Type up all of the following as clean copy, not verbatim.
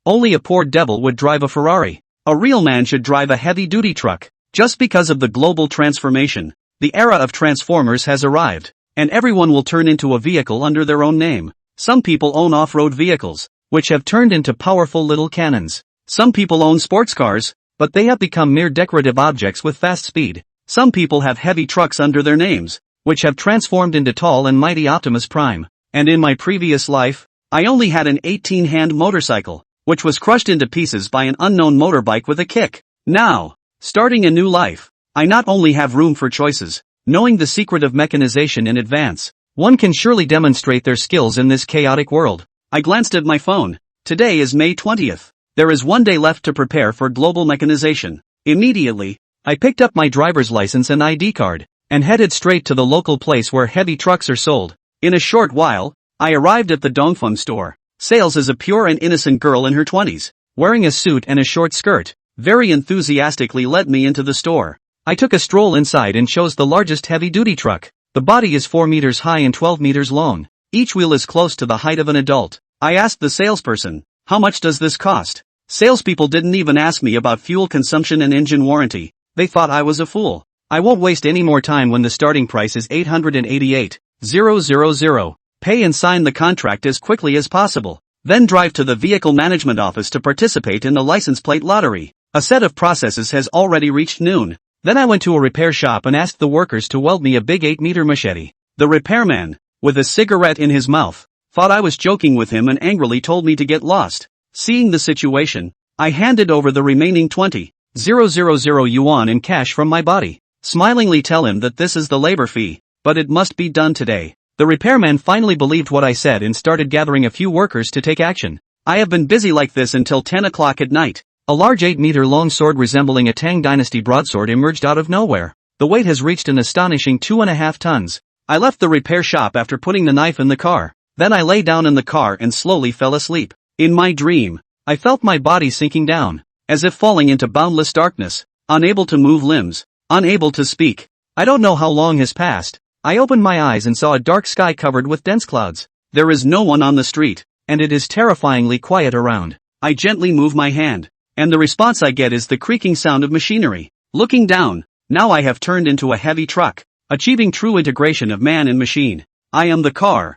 Only a poor devil would drive a Ferrari. A real man should drive a heavy-duty truck. Just because of the global transformation, the era of transformers has arrived, and everyone will turn into a vehicle under their own name. Some people own off-road vehicles, which have turned into powerful little cannons. Some people own sports cars, but they have become mere decorative objects with fast speed. Some people have heavy trucks under their names, which have transformed into tall and mighty Optimus Prime. And in my previous life, I only had an 18-hand motorcycle, which was crushed into pieces by an unknown motorbike with a kick. Now, starting a new life, I not only have room for choices, knowing the secret of mechanization in advance, one can surely demonstrate their skills in this chaotic world. I glanced at my phone. Today is May 20th. There is one day left to prepare for global mechanization. Immediately, I picked up my driver's license and ID card, and headed straight to the local place where heavy trucks are sold. In a short while, I arrived at the Dongfeng store. Sales is a pure and innocent girl in her 20s, wearing a suit and a short skirt, very enthusiastically led me into the store. I took a stroll inside and chose the largest heavy-duty truck. The body is 4 meters high and 12 meters long. Each wheel is close to the height of an adult. I asked the salesperson, "How much does this cost?" Salespeople didn't even ask me about fuel consumption and engine warranty. They thought I was a fool. I won't waste any more time when the starting price is 888,000. Pay and sign the contract as quickly as possible. Then drive to the vehicle management office to participate in the license plate lottery. A set of processes has already reached noon. Then I went to a repair shop and asked the workers to weld me a big 8-meter machete. The repairman, with a cigarette in his mouth, thought I was joking with him and angrily told me to get lost. Seeing the situation, I handed over the remaining 20,000 yuan in cash from my body. Smilingly tell him that this is the labor fee, but it must be done today. The repairman finally believed what I said and started gathering a few workers to take action. I have been busy like this until 10 o'clock at night. A large 8-meter long sword resembling a Tang Dynasty broadsword emerged out of nowhere. The weight has reached an astonishing 2.5 tons. I left the repair shop after putting the knife in the car. Then I lay down in the car and slowly fell asleep. In my dream, I felt my body sinking down, as if falling into boundless darkness, unable to move limbs, unable to speak. I don't know how long has passed. I opened my eyes and saw a dark sky covered with dense clouds. There is no one on the street, and it is terrifyingly quiet around. I gently move my hand, and the response I get is the creaking sound of machinery. Looking down, now I have turned into a heavy truck, achieving true integration of man and machine. I am the car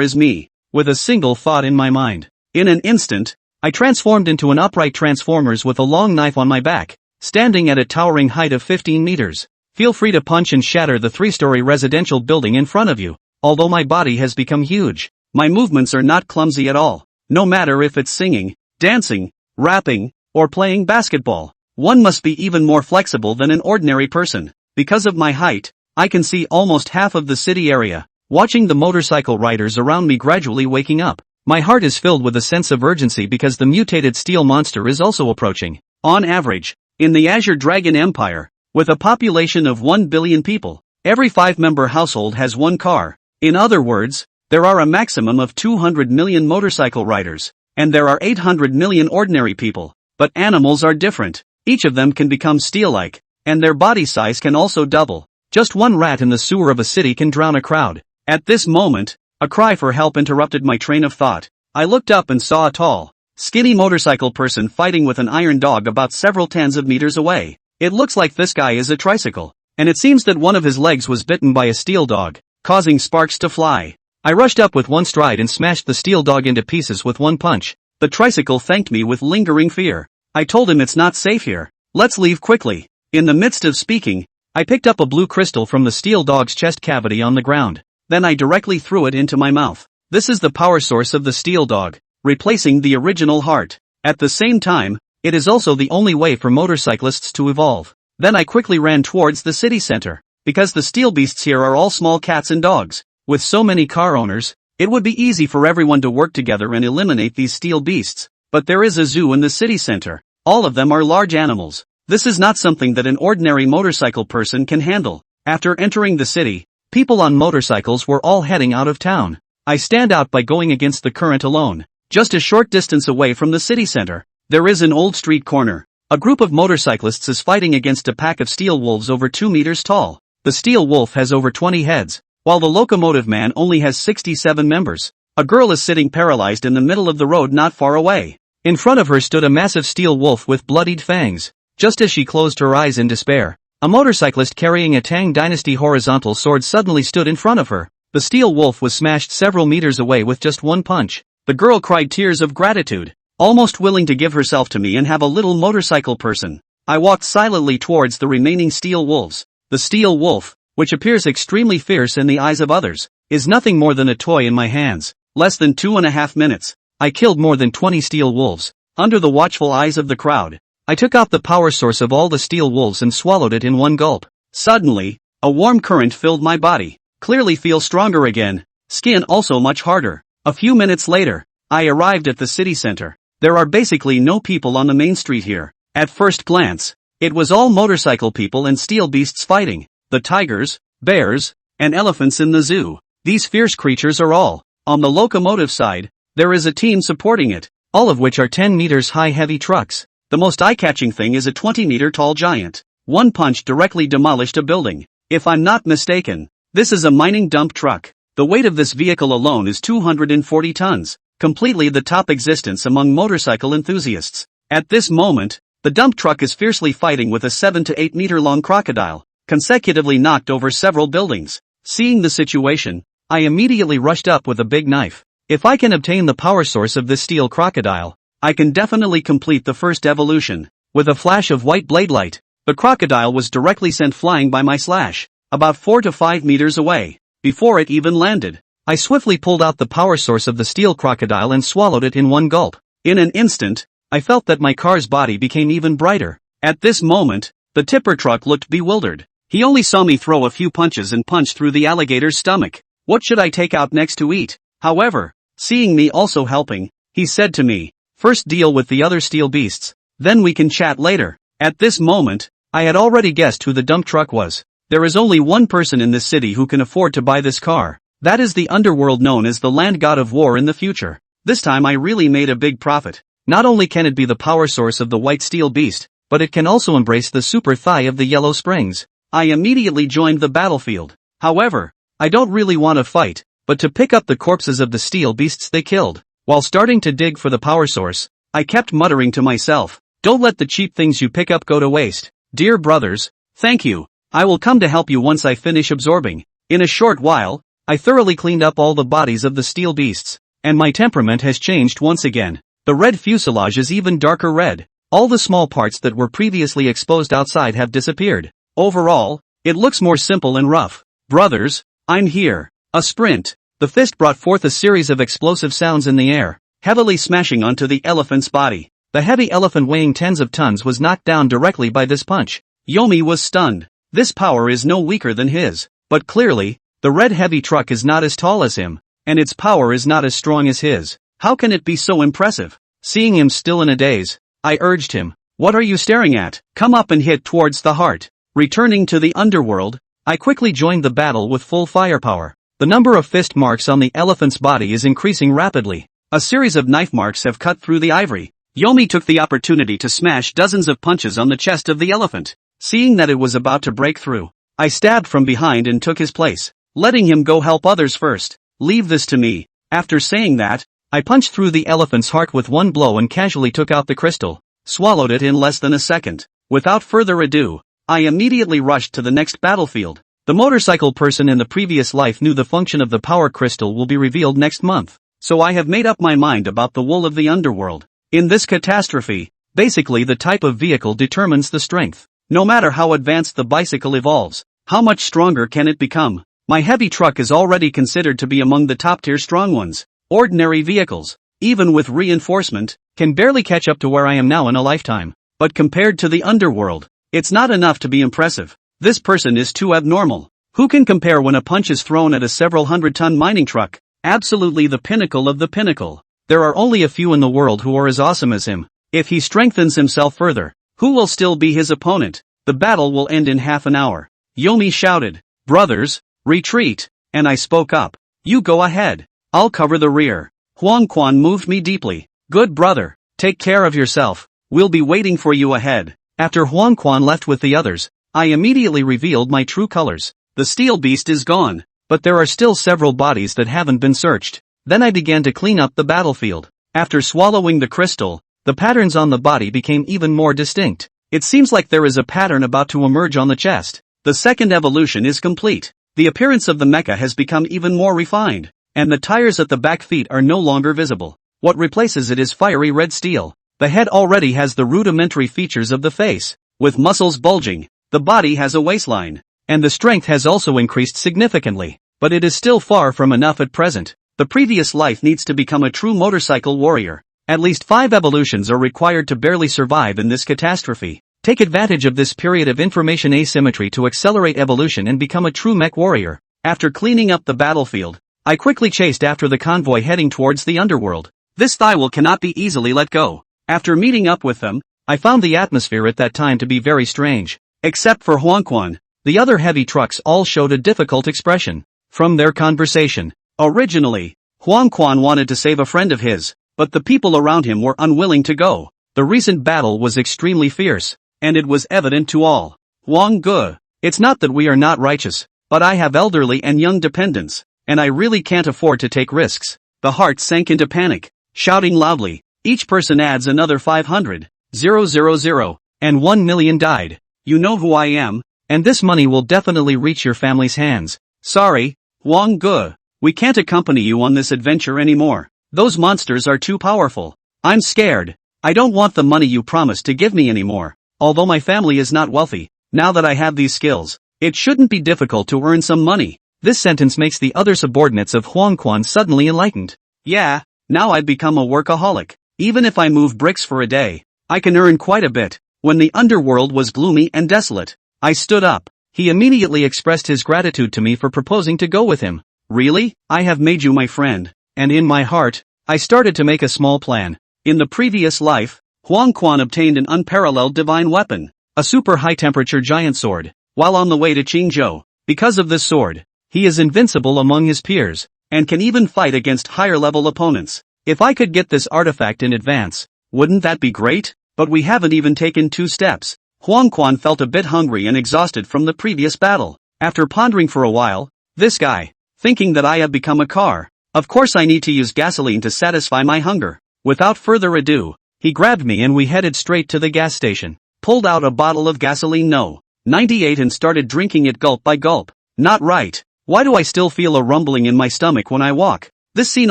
is me, with a single thought in my mind. In an instant, I transformed into an upright transformers with a long knife on my back, standing at a towering height of 15 meters. Feel free to punch and shatter the 3-story residential building in front of you. Although my body has become huge, my movements are not clumsy at all. No matter if it's singing, dancing, rapping, or playing basketball, one must be even more flexible than an ordinary person. Because of my height, I can see almost half of the city area. Watching the motorcycle riders around me gradually waking up, my heart is filled with a sense of urgency because the mutated steel monster is also approaching. On average, in the Azure Dragon Empire, with a population of 1 billion people, every 5-member household has one car. In other words, there are a maximum of 200 million motorcycle riders, and there are 800 million ordinary people. But animals are different. Each of them can become steel-like, and their body size can also double. Just one rat in the sewer of a city can drown a crowd. At this moment, a cry for help interrupted my train of thought. I looked up and saw a tall, skinny motorcycle person fighting with an iron dog about several tens of meters away. It looks like this guy is a tricycle, and it seems that one of his legs was bitten by a steel dog, causing sparks to fly. I rushed up with one stride and smashed the steel dog into pieces with one punch. The tricycle thanked me with lingering fear. I told him it's not safe here. Let's leave quickly. In the midst of speaking, I picked up a blue crystal from the steel dog's chest cavity on the ground. Then I directly threw it into my mouth. This is the power source of the steel dog, replacing the original heart. At the same time, it is also the only way for motorcyclists to evolve. Then I quickly ran towards the city center, because the steel beasts here are all small cats and dogs. With so many car owners, it would be easy for everyone to work together and eliminate these steel beasts. But there is a zoo in the city center. All of them are large animals. This is not something that an ordinary motorcycle person can handle. After entering the city, people on motorcycles were all heading out of town. I stand out by going against the current alone. Just a short distance away from the city center, there is an old street corner. A group of motorcyclists is fighting against a pack of steel wolves over 2 meters tall. The steel wolf has over 20 heads, while the locomotive man only has 67 members. A girl is sitting paralyzed in the middle of the road not far away. In front of her stood a massive steel wolf with bloodied fangs. Just as she closed her eyes in despair, a motorcyclist carrying a Tang Dynasty horizontal sword suddenly stood in front of her. The steel wolf was smashed several meters away with just one punch. The girl cried tears of gratitude, almost willing to give herself to me and have a little motorcycle person. I walked silently towards the remaining steel wolves. The steel wolf, which appears extremely fierce in the eyes of others, is nothing more than a toy in my hands. Less than 2.5 minutes, I killed more than 20 steel wolves. Under the watchful eyes of the crowd, I took out the power source of all the steel wolves and swallowed it in one gulp. Suddenly, a warm current filled my body. Clearly feel stronger again. Skin also much harder. A few minutes later, I arrived at the city center. There are basically no people on the main street here. At first glance, it was all motorcycle people and steel beasts fighting. The tigers, bears, and elephants in the zoo. These fierce creatures are all on the locomotive side. There is a team supporting it, all of which are 10 meters high heavy trucks. The most eye-catching thing is a 20-meter tall giant. One punch directly demolished a building. If I'm not mistaken, this is a mining dump truck. The weight of this vehicle alone is 240 tons, completely the top existence among motorcycle enthusiasts. At this moment, the dump truck is fiercely fighting with a 7 to 8 meter long crocodile, consecutively knocked over several buildings. Seeing the situation, I immediately rushed up with a big knife. If I can obtain the power source of this steel crocodile, I can definitely complete the first evolution. With a flash of white blade light, the crocodile was directly sent flying by my slash, about 4 to 5 meters away. Before it even landed, I swiftly pulled out the power source of the steel crocodile and swallowed it in one gulp. In an instant, I felt that my car's body became even brighter. At this moment, the tipper truck looked bewildered. He only saw me throw a few punches and punch through the alligator's stomach. What should I take out next to eat? However, seeing me also helping, he said to me, "First deal with the other steel beasts, then we can chat later." At this moment, I had already guessed who the dump truck was. There is only one person in this city who can afford to buy this car. That is the underworld known as the land god of war in the future. This time I really made a big profit. Not only can it be the power source of the white steel beast, but it can also embrace the super thigh of the yellow springs. I immediately joined the battlefield. However, I don't really want to fight, but to pick up the corpses of the steel beasts they killed. While starting to dig for the power source, I kept muttering to myself, "Don't let the cheap things you pick up go to waste. Dear brothers, thank you. I will come to help you once I finish absorbing." In a short while, I thoroughly cleaned up all the bodies of the steel beasts, and my temperament has changed once again. The red fuselage is even darker red. All the small parts that were previously exposed outside have disappeared. Overall, it looks more simple and rough. Brothers, I'm here. A sprint. The fist brought forth a series of explosive sounds in the air, heavily smashing onto the elephant's body. The heavy elephant weighing tens of tons was knocked down directly by this punch. Yomi was stunned. This power is no weaker than his, but clearly, the red heavy truck is not as tall as him, and its power is not as strong as his. How can it be so impressive? Seeing him still in a daze, I urged him, "What are you staring at? Come up and hit towards the heart." Returning to the underworld, I quickly joined the battle with full firepower. The number of fist marks on the elephant's body is increasing rapidly. A series of knife marks have cut through the ivory. Yomi took the opportunity to smash dozens of punches on the chest of the elephant. Seeing that it was about to break through, I stabbed from behind and took his place, letting him go help others first. "Leave this to me." After saying that, I punched through the elephant's heart with one blow and casually took out the crystal, swallowed it in less than a second. Without further ado, I immediately rushed to the next battlefield. The motorcycle person in the previous life knew the function of the power crystal will be revealed next month, so I have made up my mind about the wool of the underworld. In this catastrophe, basically the type of vehicle determines the strength. No matter how advanced the bicycle evolves, how much stronger can it become? My heavy truck is already considered to be among the top-tier strong ones. Ordinary vehicles, even with reinforcement, can barely catch up to where I am now in a lifetime. But compared to the underworld, it's not enough to be impressive. This person is too abnormal. Who can compare when a punch is thrown at a several hundred-ton mining truck? Absolutely the pinnacle of the pinnacle. There are only a few in the world who are as awesome as him. If he strengthens himself further, who will still be his opponent? The battle will end in half an hour. Yomi shouted, "Brothers, retreat," and I spoke up. "You go ahead. I'll cover the rear." Huang Quan moved me deeply. "Good brother, take care of yourself. We'll be waiting for you ahead." After Huang Quan left with the others, I immediately revealed my true colors. The steel beast is gone, but there are still several bodies that haven't been searched. Then I began to clean up the battlefield. After swallowing the crystal, the patterns on the body became even more distinct. It seems like there is a pattern about to emerge on the chest. The second evolution is complete. The appearance of the mecha has become even more refined, and the tires at the back feet are no longer visible. What replaces it is fiery red steel. The head already has the rudimentary features of the face, with muscles bulging. The body has a waistline, and the strength has also increased significantly, but it is still far from enough at present. The previous life needs to become a true motorcycle warrior. At least 5 evolutions are required to barely survive in this catastrophe. Take advantage of this period of information asymmetry to accelerate evolution and become a true mech warrior. After cleaning up the battlefield, I quickly chased after the convoy heading towards the underworld. This Thywil cannot be easily let go. After meeting up with them, I found the atmosphere at that time to be very strange. Except for Huangquan, the other heavy trucks all showed a difficult expression. From their conversation, originally, Huangquan wanted to save a friend of his, but the people around him were unwilling to go. The recent battle was extremely fierce, and it was evident to all. Huang Ge, it's not that we are not righteous, but I have elderly and young dependents, and I really can't afford to take risks. The heart sank into panic, shouting loudly, each person adds another 500, 000, and 1 million died. You know who I am, and this money will definitely reach your family's hands. Sorry, Huang Ge, we can't accompany you on this adventure anymore. Those monsters are too powerful. I'm scared. I don't want the money you promised to give me anymore. Although my family is not wealthy, now that I have these skills, it shouldn't be difficult to earn some money. This sentence makes the other subordinates of Huangquan suddenly enlightened. Yeah, now I've become a workaholic. Even if I move bricks for a day, I can earn quite a bit. When the underworld was gloomy and desolate, I stood up. He immediately expressed his gratitude to me for proposing to go with him. Really? I have made you my friend. And in my heart, I started to make a small plan. In the previous life, Huangquan obtained an unparalleled divine weapon, a super high-temperature giant sword, while on the way to Chingo. Because of this sword, he is invincible among his peers, and can even fight against higher-level opponents. If I could get this artifact in advance, wouldn't that be great? But we haven't even taken 2 steps. Huangquan felt a bit hungry and exhausted from the previous battle. After pondering for a while, this guy, thinking that I have become a car, of course I need to use gasoline to satisfy my hunger. Without further ado, he grabbed me and we headed straight to the gas station, pulled out a bottle of gasoline No. 98 and started drinking it gulp by gulp. Not right. Why do I still feel a rumbling in my stomach when I walk? This scene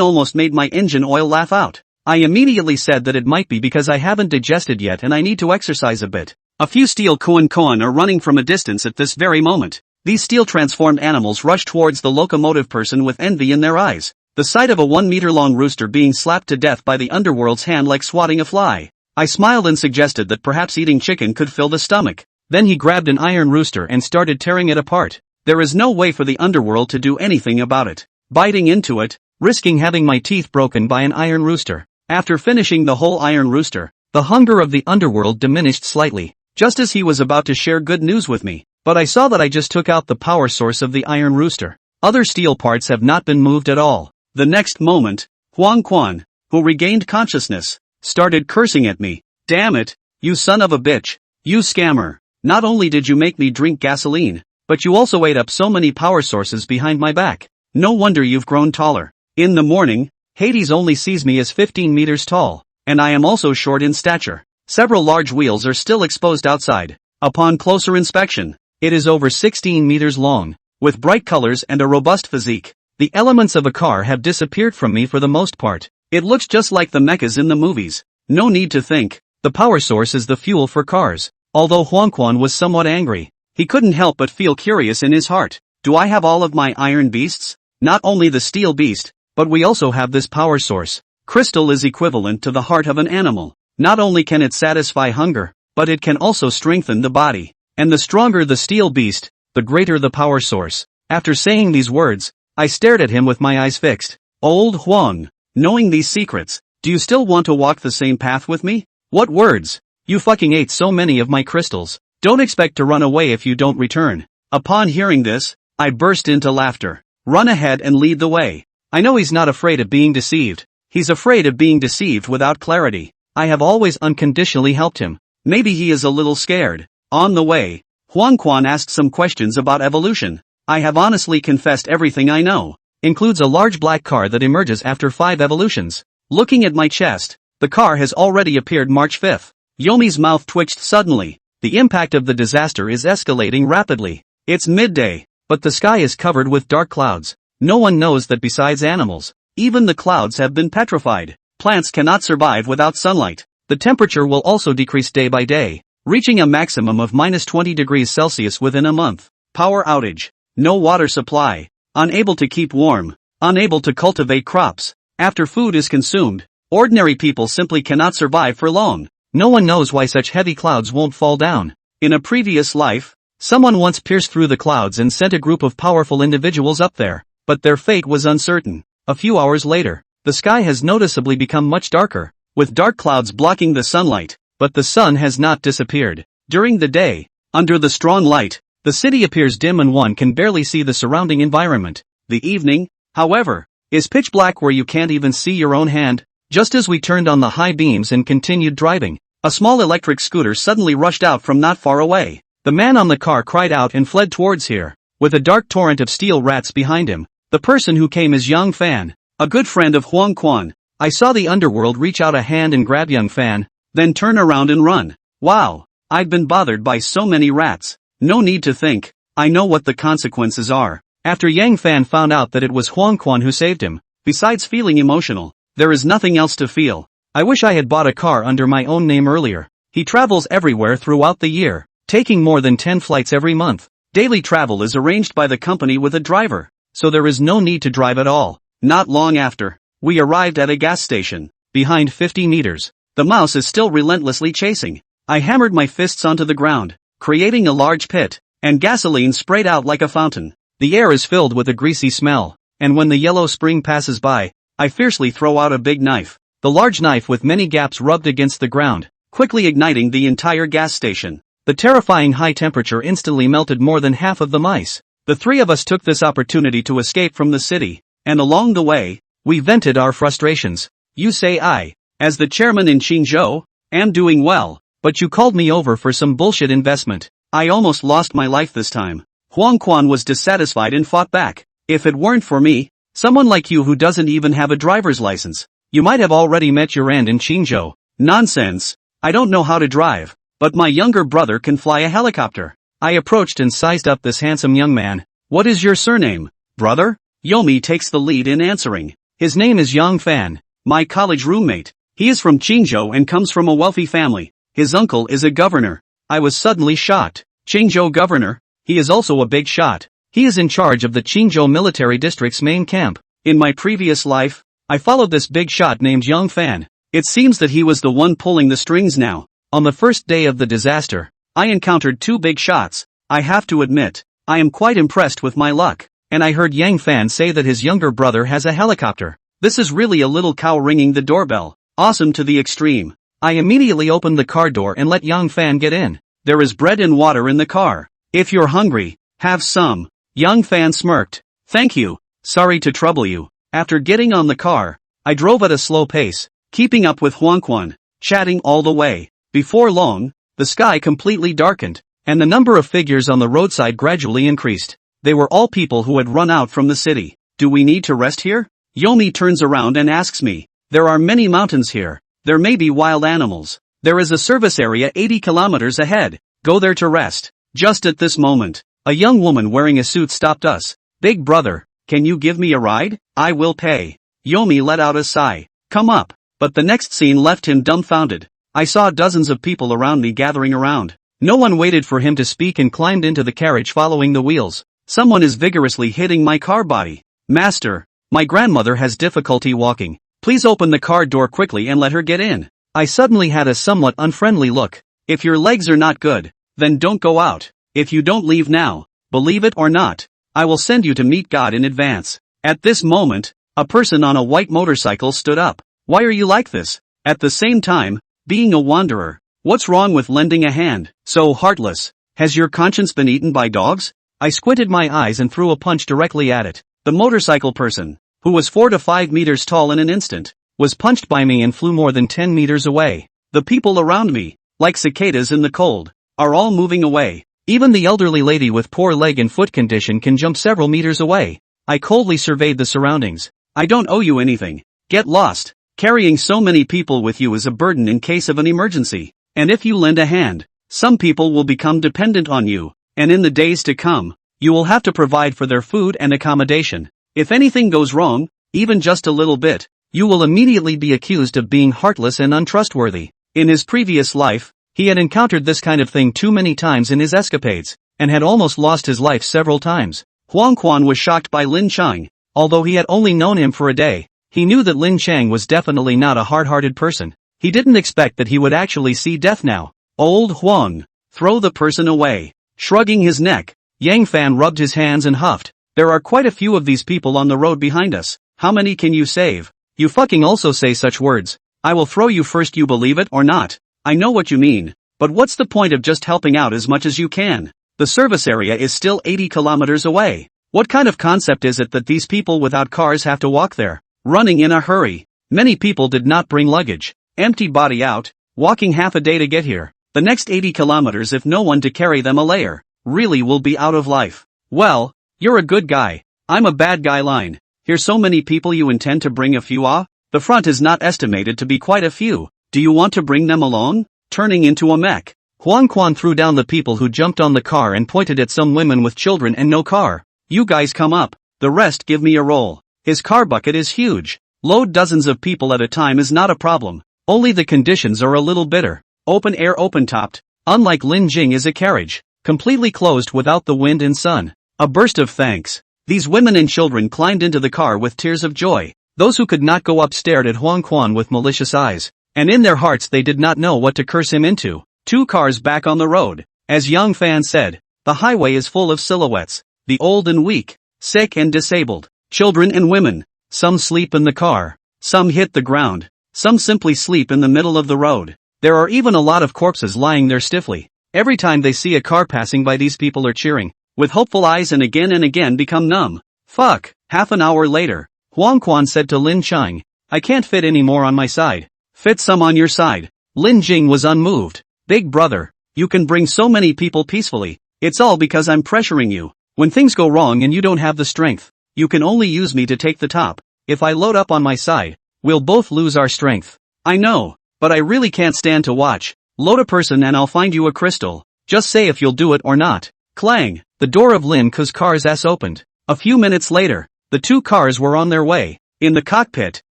almost made my engine oil laugh out. I immediately said that it might be because I haven't digested yet and I need to exercise a bit. A few steel koan are running from a distance at this very moment. These steel-transformed animals rush towards the locomotive person with envy in their eyes. The sight of a 1-meter-long rooster being slapped to death by the underworld's hand like swatting a fly. I smiled and suggested that perhaps eating chicken could fill the stomach. Then he grabbed an iron rooster and started tearing it apart. There is no way for the underworld to do anything about it. Biting into it, risking having my teeth broken by an iron rooster. After finishing the whole iron rooster, the hunger of the underworld diminished slightly, just as he was about to share good news with me. But I saw that I just took out the power source of the iron rooster. Other steel parts have not been moved at all. The next moment, Huangquan, who regained consciousness, started cursing at me. Damn it, you son of a bitch, you scammer. Not only did you make me drink gasoline, but you also ate up so many power sources behind my back. No wonder you've grown taller. In the morning, Hades only sees me as 15 meters tall, and I am also short in stature. Several large wheels are still exposed outside. Upon closer inspection, it is over 16 meters long, with bright colors and a robust physique. The elements of a car have disappeared from me for the most part. It looks just like the mechas in the movies. No need to think, the power source is the fuel for cars. Although Huangquan was somewhat angry, he couldn't help but feel curious in his heart. Do I have all of my iron beasts? Not only the steel beast, but we also have this power source. Crystal is equivalent to the heart of an animal. Not only can it satisfy hunger, but it can also strengthen the body. And the stronger the steel beast, the greater the power source. After saying these words, I stared at him with my eyes fixed. Old Huang, knowing these secrets, do you still want to walk the same path with me? What words? You fucking ate so many of my crystals. Don't expect to run away if you don't return. Upon hearing this, I burst into laughter. Run ahead and lead the way. I know he's not afraid of being deceived. He's afraid of being deceived without clarity. I have always unconditionally helped him. Maybe he is a little scared. On the way, Huangquan asked some questions about evolution. I have honestly confessed everything I know. Includes a large black car that emerges after 5 evolutions. Looking at my chest, The car has already appeared March 5th. Yomi's mouth twitched suddenly. The impact of the disaster is escalating rapidly. It's midday, but the sky is covered with dark clouds. No one knows that besides animals, even the clouds have been petrified. Plants cannot survive without sunlight. The temperature will also decrease day by day, reaching a maximum of -20 degrees Celsius within a month. Power outage. No water supply. Unable to keep warm. Unable to cultivate crops. After food is consumed, ordinary people simply cannot survive for long. No one knows why such heavy clouds won't fall down. In a previous life, someone once pierced through the clouds and sent a group of powerful individuals up there, but their fate was uncertain. A few hours later, the sky has noticeably become much darker, with dark clouds blocking the sunlight, but the sun has not disappeared. During the day, under the strong light, the city appears dim and one can barely see the surrounding environment. The evening, however, is pitch black where you can't even see your own hand. Just as we turned on the high beams and continued driving, a small electric scooter suddenly rushed out from not far away. The man on the car cried out and fled towards here, with a dark torrent of steel rats behind him. The person who came is Young Fan, a good friend of Huang Quan. I saw the underworld reach out a hand and grab Young Fan, then turn around and run. Wow, I've been bothered by so many rats. No need to think, I know what the consequences are. After Yang Fan found out that it was Huang Quan who saved him, besides feeling emotional, there is nothing else to feel. I wish I had bought a car under my own name earlier. He travels everywhere throughout the year, taking more than 10 flights every month. Daily travel is arranged by the company with a driver, so there is no need to drive at all. Not long after, we arrived at a gas station. Behind 50 meters, the mouse is still relentlessly chasing. I hammered my fists onto the ground, creating a large pit, and gasoline sprayed out like a fountain. The air is filled with a greasy smell, and when the yellow spring passes by, I fiercely throw out a big knife. The large knife with many gaps rubbed against the ground, quickly igniting the entire gas station. The terrifying high temperature instantly melted more than half of the mice. The three of us took this opportunity to escape from the city, and along the way, we vented our frustrations. You say I, as the chairman in Chingo, am doing well, but you called me over for some bullshit investment. I almost lost my life this time. Huang Quan was dissatisfied and fought back. If it weren't for me, someone like you who doesn't even have a driver's license, you might have already met your end in Chingo. Nonsense. I don't know how to drive, but my younger brother can fly a helicopter. I approached and sized up this handsome young man. What is your surname, brother? Yomi takes the lead in answering. His name is Yang Fan, my college roommate. He is from Chingo and comes from a wealthy family. His uncle is a governor. I was suddenly shocked. Chingo governor? He is also a big shot. He is in charge of the Chingo military district's main camp. In my previous life, I followed this big shot named Young Fan. It seems that he was the one pulling the strings now. On the first day of the disaster, I encountered two big shots. I have to admit, I am quite impressed with my luck. And I heard Yang Fan say that his younger brother has a helicopter. This is really a little cow ringing the doorbell. Awesome to the extreme. I immediately opened the car door and let Yang Fan get in. There is bread and water in the car. If you're hungry, have some. Yang Fan smirked. Thank you. Sorry to trouble you. After getting on the car, I drove at a slow pace, keeping up with Huang Quan, chatting all the way. Before long, the sky completely darkened, and the number of figures on the roadside gradually increased. They were all people who had run out from the city. Do we need to rest here? Yomi turns around and asks me. There are many mountains here. There may be wild animals. There is a service area 80 kilometers ahead. Go there to rest. Just at this moment, a young woman wearing a suit stopped us. Big brother, can you give me a ride? I will pay. Yomi let out a sigh. Come up. But the next scene left him dumbfounded. I saw dozens of people around me gathering around. No one waited for him to speak and climbed into the carriage following the wheels. Someone is vigorously hitting my car body. Master, my grandmother has difficulty walking. Please open the car door quickly and let her get in. I suddenly had a somewhat unfriendly look. If your legs are not good, then don't go out. If you don't leave now, believe it or not, I will send you to meet God in advance. At this moment, a person on a white motorcycle stood up. Why are you like this? At the same time, being a wanderer, what's wrong with lending a hand? So heartless. Has your conscience been eaten by dogs? I squinted my eyes and threw a punch directly at it. The motorcycle person, who was 4 to 5 meters tall in an instant, was punched by me and flew more than 10 meters away. The people around me, like cicadas in the cold, are all moving away. Even the elderly lady with poor leg and foot condition can jump several meters away. I coldly surveyed the surroundings. I don't owe you anything. Get lost. Carrying so many people with you is a burden in case of an emergency. And if you lend a hand, some people will become dependent on you, and in the days to come, you will have to provide for their food and accommodation. If anything goes wrong, even just a little bit, you will immediately be accused of being heartless and untrustworthy. In his previous life, he had encountered this kind of thing too many times in his escapades, and had almost lost his life several times. Huang Quan was shocked by Lin Chang. Although he had only known him for a day, he knew that Lin Chang was definitely not a hard-hearted person. He didn't expect that he would actually see death now. Old Huang, throw the person away. Shrugging his neck, Yang Fan rubbed his hands and huffed. There are quite a few of these people on the road behind us. How many can you save? You fucking also say such words. I will throw you first, you believe it or not. I know what you mean, but what's the point of just helping out as much as you can? The service area is still 80 kilometers away. What kind of concept is it that these people without cars have to walk there? Running in a hurry. Many people did not bring luggage. Empty body out, walking half a day to get here. The next 80 kilometers if no one to carry them a layer, really will be out of life. Well, you're a good guy. I'm a bad guy line. Here's so many people you intend to bring a few ah? The front is not estimated to be quite a few. Do you want to bring them along? Turning into a mech. Huang Quan threw down the people who jumped on the car and pointed at some women with children and no car. You guys come up, the rest give me a roll. His car bucket is huge. Load dozens of people at a time is not a problem. Only the conditions are a little bitter. Open air, open topped. Unlike Lin Jing is a carriage. Completely closed without the wind and sun. A burst of thanks. These women and children climbed into the car with tears of joy. Those who could not go up stared at Huang Quan with malicious eyes. And in their hearts they did not know what to curse him into. 2 cars back on the road. As Yang Fan said, the highway is full of silhouettes. The old and weak, sick and disabled, children and women. Some sleep in the car. Some hit the ground. Some simply sleep in the middle of the road. There are even a lot of corpses lying there stiffly. Every time they see a car passing by, these people are cheering, with hopeful eyes, and again become numb. Fuck. Half an hour later, Huang Quan said to Lin Chang, I can't fit any more on my side. Fit some on your side. Lin Jing was unmoved. Big brother, you can bring so many people peacefully. It's all because I'm pressuring you. When things go wrong and you don't have the strength, you can only use me to take the top. If I load up on my side, we'll both lose our strength. I know, but I really can't stand to watch. Load a person and I'll find you a crystal. Just say if you'll do it or not. Clang, the door of Lin Ke's car's ass opened. A few minutes later, the 2 cars were on their way. In the cockpit,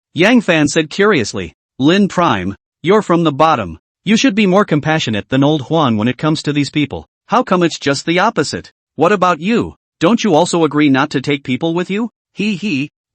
Yang Fan said curiously, Lin Prime, you're from the bottom. You should be more compassionate than old Huan when it comes to these people. How come it's just the opposite? What about you? Don't you also agree not to take people with you?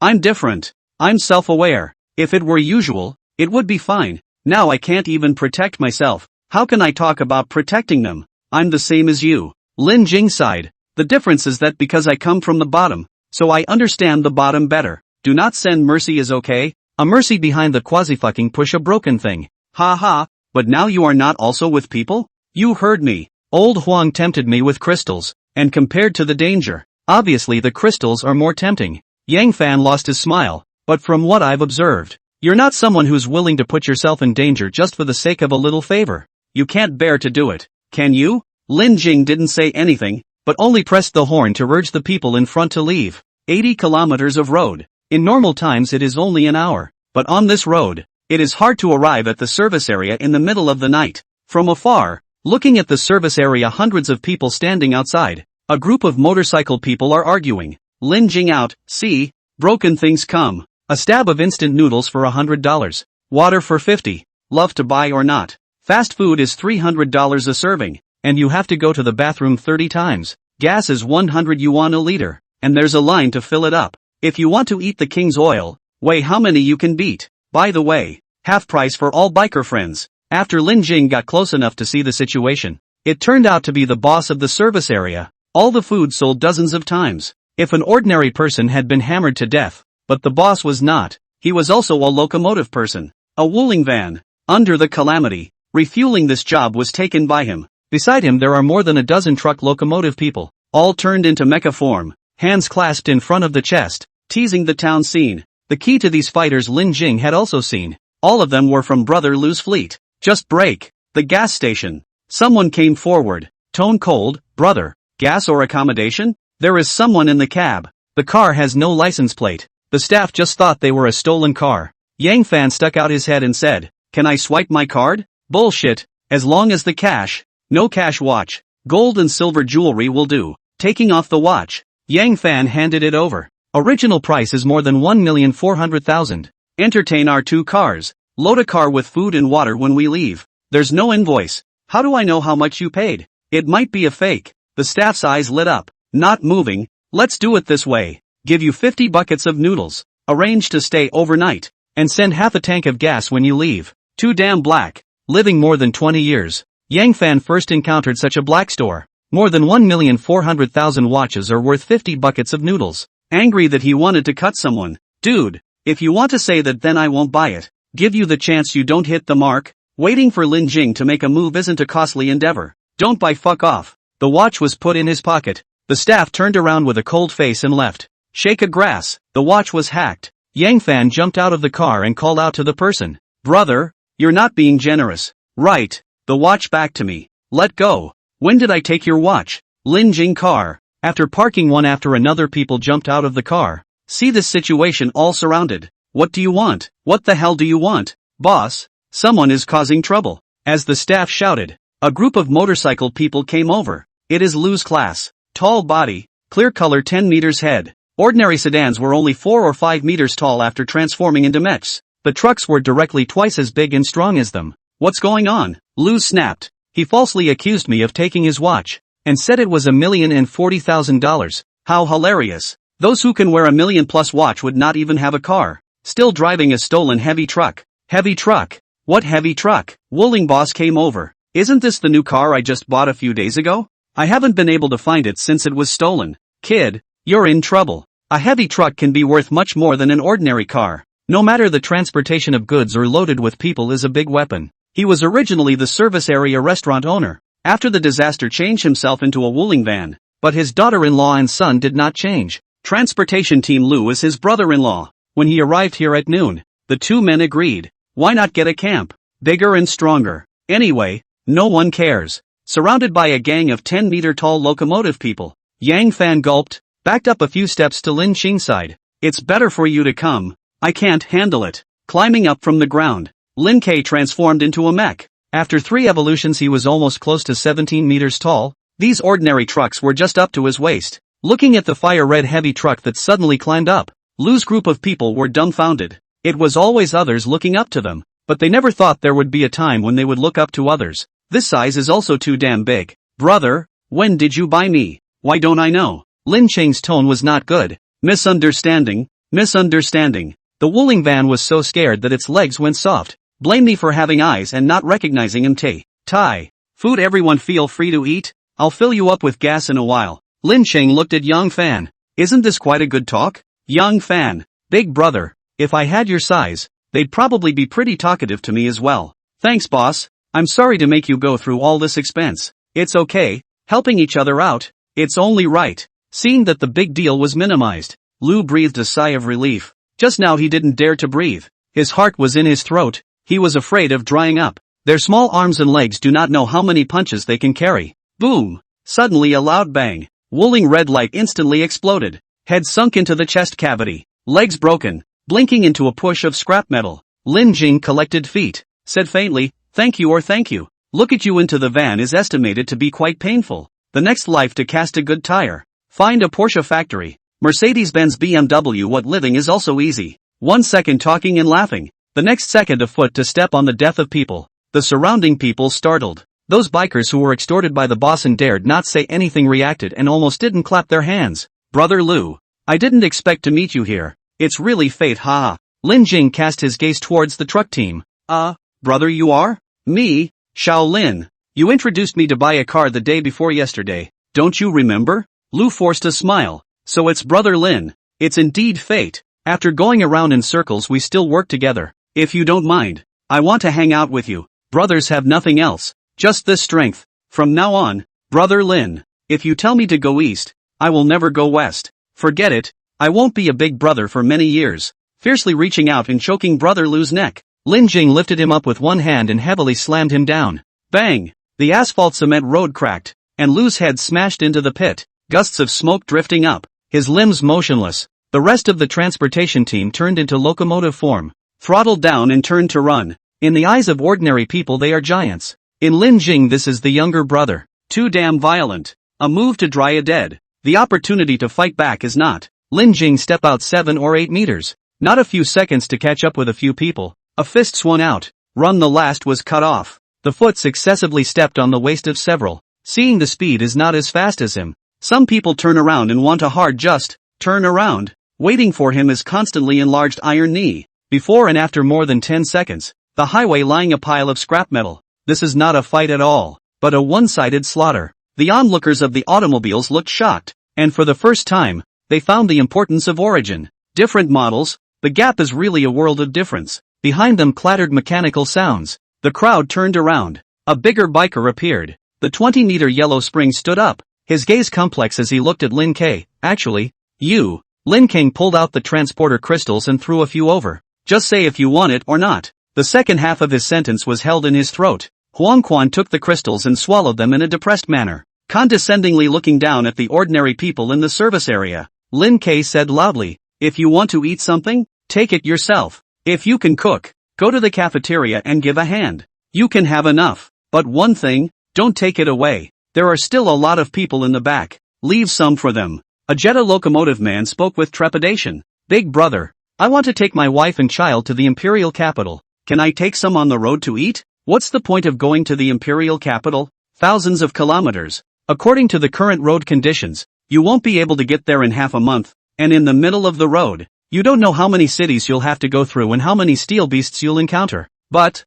I'm different. I'm self-aware. If it were usual, it would be fine. Now I can't even protect myself. How can I talk about protecting them? I'm the same as you. Lin Jing sighed. The difference is that because I come from the bottom, so I understand the bottom better. Do not send mercy is okay. A mercy behind the quasi-fucking push a broken thing. Ha ha, but now you are not also with people? You heard me. Old Huang tempted me with crystals, and compared to the danger, obviously the crystals are more tempting. Yang Fan lost his smile, but from what I've observed, you're not someone who's willing to put yourself in danger just for the sake of a little favor. You can't bear to do it, can you? Lin Jing didn't say anything, but only pressed the horn to urge the people in front to leave. 80 kilometers of road. In normal times it is only an hour, but on this road, it is hard to arrive at the service area in the middle of the night. From afar, looking at the service area, hundreds of people standing outside. A group of motorcycle people are arguing. Lin Jing out, see, broken things come. A stab of instant noodles for $100. Water for 50. Love to buy or not. Fast food is $300 a serving, and you have to go to the bathroom 30 times. Gas is 100 yuan a liter, and there's a line to fill it up. If you want to eat the king's oil, weigh how many you can beat. By the way, half price for all biker friends. After Lin Jing got close enough to see the situation, it turned out to be the boss of the service area. All the food sold dozens of times. If an ordinary person had been hammered to death, but the boss was not. He was also a locomotive person. A Wuling van. Under the calamity, refueling this job was taken by him. Beside him there are more than a dozen truck locomotive people, all turned into mecha form, hands clasped in front of the chest, teasing the town scene. The key to these fighters Lin Jing had also seen. All of them were from Brother Lu's fleet. Just break. The gas station. Someone came forward. Tone cold, brother. Gas or accommodation? There is someone in the cab. The car has no license plate. The staff just thought they were a stolen car. Yang Fan stuck out his head and said, "Can I swipe my card?" "Bullshit. As long as the cash." "No cash watch. Gold and silver jewelry will do." Taking off the watch, Yang Fan handed it over. "Original price is more than 1,400,000. Entertain our 2 cars. Load a car with food and water when we leave. There's no invoice. How do I know how much you paid? It might be a fake." The staff's eyes lit up. "Not moving. Let's do it this way. Give you 50 buckets of noodles. Arrange to stay overnight. And send half a tank of gas when you leave." Too damn black. Living more than 20 years, Yang Fan first encountered such a black store. More than 1,400,000 watches are worth 50 buckets of noodles. Angry that he wanted to cut someone. "Dude, if you want to say that, then I won't buy it. Give you the chance, you don't hit the mark." Waiting for Lin Jing to make a move isn't a costly endeavor. "Don't buy, fuck off." The watch was put in his pocket. The staff turned around with a cold face and left. Shake a grass. The watch was hacked. Yang Fan jumped out of the car and called out to the person. "Brother, you're not being generous." "Right. The watch back to me." "Let go." "When did I take your watch?" Lin Jing car. After parking one after another, people jumped out of the car. See this situation, all surrounded. "What do you want? What the hell do you want?" "Boss, someone is causing trouble." As the staff shouted, a group of motorcycle people came over. It is Lu's class. Tall body, clear color, 10 meters head. Ordinary sedans were only 4 or 5 meters tall after transforming into mechs. The trucks were directly twice as big and strong as them. "What's going on?" Lu snapped. "He falsely accused me of taking his watch, and said it was $1,040,000. How hilarious. Those who can wear $1 million+ watch would not even have a car. Still driving a stolen heavy truck." "Heavy truck? What heavy truck?" Wooling boss came over. "Isn't this the new car I just bought a few days ago? I haven't been able to find it since it was stolen." "Kid, you're in trouble. A heavy truck can be worth much more than an ordinary car. No matter the transportation of goods or loaded with people is a big weapon." He was originally the service area restaurant owner. After the disaster, changed himself into a Wooling van. But his daughter-in-law and son did not change. Transportation team Lu is his brother-in-law. When he arrived here at noon, the 2 men agreed. Why not get a camp? Bigger and stronger. Anyway, no one cares. Surrounded by a gang of 10-meter-tall locomotive people, Yang Fan gulped, backed up a few steps to Lin Jing's side. "It's better for you to come. I can't handle it." Climbing up from the ground, Lin K transformed into a mech. After 3 evolutions, he was almost close to 17 meters tall. These ordinary trucks were just up to his waist. Looking at the fire-red heavy truck that suddenly climbed up, Lu's group of people were dumbfounded. It was always others looking up to them, but they never thought there would be a time when they would look up to others. "This size is also too damn big. Brother, when did you buy me?" "Why don't I know?" Lin Jing's tone was not good. Misunderstanding. The Wooling van was so scared that its legs went soft. "Blame me for having eyes and not recognizing him. Thai. Food, everyone feel free to eat. I'll fill you up with gas in a while." Lin Jing looked at Yang Fan. "Isn't this quite a good talk?" Yang Fan. "Big brother, if I had your size, they'd probably be pretty talkative to me as well." "Thanks, boss. I'm sorry to make you go through all this expense." "It's okay, helping each other out. It's only right." Seeing that the big deal was minimized, Lu breathed a sigh of relief. Just now he didn't dare to breathe. His heart was in his throat. He was afraid of drying up. Their small arms and legs do not know how many punches they can carry. Boom! Suddenly a loud bang. Wooling red light instantly exploded. Head sunk into the chest cavity. Legs broken. Blinking into a push of scrap metal. Lin Jing collected feet. Said faintly, "Thank you or thank you. Look at you into the van is estimated to be quite painful. The next life to cast a good tire. Find a Porsche factory. Mercedes-Benz, BMW. What living is also easy. 1 second talking and laughing. The next second afoot to step on the death of people." The surrounding people startled. Those bikers who were extorted by the boss and dared not say anything reacted and almost didn't clap their hands. "Brother Lu, I didn't expect to meet you here. It's really fate, haha." Lin Jing cast his gaze towards the truck team. Brother, you are?" "Me, Xiao Lin. You introduced me to buy a car the day before yesterday. Don't you remember?" Lu forced a smile. "So it's Brother Lin. It's indeed fate. After going around in circles we still work together. If you don't mind, I want to hang out with you. Brothers have nothing else. Just this strength. From now on, Brother Lin, if you tell me to go east, I will never go west. Forget it. I won't be a big brother for many years." Fiercely reaching out and choking Brother Lu's neck, Lin Jing lifted him up with one hand and heavily slammed him down. Bang! The asphalt cement road cracked, and Lu's head smashed into the pit, gusts of smoke drifting up, his limbs motionless. The rest of the transportation team turned into locomotive form. throttled down and turned to run. In the eyes of ordinary people they are giants. In Lin Jing this is the younger brother. Too damn violent. A move to dry a dead. The opportunity to fight back is not. Lin Jing step out 7 or 8 meters. Not a few seconds to catch up with a few people. A fist swung out. Run the last was cut off. The foot successively stepped on the waist of several. Seeing the speed is not as fast as him. Some people turn around and want a hard just turn around. Waiting for him is constantly enlarged iron knee. Before and after more than 10 seconds. The highway lying a pile of scrap metal. This is not a fight at all, but a one-sided slaughter. The onlookers of the automobiles looked shocked, and for the first time, they found the importance of origin. Different models, the gap is really a world of difference. Behind them clattered mechanical sounds. The crowd turned around. A bigger biker appeared. The 20-meter yellow spring stood up, his gaze complex as he looked at Lin K. Actually, you. Lin King pulled out the transporter crystals and threw a few over. Just say if you want it or not. The second half of his sentence was held in his throat. Huang Quan took the crystals and swallowed them in a depressed manner, condescendingly looking down at the ordinary people in the service area. Lin K said loudly, if you want to eat something, take it yourself. If you can cook, go to the cafeteria and give a hand. You can have enough. But one thing, don't take it away. There are still a lot of people in the back. Leave some for them. A Jetta locomotive man spoke with trepidation. Big brother, I want to take my wife and child to the imperial capital. Can I take some on the road to eat? What's the point of going to the imperial capital? Thousands of kilometers. According to the current road conditions, you won't be able to get there in half a month, and in the middle of the road, you don't know how many cities you'll have to go through and how many steel beasts you'll encounter. But,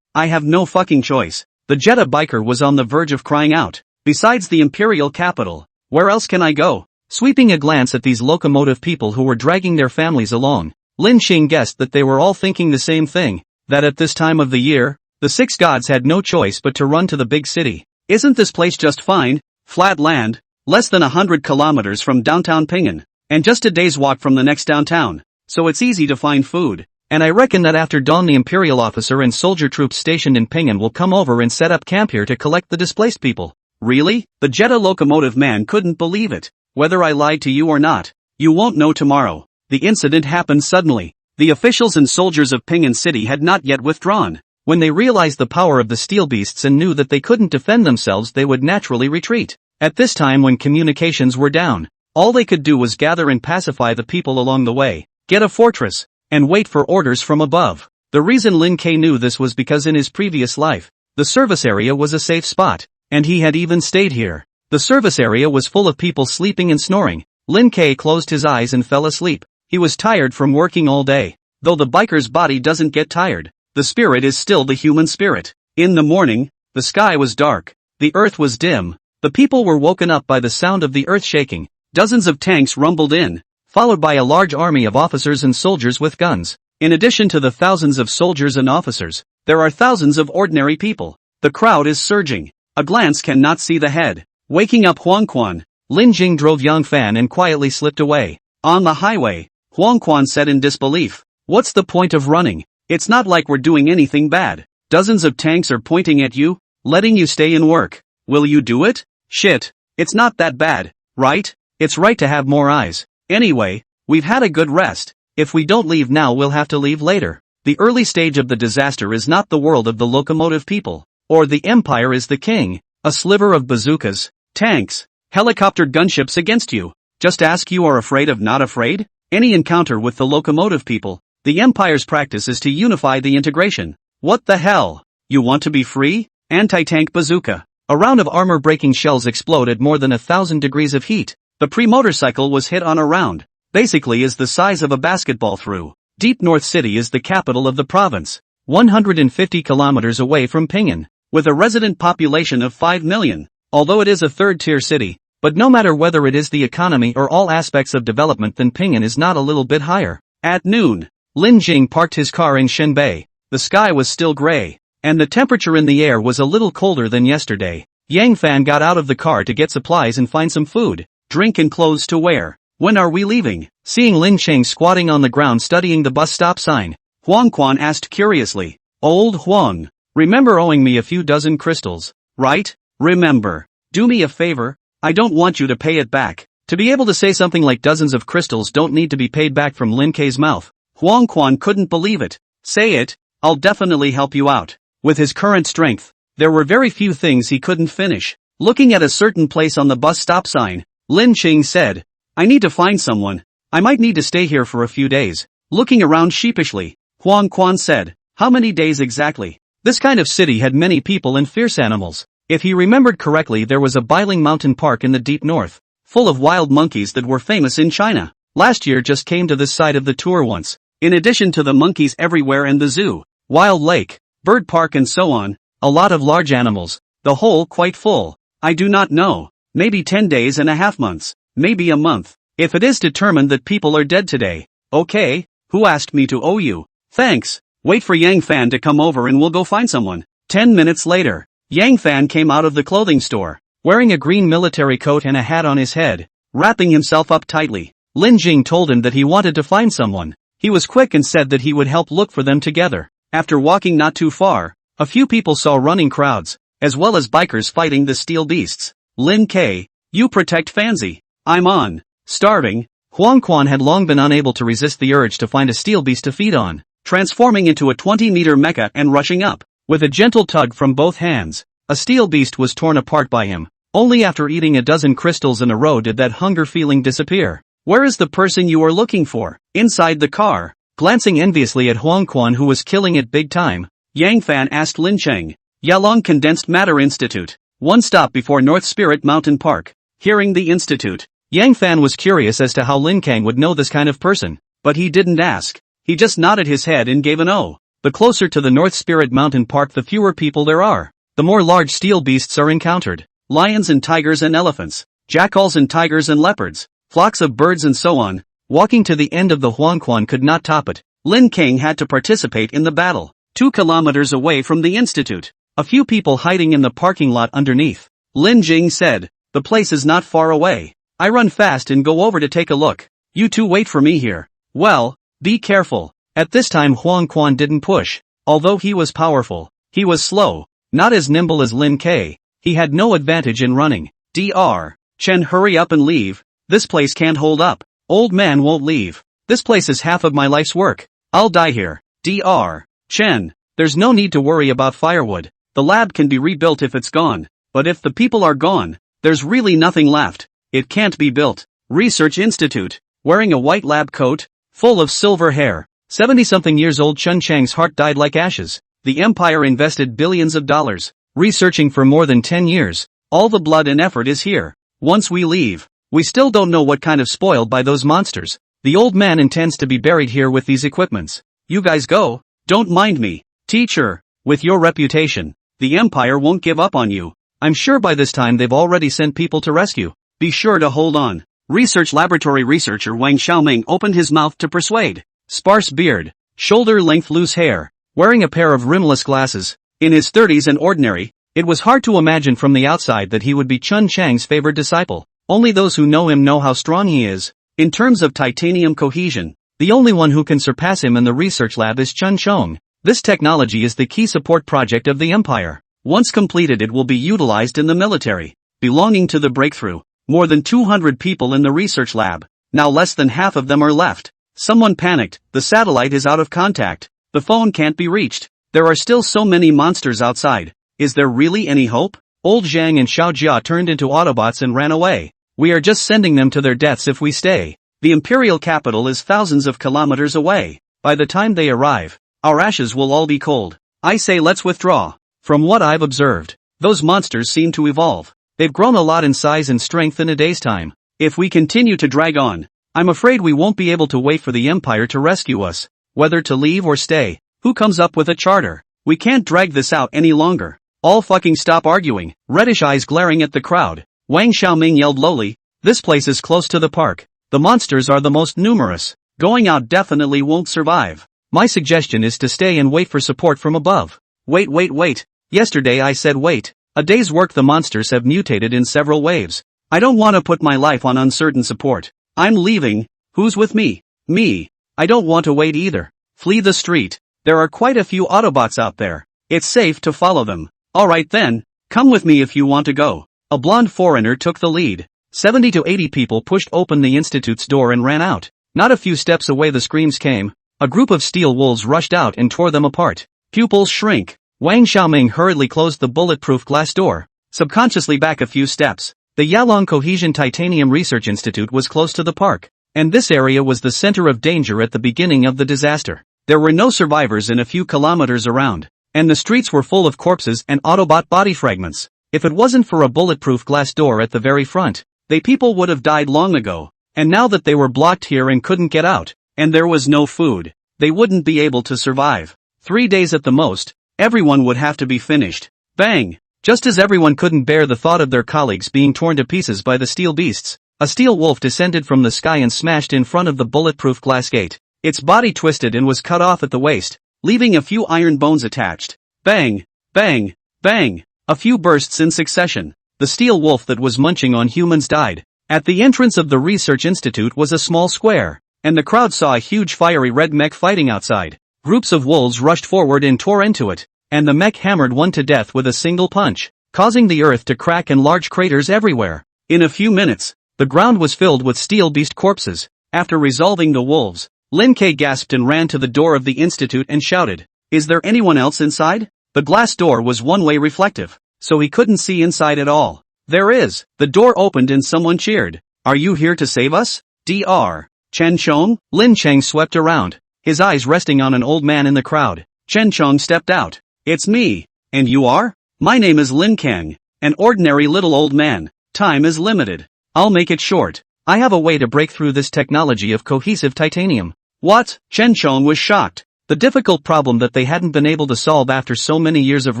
I have no fucking choice. The Jetta biker was on the verge of crying out. Besides the imperial capital, where else can I go? Sweeping a glance at these locomotive people who were dragging their families along, Lin Xing guessed that they were all thinking the same thing, that at this time of the year, the 6 gods had no choice but to run to the big city. Isn't this place just fine? Flat land, less than 100 kilometers from downtown Pingan, and just a day's walk from the next downtown, so it's easy to find food. And I reckon that after dawn the imperial officer and soldier troops stationed in Pingan will come over and set up camp here to collect the displaced people. Really? The Jetta locomotive man couldn't believe it. Whether I lied to you or not, you won't know tomorrow. The incident happened suddenly. The officials and soldiers of Pingan City had not yet withdrawn. When they realized the power of the steel beasts and knew that they couldn't defend themselves, they would naturally retreat. At this time when communications were down, all they could do was gather and pacify the people along the way, get a fortress, and wait for orders from above. The reason Lin K knew this was because in his previous life, the service area was a safe spot, and he had even stayed here. The service area was full of people sleeping and snoring. Lin K closed his eyes and fell asleep. He was tired from working all day. Though the biker's body doesn't get tired, the spirit is still the human spirit. In the morning, the sky was dark. The earth was dim. The people were woken up by the sound of the earth shaking. Dozens of tanks rumbled in, followed by a large army of officers and soldiers with guns. In addition to the thousands of soldiers and officers, there are thousands of ordinary people. The crowd is surging. A glance cannot see the head. Waking up Huang Quan, Lin Jing drove Yang Fan and quietly slipped away. On the highway, Huang Quan said in disbelief, "What's the point of running? It's not like we're doing anything bad. Dozens of tanks are pointing at you, letting you stay and work. Will you do it? Shit, it's not that bad, right? It's right to have more eyes. Anyway, we've had a good rest. If we don't leave now we'll have to leave later." The early stage of the disaster is not the world of the locomotive people, or the empire is the king. A sliver of bazookas, tanks, helicopter gunships against you. Just ask you are afraid of not afraid? Any encounter with the locomotive people, the empire's practice is to unify the integration. What the hell? You want to be free? Anti-tank bazooka. A round of armor-breaking shells explode at more than 1,000 degrees of heat. The pre-motorcycle was hit on a round. Basically is the size of a basketball through. Deep North City is the capital of the province, 150 kilometers away from Pingan, with a resident population of 5 million, although it is a third-tier city, but no matter whether it is the economy or all aspects of development then Pingan is not a little bit higher. At noon, Lin Jing parked his car in Shenbei. The sky was still gray, and the temperature in the air was a little colder than yesterday. Yang Fan got out of the car to get supplies and find some food, drink and clothes to wear. When are we leaving? Seeing Lin Cheng squatting on the ground studying the bus stop sign, Huang Quan asked curiously, "Old Huang, remember owing me a few dozen crystals, right? Remember. Do me a favor, I don't want you to pay it back." To be able to say something like dozens of crystals don't need to be paid back from Lin K's mouth, Huang Quan couldn't believe it. Say it, I'll definitely help you out. With his current strength, there were very few things he couldn't finish. Looking at a certain place on the bus stop sign, Lin Ching said, I need to find someone. I might need to stay here for a few days. Looking around sheepishly, Huang Quan said, how many days exactly? This kind of city had many people and fierce animals. If he remembered correctly, there was a Biling mountain park in the deep north, full of wild monkeys that were famous in China. Last year just came to this side of the tour once. In addition to the monkeys everywhere and the zoo, wild lake, bird park and so on, a lot of large animals, the whole quite full. I do not know, maybe 10 days and a half months, maybe a month. If it is determined that people are dead today, okay, who asked me to owe you? Thanks, wait for Yang Fan to come over and we'll go find someone. 10 minutes later, Yang Fan came out of the clothing store, wearing a green military coat and a hat on his head, wrapping himself up tightly. Lin Jing told him that he wanted to find someone. He was quick and said that he would help look for them together. After walking not too far, a few people saw running crowds, as well as bikers fighting the steel beasts. Lin K, you protect Fanzi. I'm on. Starving, Huang Quan had long been unable to resist the urge to find a steel beast to feed on, transforming into a 20-meter mecha and rushing up. With a gentle tug from both hands, a steel beast was torn apart by him. Only after eating a dozen crystals in a row did that hunger feeling disappear. Where is the person you are looking for? Inside the car. Glancing enviously at Huang Quan who was killing it big time, Yang Fan asked Lin Cheng. Yalong Condensed Matter Institute. One stop before North Spirit Mountain Park. Hearing the institute, Yang Fan was curious as to how Lin Kang would know this kind of person, but he didn't ask. He just nodded his head and gave an O. The closer to the North Spirit Mountain Park the fewer people there are. The more large steel beasts are encountered. Lions and tigers and elephants. Jackals and tigers and leopards. Flocks of birds and so on. Walking to the end of the Huang Quan could not top it. Lin King had to participate in the battle. 2 kilometers away from the institute. A few people hiding in the parking lot underneath. Lin Jing said, the place is not far away. I run fast and go over to take a look. You two wait for me here. Well, be careful. At this time Huang Quan didn't push. Although he was powerful, he was slow. Not as nimble as Lin K. He had no advantage in running. Dr. Chen, hurry up and leave. This place can't hold up. Old man won't leave. This place is half of my life's work. I'll die here. Dr. Chen, there's no need to worry about firewood. The lab can be rebuilt if it's gone. But if the people are gone, there's really nothing left. It can't be built. Research Institute. Wearing a white lab coat, full of silver hair, 70-something years old Chun Chang's heart died like ashes. The empire invested billions of dollars, researching for more than 10 years. All the blood and effort is here. Once we leave, we still don't know what kind of spoiled by those monsters. The old man intends to be buried here with these equipments. You guys go. Don't mind me. Teacher, with your reputation, the empire won't give up on you. I'm sure by this time they've already sent people to rescue. Be sure to hold on. Research laboratory researcher Wang Xiaoming opened his mouth to persuade. Sparse beard, shoulder-length loose hair, wearing a pair of rimless glasses. In his 30s and ordinary, it was hard to imagine from the outside that he would be Chun Chang's favored disciple. Only those who know him know how strong he is. In terms of titanium cohesion, the only one who can surpass him in the research lab is Chun Chong. This technology is the key support project of the empire. Once completed it will be utilized in the military. Belonging to the breakthrough, more than 200 people in the research lab. Now less than half of them are left. Someone panicked, the satellite is out of contact. The phone can't be reached. There are still so many monsters outside. Is there really any hope? Old Zhang and Xiao Jia turned into Autobots and ran away. We are just sending them to their deaths if we stay. The imperial capital is thousands of kilometers away. By the time they arrive, our ashes will all be cold. I say let's withdraw. From what I've observed, those monsters seem to evolve. They've grown a lot in size and strength in a day's time. If we continue to drag on, I'm afraid we won't be able to wait for the empire to rescue us. Whether to leave or stay, who comes up with a charter? We can't drag this out any longer. All fucking stop arguing. Reddish eyes glaring at the crowd. Wang Xiaoming yelled lowly, this place is close to the park. The monsters are the most numerous. Going out definitely won't survive. My suggestion is to stay and wait for support from above. Wait. Yesterday I said wait. A day's work. The monsters have mutated in several waves. I don't want to put my life on uncertain support. I'm leaving. Who's with me? Me. I don't want to wait either. Flee the street. There are quite a few Autobots out there. It's safe to follow them. Alright then, come with me if you want to go. A blonde foreigner took the lead. 70 to 80 people pushed open the institute's door and ran out. Not a few steps away the screams came. A group of steel wolves rushed out and tore them apart. Pupils shrink. Wang Xiaoming hurriedly closed the bulletproof glass door, subconsciously back a few steps. The Yalong Cohesion Titanium Research Institute was close to the park, and this area was the center of danger at the beginning of the disaster. There were no survivors in a few kilometers around, and the streets were full of corpses and Autobot body fragments. If it wasn't for a bulletproof glass door at the very front, they people would have died long ago, and now that they were blocked here and couldn't get out, and there was no food, they wouldn't be able to survive. 3 days at the most, everyone would have to be finished. Bang! Just as everyone couldn't bear the thought of their colleagues being torn to pieces by the steel beasts, a steel wolf descended from the sky and smashed in front of the bulletproof glass gate. Its body twisted and was cut off at the waist, leaving a few iron bones attached. Bang! Bang! Bang! A few bursts in succession. The steel wolf that was munching on humans died. At the entrance of the research institute was a small square, and the crowd saw a huge fiery red mech fighting outside. Groups of wolves rushed forward and tore into it, and the mech hammered one to death with a single punch, causing the earth to crack and large craters everywhere. In a few minutes, the ground was filled with steel beast corpses. After resolving the wolves, Lin K gasped and ran to the door of the institute and shouted, "Is there anyone else inside?" The glass door was one-way reflective, so he couldn't see inside at all. "There is." The door opened and someone cheered. "Are you here to save us?" Dr. Chen Chong? Lin Cheng swept around, his eyes resting on an old man in the crowd. Chen Chong stepped out. "It's me. And you are?" "My name is Lin Kang, an ordinary little old man. Time is limited. I'll make it short. I have a way to break through this technology of cohesive titanium." "What?" Chen Chong was shocked. The difficult problem that they hadn't been able to solve after so many years of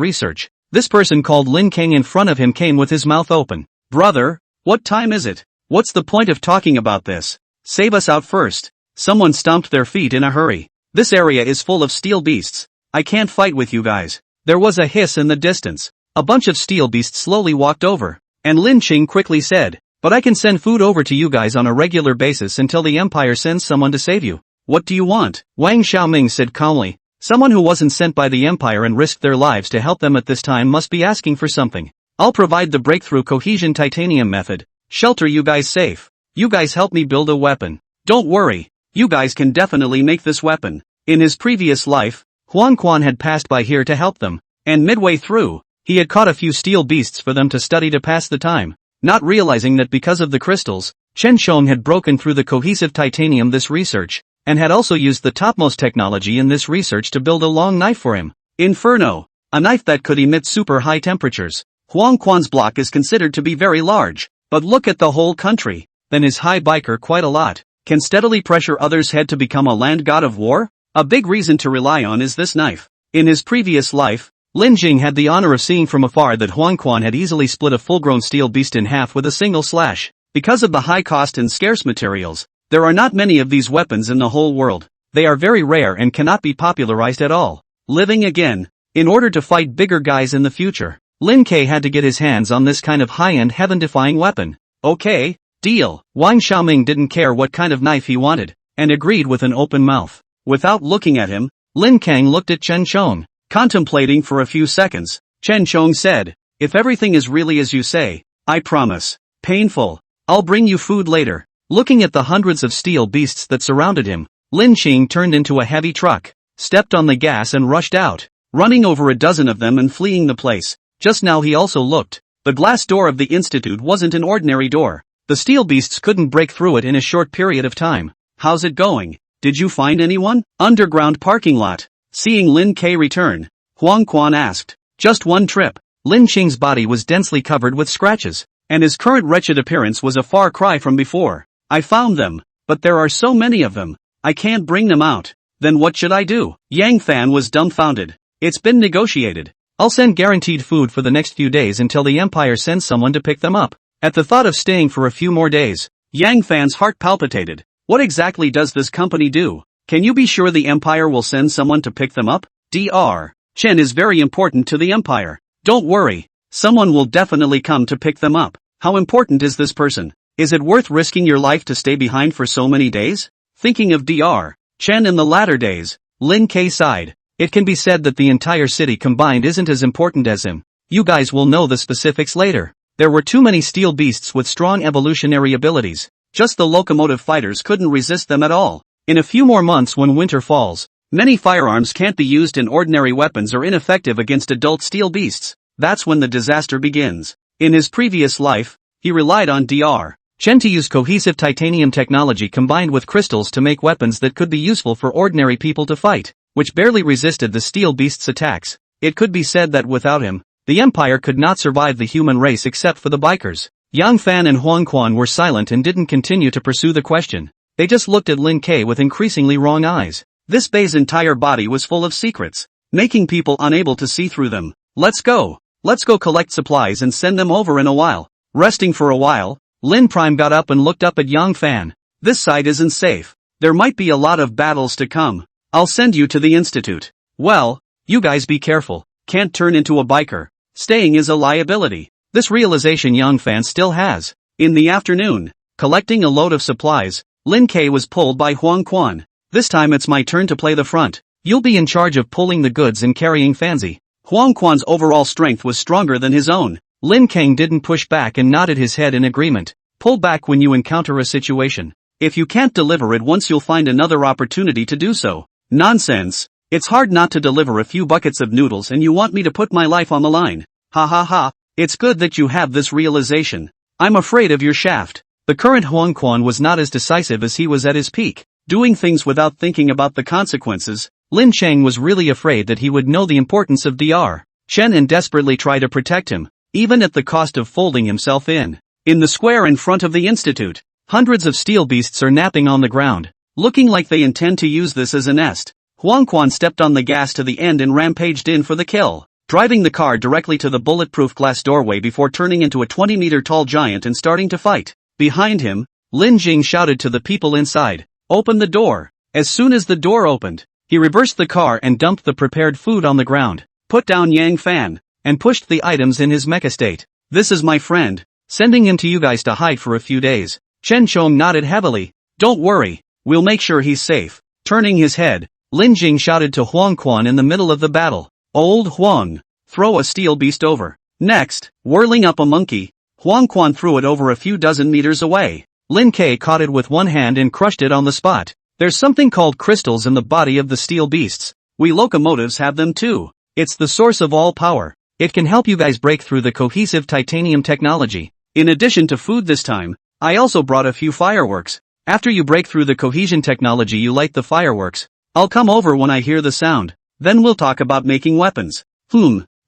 research. This person called Lin Kang in front of him came with his mouth open. "Brother, what time is it? What's the point of talking about this? Save us out first." Someone stomped their feet in a hurry. "This area is full of steel beasts. I can't fight with you guys." There was a hiss in the distance. A bunch of steel beasts slowly walked over, and Lin Qing quickly said, "But I can send food over to you guys on a regular basis until the Empire sends someone to save you." "What do you want?" Wang Xiaoming said calmly. Someone who wasn't sent by the Empire and risked their lives to help them at this time must be asking for something. "I'll provide the breakthrough cohesion titanium method. Shelter you guys safe. You guys help me build a weapon. Don't worry, you guys can definitely make this weapon." In his previous life, Huang Quan had passed by here to help them, and midway through, he had caught a few steel beasts for them to study to pass the time, not realizing that because of the crystals, Chen Shong had broken through the cohesive titanium this research, and had also used the topmost technology in this research to build a long knife for him. Inferno, a knife that could emit super high temperatures. Huang Quan's block is considered to be very large, but look at the whole country, then his high biker quite a lot, can steadily pressure others' head to become a land god of war? A big reason to rely on is this knife. In his previous life, Lin Jing had the honor of seeing from afar that Huang Quan had easily split a full-grown steel beast in half with a single slash. Because of the high cost and scarce materials, there are not many of these weapons in the whole world. They are very rare and cannot be popularized at all. Living again. In order to fight bigger guys in the future, Lin K had to get his hands on this kind of high-end heaven-defying weapon. "Okay, deal." Wang Xiaoming didn't care what kind of knife he wanted, and agreed with an open mouth. Without looking at him, Lin Kang looked at Chen Chong. Contemplating for a few seconds, Chen Chong said, "If everything is really as you say, I promise. Painful. I'll bring you food later." Looking at the hundreds of steel beasts that surrounded him, Lin Qing turned into a heavy truck, stepped on the gas and rushed out, running over a dozen of them and fleeing the place. Just now he also looked. The glass door of the institute wasn't an ordinary door. The steel beasts couldn't break through it in a short period of time. "How's it going? Did you find anyone?" Underground parking lot. Seeing Lin K return, Huang Quan asked. "Just one trip." Lin Qing's body was densely covered with scratches, and his current wretched appearance was a far cry from before. "I found them, but there are so many of them, I can't bring them out." "Then what should I do?" Yang Fan was dumbfounded. "It's been negotiated. I'll send guaranteed food for the next few days until the Empire sends someone to pick them up." At the thought of staying for a few more days, Yang Fan's heart palpitated. What exactly does this company do? Can you be sure the Empire will send someone to pick them up? Dr. Chen is very important to the Empire. Don't worry, someone will definitely come to pick them up. How important is this person? Is it worth risking your life to stay behind for so many days? Thinking of Dr. Chen in the latter days, Lin K sighed. It can be said that the entire city combined isn't as important as him. You guys will know the specifics later. There were too many steel beasts with strong evolutionary abilities. Just the locomotive fighters couldn't resist them at all. In a few more months when winter falls, many firearms can't be used and ordinary weapons are ineffective against adult steel beasts. That's when the disaster begins. In his previous life, he relied on Dr. Chen to use cohesive titanium technology combined with crystals to make weapons that could be useful for ordinary people to fight, which barely resisted the steel beast's attacks. It could be said that without him, the Empire could not survive the human race except for the bikers. Yang Fan and Huang Quan were silent and didn't continue to pursue the question. They just looked at Lin Ke with increasingly wrong eyes. This Bei's entire body was full of secrets, making people unable to see through them. Let's go collect supplies and send them over in a while. Resting for a while, Lin Prime got up and looked up at Yang Fan. This side isn't safe. There might be a lot of battles to come. I'll send you to the institute. Well, you guys be careful. Can't turn into a biker. Staying is a liability. This realization Yang Fan still has. In the afternoon, collecting a load of supplies, Lin Ke was pulled by Huang Quan. This time it's my turn to play the front. You'll be in charge of pulling the goods and carrying Fanzi. Huang Quan's overall strength was stronger than his own. Lin Kang didn't push back and nodded his head in agreement. Pull back when you encounter a situation. If you can't deliver it once you'll find another opportunity to do so. Nonsense. It's hard not to deliver a few buckets of noodles and you want me to put my life on the line. Ha ha ha. It's good that you have this realization. I'm afraid of your shaft. The current Huang Quan was not as decisive as he was at his peak, doing things without thinking about the consequences. Lin Cheng was really afraid that he would know the importance of Dr. Chen and desperately try to protect him, even at the cost of folding himself in. In the square in front of the institute, hundreds of steel beasts are napping on the ground, looking like they intend to use this as a nest. Huang Quan stepped on the gas to the end and rampaged in for the kill, driving the car directly to the bulletproof glass doorway before turning into a 20-meter-tall giant and starting to fight. Behind him, Lin Jing shouted to the people inside, "Open the door." As soon as the door opened, he reversed the car and dumped the prepared food on the ground, put down Yang Fan, and pushed the items in his mech estate. "This is my friend, sending him to you guys to hide for a few days." Chen Chong nodded heavily. "Don't worry, we'll make sure he's safe." Turning his head, Lin Jing shouted to Huang Quan in the middle of the battle, "Old Huang, throw a steel beast over." Next, whirling up a monkey, Huang Quan threw it over a few dozen meters away. Lin Ke caught it with one hand and crushed it on the spot. There's something called crystals in the body of the steel beasts. We locomotives have them too. It's the source of all power. It can help you guys break through the cohesive titanium technology. In addition to food this time, I also brought a few fireworks. After you break through the cohesion technology you light the fireworks. I'll come over when I hear the sound. Then we'll talk about making weapons.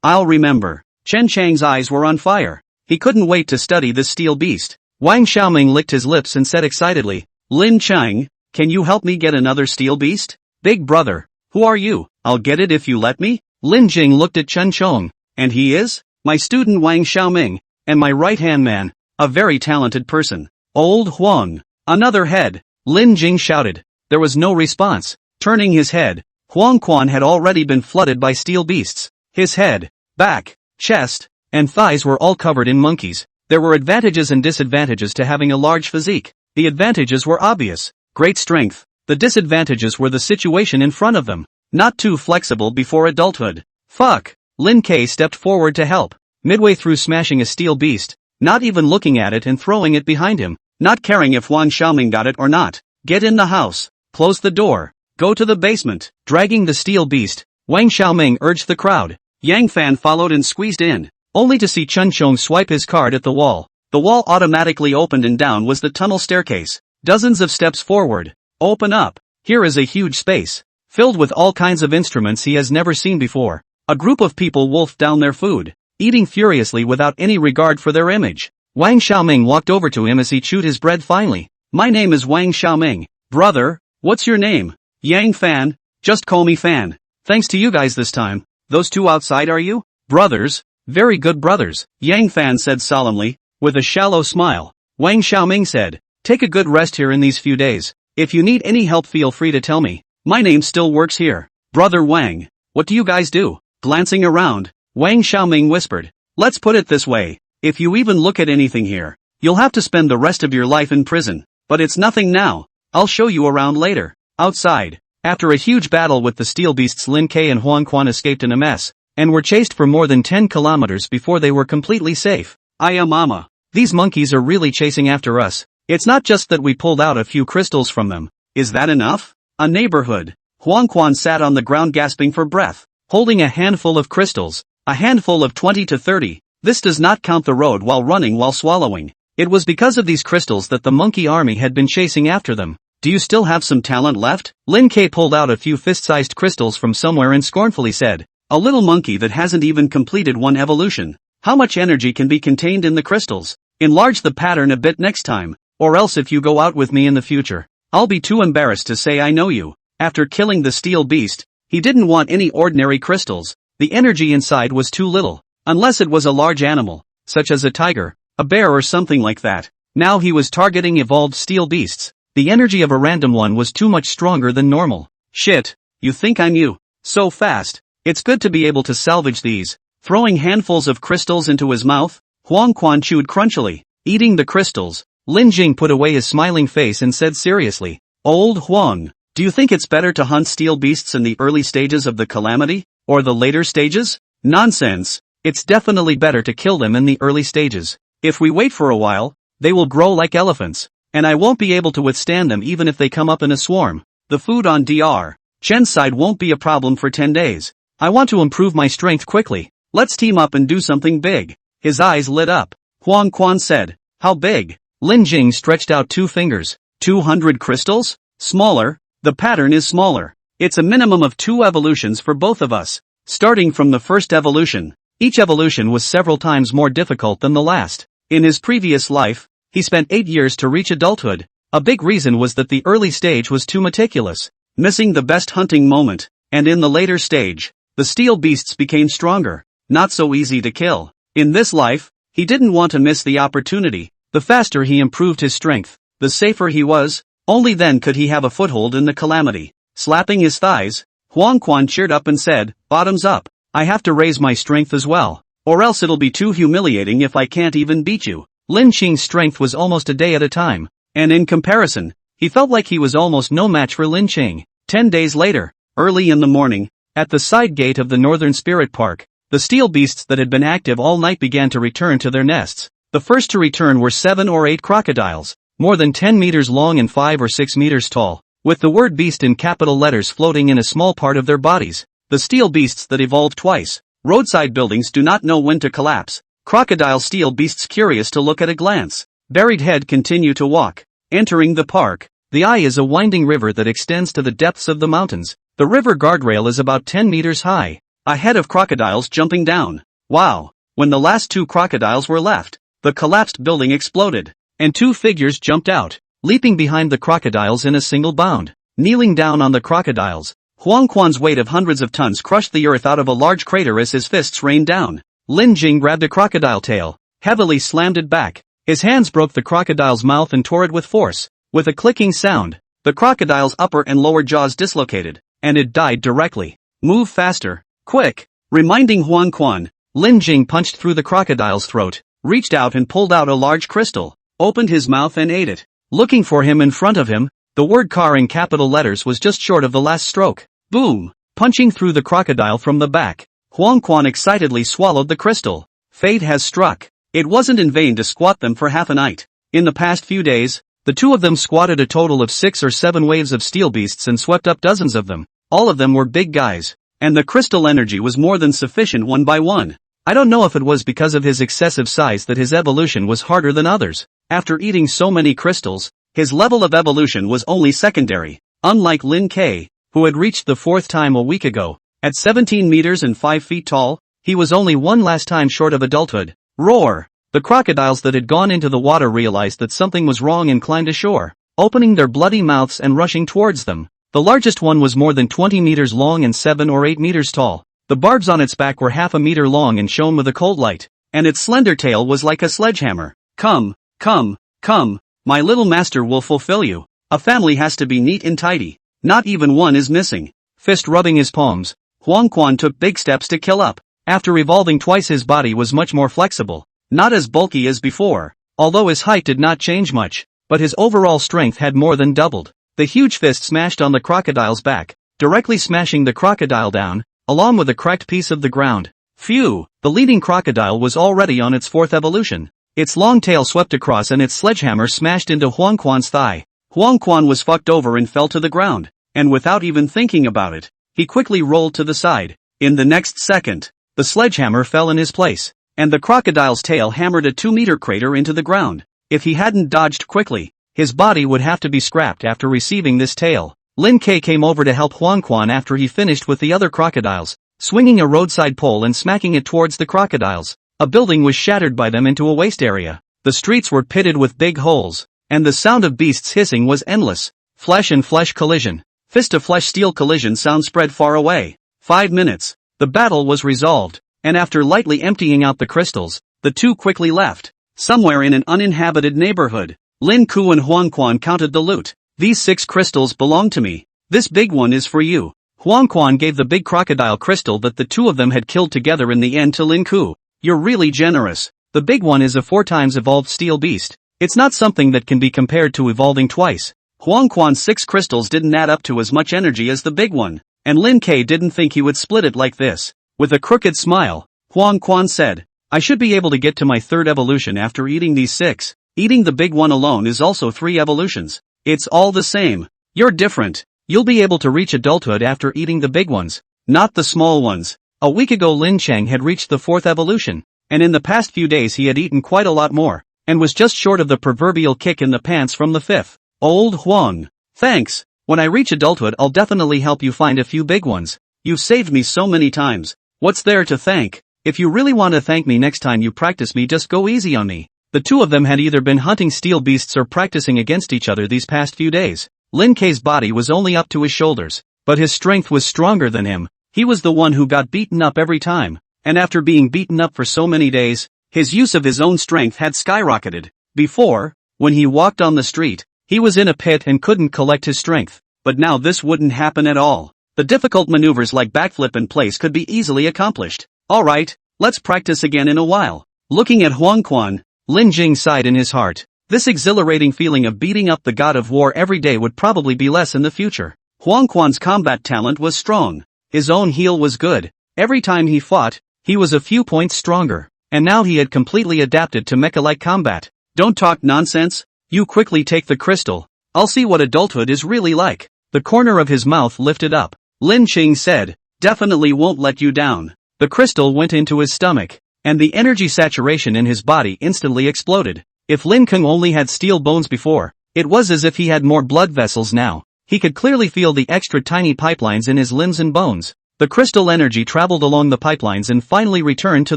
I'll remember. Chen Chang's eyes were on fire. He couldn't wait to study this steel beast. Wang Xiaoming licked his lips and said excitedly, "Lin Chang, can you help me get another steel beast?" "Big brother, who are you? I'll get it if you let me." Lin Jing looked at Chen Chong. "And he is?" "My student Wang Xiaoming, and my right-hand man, a very talented person." "Old Huang." "Another head," Lin Jing shouted. There was no response. Turning his head, Huang Quan had already been flooded by steel beasts. His head, back, chest, and thighs were all covered in monkeys. There were advantages and disadvantages to having a large physique. The advantages were obvious. Great strength. The disadvantages were the situation in front of them. Not too flexible before adulthood. Fuck. Lin Ke stepped forward to help. Midway through smashing a steel beast, not even looking at it and throwing it behind him, not caring if Wang Xiaoming got it or not. Get in the house. Close the door. Go to the basement. Dragging the steel beast, Wang Xiaoming urged the crowd. Yang Fan followed and squeezed in, only to see Chen Chong swipe his card at the wall. The wall automatically opened and down was the tunnel staircase. Dozens of steps forward. Open up. Here is a huge space, filled with all kinds of instruments he has never seen before. A group of people wolfed down their food, eating furiously without any regard for their image. Wang Xiaoming walked over to him as he chewed his bread finally. "My name is Wang Xiaoming. Brother, what's your name?" "Yang Fan. Just call me Fan." "Thanks to you guys this time. Those two outside are you?" "Brothers. Very good brothers," Yang Fan said solemnly, with a shallow smile. Wang Xiaoming said, "Take a good rest here in these few days. If you need any help feel free to tell me. My name still works here." "Brother Wang, what do you guys do?" Glancing around, Wang Xiaoming whispered, "Let's put it this way. If you even look at anything here, you'll have to spend the rest of your life in prison. But it's nothing now. I'll show you around later." Outside, after a huge battle with the steel beasts, Lin Ke and Huang Quan escaped in a mess, and were chased for more than 10 kilometers before they were completely safe. "Aya mama. These monkeys are really chasing after us. It's not just that we pulled out a few crystals from them. Is that enough? A neighborhood. Huang Quan sat on the ground gasping for breath, holding a handful of crystals. A handful of 20 to 30. This does not count the road while running while swallowing. It was because of these crystals that the monkey army had been chasing after them. Do you still have some talent left? Lin K pulled out a few fist-sized crystals from somewhere and scornfully said, a little monkey that hasn't even completed one evolution. How much energy can be contained in the crystals? Enlarge the pattern a bit next time, or else if you go out with me in the future, I'll be too embarrassed to say I know you. After killing the steel beast, he didn't want any ordinary crystals. The energy inside was too little, unless it was a large animal, such as a tiger, a bear or something like that. Now he was targeting evolved steel beasts. The energy of a random one was too much stronger than normal. Shit, you think I'm you? So fast. It's good to be able to salvage these. Throwing handfuls of crystals into his mouth, Huang Quan chewed crunchily, eating the crystals. Lin Jing put away his smiling face and said seriously, Old Huang, do you think it's better to hunt steel beasts in the early stages of the calamity, or the later stages? Nonsense. It's definitely better to kill them in the early stages. If we wait for a while, they will grow like elephants, and I won't be able to withstand them even if they come up in a swarm. The food on Dr. Chen's side won't be a problem for 10 days. I want to improve my strength quickly. Let's team up and do something big. His eyes lit up. Huang Quan said, how big? Lin Jing stretched out 2 fingers. 200 crystals? Smaller. The pattern is smaller. It's a minimum of 2 evolutions for both of us. Starting from the first evolution, each evolution was several times more difficult than the last. In his previous life, he spent 8 years to reach adulthood. A big reason was that the early stage was too meticulous, missing the best hunting moment, and in the later stage, the steel beasts became stronger, not so easy to kill. In this life, he didn't want to miss the opportunity. The faster he improved his strength, the safer he was. Only then could he have a foothold in the calamity. Slapping his thighs, Huang Quan cheered up and said, bottoms up. I have to raise my strength as well, or else it'll be too humiliating if I can't even beat you. Lin Qing's strength was almost a day at a time, and in comparison, he felt like he was almost no match for Lin Qing. 10 days later, early in the morning, at the side gate of the Northern Spirit Park, the steel beasts that had been active all night began to return to their nests. The first to return were 7 or 8 crocodiles, more than 10 meters long and 5 or 6 meters tall, with the word beast in capital letters floating in a small part of their bodies. The steel beasts that evolved twice. Roadside buildings do not know when to collapse. Crocodile steel beasts curious to look at a glance. Buried head continue to walk. Entering the park. The eye is a winding river that extends to the depths of the mountains. The river guardrail is about 10 meters high. A head of crocodiles jumping down. Wow. When the last 2 crocodiles were left, the collapsed building exploded, and 2 figures jumped out, leaping behind the crocodiles in a single bound. Kneeling down on the crocodiles, Huang Quan's weight of hundreds of tons crushed the earth out of a large crater as his fists rained down. Lin Jing grabbed a crocodile tail, heavily slammed it back. His hands broke the crocodile's mouth and tore it with force. With a clicking sound, the crocodile's upper and lower jaws dislocated, and it died directly. Move faster. Quick! Reminding Huang Quan, Lin Jing punched through the crocodile's throat, reached out and pulled out a large crystal, opened his mouth and ate it. Looking for him in front of him, the word car in capital letters was just short of the last stroke. Boom! Punching through the crocodile from the back, Huang Quan excitedly swallowed the crystal. Fate has struck. It wasn't in vain to squat them for half a night. In the past few days, the 2 of them squatted a total of 6 or 7 waves of steel beasts and swept up dozens of them. All of them were big guys, and the crystal energy was more than sufficient one by one. I don't know if it was because of his excessive size that his evolution was harder than others. After eating so many crystals, his level of evolution was only secondary. Unlike Lin K, who had reached the 4th time a week ago, at 17 meters and 5 feet tall, he was only one last time short of adulthood. Roar! The crocodiles that had gone into the water realized that something was wrong and climbed ashore, opening their bloody mouths and rushing towards them. The largest one was more than 20 meters long and 7 or 8 meters tall. The barbs on its back were half a meter long and shone with a cold light, and its slender tail was like a sledgehammer. Come, come, come, my little master will fulfill you. A family has to be neat and tidy. Not even one is missing. Fist rubbing his palms, Huang Quan took big steps to kill up. After evolving twice, his body was much more flexible, not as bulky as before, although his height did not change much, but his overall strength had more than doubled. The huge fist smashed on the crocodile's back, directly smashing the crocodile down, along with a cracked piece of the ground. Phew! The leading crocodile was already on its 4th evolution. Its long tail swept across and its sledgehammer smashed into Huang Quan's thigh. Huang Quan was fucked over and fell to the ground, and without even thinking about it, he quickly rolled to the side. In the next second, the sledgehammer fell in his place, and the crocodile's tail hammered a 2-meter crater into the ground. If he hadn't dodged quickly, his body would have to be scrapped after receiving this tail. Lin Ke came over to help Huang Quan after he finished with the other crocodiles, swinging a roadside pole and smacking it towards the crocodiles. A building was shattered by them into a waste area. The streets were pitted with big holes, and the sound of beasts hissing was endless. Flesh and flesh collision. Fist-to-flesh steel collision sound spread far away. 5 minutes. The battle was resolved, and after lightly emptying out the crystals, the two quickly left. Somewhere in an uninhabited neighborhood, Lin Ku and Huang Quan counted the loot. These 6 crystals belong to me. This big one is for you. Huang Quan gave the big crocodile crystal that the two of them had killed together in the end to Lin Ku. You're really generous. The big one is a 4 times evolved steel beast. It's not something that can be compared to evolving twice. Huang Quan's 6 crystals didn't add up to as much energy as the big one, and Lin Ke didn't think he would split it like this. With a crooked smile, Huang Quan said, I should be able to get to my 3rd evolution after eating these 6. Eating the big one alone is also 3 evolutions. It's all the same. You're different. You'll be able to reach adulthood after eating the big ones, not the small ones. A week ago Lin Cheng had reached the 4th evolution, and in the past few days he had eaten quite a lot more, and was just short of the proverbial kick in the pants from the 5th. Old Huang. Thanks. When I reach adulthood I'll definitely help you find a few big ones. You've saved me so many times. What's there to thank? If you really want to thank me next time you practice me, just go easy on me. The two of them had either been hunting steel beasts or practicing against each other these past few days. Lin Ke's body was only up to his shoulders, but his strength was stronger than him. He was the one who got beaten up every time, and after being beaten up for so many days, his use of his own strength had skyrocketed. Before, when he walked on the street, he was in a pit and couldn't collect his strength, but now this wouldn't happen at all. The difficult maneuvers like backflip in place could be easily accomplished. Alright, let's practice again in a while. Looking at Huang Quan, Lin Jing sighed in his heart. This exhilarating feeling of beating up the god of war every day would probably be less in the future. Huang Quan's combat talent was strong. His own heal was good. Every time he fought, he was a few points stronger, and now he had completely adapted to mecha-like combat. Don't talk nonsense. You quickly take the crystal. I'll see what adulthood is really like. The corner of his mouth lifted up. Lin Ching said, definitely won't let you down. The crystal went into his stomach, and the energy saturation in his body instantly exploded. If Lin Keng only had steel bones before, it was as if he had more blood vessels now. He could clearly feel the extra tiny pipelines in his limbs and bones. The crystal energy traveled along the pipelines and finally returned to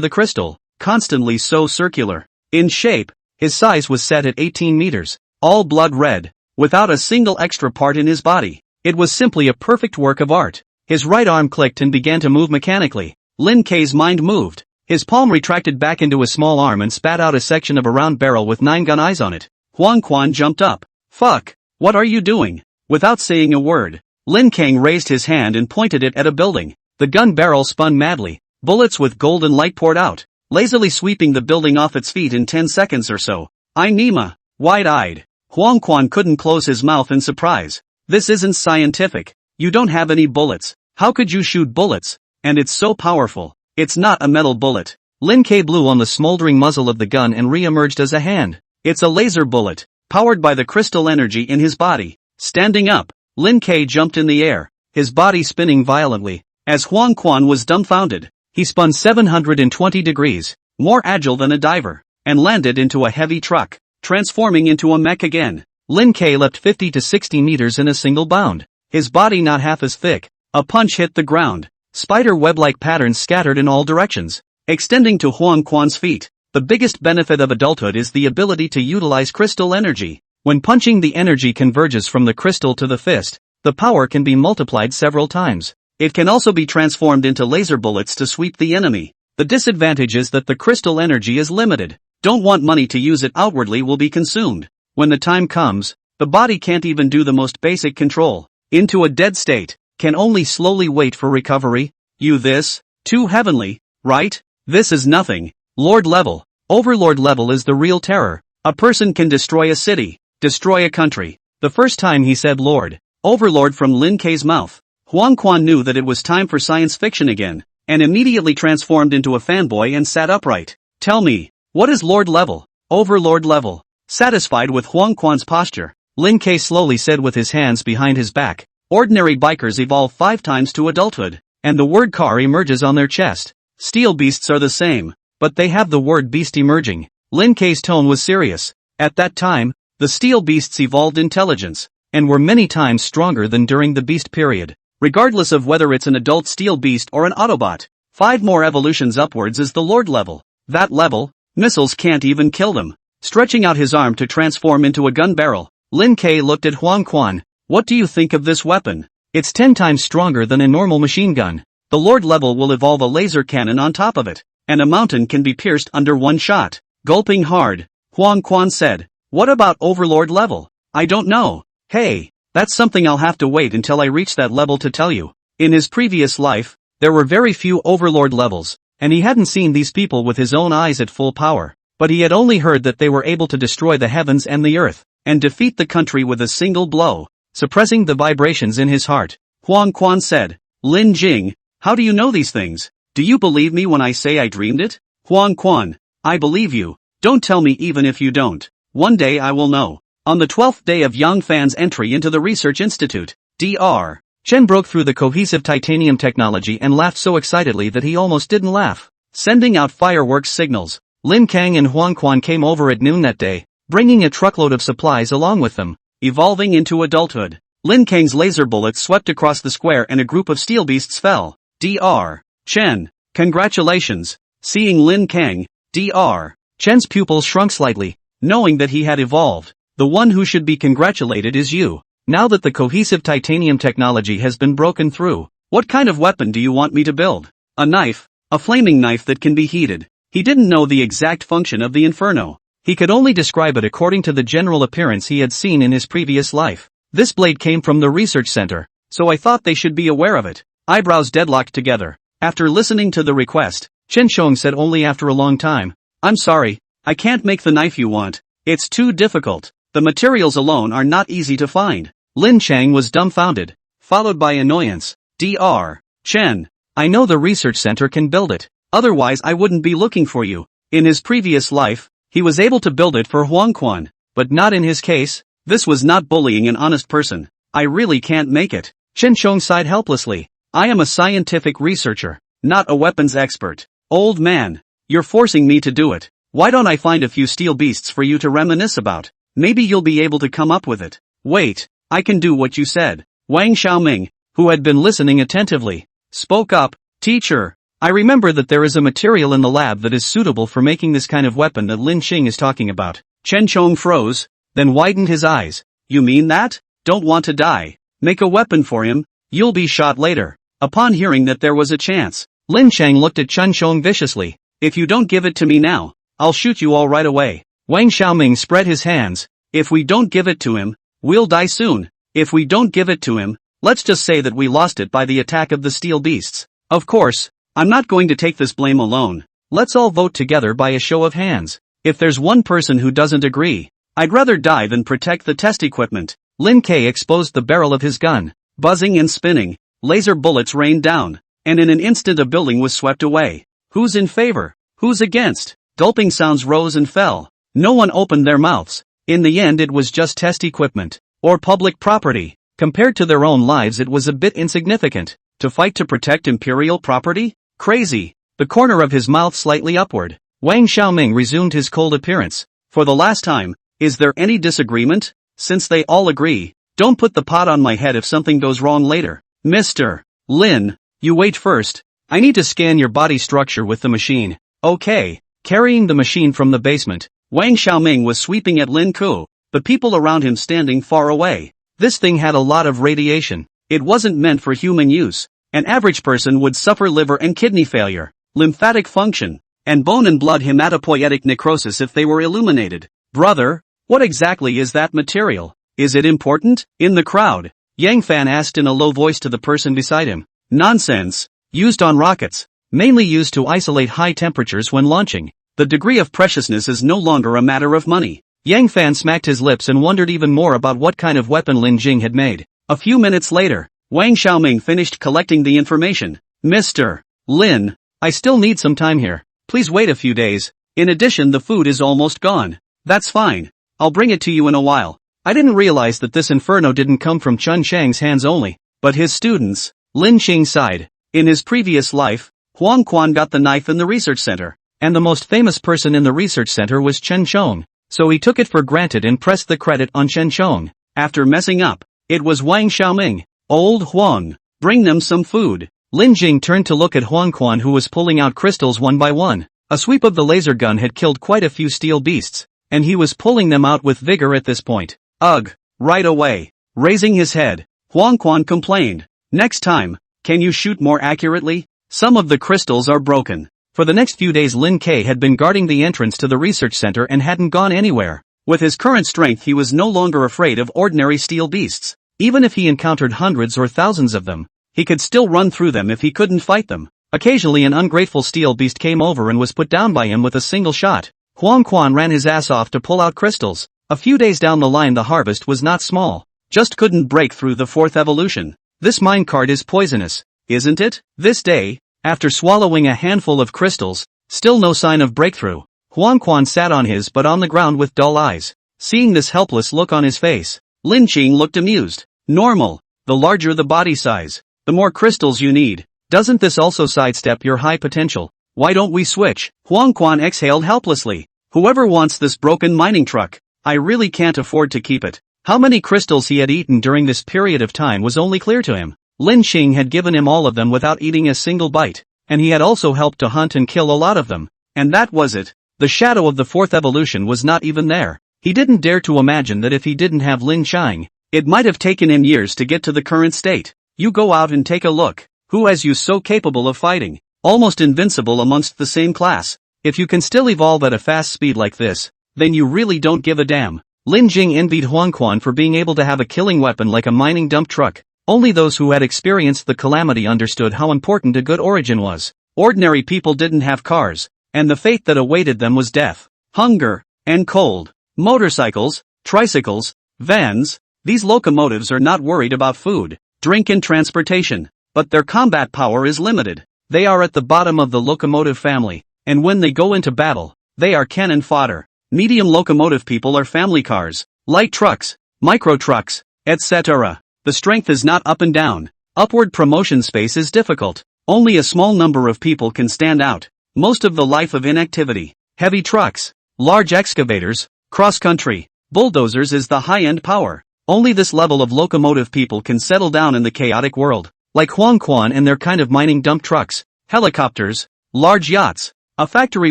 the crystal, constantly so circular. In shape, his size was set at 18 meters, all blood red, without a single extra part in his body. It was simply a perfect work of art. His right arm clicked and began to move mechanically. Lin Ke's mind moved. His palm retracted back into a small arm and spat out a section of a round barrel with 9 gun eyes on it. Huang Quan jumped up. Fuck! What are you doing? Without saying a word, Lin Kang raised his hand and pointed it at a building. The gun barrel spun madly. Bullets with golden light poured out, lazily sweeping the building off its feet in 10 seconds or so. Nima, wide-eyed. Huang Quan couldn't close his mouth in surprise. This isn't scientific. You don't have any bullets. How could you shoot bullets? And it's so powerful. It's not a metal bullet. Lin Ke blew on the smoldering muzzle of the gun and re-emerged as a hand. It's a laser bullet, powered by the crystal energy in his body. Standing up, Lin Ke jumped in the air, his body spinning violently. As Huang Quan was dumbfounded, he spun 720 degrees, more agile than a diver, and landed into a heavy truck, transforming into a mech again. Lin Ke leapt 50 to 60 meters in a single bound, his body not half as thick. A punch hit the ground. Spider web-like patterns scattered in all directions, extending to Huang Quan's feet. The biggest benefit of adulthood is the ability to utilize crystal energy. When punching, the energy converges from the crystal to the fist. The power can be multiplied several times. It can also be transformed into laser bullets to sweep the enemy. The disadvantage is that the crystal energy is limited. Don't want money to use it outwardly will be consumed. When the time comes, the body can't even do the most basic control. Into a dead state. Can only slowly wait for recovery. You this? Too heavenly, right? This is nothing. Lord level. Overlord level is the real terror. A person can destroy a city, destroy a country. The first time he said Lord, Overlord from Lin Ke's mouth, Huang Quan knew that it was time for science fiction again, and immediately transformed into a fanboy and sat upright. Tell me, what is Lord level? Overlord level? Satisfied with Huang Quan's posture, Lin K slowly said with his hands behind his back. Ordinary bikers evolve 5 times to adulthood, and the word car emerges on their chest. Steel beasts are the same, but they have the word beast emerging. Lin K's tone was serious. At that time, the steel beasts evolved intelligence, and were many times stronger than during the beast period. Regardless of whether it's an adult steel beast or an Autobot, 5 more evolutions upwards is the Lord level. That level, missiles can't even kill them. Stretching out his arm to transform into a gun barrel, Lin K looked at Huang Quan. What do you think of this weapon? It's 10 times stronger than a normal machine gun. The Lord level will evolve a laser cannon on top of it, and a mountain can be pierced under one shot. Gulping hard, Huang Quan said, what about Overlord level? I don't know. Hey, that's something I'll have to wait until I reach that level to tell you. In his previous life, there were very few Overlord levels, and he hadn't seen these people with his own eyes at full power, but he had only heard that they were able to destroy the heavens and the earth, and defeat the country with a single blow. Suppressing the vibrations in his heart, Huang Quan said, Lin Jing, how do you know these things? Do you believe me when I say I dreamed it? Huang Quan, I believe you. Don't tell me even if you don't. One day I will know. On the 12th day of Yang Fan's entry into the Research Institute, Dr. Chen broke through the cohesive titanium technology and laughed so excitedly that he almost didn't laugh. Sending out fireworks signals, Lin Kang and Huang Quan came over at noon that day, bringing a truckload of supplies along with them. Evolving into adulthood, Lin Kang's laser bullets swept across the square and a group of steel beasts fell. Dr. Chen, congratulations. Seeing Lin Kang, Dr. Chen's pupils shrunk slightly, knowing that he had evolved. The one who should be congratulated is you. Now that the cohesive titanium technology has been broken through, what kind of weapon do you want me to build? A knife, a flaming knife that can be heated. He didn't know the exact function of the inferno. He could only describe it according to the general appearance he had seen in his previous life. This blade came from the research center, so I thought they should be aware of it. Eyebrows deadlocked together. After listening to the request, Chen Shong said only after a long time, I'm sorry, I can't make the knife you want. It's too difficult. The materials alone are not easy to find. Lin Chang was dumbfounded, followed by annoyance. Dr. Chen, I know the research center can build it. Otherwise I wouldn't be looking for you. In his previous life, he was able to build it for Huang Quan, but not in his case. This was not bullying an honest person. I really can't make it. Chen Shong sighed helplessly. I am a scientific researcher, not a weapons expert. Old man, you're forcing me to do it. Why don't I find a few steel beasts for you to reminisce about? Maybe you'll be able to come up with it. Wait, I can do what you said. Wang Xiaoming, who had been listening attentively, spoke up. Teacher, I remember that there is a material in the lab that is suitable for making this kind of weapon that Lin Xing is talking about. Chen Chong froze, then widened his eyes. You mean that? Don't want to die. Make a weapon for him, you'll be shot later. Upon hearing that there was a chance, Lin Chang looked at Chen Chong viciously. If you don't give it to me now, I'll shoot you all right away. Wang Xiaoming spread his hands. If we don't give it to him, we'll die soon. If we don't give it to him, let's just say that we lost it by the attack of the steel beasts. Of course, I'm not going to take this blame alone. Let's all vote together by a show of hands. If there's one person who doesn't agree, I'd rather die than protect the test equipment. Lin K exposed the barrel of his gun. Buzzing and spinning, laser bullets rained down, and in an instant a building was swept away. Who's in favor? Who's against? Gulping sounds rose and fell. No one opened their mouths. In the end it was just test equipment, or public property. Compared to their own lives it was a bit insignificant. To fight to protect imperial property? Crazy. The corner of his mouth slightly upward. Wang Xiaoming resumed his cold appearance. For the last time, is there any disagreement? Since they all agree, don't put the pot on my head if something goes wrong later. Mr. Lin, you wait first. I need to scan your body structure with the machine. Okay. Carrying the machine from the basement, Wang Xiaoming was sweeping at Lin Ku, the people around him standing far away. This thing had a lot of radiation. It wasn't meant for human use. An average person would suffer liver and kidney failure, lymphatic function, and bone and blood hematopoietic necrosis if they were illuminated. Brother, what exactly is that material? Is it important? In the crowd, Yang Fan asked in a low voice to the person beside him. Nonsense. Used on rockets. Mainly used to isolate high temperatures when launching. The degree of preciousness is no longer a matter of money. Yang Fan smacked his lips and wondered even more about what kind of weapon Lin Jing had made. A few minutes later, Wang Xiaoming finished collecting the information. Mr. Lin, I still need some time here. Please wait a few days. In addition, the food is almost gone. That's fine. I'll bring it to you in a while. I didn't realize that this inferno didn't come from Chun Chang's hands only, but his students. Lin Qing sighed. In his previous life, Huang Quan got the knife in the research center, and the most famous person in the research center was Chen Chong, so he took it for granted and pressed the credit on Chen Chong. After messing up, it was Wang Xiaoming. Old Huang, bring them some food. Lin Jing turned to look at Huang Quan, who was pulling out crystals one by one. A sweep of the laser gun had killed quite a few steel beasts, and he was pulling them out with vigor at this point. Ugh, right away. Raising his head, Huang Quan complained. Next time, can you shoot more accurately? Some of the crystals are broken. For the next few days Lin Ke had been guarding the entrance to the research center and hadn't gone anywhere. With his current strength he was no longer afraid of ordinary steel beasts. Even if he encountered hundreds or thousands of them, he could still run through them if he couldn't fight them. Occasionally an ungrateful steel beast came over and was put down by him with a single shot. Huang Quan ran his ass off to pull out crystals. A few days down the line the harvest was not small. Just couldn't break through the fourth evolution. This minecart is poisonous, isn't it? This day, after swallowing a handful of crystals, still no sign of breakthrough. Huang Quan sat on his butt on the ground with dull eyes. Seeing this helpless look on his face, Lin Qing looked amused. Normal. The larger the body size, the more crystals you need. Doesn't this also sidestep your high potential? Why don't we switch? Huang Quan exhaled helplessly. Whoever wants this broken mining truck? I really can't afford to keep it. How many crystals he had eaten during this period of time was only clear to him. Lin Qing had given him all of them without eating a single bite, and he had also helped to hunt and kill a lot of them. And that was it. The shadow of the fourth evolution was not even there. He didn't dare to imagine that if he didn't have Lin Qing, it might have taken him years to get to the current state. You go out and take a look. Who has you so capable of fighting? Almost invincible amongst the same class. If you can still evolve at a fast speed like this, then you really don't give a damn. Lin Jing envied Huang Quan for being able to have a killing weapon like a mining dump truck. Only those who had experienced the calamity understood how important a good origin was. Ordinary people didn't have cars, and the fate that awaited them was death, hunger, and cold. Motorcycles, tricycles, vans, these locomotives are not worried about food, drink and transportation, but their combat power is limited. They are at the bottom of the locomotive family, and when they go into battle, they are cannon fodder. Medium locomotive people are family cars, light trucks, micro trucks, etc. The strength is not up and down. Upward promotion space is difficult. Only a small number of people can stand out. Most of the life of inactivity. Heavy trucks, large excavators, cross-country, bulldozers is the high-end power. Only this level of locomotive people can settle down in the chaotic world. Like Huang Quan and their kind of mining dump trucks, helicopters, large yachts, a factory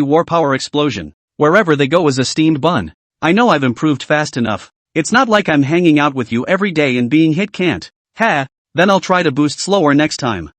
war power explosion. Wherever they go is a steamed bun. I know I've improved fast enough. It's not like I'm hanging out with you every day and being hit can't. Ha, then I'll try to boost slower next time.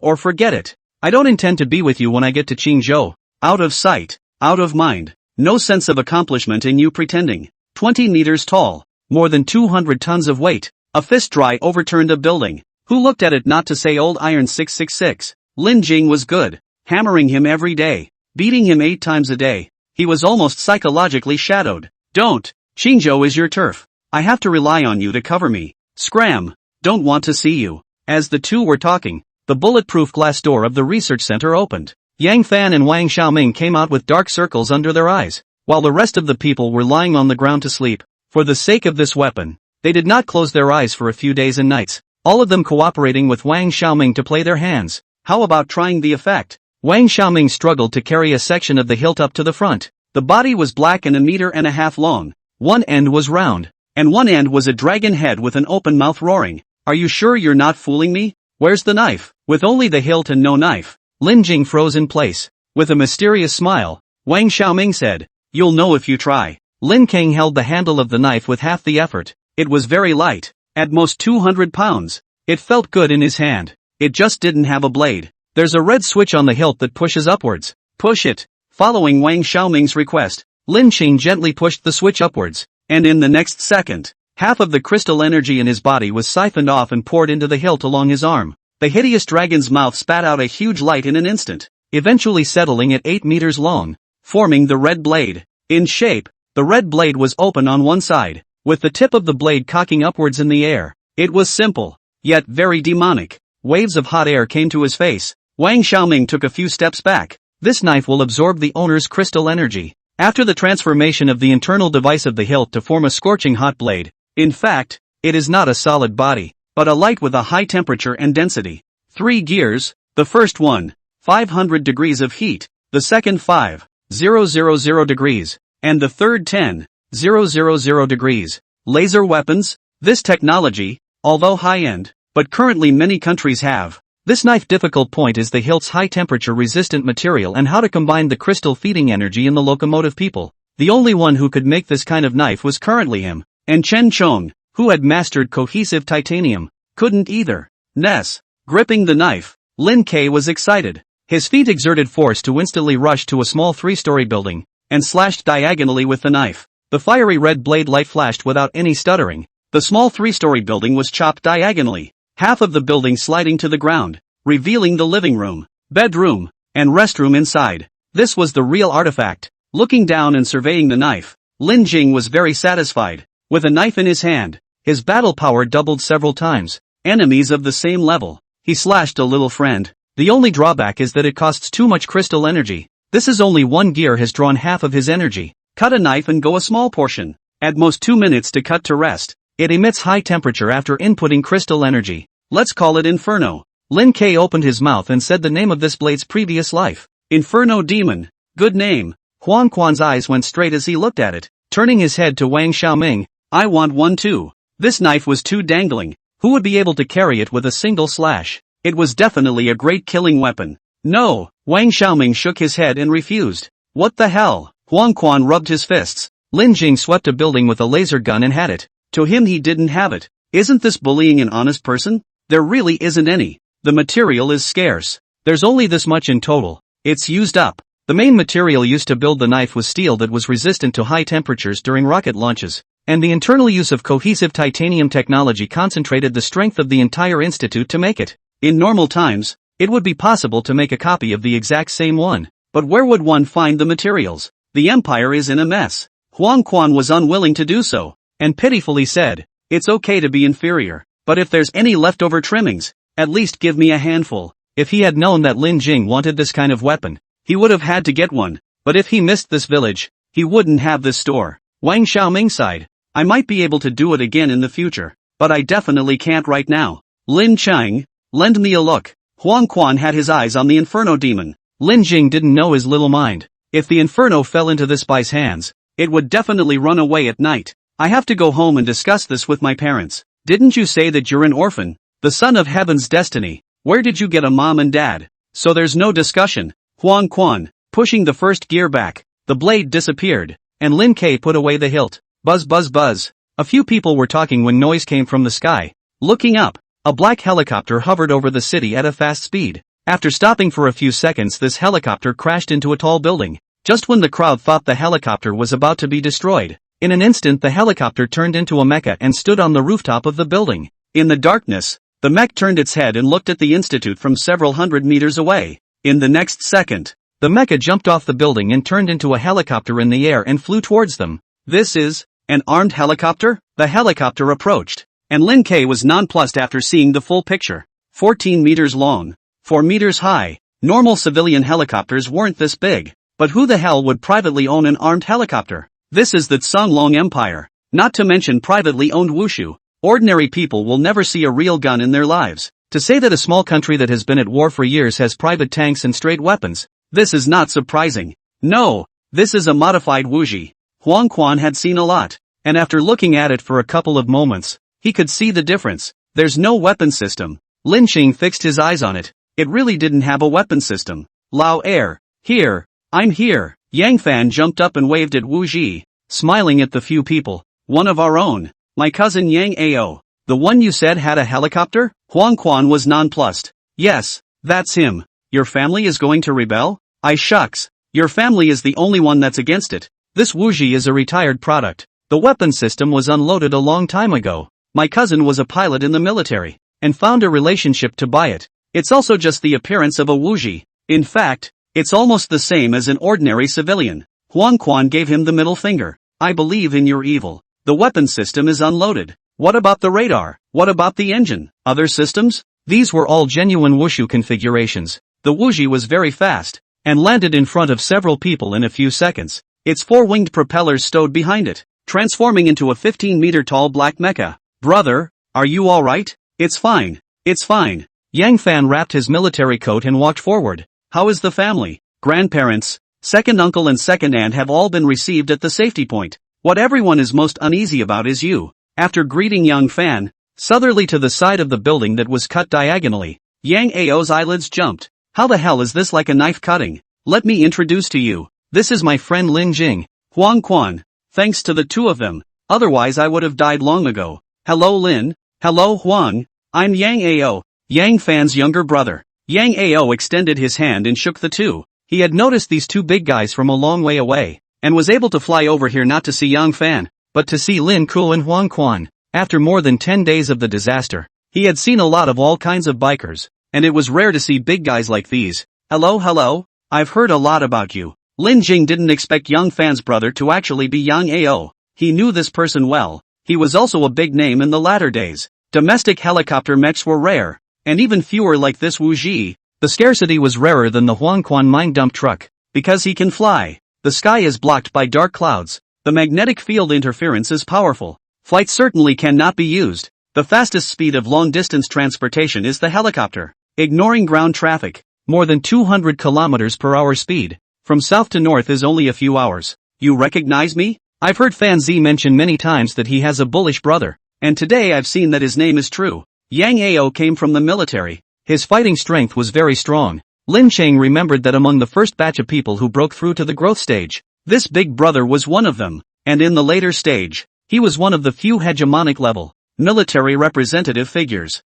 Or forget it. I don't intend to be with you when I get to Chingo. Out of sight, out of mind. No sense of accomplishment in you pretending. 20 meters tall, more than 200 tons of weight. A fist dry overturned a building. Who looked at it not to say old iron 666? Lin Jing was good. Hammering him every day. Beating him 8 times a day. He was almost psychologically shadowed. Don't. Chingo is your turf. I have to rely on you to cover me. Scram. Don't want to see you. As the two were talking, the bulletproof glass door of the research center opened. Yang Fan and Wang Xiaoming came out with dark circles under their eyes, while the rest of the people were lying on the ground to sleep. For the sake of this weapon, they did not close their eyes for a few days and nights, all of them cooperating with Wang Xiaoming to play their hands. How about trying the effect? Wang Xiaoming struggled to carry a section of the hilt up to the front. The body was black and 1.5 meters long. One end was round, and one end was a dragon head with an open mouth roaring. Are you sure you're not fooling me? Where's the knife? With only the hilt and no knife. Lin Jing froze in place. With a mysterious smile, Wang Xiaoming said, "You'll know if you try." Lin Kang held the handle of the knife with half the effort. It was very light, at most 200 pounds. It felt good in his hand. It just didn't have a blade. There's a red switch on the hilt that pushes upwards. Push it. Following Wang Xiaoming's request, Lin Qing gently pushed the switch upwards, and in the next second, half of the crystal energy in his body was siphoned off and poured into the hilt along his arm. The hideous dragon's mouth spat out a huge light in an instant, eventually settling at 8 meters long, forming the red blade. In shape, the red blade was open on one side, with the tip of the blade cocking upwards in the air. It was simple, yet very demonic. Waves of hot air came to his face. Wang Xiaoming took a few steps back. This knife will absorb the owner's crystal energy. After the transformation of the internal device of the hilt to form a scorching hot blade, In fact, it is not a solid body, but a light with a high temperature and density. 3 gears, the first one, 500 degrees of heat, the second 5,000 degrees, and the third 10,000 degrees. Laser weapons, this technology, although high-end, but currently many countries have. This knife difficult point is the hilt's high temperature resistant material and how to combine the crystal feeding energy in the locomotive people. The only one who could make this kind of knife was currently him, and Chen Chong, who had mastered cohesive titanium, couldn't either. Ness, gripping the knife, Lin K was excited. His feet exerted force to instantly rush to a small 3-story building, and slashed diagonally with the knife. The fiery red blade light flashed without any stuttering. The small 3-story building was chopped diagonally, half of the building sliding to the ground, revealing the living room, bedroom, and restroom inside. This was the real artifact. Looking down and surveying the knife, Lin Jing was very satisfied. With a knife in his hand, his battle power doubled several times. Enemies of the same level, he slashed a little friend. The only drawback is that it costs too much crystal energy. This is only 1 gear has drawn half of his energy. Cut a knife and go a small portion. At most 2 minutes to cut to rest. It emits high temperature after inputting crystal energy. Let's call it Inferno. Lin K opened his mouth and said the name of this blade's previous life. Inferno Demon. Good name. Huang Quan's eyes went straight as he looked at it. Turning his head to Wang Xiaoming, I want one too. This knife was too dangling. Who would be able to carry it with a single slash? It was definitely a great killing weapon. No, Wang Xiaoming shook his head and refused. What the hell? Huang Quan rubbed his fists. Lin Jing swept a building with a laser gun and had it. To him he didn't have it. Isn't this bullying an honest person? There really isn't any. The material is scarce. There's only this much in total. It's used up. The main material used to build the knife was steel that was resistant to high temperatures during rocket launches. And the internal use of cohesive titanium technology concentrated the strength of the entire institute to make it. In normal times, it would be possible to make a copy of the exact same one. But where would one find the materials? The empire is in a mess. Huang Quan was unwilling to do so, and pitifully said, it's okay to be inferior, but if there's any leftover trimmings, at least give me a handful. If he had known that Lin Jing wanted this kind of weapon, he would have had to get one, but if he missed this village, he wouldn't have this store. Wang Xiaoming sighed. I might be able to do it again in the future, but I definitely can't right now. Lin Chang, lend me a look. Huang Quan had his eyes on the Inferno demon. Lin Jing didn't know his little mind. If the Inferno fell into this spy's hands, it would definitely run away at night. I have to go home and discuss this with my parents. Didn't you say that you're an orphan? The son of heaven's destiny. Where did you get a mom and dad? So there's no discussion. Huang Quan, pushing the first gear back, the blade disappeared, and Lin K put away the hilt. Buzz buzz buzz. A few people were talking when noise came from the sky. Looking up, a black helicopter hovered over the city at a fast speed. After stopping for a few seconds, this helicopter crashed into a tall building. Just when the crowd thought the helicopter was about to be destroyed, in an instant the helicopter turned into a mecha and stood on the rooftop of the building. In the darkness, the mech turned its head and looked at the institute from several hundred meters away. In the next second, the mecha jumped off the building and turned into a helicopter in the air and flew towards them. This is an armed helicopter? The helicopter approached, and Lin K was nonplussed after seeing the full picture. 14 meters long, 4 meters high. Normal civilian helicopters weren't this big, but who the hell would privately own an armed helicopter? This is the Songlong Empire, not to mention privately owned wushu. Ordinary people will never see a real gun in their lives. To say that a small country that has been at war for years has private tanks and straight weapons, this is not surprising. No, this is a modified wuji. Huang Quan had seen a lot, and after looking at it for a couple of moments, he could see the difference. There's no weapon system. Lin Qing fixed his eyes on it. It really didn't have a weapon system. Lao Air, here, I'm here. Yang Fan jumped up and waved at Wu Ji, smiling at the few people. One of our own. My cousin Yang Ao. The one you said had a helicopter? Huang Quan was nonplussed. Yes, that's him. Your family is going to rebel? I shucks. Your family is the only one that's against it. This Wuji is a retired product. The weapon system was unloaded a long time ago. My cousin was a pilot in the military, and found a relationship to buy it. It's also just the appearance of a Wuji. In fact, it's almost the same as an ordinary civilian. Huang Quan gave him the middle finger. I believe in your evil. The weapon system is unloaded. What about the radar? What about the engine? Other systems? These were all genuine wushu configurations. The Wuji was very fast, and landed in front of several people in a few seconds. Its 4-winged propellers stowed behind it. transforming into a 15-meter-tall black mecha. Brother, are you alright? It's fine. It's fine. Yang Fan wrapped his military coat and walked forward. How is the family? Grandparents, second uncle and second aunt have all been received at the safety point. What everyone is most uneasy about is you. After greeting Yang Fan, southerly to the side of the building that was cut diagonally, Yang Ao's eyelids jumped. How the hell is this like a knife cutting? Let me introduce to you. This is my friend Lin Jing. Huang Quan. Thanks to the two of them. Otherwise I would have died long ago. Hello Lin. Hello Huang. I'm Yang Ao, Yang Fan's younger brother. Yang Ao extended his hand and shook the two. He had noticed these two big guys from a long way away, and was able to fly over here not to see Yang Fan, but to see Lin Ku and Huang Quan. After more than 10 days of the disaster, he had seen a lot of all kinds of bikers, and it was rare to see big guys like these. Hello, I've heard a lot about you. Lin Jing didn't expect Yang Fan's brother to actually be Yang Ao. He knew this person well. He was also a big name in the latter days. Domestic helicopter mechs were rare, and even fewer like this Wu Ji. The scarcity was rarer than the Huang Quan mine dump truck, because he can fly. The sky is blocked by dark clouds. The magnetic field interference is powerful. Flight certainly cannot be used. The fastest speed of long-distance transportation is the helicopter. Ignoring ground traffic, more than 200 kilometers per hour speed. From south to north is only a few hours. You recognize me? I've heard Fan Zi mention many times that he has a bullish brother, and today I've seen that his name is true. Yang Ao came from the military. His fighting strength was very strong. Lin Cheng remembered that among the first batch of people who broke through to the growth stage, this big brother was one of them, and in the later stage, he was one of the few hegemonic level, military representative figures.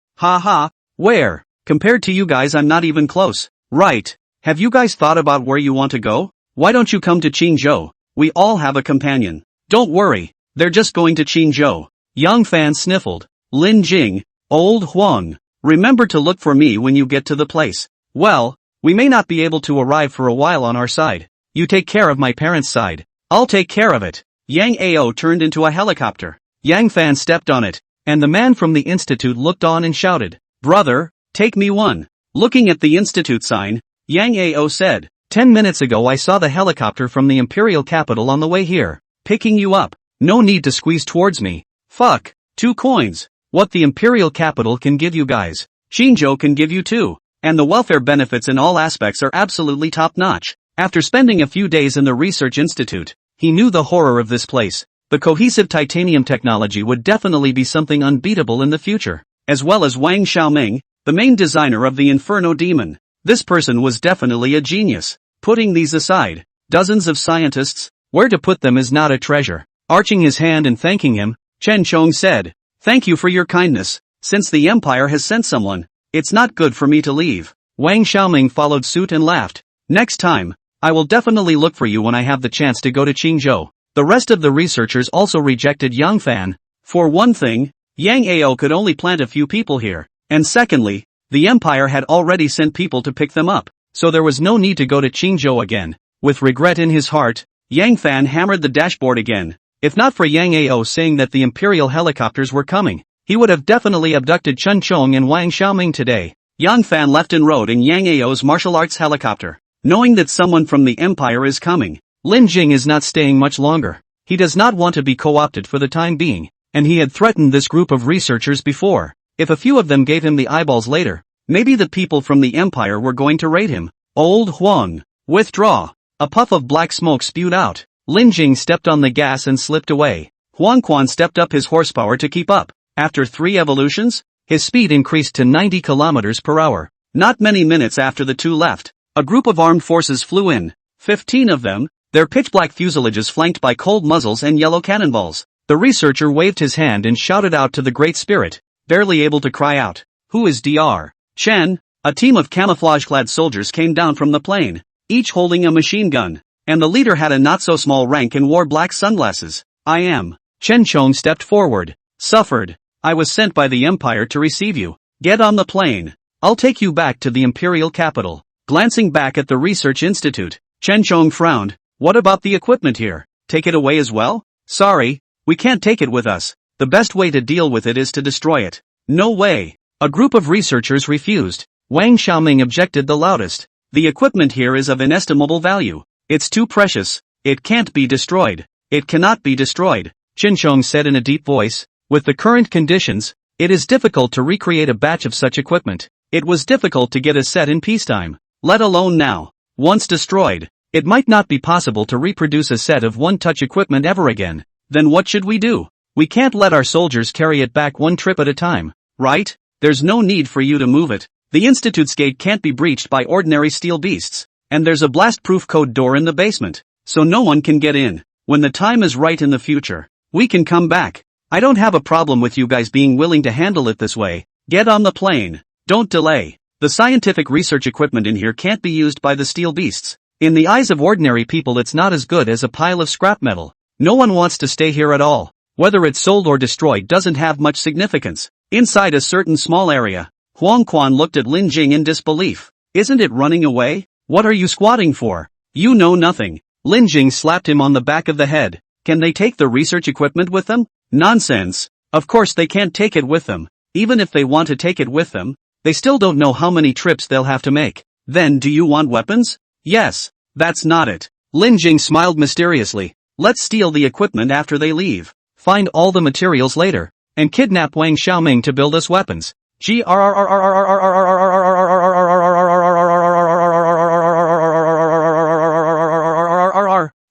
Where? Compared to you guys I'm not even close. Right. Have you guys thought about where you want to go? Why don't you come to Chingo? We all have a companion. Don't worry, they're just going to Chingo. Yang Fan sniffled. Lin Jing, old Huang, remember to look for me when you get to the place. Well, we may not be able to arrive for a while on our side. You take care of my parents' side. I'll take care of it. Yang Ao turned into a helicopter. Yang Fan stepped on it, and the man from the institute looked on and shouted, Brother, take me one. Looking at the institute sign, Yang Ao said, 10 minutes ago I saw the helicopter from the imperial capital on the way here, picking you up. No need to squeeze towards me. Fuck, 2 coins. What the imperial capital can give you guys, Chingo can give you too. And the welfare benefits in all aspects are absolutely top-notch. After spending a few days in the research institute, he knew the horror of this place. The cohesive titanium technology would definitely be something unbeatable in the future. As well as Wang Xiaoming, the main designer of the Inferno demon. This person was definitely a genius. Putting these aside, dozens of scientists, where to put them is not a treasure. Arching his hand and thanking him, Chen Chong said, Thank you for your kindness. Since the Empire has sent someone, it's not good for me to leave. Wang Xiaoming followed suit and laughed. Next time, I will definitely look for you when I have the chance to go to Qingzhou. The rest of the researchers also rejected Yang Fan. For one thing, Yang Ao could only plant a few people here, and secondly, the Empire had already sent people to pick them up, so there was no need to go to Qingzhou again. With regret in his heart, Yang Fan hammered the dashboard again. If not for Yang Ao saying that the Imperial helicopters were coming, he would have definitely abducted Chen Chong and Wang Xiaoming today. Yang Fan left and rode in Yang Ao's martial arts helicopter. Knowing that someone from the Empire is coming, Lin Jing is not staying much longer. He does not want to be co-opted for the time being, and he had threatened this group of researchers before. If a few of them gave him the eyeballs later, maybe the people from the Empire were going to raid him. Old Huang, withdraw. A puff of black smoke spewed out. Lin Jing stepped on the gas and slipped away. Huang Quan stepped up his horsepower to keep up. After 3 evolutions, his speed increased to 90 kilometers per hour. Not many minutes after the two left, a group of armed forces flew in. 15 of them, their pitch-black fuselages flanked by cold muzzles and yellow cannonballs. The researcher waved his hand and shouted out to the Great Spirit, barely able to cry out. Who is Dr. Chen? A team of camouflage-clad soldiers came down from the plane, each holding a machine gun, and the leader had a not-so-small rank and wore black sunglasses. I am. Chen Chong stepped forward. Suffered. I was sent by the Empire to receive you. Get on the plane. I'll take you back to the Imperial capital. Glancing back at the research institute, Chen Chong frowned. What about the equipment here? Take it away as well? Sorry, we can't take it with us. The best way to deal with it is to destroy it. No way. A group of researchers refused. Wang Xiaoming objected the loudest. The equipment here is of inestimable value. It's too precious. It can't be destroyed. It cannot be destroyed. Chinchong said in a deep voice. With the current conditions, it is difficult to recreate a batch of such equipment. It was difficult to get a set in peacetime, let alone now. Once destroyed, it might not be possible to reproduce a set of one-touch equipment ever again. Then what should we do? We can't let our soldiers carry it back one trip at a time, right? There's no need for you to move it. The Institute's gate can't be breached by ordinary steel beasts, and there's a blast-proof code door in the basement, so no one can get in. When the time is right in the future, we can come back. I don't have a problem with you guys being willing to handle it this way. Get on the plane. Don't delay. The scientific research equipment in here can't be used by the steel beasts. In the eyes of ordinary people it's not as good as a pile of scrap metal. No one wants to stay here at all. Whether it's sold or destroyed doesn't have much significance. Inside a certain small area, Huang Quan looked at Lin Jing in disbelief. Isn't it running away? What are you squatting for? You know nothing. Lin Jing slapped him on the back of the head. Can they take the research equipment with them? Nonsense. Of course they can't take it with them. Even if they want to take it with them, they still don't know how many trips they'll have to make. Then do you want weapons? Yes. That's not it. Lin Jing smiled mysteriously. Let's steal the equipment after they leave. Find all the materials later, and kidnap Wang Xiaoming to build us weapons.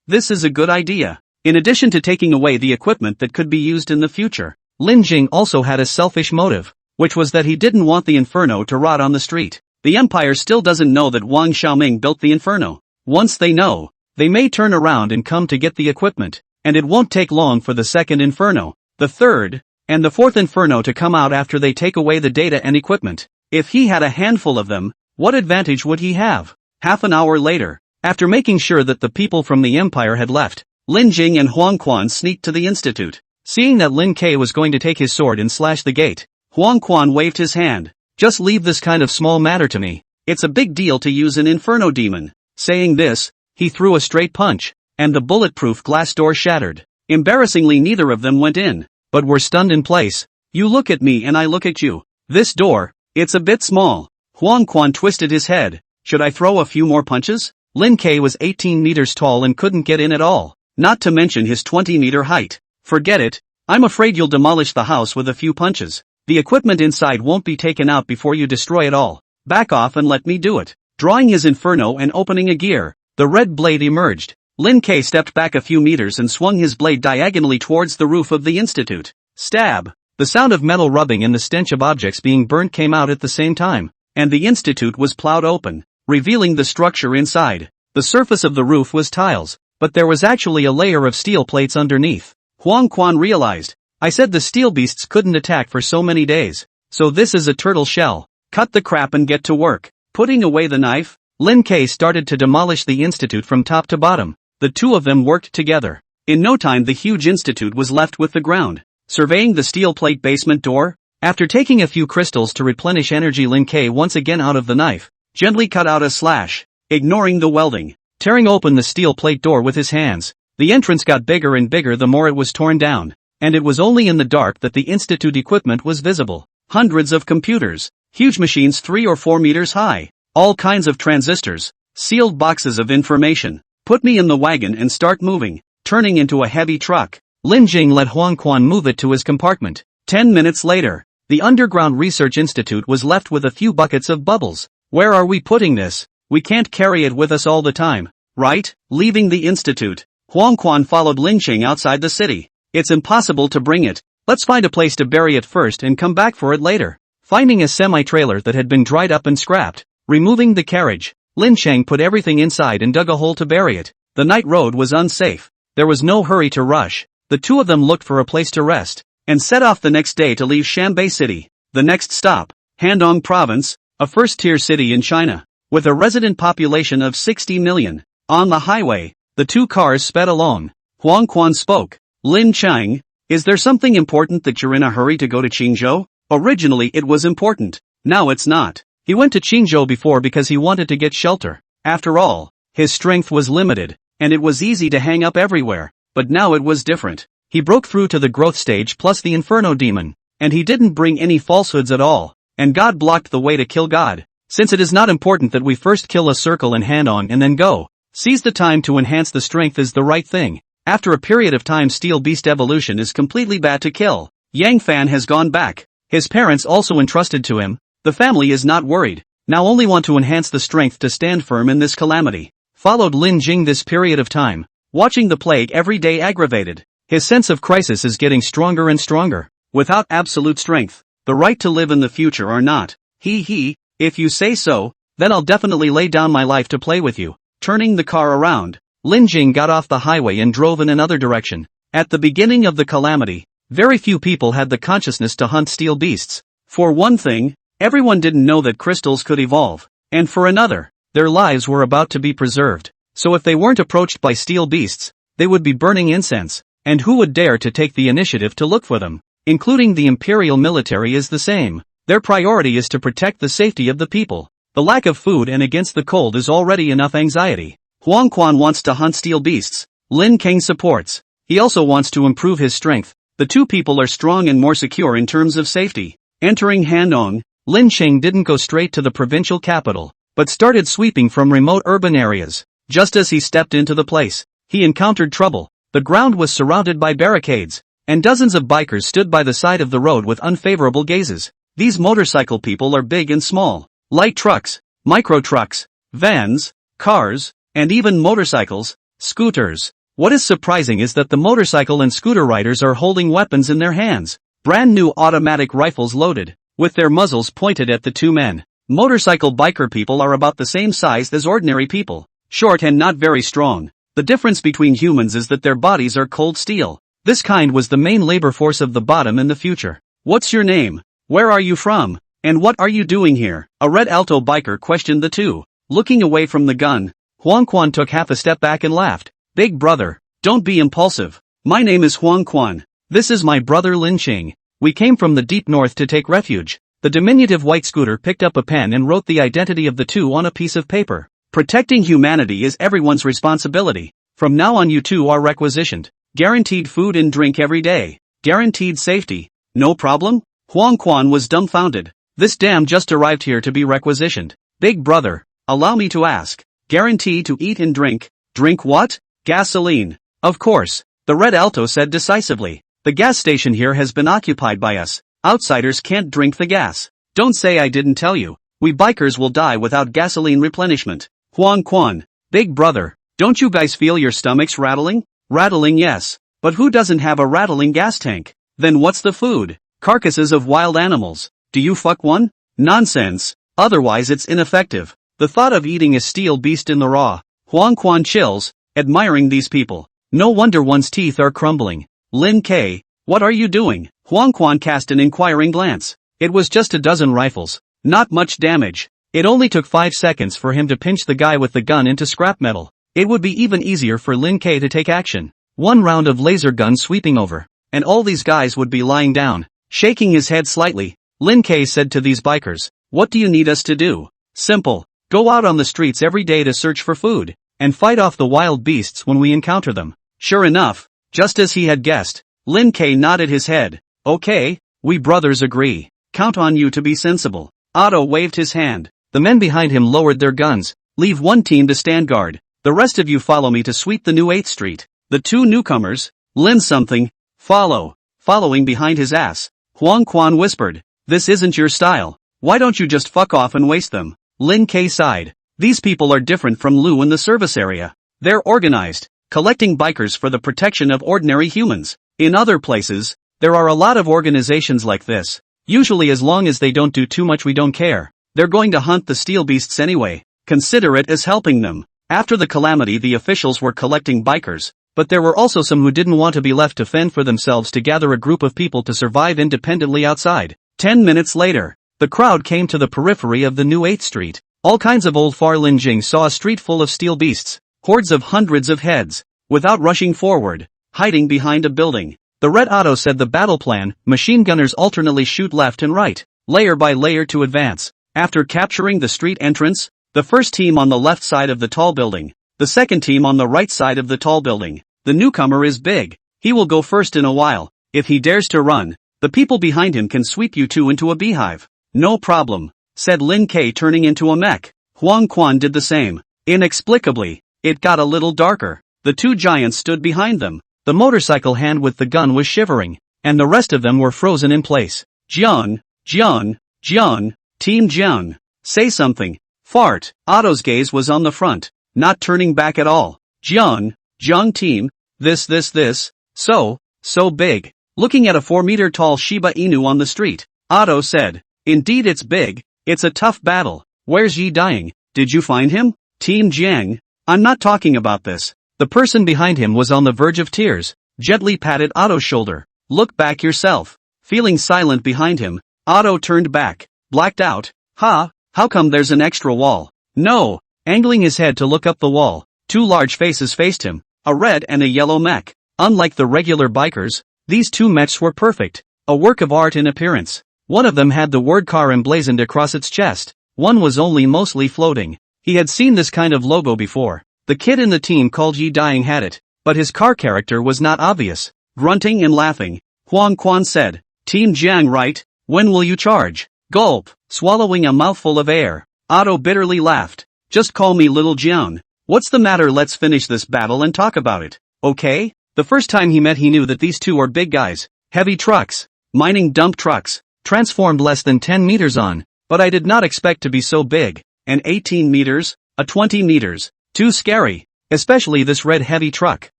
This is a good idea. In addition to taking away the equipment that could be used in the future, Lin Jing also had a selfish motive, which was that he didn't want the inferno to rot on the street. The Empire still doesn't know that Wang Xiaoming built the inferno. Once they know, they may turn around and come to get the equipment, and it won't take long for the second inferno, the third, and the fourth inferno to come out after they take away the data and equipment. If he had a handful of them, what advantage would he have? Half an hour later, after making sure that the people from the Empire had left, Lin Jing and Huang Quan sneaked to the Institute. Seeing that Lin Ke was going to take his sword and slash the gate, Huang Quan waved his hand. Just leave this kind of small matter to me. It's a big deal to use an inferno demon. Saying this, he threw a straight punch, and the bulletproof glass door shattered. Embarrassingly neither of them went in, but were stunned in place. You look at me and I look at you. This door, it's a bit small. Huang Quan twisted his head. Should I throw a few more punches? Lin Ke was 18 meters tall and couldn't get in at all. Not to mention his 20-meter height. Forget it. I'm afraid you'll demolish the house with a few punches. The equipment inside won't be taken out before you destroy it all. Back off and let me do it. Drawing his inferno and opening a gear, the red blade emerged. Lin Ke stepped back a few meters and swung his blade diagonally towards the roof of the Institute. Stab! The sound of metal rubbing and the stench of objects being burnt came out at the same time, and the Institute was plowed open, revealing the structure inside. The surface of the roof was tiles, but there was actually a layer of steel plates underneath. Huang Quan realized. I said the steel beasts couldn't attack for so many days. So this is a turtle shell. Cut the crap and get to work. Putting away the knife, Lin Ke started to demolish the Institute from top to bottom. The two of them worked together. In no time the huge Institute was left with the ground. Surveying the steel plate basement door, after taking a few crystals to replenish energy, Lin Ke once again out of the knife, gently cut out a slash, ignoring the welding. Tearing open the steel plate door with his hands, the entrance got bigger and bigger the more it was torn down, and it was only in the dark that the Institute equipment was visible. Hundreds of computers, huge machines 3 or 4 meters high, all kinds of transistors, sealed boxes of information. Put me in the wagon and start moving, turning into a heavy truck. Lin Jing let Huang Quan move it to his compartment. 10 minutes later, the Underground Research Institute was left with a few buckets of bubbles. Where are we putting this? We can't carry it with us all the time, right? Leaving the Institute, Huang Quan followed Lin Jing outside the city. It's impossible to bring it. Let's find a place to bury it first and come back for it later. Finding a semi-trailer that had been dried up and scrapped, removing the carriage, Lin Cheng put everything inside and dug a hole to bury it. The night road was unsafe. There was no hurry to rush. The two of them looked for a place to rest, and set off the next day to leave Shanbei City. The next stop, Handong Province, a first-tier city in China, with a resident population of 60 million. On the highway, the two cars sped along. Huang Quan spoke. Lin Cheng, is there something important that you're in a hurry to go to Qingzhou? Originally it was important. Now it's not. He went to Qingzhou before because he wanted to get shelter. After all, his strength was limited, and it was easy to hang up everywhere. But now it was different. He broke through to the growth stage plus the Inferno demon, and he didn't bring any falsehoods at all, and God blocked the way to kill God. Since it is not important that we first kill a circle and hand on and then go, seize the time to enhance the strength is the right thing. After a period of time, Steel Beast evolution is completely bad to kill. Yang Fan has gone back. His parents also entrusted to him. The family is not worried. Now only want to enhance the strength to stand firm in this calamity. Followed Lin Jing this period of time. Watching the plague every day aggravated. His sense of crisis is getting stronger and stronger. Without absolute strength, the right to live in the future or not. If you say so, then I'll definitely lay down my life to play with you. Turning the car around, Lin Jing got off the highway and drove in another direction. At the beginning of the calamity, very few people had the consciousness to hunt steel beasts. For one thing, everyone didn't know that crystals could evolve. And for another, their lives were about to be preserved. So if they weren't approached by steel beasts, they would be burning incense. And who would dare to take the initiative to look for them? Including the imperial military is the same. Their priority is to protect the safety of the people. The lack of food and against the cold is already enough anxiety. Huang Quan wants to hunt steel beasts. Lin King supports. He also wants to improve his strength. The two people are strong and more secure in terms of safety. Entering Hanong, Lin Qing didn't go straight to the provincial capital, but started sweeping from remote urban areas. Just as he stepped into the place, he encountered trouble. The ground was surrounded by barricades, and dozens of bikers stood by the side of the road with unfavorable gazes. These motorcycle people are big and small. Light trucks, micro trucks, vans, cars, and even motorcycles, scooters. What is surprising is that the motorcycle and scooter riders are holding weapons in their hands. Brand new automatic rifles loaded, with their muzzles pointed at the two men. Motorcycle biker people are about the same size as ordinary people. Short and not very strong. The difference between humans is that their bodies are cold steel. This kind was the main labor force of the bottom in the future. What's your name? Where are you from? And what are you doing here? A red alto biker questioned the two. Looking away from the gun, Huang Quan took half a step back and laughed. Big brother, don't be impulsive. My name is Huang Quan. This is my brother Lin Qing. We came from the deep north to take refuge. The diminutive white scooter picked up a pen and wrote the identity of the two on a piece of paper. Protecting humanity is everyone's responsibility. From now on you two are requisitioned. Guaranteed food and drink every day. Guaranteed safety. No problem? Huang Quan was dumbfounded. This dam just arrived here to be requisitioned. Big brother, allow me to ask. Guaranteed to eat and drink. Drink what? Gasoline. Of course, the red alto said decisively. The gas station here has been occupied by us. Outsiders can't drink the gas. Don't say I didn't tell you. We bikers will die without gasoline replenishment. Huang Quan, big brother, don't you guys feel your stomachs rattling? Rattling, yes. But who doesn't have a rattling gas tank? Then what's the food? Carcasses of wild animals. Do you fuck one? Nonsense. Otherwise it's ineffective. The thought of eating a steel beast in the raw. Huang Quan chills, admiring these people. No wonder one's teeth are crumbling. Lin K, what are you doing? Huang Quan cast an inquiring glance. It was just a dozen rifles. Not much damage. It only took 5 seconds for him to pinch the guy with the gun into scrap metal. It would be even easier for Lin K to take action. One round of laser gun sweeping over, and all these guys would be lying down. Shaking his head slightly, Lin K said to these bikers, what do you need us to do? Simple. Go out on the streets every day to search for food, and fight off the wild beasts when we encounter them. Sure enough, just as he had guessed, Lin K nodded his head. Okay, we brothers agree. Count on you to be sensible. Otto waved his hand. The men behind him lowered their guns. Leave one team to stand guard. The rest of you follow me to sweep the new 8th Street. The two newcomers, Lin something, following behind his ass. Huang Quan whispered, this isn't your style. Why don't you just fuck off and waste them? Lin K sighed. These people are different from Lu in the service area. They're organized, collecting bikers for the protection of ordinary humans. In other places, there are a lot of organizations like this. Usually as long as they don't do too much we don't care. They're going to hunt the steel beasts anyway. Consider it as helping them. After the calamity the officials were collecting bikers, but there were also some who didn't want to be left to fend for themselves to gather a group of people to survive independently outside. 10 minutes later, the crowd came to the periphery of the new 8th Street. All kinds of old Far Lin Jing saw a street full of steel beasts, hordes of hundreds of heads. Without rushing forward, hiding behind a building, the red auto said the battle plan, machine gunners alternately shoot left and right, layer by layer to advance. After capturing the street entrance, the first team on the left side of the tall building, the second team on the right side of the tall building. The newcomer is big. He will go first in a while. If he dares to run, the people behind him can sweep you two into a beehive. No problem, said Lin K turning into a mech. Huang Quan did the same. Inexplicably, it got a little darker. The two giants stood behind them. The motorcycle hand with the gun was shivering, and the rest of them were frozen in place. Jian, Jian, Jian, Team Jian. Say something. Fart. Otto's gaze was on the front, not turning back at all. Jian, Jiang team. This. So big. Looking at a 4-meter tall Shiba Inu on the street, Otto said, indeed it's big, it's a tough battle. Where's Yi Dying? Did you find him? Team Jiang. I'm not talking about this. The person behind him was on the verge of tears, gently patted Otto's shoulder. Look back yourself. Feeling silent behind him, Otto turned back, blacked out. How come there's an extra wall? No. Angling his head to look up the wall, two large faces faced him, a red and a yellow mech. Unlike the regular bikers, these two mechs were perfect, a work of art in appearance. One of them had the word car emblazoned across its chest, one was only mostly floating. He had seen this kind of logo before. The kid in the team called Yi Dying had it, but his car character was not obvious. Grunting and laughing, Huang Quan said, Team Jiang right, when will you charge? Gulp, swallowing a mouthful of air. Otto bitterly laughed. Just call me Little Jian. What's the matter, let's finish this battle and talk about it, okay? The first time he met he knew that these two are big guys, heavy trucks, mining dump trucks, transformed less than 10 meters on, but I did not expect to be so big, an 18 meters, a 20 meters, too scary, especially this red heavy truck,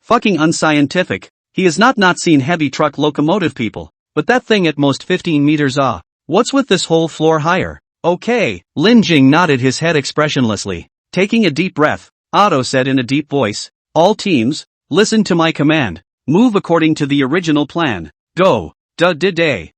fucking unscientific. He has not seen heavy truck locomotive people, but that thing at most 15 meters what's with this whole floor higher? Okay, Lin Jing nodded his head expressionlessly. Taking a deep breath, Otto said in a deep voice, all teams, listen to my command. Move according to the original plan. Go. Da-day.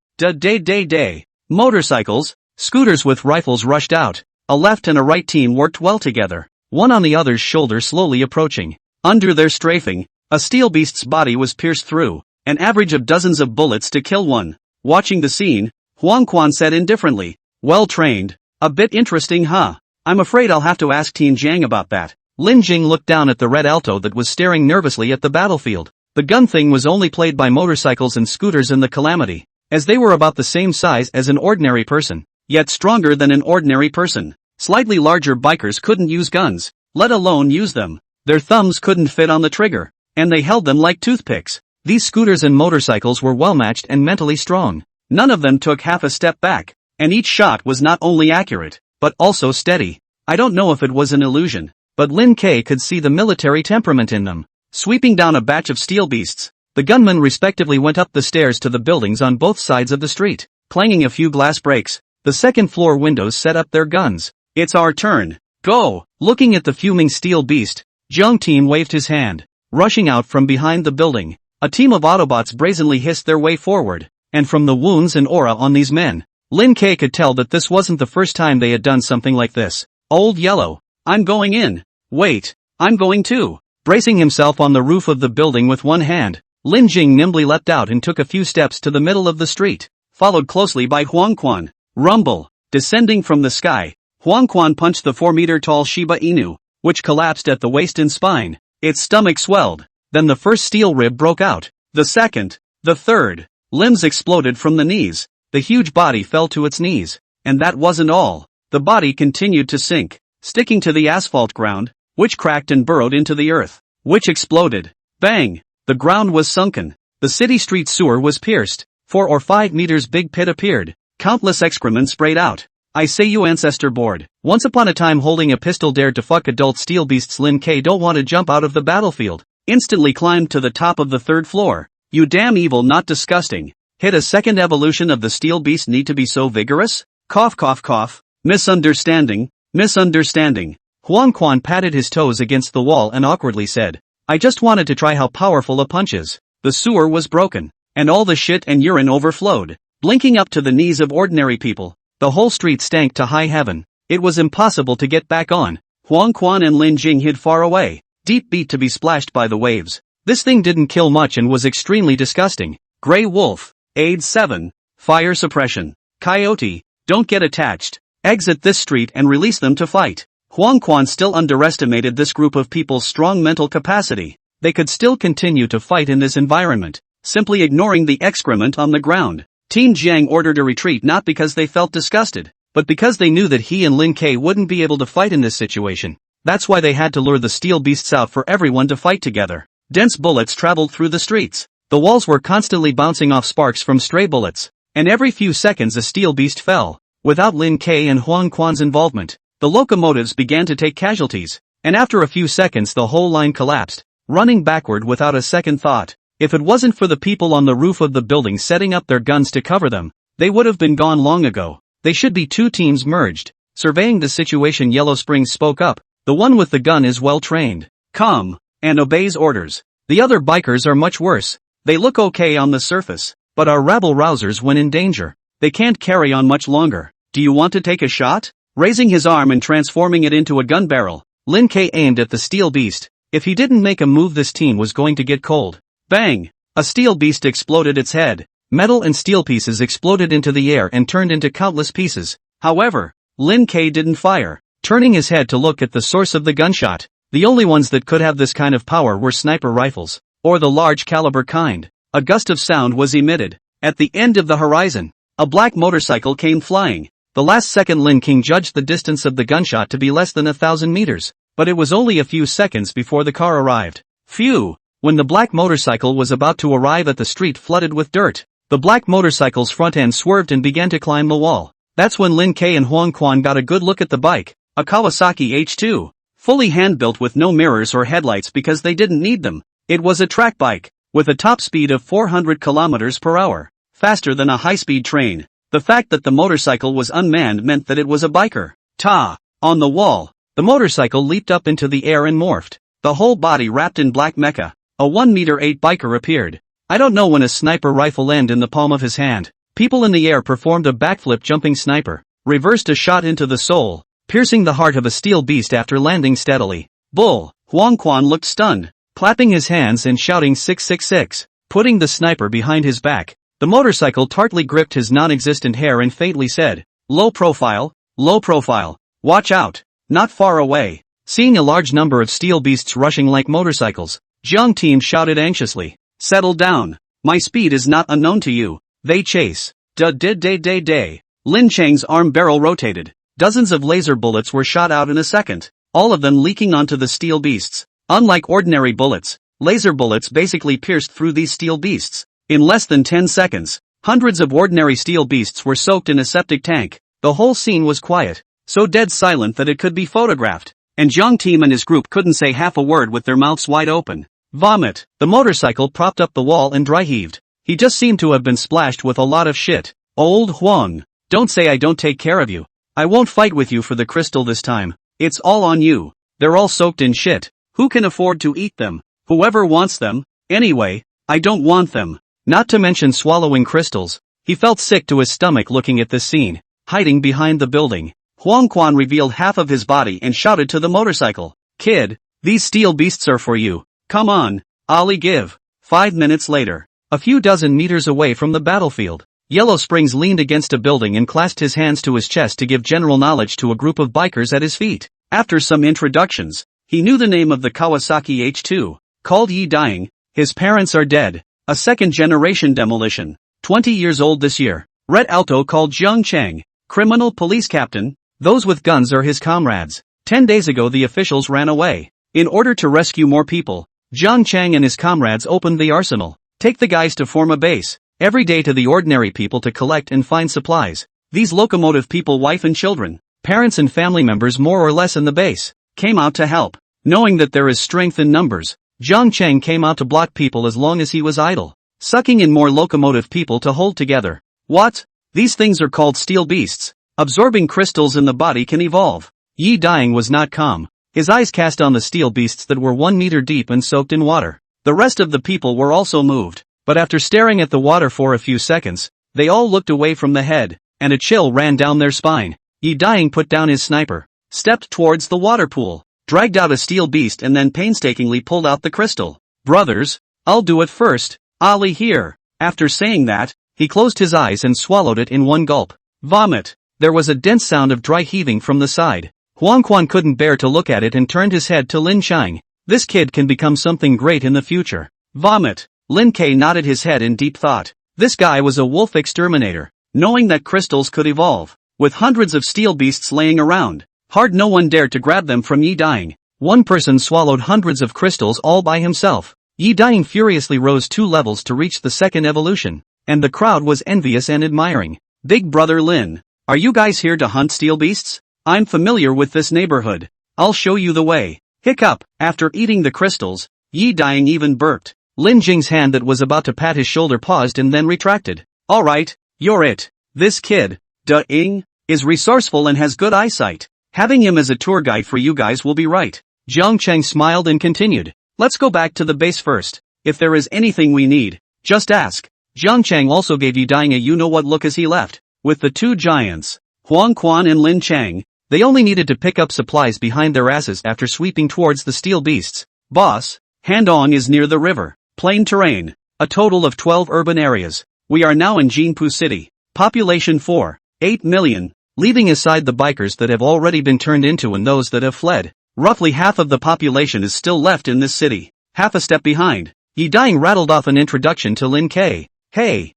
Motorcycles, scooters with rifles rushed out. A left and a right team worked well together, one on the other's shoulder slowly approaching. Under their strafing, a steel beast's body was pierced through, an average of dozens of bullets to kill one. Watching the scene, Huang Quan said indifferently, well trained. A bit interesting, huh? I'm afraid I'll have to ask Team Jiang about that. Lin Jing looked down at the red Alto that was staring nervously at the battlefield. The gun thing was only played by motorcycles and scooters in the Calamity, as they were about the same size as an ordinary person, yet stronger than an ordinary person. Slightly larger bikers couldn't use guns, let alone use them. Their thumbs couldn't fit on the trigger, and they held them like toothpicks. These scooters and motorcycles were well matched and mentally strong. None of them took half a step back, and each shot was not only accurate, but also steady. I don't know if it was an illusion, but Lin K could see the military temperament in them. Sweeping down a batch of steel beasts, the gunmen respectively went up the stairs to the buildings on both sides of the street, clanging a few glass breaks. The second floor windows set up their guns. It's our turn. Go! Looking at the fuming steel beast, Jiang Team waved his hand. Rushing out from behind the building, a team of Autobots brazenly hissed their way forward, and from the wounds and aura on these men, Lin K could tell that this wasn't the first time they had done something like this. Old Yellow, I'm going in. Wait, I'm going too. Bracing himself on the roof of the building with one hand, Lin Jing nimbly leapt out and took a few steps to the middle of the street, followed closely by Huang Quan. Rumble. Descending from the sky, Huang Quan punched the 4-meter-tall Shiba Inu, which collapsed at the waist and spine. Its stomach swelled. Then the first steel rib broke out. The second. The third. Limbs exploded from the knees. The huge body fell to its knees. And that wasn't all. The body continued to sink, sticking to the asphalt ground, which cracked and burrowed into the earth, which exploded. Bang! The ground was sunken. The city street sewer was pierced. 4 or 5 meters big pit appeared. Countless excrement sprayed out. I say you ancestor board. Once upon a time holding a pistol dared to fuck adult steel beasts. Lin K don't want to jump out of the battlefield. Instantly climbed to the top of the 3rd floor. You damn evil, not disgusting. Hit a second evolution of the steel beast need to be so vigorous? Cough cough cough. Misunderstanding. Huang Quan patted his toes against the wall and awkwardly said, I just wanted to try how powerful a punch is. The sewer was broken, and all the shit and urine overflowed, blinking up to the knees of ordinary people. The whole street stank to high heaven. It was impossible to get back on. Huang Quan and Lin Jing hid far away, deep beat to be splashed by the waves. This thing didn't kill much and was extremely disgusting. Grey Wolf. AIDS 7. Fire suppression. Coyote. Don't get attached. Exit this street and release them to fight. Huang Quan still underestimated this group of people's strong mental capacity. They could still continue to fight in this environment, simply ignoring the excrement on the ground. Team Jiang ordered a retreat not because they felt disgusted, but because they knew that he and Lin K wouldn't be able to fight in this situation. That's why they had to lure the steel beasts out for everyone to fight together. Dense bullets traveled through the streets. The walls were constantly bouncing off sparks from stray bullets, and every few seconds a steel beast fell. Without Lin Ke and Huang Quan's involvement, the locomotives began to take casualties, and after a few seconds the whole line collapsed, running backward without a second thought. If it wasn't for the people on the roof of the building setting up their guns to cover them, they would have been gone long ago. They should be two teams merged. Surveying the situation, Yellow Springs spoke up. The one with the gun is well trained, calm, and obeys orders. The other bikers are much worse. They look okay on the surface, but are rabble-rousers when in danger. They can't carry on much longer. Do you want to take a shot? Raising his arm and transforming it into a gun barrel, Lin Ke aimed at the steel beast. If he didn't make a move, this team was going to get cold. Bang! A steel beast exploded its head. Metal and steel pieces exploded into the air and turned into countless pieces. However, Lin Ke didn't fire, turning his head to look at the source of the gunshot. The only ones that could have this kind of power were sniper rifles, or the large caliber kind. A gust of sound was emitted. At the end of the horizon, a black motorcycle came flying. The last second Lin King judged the distance of the gunshot to be less than 1,000 meters, but it was only a few seconds before the car arrived. Phew! When the black motorcycle was about to arrive at the street flooded with dirt, the black motorcycle's front end swerved and began to climb the wall. That's when Lin Ke and Huang Quan got a good look at the bike, a Kawasaki H2. Fully hand-built with no mirrors or headlights because they didn't need them. It was a track bike, with a top speed of 400 kilometers per hour, faster than a high-speed train. The fact that the motorcycle was unmanned meant that it was a biker. Ta! On the wall, the motorcycle leaped up into the air and morphed, the whole body wrapped in black mecha. A 1-meter-8 biker appeared. I don't know when a sniper rifle ended in the palm of his hand. People in the air performed a backflip jumping sniper, reversed a shot into the soul, piercing the heart of a steel beast after landing steadily. Bull! Huang Quan looked stunned, clapping his hands and shouting 666, putting the sniper behind his back. The motorcycle tartly gripped his non-existent hair and faintly said, low profile, watch out, not far away. Seeing a large number of steel beasts rushing like motorcycles, Jiang Team shouted anxiously, settle down, my speed is not unknown to you. They chase. Day. Lin Chang's arm barrel rotated. Dozens of laser bullets were shot out in a second, all of them leaking onto the steel beasts. Unlike ordinary bullets, laser bullets basically pierced through these steel beasts. In less than 10 seconds, hundreds of ordinary steel beasts were soaked in a septic tank. The whole scene was quiet, so dead silent that it could be photographed, and Jiang Team and his group couldn't say half a word with their mouths wide open. Vomit. The motorcycle propped up the wall and dry heaved. He just seemed to have been splashed with a lot of shit. Old Huang, don't say I don't take care of you. I won't fight with you for the crystal this time. It's all on you. They're all soaked in shit. Who can afford to eat them? Whoever wants them. Anyway, I don't want them. Not to mention swallowing crystals. He felt sick to his stomach looking at this scene. Hiding behind the building, Huang Quan revealed half of his body and shouted to the motorcycle. Kid, these steel beasts are for you. Come on, Ali give. 5 minutes later, a few dozen meters away from the battlefield, Yellow Springs leaned against a building and clasped his hands to his chest to give general knowledge to a group of bikers at his feet. After some introductions, he knew the name of the Kawasaki H2, called Yi Dying. His parents are dead. A second-generation demolition. 20 years old this year. Red Alto called Zhang Cheng, criminal police captain. Those with guns are his comrades. 10 days ago the officials ran away. In order to rescue more people, Zhang Cheng and his comrades opened the arsenal. Take the guys to form a base, every day to the ordinary people to collect and find supplies. These locomotive people, wife and children, parents and family members more or less in the base, came out to help. Knowing that there is strength in numbers, Zhang Cheng came out to block people as long as he was idle, sucking in more locomotive people to hold together. What? These things are called steel beasts. Absorbing crystals in the body can evolve. Yi Dying was not calm. His eyes cast on the steel beasts that were 1 meter deep and soaked in water. The rest of the people were also moved, but after staring at the water for a few seconds, they all looked away from the head, and a chill ran down their spine. Yi Dying put down his sniper, stepped towards the water pool, dragged out a steel beast and then painstakingly pulled out the crystal. Brothers, I'll do it first, Ali here. After saying that, he closed his eyes and swallowed it in one gulp. Vomit. There was a dense sound of dry heaving from the side. Huang Quan couldn't bear to look at it and turned his head to Lin Chang. This kid can become something great in the future. Vomit. Lin Ke nodded his head in deep thought. This guy was a wolf exterminator, knowing that crystals could evolve, with hundreds of steel beasts laying around. Hard no one dared to grab them from Yi Daying. One person swallowed hundreds of crystals all by himself. Yi Daying furiously rose 2 levels to reach the second evolution, and the crowd was envious and admiring. Big brother Lin, are you guys here to hunt steel beasts? I'm familiar with this neighborhood. I'll show you the way. Hiccup, after eating the crystals, Yi Daying even burped. Lin Jing's hand that was about to pat his shoulder paused and then retracted. Alright, you're it. This kid, Ing, is resourceful and has good eyesight. Having him as a tour guide for you guys will be right. Jiang Cheng smiled and continued. Let's go back to the base first. If there is anything we need, just ask. Jiang Cheng also gave Yi Daying a you-know-what look as he left. With the 2 giants, Huang Quan and Lin Chang, they only needed to pick up supplies behind their asses after sweeping towards the steel beasts. Boss, Handong is near the river. Plain terrain. A total of 12 urban areas. We are now in Jinpu City. Population 4.8 million. Leaving aside the bikers that have already been turned into and those that have fled. Roughly half of the population is still left in this city. Half a step behind. Yi Daying rattled off an introduction to Lin K. Hey,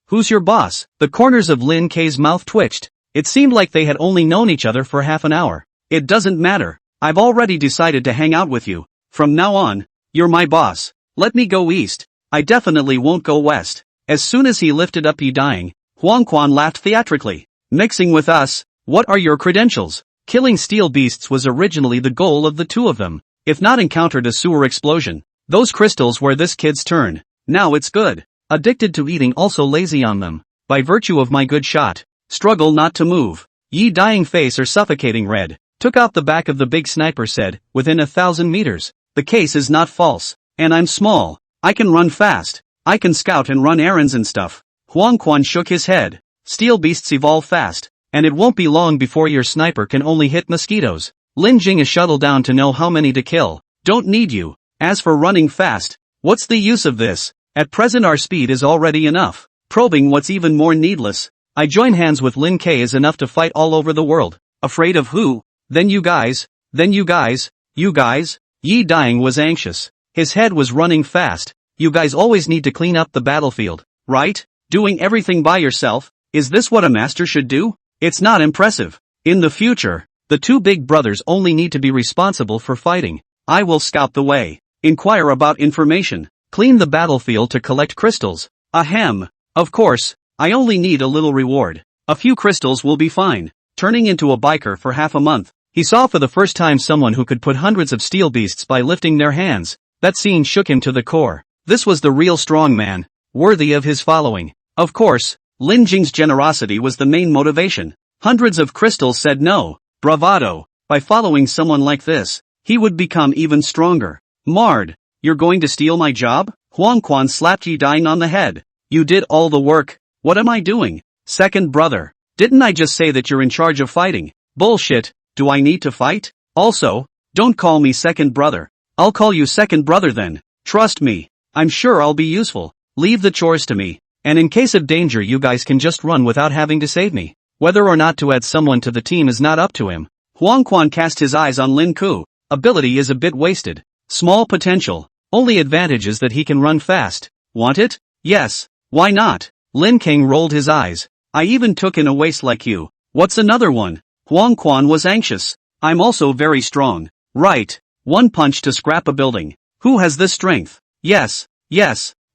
who's your boss? The corners of Lin K's mouth twitched. It seemed like they had only known each other for half an hour. It doesn't matter. I've already decided to hang out with you. From now on, you're my boss. Let me go east. I definitely won't go west. As soon as he lifted up Yi Daying, Huang Quan laughed theatrically. Mixing with us? What are your credentials? Killing steel beasts was originally the goal of the 2 of them. If not encountered a sewer explosion. Those crystals were this kid's turn. Now it's good. Addicted to eating, also lazy on them. By virtue of my good shot. Struggle not to move. Yi Daying face or suffocating red. Took out the back of the big sniper, said, within 1,000 meters. The case is not false. And I'm small. I can run fast. I can scout and run errands and stuff. Huang Quan shook his head. Steel beasts evolve fast. And it won't be long before your sniper can only hit mosquitoes. Lin Jing is shuttled down to know how many to kill. Don't need you. As for running fast, what's the use of this? At present our speed is already enough. Probing what's even more needless. I join hands with Lin K is enough to fight all over the world. Afraid of who? Then you guys. You guys. Yi Daying was anxious. His head was running fast. You guys always need to clean up the battlefield, right? Doing everything by yourself? Is this what a master should do? It's not impressive. In the future, the 2 big brothers only need to be responsible for fighting. I will scout the way. Inquire about information. Clean the battlefield to collect crystals. Ahem. Of course, I only need a little reward. A few crystals will be fine. Turning into a biker for half a month, he saw for the first time someone who could put hundreds of steel beasts by lifting their hands. That scene shook him to the core. This was the real strong man, worthy of his following. Of course, Lin Jing's generosity was the main motivation. Hundreds of crystals said no. Bravado. By following someone like this, he would become even stronger. Marred. You're going to steal my job? Huang Quan slapped Yi Daying on the head. You did all the work. What am I doing? Second brother. Didn't I just say that you're in charge of fighting? Bullshit. Do I need to fight? Also, don't call me second brother. I'll call you second brother then. Trust me. I'm sure I'll be useful. Leave the chores to me. And in case of danger you guys can just run without having to save me. Whether or not to add someone to the team is not up to him. Huang Quan cast his eyes on Lin Ku. Ability is a bit wasted. Small potential. Only advantage is that he can run fast. Want it? Yes. Why not? Lin King rolled his eyes. I even took in a waste like you. What's another one? Huang Quan was anxious. I'm also very strong. Right. One punch to scrap a building. Who has this strength? Yes.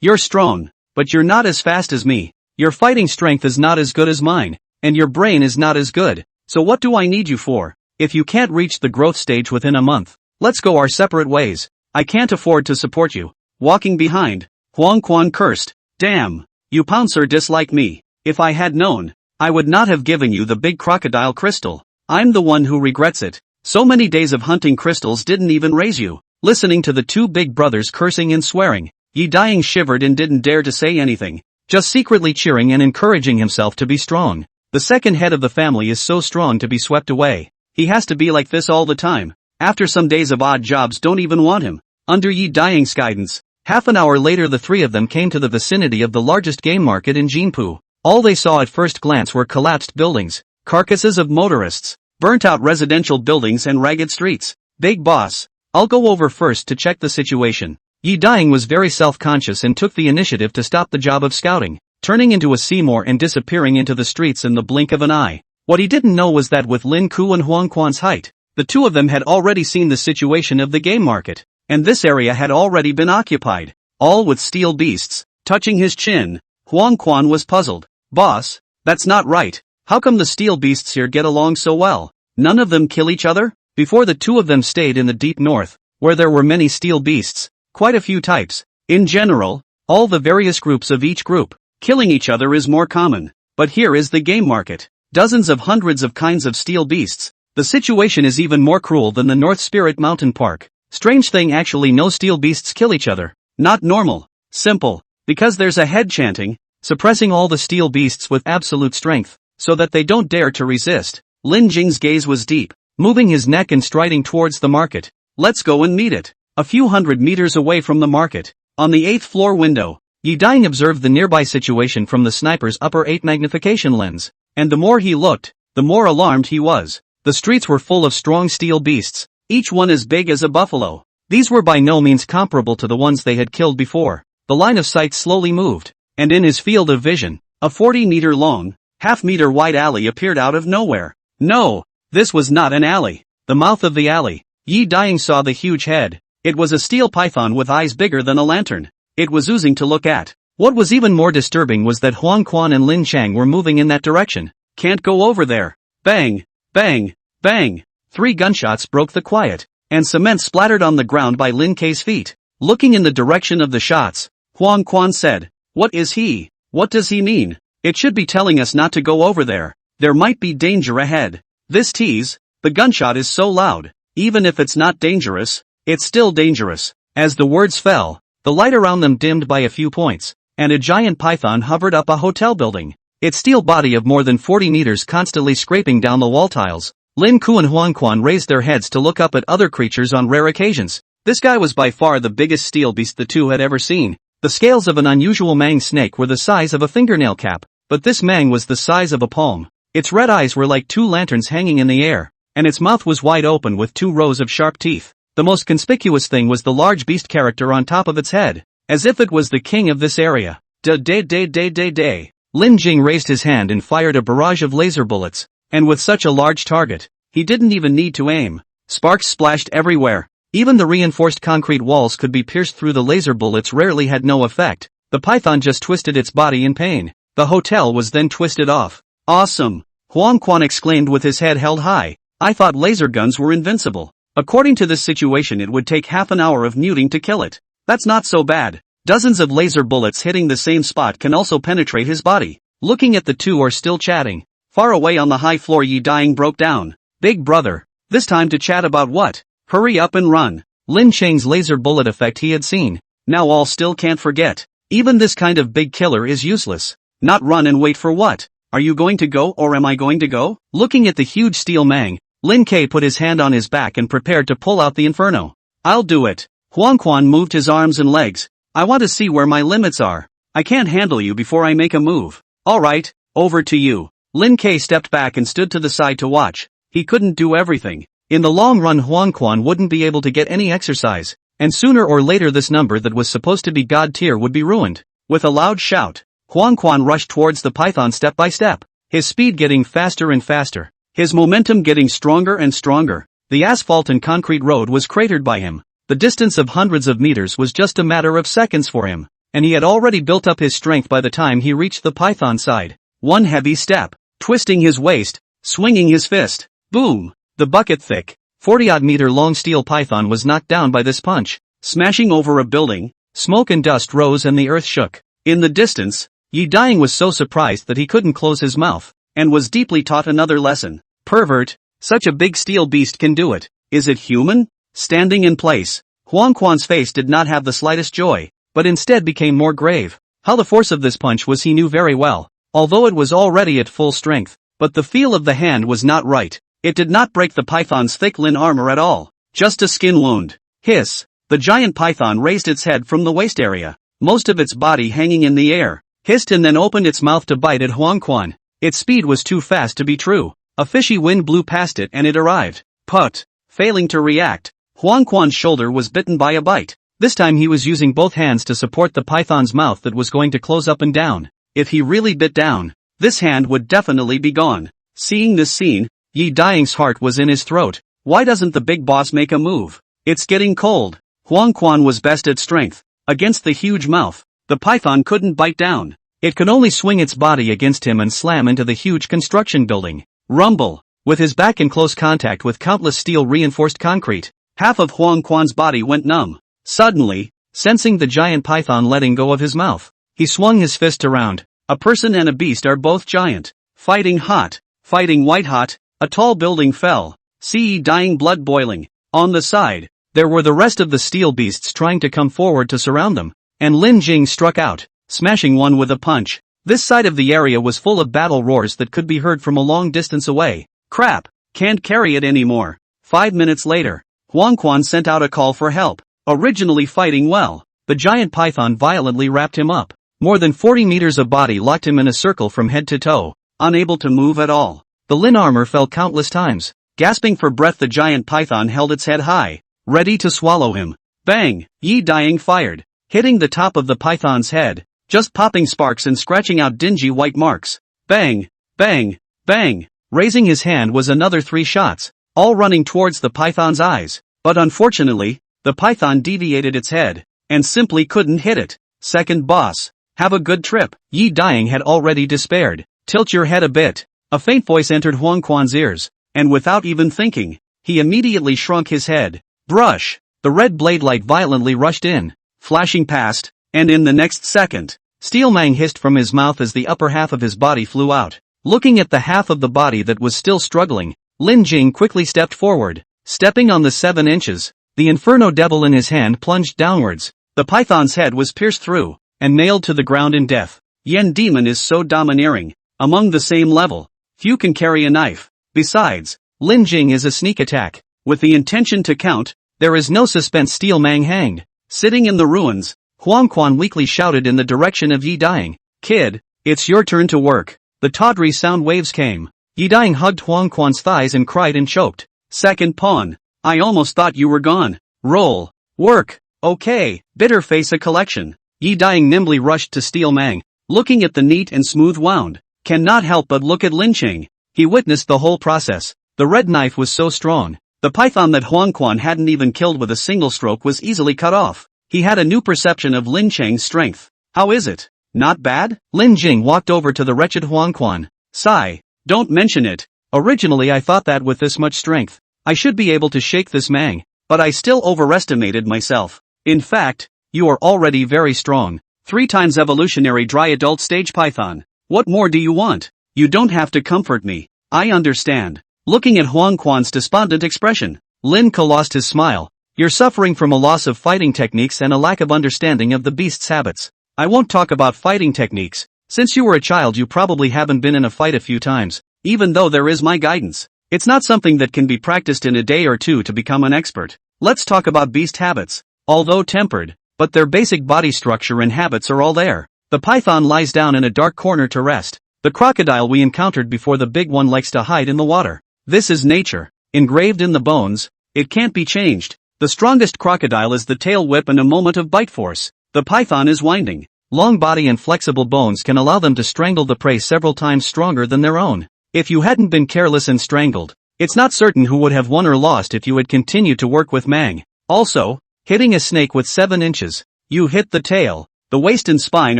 You're strong. But you're not as fast as me. Your fighting strength is not as good as mine. And your brain is not as good. So what do I need you for? If you can't reach the growth stage within a month, let's go our separate ways. I can't afford to support you. Walking behind, Huang Quan cursed. Damn. You pouncer dislike me. If I had known, I would not have given you the big crocodile crystal. I'm the one who regrets it. So many days of hunting crystals didn't even raise you. Listening to the 2 big brothers cursing and swearing, Yi Daying shivered and didn't dare to say anything, just secretly cheering and encouraging himself to be strong. The second head of the family is so strong to be swept away. He has to be like this all the time. After some days of odd jobs don't even want him. Under Yi Daying's guidance, half an hour later the 3 of them came to the vicinity of the largest game market in Jinpu. All they saw at first glance were collapsed buildings, carcasses of motorists, burnt-out residential buildings and ragged streets. Big boss, I'll go over first to check the situation. Yi Daying was very self-conscious and took the initiative to stop the job of scouting, turning into a Seymour and disappearing into the streets in the blink of an eye. What he didn't know was that with Lin Ku and Huang Quan's height, the two of them had already seen the situation of the game market, and this area had already been occupied, all with steel beasts. Touching his chin, Huang Quan was puzzled. Boss, that's not right. How come the steel beasts here get along so well? None of them kill each other? Before, the two of them stayed in the deep north, where there were many steel beasts, quite a few types. In general, all the various groups of each group, killing each other is more common. But here is the game market. Dozens of hundreds of kinds of steel beasts. The situation is even more cruel than the North Spirit Mountain Park. Strange thing, actually no steel beasts kill each other. Not normal. Simple. Because there's a head chanting, suppressing all the steel beasts with absolute strength, so that they don't dare to resist. Lin Jing's gaze was deep, moving his neck and striding towards the market. Let's go and meet it. A few hundred meters away from the market, on the 8th floor window, Yi Ding observed the nearby situation from the sniper's upper 8 magnification lens, and the more he looked, the more alarmed he was. The streets were full of strong steel beasts, each one as big as a buffalo. These were by no means comparable to the ones they had killed before. The line of sight slowly moved, and in his field of vision, a 40-meter long, half-meter wide alley appeared out of nowhere. No, this was not an alley. The mouth of the alley. Yi Ding saw the huge head. It was a steel python with eyes bigger than a lantern. It was oozing to look at. What was even more disturbing was that Huang Quan and Lin Chang were moving in that direction. Can't go over there. Bang, bang, bang. 3 gunshots broke the quiet, and cement splattered on the ground by Lin K's feet. Looking in the direction of the shots, Huang Quan said, "What is he? What does he mean? It should be telling us not to go over there. There might be danger ahead." This tease, the gunshot is so loud. Even if it's not dangerous, it's still dangerous. As the words fell, the light around them dimmed by a few points, and a giant python hovered up a hotel building. Its steel body of more than 40 meters constantly scraping down the wall tiles. Lin Ku and Huang Quan raised their heads to look up at other creatures on rare occasions. This guy was by far the biggest steel beast the two had ever seen. The scales of an unusual mang snake were the size of a fingernail cap, but this mang was the size of a palm. Its red eyes were like 2 lanterns hanging in the air, and its mouth was wide open with 2 rows of sharp teeth. The most conspicuous thing was the large beast character on top of its head, as if it was the king of this area. Da-day-day-day-day-day. Lin Jing raised his hand and fired a barrage of laser bullets, and with such a large target, he didn't even need to aim. Sparks splashed everywhere. Even the reinforced concrete walls could be pierced through. The laser bullets rarely had no effect. The python just twisted its body in pain. The hotel was then twisted off. Awesome! Huang Quan exclaimed with his head held high. I thought laser guns were invincible. According to this situation, it would take half an hour of muting to kill it. That's not so bad. Dozens of laser bullets hitting the same spot can also penetrate his body. Looking at the two are still chatting. Far away on the high floor, Yi Ding broke down. Big brother. This time to chat about what? Hurry up and run. Lin Chang's laser bullet effect he had seen. Now all still can't forget. Even this kind of big killer is useless. Not run and wait for what? Are you going to go or am I going to go? Looking at the huge steel mang, Lin K put his hand on his back and prepared to pull out the inferno. I'll do it. Huang Quan moved his arms and legs. I want to see where my limits are. I can't handle you before I make a move. Alright, over to you. Lin K stepped back and stood to the side to watch. He couldn't do everything. In the long run, Huang Quan wouldn't be able to get any exercise, and sooner or later this number that was supposed to be God tier would be ruined. With a loud shout, Huang Quan rushed towards the python step by step, his speed getting faster and faster, his momentum getting stronger and stronger. The asphalt and concrete road was cratered by him. The distance of hundreds of meters was just a matter of seconds for him, and he had already built up his strength by the time he reached the python side. One heavy step, twisting his waist, swinging his fist. Boom! The bucket-thick, 40-odd meter long steel python was knocked down by this punch, smashing over a building. Smoke and dust rose and the earth shook. In the distance, Yi Ding was so surprised that he couldn't close his mouth, and was deeply taught another lesson. Pervert, such a big steel beast can do it. Is it human? Standing in place, Huang Quan's face did not have the slightest joy, but instead became more grave. How the force of this punch was he knew very well, although it was already at full strength, but the feel of the hand was not right. It did not break the python's thick lin armor at all, just a skin wound. Hiss! The giant python raised its head from the waist area, most of its body hanging in the air, hissed and then opened its mouth to bite at Huang Quan. Its speed was too fast to be true. A fishy wind blew past it and it arrived. Put! Failing to react, Huang Quan's shoulder was bitten by a bite. This time he was using both hands to support the python's mouth that was going to close up and down. If he really bit down, this hand would definitely be gone. Seeing this scene, Yi Daying's heart was in his throat. Why doesn't the big boss make a move? It's getting cold. Huang Quan was best at strength. Against the huge mouth, the python couldn't bite down. It could only swing its body against him and slam into the huge construction building. Rumble. With his back in close contact with countless steel-reinforced concrete, half of Huang Quan's body went numb. Suddenly, sensing the giant python letting go of his mouth, he swung his fist around. A person and a beast are both giant. Fighting hot. Fighting white hot. A tall building fell. See dying, blood boiling. On the side, there were the rest of the steel beasts trying to come forward to surround them, and Lin Jing struck out, smashing one with a punch. This side of the area was full of battle roars that could be heard from a long distance away. Crap, can't carry it anymore. 5 minutes later, Huang Quan sent out a call for help. Originally fighting well, the giant python violently wrapped him up. More than 40 meters of body locked him in a circle from head to toe, unable to move at all. The Lin armor fell countless times. Gasping for breath, the giant python held its head high, ready to swallow him. Bang! Yi Daying fired, hitting the top of the python's head, just popping sparks and scratching out dingy white marks. Bang! Bang! Bang! Raising his hand was another 3 shots, all running towards the python's eyes. But unfortunately, the python deviated its head, and simply couldn't hit it. Second boss. Have a good trip. Yi Daying had already despaired. Tilt your head a bit. A faint voice entered Huang Quan's ears, and without even thinking, he immediately shrunk his head. Brush! The red blade light violently rushed in, flashing past, and in the next second, Steel Mang hissed from his mouth as the upper half of his body flew out. Looking at the half of the body that was still struggling, Lin Jing quickly stepped forward. Stepping on the 7 inches, the inferno devil in his hand plunged downwards. The python's head was pierced through, and nailed to the ground in death. Yen Demon is so domineering. Among the same level, few can carry a knife. Besides, Lin Jing is a sneak attack. With the intention to count, there is no suspense. Steel Mang hanged. Sitting in the ruins, Huang Quan weakly shouted in the direction of Yi Daying. Kid, it's your turn to work. The tawdry sound waves came. Yi Daying hugged Huang Quan's thighs and cried and choked. Second pawn. I almost thought you were gone. Roll. Work. Okay. Bitter face a collection. Yi Daying nimbly rushed to Steel Mang, looking at the neat and smooth wound. Cannot help but look at Lin Jing. He witnessed the whole process. The red knife was so strong. The python that Huang Quan hadn't even killed with a single stroke was easily cut off. He had a new perception of Lin Jing's strength. How is it? Not bad? Lin Jing walked over to the wretched Huang Quan. Sigh. Don't mention it. Originally I thought that with this much strength, I should be able to shake this Mang, but I still overestimated myself. In fact, you are already very strong. 3 times evolutionary dry adult stage python. What more do you want? You don't have to comfort me. I understand. Looking at Huang Quan's despondent expression, Lin Ke lost his smile. You're suffering from a loss of fighting techniques and a lack of understanding of the beast's habits. I won't talk about fighting techniques. Since you were a child you probably haven't been in a fight a few times, even though there is my guidance. It's not something that can be practiced in a day or two to become an expert. Let's talk about beast habits. Although tempered, but their basic body structure and habits are all there. The python lies down in a dark corner to rest. The crocodile we encountered before, the big one, likes to hide in the water. This is nature, engraved in the bones. It can't be changed. The strongest crocodile is the tail whip and a moment of bite force. The python is winding. Long body and flexible bones can allow them to strangle the prey several times stronger than their own. If you hadn't been careless and strangled, it's not certain who would have won or lost if you had continued to work with Mang. Also, hitting a snake with 7 inches, you hit the tail. The waist and spine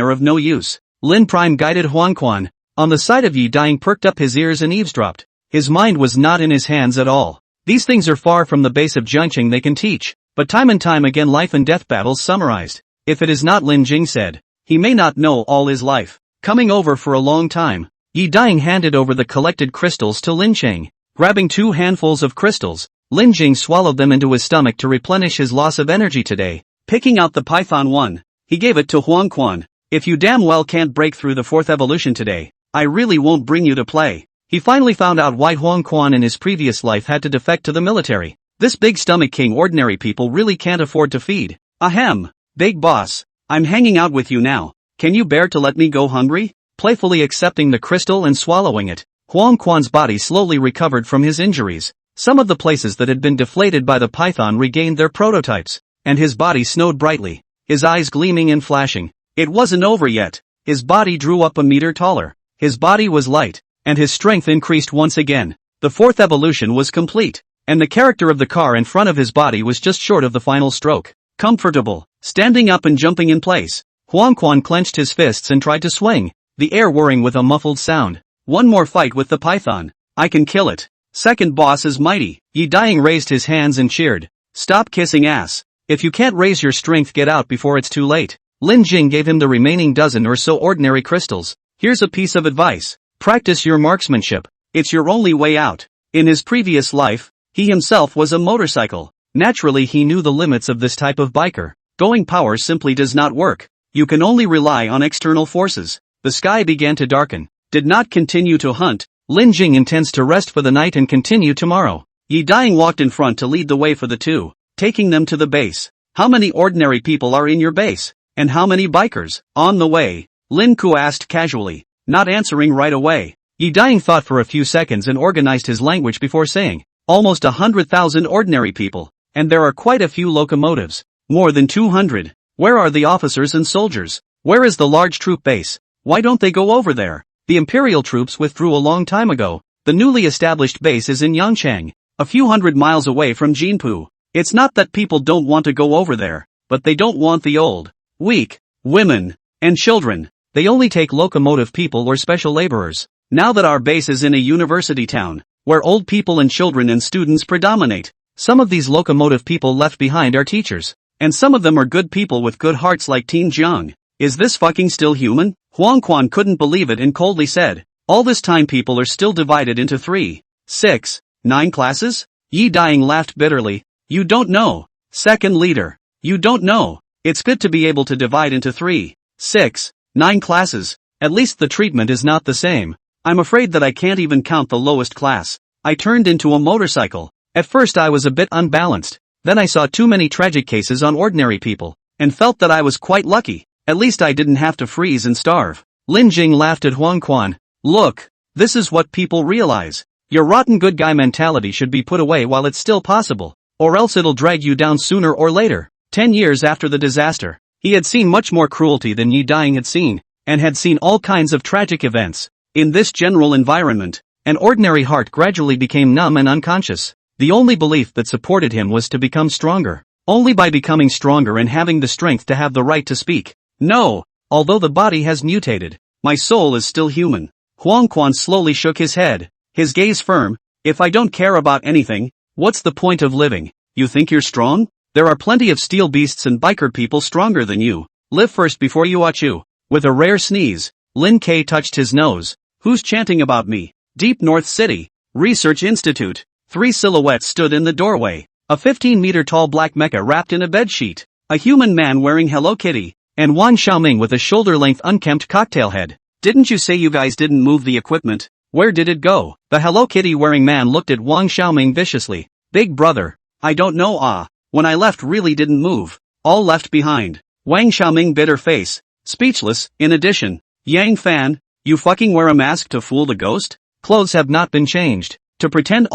are of no use. Lin Prime guided Huang Quan. On the side of Yi Daying perked up his ears and eavesdropped. His mind was not in his hands at all. These things are far from the base of Junqing they can teach, but time and time again life and death battles summarized. If it is not, Lin Jing said, he may not know all his life coming over for a long time. Yi Daying handed over the collected crystals to Lin Jing. Grabbing 2 handfuls of crystals, Lin Jing swallowed them into his stomach to replenish his loss of energy today. Picking out the python one, he gave it to Huang Quan. If you damn well can't break through the 4th evolution today, I really won't bring you to play. He finally found out why Huang Quan in his previous life had to defect to the military. This big stomach king ordinary people really can't afford to feed. Ahem, big boss, I'm hanging out with you now. Can you bear to let me go hungry? Playfully accepting the crystal and swallowing it, Huang Quan's body slowly recovered from his injuries. Some of the places that had been deflated by the python regained their prototypes, and his body snowed brightly, his eyes gleaming and flashing. It wasn't over yet. His body drew up a meter taller. His body was light, and his strength increased once again. The fourth evolution was complete, and the character of the car in front of his body was just short of the final stroke. Comfortable, standing up and jumping in place. Huang Quan clenched his fists and tried to swing, the air whirring with a muffled sound. One more fight with the python. I can kill it. Second boss is mighty. Yi Dying raised his hands and cheered. Stop kissing ass. If you can't raise your strength, get out before it's too late. Lin Jing gave him the remaining dozen or so ordinary crystals. Here's a piece of advice. Practice your marksmanship. It's your only way out. In his previous life, he himself was a motorcycle. Naturally, he knew the limits of this type of biker. Going power simply does not work. You can only rely on external forces. The sky began to darken. Did not continue to hunt. Lin Jing intends to rest for the night and continue tomorrow. Yi Dying walked in front to lead the way for the two, taking them to the base. How many ordinary people are in your base? And how many bikers? On the way? Lin Ku asked casually, not answering right away. Yi Dying thought for a few seconds and organized his language before saying, almost 100,000 ordinary people. And there are quite a few locomotives. More than 200. Where are the officers and soldiers? Where is the large troop base? Why don't they go over there? The imperial troops withdrew a long time ago. The newly established base is in Yangchang, a few hundred miles away from Jinpu. It's not that people don't want to go over there, but they don't want the old, weak, women, and children. They only take locomotive people or special laborers. Now that our base is in a university town, where old people and children and students predominate, some of these locomotive people left behind are teachers. And some of them are good people with good hearts like Tin Jiang. Is this fucking still human? Huang Quan couldn't believe it and coldly said, all this time people are still divided into 3, 6, 9 classes? Yi Dying laughed bitterly. You don't know. Second leader. You don't know. It's good to be able to divide into 3, 6, 9 classes. At least the treatment is not the same. I'm afraid that I can't even count the lowest class. I turned into a motorcycle. At first I was a bit unbalanced. Then I saw too many tragic cases on ordinary people, and felt that I was quite lucky. At least I didn't have to freeze and starve. Lin Jing laughed at Huang Quan. Look, this is what people realize. Your rotten good guy mentality should be put away while it's still possible, or else it'll drag you down sooner or later. 10 years after the disaster, he had seen much more cruelty than Yi Dying had seen, and had seen all kinds of tragic events. In this general environment, an ordinary heart gradually became numb and unconscious. The only belief that supported him was to become stronger. Only by becoming stronger and having the strength to have the right to speak. No, although the body has mutated, my soul is still human. Huang Quan slowly shook his head, his gaze firm. If I don't care about anything, what's the point of living? You think you're strong? There are plenty of steel beasts and biker people stronger than you. Live first before you achew. With a rare sneeze, Lin K touched his nose. Who's chanting about me? Deep North City, Research Institute. 3 silhouettes stood in the doorway. A 15-meter tall black mecha wrapped in a bedsheet. A human man wearing Hello Kitty. And Wang Xiaoming with a shoulder-length unkempt cocktail head. Didn't you say you guys didn't move the equipment? Where did it go? The Hello Kitty wearing man looked at Wang Xiaoming viciously. Big brother. I don't know when I left really didn't move. All left behind. Wang Xiaoming bit her face. Speechless. In addition, Yang Fan, you fucking wear a mask to fool the ghost? Clothes have not been changed. To pretend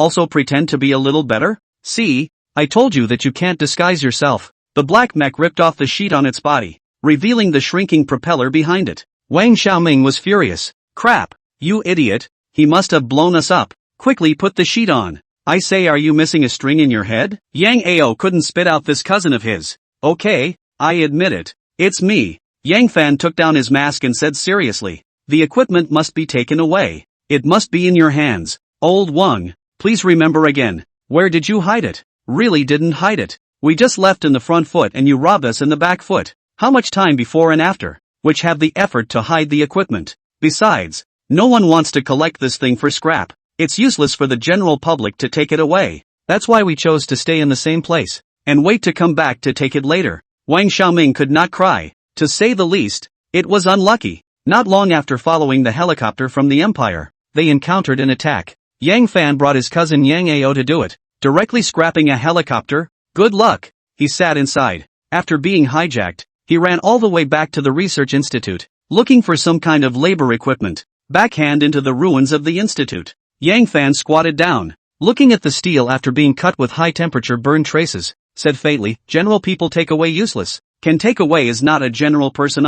to be a little better? See? I told you that you can't disguise yourself. The black mech ripped off the sheet on its body, revealing the shrinking propeller behind it. Wang Xiaoming was furious. Crap, you idiot, he must have blown us up. Quickly put the sheet on. I say, are you missing a string in your head? Yang Ao couldn't spit out this cousin of his. Okay, I admit it. It's me. Yang Fan took down his mask and said seriously. The equipment must be taken away. It must be in your hands. Old Wang, please remember again. Where did you hide it? Really didn't hide it. We just left in the front foot and you robbed us in the back foot. How much time before and after? Which have the effort to hide the equipment. Besides, no one wants to collect this thing for scrap. It's useless for the general public to take it away. That's why we chose to stay in the same place, and wait to come back to take it later. Wang Xiaoming could not cry. To say the least, it was unlucky. Not long after following the helicopter from the Empire, they encountered an attack. Yang Fan brought his cousin Yang Ao to do it. Directly scrapping a helicopter? Good luck. He sat inside. After being hijacked, he ran all the way back to the research institute, looking for some kind of labor equipment. Backhand into the ruins of the institute. Yang Fan squatted down, looking at the steel after being cut with high-temperature burn traces, said faintly, general people take away useless. Can take away is not a general person.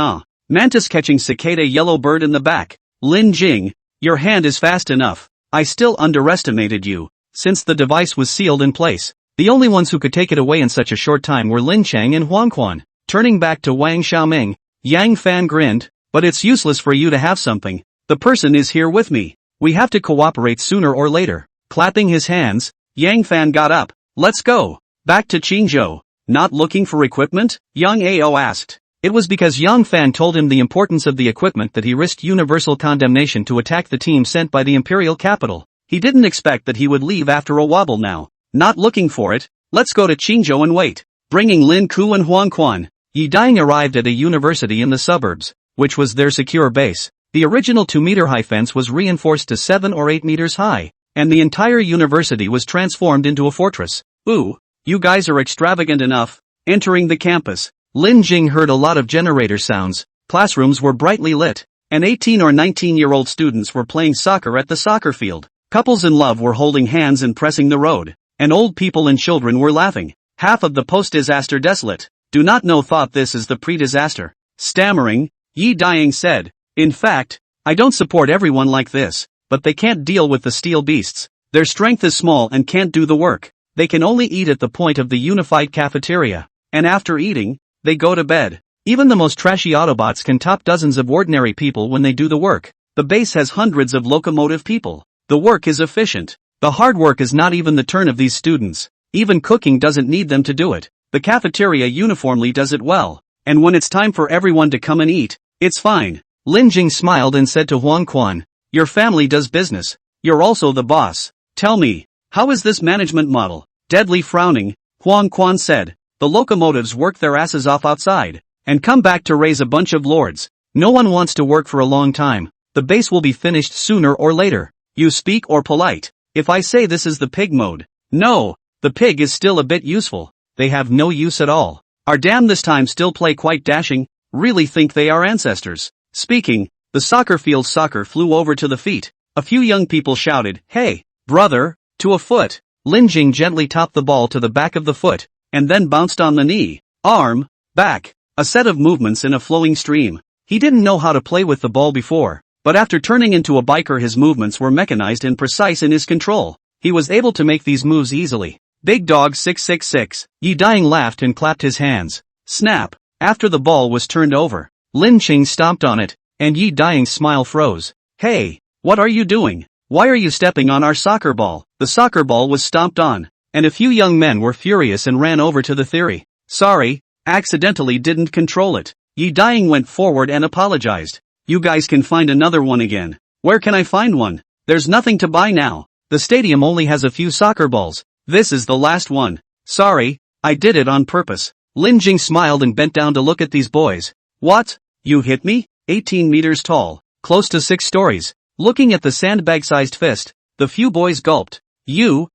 Mantis catching cicada yellow bird in the back. Lin Jing, Your hand is fast enough. I still underestimated you. Since the device was sealed in place, the only ones who could take it away in such a short time were Lin Chang and Huang Quan. Turning back to Wang Xiaoming, Yang Fan grinned, but it's useless for you to have something. The person is here with me. We have to cooperate sooner or later. Clapping his hands, Yang Fan got up. Let's go. Back to Chingo. Not looking for equipment? Yang Ao asked. It was because Yang Fan told him the importance of the equipment that he risked universal condemnation to attack the team sent by the imperial capital. He didn't expect that he would leave after a wobble now. Not looking for it? Let's go to Chingo and wait. Bringing Lin Ku and Huang Quan, Yi Daying arrived at a university in the suburbs, which was their secure base. The original 2-meter-high fence was reinforced to 7 or 8 meters high, and the entire university was transformed into a fortress. Ooh, you guys are extravagant enough. Entering the campus, Lin Jing heard a lot of generator sounds. Classrooms were brightly lit, and 18 or 19-year-old students were playing soccer at the soccer field. Couples in love were holding hands and pressing the road, and old people and children were laughing. Half of the post-disaster desolate. Do not know thought this is the pre-disaster. Stammering, Yi Daying said, in fact, I don't support everyone like this, but they can't deal with the steel beasts. Their strength is small and can't do the work. They can only eat at the point of the unified cafeteria, and after eating, they go to bed. Even the most trashy Autobots can top dozens of ordinary people when they do the work. The base has hundreds of locomotive people. The work is efficient. The hard work is not even the turn of these students. Even cooking doesn't need them to do it. The cafeteria uniformly does it well. And when it's time for everyone to come and eat, it's fine. Lin Jing smiled and said to Huang Quan, your family does business. You're also the boss. Tell me, how is this management model? Deadly frowning, Huang Quan said, the locomotives work their asses off outside, and come back to raise a bunch of lords. No one wants to work for a long time. The base will be finished sooner or later. You speak or polite. If I say this is the pig mode. No, the pig is still a bit useful. They have no use at all. Our damn this time still play quite dashing. Really think they are ancestors. Speaking, the soccer field soccer flew over to the feet. A few young people shouted, hey, brother, to a foot. Lin Jing gently topped the ball to the back of the foot, and then bounced on the knee, arm, back, a set of movements in a flowing stream. He didn't know how to play with the ball before, but after turning into a biker his movements were mechanized and precise in his control. He was able to make these moves easily. Big dog 666, Yi Daying laughed and clapped his hands. Snap, after the ball was turned over, Lin Qing stomped on it, and Yi Daying's smile froze. Hey, what are you doing? Why are you stepping on our soccer ball? The soccer ball was stomped on, and a few young men were furious and ran over to the theory. Sorry, accidentally didn't control it. Yi Daying went forward and apologized. You guys can find another one again. Where can I find one? There's nothing to buy now. The stadium only has a few soccer balls. This is the last one. Sorry, I did it on purpose. Lin Jing smiled and bent down to look at these boys. What? You hit me? 18 meters tall, close to 6 stories. Looking at the sandbag-sized fist, the few boys gulped. You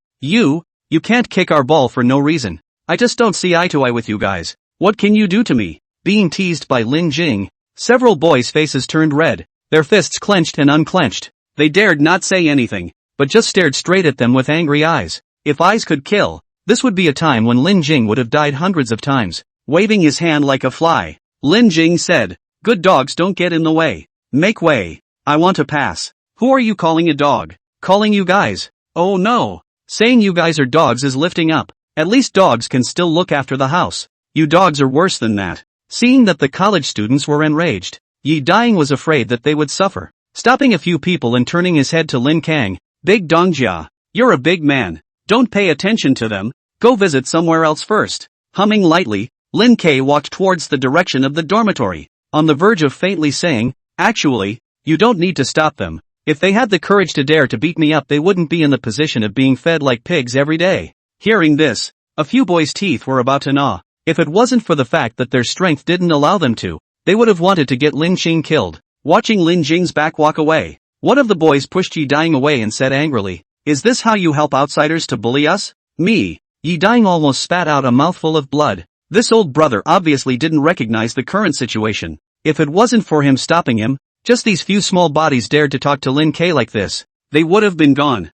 can't kick our ball for no reason. I just don't see eye to eye with you guys. What can you do to me? Being teased by Lin Jing, several boys' faces turned red, their fists clenched and unclenched. They dared not say anything, but just stared straight at them with angry eyes. If eyes could kill, this would be a time when Lin Jing would have died hundreds of times. Waving his hand like a fly, Lin Jing said, good dogs don't get in the way. Make way. I want to pass. Who are you calling a dog? Calling you guys? Oh no. Saying you guys are dogs is lifting up. At least dogs can still look after the house. You dogs are worse than that. Seeing that the college students were enraged, Yi Daying was afraid that they would suffer. Stopping a few people and turning his head to Lin Kang, Big Dongjia, you're a big man. Don't pay attention to them. Go visit somewhere else first. Humming lightly, Lin K walked towards the direction of the dormitory, on the verge of faintly saying, actually, you don't need to stop them. If they had the courage to dare to beat me up they wouldn't be in the position of being fed like pigs every day. Hearing this, a few boys' teeth were about to gnaw. If it wasn't for the fact that their strength didn't allow them to, they would have wanted to get Lin Qing killed. Watching Lin Jing's back walk away, one of the boys pushed Yi Daying away and said angrily, is this how you help outsiders to bully us? Me. Yi Daying almost spat out a mouthful of blood. This old brother obviously didn't recognize the current situation. If it wasn't for him stopping him, just these few small bodies dared to talk to Lin K like this, they would have been gone.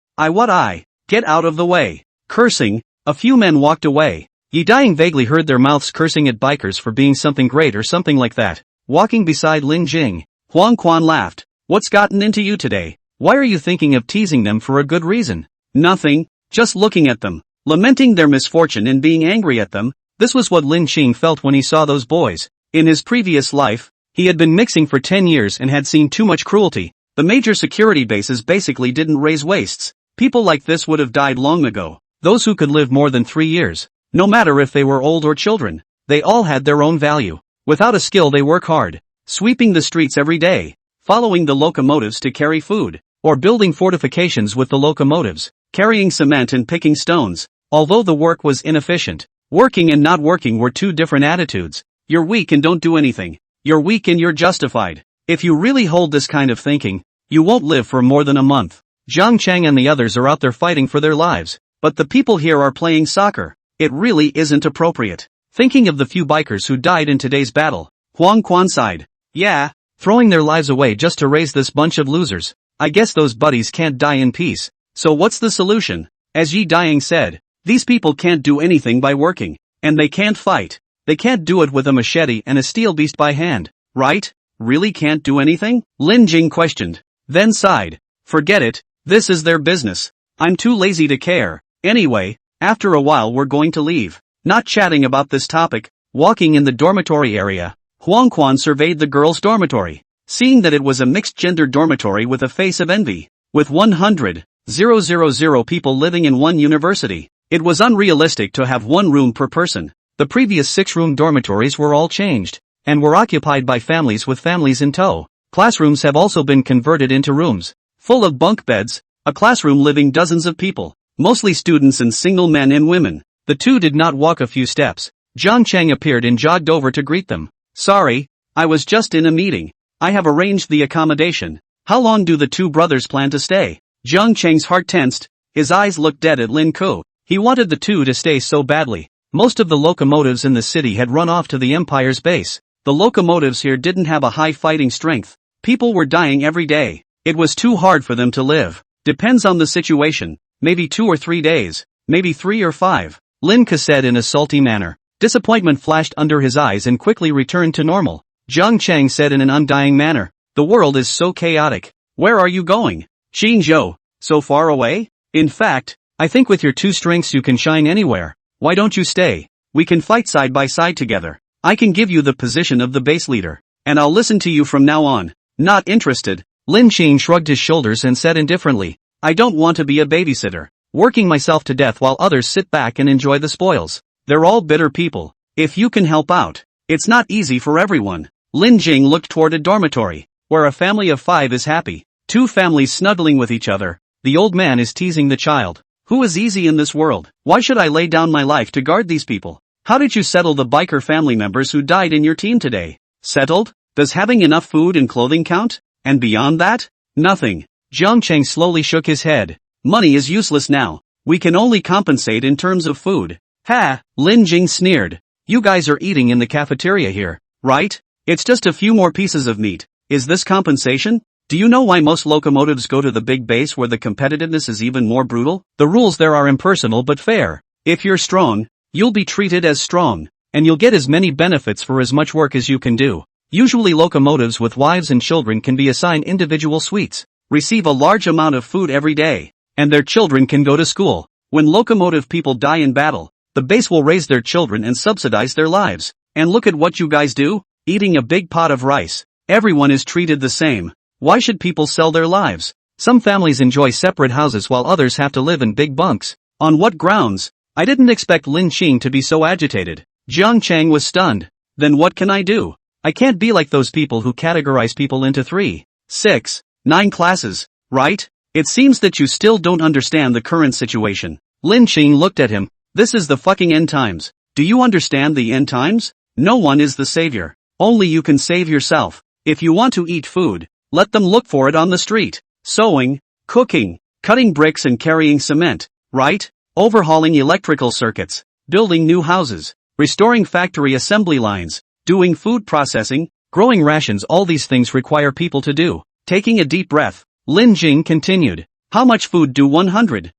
Get out of the way. Cursing, a few men walked away. Yi Daying vaguely heard their mouths cursing at bikers for being something great or something like that. Walking beside Lin Jing, Huang Quan laughed. What's gotten into you today? Why are you thinking of teasing them for a good reason? Nothing, just looking at them, lamenting their misfortune and being angry at them. This was what Lin Qing felt when he saw those boys. In his previous life, he had been mixing for 10 years and had seen too much cruelty. The major security bases basically didn't raise wastes. People like this would have died long ago. Those who could live more than 3 years, no matter if they were old or children, they all had their own value. Without a skill they work hard, sweeping the streets every day, following the locomotives to carry food, or building fortifications with the locomotives, carrying cement and picking stones. Although the work was inefficient, working and not working were two different attitudes. You're weak and don't do anything. You're weak and you're justified. If you really hold this kind of thinking, you won't live for more than a month. Zhang Cheng and the others are out there fighting for their lives, but the people here are playing soccer. It really isn't appropriate. Thinking of the few bikers who died in today's battle, Huang Quan sighed. Yeah, throwing their lives away just to raise this bunch of losers. I guess those buddies can't die in peace. So what's the solution? As Yi Daying said, these people can't do anything by working, and they can't fight. They can't do it with a machete and a steel beast by hand, right? Really can't do anything? Lin Jing questioned, then sighed. Forget it, this is their business. I'm too lazy to care. Anyway, after a while we're going to leave. Not chatting about this topic, walking in the dormitory area, Huang Quan surveyed the girls' dormitory, seeing that it was a mixed-gender dormitory with a face of envy. With 100,000 people living in one university, it was unrealistic to have one room per person. The previous 6-room dormitories were all changed, and were occupied by families with families in tow. Classrooms have also been converted into rooms, full of bunk beds, a classroom living dozens of people, mostly students and single men and women. The two did not walk a few steps. Zhang Cheng appeared and jogged over to greet them. Sorry, I was just in a meeting. I have arranged the accommodation. How long do the two brothers plan to stay? Zhang Cheng's heart tensed, his eyes looked dead at Lin Ku. He wanted the two to stay so badly. Most of the locomotives in the city had run off to the Empire's base. The locomotives here didn't have a high fighting strength. People were dying every day. It was too hard for them to live. Depends on the situation. Maybe 2 or 3 days. Maybe 3 or 5. Lin Ke said in a salty manner. Disappointment flashed under his eyes and quickly returned to normal. Zhang Cheng said in an undying manner. The world is so chaotic. Where are you going? Qingzhou. So far away? In fact, I think with your 2 strengths you can shine anywhere. Why don't you stay? We can fight side by side together. I can give you the position of the base leader. And I'll listen to you from now on. Not interested. Lin Qing shrugged his shoulders and said indifferently. I don't want to be a babysitter, working myself to death while others sit back and enjoy the spoils. They're all bitter people. If you can help out, it's not easy for everyone. Lin Jing looked toward a dormitory, where a family of 5 is happy. 2 families snuggling with each other. The old man is teasing the child. Who is easy in this world? Why should I lay down my life to guard these people? How did you settle the biker family members who died in your team today? Settled? Does having enough food and clothing count? And beyond that? Nothing. Zhang Cheng slowly shook his head. Money is useless now. We can only compensate in terms of food. Ha! Lin Jing sneered. You guys are eating in the cafeteria here, right? It's just a few more pieces of meat. Is this compensation? Do you know why most locomotives go to the big base where the competitiveness is even more brutal? The rules there are impersonal but fair. If you're strong, you'll be treated as strong, and you'll get as many benefits for as much work as you can do. Usually locomotives with wives and children can be assigned individual suites, receive a large amount of food every day, and their children can go to school. When locomotive people die in battle, the base will raise their children and subsidize their lives. And look at what you guys do, eating a big pot of rice. Everyone is treated the same. Why should people sell their lives? Some families enjoy separate houses while others have to live in big bunks. On what grounds? I didn't expect Lin Qing to be so agitated. Zhang Cheng was stunned. Then what can I do? I can't be like those people who categorize people into 3, 6, 9 classes, right? It seems that you still don't understand the current situation. Lin Qing looked at him. This is the fucking end times. Do you understand the end times? No one is the savior. Only you can save yourself. If you want to eat food, let them look for it on the street. Sewing, cooking, cutting bricks and carrying cement, right? Overhauling electrical circuits, building new houses, restoring factory assembly lines, doing food processing, growing rations. All these things require people to do. Taking a deep breath, Lin Jing continued. How much food do 100,000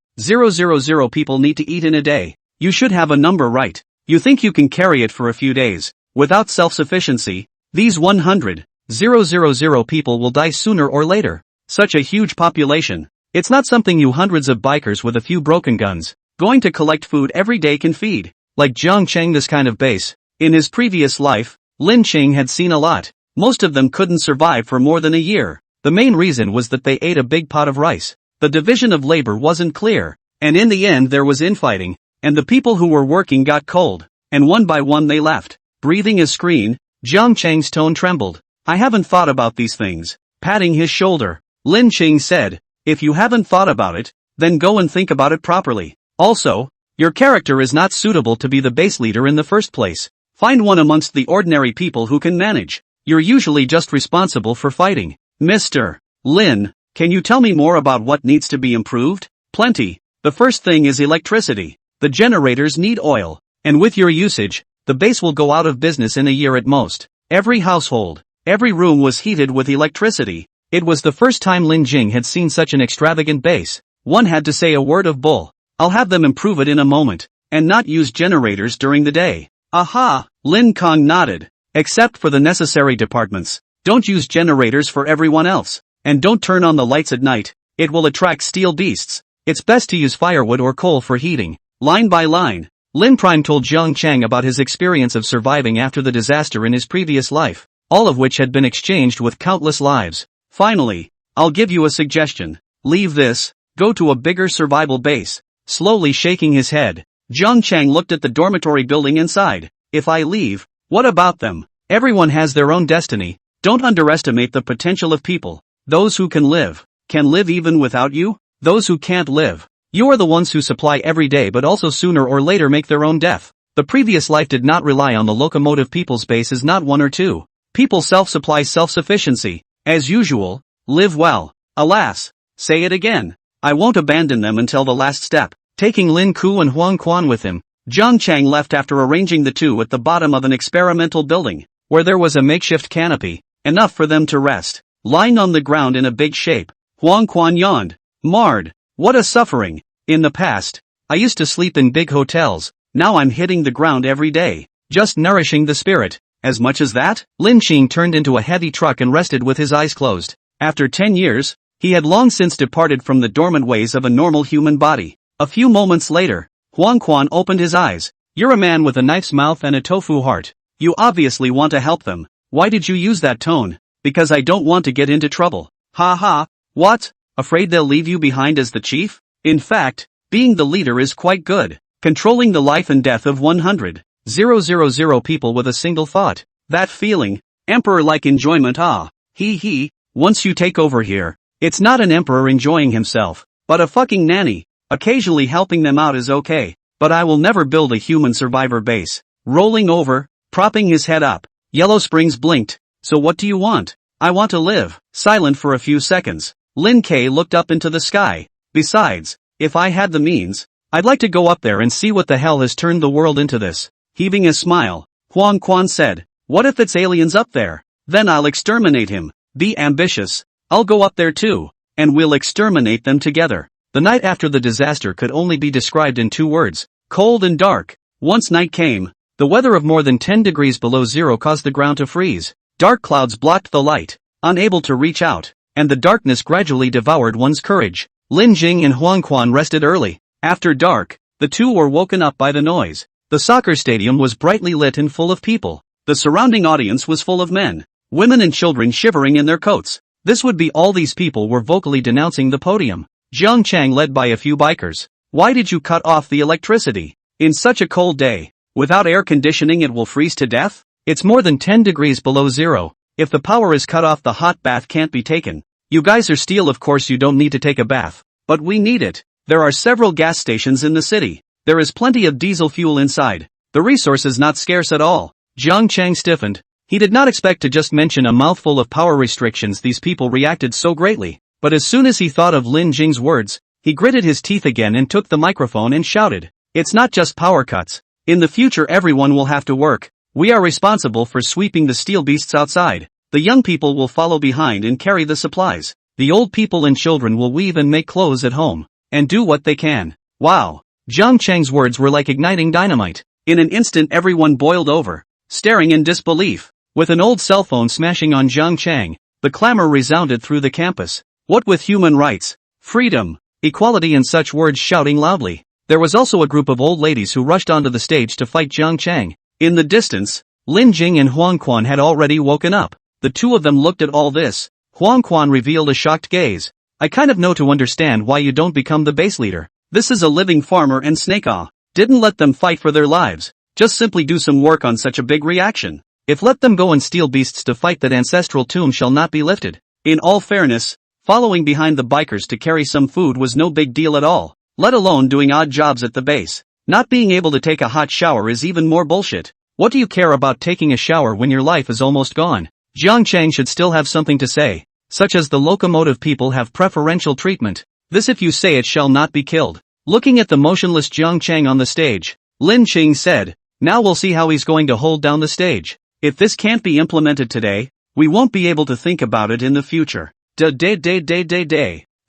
people need to eat in a day? You should have a number right. You think you can carry it for a few days. Without self-sufficiency, these 100,000 people will die sooner or later. Such a huge population. It's not something you hundreds of bikers with a few broken guns, going to collect food every day can feed. Like Jiang Cheng, this kind of base. In his previous life, Lin Ching had seen a lot. Most of them couldn't survive for more than a year. The main reason was that they ate a big pot of rice. The division of labor wasn't clear, and in the end there was infighting, and the people who were working got cold, and one by one they left. Breathing a screen, Jiang Cheng's tone trembled. I haven't thought about these things. Patting his shoulder, Lin Ching said, if you haven't thought about it, then go and think about it properly. Also, your character is not suitable to be the base leader in the first place. Find one amongst the ordinary people who can manage. You're usually just responsible for fighting. Mr. Lin, can you tell me more about what needs to be improved? Plenty. The first thing is electricity. The generators need oil, and with your usage, the base will go out of business in a year at most. Every household, every room was heated with electricity. It was the first time Lin Jing had seen such an extravagant base. One had to say a word of bull. I'll have them improve it in a moment, and not use generators during the day. Aha! Lin Kong nodded. Except for the necessary departments. Don't use generators for everyone else. And don't turn on the lights at night. It will attract steel beasts. It's best to use firewood or coal for heating. Line by line, Lin Prime told Jiang Cheng about his experience of surviving after the disaster in his previous life, all of which had been exchanged with countless lives. Finally, I'll give you a suggestion. Leave this, go to a bigger survival base. Slowly shaking his head, Jiang Cheng looked at the dormitory building inside. If I leave, what about them? Everyone has their own destiny. Don't underestimate the potential of people. Those who can live even without you. Those who can't live, you are the ones who supply every day but also sooner or later make their own death. The previous life did not rely on the locomotive. People's base is not one or two. People self-supply, self-sufficiency. As usual, live well. Alas, say it again. I won't abandon them until the last step. Taking Lin Ku and Huang Quan with him, Jiang Cheng left after arranging the two at the bottom of an experimental building, where there was a makeshift canopy, enough for them to rest. Lying on the ground in a big shape, Huang Quan yawned. Marred. What a suffering. In the past, I used to sleep in big hotels. Now I'm hitting the ground every day, just nourishing the spirit. As much as that? Lin Qing turned into a heavy truck and rested with his eyes closed. After 10 years, he had long since departed from the dormant ways of a normal human body. A few moments later, Huang Quan opened his eyes. You're a man with a knife's mouth and a tofu heart. You obviously want to help them. Why did you use that tone? Because I don't want to get into trouble. Ha ha. What? Afraid they'll leave you behind as the chief? In fact, being the leader is quite good. Controlling the life and death of 100,000 people with a single thought. That feeling, emperor-like enjoyment. Ah, he. Once you take over here, it's not an emperor enjoying himself, but a fucking nanny. Occasionally helping them out is okay, but I will never build a human survivor base. Rolling over, propping his head up, Yellow Springs blinked. So what do you want? I want to live. Silent for a few seconds, Lin K looked up into the sky. Besides, if I had the means, I'd like to go up there and see what the hell has turned the world into this. Heaving a smile, Huang Quan said, what if it's aliens up there? Then I'll exterminate him. Be ambitious. I'll go up there too, and we'll exterminate them together. The night after the disaster could only be described in 2 words, cold and dark. Once night came, the weather of more than 10 degrees below zero caused the ground to freeze. Dark clouds blocked the light, unable to reach out, and the darkness gradually devoured one's courage. Lin Jing and Huang Quan rested early. After dark, the two were woken up by the noise. The soccer stadium was brightly lit and full of people. The surrounding audience was full of men, women and children shivering in their coats. This would be all these people were vocally denouncing the podium. Jiang Cheng led by a few bikers. Why did you cut off the electricity? In such a cold day, without air conditioning it will freeze to death? It's more than 10 degrees below zero. If the power is cut off the hot bath can't be taken. You guys are steel, of course you don't need to take a bath. But we need it. There are several gas stations in the city. There is plenty of diesel fuel inside. The resource is not scarce at all. Jiang Cheng stiffened. He did not expect to just mention a mouthful of power restrictions. These people reacted so greatly. But as soon as he thought of Lin Jing's words, he gritted his teeth again and took the microphone and shouted. It's not just power cuts. In the future everyone will have to work. We are responsible for sweeping the steel beasts outside. The young people will follow behind and carry the supplies. The old people and children will weave and make clothes at home, and do what they can. Wow. Jiang Cheng's words were like igniting dynamite. In an instant everyone boiled over, staring in disbelief. With an old cell phone smashing on Jiang Cheng, the clamor resounded through the campus. What with human rights, freedom, equality and such words shouting loudly. There was also a group of old ladies who rushed onto the stage to fight Jiang Chang. In the distance, Lin Jing and Huang Quan had already woken up. The two of them looked at all this. Huang Quan revealed a shocked gaze. I kind of know to understand why you don't become the base leader. This is a living farmer and snake didn't let them fight for their lives. Just simply do some work on such a big reaction. If let them go and steal beasts to fight, that ancestral tomb shall not be lifted. In all fairness, following behind the bikers to carry some food was no big deal at all, let alone doing odd jobs at the base. Not being able to take a hot shower is even more bullshit. What do you care about taking a shower when your life is almost gone? Jiang Chang should still have something to say, such as the locomotive people have preferential treatment. This if you say it shall not be killed. Looking at the motionless Jiang Chang on the stage, Lin Qing said, now we'll see how he's going to hold down the stage. If this can't be implemented today, we won't be able to think about it in the future.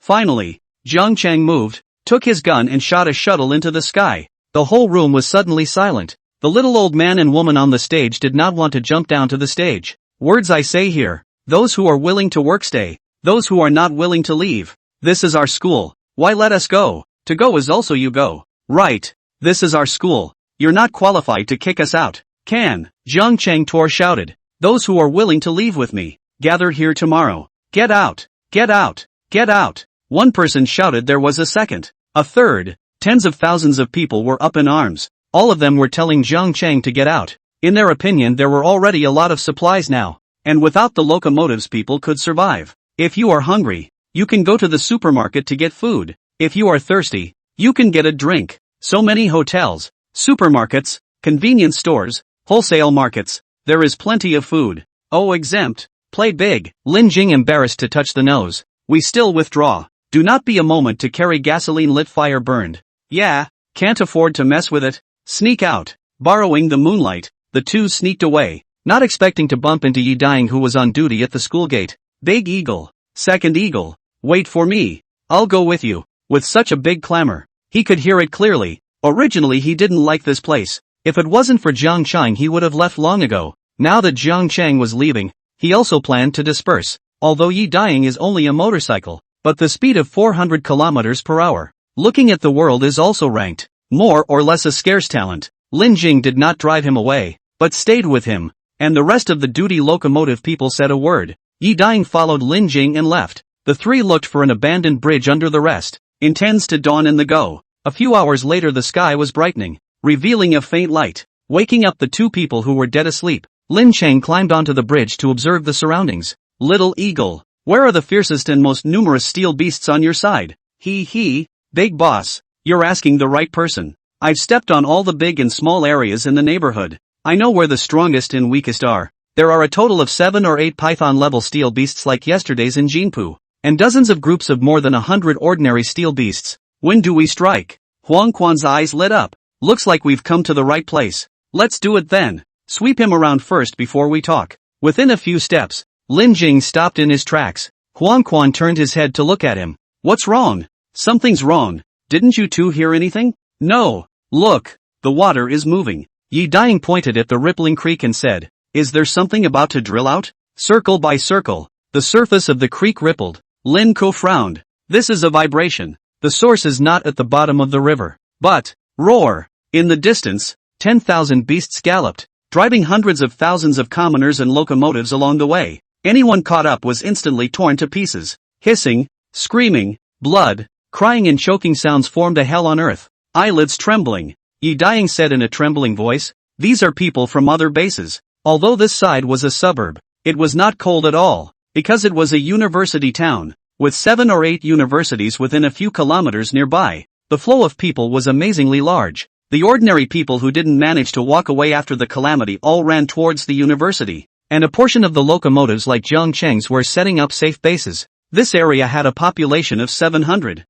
Finally, Jiang Chang moved, took his gun and shot a shuttle into the sky. The whole room was suddenly silent. The little old man and woman on the stage did not want to jump down to the stage. Words I say here. Those who are willing to work stay. Those who are not willing to leave. This is our school. Why let us go? To go is also you go. Right. This is our school. You're not qualified to kick us out. Can. Jiang Chang Tor shouted. Those who are willing to leave with me. Gather here tomorrow. Get out. Get out. Get out. One person shouted. There was a second. A third. Tens of thousands of people were up in arms. All of them were telling Jiang Chang to get out. In their opinion there were already a lot of supplies now. And without the locomotives people could survive. If you are hungry, you can go to the supermarket to get food. If you are thirsty, you can get a drink. So many hotels, supermarkets, convenience stores, wholesale markets. There is plenty of food. Oh, exempt. Play big. Lin Jing embarrassed to touch the nose. We still withdraw. Do not be a moment to carry gasoline lit fire burned. Yeah, can't afford to mess with it. Sneak out. Borrowing the moonlight, the two sneaked away, not expecting to bump into Yi Dying who was on duty at the school gate. Big Eagle. Second Eagle. Wait for me. I'll go with you. With such a big clamor, he could hear it clearly. Originally he didn't like this place. If it wasn't for Jiang Chang he would have left long ago. Now that Jiang Chang was leaving, he also planned to disperse. Although Yi Dying is only a motorcycle, but the speed of 400 kilometers per hour. Looking at the world is also ranked. More or less a scarce talent. Lin Jing did not drive him away, but stayed with him. And the rest of the duty locomotive people said a word. Yi Dying followed Lin Jing and left. The three looked for an abandoned bridge under the rest. Intends to dawn in the go. A few hours later the sky was brightening, revealing a faint light. Waking up the two people who were dead asleep, Lin Chang climbed onto the bridge to observe the surroundings. Little Eagle, where are the fiercest and most numerous steel beasts on your side? Big boss, you're asking the right person. I've stepped on all the big and small areas in the neighborhood. I know where the strongest and weakest are. There are a total of 7 or 8 python-level steel beasts like yesterday's in Jinpu, and dozens of groups of more than 100 ordinary steel beasts. When do we strike? Huang Quan's eyes lit up. Looks like we've come to the right place. Let's do it then. Sweep him around first before we talk. Within a few steps, Lin Jing stopped in his tracks. Huang Quan turned his head to look at him. What's wrong? Something's wrong. Didn't you two hear anything? No. Look, the water is moving. Yi Dying pointed at the rippling creek and said, is there something about to drill out? Circle by circle, the surface of the creek rippled. Lin Ko frowned. This is a vibration. The source is not at the bottom of the river. But, roar! In the distance, 10,000 beasts galloped, driving hundreds of thousands of commoners and locomotives along the way. Anyone caught up was instantly torn to pieces. Hissing, screaming, blood, crying and choking sounds formed a hell on earth. Eyelids trembling. Yi Dying said in a trembling voice, these are people from other bases. Although this side was a suburb, it was not cold at all, because it was a university town, with 7 or 8 universities within a few kilometers nearby. The flow of people was amazingly large. The ordinary people who didn't manage to walk away after the calamity all ran towards the university, and a portion of the locomotives like Jiang Cheng's were setting up safe bases. This area had a population of 700,000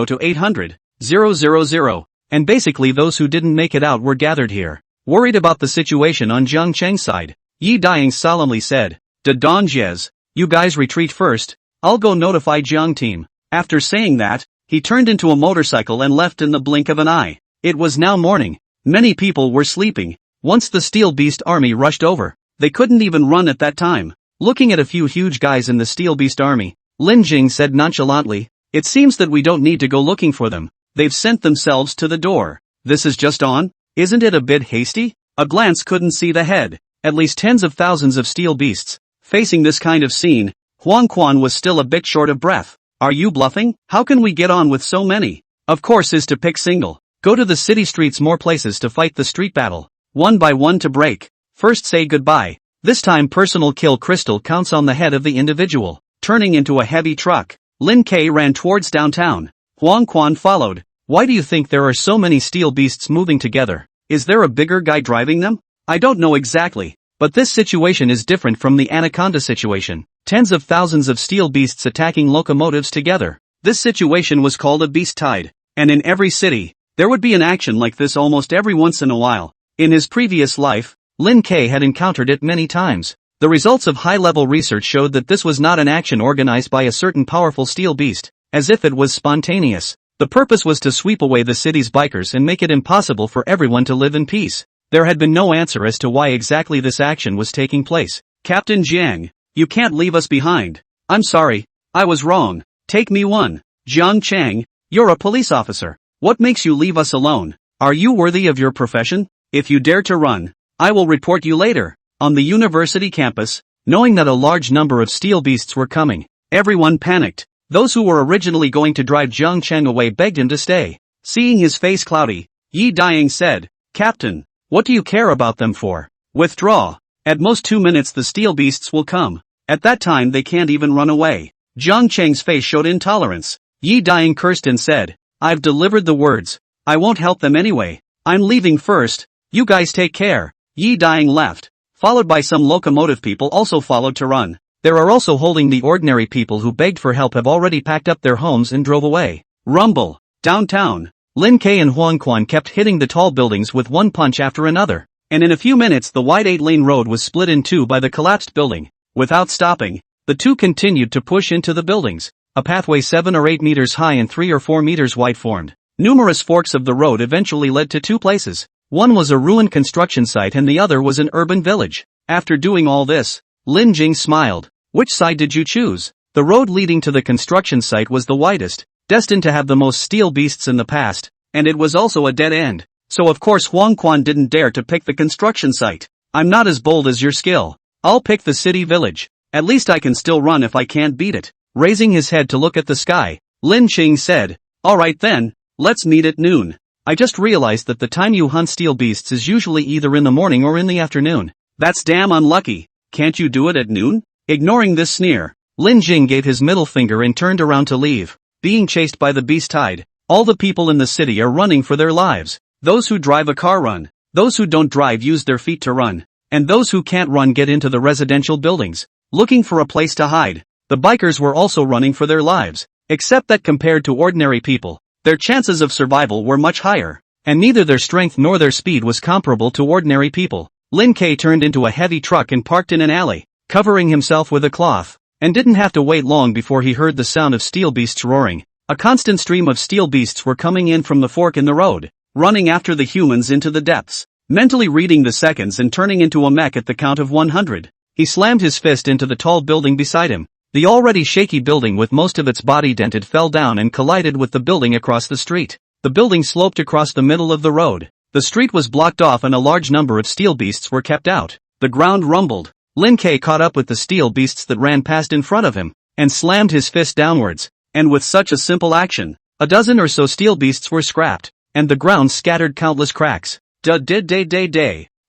to 800,000, and basically those who didn't make it out were gathered here, worried about the situation on Jiang Cheng's side. Yi Dying solemnly said, "Da Donjies, you guys retreat first, I'll go notify Jiang team." After saying that, he turned into a motorcycle and left in the blink of an eye. It was now morning. Many people were sleeping. Once the Steel Beast army rushed over, they couldn't even run at that time. Looking at a few huge guys in the Steel Beast army, Lin Jing said nonchalantly. It seems that we don't need to go looking for them. They've sent themselves to the door. This is just on? Isn't it a bit hasty? A glance couldn't see the head. At least tens of thousands of steel beasts. Facing this kind of scene, Huang Quan was still a bit short of breath. Are you bluffing? How can we get on with so many? Of course is to pick single. Go to the city streets, more places to fight the street battle. One by one to break. First say goodbye. This time personal kill crystal counts on the head of the individual. Turning into a heavy truck, Lin Ke ran towards downtown. Huang Quan followed. Why do you think there are so many steel beasts moving together? Is there a bigger guy driving them? I don't know exactly. But this situation is different from the anaconda situation. Tens of thousands of steel beasts attacking locomotives together. This situation was called a beast tide. And in every city, there would be an action like this almost every once in a while. In his previous life, Lin Ke had encountered it many times. The results of high-level research showed that this was not an action organized by a certain powerful steel beast, as if it was spontaneous. The purpose was to sweep away the city's bikers and make it impossible for everyone to live in peace. There had been no answer as to why exactly this action was taking place. Captain Jiang, you can't leave us behind. I'm sorry, I was wrong. Take me one. Jiang Chang, you're a police officer. What makes you leave us alone? Are you worthy of your profession? If you dare to run, I will report you later. On the university campus, knowing that a large number of steel beasts were coming, everyone panicked. Those who were originally going to drive Jiang Chang away begged him to stay. Seeing his face cloudy, Yi Daying said, Captain, what do you care about them for? Withdraw. At most 2 minutes the steel beasts will come. At that time they can't even run away. Jiang Chang's face showed intolerance. Yi Daying cursed and said, I've delivered the words. I won't help them anyway. I'm leaving first. You guys take care. Yi Daying left. Followed by some locomotive people also followed to run. There are also holding the ordinary people who begged for help have already packed up their homes and drove away. Rumble. Downtown. Lin Ke and Huang Quan kept hitting the tall buildings with one punch after another. And in a few minutes the wide 8-lane road was split in two by the collapsed building. Without stopping, the two continued to push into the buildings. A pathway 7 or 8 meters high and 3 or 4 meters wide formed. Numerous forks of the road eventually led to two places. One was a ruined construction site and the other was an urban village. After doing all this, Lin Jing smiled. Which side did you choose? The road leading to the construction site was the widest, destined to have the most steel beasts in the past, and it was also a dead end. So of course Huang Quan didn't dare to pick the construction site. I'm not as bold as your skill. I'll pick the city village. At least I can still run if I can't beat it. Raising his head to look at the sky, Lin Jing said, Alright then, let's meet at noon. I just realized that the time you hunt steel beasts is usually either in the morning or in the afternoon. That's damn unlucky. Can't you do it at noon? Ignoring this sneer, Lin Jing gave his middle finger and turned around to leave. Being chased by the beast tide, all the people in the city are running for their lives. Those who drive a car run. Those who don't drive use their feet to run. And those who can't run get into the residential buildings, looking for a place to hide. The bikers were also running for their lives, except that compared to ordinary people, their chances of survival were much higher, and neither their strength nor their speed was comparable to ordinary people. Lin Ke turned into a heavy truck and parked in an alley, covering himself with a cloth, and didn't have to wait long before he heard the sound of steel beasts roaring. A constant stream of steel beasts were coming in from the fork in the road, running after the humans into the depths. Mentally reading the seconds and turning into a mech at the count of 100, he slammed his fist into the tall building beside him. The already shaky building with most of its body dented fell down and collided with the building across the street. The building sloped across the middle of the road. The street was blocked off and a large number of steel beasts were kept out. The ground rumbled. Lin Ke caught up with the steel beasts that ran past in front of him, and slammed his fist downwards. And with such a simple action, a dozen or so steel beasts were scrapped, and the ground scattered countless cracks.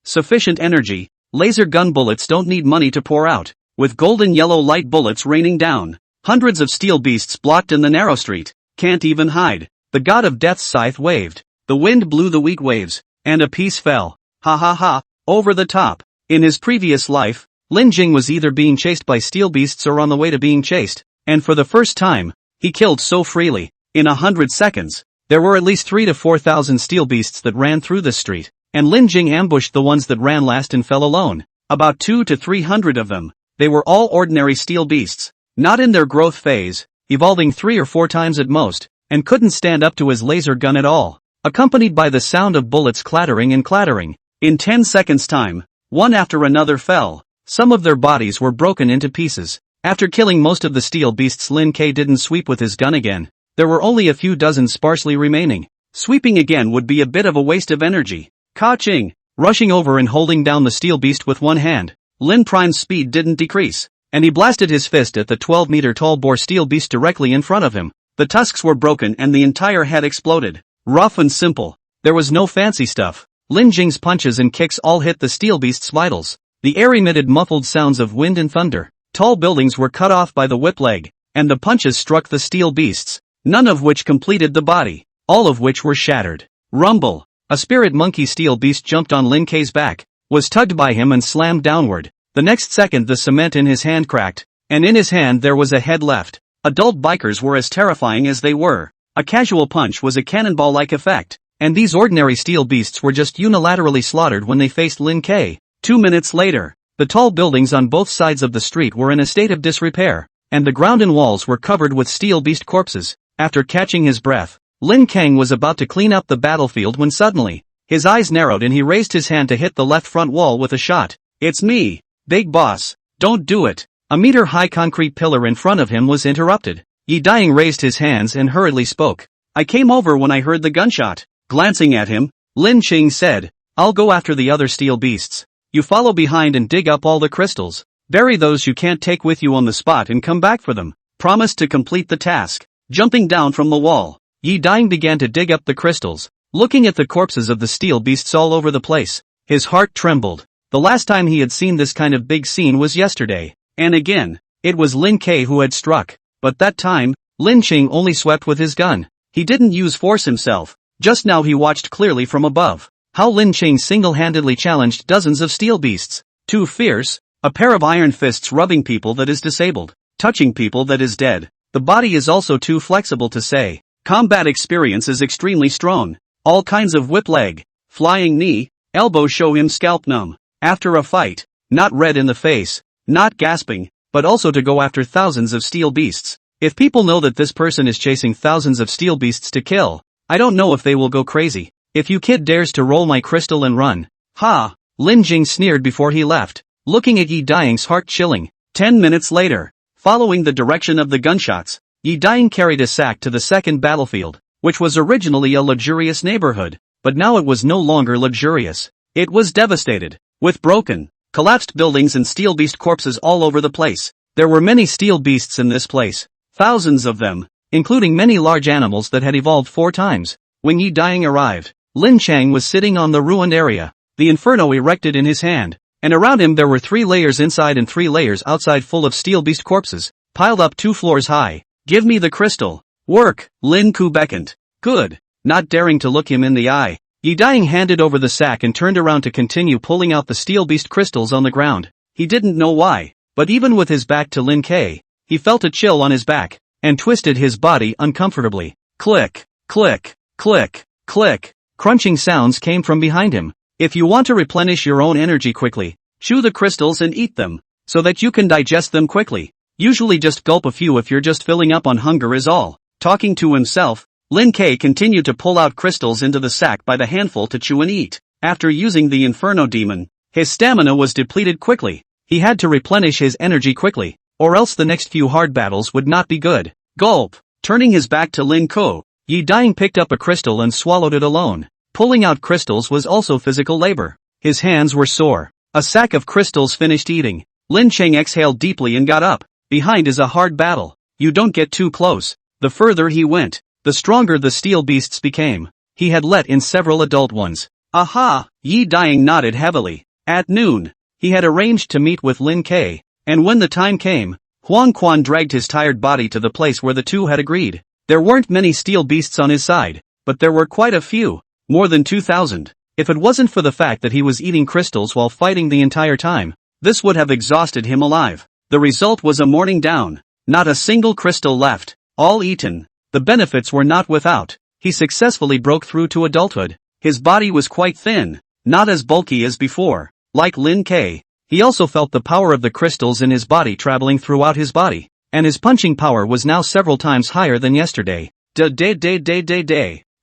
Sufficient energy. Laser gun bullets don't need money to pour out. With golden yellow light bullets raining down. Hundreds of steel beasts blocked in the narrow street. Can't even hide. The god of death's scythe waved. The wind blew the weak waves, and a piece fell. Ha ha ha, over the top. In his previous life, Lin Jing was either being chased by steel beasts or on the way to being chased, and for the first time, he killed so freely. In 100 seconds, there were at least 3,000 to 4,000 steel beasts that ran through the street, and Lin Jing ambushed the ones that ran last and fell alone. About 200 to 300 of them. They were all ordinary steel beasts, not in their growth phase, evolving 3 or 4 times at most, and couldn't stand up to his laser gun at all, accompanied by the sound of bullets clattering and clattering. In 10 seconds' time, one after another fell. Some of their bodies were broken into pieces. After killing most of the steel beasts, Lin K didn't sweep with his gun again. There were only a few dozen sparsely remaining. Sweeping again would be a bit of a waste of energy. Ka-ching! Rushing over and holding down the steel beast with one hand, Lin Prime's speed didn't decrease, and he blasted his fist at the 12-meter-tall boar steel beast directly in front of him. The tusks were broken and the entire head exploded. Rough and simple. There was no fancy stuff. Lin Jing's punches and kicks all hit the steel beast's vitals. The air emitted muffled sounds of wind and thunder. Tall buildings were cut off by the whip leg, and the punches struck the steel beasts, none of which completed the body, all of which were shattered. Rumble! A spirit monkey steel beast jumped on Lin K's back, was tugged by him and slammed downward. The next second the cement in his hand cracked, and in his hand there was a head left. Adult bikers were as terrifying as they were. A casual punch was a cannonball-like effect, and these ordinary steel beasts were just unilaterally slaughtered when they faced Lin K. 2 minutes later, the tall buildings on both sides of the street were in a state of disrepair, and the ground and walls were covered with steel beast corpses. After catching his breath, Lin Kang was about to clean up the battlefield when suddenly, his eyes narrowed and he raised his hand to hit the left front wall with a shot. "It's me, Big Boss. Don't do it." A meter-high concrete pillar in front of him was interrupted. Yi Daying raised his hands and hurriedly spoke. "I came over when I heard the gunshot." Glancing at him, Lin Qing said, "I'll go after the other steel beasts. You follow behind and dig up all the crystals. Bury those you can't take with you on the spot and come back for them. Promise to complete the task." Jumping down from the wall, Yi Daying began to dig up the crystals, looking at the corpses of the steel beasts all over the place. His heart trembled. The last time he had seen this kind of big scene was yesterday. And again, it was Lin K who had struck. But that time, Lin Qing only swept with his gun. He didn't use force himself. Just now he watched clearly from above how Lin Qing single-handedly challenged dozens of steel beasts. Too fierce, a pair of iron fists rubbing people that is disabled, touching people that is dead. The body is also too flexible to say. Combat experience is extremely strong. All kinds of whip leg, flying knee, elbow show him scalp numb. After a fight, not red in the face, not gasping, but also to go after thousands of steel beasts. If people know that this person is chasing thousands of steel beasts to kill, I don't know if they will go crazy. "If you kid dares to roll my crystal and run." "Ha!" Lin Jing sneered before he left, looking at Yi Daying's heart chilling. 10 minutes later, following the direction of the gunshots, Yi Daying carried a sack to the second battlefield, which was originally a luxurious neighborhood, but now it was no longer luxurious. It was devastated, with broken, collapsed buildings and steel beast corpses all over the place. There were many steel beasts in this place, thousands of them, including many large animals that had evolved 4 times. When Yi Daying arrived, Lin Chang was sitting on the ruined area, the inferno erected in his hand, and around him there were 3 layers inside and 3 layers outside full of steel beast corpses, piled up 2 floors high. "Give me the crystal." "Work," Lin Ku beckoned. "Good." Not daring to look him in the eye, Yi Daying handed over the sack and turned around to continue pulling out the steel beast crystals on the ground. He didn't know why, but even with his back to Lin K, he felt a chill on his back, and twisted his body uncomfortably. Click, click, click, click. Crunching sounds came from behind him. If you want to replenish your own energy quickly, chew the crystals and eat them, so that you can digest them quickly. Usually just gulp a few if you're just filling up on hunger is all. Talking to himself, Lin K continued to pull out crystals into the sack by the handful to chew and eat. After using the Inferno demon, his stamina was depleted quickly. He had to replenish his energy quickly, or else the next few hard battles would not be good. Gulp! Turning his back to Lin Ko, Yi Daying picked up a crystal and swallowed it alone. Pulling out crystals was also physical labor. His hands were sore. A sack of crystals finished eating. Lin Cheng exhaled deeply and got up. Behind is a hard battle. You don't get too close. The further he went, the stronger the steel beasts became. He had let in several adult ones. Aha! Yi Daying nodded heavily. At noon, he had arranged to meet with Lin K, and when the time came, Huang Quan dragged his tired body to the place where the two had agreed. There weren't many steel beasts on his side, but there were quite a few, more than 2,000. If it wasn't for the fact that he was eating crystals while fighting the entire time, this would have exhausted him alive. The result was a morning down. Not a single crystal left, all eaten. The benefits were not without. He successfully broke through to adulthood. His body was quite thin, not as bulky as before. Like Lin K, he also felt the power of the crystals in his body traveling throughout his body, and his punching power was now several times higher than yesterday.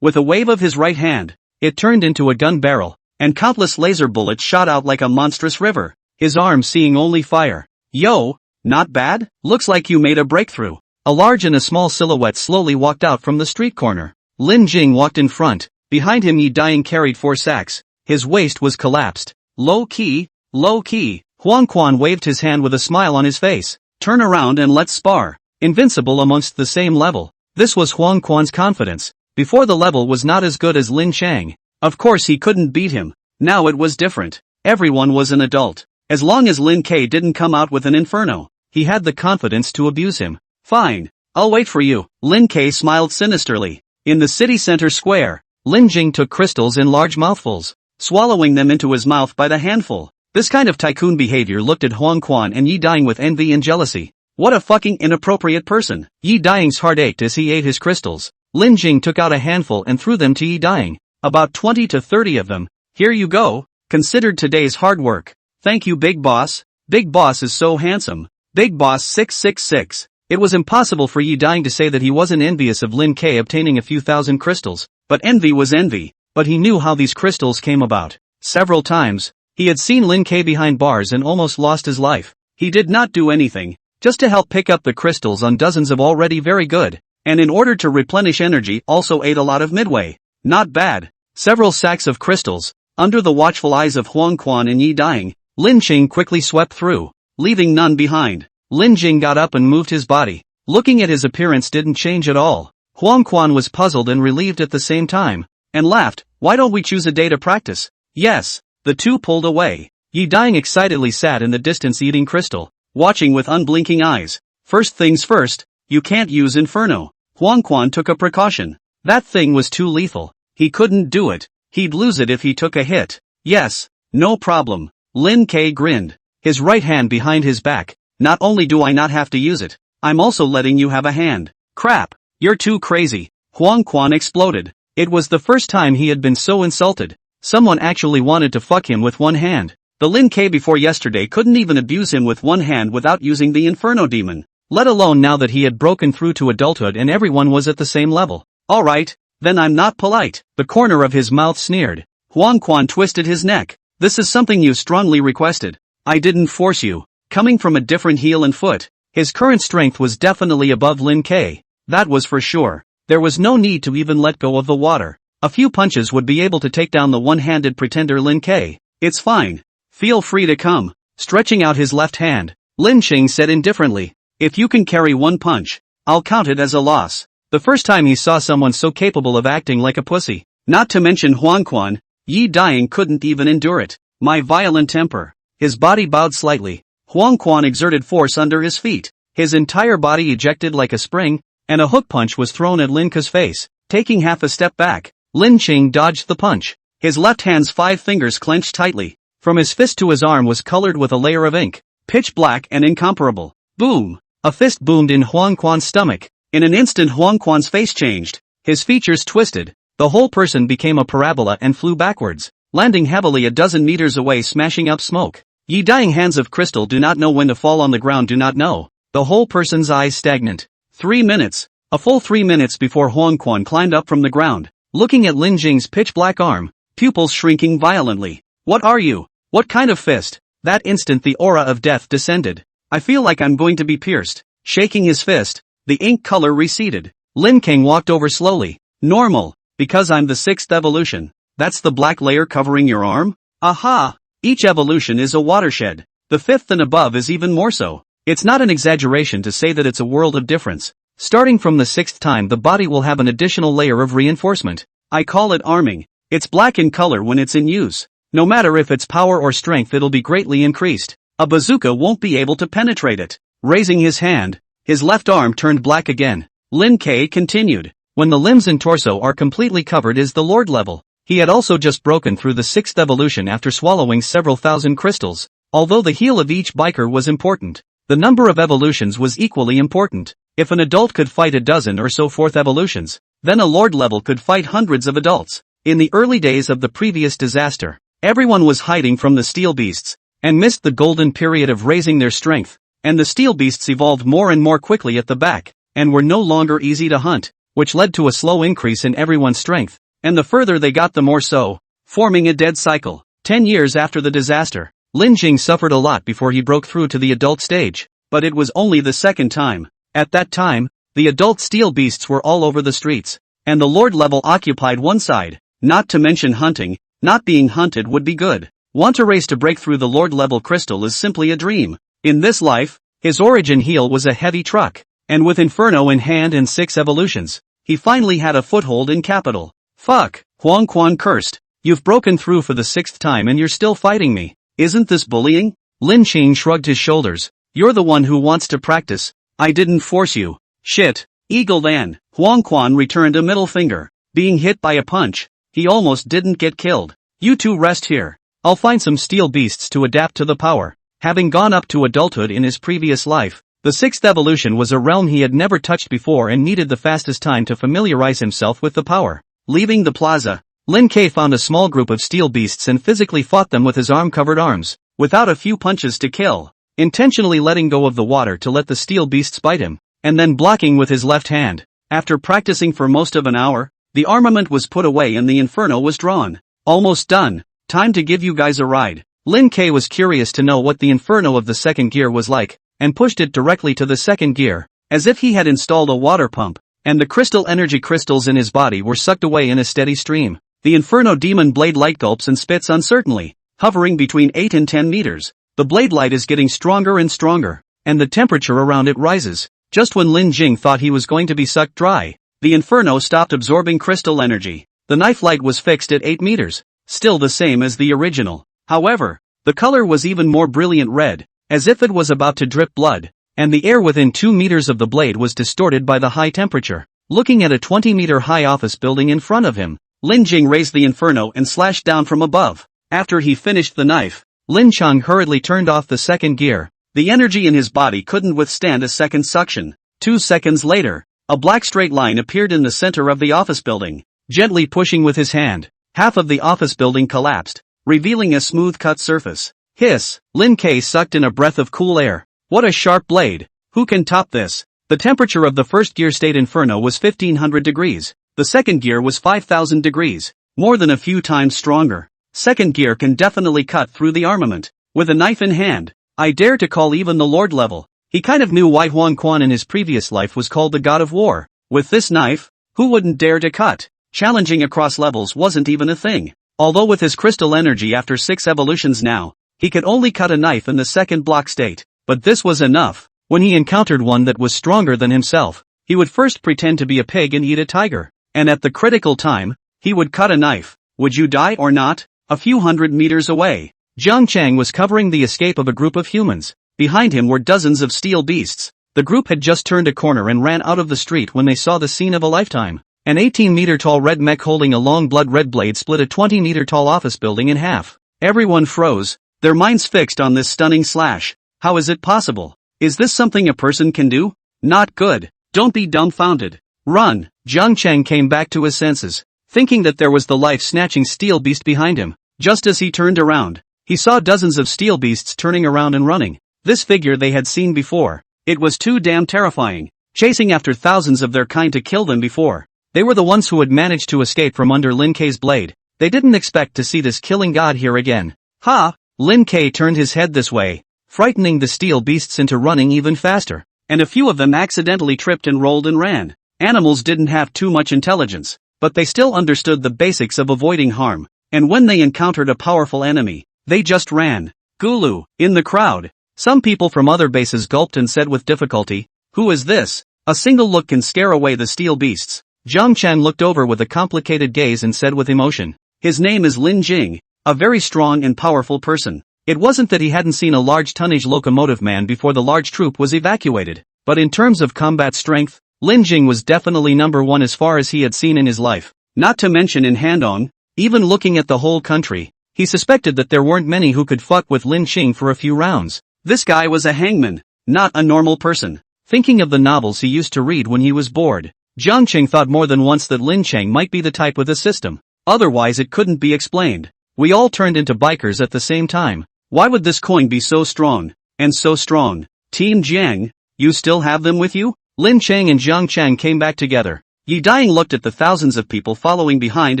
With a wave of his right hand, it turned into a gun barrel, and countless laser bullets shot out like a monstrous river. His arm seeing only fire. Yo! Not bad? Looks like you made a breakthrough. A large and a small silhouette slowly walked out from the street corner. Lin Jing walked in front. Behind him Yi Dying carried 4 sacks. His waist was collapsed. Low key, low key. Huang Quan waved his hand with a smile on his face. Turn around and let's spar. Invincible amongst the same level. This was Huang Quan's confidence. Before the level was not as good as Lin Chang. Of course he couldn't beat him. Now it was different. Everyone was an adult. As long as Lin K didn't come out with an inferno, he had the confidence to abuse him. Fine. I'll wait for you. Lin K smiled sinisterly. In the city center square, Lin Jing took crystals in large mouthfuls, swallowing them into his mouth by the handful. This kind of tycoon behavior looked at Huang Quan and Yi Dying with envy and jealousy. What a fucking inappropriate person. Yi Dying's heart ached as he ate his crystals. Lin Jing took out a handful and threw them to Yi Dying. About 20 to 30 of them. Here you go. Considered today's hard work. Thank you, Big Boss. Big Boss is so handsome. Big Boss 666. It was impossible for Yi Dying to say that he wasn't envious of Lin K obtaining a few thousand crystals, but envy was envy. But he knew how these crystals came about. Several times, he had seen Lin K behind bars and almost lost his life. He did not do anything, just to help pick up the crystals on dozens of already very good, and in order to replenish energy also ate a lot of midway. Not bad. Several sacks of crystals, under the watchful eyes of Huang Quan and Yi Dying, Lin Qing quickly swept through, leaving none behind. Lin Jing got up and moved his body. Looking at his appearance didn't change at all. Huang Quan was puzzled and relieved at the same time, and laughed. Why don't we choose a day to practice? Yes. The two pulled away. Yi Dying excitedly sat in the distance eating crystal, watching with unblinking eyes. First things first, you can't use inferno. Huang Quan took a precaution. That thing was too lethal. He couldn't do it. He'd lose it if he took a hit. Yes. No problem. Lin K grinned. His right hand behind his back. Not only do I not have to use it, I'm also letting you have a hand. Crap. You're too crazy. Huang Quan exploded. It was the first time he had been so insulted. Someone actually wanted to fuck him with one hand. The Lin K before yesterday couldn't even abuse him with one hand without using the Inferno Demon. Let alone now that he had broken through to adulthood and everyone was at the same level. Alright, then I'm not polite. The corner of his mouth sneered. Huang Quan twisted his neck. This is something you strongly requested. I didn't force you. Coming from a different heel and foot, his current strength was definitely above Lin K. That was for sure. There was no need to even let go of the water. A few punches would be able to take down the one-handed pretender Lin K. It's fine. Feel free to come. Stretching out his left hand, Lin Qing said indifferently. If you can carry one punch, I'll count it as a loss. The first time he saw someone so capable of acting like a pussy. Not to mention Huang Quan, Yi Dying couldn't even endure it. My violent temper. His body bowed slightly. Huang Quan exerted force under his feet. His entire body ejected like a spring, and a hook punch was thrown at Lin Ke's face. Taking half a step back, Lin Qing dodged the punch. His left hand's 5 fingers clenched tightly. From his fist to his arm was colored with a layer of ink. Pitch black and incomparable. Boom! A fist boomed in Huang Quan's stomach. In an instant Huang Quan's face changed. His features twisted. The whole person became a parabola and flew backwards, landing heavily a dozen meters away, smashing up smoke. Yi Dying hands of crystal do not know when to fall on the ground, do not know. The whole person's eyes stagnant. 3 minutes. A full 3 minutes before Huang Quan climbed up from the ground, looking at Lin Jing's pitch black arm, pupils shrinking violently. What are you? What kind of fist? That instant the aura of death descended. I feel like I'm going to be pierced. Shaking his fist, the ink color receded. Lin King walked over slowly. Normal, because I'm the 6th evolution. That's the black layer covering your arm? Aha! Each evolution is a watershed. The 5th and above is even more so. It's not an exaggeration to say that it's a world of difference. Starting from the 6th time the body will have an additional layer of reinforcement. I call it arming. It's black in color when it's in use. No matter if it's power or strength, it'll be greatly increased. A bazooka won't be able to penetrate it. Raising his hand, his left arm turned black again. Lin K continued. When the limbs and torso are completely covered is the Lord level. He had also just broken through the 6th evolution after swallowing several thousand crystals. Although the heel of each biker was important, the number of evolutions was equally important. If an adult could fight a dozen or so 4th evolutions, then a Lord level could fight hundreds of adults. In the early days of the previous disaster, everyone was hiding from the steel beasts, and missed the golden period of raising their strength, and the steel beasts evolved more and more quickly at the back, and were no longer easy to hunt, which led to a slow increase in everyone's strength, and the further they got the more so, forming a dead cycle. 10 years after the disaster, Lin Jing suffered a lot before he broke through to the adult stage. but it was only the second time. At that time, the adult steel beasts were all over the streets, and the lord level occupied one side. Not to mention hunting, not being hunted would be good. Want a race to break through the lord level crystal is simply a dream. In this life, his origin heel was a heavy truck, and with Inferno in hand and 6 evolutions, he finally had a foothold in capital. Fuck, Huang Quan cursed. You've broken through for the 6th time and you're still fighting me. Isn't this bullying? Lin Qing shrugged his shoulders. You're the one who wants to practice. I didn't force you. Shit. Eagle Dan. Huang Quan returned a middle finger. Being hit by a punch, he almost didn't get killed. You two rest here. I'll find some steel beasts to adapt to the power. Having gone up to adulthood in his previous life, the 6th evolution was a realm he had never touched before and needed the fastest time to familiarize himself with the power. Leaving the plaza, Lin Ke found a small group of steel beasts and physically fought them with his arm-covered arms, without a few punches to kill, intentionally letting go of the water to let the steel beasts bite him, and then blocking with his left hand. After practicing for most of an hour, the armament was put away and the inferno was drawn. Almost done. Time to give you guys a ride. Lin Ke was curious to know what the inferno of the second gear was like, and pushed it directly to the second gear, as if he had installed a water pump, and the crystal energy crystals in his body were sucked away in a steady stream. The inferno demon blade light gulps and spits uncertainly, hovering between 8 and 10 meters. The blade light is getting stronger and stronger, and the temperature around it rises. Just when Lin Jing thought he was going to be sucked dry, the inferno stopped absorbing crystal energy. The knife light was fixed at 8 meters, still the same as the original. However, the color was even more brilliant red, as if it was about to drip blood, and the air within 2 meters of the blade was distorted by the high temperature. Looking at a 20-meter high office building in front of him, Lin Jing raised the inferno and slashed down from above. After he finished the knife, Lin Chang hurriedly turned off the second gear. The energy in his body couldn't withstand a second suction. 2 seconds later, a black straight line appeared in the center of the office building. Gently pushing with his hand, half of the office building collapsed, revealing a smooth-cut surface. Hiss! Lin Ke sucked in a breath of cool air. What a sharp blade! Who can top this? The temperature of the first gear state inferno was 1500 degrees. The second gear was 5000 degrees, more than a few times stronger. Second gear can definitely cut through the armament. With a knife in hand, I dare to call even the lord level. He kind of knew why Huang Quan in his previous life was called the god of war. With this knife, who wouldn't dare to cut? Challenging across levels wasn't even a thing. Although with his crystal energy after 6 evolutions now, he could only cut a knife in the second block state. But this was enough. When he encountered one that was stronger than himself, he would first pretend to be a pig and eat a tiger. And at the critical time, he would cut a knife. Would you die or not? A few hundred meters away, Jiang Chang was covering the escape of a group of humans. Behind him were dozens of steel beasts. The group had just turned a corner and ran out of the street when they saw the scene of a lifetime. An 18-meter-tall red mech holding a long blood-red blade split a 20-meter-tall office building in half. Everyone froze, their minds fixed on this stunning slash. How is it possible? Is this something a person can do? Not good. Don't be dumbfounded. Run! Jiang Chang came back to his senses, thinking that there was the life-snatching steel beast behind him. Just as he turned around, he saw dozens of steel beasts turning around and running. This figure they had seen before. It was too damn terrifying, chasing after thousands of their kind to kill them before. They were the ones who had managed to escape from under Lin Ke's blade. They didn't expect to see this killing god here again. Ha! Lin Ke turned his head this way, frightening the steel beasts into running even faster. And a few of them accidentally tripped and rolled and ran. Animals didn't have too much intelligence, but they still understood the basics of avoiding harm. And when they encountered a powerful enemy, they just ran. Gulu, in the crowd, some people from other bases gulped and said with difficulty, "Who is this?" A single look can scare away the steel beasts. Jiang Chan looked over with a complicated gaze and said with emotion, "His name is Lin Jing, a very strong and powerful person." It wasn't that he hadn't seen a large tonnage locomotive man before the large troop was evacuated, but in terms of combat strength, Lin Jing was definitely number one as far as he had seen in his life. Not to mention in Handong, even looking at the whole country, he suspected that there weren't many who could fuck with Lin Qing for a few rounds. This guy was a hangman, not a normal person. Thinking of the novels he used to read when he was bored, Jiang Qing thought more than once that Lin Cheng might be the type with a system. Otherwise it couldn't be explained. We all turned into bikers at the same time. Why would this coin be so strong? And so strong. Team Jiang, you still have them with you? Lin Cheng and Jiang Chang came back together. Yi Daying looked at the thousands of people following behind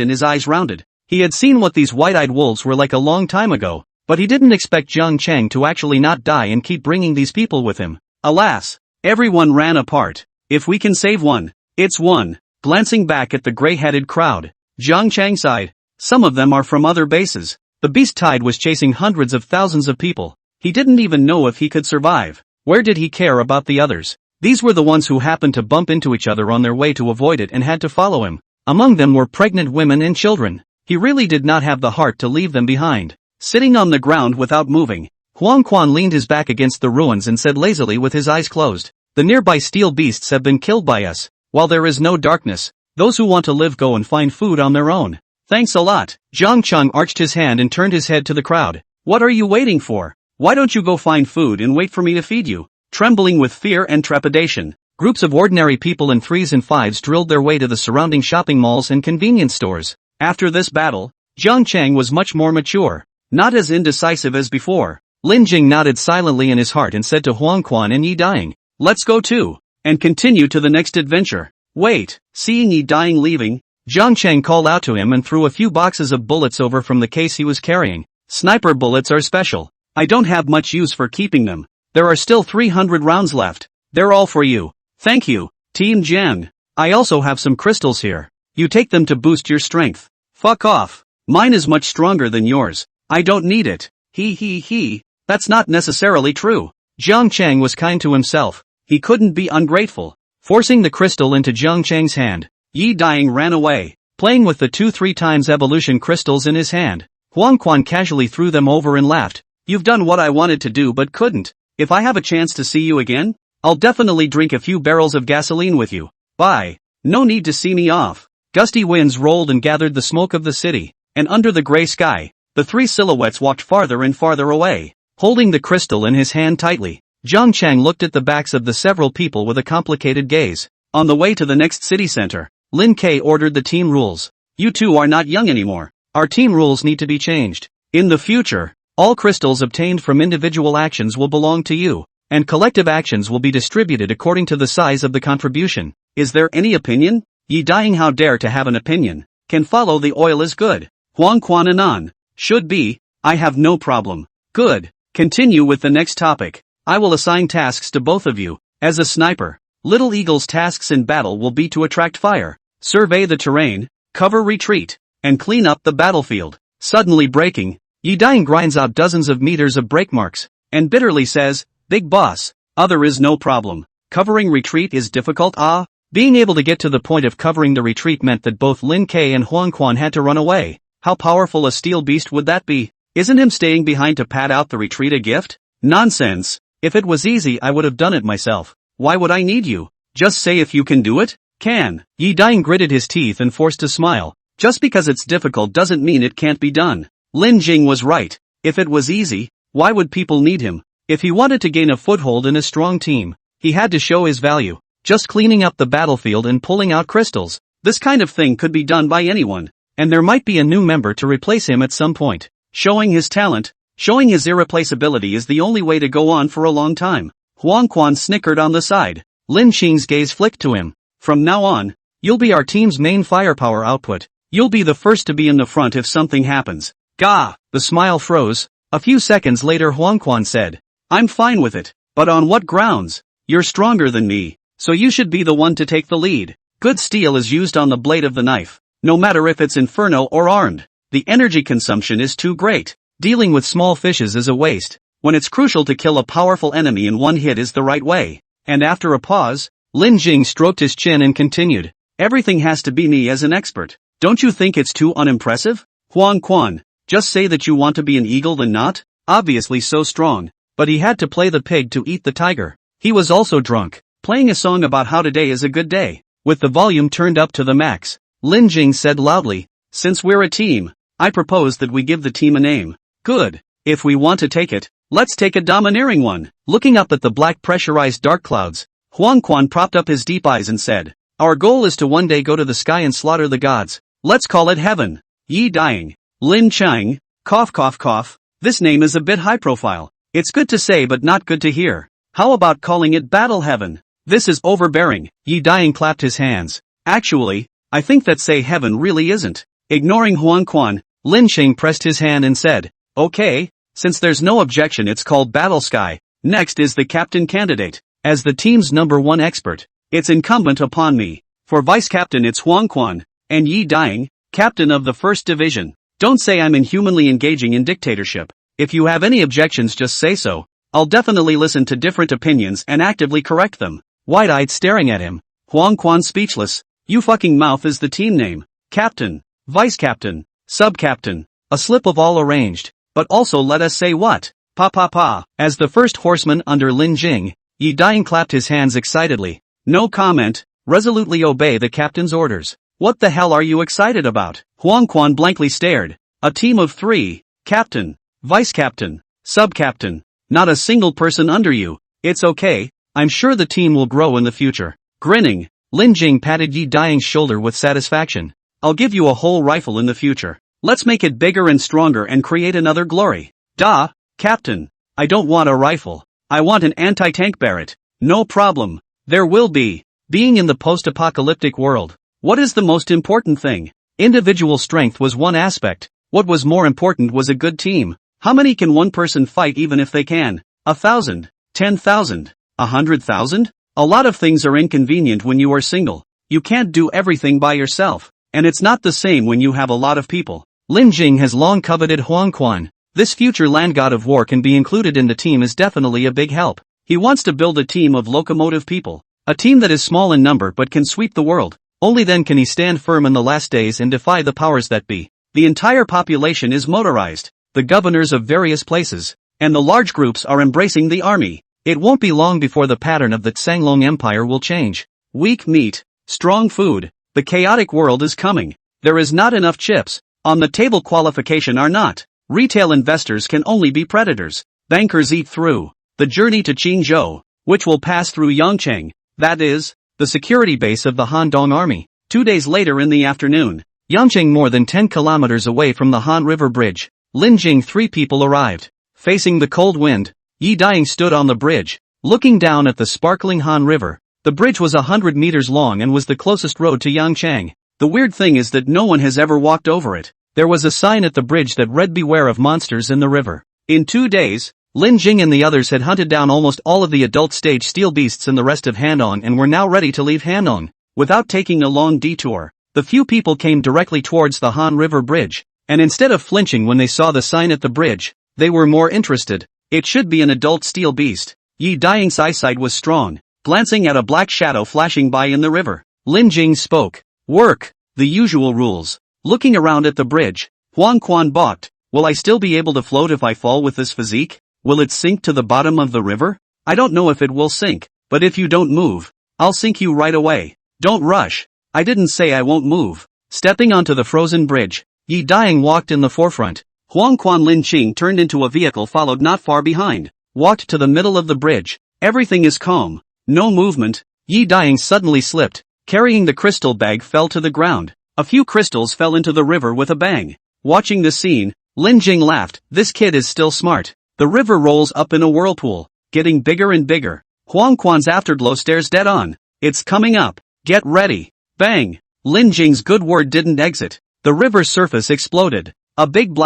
and his eyes rounded. He had seen what these white-eyed wolves were like a long time ago, but he didn't expect Jiang Chang to actually not die and keep bringing these people with him. Alas! Everyone ran apart. If we can save one, it's one. Glancing back at the gray-headed crowd, Jiang Chang sighed. Some of them are from other bases. The beast tide was chasing hundreds of thousands of people. He didn't even know if he could survive. Where did he care about the others? These were the ones who happened to bump into each other on their way to avoid it and had to follow him. Among them were pregnant women and children. He really did not have the heart to leave them behind. Sitting on the ground without moving, Huang Quan leaned his back against the ruins and said lazily with his eyes closed, "The nearby steel beasts have been killed by us. While there is no darkness, those who want to live go and find food on their own." "Thanks a lot." Jiang Chang arched his hand and turned his head to the crowd. "What are you waiting for? Why don't you go find food and wait for me to feed you?" Trembling with fear and trepidation, groups of ordinary people in 3s and 5s drilled their way to the surrounding shopping malls and convenience stores. After this battle, Jiang Chang was much more mature, not as indecisive as before. Lin Jing nodded silently in his heart and said to Huang Quan and Yi Daying, "Let's go too, and continue to the next adventure." "Wait." Seeing Yi Daying leaving, Jiang Chang called out to him and threw a few boxes of bullets over from the case he was carrying. "Sniper bullets are special. I don't have much use for keeping them. There are still 300 rounds left. They're all for you." "Thank you, Team Jiang. I also have some crystals here. You take them to boost your strength." "Fuck off. Mine is much stronger than yours. I don't need it." He. That's not necessarily true. Jiang Chang was kind to himself. He couldn't be ungrateful. Forcing the crystal into Jiang Chang's hand, Yi Daying ran away, playing with the 2-3 times evolution crystals in his hand. Huang Quan casually threw them over and laughed. "You've done what I wanted to do but couldn't. If I have a chance to see you again, I'll definitely drink a few barrels of gasoline with you. Bye. No need to see me off." Gusty winds rolled and gathered the smoke of the city, and under the gray sky, the three silhouettes walked farther and farther away. Holding the crystal in his hand tightly, Jiang Chang looked at the backs of the several people with a complicated gaze. On the way to the next city center, Lin K ordered the team rules. "You two are not young anymore. Our team rules need to be changed. In the future, all crystals obtained from individual actions will belong to you, and collective actions will be distributed according to the size of the contribution. Is there any opinion?" Yi Daying, how dare to have an opinion. "Can follow the oil is good." Huang Quan Anan. "Should be. I have no problem." "Good. Continue with the next topic. I will assign tasks to both of you. As a sniper, Little Eagle's tasks in battle will be to attract fire, survey the terrain, cover retreat, and clean up the battlefield." Suddenly breaking, Yi Daying grinds out dozens of meters of break marks, and bitterly says, "Big boss, other is no problem. Covering retreat is difficult, ah?" Being able to get to the point of covering the retreat meant that both Lin K and Huang Quan had to run away. How powerful a steel beast would that be? Isn't him staying behind to pad out the retreat a gift? Nonsense. If it was easy I would have done it myself. Why would I need you? Just say if you can do it? Can. Yi Daying gritted his teeth and forced a smile. Just because it's difficult doesn't mean it can't be done. Lin Jing was right. If it was easy, why would people need him? If he wanted to gain a foothold in a strong team, he had to show his value. Just cleaning up the battlefield and pulling out crystals. This kind of thing could be done by anyone, and there might be a new member to replace him at some point. Showing his talent, showing his irreplaceability is the only way to go on for a long time. Huang Quan snickered on the side. Lin Qing's gaze flicked to him. "From now on, you'll be our team's main firepower output. You'll be the first to be in the front if something happens." "Gah!" The smile froze. A few seconds later Huang Quan said, "I'm fine with it. But on what grounds? You're stronger than me, so you should be the one to take the lead. Good steel is used on the blade of the knife, no matter if it's inferno or armed. The energy consumption is too great. Dealing with small fishes is a waste, when it's crucial to kill a powerful enemy in one hit is the right way." And after a pause, Lin Jing stroked his chin and continued, "Everything has to be me as an expert. Don't you think it's too unimpressive? Huang Quan, just say that you want to be an eagle then not? Obviously so strong." But he had to play the pig to eat the tiger. He was also drunk, playing a song about how today is a good day. With the volume turned up to the max, Lin Jing said loudly, "Since we're a team, I propose that we give the team a name." "Good. If we want to take it, let's take a domineering one." Looking up at the black pressurized dark clouds, Huang Quan propped up his deep eyes and said, "Our goal is to one day go to the sky and slaughter the gods. Let's call it heaven." Yi Daying. Lin Chang. Cough cough cough. "This name is a bit high profile. It's good to say but not good to hear. How about calling it Battle Heaven?" "This is overbearing." Yi Daying clapped his hands. "Actually, I think that say heaven really isn't." Ignoring Huang Quan, Lin Ching pressed his hand and said, "Okay, since there's no objection it's called Battle Sky. Next is the captain candidate." As the team's #1 expert, it's incumbent upon me. For vice-captain it's Huang Quan, and Yi Daying, captain of the 1st Division. Don't say I'm inhumanly engaging in dictatorship. If you have any objections just say so. I'll definitely listen to different opinions and actively correct them. Wide-eyed staring at him, Huang Quan speechless. You fucking mouth is the team name. Captain, vice-captain, sub-captain, a slip of all arranged, but also let us say what? Pa. As the first horseman under Lin Jing, Yi Daying clapped his hands excitedly. No comment, resolutely obey the captain's orders. What the hell are you excited about? Huang Quan blankly stared. A team of 3, captain, vice-captain, sub-captain, not a single person under you. It's okay, I'm sure the team will grow in the future. Grinning, Lin Jing patted Yi Daying's shoulder with satisfaction. I'll give you a whole rifle in the future. Let's make it bigger and stronger and create another glory. Duh, captain. I don't want a rifle. I want an anti-tank Barrett. No problem. There will be. Being in the post-apocalyptic world, what is the most important thing? Individual strength was one aspect. What was more important was a good team. How many can one person fight even if they can? 1,000, 10,000, 100,000? A lot of things are inconvenient when you are single. You can't do everything by yourself. And it's not the same when you have a lot of people. Lin Jing has long coveted Huang Quan. This future land god of war can be included in the team is definitely a big help. He wants to build a team of locomotive people. A team that is small in number but can sweep the world. Only then can he stand firm in the last days and defy the powers that be. The entire population is motorized. The governors of various places, and the large groups are embracing the army. It won't be long before the pattern of the Tsanglong Empire will change. Weak meat, strong food. The chaotic world is coming. There is not enough chips. On the table qualification are not. Retail investors can only be predators. Bankers eat through. The journey to Chingo, which will pass through Yangcheng, that is, the security base of the Han Dong army. 2 days later in the afternoon, Yangcheng more than 10 kilometers away from the Han River Bridge, Lin Jing 3 people arrived. Facing the cold wind, Yi Daying stood on the bridge, looking down at the sparkling Han River. The bridge was 100 meters long and was the closest road to Yangcheng. The weird thing is that no one has ever walked over it. There was a sign at the bridge that read "Beware of monsters in the river." In 2 days, Lin Jing and the others had hunted down almost all of the adult stage steel beasts in the rest of Handong and were now ready to leave Handong. Without taking a long detour, the few people came directly towards the Han River Bridge, and instead of flinching when they saw the sign at the bridge, they were more interested. It should be an adult steel beast. Yi Daying's eyesight was strong. Glancing at a black shadow flashing by in the river, Lin Jing spoke. Work, the usual rules. Looking around at the bridge, Huang Quan balked. Will I still be able to float if I fall with this physique? Will it sink to the bottom of the river? I don't know if it will sink, but if you don't move, I'll sink you right away. Don't rush. I didn't say I won't move. Stepping onto the frozen bridge, Yi Daying walked in the forefront. Huang Quan Lin Qing turned into a vehicle followed not far behind. Walked to the middle of the bridge. Everything is calm. No movement. Yi Daying suddenly slipped. Carrying the crystal bag fell to the ground. A few crystals fell into the river with a bang. Watching the scene, Lin Jing laughed. This kid is still smart. The river rolls up in a whirlpool, getting bigger and bigger. Huang Quan's afterglow stares dead on. It's coming up. Get ready. Bang. Lin Jing's good word didn't exit. The river's surface exploded. A big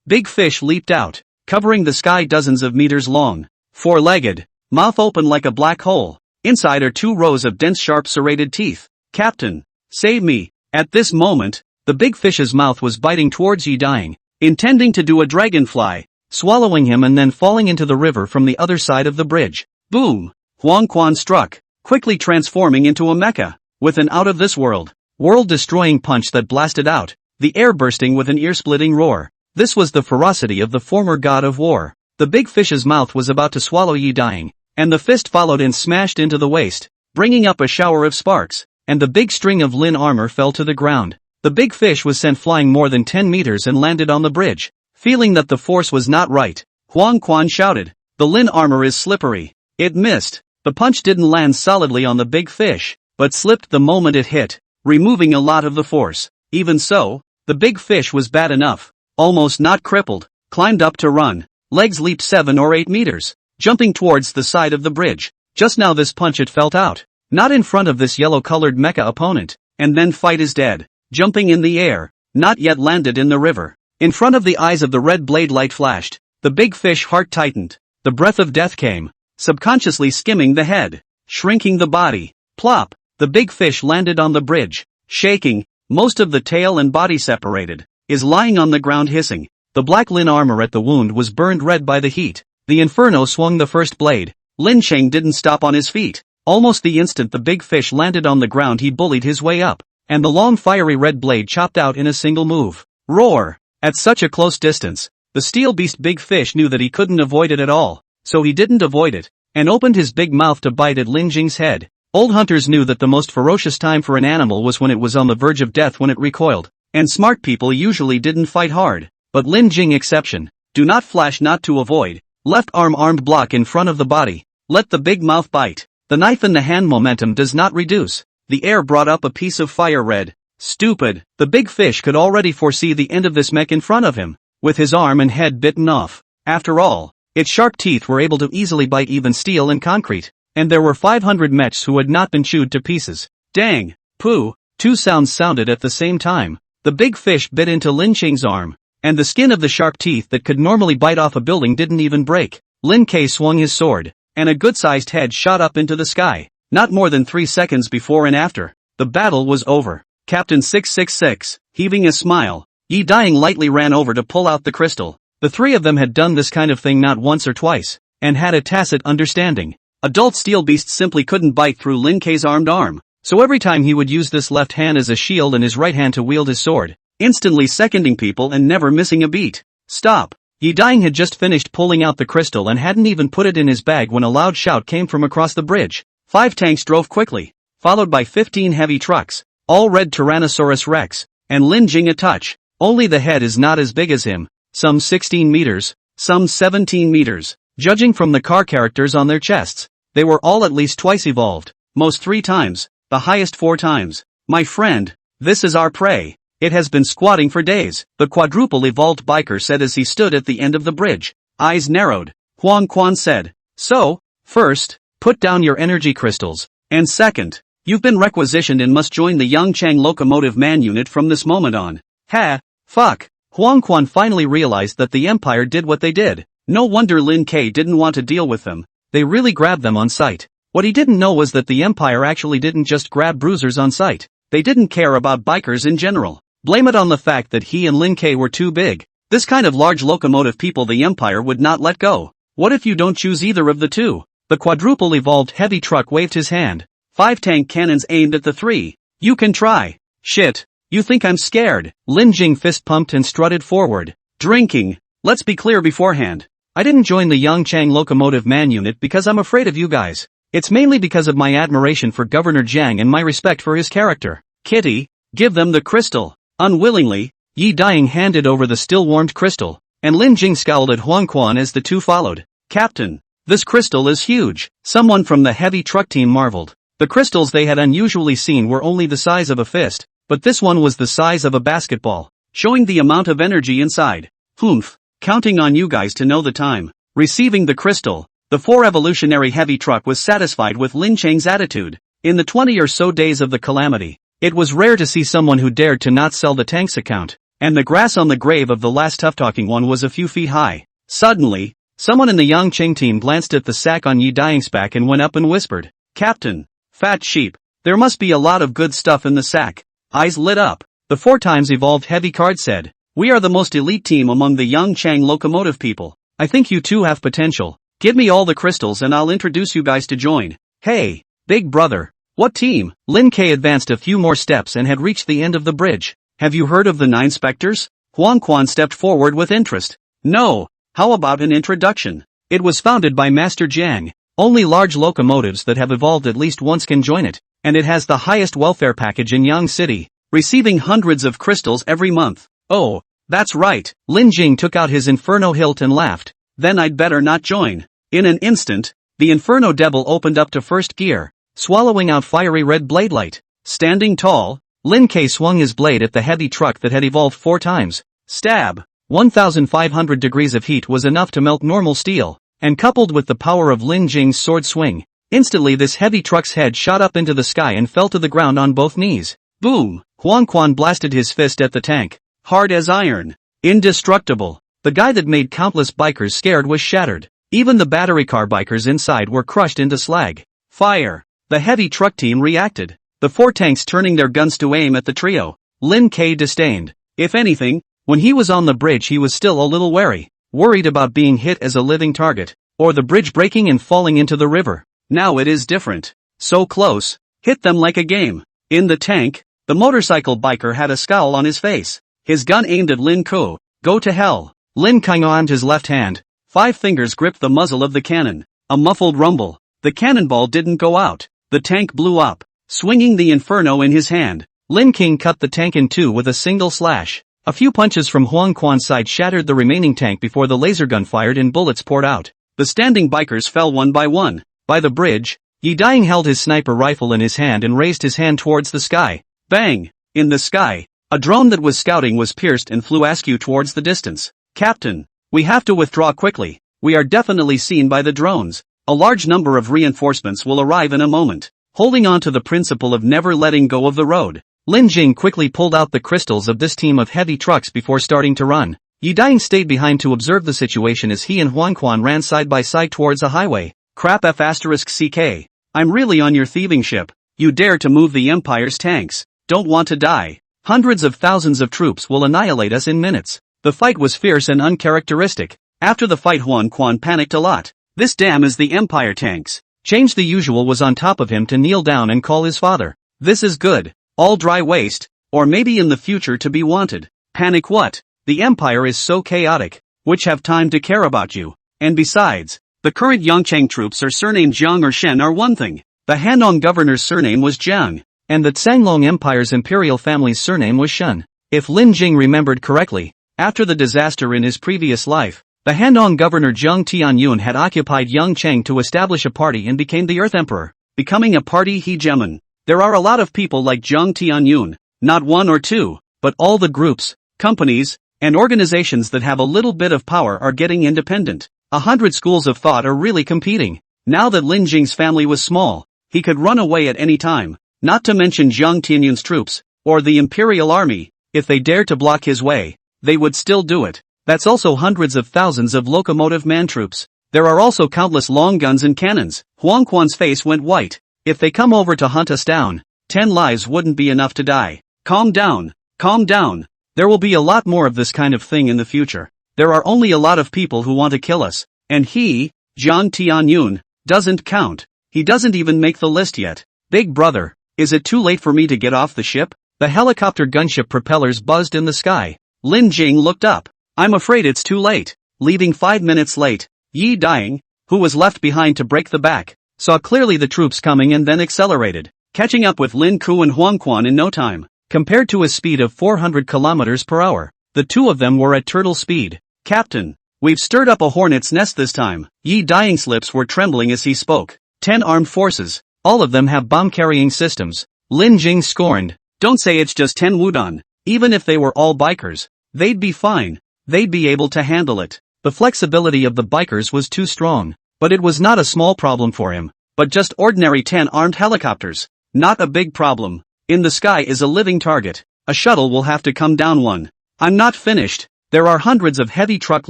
big fish leaped out, covering the sky dozens of meters long. 4-legged. Mouth open like a black hole. Inside are 2 rows of dense sharp serrated teeth. Captain, save me. At this moment, the big fish's mouth was biting towards Yi Daying, intending to do a dragonfly, swallowing him and then falling into the river from the other side of the bridge. Boom! Huang Quan struck, quickly transforming into a mecha, with an out-of-this-world, world-destroying punch that blasted out, the air bursting with an ear-splitting roar. This was the ferocity of the former god of war. The big fish's mouth was about to swallow Yi Daying, and the fist followed and smashed into the waist, bringing up a shower of sparks, and the big string of Lin armor fell to the ground. The big fish was sent flying more than 10 meters and landed on the bridge. Feeling that the force was not right, Huang Quan shouted, "The Lin armor is slippery." It missed. The punch didn't land solidly on the big fish, but slipped the moment it hit, removing a lot of the force. Even so, the big fish was bad enough, almost not crippled, climbed up to run. Legs leaped 7 or 8 meters, jumping towards the side of the bridge. Just now this punch it felt out, not in front of this yellow-colored mecha opponent, and then fight is dead. Jumping in the air, not yet landed in the river. In front of the eyes of the red blade light flashed. The big fish heart tightened. The breath of death came. subconsciously skimming the head, shrinking the body. Plop! The big fish landed on the bridge, shaking, most of the tail and body separated, is lying on the ground hissing. The black lin armor at the wound was burned red by the heat. The inferno swung the first blade. Lin Cheng didn't stop on his feet. Almost the instant the big fish landed on the ground he bullied his way up, and the long fiery red blade chopped out in a single move. Roar! At such a close distance, the steel beast big fish knew that he couldn't avoid it at all, so he didn't avoid it, and opened his big mouth to bite at Lin Jing's head. Old hunters knew that the most ferocious time for an animal was when it was on the verge of death when it recoiled, and smart people usually didn't fight hard, but Lin Jing exception. Do not flash not to avoid. Left arm armed block in front of the body. Let the big mouth bite. The knife in the hand momentum does not reduce. The air brought up a piece of fire red. Stupid. The big fish could already foresee the end of this mech in front of him, with his arm and head bitten off. After all, its sharp teeth were able to easily bite even steel and concrete, and there were 500 mechs who had not been chewed to pieces. Dang! Pooh! Two sounds sounded at the same time. The big fish bit into Lin Cheng's arm, and the skin of the sharp teeth that could normally bite off a building didn't even break. Lin K swung his sword, and a good-sized head shot up into the sky. Not more than 3 seconds before and after, the battle was over. Captain 666, heaving a smile, Yi Daying lightly ran over to pull out the crystal. The three of them had done this kind of thing not once or twice, and had a tacit understanding. Adult steel beasts simply couldn't bite through Lin K's armed arm, so every time he would use this left hand as a shield and his right hand to wield his sword, instantly seconding people and never missing a beat. Stop! Yi Daying had just finished pulling out the crystal and hadn't even put it in his bag when a loud shout came from across the bridge. 5 tanks drove quickly, followed by 15 heavy trucks, all red Tyrannosaurus Rex, and Lin Jing a touch. Only the head is not as big as him, some 16 meters, some 17 meters. Judging from the car characters on their chests, they were all at least twice evolved, most 3 times, the highest 4 times. My friend, this is our prey. It has been squatting for days, the quadruple evolved biker said as he stood at the end of the bridge. Eyes narrowed. Huang Quan said, so, first, put down your energy crystals, and second, you've been requisitioned and must join the Yangchang Locomotive Man unit from this moment on. Ha, fuck. Huang Quan finally realized that the Empire did what they did. No wonder Lin K didn't want to deal with them. They really grabbed them on sight. What he didn't know was that the Empire actually didn't just grab bruisers on sight. They didn't care about bikers in general. Blame it on the fact that he and Lin K were too big. This kind of large locomotive people the Empire would not let go. What if you don't choose either of the two? The quadruple evolved heavy truck waved his hand. 5 tank cannons aimed at the 3. You can try. Shit. You think I'm scared? Lin Jing fist pumped and strutted forward. Drinking. Let's be clear beforehand. I didn't join the Yangchang Locomotive Man unit because I'm afraid of you guys. It's mainly because of my admiration for Governor Jiang and my respect for his character. Kitty, give them the crystal. Unwillingly, Yi Daying handed over the still-warmed crystal, and Lin Jing scowled at Huang Quan as the two followed. Captain, this crystal is huge. Someone from the heavy truck team marveled. The crystals they had unusually seen were only the size of a fist, but this one was the size of a basketball, showing the amount of energy inside. Humph. Counting on you guys to know the time. Receiving the crystal, the 4 evolutionary heavy truck was satisfied with Lin Cheng's attitude. In the 20 or so days of the calamity, it was rare to see someone who dared to not sell the tank's account, and the grass on the grave of the last tough-talking one was a few feet high. Suddenly, someone in the Yangcheng team glanced at the sack on Yi Daying's back and went up and whispered, Captain, fat sheep, there must be a lot of good stuff in the sack. Eyes lit up. The 4 times evolved heavy card said, we are the most elite team among the Yangchang locomotive people. I think you two have potential. Give me all the crystals and I'll introduce you guys to join. Hey, big brother. What team? Lin K advanced a few more steps and had reached the end of the bridge. Have you heard of the 9 Spectres? Huang Quan stepped forward with interest. No. How about an introduction? It was founded by Master Jiang. Only large locomotives that have evolved at least once can join it, and it has the highest welfare package in Yang City, receiving hundreds of crystals every month. Oh, that's right. Lin Jing took out his inferno hilt and laughed. Then I'd better not join. In an instant, the inferno devil opened up to first gear, swallowing out fiery red blade light. Standing tall, Lin K swung his blade at the heavy truck that had evolved 4 times. Stab. 1,500 degrees of heat was enough to melt normal steel, and coupled with the power of Lin Jing's sword swing, instantly this heavy truck's head shot up into the sky and fell to the ground on both knees. Boom! Huang Quan blasted his fist at the tank. Hard as iron. Indestructible. The guy that made countless bikers scared was shattered. Even the battery car bikers inside were crushed into slag. Fire! The heavy truck team reacted. The 4 tanks turning their guns to aim at the trio. Lin K disdained. If anything, when he was on the bridge he was still a little wary. Worried about being hit as a living target. Or the bridge breaking and falling into the river. Now it is different. So close. Hit them like a game. In the tank, the motorcycle biker had a scowl on his face. His gun aimed at Lin Ko. Go to hell. Lin Chingo armed his left hand. 5 fingers gripped the muzzle of the cannon. A muffled rumble. The cannonball didn't go out. The tank blew up. Swinging the inferno in his hand, Lin King cut the tank in 2 with a single slash. A few punches from Huang Quan's side shattered the remaining tank before the laser gun fired and bullets poured out. The standing bikers fell one by one. By the bridge, Yi Daiying held his sniper rifle in his hand and raised his hand towards the sky. Bang! In the sky, a drone that was scouting was pierced and flew askew towards the distance. Captain, we have to withdraw quickly. We are definitely seen by the drones. A large number of reinforcements will arrive in a moment. Holding on to the principle of never letting go of the road, Lin Jing quickly pulled out the crystals of this team of heavy trucks before starting to run. Yi Daiying stayed behind to observe the situation as he and Huang Quan ran side by side towards a highway. Crap F***CK. I'm really on your thieving ship. You dare to move the Empire's tanks. Don't want to die. Hundreds of thousands of troops will annihilate us in minutes. The fight was fierce and uncharacteristic. After the fight Huang Quan panicked a lot. This damn is the Empire tanks. Change the usual was on top of him to kneel down and call his father. This is good. All dry waste. Or maybe in the future to be wanted. Panic what? The Empire is so chaotic. Which have time to care about you. And besides, the current Yongchang troops are surnamed Jiang or Shen are one thing. The Hanong governor's surname was Jiang. And the Tsanglong Empire's imperial family's surname was Shen. If Lin Jing remembered correctly, after the disaster in his previous life, the Hanong governor Zheng Tianyun had occupied Yongchang to establish a party and became the Earth Emperor, becoming a party hegemon. There are a lot of people like Zheng Tianyun, not one or two, but all the groups, companies, and organizations that have a little bit of power are getting independent. 100 schools of thought are really competing. Now that Lin Jing's family was small, he could run away at any time, not to mention Zheng Tianyun's troops, or the Imperial Army. If they dared to block his way, they would still do it. That's also hundreds of thousands of locomotive man troops. There are also countless long guns and cannons. Huang Quan's face went white. If they come over to hunt us down, 10 lives wouldn't be enough to die. Calm down. Calm down. There will be a lot more of this kind of thing in the future. There are only a lot of people who want to kill us. And he, Zhang Tianyun, doesn't count. He doesn't even make the list yet. Big brother, is it too late for me to get off the ship? The helicopter gunship propellers buzzed in the sky. Lin Jing looked up. I'm afraid it's too late. Leaving 5 minutes late, Yi Daiying, who was left behind to break the back, saw clearly the troops coming and then accelerated, catching up with Lin Ku and Huang Quan in no time. Compared to his speed of 400 kilometers per hour, the two of them were at turtle speed. Captain, we've stirred up a hornet's nest this time. Yi Daiying's lips were trembling as he spoke. 10 armed forces, all of them have bomb-carrying systems. Lin Jing scorned. Don't say it's just 10 Wudong. Even if they were all bikers, they'd be fine. They'd be able to handle it. The flexibility of the bikers was too strong, but it was not a small problem for him. But just ordinary 10 armed helicopters. Not a big problem. In the sky is a living target. A shuttle will have to come down one. I'm not finished. There are hundreds of heavy truck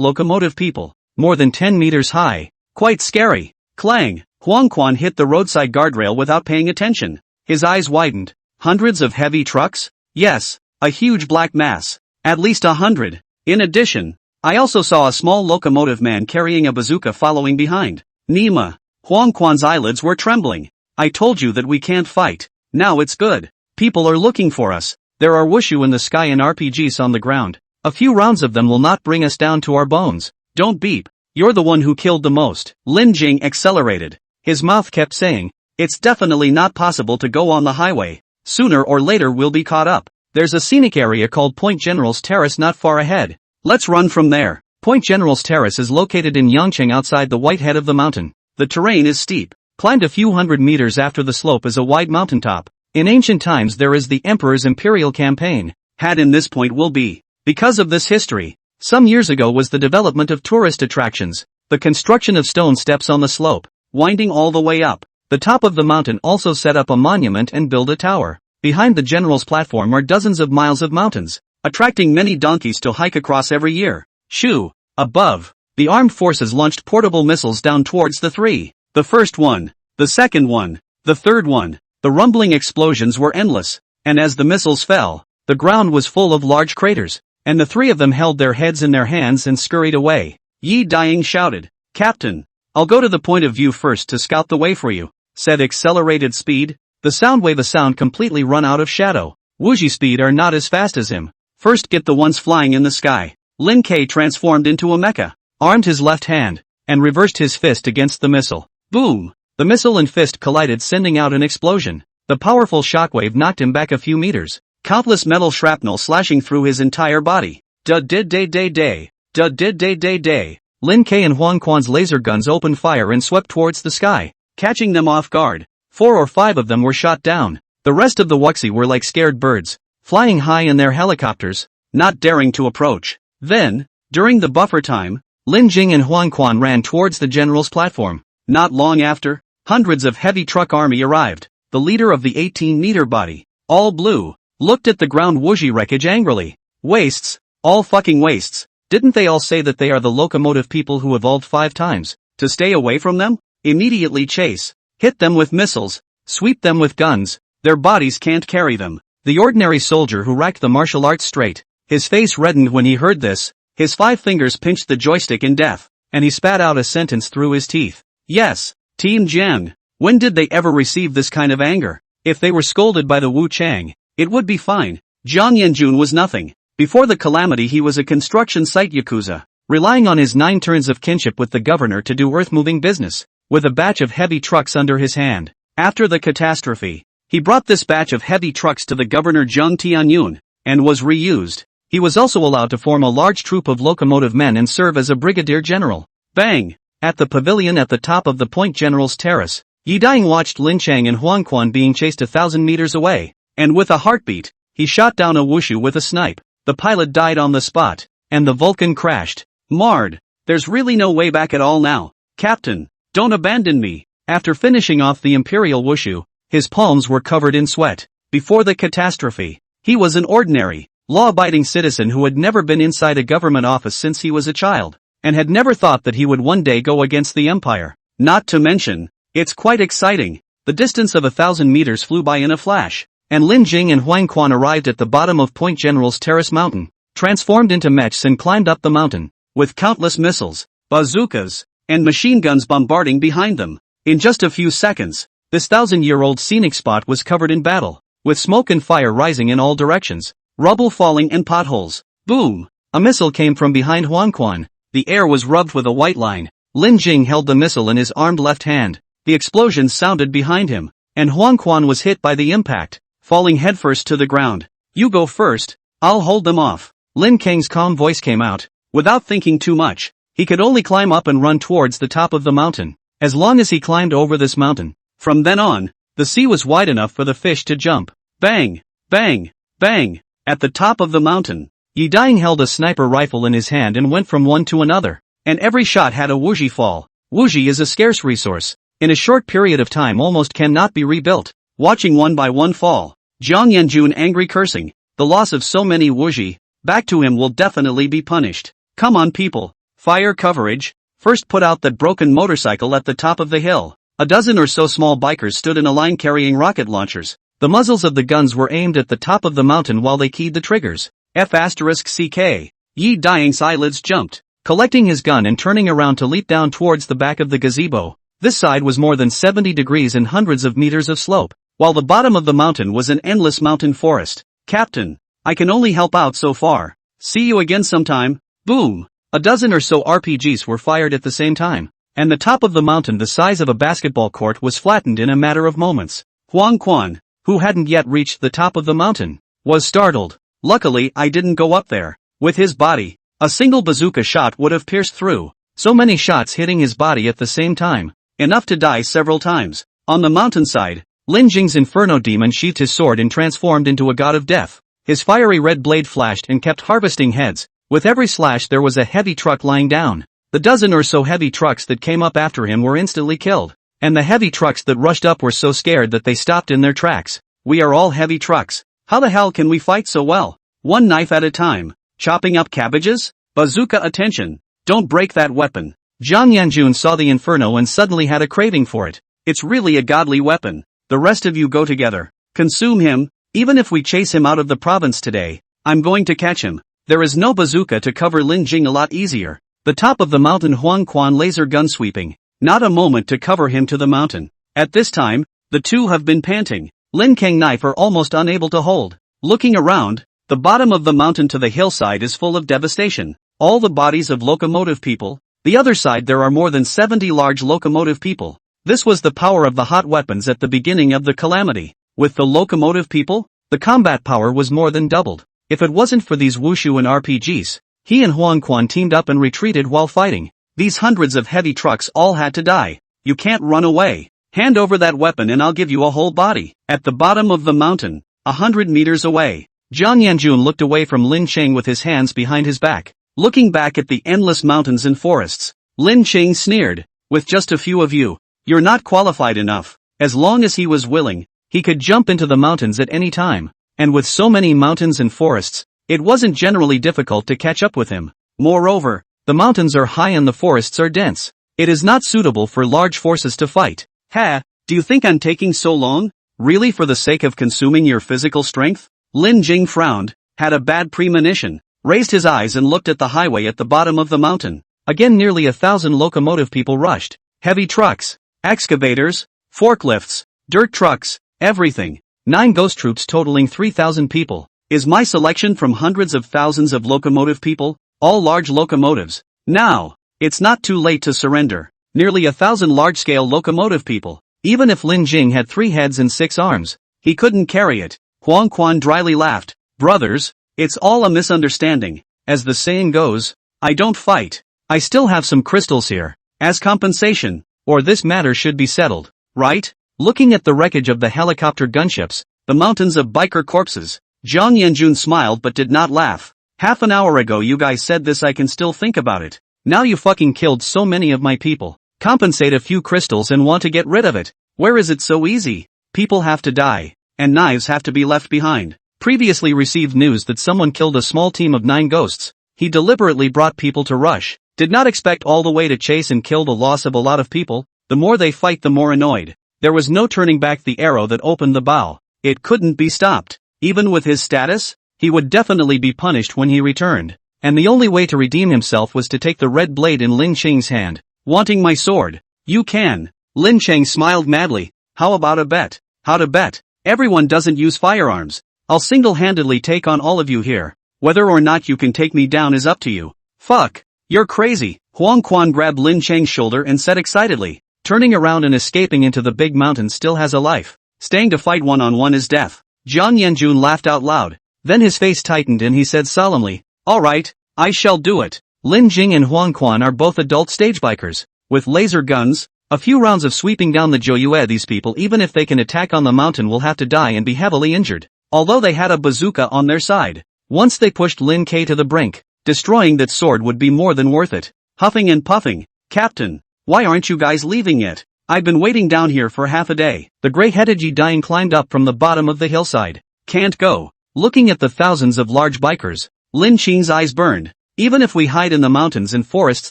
locomotive people, more than 10 meters high. Quite scary. Clang! Huang Quan hit the roadside guardrail without paying attention. His eyes widened. Hundreds of heavy trucks? Yes, a huge black mass. At least 100. In addition, I also saw a small locomotive man carrying a bazooka following behind. Nima. Huang Quan's eyelids were trembling. I told you that we can't fight. Now it's good. People are looking for us. There are wushu in the sky and RPGs on the ground. A few rounds of them will not bring us down to our bones. Don't beep. You're the one who killed the most. Lin Jing accelerated. His mouth kept saying, it's definitely not possible to go on the highway. Sooner or later we'll be caught up. There's a scenic area called Point General's Terrace not far ahead. Let's run from there. Point General's Terrace is located in Yongchang outside the white head of the mountain. The terrain is steep. Climbed a few hundred meters after the slope is a wide mountaintop. In ancient times there is the Emperor's Imperial Campaign. Had in this point will be. Because of this history, some years ago was the development of tourist attractions. The construction of stone steps on the slope, winding all the way up. The top of the mountain also set up a monument and build a tower. Behind the general's platform are dozens of miles of mountains, attracting many donkeys to hike across every year. Shoo! Above, the armed forces launched portable missiles down towards the three. The first one, the second one, the third one. The rumbling explosions were endless, and as the missiles fell, the ground was full of large craters, and the three of them held their heads in their hands and scurried away. Yi Daying shouted, "Captain, I'll go to the point of view first to scout the way for you," said accelerated speed. The sound completely run out of shadow. Wuji speed are not as fast as him. First get the ones flying in the sky. Lin K transformed into a mecha, armed his left hand, and reversed his fist against the missile. Boom! The missile and fist collided, sending out an explosion. The powerful shockwave knocked him back a few meters, countless metal shrapnel slashing through his entire body. Da-did-day-day-day. Da-did-day-day-day. Lin K and Huang Quan's laser guns opened fire and swept towards the sky, catching them off guard. 4 or 5 of them were shot down. The rest of the Wuxi were like scared birds, flying high in their helicopters, not daring to approach. Then, during the buffer time, Lin Jing and Huang Quan ran towards the general's platform. Not long after, hundreds of heavy truck army arrived. The leader of the 18-meter body, all blue, looked at the ground Wuji wreckage angrily. Wastes, all fucking wastes. Didn't they all say that they are the locomotive people who evolved 5 times? To stay away from them? Immediately chase. Hit them with missiles. Sweep them with guns. Their bodies can't carry them. The ordinary soldier who racked the martial arts straight. His face reddened when he heard this. His 5 fingers pinched the joystick in death, and he spat out a sentence through his teeth. Yes, Team Jiang. When did they ever receive this kind of anger? If they were scolded by the Wu Chang, it would be fine. Jiang Yanjun was nothing. Before the calamity he was a construction site yakuza, relying on his 9 turns of kinship with the governor to do earth-moving business, with a batch of heavy trucks under his hand. After the catastrophe, he brought this batch of heavy trucks to the governor Zheng Tianyun, and was reused. He was also allowed to form a large troop of locomotive men and serve as a brigadier general. Bang! At the pavilion at the top of the Point General's terrace, Yi Daying watched Lin Chang and Huang Quan being chased 1,000 meters away, and with a heartbeat, he shot down a wushu with a snipe. The pilot died on the spot, and the Vulcan crashed. Marred. There's really no way back at all now. Captain, don't abandon me. After finishing off the Imperial wushu, his palms were covered in sweat. Before the catastrophe, he was an ordinary, law-abiding citizen who had never been inside a government office since he was a child, and had never thought that he would one day go against the Empire. Not to mention, it's quite exciting. The distance of 1,000 meters flew by in a flash, and Lin Jing and Huang Quan arrived at the bottom of Point General's Terrace Mountain, transformed into mechs and climbed up the mountain, with countless missiles, bazookas, and machine guns bombarding behind them. In just a few seconds, this 1,000-year-old scenic spot was covered in battle, with smoke and fire rising in all directions, rubble falling and potholes. Boom! A missile came from behind Huang Quan. The air was rubbed with a white line. Lin Jing held the missile in his armed left hand. The explosion sounded behind him, and Huang Quan was hit by the impact, falling headfirst to the ground. You go first, I'll hold them off. Lin Kang's calm voice came out. Without thinking too much, he could only climb up and run towards the top of the mountain. As long as he climbed over this mountain, from then on, the sea was wide enough for the fish to jump. Bang! Bang! Bang! At the top of the mountain, Yi Daying held a sniper rifle in his hand and went from one to another, and every shot had a wuji fall. Wuji is a scarce resource. In a short period of time almost cannot be rebuilt. Watching one by one fall, Jiang Yanjun angry cursing, the loss of so many wuji, back to him will definitely be punished. Come on people, fire coverage. First put out that broken motorcycle at the top of the hill. A dozen or so small bikers stood in a line carrying rocket launchers. The muzzles of the guns were aimed at the top of the mountain while they keyed the triggers. F***CK. Yi Daying's eyelids jumped, collecting his gun and turning around to leap down towards the back of the gazebo. This side was more than 70 degrees and hundreds of meters of slope, while the bottom of the mountain was an endless mountain forest. Captain, I can only help out so far. See you again sometime. Boom! A dozen or so RPGs were fired at the same time, and the top of the mountain the size of a basketball court was flattened in a matter of moments. Huang Quan, who hadn't yet reached the top of the mountain, was startled. Luckily I didn't go up there. With his body, a single bazooka shot would have pierced through. So many shots hitting his body at the same time, enough to die several times. On the mountainside, Lin Jing's inferno demon sheathed his sword and transformed into a god of death. His fiery red blade flashed and kept harvesting heads. With every slash there was a heavy truck lying down. The dozen or so heavy trucks that came up after him were instantly killed, and the heavy trucks that rushed up were so scared that they stopped in their tracks. We are all heavy trucks. How the hell can we fight so well? One knife at a time. Chopping up cabbages? Bazooka attention. Don't break that weapon. Jiang Yanjun saw the inferno and suddenly had a craving for it. It's really a godly weapon. The rest of you go together. Consume him. Even if we chase him out of the province today, I'm going to catch him. There is no bazooka to cover Lin Jing a lot easier. The top of the mountain Huang Quan laser gun sweeping. Not a moment to cover him to the mountain. At this time, the two have been panting. Lin Kang knife are almost unable to hold. Looking around, the bottom of the mountain to the hillside is full of devastation. All the bodies of locomotive people. The other side there are more than 70 large locomotive people. This was the power of the hot weapons at the beginning of the calamity. With the locomotive people, the combat power was more than doubled. If it wasn't for these wushu and RPGs, he and Huang Quan teamed up and retreated while fighting. These hundreds of heavy trucks all had to die. You can't run away. Hand over that weapon and I'll give you a whole body. At the bottom of the mountain, 100 meters away, Jiang Yanjun looked away from Lin Cheng with his hands behind his back. Looking back at the endless mountains and forests, Lin Cheng sneered, with just a few of you, you're not qualified enough. As long as he was willing, he could jump into the mountains at any time. And with so many mountains and forests, it wasn't generally difficult to catch up with him. Moreover, the mountains are high and the forests are dense. It is not suitable for large forces to fight. Ha, do you think I'm taking so long? Really for the sake of consuming your physical strength? Lin Jing frowned, had a bad premonition, raised his eyes and looked at the highway at the bottom of the mountain. Again nearly 1,000 locomotive people rushed. Heavy trucks, excavators, forklifts, dirt trucks, everything. 9 ghost troops totaling 3,000 people. Is my selection from hundreds of thousands of locomotive people, all large locomotives. Now, it's not too late to surrender. Nearly 1,000 large-scale locomotive people. Even if Lin Jing had 3 heads and 6 arms, he couldn't carry it. Huang Quan dryly laughed. Brothers, it's all a misunderstanding. As the saying goes, I don't fight. I still have some crystals here, as compensation, or this matter should be settled, right? Looking at the wreckage of the helicopter gunships, the mountains of biker corpses, Jiang Yanjun smiled but did not laugh. Half an hour ago you guys said this, I can still think about it. Now you fucking killed so many of my people. Compensate a few crystals and want to get rid of it. Where is it so easy? People have to die, and knives have to be left behind. Previously received news that someone killed a small team of 9 ghosts. He deliberately brought people to rush. Did not expect all the way to chase and kill the loss of a lot of people. The more they fight the more annoyed. There was no turning back the arrow that opened the bow. It couldn't be stopped. Even with his status, he would definitely be punished when he returned. And the only way to redeem himself was to take the red blade in Lin Cheng's hand. Wanting my sword? You can. Lin Cheng smiled madly. How about a bet? How to bet? Everyone doesn't use firearms. I'll single-handedly take on all of you here. Whether or not you can take me down is up to you. Fuck. You're crazy. Huang Quan grabbed Lin Cheng's shoulder and said excitedly. Turning around and escaping into the big mountain still has a life. Staying to fight one-on-one is death. Jiang Yanjun laughed out loud. Then his face tightened and he said solemnly, alright, I shall do it. Lin Jing and Huang Quan are both adult stage bikers. With laser guns, a few rounds of sweeping down the Joyue, these people even if they can attack on the mountain will have to die and be heavily injured. Although they had a bazooka on their side. Once they pushed Lin K to the brink, destroying that sword would be more than worth it. Huffing and puffing. Captain. Why aren't you guys leaving yet? I've been waiting down here for half a day. The gray-headed Jidain climbed up from the bottom of the hillside. Can't go. Looking at the thousands of large bikers, Lin Qing's eyes burned. Even if we hide in the mountains and forests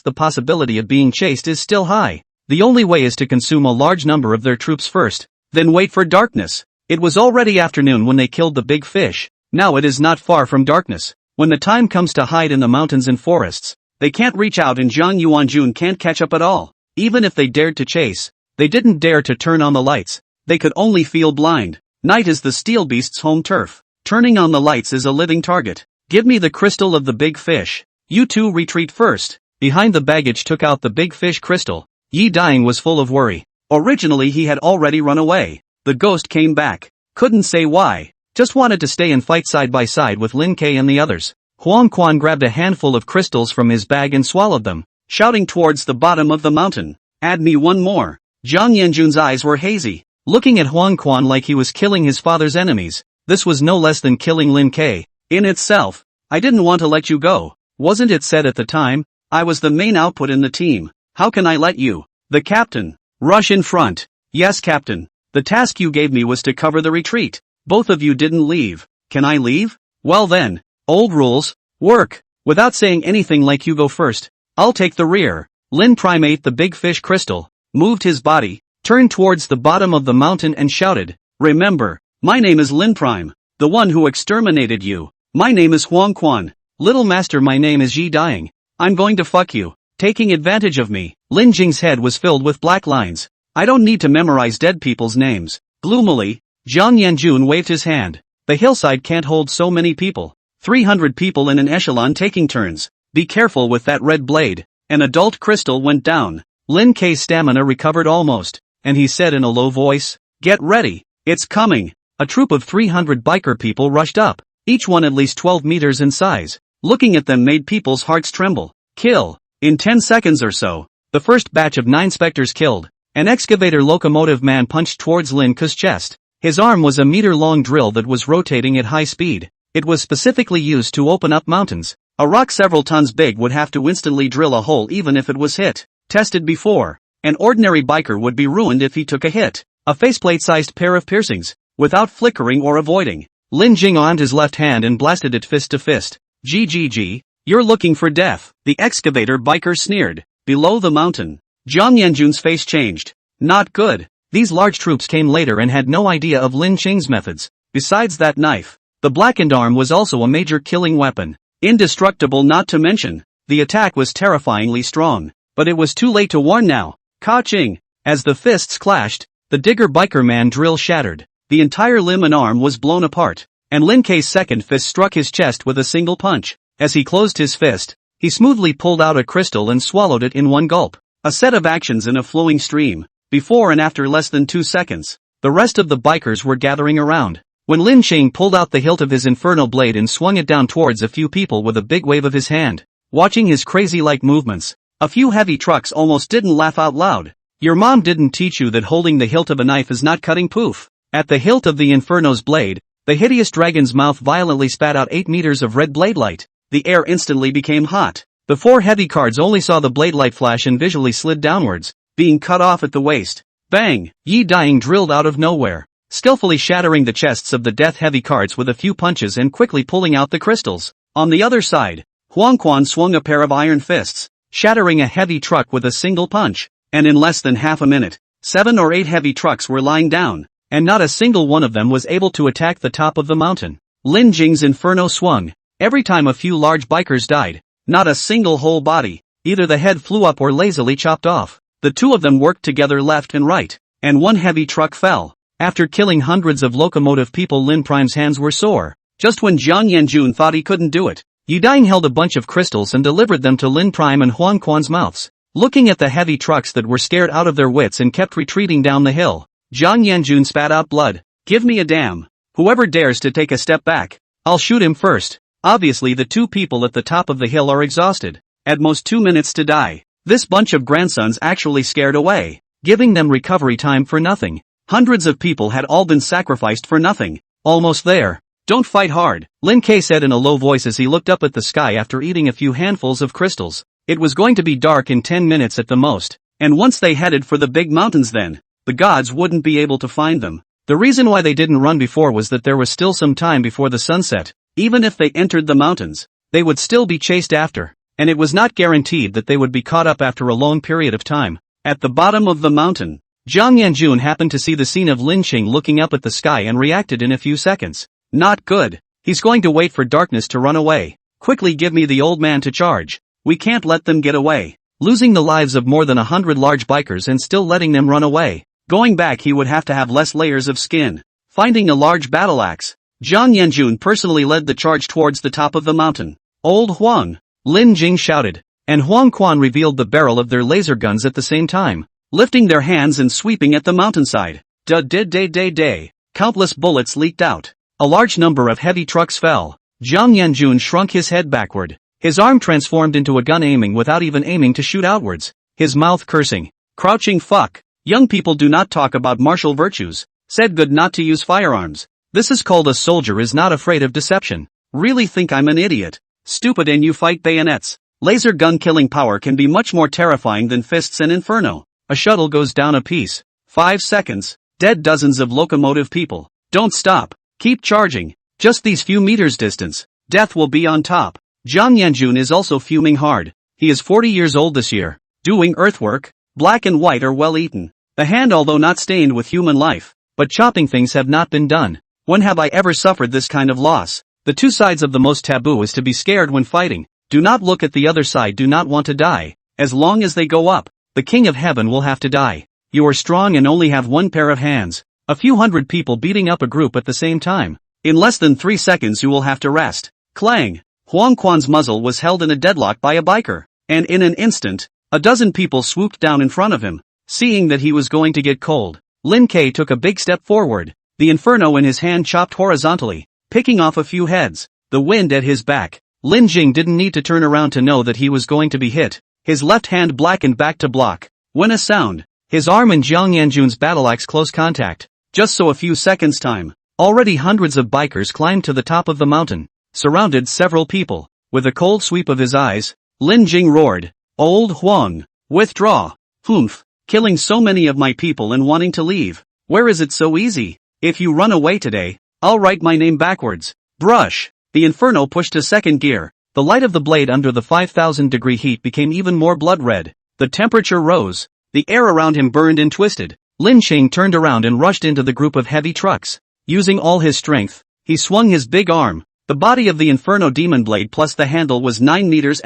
the possibility of being chased is still high. The only way is to consume a large number of their troops first, then wait for darkness. It was already afternoon when they killed the big fish. Now it is not far from darkness. When the time comes to hide in the mountains and forests, they can't reach out and Zhang Yuanjun can't catch up at all. Even if they dared to chase, they didn't dare to turn on the lights. They could only feel blind. Night is the steel beast's home turf. Turning on the lights is a living target. Give me the crystal of the big fish. You two retreat first. Behind the baggage took out the big fish crystal. Yi Dai was full of worry. Originally he had already run away. The ghost came back. Couldn't say why. Just wanted to stay and fight side by side with Lin K and the others. Huang Quan grabbed a handful of crystals from his bag and swallowed them, shouting towards the bottom of the mountain. Add me one more. Jiang Yanjun's eyes were hazy, looking at Huang Quan like he was killing his father's enemies. This was no less than killing Lin K. In itself, I didn't want to let you go. Wasn't it said at the time? I was the main output in the team. How can I let you? The captain. Rush in front. Yes, captain. The task you gave me was to cover the retreat. Both of you didn't leave. Can I leave? Well then. Old rules. Work. Without saying anything like you go first. I'll take the rear. Lin Prime ate the big fish crystal, moved his body, turned towards the bottom of the mountain and shouted, "Remember, my name is Lin Prime, the one who exterminated you. My name is Huang Quan. Little master, my name is Yi Dying. I'm going to fuck you, taking advantage of me." Lin Jing's head was filled with black lines. "I don't need to memorize dead people's names." Gloomily, Jiang Yanjun waved his hand. "The hillside can't hold so many people. 300 people in an echelon taking turns. Be careful with that red blade." An adult crystal went down. Lin K's stamina recovered almost, and he said in a low voice, "Get ready, it's coming." A troop of 300 biker people rushed up, each one at least 12 meters in size. Looking at them made people's hearts tremble. Kill. In 10 seconds or so, the first batch of 9 specters killed. An excavator locomotive man punched towards Lin Ke's chest. His arm was a meter-long drill that was rotating at high speed. It was specifically used to open up mountains. A rock several tons big would have to instantly drill a hole even if it was hit. Tested before. An ordinary biker would be ruined if he took a hit. A faceplate-sized pair of piercings, without flickering or avoiding. Lin Jing armed his left hand and blasted it fist to fist. "GGG, you're looking for death." The excavator biker sneered. Below the mountain, Jiang Yanjun's face changed. Not good. These large troops came later and had no idea of Lin Qing's methods. Besides that knife, the blackened arm was also a major killing weapon. Indestructible not to mention, the attack was terrifyingly strong. But it was too late to warn now. Ka-ching! As the fists clashed, the digger biker man drill shattered. The entire limb and arm was blown apart, and Lin K's second fist struck his chest with a single punch. As he closed his fist, he smoothly pulled out a crystal and swallowed it in one gulp. A set of actions in a flowing stream. Before and after less than 2 seconds, the rest of the bikers were gathering around. When Lin Qing pulled out the hilt of his infernal blade and swung it down towards a few people with a big wave of his hand. Watching his crazy-like movements, a few heavy trucks almost didn't laugh out loud. "Your mom didn't teach you that holding the hilt of a knife is not cutting poof." At the hilt of the Inferno's blade, the hideous dragon's mouth violently spat out 8 meters of red blade light. The air instantly became hot. The 4 heavy cards only saw the blade light flash and visually slid downwards, being cut off at the waist. Bang! Yi Dying drilled out of nowhere, skillfully shattering the chests of the death-heavy cards with a few punches and quickly pulling out the crystals. On the other side, Huang Quan swung a pair of iron fists, shattering a heavy truck with a single punch, and in less than half a minute, 7 or 8 heavy trucks were lying down, and not a single one of them was able to attack the top of the mountain. Lin Jing's inferno swung. Every time a few large bikers died, not a single whole body, either the head flew up or lazily chopped off. The two of them worked together left and right, and one heavy truck fell. After killing hundreds of locomotive people, Lin Prime's hands were sore. Just when Jiang Yanjun thought he couldn't do it, Yi Dying held a bunch of crystals and delivered them to Lin Prime and Huang Quan's mouths. Looking at the heavy trucks that were scared out of their wits and kept retreating down the hill, Jiang Yanjun spat out blood. "Give me a damn. Whoever dares to take a step back, I'll shoot him first." Obviously the two people at the top of the hill are exhausted. At most 2 minutes to die. This bunch of grandsons actually scared away, giving them recovery time for nothing. Hundreds of people had all been sacrificed for nothing. Almost there. "Don't fight hard," Lin K said in a low voice as he looked up at the sky after eating a few handfuls of crystals. It was going to be dark in 10 minutes at the most, and once they headed for the big mountains then, the gods wouldn't be able to find them. The reason why they didn't run before was that there was still some time before the sunset. Even if they entered the mountains, they would still be chased after, and it was not guaranteed that they would be caught up after a long period of time. At the bottom of the mountain, Jiang Yanjun happened to see the scene of Lin Qing looking up at the sky and reacted in a few seconds. Not good. He's going to wait for darkness to run away. Quickly give me the old man to charge. We can't let them get away. Losing the lives of more than 100 large bikers and still letting them run away. Going back he would have to have less layers of skin. Finding a large battle axe, Jiang Yanjun personally led the charge towards the top of the mountain. "Old Huang!" Lin Jing shouted, and Huang Quan revealed the barrel of their laser guns at the same time, lifting their hands and sweeping at the mountainside. Da-day. Countless bullets leaked out. A large number of heavy trucks fell. Jiang Yanjun shrunk his head backward. His arm transformed into a gun aiming without even aiming to shoot outwards. His mouth cursing. "Crouching fuck. Young people do not talk about martial virtues. Said good not to use firearms. This is called a soldier is not afraid of deception. Really think I'm an idiot? Stupid and you fight bayonets. Laser gun killing power can be much more terrifying than fists and inferno." A shuttle goes down a piece. 5 seconds. Dead dozens of locomotive people. Don't stop. Keep charging. Just these few meters distance. Death will be on top. Jiang Yanjun is also fuming hard. He is 40 years old this year, doing earthwork. Black and white are well eaten. The hand although not stained with human life, but chopping things have not been done. When have I ever suffered this kind of loss? The two sides of the most taboo is to be scared when fighting. Do not look at the other side, do not want to die. As long as they go up, the king of heaven will have to die. You are strong and only have one pair of hands. A few hundred people beating up a group at the same time. In less than 3 seconds you will have to rest. Clang! Huang Quan's muzzle was held in a deadlock by a biker, and in an instant, a dozen people swooped down in front of him. Seeing that he was going to get cold, Lin Ke took a big step forward, the inferno in his hand chopped horizontally, picking off a few heads, the wind at his back. Lin Jing didn't need to turn around to know that he was going to be hit. His left hand blackened back to block. When a sound, his arm and Jiang Yanjun's battleaxe close contact. Just so a few seconds time. Already hundreds of bikers climbed to the top of the mountain, surrounded several people. With a cold sweep of his eyes, Lin Jing roared, "Old Huang, withdraw. Humph, killing so many of my people and wanting to leave. Where is it so easy? If you run away today, I'll write my name backwards." Brush. The inferno pushed to second gear. The light of the blade under the 5,000-degree heat became even more blood red. The temperature rose. The air around him burned and twisted. Lin Qing turned around and rushed into the group of heavy trucks. Using all his strength, he swung his big arm. The body of the inferno demon blade plus the handle was 9.5 meters.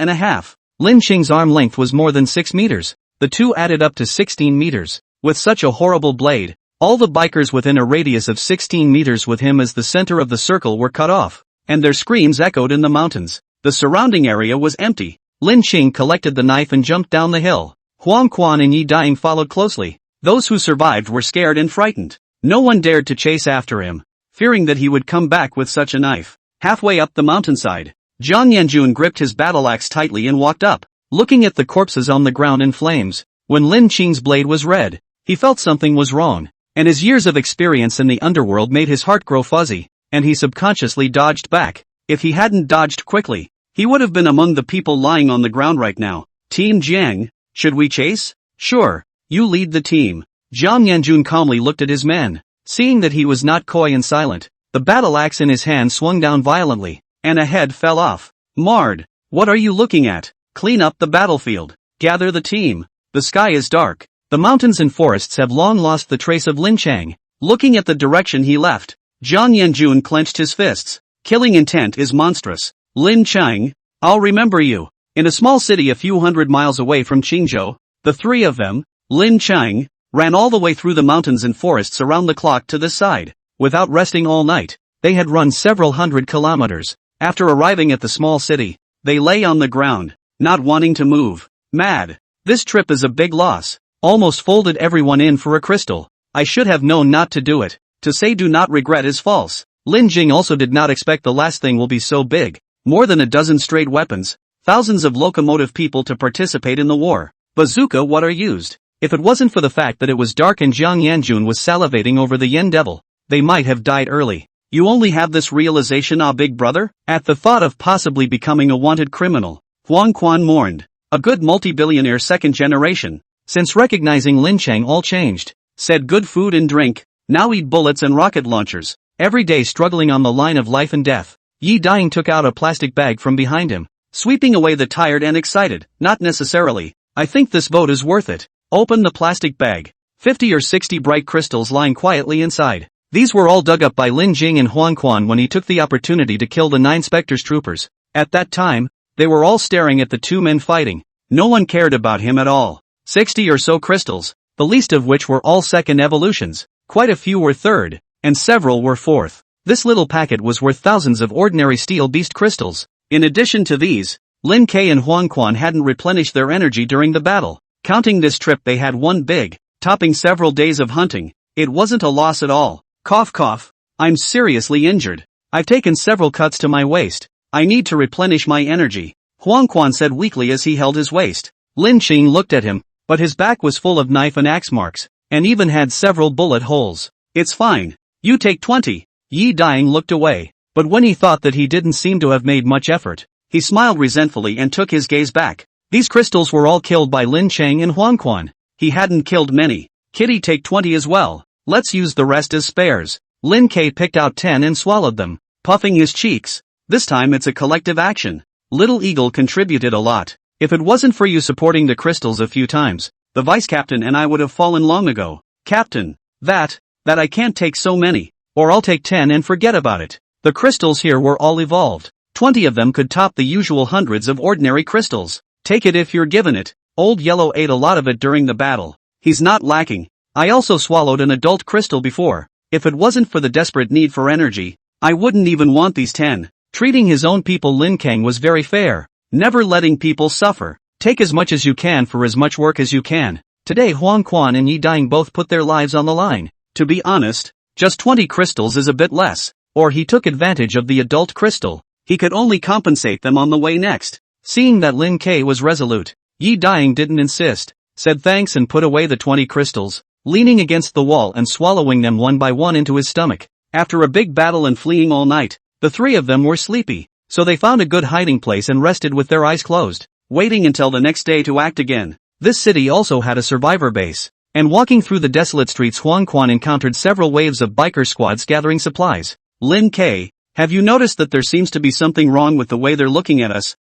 Lin Qing's arm length was more than 6 meters. The two added up to 16 meters. With such a horrible blade, all the bikers within a radius of 16 meters with him as the center of the circle were cut off, and their screams echoed in the mountains. The surrounding area was empty. Lin Qing collected the knife and jumped down the hill. Huang Quan and Yi Daying followed closely. Those who survived were scared and frightened. No one dared to chase after him, fearing that he would come back with such a knife. Halfway up the mountainside, Jiang Yanjun gripped his battleaxe tightly and walked up, looking at the corpses on the ground in flames. When Lin Qing's blade was red, he felt something was wrong, and his years of experience in the underworld made his heart grow fuzzy, and he subconsciously dodged back. If he hadn't dodged quickly, he would have been among the people lying on the ground right now. Team Jiang, should we chase? Sure, you lead the team. Jiang Yanjun calmly looked at his men. Seeing that he was not coy and silent, the battle axe in his hand swung down violently, and a head fell off. Marred, what are you looking at? Clean up the battlefield. Gather the team. The sky is dark. The mountains and forests have long lost the trace of Lin Chang. Looking at the direction he left, Jiang Yanjun clenched his fists. Killing intent is monstrous. Lin Chang, I'll remember you. In a small city a few hundred miles away from Chingo, the three of them, Lin Chang, ran all the way through the mountains and forests around the clock to this side. Without resting all night, they had run several hundred kilometers. After arriving at the small city, they lay on the ground, not wanting to move. Mad. This trip is a big loss. Almost folded everyone in for a crystal. I should have known not to do it. To say do not regret is false. Lin Jing also did not expect the last thing will be so big. More than a dozen straight weapons, thousands of locomotive people to participate in the war. Bazooka what are used. If it wasn't for the fact that it was dark and Jiang Yanjun was salivating over the Yen Devil, they might have died early. You only have this realization, big brother? At the thought of possibly becoming a wanted criminal, Huang Quan mourned. A good multi-billionaire second generation. Since recognizing Lin Chang all changed. Said good food and drink, now eat bullets and rocket launchers. Every day struggling on the line of life and death. Yi Daying took out a plastic bag from behind him, sweeping away the tired and excited. Not necessarily. I think this vote is worth it. Open the plastic bag. 50 or 60 bright crystals lying quietly inside. These were all dug up by Lin Jing and Huang Quan when he took the opportunity to kill the 9 Spectre's troopers. At that time, they were all staring at the two men fighting. No one cared about him at all. 60 or so crystals, the least of which were all second evolutions. Quite a few were third, and several were fourth. This little packet was worth thousands of ordinary steel beast crystals. In addition to these, Lin Ke and Huang Quan hadn't replenished their energy during the battle. Counting this trip they had one big, topping several days of hunting. It wasn't a loss at all. Cough cough. I'm seriously injured. I've taken several cuts to my waist. I need to replenish my energy. Huang Quan said weakly as he held his waist. Lin Qing looked at him, but his back was full of knife and axe marks, and even had several bullet holes. It's fine. You take 20. Yi Daying looked away, but when he thought that he didn't seem to have made much effort, he smiled resentfully and took his gaze back. These crystals were all killed by Lin Chang and Huang Quan. He hadn't killed many. Kitty take 20 as well. Let's use the rest as spares. Lin Ke picked out 10 and swallowed them, puffing his cheeks. This time it's a collective action. Little Eagle contributed a lot. If it wasn't for you supporting the crystals a few times, the vice captain and I would have fallen long ago. Captain, that I can't take so many, or I'll take 10 and forget about it. The crystals here were all evolved. 20 of them could top the usual hundreds of ordinary crystals. Take it if you're given it. Old Yellow ate a lot of it during the battle. He's not lacking. I also swallowed an adult crystal before. If it wasn't for the desperate need for energy, I wouldn't even want these 10. Treating his own people Lin Kang was very fair. Never letting people suffer. Take as much as you can for as much work as you can. Today Huang Quan and Yi Daying both put their lives on the line. To be honest, just 20 crystals is a bit less. Or he took advantage of the adult crystal. He could only compensate them on the way next. Seeing that Lin K was resolute, Yi Daying didn't insist, said thanks and put away the 20 crystals, leaning against the wall and swallowing them one by one into his stomach. After a big battle and fleeing all night, the three of them were sleepy, so they found a good hiding place and rested with their eyes closed, waiting until the next day to act again. This city also had a survivor base, and walking through the desolate streets Huang Quan encountered several waves of biker squads gathering supplies. Lin K, have you noticed that there seems to be something wrong with the way they're looking at us?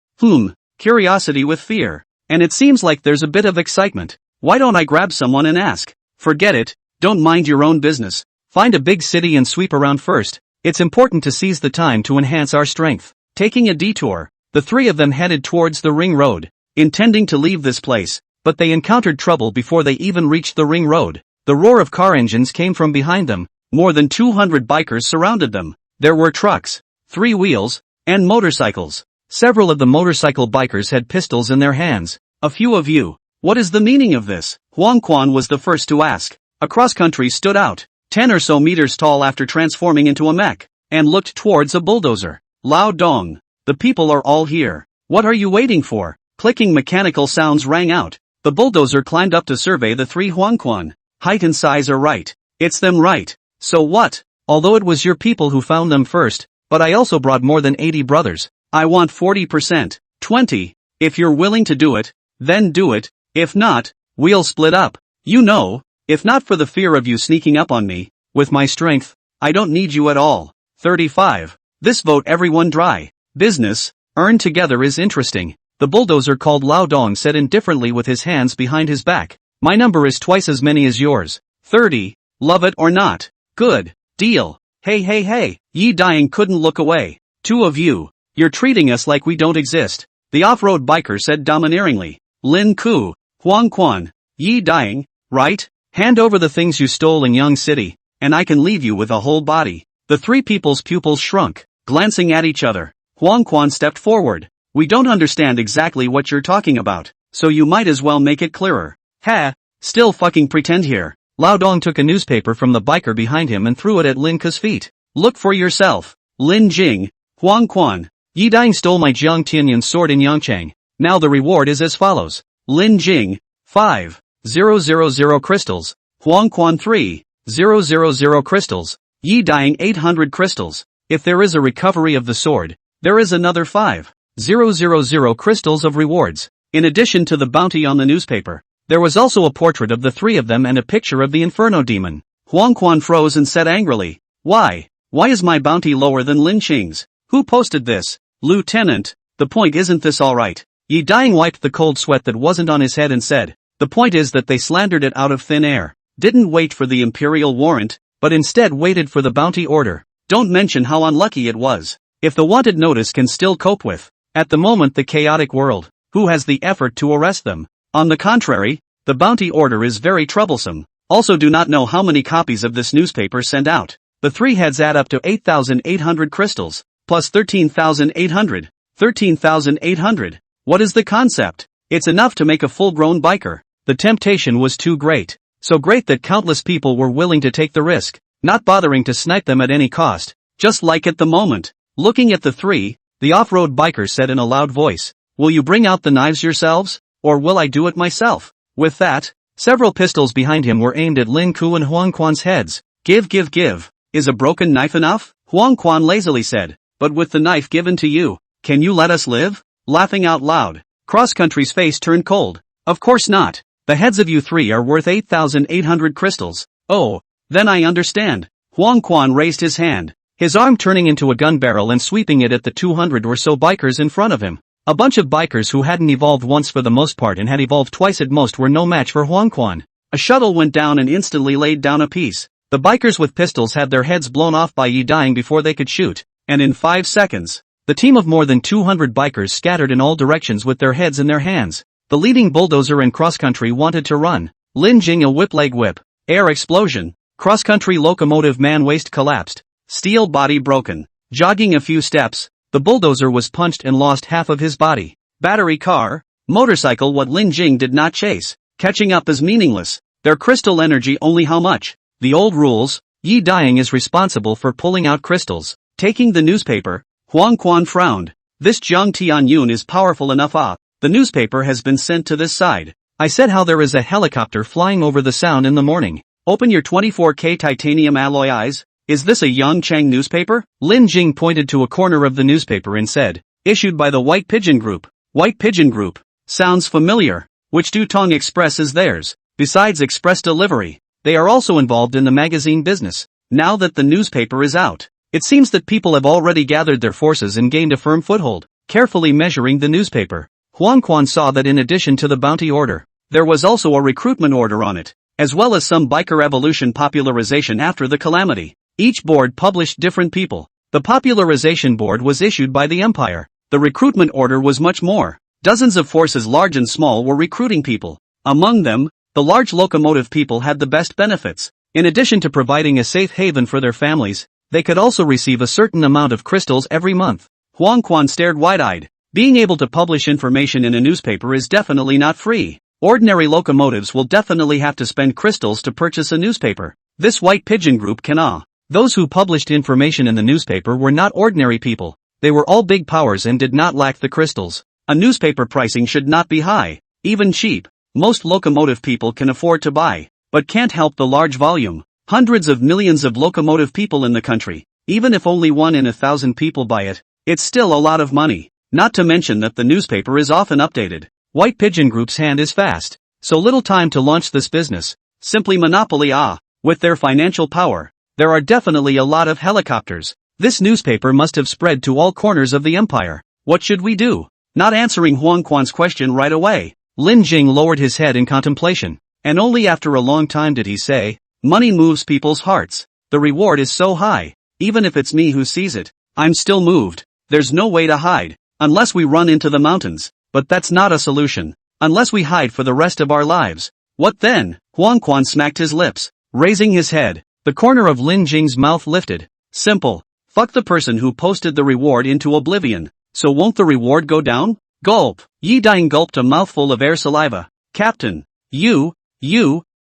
Curiosity with fear. And it seems like there's a bit of excitement. Why don't I grab someone and ask? Forget it, don't mind your own business. Find a big city and sweep around first. It's important to seize the time to enhance our strength. Taking a detour, the three of them headed towards the ring road, intending to leave this place, but they encountered trouble before they even reached the ring road. The roar of car engines came from behind them. More than 200 bikers surrounded them. There were trucks, 3 wheels, and motorcycles. Several of the motorcycle bikers had pistols in their hands. A few of you. What is the meaning of this? Huang Quan was the first to ask. A cross-country stood out, 10 or so meters tall after transforming into a mech, and looked towards a bulldozer. Lao Dong. The people are all here. What are you waiting for? Clicking mechanical sounds rang out. The bulldozer climbed up to survey the three. Huang Quan. Height and size are right. It's them right. So what? Although it was your people who found them first, but I also brought more than 80 brothers. I want 40%. 20. If you're willing to do it, then do it. If not, we'll split up. You know, if not for the fear of you sneaking up on me, with my strength, I don't need you at all. 35. This vote everyone dry. Business, earned together is interesting. The bulldozer called Lao Dong said indifferently with his hands behind his back. My number is twice as many as yours. 30. Love it or not. Good. Deal. Hey. Yi Daying couldn't look away. 2 of you. You're treating us like we don't exist. The off-road biker said domineeringly. Lin Ku. Huang Quan. Yi Daying, right? Hand over the things you stole in Young City, and I can leave you with a whole body. The three people's pupils shrunk, glancing at each other. Huang Quan stepped forward. We don't understand exactly what you're talking about, so you might as well make it clearer. Still fucking pretend here. Lao Dong took a newspaper from the biker behind him and threw it at Lin Ku's feet. Look for yourself. Lin Jing. Huang Quan. Yi Daying stole my Jiang Tianyan sword in Yangchang. Now the reward is as follows. Lin Jing. 5,000 crystals. Huang Quan 3,000 crystals. Yi Daying 800 crystals. If there is a recovery of the sword, there is another 5,000 crystals of rewards. In addition to the bounty on the newspaper, there was also a portrait of the three of them and a picture of the inferno demon. Huang Quan froze and said angrily, Why is my bounty lower than Lin Qing's? Who posted this? Lieutenant, the point isn't this alright? Yi Daying wiped the cold sweat that wasn't on his head and said, the point is that they slandered it out of thin air. Didn't wait for the imperial warrant, but instead waited for the bounty order. Don't mention how unlucky it was. If the wanted notice can still cope with, at the moment the chaotic world, who has the effort to arrest them? On the contrary, the bounty order is very troublesome. Also do not know how many copies of this newspaper sent out. The three heads add up to 8,800 crystals, plus 13,800. 13,800. What is the concept? It's enough to make a full-grown biker. The temptation was too great. So great that countless people were willing to take the risk, not bothering to snipe them at any cost. Just like at the moment. Looking at the three, the off-road biker said in a loud voice, Will you bring out the knives yourselves, or will I do it myself? With that, several pistols behind him were aimed at Lin Ku and Huang Quan's heads. Give. Is a broken knife enough? Huang Quan lazily said. But with the knife given to you, can you let us live? Laughing out loud, Cross-Country's face turned cold. Of course not. The heads of you three are worth 8,800 crystals. Oh, then I understand. Huang Quan raised his hand, his arm turning into a gun barrel and sweeping it at the 200 or so bikers in front of him. A bunch of bikers who hadn't evolved once for the most part and had evolved twice at most were no match for Huang Quan. A shuttle went down and instantly laid down a piece. The bikers with pistols had their heads blown off by Yi dying before they could shoot, and in 5 seconds, the team of more than 200 bikers scattered in all directions with their heads in their hands. The leading bulldozer in cross-country wanted to run. Lin Jing a whip leg whip. Air explosion. Cross-country locomotive man waist collapsed. Steel body broken. Jogging a few steps, the bulldozer was punched and lost half of his body. Battery car. Motorcycle. What Lin Jing did not chase. Catching up is meaningless. Their crystal energy only how much? The old rules. Yi dying is responsible for pulling out crystals. Taking the newspaper. Huang Quan frowned. This Jiang Tianyun is powerful enough. The newspaper has been sent to this side. I said how there is a helicopter flying over the sound in the morning. Open your 24K titanium alloy eyes. Is this a Yangchang newspaper? Lin Jing pointed to a corner of the newspaper and said, issued by the White Pigeon Group. White Pigeon Group. Sounds familiar. Which Dutong Express is theirs? Besides express delivery, they are also involved in the magazine business. Now that the newspaper is out, it seems that people have already gathered their forces and gained a firm foothold. Carefully measuring the newspaper, Huang Quan saw that in addition to the bounty order, there was also a recruitment order on it, as well as some biker evolution popularization after the calamity. Each board published different people. The popularization board was issued by the Empire. The recruitment order was much more. Dozens of forces large and small were recruiting people. Among them, the large locomotive people had the best benefits. In addition to providing a safe haven for their families, they could also receive a certain amount of crystals every month. Huang Quan stared wide-eyed. Being able to publish information in a newspaper is definitely not free. Ordinary locomotives will definitely have to spend crystals to purchase a newspaper. This White Pigeon Group can. Those who published information in the newspaper were not ordinary people. They were all big powers and did not lack the crystals. A newspaper pricing should not be high, even cheap. Most locomotive people can afford to buy, but can't help the large volume. Hundreds of millions of locomotive people in the country. Even if only 1 in 1,000 people buy it, it's still a lot of money. Not to mention that the newspaper is often updated. White Pigeon Group's hand is fast. So little time to launch this business. Simply monopoly. With their financial power, there are definitely a lot of helicopters. This newspaper must have spread to all corners of the empire. What should we do? Not answering Huang Quan's question right away, Lin Jing lowered his head in contemplation. And only after a long time did he say, money moves people's hearts. The reward is so high. Even if it's me who sees it, I'm still moved. There's no way to hide. Unless we run into the mountains. But that's not a solution. Unless we hide for the rest of our lives. What then? Huang Quan smacked his lips. Raising his head, the corner of Lin Jing's mouth lifted. Simple. Fuck the person who posted the reward into oblivion. So won't the reward go down? Gulp. Yi Dying gulped a mouthful of air saliva. Captain. You,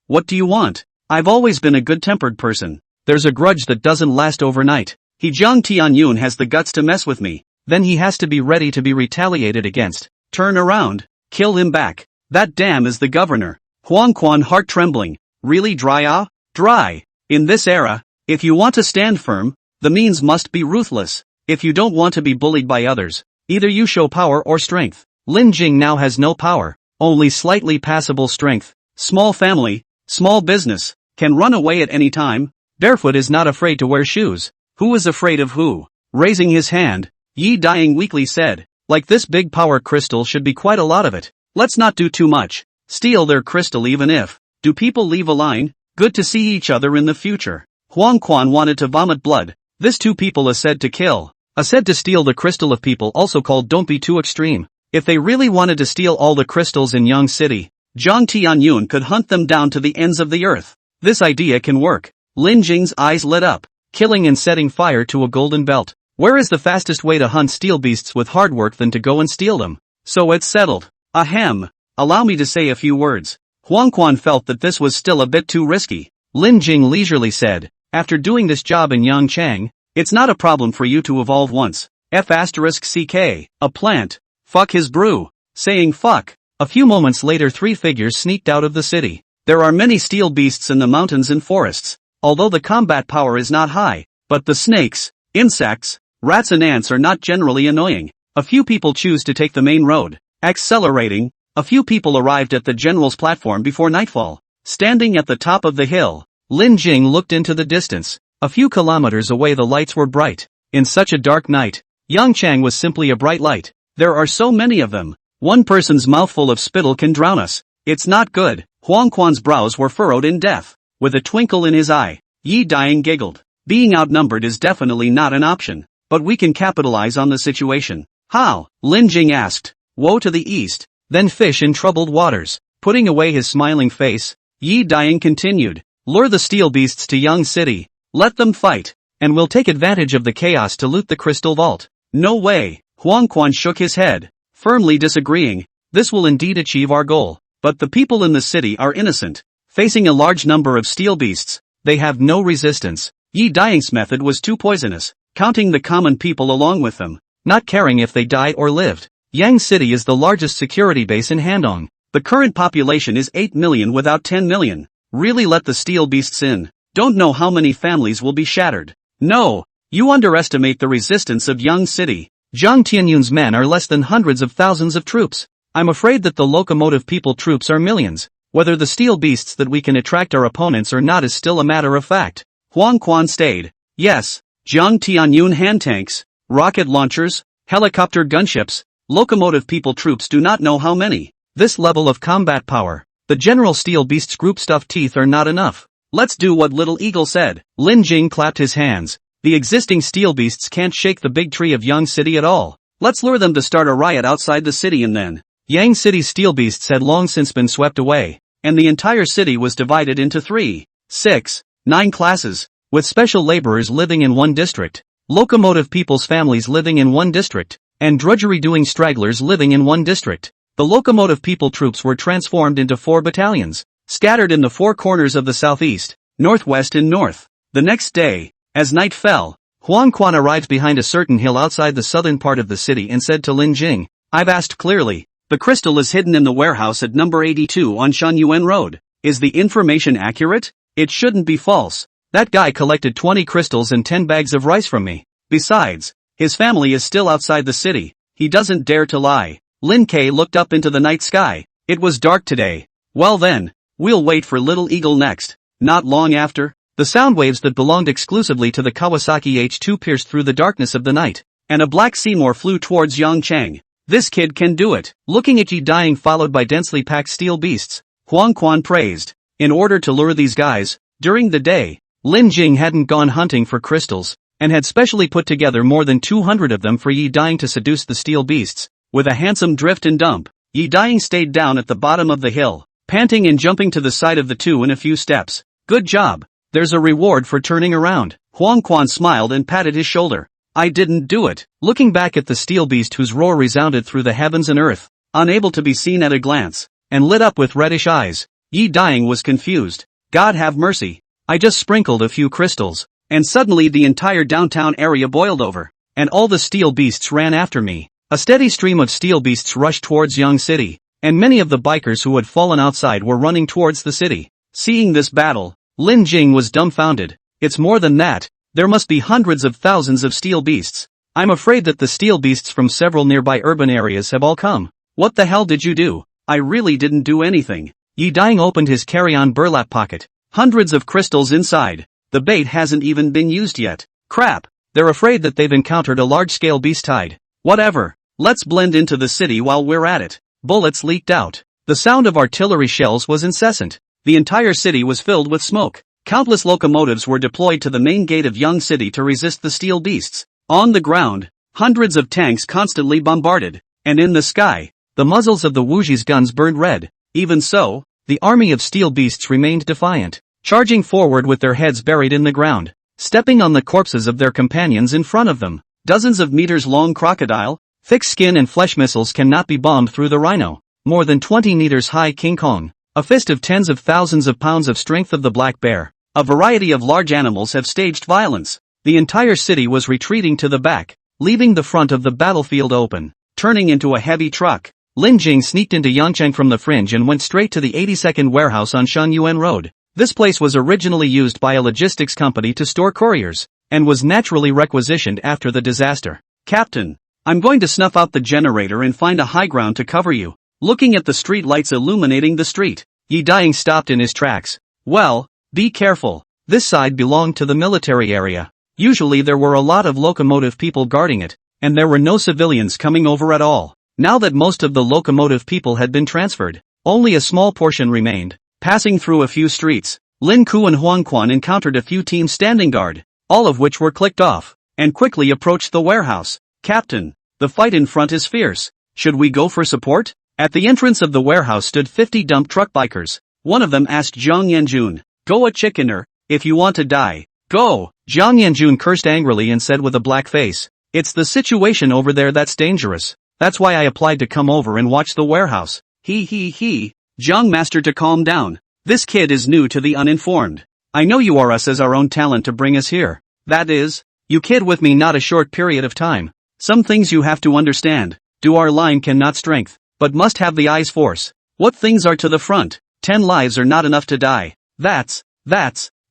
what do you want? I've always been a good-tempered person. There's a grudge that doesn't last overnight. He Jiang Tianyun has the guts to mess with me. Then he has to be ready to be retaliated against. Turn around. Kill him back. That damn is the governor. Huang Quan heart trembling. Really dry? Dry. In this era, if you want to stand firm, the means must be ruthless. If you don't want to be bullied by others, either you show power or strength. Lin Jing now has no power, only slightly passable strength. Small family, small business, can run away at any time. Barefoot is not afraid to wear shoes. Who is afraid of who? Raising his hand, Yi Dying weakly said, like this big power crystal should be quite a lot of it. Let's not do too much. Steal their crystal even if. Do people leave a line? Good to see each other in the future. Huang Quan wanted to vomit blood. This two people are said to kill. Are said to steal the crystal of people also called don't be too extreme. If they really wanted to steal all the crystals in Yang City, Jiang Tianyun could hunt them down to the ends of the earth. This idea can work. Lin Jing's eyes lit up. Killing and setting fire to a golden belt. Where is the fastest way to hunt steel beasts with hard work than to go and steal them? So it's settled. Ahem. Allow me to say a few words. Huang Quan felt that this was still a bit too risky. Lin Jing leisurely said, after doing this job in Yangchang, it's not a problem for you to evolve once. F***ck, a plant. Fuck his brew. Saying fuck. A few moments later 3 figures sneaked out of the city. There are many steel beasts in the mountains and forests, although the combat power is not high, but the snakes, insects, rats and ants are not generally annoying. A few people choose to take the main road. Accelerating, a few people arrived at the general's platform before nightfall. Standing at the top of the hill, Lin Jing looked into the distance. A few kilometers away the lights were bright. In such a dark night, Yangchang was simply a bright light. There are so many of them. One person's mouthful of spittle can drown us. It's not good. Huang Quan's brows were furrowed in death. With a twinkle in his eye, Yi Daying giggled. Being outnumbered is definitely not an option, but we can capitalize on the situation. How? Lin Jing asked. Woe to the east, then fish in troubled waters. Putting away his smiling face, Yi Daying continued. Lure the steel beasts to Yang City. Let them fight, and we'll take advantage of the chaos to loot the crystal vault. No way. Huang Quan shook his head, firmly disagreeing. This will indeed achieve our goal, but the people in the city are innocent. Facing a large number of steel beasts, they have no resistance. Yi Daying's method was too poisonous, counting the common people along with them, not caring if they died or lived. Yang City is the largest security base in Handong. The current population is 8 million without 10 million. Really let the steel beasts in. Don't know how many families will be shattered. No, you underestimate the resistance of Yang City. Zhang Tianyun's men are less than hundreds of thousands of troops. I'm afraid that the locomotive people troops are millions. Whether the steel beasts that we can attract our opponents or not is still a matter of fact. Huang Quan stayed. Yes, Zhang Tianyun hand tanks, rocket launchers, helicopter gunships, locomotive people troops do not know how many. This level of combat power, the general steel beasts group stuffed teeth are not enough. Let's do what Little Eagle said. Lin Jing clapped his hands. The existing steel beasts can't shake the big tree of Yang City at all. Let's lure them to start a riot outside the city and then. Yang City's steel beasts had long since been swept away, and the entire city was divided into 3, 6, 9 classes, with special laborers living in one district, locomotive people's families living in one district, and drudgery-doing stragglers living in one district. The locomotive people troops were transformed into 4 battalions, scattered in the 4 corners of the southeast, northwest and north. The next day, as night fell, Huang Quan arrived behind a certain hill outside the southern part of the city and said to Lin Jing, I've asked clearly. The crystal is hidden in the warehouse at number 82 on Shunyuan Road. Is the information accurate? It shouldn't be false. That guy collected 20 crystals and 10 bags of rice from me. Besides, his family is still outside the city. He doesn't dare to lie. Lin Kei looked up into the night sky. It was dark today. Well then, we'll wait for Little Eagle next. Not long after, the sound waves that belonged exclusively to the Kawasaki H2 pierced through the darkness of the night, and a black Seymour flew towards Yangchang. This kid can do it. Looking at Yi Daying followed by densely packed steel beasts, Huang Quan praised. In order to lure these guys, during the day, Lin Jing hadn't gone hunting for crystals, and had specially put together more than 200 of them for Yi Daying to seduce the steel beasts. With a handsome drift and dump, Yi Daying stayed down at the bottom of the hill, panting and jumping to the side of the 2 in a few steps. Good job. There's a reward for turning around. Huang Quan smiled and patted his shoulder. I didn't do it. Looking back at the steel beast whose roar resounded through the heavens and earth, unable to be seen at a glance, and lit up with reddish eyes, Yi Daying was confused. God have mercy. I just sprinkled a few crystals, and suddenly the entire downtown area boiled over, and all the steel beasts ran after me. A steady stream of steel beasts rushed towards Yang City, and many of the bikers who had fallen outside were running towards the city. Seeing this battle, Lin Jing was dumbfounded. It's more than that. There must be hundreds of thousands of steel beasts. I'm afraid that the steel beasts from several nearby urban areas have all come. What the hell did you do? I really didn't do anything. Yi Daying opened his carry-on burlap pocket. Hundreds of crystals inside. The bait hasn't even been used yet. Crap. They're afraid that they've encountered a large-scale beast tide. Whatever. Let's blend into the city while we're at it. Bullets leaked out. The sound of artillery shells was incessant. The entire city was filled with smoke. Countless locomotives were deployed to the main gate of Yang City to resist the steel beasts. On the ground, hundreds of tanks constantly bombarded, and in the sky, the muzzles of the Wuji's guns burned red. Even so, the army of steel beasts remained defiant, charging forward with their heads buried in the ground, stepping on the corpses of their companions in front of them. Dozens of meters-long crocodile, thick skin and flesh missiles cannot be bombed through the rhino. More than 20 meters high King Kong, a fist of tens of thousands of pounds of strength of the black bear. A variety of large animals have staged violence. The entire city was retreating to the back, leaving the front of the battlefield open, turning into a heavy truck. Lin Jing sneaked into Yangcheng from the fringe and went straight to the 82nd warehouse on Shunyuan Road. This place was originally used by a logistics company to store couriers, and was naturally requisitioned after the disaster. Captain, I'm going to snuff out the generator and find a high ground to cover you. Looking at the street lights illuminating the street, Yi Daying stopped in his tracks. Well, be careful. This side belonged to the military area. Usually there were a lot of locomotive people guarding it, and there were no civilians coming over at all. Now that most of the locomotive people had been transferred, only a small portion remained. Passing through a few streets, Lin Ku and Huang Quan encountered a few teams standing guard, all of which were clicked off, and quickly approached the warehouse. Captain, the fight in front is fierce. Should we go for support? At the entrance of the warehouse stood 50 dump truck bikers. One of them asked Zhang Yanjun, "Go a chickener, if you want to die. Go." Zhang Yanjun cursed angrily and said with a black face, "It's the situation over there that's dangerous. That's why I applied to come over and watch the warehouse." He. Zhang master to calm down. This kid is new to the uninformed. I know you are us as our own talent to bring us here. That is, you kid with me not a short period of time. Some things you have to understand. Do our line cannot strength, but must have the eyes force. What things are to the front? 10 lives are not enough to die. That's,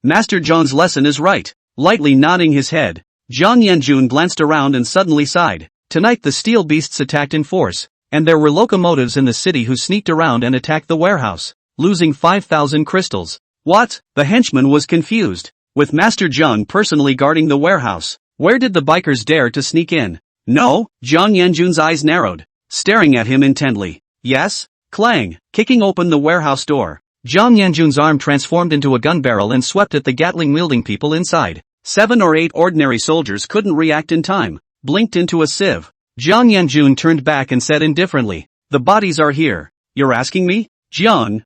Master Zhang's lesson is right. Lightly nodding his head, Zhang Yanjun glanced around and suddenly sighed. Tonight the steel beasts attacked in force, and there were locomotives in the city who sneaked around and attacked the warehouse, losing 5,000 crystals. What? The henchman was confused. With Master Zhang personally guarding the warehouse, where did the bikers dare to sneak in? No, Zhang Yanjun's eyes narrowed, staring at him intently. Yes? Clang, kicking open the warehouse door. Zhang Yanjun's arm transformed into a gun barrel and swept at the Gatling-wielding people inside. 7 or 8 ordinary soldiers couldn't react in time, blinked into a sieve. Zhang Yanjun turned back and said indifferently, "The bodies are here. You're asking me? Jiang,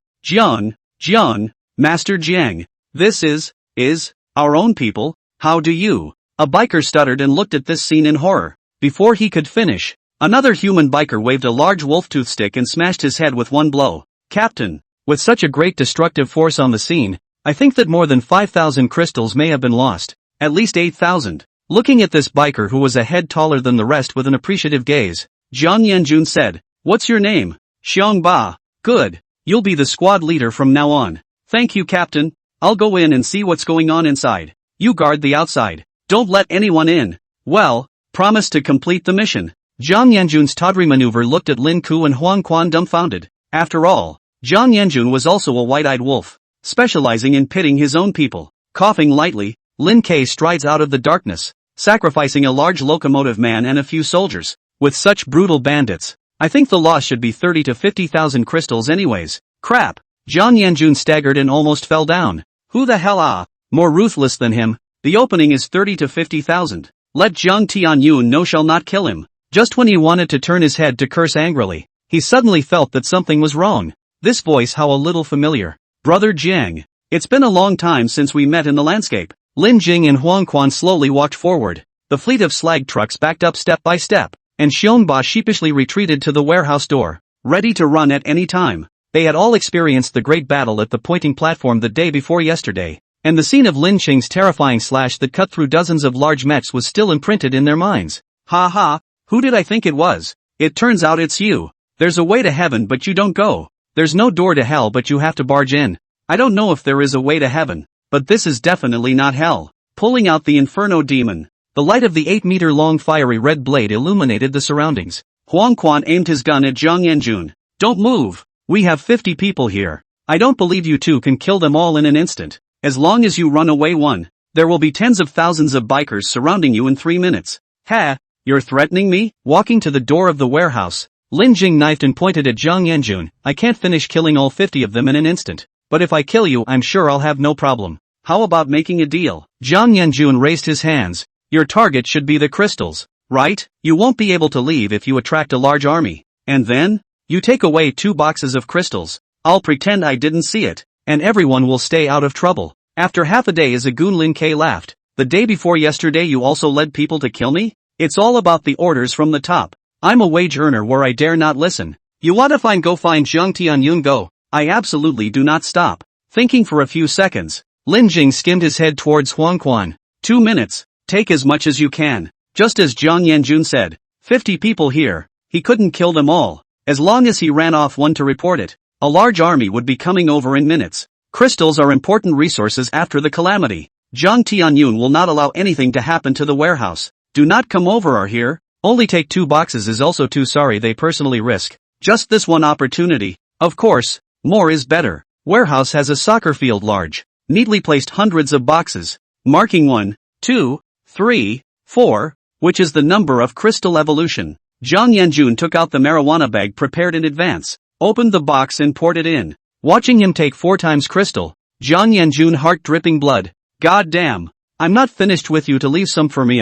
Master Jiang. This is our own people. How do you?" A biker stuttered and looked at this scene in horror. Before he could finish, another human biker waved a large wolf tooth stick and smashed his head with one blow. Captain, with such a great destructive force on the scene, I think that more than 5,000 crystals may have been lost. At least 8,000. Looking at this biker who was a head taller than the rest with an appreciative gaze, Zhang Yanjun said, "What's your name?" "Xiang Ba." "Good. You'll be the squad leader from now on." "Thank you, Captain. I'll go in and see what's going on inside. You guard the outside. Don't let anyone in." "Well, promise to complete the mission." Zhang Yanjun's tawdry maneuver looked at Lin Ku and Huang Quan dumbfounded. After all, Zhang Yanjun was also a white-eyed wolf, specializing in pitting his own people. Coughing lightly, Lin K strides out of the darkness, sacrificing a large locomotive man and a few soldiers. With such brutal bandits, I think the loss should be 30 to 50,000 crystals anyways. Crap. Zhang Yanjun staggered and almost fell down. Who the hell more ruthless than him? The opening is 30 to 50,000. Let Zhang Tianyun know shall not kill him. Just when he wanted to turn his head to curse angrily, he suddenly felt that something was wrong. This voice how a little familiar. Brother Jiang. It's been a long time since we met in the landscape. Lin Jing and Huang Quan slowly walked forward. The fleet of slag trucks backed up step by step, and Xiongba sheepishly retreated to the warehouse door, ready to run at any time. They had all experienced the great battle at the pointing platform the day before yesterday, and the scene of Lin Qing's terrifying slash that cut through dozens of large mechs was still imprinted in their minds. Ha ha, who did I think it was? It turns out it's you. There's a way to heaven but you don't go. There's no door to hell but you have to barge in. I don't know if there is a way to heaven, but this is definitely not hell. Pulling out the inferno demon. The light of the 8-meter-long fiery red blade illuminated the surroundings. Huang Quan aimed his gun at Zhang Yanjun. Don't move. We have 50 people here. I don't believe you two can kill them all in an instant. As long as you run away one, there will be tens of thousands of bikers surrounding you in 3 minutes. Ha! You're threatening me? Walking to the door of the warehouse, Lin Jing knifed and pointed at Zhang Yanjun. I can't finish killing all 50 of them in an instant. But if I kill you, I'm sure I'll have no problem. How about making a deal? Zhang Yanjun raised his hands. Your target should be the crystals, right? You won't be able to leave if you attract a large army. And then? You take away 2 boxes of crystals. I'll pretend I didn't see it, and everyone will stay out of trouble. After half a day as a goon, Lin K laughed. The day before yesterday you also led people to kill me? It's all about the orders from the top. I'm a wage earner where I dare not listen. You wanna go find Zhang Tianyun go. I absolutely do not stop. Thinking for a few seconds, Lin Jing skimmed his head towards Huang Quan. 2 minutes. Take as much as you can. Just as Zhang Yanjun said. 50 people here. He couldn't kill them all. As long as he ran off one to report it, a large army would be coming over in minutes. Crystals are important resources after the calamity. Zhang Tianyun will not allow anything to happen to the warehouse. Do not come over or here. Only take 2 boxes is also too sorry they personally risk. Just this one opportunity. Of course, more is better. Warehouse has a soccer field large, neatly placed hundreds of boxes, marking 1, 2, 3, 4, which is the number of crystal evolution. Jiang Yanjun took out the marijuana bag prepared in advance, opened the box and poured it in. Watching him take 4 times crystal, Jiang Yanjun heart dripping blood. God damn. I'm not finished with you to leave some for me.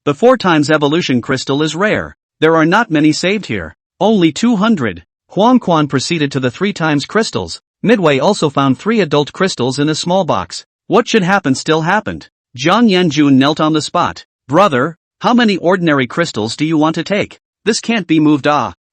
The 4 times evolution crystal is rare. There are not many saved here. Only 200. Huang Quan proceeded to the 3 times crystals. Midway also found 3 adult crystals in a small box. What should happen still happened. Jiang Yanjun knelt on the spot. Brother, how many ordinary crystals do you want to take? This can't be moved.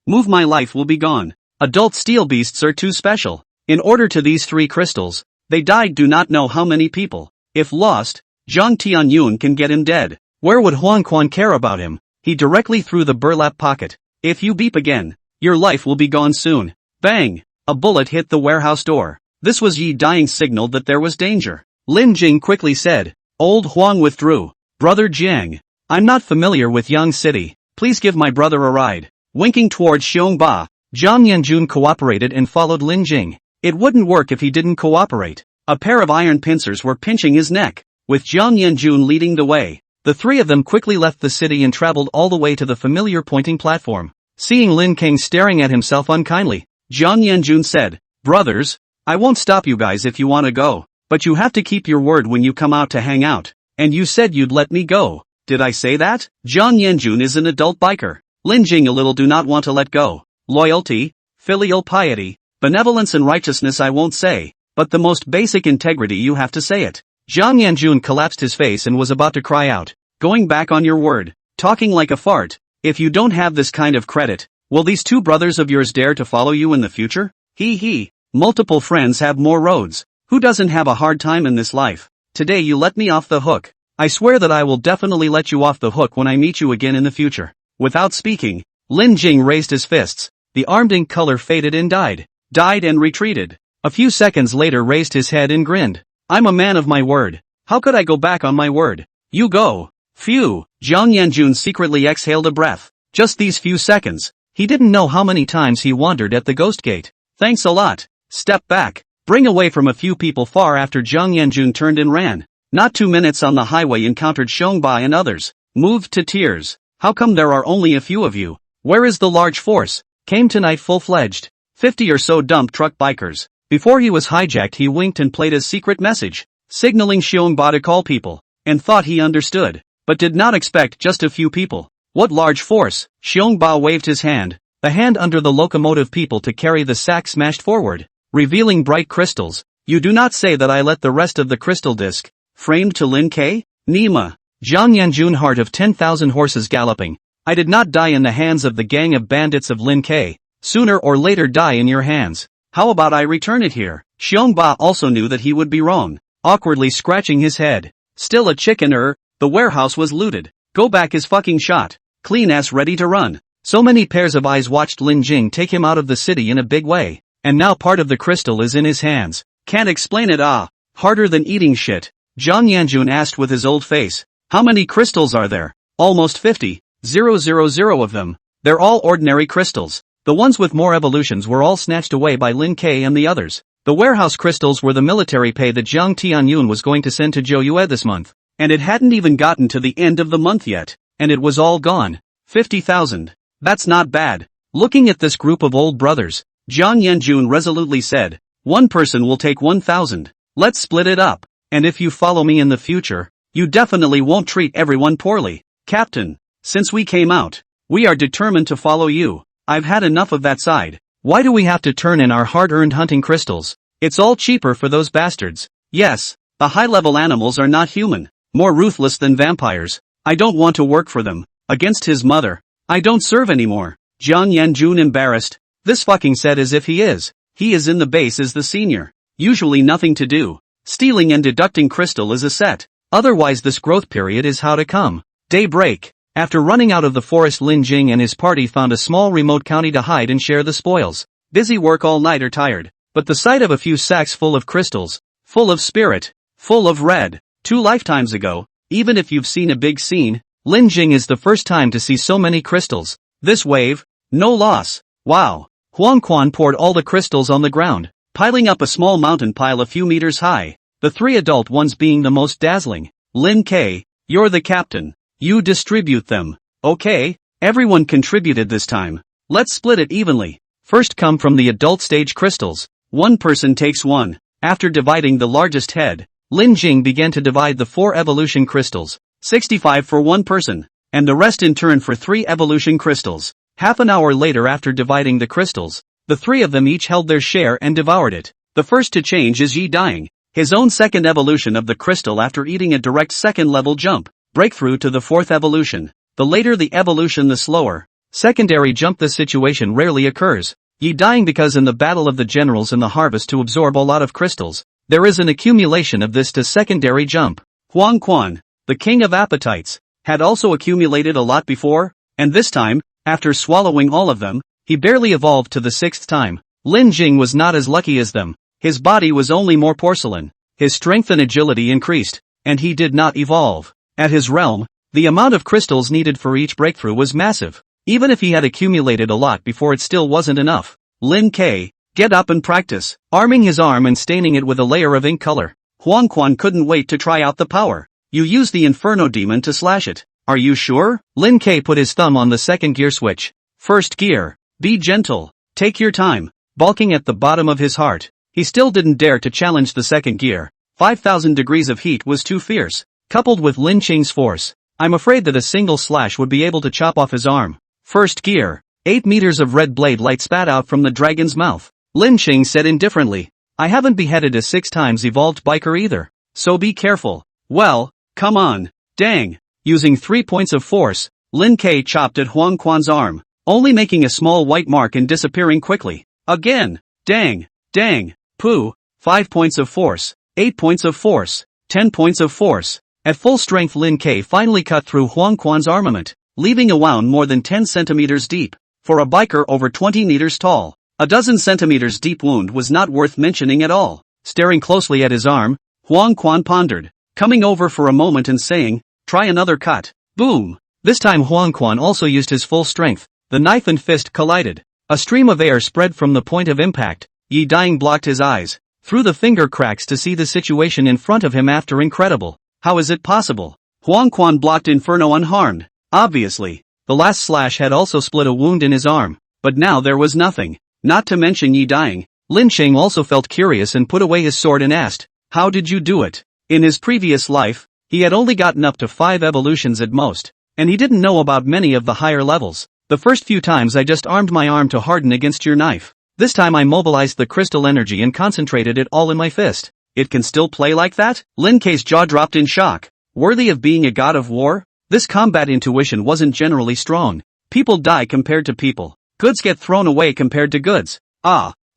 Move my life will be gone. Adult steel beasts are too special. In order to these 3 crystals, they died do not know how many people. If lost, Zhang Tianyun can get him dead. Where would Huang Quan care about him? He directly threw the burlap pocket. If you beep again, your life will be gone soon. Bang! A bullet hit the warehouse door. This was Yi Dai's signal that there was danger. Lin Jing quickly said. Old Huang withdrew. Brother Jiang. I'm not familiar with Yang City. Please give my brother a ride. Winking towards Xiongba, Jiang Yanjun cooperated and followed Lin Jing. It wouldn't work if he didn't cooperate. A pair of iron pincers were pinching his neck. With Jiang Yanjun leading the way, the 3 of them quickly left the city and traveled all the way to the familiar pointing platform. Seeing Lin King staring at himself unkindly, Jiang Yanjun said, Brothers, I won't stop you guys if you want to go, but you have to keep your word when you come out to hang out. And you said you'd let me go. Did I say that? Jiang Yanjun is an adult biker. Lin Jing a little do not want to let go. Loyalty, filial piety, benevolence and righteousness I won't say, but the most basic integrity you have to say it. Jiang Yanjun collapsed his face and was about to cry out. Going back on your word, talking like a fart. If you don't have this kind of credit, will these 2 brothers of yours dare to follow you in the future? He. Multiple friends have more roads. Who doesn't have a hard time in this life? Today you let me off the hook. I swear that I will definitely let you off the hook when I meet you again in the future. Without speaking, Lin Jing raised his fists. The armed ink color faded and died and retreated. A few seconds later raised his head and grinned. I'm a man of my word. How could I go back on my word? You go. Phew. Jiang Yanjun secretly exhaled a breath. Just these few seconds. He didn't know how many times he wandered at the ghost gate. Thanks a lot. Step back. Bring away from a few people far after Jiang Yanjun turned and ran. Not 2 minutes on the highway encountered Xiongba and others. Moved to tears. How come there are only a few of you? Where is the large force? Came tonight full-fledged. 50 or so dump truck bikers. Before he was hijacked he winked and played a secret message, signaling Xiongba to call people, and thought he understood, but did not expect just a few people. What large force? Xiongba waved his hand, the hand under the locomotive people to carry the sack smashed forward, revealing bright crystals. You do not say that I let the rest of the crystal disc, framed to Lin K? Nima. Jiang Yanjun heart of 10,000 horses galloping. I did not die in the hands of the gang of bandits of Lin K. Sooner or later die in your hands. How about I return it here? Xiongba also knew that he would be wrong, awkwardly scratching his head. Still a chicken the warehouse was looted. Go back is fucking shot. Clean ass ready to run. So many pairs of eyes watched Lin Jing take him out of the city in a big way. And now part of the crystal is in his hands. Can't explain it. Harder than eating shit. Jiang Yanjun asked with his old face. How many crystals are there? Almost 50. 000 of them. They're all ordinary crystals. The ones with more evolutions were all snatched away by Lin K and the others. The warehouse crystals were the military pay that Zhang Tianyun was going to send to Zhou Yue this month. And it hadn't even gotten to the end of the month yet. And it was all gone. 50,000. That's not bad. Looking at this group of old brothers, Jiang Yanjun resolutely said, one person will take 1,000. Let's split it up. And if you follow me in the future, you definitely won't treat everyone poorly. Captain, since we came out, we are determined to follow you. I've had enough of that side. Why do we have to turn in our hard-earned hunting crystals? It's all cheaper for those bastards. Yes, the high-level animals are not human, more ruthless than vampires. I don't want to work for them. Against his mother. I don't serve anymore. Jiang Yanjun embarrassed. This fucking said as if he is. He is in the base as the senior. Usually nothing to do. Stealing and deducting crystal is a set. Otherwise this growth period is how to come. Daybreak. After running out of the forest, Lin Jing and his party found a small remote county to hide and share the spoils. Busy work all night or tired, but the sight of a few sacks full of crystals, full of spirit, full of red. 2 lifetimes ago, even if you've seen a big scene, Lin Jing is the first time to see so many crystals. This wave, no loss. Wow. Huang Quan poured all the crystals on the ground, piling up a small mountain pile a few meters high, the 3 adult ones being the most dazzling. Lin K, you're the captain. You distribute them. Okay, everyone contributed this time. Let's split it evenly. First come from the adult stage crystals. One person takes one. After dividing the largest head, Lin Jing began to divide the 4 evolution crystals, 65 for one person, and the rest in turn for 3 evolution crystals. Half an hour later, after dividing the crystals, the 3 of them each held their share and devoured it. The first to change is Yi Dying, his own second evolution of the crystal after eating a direct second level jump, breakthrough to the 4th evolution. The later the evolution, the slower secondary jump. This situation rarely occurs. Yi Dying, because in the battle of the generals in the harvest to absorb a lot of crystals, there is an accumulation of this to secondary jump. Huang Quan, the king of appetites, had also accumulated a lot before, and this time, after swallowing all of them, he barely evolved to the 6th time. Lin Jing was not as lucky as them. His body was only more porcelain. His strength and agility increased, and he did not evolve. At his realm, the amount of crystals needed for each breakthrough was massive. Even if he had accumulated a lot before, it still wasn't enough. Lin K, get up and practice. Arming his arm and staining it with a layer of ink color, Huang Quan couldn't wait to try out the power. You use the inferno demon to slash it. Are you sure? Lin K put his thumb on the second gear switch. First gear. Be gentle. Take your time. Balking at the bottom of his heart, he still didn't dare to challenge the second gear. 5,000 degrees of heat was too fierce. Coupled with Lin Qing's force, I'm afraid that a single slash would be able to chop off his arm. First gear. 8 meters of red blade light spat out from the dragon's mouth. Lin Qing said indifferently, I haven't beheaded a 6 times evolved biker either, so be careful. Well, come on. Dang. Using 3 points of force, Lin K chopped at Huang Quan's arm, only making a small white mark and disappearing quickly. Again. Dang. Dang. Pooh. 5 points of force. 8 points of force. 10 points of force. At full strength, Lin K finally cut through Huang Quan's armament, leaving a wound more than 10 centimeters deep. For a biker over 20 meters tall, a dozen centimeters deep wound was not worth mentioning at all. Staring closely at his arm, Huang Quan pondered, coming over for a moment and saying, try another cut. Boom! This time Huang Quan also used his full strength. The knife and fist collided. A stream of air spread from the point of impact. Yi Dying blocked his eyes, through the finger cracks to see the situation in front of him after incredible. How is it possible? Huang Quan blocked Inferno unharmed. Obviously, the last slash had also split a wound in his arm, but now there was nothing. Not to mention Yi Dying. Lin Qing also felt curious and put away his sword and asked, how did you do it? In his previous life, he had only gotten up to 5 evolutions at most, and he didn't know about many of the higher levels. The first few times I just armed my arm to harden against your knife. This time I mobilized the crystal energy and concentrated it all in my fist. It can still play like that? Lin K's jaw dropped in shock. Worthy of being a god of war? This combat intuition wasn't generally strong. People die compared to people. Goods get thrown away compared to goods.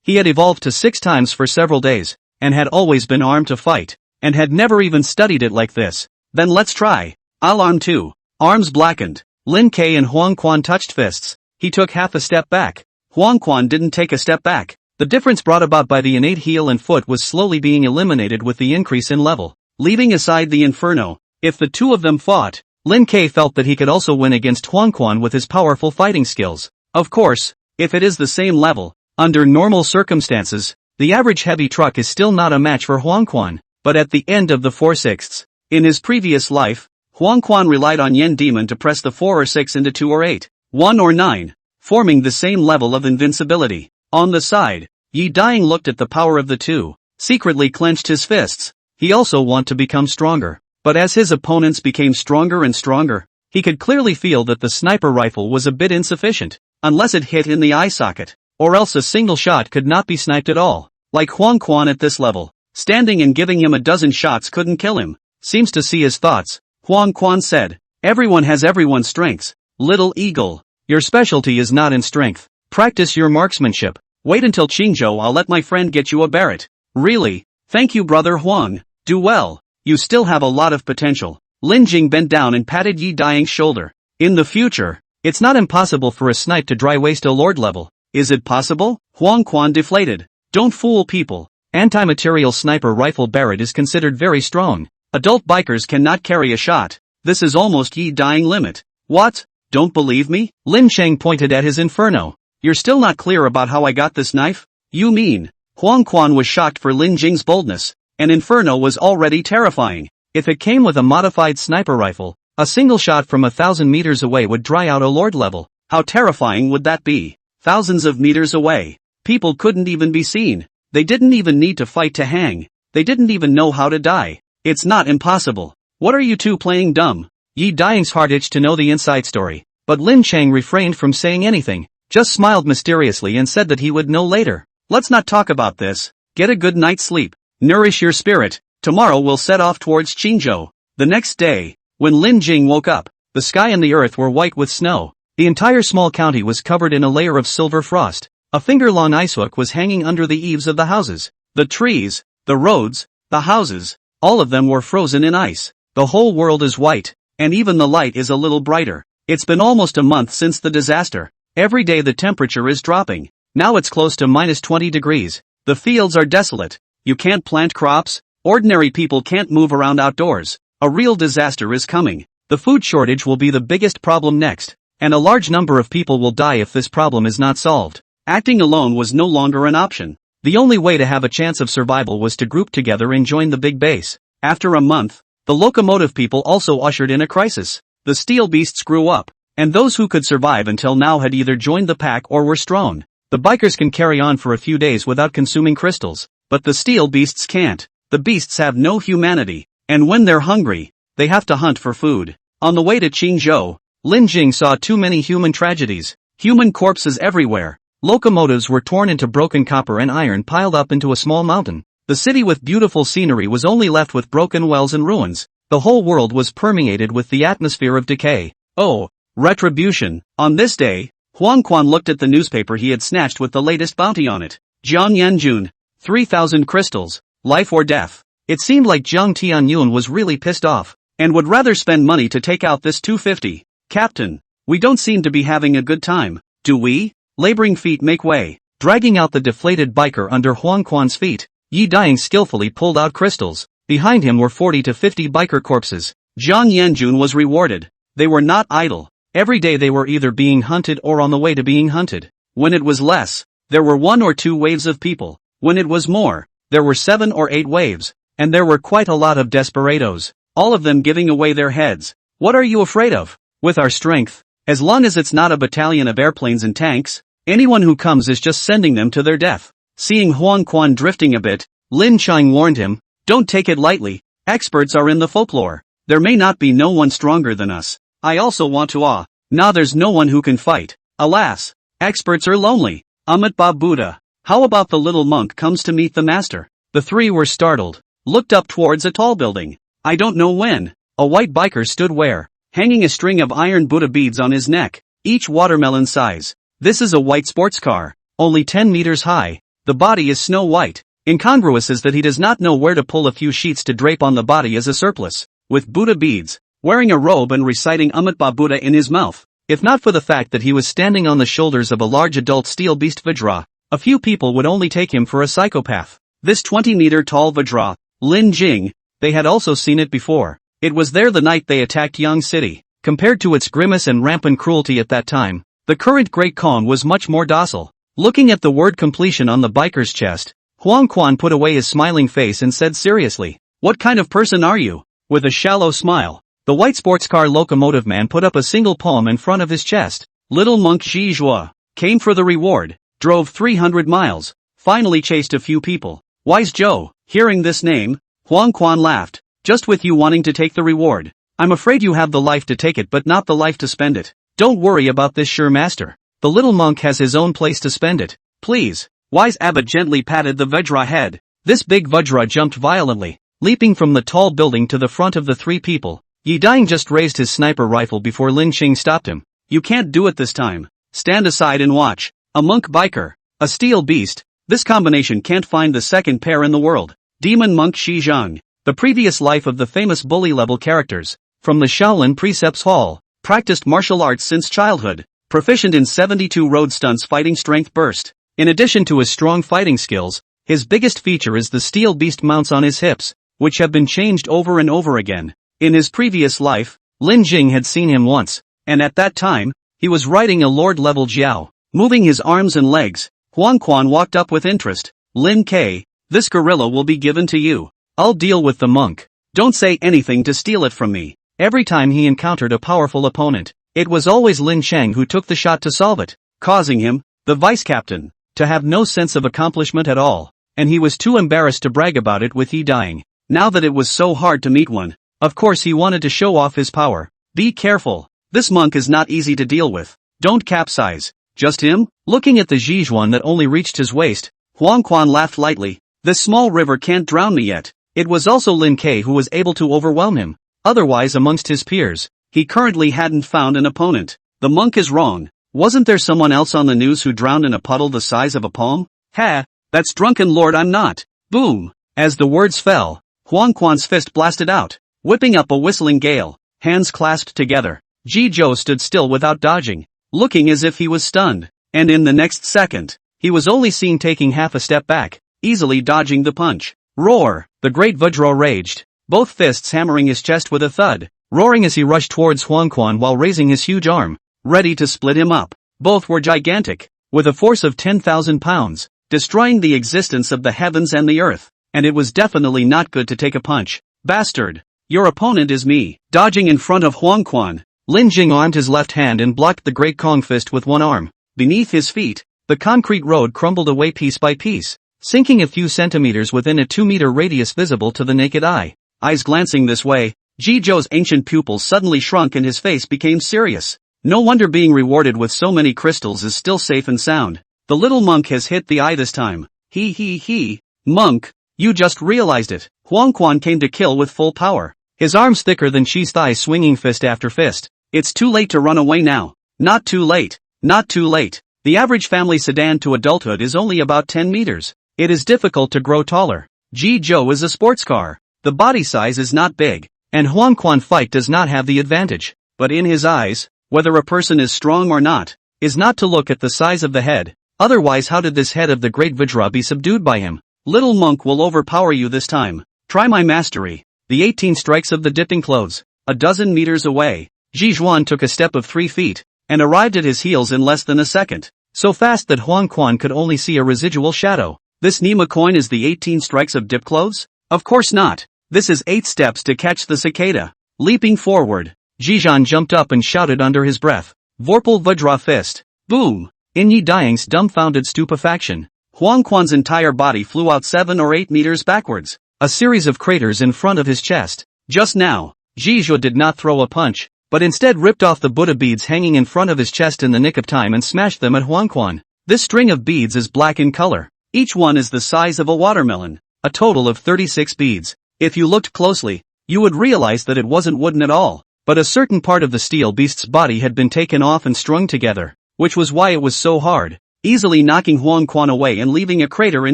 He had evolved to 6 times for several days, and had always been armed to fight, and had never even studied it like this. Then let's try. I'll arm too. Arms blackened. Lin K and Huang Quan touched fists. He took half a step back. Huang Quan didn't take a step back. The difference brought about by the innate heel and foot was slowly being eliminated with the increase in level. Leaving aside the Inferno, if the two of them fought, Lin K felt that he could also win against Huang Quan with his powerful fighting skills. Of course, if it is the same level, under normal circumstances, the average heavy truck is still not a match for Huang Quan. But at the end of the 4/6, in his previous life, Huang Quan relied on Yen Demon to press the 4 or 6 into 2 or 8, 1 or 9, forming the same level of invincibility. On the side, Yi Dying looked at the power of the two, secretly clenched his fists. He also wanted to become stronger. But as his opponents became stronger and stronger, he could clearly feel that the sniper rifle was a bit insufficient, unless it hit in the eye socket, or else a single shot could not be sniped at all. Like Huang Quan at this level, standing and giving him a dozen shots couldn't kill him. Seems to see his thoughts. Huang Quan said, everyone has everyone's strengths. Little eagle, your specialty is not in strength. Practice your marksmanship. Wait until Chingo, I'll let my friend get you a Barrett. Really? Thank you, brother Huang. Do well. You still have a lot of potential. Lin Jing bent down and patted Yi Dying's shoulder. In the future, it's not impossible for a snipe to dry waste a lord level. Is it possible? Huang Quan deflated. Don't fool people. Anti-material sniper rifle Barrett is considered very strong. Adult bikers cannot carry a shot. This is almost Yi Dying limit. What? Don't believe me? Lin Cheng pointed at his Inferno. You're still not clear about how I got this knife? You mean? Huang Quan was shocked for Lin Jing's boldness. An Inferno was already terrifying. If it came with a modified sniper rifle, A single shot from 1,000 meters away would dry out a lord level. How terrifying would that be? Thousands of meters away. People couldn't even be seen. They didn't even need to fight to hang. They didn't even know how to die. It's not impossible. What are you two playing dumb? Yi Daying's heart itched to know the inside story, but Lin Chang refrained from saying anything, just smiled mysteriously and said that he would know later. Let's not talk about this. Get a good night's sleep. Nourish your spirit. Tomorrow we'll set off towards Chingo. The next day, when Lin Jing woke up, the sky and the earth were white with snow. The entire small county was covered in a layer of silver frost. A finger-long icehook was hanging under the eaves of the houses. The trees, the roads, the houses, all of them were frozen in ice. The whole world is white, and even the light is a little brighter. It's been almost a month since the disaster. Every day the temperature is dropping. Now it's close to -20 degrees. The fields are desolate. You can't plant crops. Ordinary people can't move around outdoors. A real disaster is coming. The food shortage will be the biggest problem next, and a large number of people will die if this problem is not solved. Acting alone was no longer an option. The only way to have a chance of survival was to group together and join the big base. After a month, the locomotive people also ushered in a crisis. The steel beasts grew up, and those who could survive until now had either joined the pack or were strown. The bikers can carry on for a few days without consuming crystals, but the steel beasts can't. The beasts have no humanity, and when they're hungry, they have to hunt for food. On the way to Qingzhou, Lin Jing saw too many human tragedies. Human corpses everywhere. Locomotives were torn into broken copper and iron piled up into a small mountain. The city with beautiful scenery was only left with broken wells and ruins. The whole world was permeated with the atmosphere of decay. Oh, retribution. On this day, Huang Quan looked at the newspaper he had snatched with the latest bounty on it. Jiang Yanjun, 3,000 crystals, life or death. It seemed like Jiang Tianyun was really pissed off, and would rather spend money to take out this 250. Captain, we don't seem to be having a good time, do we? Laboring feet make way. Dragging out the deflated biker under Huang Quan's feet, Yi Daying skillfully pulled out crystals. Behind him were 40 to 50 biker corpses. Jiang Yanjun was rewarded. They were not idle. Every day they were either being hunted or on the way to being hunted. When it was less, there were 1 or 2 waves of people. When it was more, there were 7 or 8 waves, and there were quite a lot of desperados, all of them giving away their heads. What are you afraid of? With our strength, as long as it's not a battalion of airplanes and tanks, anyone who comes is just sending them to their death. Seeing Huang Quan drifting a bit, Lin Chang warned him, don't take it lightly. Experts are in the folklore. There may not be no one stronger than us. I also want to Now there's no one who can fight. Alas, experts are lonely. Amitabha Buddha. How about the little monk comes to meet the master? The three were startled, looked up towards a tall building. I don't know when. A white biker stood where, hanging a string of iron Buddha beads on his neck, each watermelon size. This is a white sports car, only 10 meters high. The body is snow white. Incongruous is that he does not know where to pull a few sheets to drape on the body as a surplice. With Buddha beads, wearing a robe and reciting Amitabha Buddha in his mouth. If not for the fact that he was standing on the shoulders of a large adult steel beast Vajra, a few people would only take him for a psychopath. This 20-meter-tall Vajra, Lin Jing, they had also seen it before. It was there the night they attacked Yang City. Compared to its grimace and rampant cruelty at that time, the current Great Khan was much more docile. Looking at the word completion on the biker's chest, Huang Quan put away his smiling face and said seriously, what kind of person are you? With a shallow smile, the white sports car locomotive man put up a single palm in front of his chest. Little monk Zhizhua came for the reward, drove 300 miles, finally chased a few people. Wise Joe, hearing this name, Huang Quan laughed. Just with you wanting to take the reward, I'm afraid you have the life to take it but not the life to spend it. Don't worry about this sure master. The little monk has his own place to spend it. Please. Wise Abbot gently patted the Vajra head. This big Vajra jumped violently, leaping from the tall building to the front of the three people. Yi Daying just raised his sniper rifle before Lin Qing stopped him. You can't do it this time. Stand aside and watch. A monk biker, a steel beast, this combination can't find the second pair in the world. Demon monk Shi Zhang, the previous life of the famous bully-level characters, from the Shaolin Precepts Hall, practiced martial arts since childhood, proficient in 72 road stunts fighting strength burst. In addition to his strong fighting skills, his biggest feature is the steel beast mounts on his hips, which have been changed over and over again. In his previous life, Lin Jing had seen him once, and at that time, he was riding a lord-level jiao. Moving his arms and legs, Huang Quan walked up with interest. Lin K, this gorilla will be given to you. I'll deal with the monk. Don't say anything to steal it from me. Every time he encountered a powerful opponent, it was always Lin Cheng who took the shot to solve it, causing him, the vice-captain, to have no sense of accomplishment at all, and he was too embarrassed to brag about it with he dying. Now that it was so hard to meet one, of course he wanted to show off his power. Be careful, this monk is not easy to deal with. Don't capsize. Just him? Looking at the Zhizhuan that only reached his waist, Huang Quan laughed lightly. This small river can't drown me yet. It was also Lin Ke who was able to overwhelm him. Otherwise, amongst his peers, he currently hadn't found an opponent. The monk is wrong. Wasn't there someone else on the news who drowned in a puddle the size of a palm? Ha! That's drunken lord I'm not. Boom! As the words fell, Huang Quan's fist blasted out, whipping up a whistling gale, hands clasped together. Ji Zhou stood still without dodging, looking as if he was stunned, and in the next second, he was only seen taking half a step back, easily dodging the punch. Roar! The great withdrawal raged, both fists hammering his chest with a thud, roaring as he rushed towards Huang Quan while raising his huge arm, ready to split him up. Both were gigantic, with a force of 10,000 pounds, destroying the existence of the heavens and the earth, and it was definitely not good to take a punch. Bastard! Your opponent is me. Dodging in front of Huang Quan, Lin Jing armed his left hand and blocked the great Kong fist with one arm. Beneath his feet, the concrete road crumbled away piece by piece, sinking a few centimeters within a 2-meter radius visible to the naked eye. Eyes glancing this way, Ji Zhou's ancient pupils suddenly shrunk and his face became serious. No wonder being rewarded with so many crystals is still safe and sound. The little monk has hit the eye this time. He. Monk, you just realized it. Huang Quan came to kill with full power, his arms thicker than Qi's thighs swinging fist after fist. It's too late to run away now. Not too late. Not too late. The average family sedan to adulthood is only about 10 meters. It is difficult to grow taller. Ji Zhou is a sports car. The body size is not big, and Huang Quan fight does not have the advantage. But in his eyes, whether a person is strong or not, is not to look at the size of the head. Otherwise, how did this head of the great Vajra be subdued by him? Little monk will overpower you this time. Try my mastery. The 18 strikes of the dipping clothes. A dozen meters away, Zhizhuan took a step of 3 feet, and arrived at his heels in less than a second. So fast that Huang Quan could only see a residual shadow. This Nima coin is the 18 strikes of dip clothes? Of course not. This is 8 steps to catch the cicada. Leaping forward, Zhizhan jumped up and shouted under his breath. Vorpal Vajra fist. Boom! In Yi Dayang's dumbfounded stupefaction, Huang Quan's entire body flew out 7 or 8 meters backwards, a series of craters in front of his chest. Just now, Ji Zhou did not throw a punch, but instead ripped off the Buddha beads hanging in front of his chest in the nick of time and smashed them at Huang Quan. This string of beads is black in color. Each one is the size of a watermelon, a total of 36 beads. If you looked closely, you would realize that it wasn't wooden at all, but a certain part of the steel beast's body had been taken off and strung together, which was why it was so hard, easily knocking Huang Quan away and leaving a crater in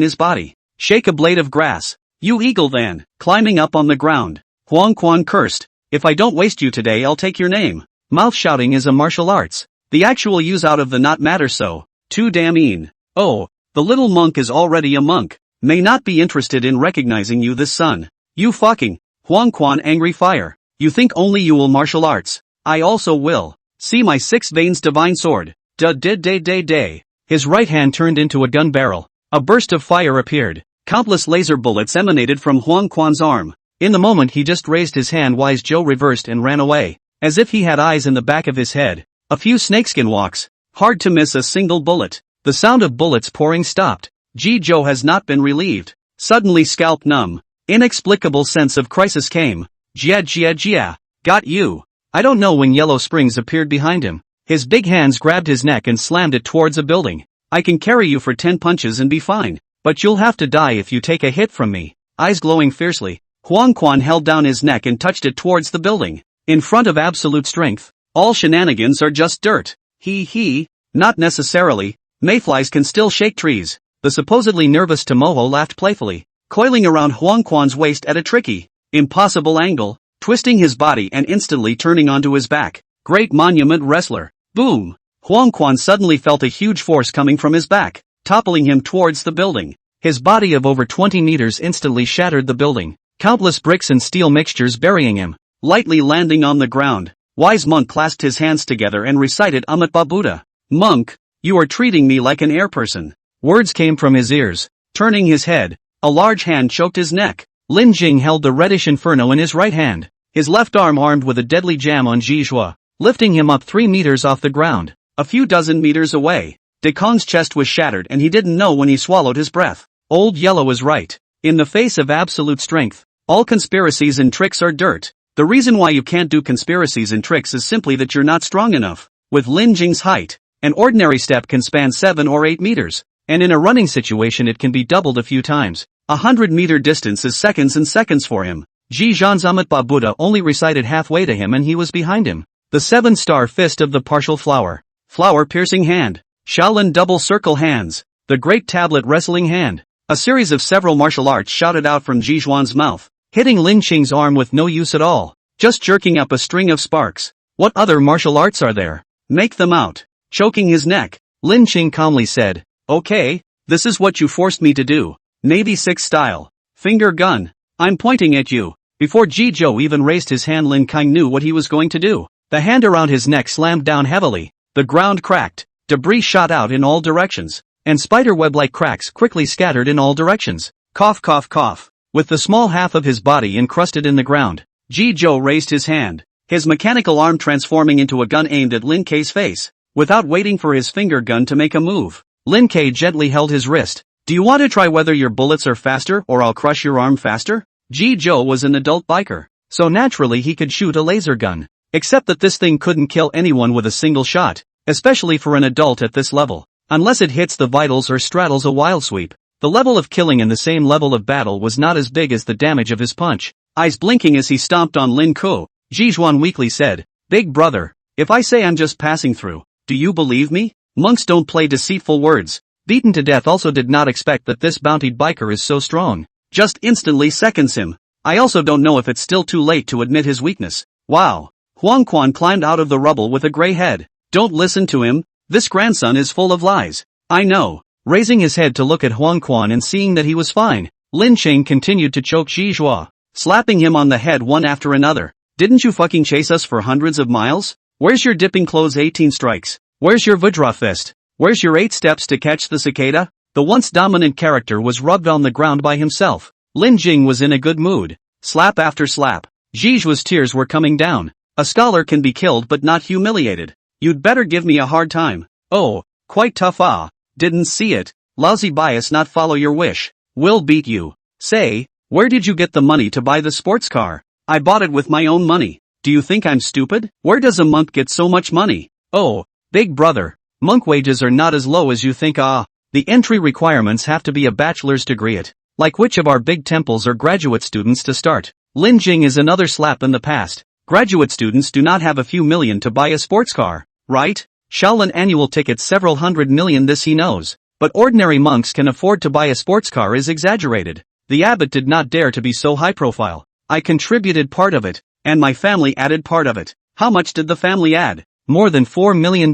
his body. Shake a blade of grass. You eagle then, climbing up on the ground. Huang Quan cursed. If I don't waste you today I'll take your name. Mouth shouting is a martial arts. The actual use out of the not matter so. Too damn mean. Oh, the little monk is already a monk. May not be interested in recognizing you this son. You fucking. Huang Quan angry fire. You think only you will martial arts. I also will. See my 6 veins divine sword. Day. His right hand turned into a gun barrel. A burst of fire appeared. Countless laser bullets emanated from Huang Quan's arm. In the moment he just raised his hand, Wise Joe reversed and ran away, as if he had eyes in the back of his head. A few snakeskin walks. Hard to miss a single bullet. The sound of bullets pouring stopped. Ji Zhou has not been relieved. Suddenly scalp numb. Inexplicable sense of crisis came. Jia. Got you. I don't know when Yellow Springs appeared behind him. His big hands grabbed his neck and slammed it towards a building. I can carry you for 10 punches and be fine, but you'll have to die if you take a hit from me. Eyes glowing fiercely, Huang Quan held down his neck and touched it towards the building. In front of absolute strength, all shenanigans are just dirt. Not necessarily. Mayflies can still shake trees. The supposedly nervous Tomoho laughed playfully, coiling around Huang Quan's waist at a tricky, impossible angle, twisting his body and instantly turning onto his back. Great monument wrestler. Boom! Huang Quan suddenly felt a huge force coming from his back, toppling him towards the building. His body of over 20 meters instantly shattered the building, countless bricks and steel mixtures burying him. Lightly landing on the ground, Wise Monk clasped his hands together and recited Amitabha Buddha. Monk, you are treating me like an air person. Words came from his ears. Turning his head, a large hand choked his neck. Lin Jing held the reddish inferno in his right hand. his left arm armed with a deadly jam on Zhizhua, lifting him up 3 meters off the ground. A few dozen meters away, De Kong's chest was shattered and he didn't know when he swallowed his breath. Old Yellow is right. In the face of absolute strength, all conspiracies and tricks are dirt. The reason why you can't do conspiracies and tricks is simply that you're not strong enough. With Lin Jing's height, an ordinary step can span 7 or 8 meters, and in a running situation it can be doubled a few times. 100-meter distance is seconds and seconds for him. Ji Zhanzamatba Buddha only recited halfway to him and he was behind him. The 7-star fist of the partial flower. Flower-piercing hand. Shaolin double circle hands. The great tablet wrestling hand. A series of several martial arts shouted out from Ji Zhuan's mouth, hitting Lin Qing's arm with no use at all, just jerking up a string of sparks. What other martial arts are there? Make them out. Choking his neck, Lin Qing calmly said, okay, this is what you forced me to do. Navy 6 style. Finger gun. I'm pointing at you. Before Ji Zhou even raised his hand, Lin Qing knew what he was going to do. The hand around his neck slammed down heavily. The ground cracked. Debris shot out in all directions, and spiderweb-like cracks quickly scattered in all directions. Cough cough cough. With the small half of his body encrusted in the ground, Ji Zhou raised his hand, his mechanical arm transforming into a gun aimed at Lin Kei's face. Without waiting for his finger gun to make a move, Lin Kei gently held his wrist. Do you want to try whether your bullets are faster or I'll crush your arm faster? Ji Zhou was an adult biker, so naturally he could shoot a laser gun. Except that this thing couldn't kill anyone with a single shot, especially for an adult at this level, unless it hits the vitals or straddles a wild sweep. The level of killing and the same level of battle was not as big as the damage of his punch. Eyes blinking as he stomped on Lin Ku, Ji Zhuan weakly said, Big brother, if I say I'm just passing through, do you believe me? Monks don't play deceitful words. Beaten to death also did not expect that this bountied biker is so strong. Just instantly seconds him. I also don't know if it's still too late to admit his weakness. Wow. Huang Quan climbed out of the rubble with a gray head. Don't listen to him, this grandson is full of lies. I know. Raising his head to look at Huang Quan and seeing that he was fine, Lin Qing continued to choke Zhizhua, slapping him on the head one after another. Didn't you fucking chase us for hundreds of miles? Where's your dipping clothes 18 strikes? Where's your withdrawal fist? Where's your 8 steps to catch the cicada? The once dominant character was rubbed on the ground by himself. Lin Jing was in a good mood. Slap after slap. Zhizhua's tears were coming down. A scholar can be killed but not humiliated. You'd better give me a hard time. Oh, quite tough Didn't see it. Lousy bias not follow your wish. Will beat you. Say, where did you get the money to buy the sports car? I bought it with my own money. Do you think I'm stupid? Where does a monk get so much money? Oh, big brother. Monk wages are not as low as you think The entry requirements have to be a bachelor's degree like which of our big temples are graduate students to start? Lin Jing is another slap in the past. Graduate students do not have a few million to buy a sports car, right? Shaolin annual tickets several hundred million, this he knows. But ordinary monks can afford to buy a sports car is exaggerated. The abbot did not dare to be so high profile. I contributed part of it, and my family added part of it. How much did the family add? More than $4 million.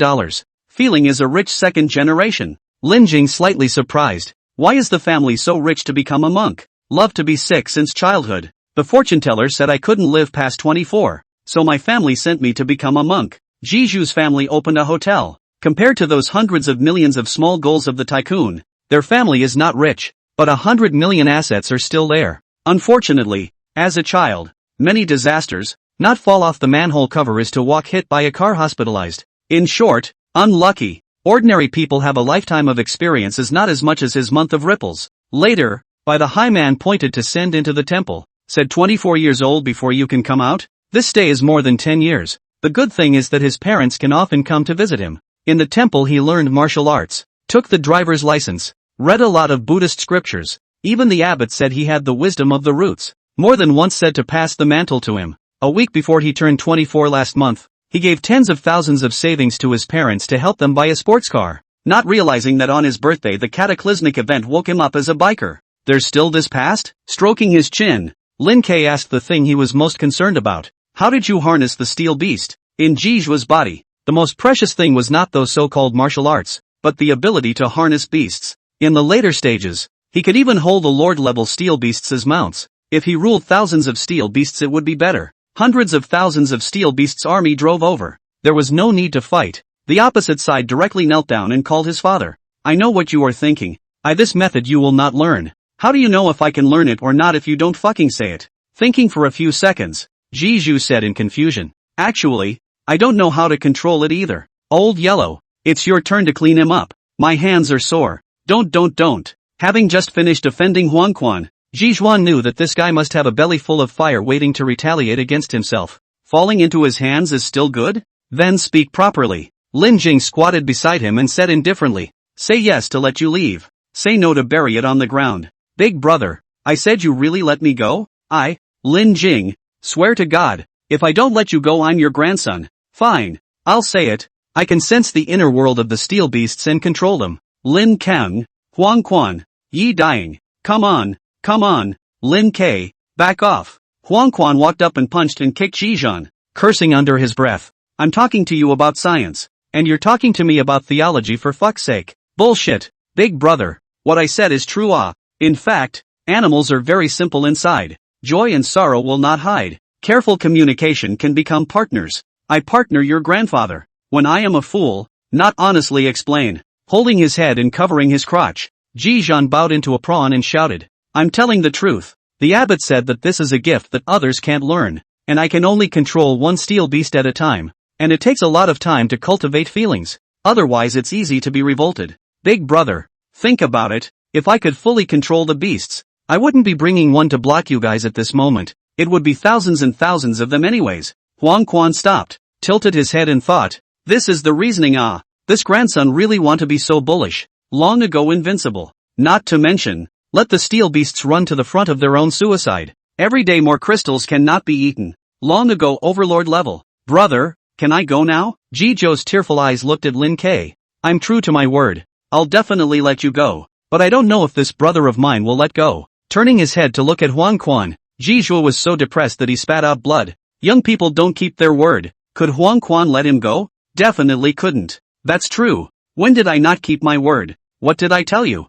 Feeling is a rich second generation. Lin Jing slightly surprised. Why is the family so rich to become a monk? Loved to be sick since childhood. The fortune teller said I couldn't live past 24, so my family sent me to become a monk. Zhizhu's family opened a hotel. Compared to those hundreds of millions of small goals of the tycoon, their family is not rich, but 100 million assets are still there. Unfortunately, as a child, many disasters, not fall off the manhole cover is to walk hit by a car hospitalized. In short, unlucky. Ordinary people have a lifetime of experiences, not as much as his month of ripples. Later, by the high man pointed to send into the temple, said 24 years old before you can come out? This stay is more than 10 years. The good thing is that his parents can often come to visit him. In the temple he learned martial arts, took the driver's license, read a lot of Buddhist scriptures. Even the abbot said he had the wisdom of the roots. More than once said to pass the mantle to him. A week before he turned 24 last month, he gave tens of thousands of savings to his parents to help them buy a sports car, not realizing that on his birthday the cataclysmic event woke him up as a biker. There's still this past? Stroking his chin, Lin Kei asked the thing he was most concerned about. How did you harness the steel beast? In Zhizhua's body, the most precious thing was not those so-called martial arts, but the ability to harness beasts. In the later stages, he could even hold the lord-level steel beasts as mounts. If he ruled thousands of steel beasts it would be better. Hundreds of thousands of steel beasts' army drove over. There was no need to fight. The opposite side directly knelt down and called his father. I know what you are thinking. This method you will not learn. How do you know if I can learn it or not if you don't fucking say it? Thinking for a few seconds, Jiju said in confusion. Actually, I don't know how to control it either. Old Yellow, it's your turn to clean him up. My hands are sore. Don't. Having just finished offending Huangquan, Jijuan knew that this guy must have a belly full of fire waiting to retaliate against himself. Falling into his hands is still good? Then speak properly. Lin Jing squatted beside him and said indifferently. Say yes to let you leave. Say no to bury it on the ground. Big brother, I said you really let me go? Lin Jing, swear to God, if I don't let you go I'm your grandson. Fine, I'll say it. I can sense the inner world of the steel beasts and control them. Lin Kang, Huang Quan, Yi Dying, come on, Lin K, back off. Huang Quan walked up and punched and kicked Zhizhan, cursing under his breath. I'm talking to you about science, and you're talking to me about theology for fuck's sake. Bullshit, big brother, what I said is true. In fact, animals are very simple inside. Joy and sorrow will not hide. Careful communication can become partners. I partner your grandfather. When I am a fool, not honestly explain. Holding his head and covering his crotch, Zhizhan bowed into a prawn and shouted. I'm telling the truth. The abbot said that this is a gift that others can't learn, and I can only control one steel beast at a time, and it takes a lot of time to cultivate feelings. Otherwise it's easy to be revolted. Big brother, think about it. If I could fully control the beasts, I wouldn't be bringing one to block you guys at this moment. It would be thousands and thousands of them anyways. Huang Quan stopped, tilted his head and thought. This is the reasoning. This grandson really want to be so bullish. Long ago invincible. Not to mention, let the steel beasts run to the front of their own suicide. Every day more crystals cannot be eaten. Long ago overlord level. Brother, can I go now? Jijo's tearful eyes looked at Lin K. I'm true to my word. I'll definitely let you go. But I don't know if this brother of mine will let go. Turning his head to look at Huang Quan, Jizhuo was so depressed that he spat out blood. Young people don't keep their word. Could Huang Quan let him go? Definitely couldn't. That's true. When did I not keep my word? What did I tell you?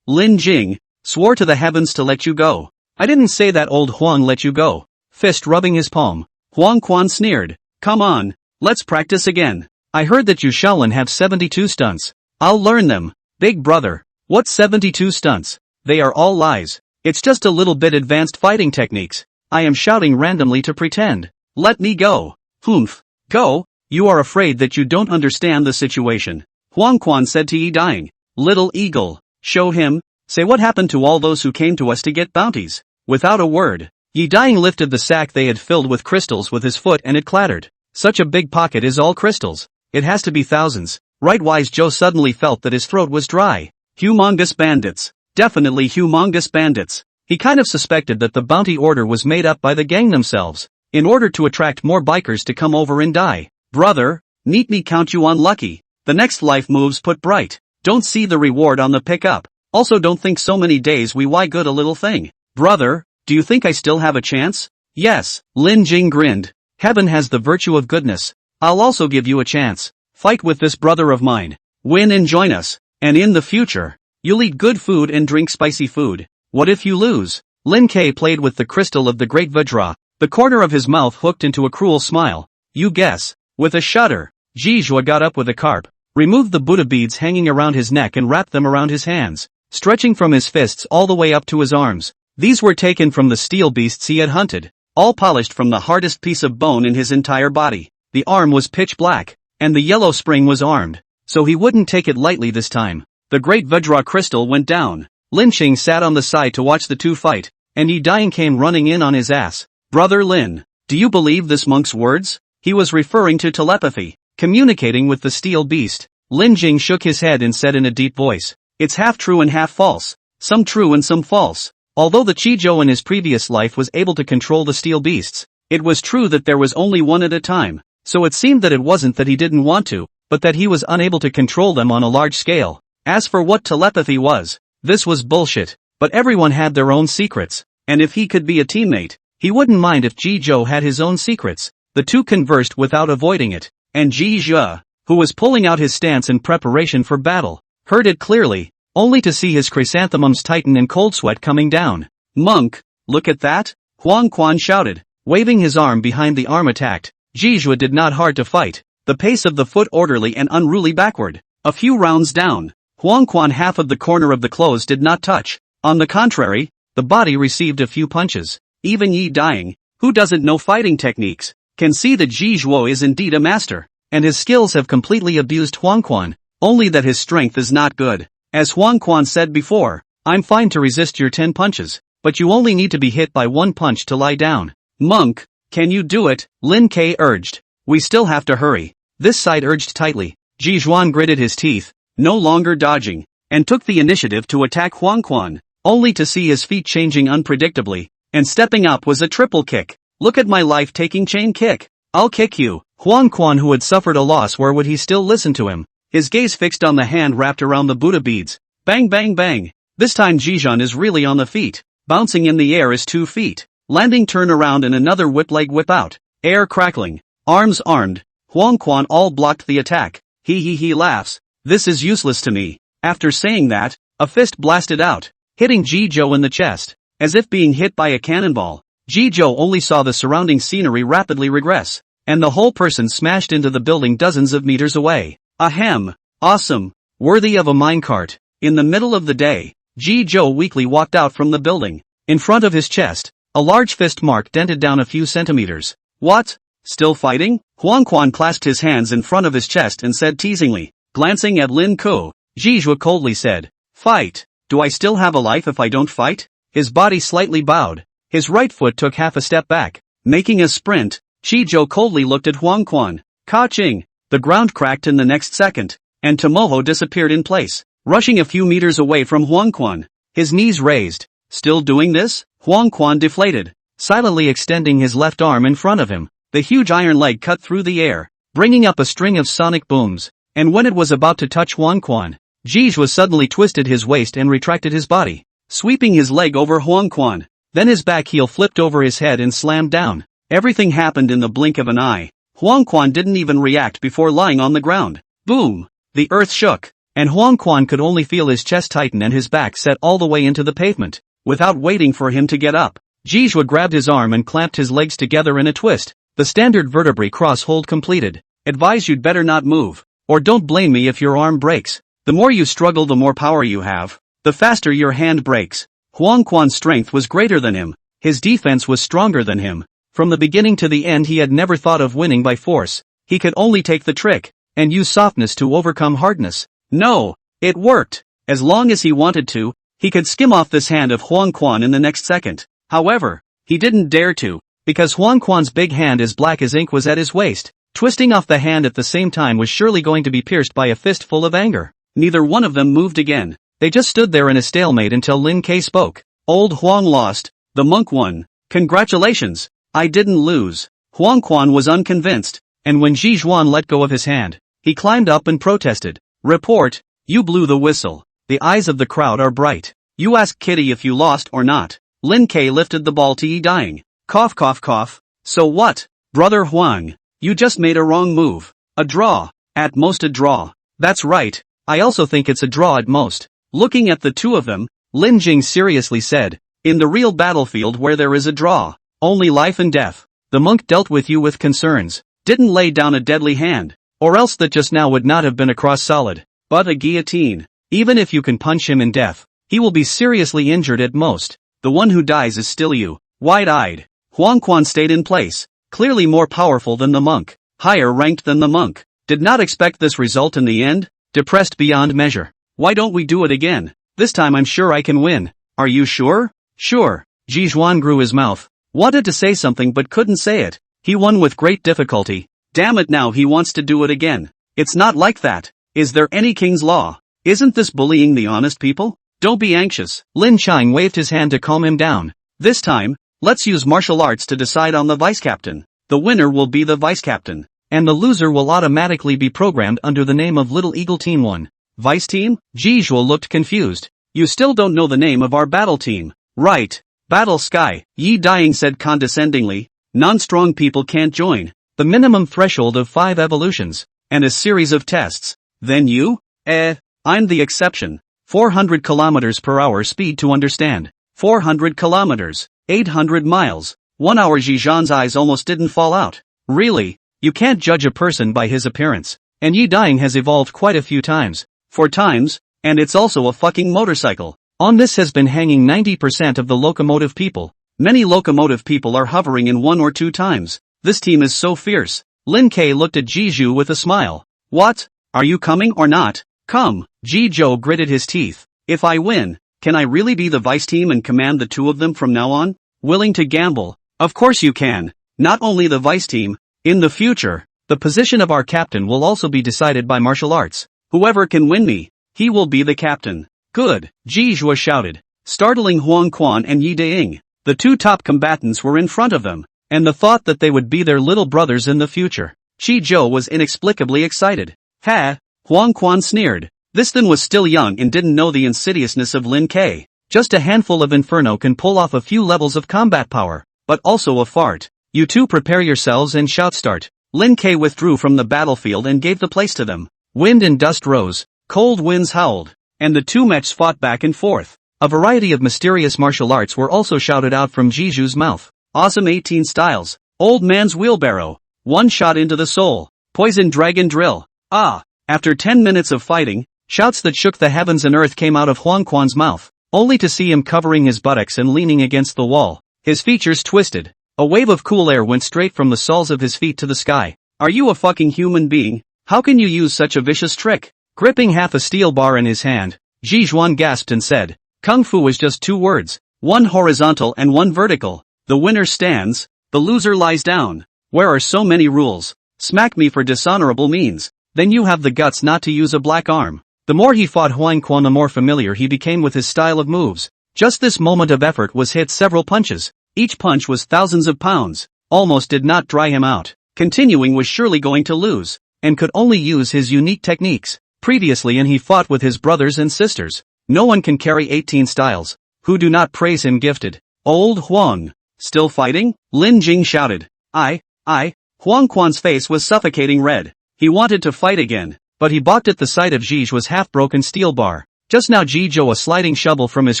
Lin Jing, swore to the heavens to let you go. I didn't say that old Huang let you go. Fist rubbing his palm. Huang Quan sneered. Come on, let's practice again. I heard that you Shaolin have 72 stunts. I'll learn them. Big brother, what's 72 stunts? They are all lies. It's just a little bit advanced fighting techniques. I am shouting randomly to pretend. Let me go. Humph. Go. You are afraid that you don't understand the situation. Huang Quan said to Yi Dying. Little eagle. Show him. Say what happened to all those who came to us to get bounties. Without a word, Yi Dying lifted the sack they had filled with crystals with his foot and it clattered. Such a big pocket is all crystals. It has to be thousands. Right-wise Joe suddenly felt that his throat was dry. Humongous bandits. Definitely humongous bandits. He kind of suspected that the bounty order was made up by the gang themselves, in order to attract more bikers to come over and die. Brother, neat me count you on lucky. The next life moves put bright. Don't see the reward on the pickup. Also don't think so many days we why good a little thing. Brother, do you think I still have a chance? Yes, Lin Jing grinned. Heaven has the virtue of goodness. I'll also give you a chance. Fight with this brother of mine. Win and join us. And in the future, you'll eat good food and drink spicy food. What if you lose? Lin K played with the crystal of the great withdrawal, the corner of his mouth hooked into a cruel smile. You guess. With a shudder, Jizhuo got up with a carp, removed the Buddha beads hanging around his neck and wrapped them around his hands, stretching from his fists all the way up to his arms. These were taken from the steel beasts he had hunted, all polished from the hardest piece of bone in his entire body. The arm was pitch black, and the yellow spring was armed, so he wouldn't take it lightly this time. The great Vajra crystal went down. Lin Qing sat on the side to watch the two fight, and Yi Dying came running in on his ass. Brother Lin, do you believe this monk's words? He was referring to telepathy, communicating with the steel beast. Lin Jing shook his head and said in a deep voice, it's half true and half false, some true and some false. Although the Chingo in his previous life was able to control the steel beasts, it was true that there was only one at a time, so it seemed that it wasn't that he didn't want to, but that he was unable to control them on a large scale. As for what telepathy was, this was bullshit, but everyone had their own secrets, and if he could be a teammate, he wouldn't mind if Jizhuo had his own secrets. The two conversed without avoiding it, and Jizhuo, who was pulling out his stance in preparation for battle, heard it clearly, only to see his chrysanthemums tighten and cold sweat coming down. Monk, look at that, Huang Quan shouted, waving his arm behind the arm attacked. Jizhuo did not hard to fight, the pace of the foot orderly and unruly backward. A few rounds down, Huang Quan half of the corner of the clothes did not touch. On the contrary, the body received a few punches. Even Yi Dying, Who doesn't know fighting techniques can see that Ji Zhuo is indeed a master, and his skills have completely abused Huang Quan, only that his strength is not good. As Huang Quan said before, I'm fine to resist your 10 punches, but you only need to be hit by 1 punch to lie down. Monk, can you do it? Lin Ke urged. We still have to hurry. This side urged tightly. Ji Zhuan gritted his teeth, no longer dodging, and took the initiative to attack Huang Quan, only to see his feet changing unpredictably, and stepping up was a triple kick. Look at my life-taking chain kick. I'll kick you. Huang Quan, who had suffered a loss, where would he still listen to him? His gaze fixed on the hand wrapped around the Buddha beads. Bang bang bang. This time Jizhan is really on the feet. Bouncing in the air is 2 feet. Landing turn around and another whip leg whip out. Air crackling. Arms armed. Huang Quan all blocked the attack. He laughs. This is useless to me. After saying that, a fist blasted out, hitting Ji Zhou in the chest. As if being hit by a cannonball, Ji Zhou only saw the surrounding scenery rapidly regress, and the whole person smashed into the building dozens of meters away. Ahem. Awesome. Worthy of a minecart. In the middle of the day, Ji Zhou weakly walked out from the building. In front of his chest, a large fist mark dented down a few centimeters. What? Still fighting? Huang Quan clasped his hands in front of his chest and said teasingly, glancing at Lin Ku. Ji Zhuo coldly said, fight. Do I still have a life if I don't fight? His body slightly bowed. His right foot took half a step back, making a sprint. Ji Zhou coldly looked at Huang Quan. Ka-ching. The ground cracked in the next second, and Tomoho disappeared in place, rushing a few meters away from Huang Quan. His knees raised. Still doing this? Huang Quan deflated, silently extending his left arm in front of him. The huge iron leg cut through the air, bringing up a string of sonic booms, and when it was about to touch Huang Quan, Ji Zhuo suddenly twisted his waist and retracted his body, sweeping his leg over Huang Quan. Then his back heel flipped over his head and slammed down. Everything happened in the blink of an eye. Huang Quan didn't even react before lying on the ground. Boom! The earth shook, and Huang Quan could only feel his chest tighten and his back set all the way into the pavement. Without waiting for him to get up, Ji Zhuo grabbed his arm and clamped his legs together in a twist. The standard vertebrae cross hold completed. Advise you'd better not move, or don't blame me if your arm breaks. The more you struggle, the more power you have, the faster your hand breaks. Huang Quan's strength was greater than him. His defense was stronger than him. From the beginning to the end he had never thought of winning by force. He could only take the trick, and use softness to overcome hardness. No, it worked. As long as he wanted to, he could skim off this hand of Huang Quan in the next second. However, he didn't dare to, because Huang Quan's big hand as black as ink was at his waist. Twisting off the hand at the same time was surely going to be pierced by a fist full of anger. Neither one of them moved again. They just stood there in a stalemate until Lin Ke spoke. Old Huang lost. The monk won. Congratulations. I didn't lose. Huang Quan was unconvinced, and when Ji Zhuan let go of his hand, he climbed up and protested. Report, you blew the whistle. The eyes of the crowd are bright. You asked Kitty if you lost or not. Lin Ke lifted the ball to Yi Dying. Cough cough cough. So what? Brother Huang, you just made a wrong move. A draw. At most a draw. That's right, I also think it's a draw at most. Looking at the two of them, Lin Jing seriously said, in the real battlefield where there is a draw, only life and death. The monk dealt with you with concerns, didn't lay down a deadly hand, or else that just now would not have been a cross solid, but a guillotine. Even if you can punch him in death, he will be seriously injured at most. The one who dies is still you. Wide-eyed, Huang Quan stayed in place, clearly more powerful than the monk, higher ranked than the monk. Did not expect this result in the end, depressed beyond measure. Why don't we do it again? This time I'm sure I can win. Are you sure? Sure. Ji Zhuan grew his mouth. Wanted to say something but couldn't say it. He won with great difficulty. Damn it, now he wants to do it again. It's not like that. Is there any king's law? Isn't this bullying the honest people? Don't be anxious. Lin Chang waved his hand to calm him down. This time, let's use martial arts to decide on the vice-captain. The winner will be the vice-captain, and the loser will automatically be programmed under the name of Little Eagle Team 1. Vice team? Ji Zhuo looked confused. You still don't know the name of our battle team. Right. Battle Sky, Yi Dying said condescendingly. Non-strong people can't join. The minimum threshold of 5 evolutions, and a series of tests. Then you? I'm the exception. 400 kilometers per hour speed to understand. 400 kilometers. 800 miles. 1 hour. Zhizhan's eyes almost didn't fall out. Really? You can't judge a person by his appearance. And Yi Dying has evolved quite a few times. 4 times, and it's also a fucking motorcycle. On this has been hanging 90% of the locomotive people. Many locomotive people are hovering in 1 or 2 times. This team is so fierce. Lin K looked at Jiju with a smile. What? Are you coming or not? Come. Jijo gritted his teeth. If I win, can I really be the vice team and command the 2 of them from now on? Willing to gamble? Of course you can. Not only the vice team. In the future, the position of our captain will also be decided by martial arts. Whoever can win me, he will be the captain. Good. Jijua shouted, startling Huang Quan and Yi Daing. The 2 top combatants were in front of them, and the thought that they would be their little brothers in the future. Chi Zhou was inexplicably excited. Ha! Huang Quan sneered. This then was still young and didn't know the insidiousness of Lin K. Just a handful of inferno can pull off a few levels of combat power, but also a fart. You 2 prepare yourselves and shout start. Lin K withdrew from the battlefield and gave the place to them. Wind and dust rose, cold winds howled, and the 2 mechs fought back and forth. A variety of mysterious martial arts were also shouted out from Jiju's mouth. Awesome 18 styles. Old man's wheelbarrow. One shot into the soul. Poison dragon drill. Ah! After 10 minutes of fighting, shouts that shook the heavens and earth came out of Huang Quan's mouth, only to see him covering his buttocks and leaning against the wall. His features twisted. A wave of cool air went straight from the soles of his feet to the sky. Are you a fucking human being? How can you use such a vicious trick? Gripping half a steel bar in his hand, Jijuan gasped and said, Kung Fu is just 2 words, 1 horizontal and 1 vertical. The winner stands, the loser lies down. Where are so many rules? Smack me for dishonorable means. Then you have the guts not to use a black arm. The more he fought Huang Quan, the more familiar he became with his style of moves. Just this moment of effort was hit several punches. Each punch was thousands of pounds. Almost did not dry him out. Continuing was surely going to lose, and could only use his unique techniques. Previously and he fought with his brothers and sisters. No one can carry 18 styles, who do not praise him gifted. Old Huang. Still fighting? Lin Jing shouted. Huang Quan's face was suffocating red. He wanted to fight again, but he balked at the sight of Jiju's half-broken steel bar. Just now Jijo a sliding shovel from his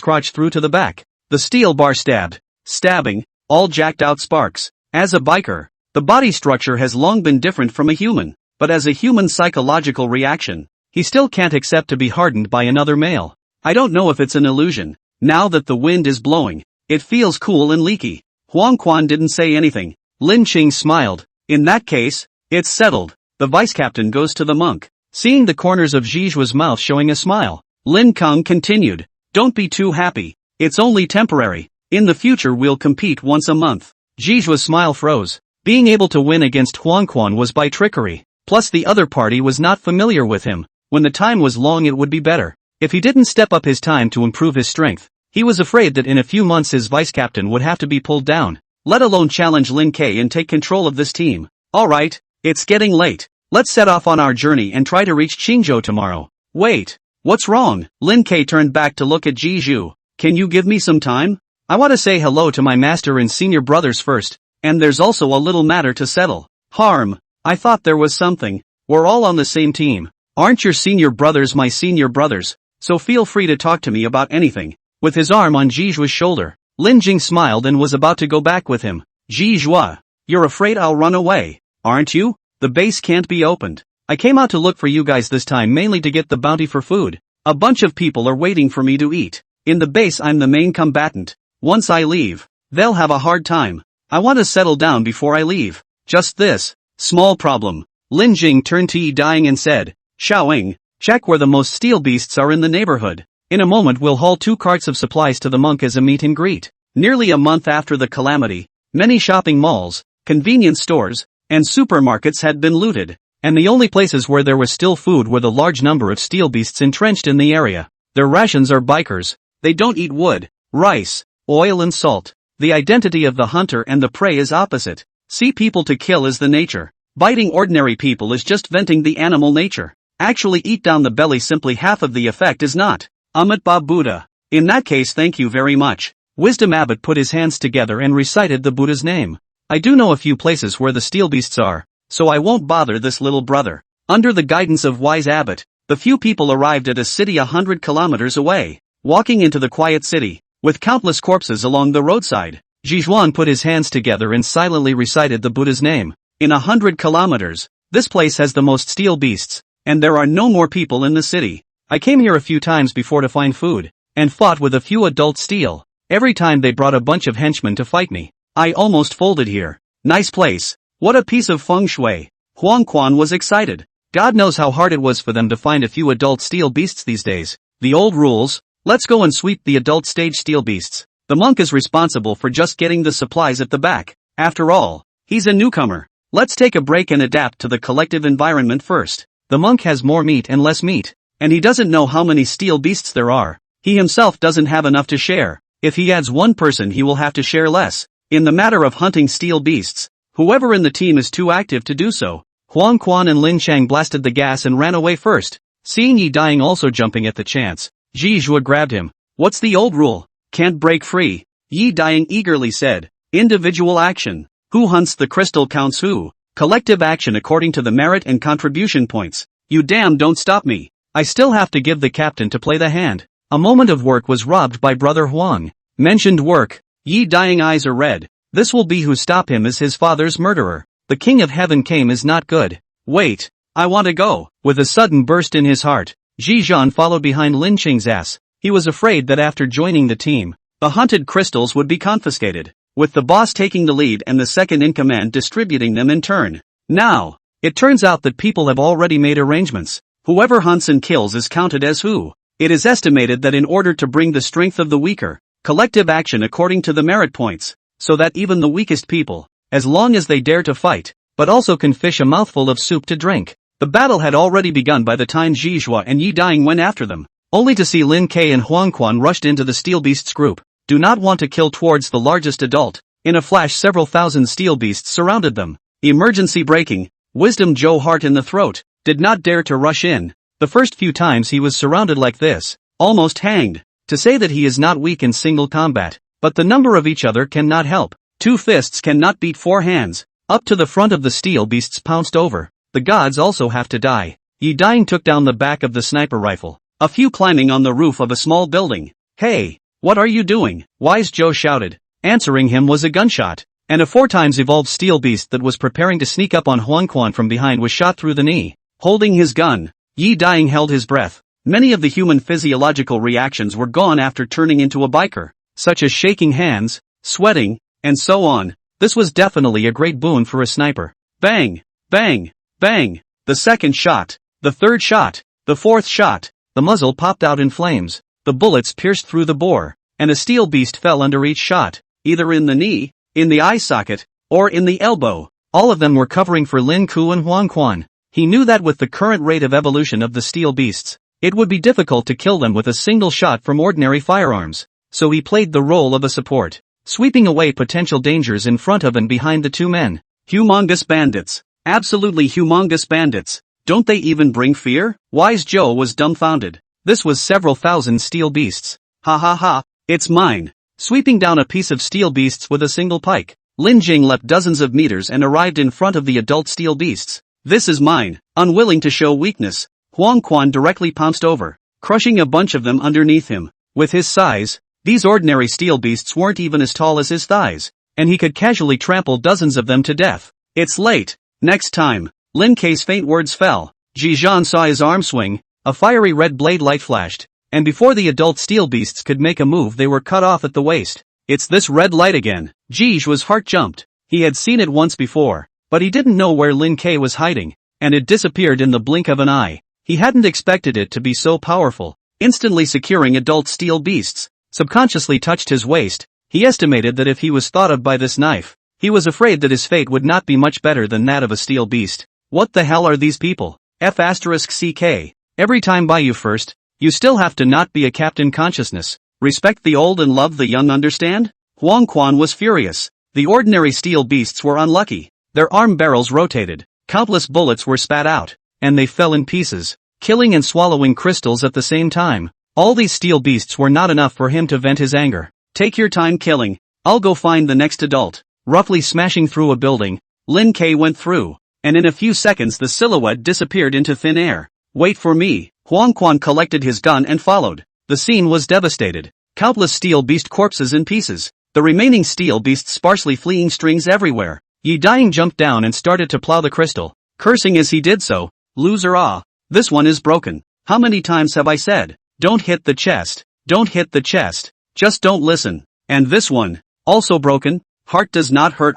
crotch through to the back. The steel bar stabbing, all jacked out sparks. As a biker, the body structure has long been different from a human, but as a human psychological reaction, he still can't accept to be hardened by another male. I don't know if it's an illusion. Now that the wind is blowing, it feels cool and leaky. Huang Quan didn't say anything. Lin Qing smiled. In that case, it's settled. The vice captain goes to the monk. Seeing the corners of Jiju's mouth showing a smile, Lin Kung continued. Don't be too happy. It's only temporary. In the future we'll compete once a month. Jiju's smile froze. Being able to win against Huang Quan was by trickery. Plus the other party was not familiar with him. When the time was long it would be better if he didn't step up his time to improve his strength. He was afraid that in a few months his vice-captain would have to be pulled down, let alone challenge Lin K and take control of this team. Alright, it's getting late. Let's set off on our journey and try to reach Chingo tomorrow. Wait, what's wrong? Lin K turned back to look at Jiju. Can you give me some time? I want to say hello to my master and senior brothers first, and there's also a little matter to settle. Harm, I thought there was something. We're all on the same team. Aren't your senior brothers my senior brothers? So feel free to talk to me about anything. With his arm on Jiju's shoulder, Lin Jing smiled and was about to go back with him. Jijua, you're afraid I'll run away, aren't you? The base can't be opened. I came out to look for you guys this time mainly to get the bounty for food. A bunch of people are waiting for me to eat. In the base I'm the main combatant. Once I leave, they'll have a hard time. I want to settle down before I leave. Just this small problem. Lin Jing turned to Yi Daing and said, Xiaoying, check where the most steel beasts are in the neighborhood. In a moment we'll haul 2 carts of supplies to the monk as a meet and greet. Nearly a month after the calamity, many shopping malls, convenience stores, and supermarkets had been looted, and the only places where there was still food were the large number of steel beasts entrenched in the area. Their rations are bikers. They don't eat wood, rice, oil and salt. The identity of the hunter and the prey is opposite. See people to kill is the nature. Biting ordinary people is just venting the animal nature. Actually eat down the belly simply half of the effect is not. Amitabha Buddha. In that case thank you very much. Wisdom Abbot put his hands together and recited the Buddha's name. I do know a few places where the steel beasts are, so I won't bother this little brother. Under the guidance of wise Abbot, the few people arrived at a city 100 kilometers away. Walking into the quiet city, with countless corpses along the roadside, Jijuan put his hands together and silently recited the Buddha's name. In 100 kilometers, this place has the most steel beasts, and there are no more people in the city. I came here a few times before to find food, and fought with a few adult steel Every time they brought a bunch of henchmen to fight me. I almost folded here. Nice place. What a piece of feng shui. Huang Quan was excited. God knows how hard it was for them to find a few adult steel beasts these days. The old rules. Let's go and sweep the adult stage steel beasts. The monk is responsible for just getting the supplies at the back. After all, he's a newcomer. Let's take a break and adapt to the collective environment first. The monk has more meat and less meat. And he doesn't know how many steel beasts there are. He himself doesn't have enough to share. If he adds one person he will have to share less. In the matter of hunting steel beasts, whoever in the team is too active to do so. Huang Quan and Lin Chang blasted the gas and ran away first. Seeing Yi Dying also jumping at the chance, Ji Zhua grabbed him. What's the old rule? Can't break free. Yi Dying eagerly said. Individual action. Who hunts the crystal counts who. Collective action according to the merit and contribution points. You damn don't stop me. I still have to give the captain to play the hand. A moment of work was robbed by Brother Huang. Mentioned work. Yi Dying eyes are red. This will be who stop him as his father's murderer. The king of heaven came is not good. Wait. I want to go. With a sudden burst in his heart, Ji Zhan followed behind Lin Qing's ass. He was afraid that after joining the team, the hunted crystals would be confiscated, with the boss taking the lead and the second in command distributing them in turn. Now, it turns out that people have already made arrangements. Whoever hunts and kills is counted as who. It is estimated that in order to bring the strength of the weaker, collective action according to the merit points, so that even the weakest people, as long as they dare to fight, but also can fish a mouthful of soup to drink. The battle had already begun by the time Ji Zhua and Yi Dying went after them, only to see Lin Ke and Huang Quan rushed into the steel beasts group. Do not want to kill towards the largest adult. In a flash several thousand steel beasts surrounded them. Emergency braking. Wisdom Joe heart in the throat, did not dare to rush in. The first few times he was surrounded like this, almost hanged. To say that he is not weak in single combat, but the number of each other cannot help. Two fists cannot beat four hands. Up to the front of the steel beasts pounced over. The gods also have to die. Yi Dying took down the back of the sniper rifle. A few climbing on the roof of a small building. Hey, what are you doing? Wise Joe shouted. Answering him was a gunshot. And a 4 times evolved steel beast that was preparing to sneak up on Huang Quan from behind was shot through the knee. Holding his gun, Yi Dying held his breath. Many of the human physiological reactions were gone after turning into a biker, such as shaking hands, sweating, and so on. This was definitely a great boon for a sniper. Bang! Bang! Bang! The second shot. The third shot. The fourth shot. The muzzle popped out in flames. The bullets pierced through the bore, and a steel beast fell under each shot, either in the knee, in the eye socket, or in the elbow. All of them were covering for Lin Ku and Huang Quan. He knew that with the current rate of evolution of the steel beasts, it would be difficult to kill them with a single shot from ordinary firearms. So he played the role of a support, sweeping away potential dangers in front of and behind the two men. Humongous bandits. Absolutely humongous bandits. Don't they even bring fear? Wise Joe was dumbfounded. This was several thousand steel beasts. Ha ha ha, it's mine. Sweeping down a piece of steel beasts with a single pike, Lin Jing leapt dozens of meters and arrived in front of the adult steel beasts. This is mine. Unwilling to show weakness, Huang Quan directly pounced over, crushing a bunch of them underneath him. With his size, these ordinary steel beasts weren't even as tall as his thighs, and he could casually trample dozens of them to death. It's late. Next time. Lin Ke's faint words fell. Ji Zhan saw his arm swing, a fiery red blade light flashed, and before the adult steel beasts could make a move they were cut off at the waist. It's this red light again. Ji Zhua's heart jumped. He had seen it once before, but he didn't know where Lin Ke was hiding, and it disappeared in the blink of an eye. He hadn't expected it to be so powerful. Instantly securing adult steel beasts, subconsciously touched his waist. He estimated that if he was thought of by this knife, he was afraid that his fate would not be much better than that of a steel beast. What the hell are these people? F***CK. Every time by you first, you still have to not be a captain consciousness. Respect the old and love the young, understand? Huang Quan was furious. The ordinary steel beasts were unlucky. Their arm barrels rotated, countless bullets were spat out, and they fell in pieces, killing and swallowing crystals at the same time. All these steel beasts were not enough for him to vent his anger. Take your time killing. I'll go find the next adult. Roughly smashing through a building, Lin Ke went through, and in a few seconds the silhouette disappeared into thin air. Wait for me. Huang Quan collected his gun and followed. The scene was devastated. Countless steel beast corpses in pieces. The remaining steel beasts sparsely fleeing strings everywhere. Yi Dying jumped down and started to plow the crystal, cursing as he did so. Loser ah. This one is broken. How many times have I said, don't hit the chest, don't hit the chest. Just don't listen. And this one, also broken, heart does not hurt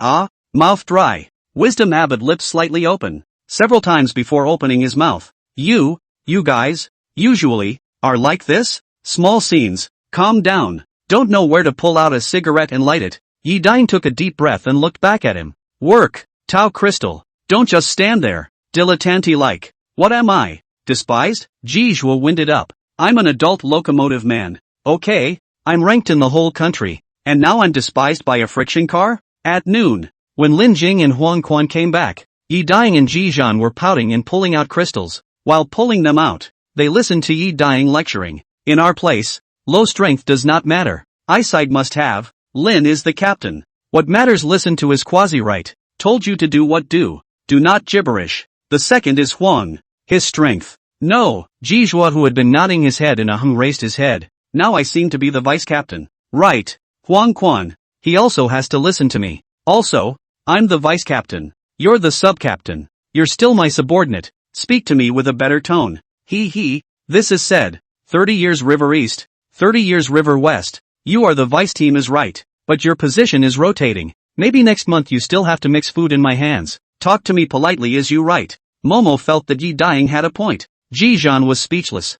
mouth dry. Wisdom Abbott lips slightly open, several times before opening his mouth. You guys, usually, are like this? Small scenes, calm down. Don't know where to pull out a cigarette and light it. Yi Dying took a deep breath and looked back at him. Work, Tao Crystal. Don't just stand there, dilettante-like. What am I? Despised? Jijua winded up. I'm an adult locomotive man. Okay, I'm ranked in the whole country. And now I'm despised by a friction car? At noon, when Lin Jing and Huang Quan came back, Yi Dying and Ji Zhan were pouting and pulling out crystals. While pulling them out, they listened to Yi Dying lecturing. In our place, low strength does not matter. Eyesight must have. Lin is the captain. What matters, listen to his quasi-right. Told you to do what do. Do not gibberish. The second is Huang. His strength. No. Jijua, who had been nodding his head in a hung, raised his head. Now I seem to be the vice captain. Right. Huang Quan. He also has to listen to me. Also, I'm the vice captain. You're the sub-captain. You're still my subordinate. Speak to me with a better tone. This is said. 30 years River East. 30 years River West. You are the vice team is right. But your position is rotating. Maybe next month you still have to mix food in my hands. Talk to me politely as you write. Momo felt that Yi Dying had a point. Ji Zhan was speechless.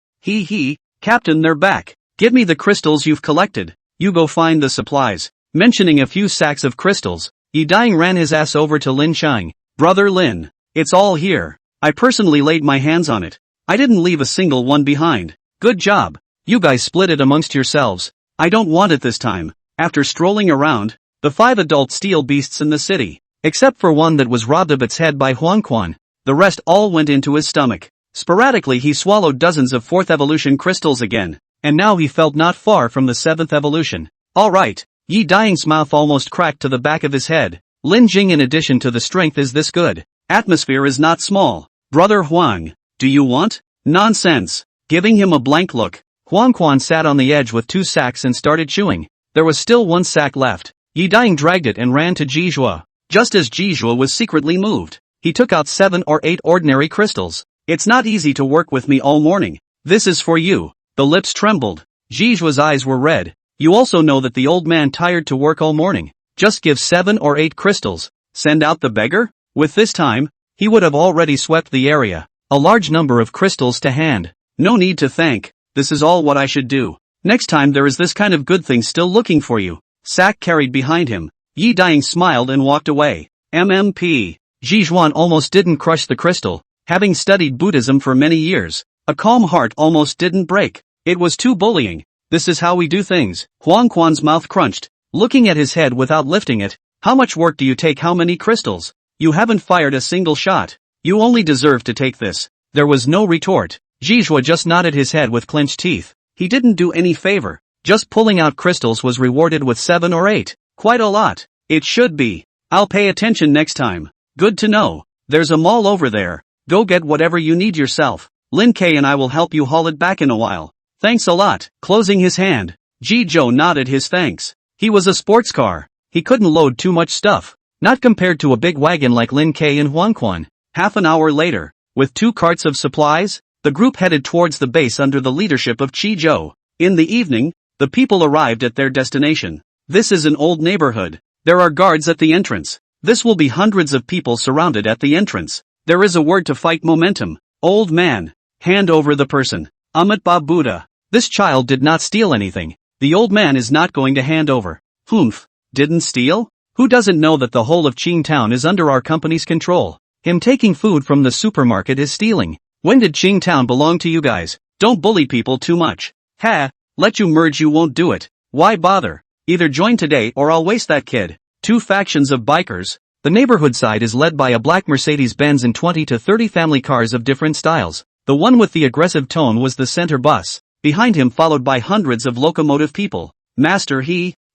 Captain, they're back. Give me the crystals you've collected. You go find the supplies. Mentioning a few sacks of crystals, Yi Dying ran his ass over to Lin Shang. Brother Lin. It's all here. I personally laid my hands on it. I didn't leave a single one behind. Good job. You guys split it amongst yourselves. I don't want it this time. After strolling around, the 5 adult steel beasts in the city, except for one that was robbed of its head by Huang Quan, the rest all went into his stomach. Sporadically he swallowed dozens of 4th evolution crystals again, and now he felt not far from the 7th evolution. Alright, Yi Dying's mouth almost cracked to the back of his head. Lin Jing, in addition to the strength, is this good. Atmosphere is not small. Brother Huang, do you want? Nonsense. Giving him a blank look, Huang Quan sat on the edge with 2 sacks and started chewing. There was still 1 sack left. Yi Dying dragged it and ran to Jijua. Just as Jijua was secretly moved, he took out 7 or 8 ordinary crystals. It's not easy to work with me all morning. This is for you. The lips trembled. Jijua's eyes were red. You also know that the old man tired to work all morning. Just give 7 or 8 crystals. Send out the beggar? With this time, he would have already swept the area. A large number of crystals to hand. No need to thank. This is all what I should do. Next time there is this kind of good thing still looking for you. Sack carried behind him. Yi Dying smiled and walked away. MMP. Jizhuan almost didn't crush the crystal. Having studied Buddhism for many years, a calm heart almost didn't break. It was too bullying. This is how we do things. Huang Quan's mouth crunched, looking at his head without lifting it. How much work do you take? How many crystals? You haven't fired a single shot. You only deserve to take this. There was no retort. Jizhua just nodded his head with clenched teeth. He didn't do any favor. Just pulling out crystals was rewarded with 7 or 8. Quite a lot. It should be. I'll pay attention next time. Good to know. There's a mall over there. Go get whatever you need yourself. Lin K and I will help you haul it back in a while. Thanks a lot. Closing his hand, Ji Zhou nodded his thanks. He was a sports car. He couldn't load too much stuff. Not compared to a big wagon like Lin K and Huang Quan. Half an hour later, with 2 carts of supplies, the group headed towards the base under the leadership of Chi Zhou. In the evening, the people arrived at their destination. This is an old neighborhood. There are guards at the entrance. This will be hundreds of people surrounded at the entrance. There is a word to fight momentum. Old man. Hand over the person. Amitabha Buddha. This child did not steal anything. The old man is not going to hand over. Humph. Didn't steal? Who doesn't know that the whole of Qingtown is under our company's control? Him taking food from the supermarket is stealing. When did Qingtown belong to you guys? Don't bully people too much. Ha, let you merge, you won't do it. Why bother? Either join today or I'll waste that kid. 2 factions of bikers. The neighborhood side is led by a black Mercedes-Benz and 20 to 30 family cars of different styles. The one with the aggressive tone was the center bus. Behind him followed by hundreds of locomotive people. Master,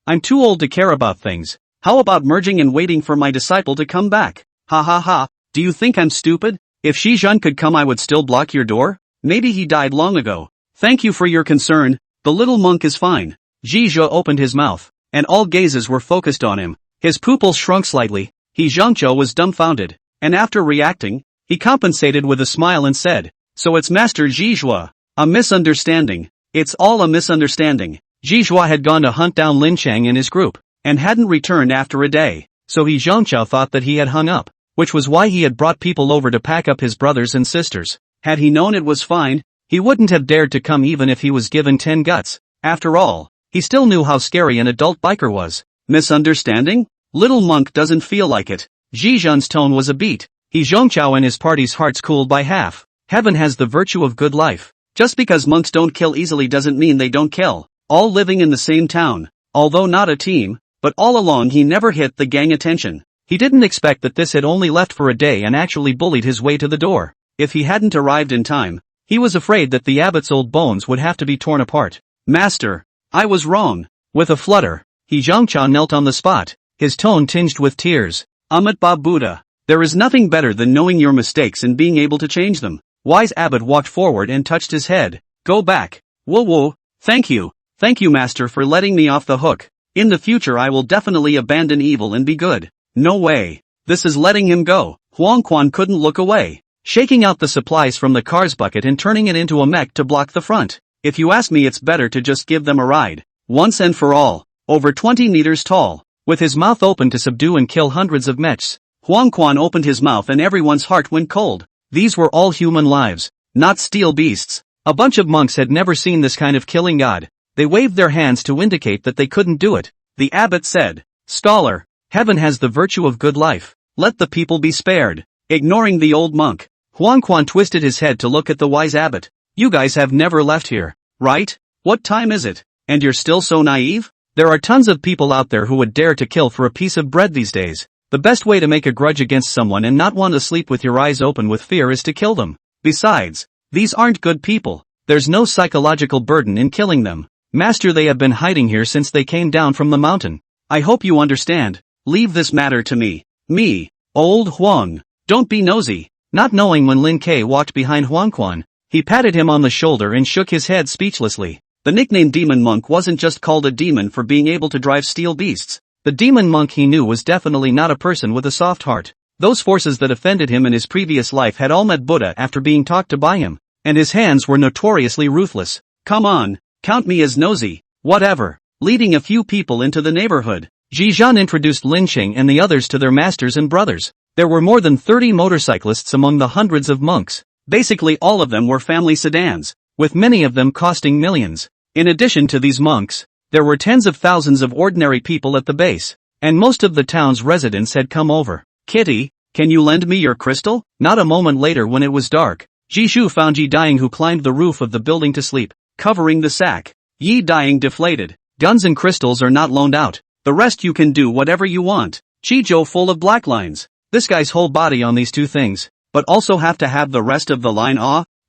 I'm too old to care about things. How about merging and waiting for my disciple to come back? Ha ha ha, do you think I'm stupid? If Shizhan could come I would still block your door? Maybe he died long ago. Thank you for your concern, the little monk is fine. Jizha opened his mouth, and all gazes were focused on him. His pupils shrunk slightly. Zhangzhou was dumbfounded, and after reacting, he compensated with a smile and said, so it's Master Jizhua. A misunderstanding. It's all a misunderstanding. Jijua had gone to hunt down Lin Chang and his group, and hadn't returned after a day, so he Zhongchao thought that he had hung up, which was why he had brought people over to pack up his brothers and sisters. Had he known it was fine, he wouldn't have dared to come even if he was given 10 guts. After all, he still knew how scary an adult biker was. Misunderstanding? Little monk doesn't feel like it. Zhizhan's tone was a beat. He Zhongchao and his party's hearts cooled by half. Heaven has the virtue of good life. Just because monks don't kill easily doesn't mean they don't kill. All living in the same town, although not a team, but all along he never hit the gang attention. He didn't expect that this had only left for a day and actually bullied his way to the door. If he hadn't arrived in time, he was afraid that the abbot's old bones would have to be torn apart. Master, I was wrong. With a flutter, he Zhongchao knelt on the spot, his tone tinged with tears. Amitabha Buddha, there is nothing better than knowing your mistakes and being able to change them. Wise abbot walked forward and touched his head. Go back. Whoa. Thank you. Thank you, master, for letting me off the hook. In the future I will definitely abandon evil and be good. No way. This is letting him go. Huang Quan couldn't look away, shaking out the supplies from the car's bucket and turning it into a mech to block the front. If you ask me, it's better to just give them a ride. Once and for all. Over 20 meters tall. With his mouth open to subdue and kill hundreds of mechs, Huang Quan opened his mouth and everyone's heart went cold. These were all human lives, not steel beasts. A bunch of monks had never seen this kind of killing god. They waved their hands to indicate that they couldn't do it. The abbot said, Scholar, heaven has the virtue of good life. Let the people be spared. Ignoring the old monk, Huang Quan twisted his head to look at the wise abbot. You guys have never left here, right? What time is it? And you're still so naive? There are tons of people out there who would dare to kill for a piece of bread these days. The best way to make a grudge against someone and not want to sleep with your eyes open with fear is to kill them. Besides, these aren't good people. There's no psychological burden in killing them. Master, they have been hiding here since they came down from the mountain. I hope you understand. Leave this matter to me. Me, old Huang. Don't be nosy. Not knowing when Lin Ke walked behind Huang Quan, he patted him on the shoulder and shook his head speechlessly. The nickname Demon Monk wasn't just called a demon for being able to drive steel beasts. The demon monk he knew was definitely not a person with a soft heart. Those forces that offended him in his previous life had all met Buddha after being talked to by him, and his hands were notoriously ruthless. Come on, count me as nosy. Whatever. Leading a few people into the neighborhood, Zhizhan introduced Lin Cheng and the others to their masters and brothers. There were more than 30 motorcyclists among the hundreds of monks. Basically all of them were family sedans, with many of them costing millions. In addition to these monks, there were tens of thousands of ordinary people at the base, and most of the town's residents had come over. Kitty, can you lend me your crystal? Not a moment later, when it was dark, Jishu found Yi Dying, who climbed the roof of the building to sleep, covering the sack. Yi Dying deflated. Guns and crystals are not loaned out. The rest you can do whatever you want. Chijo full of black lines. This guy's whole body on these two things, but also have to have the rest of the line.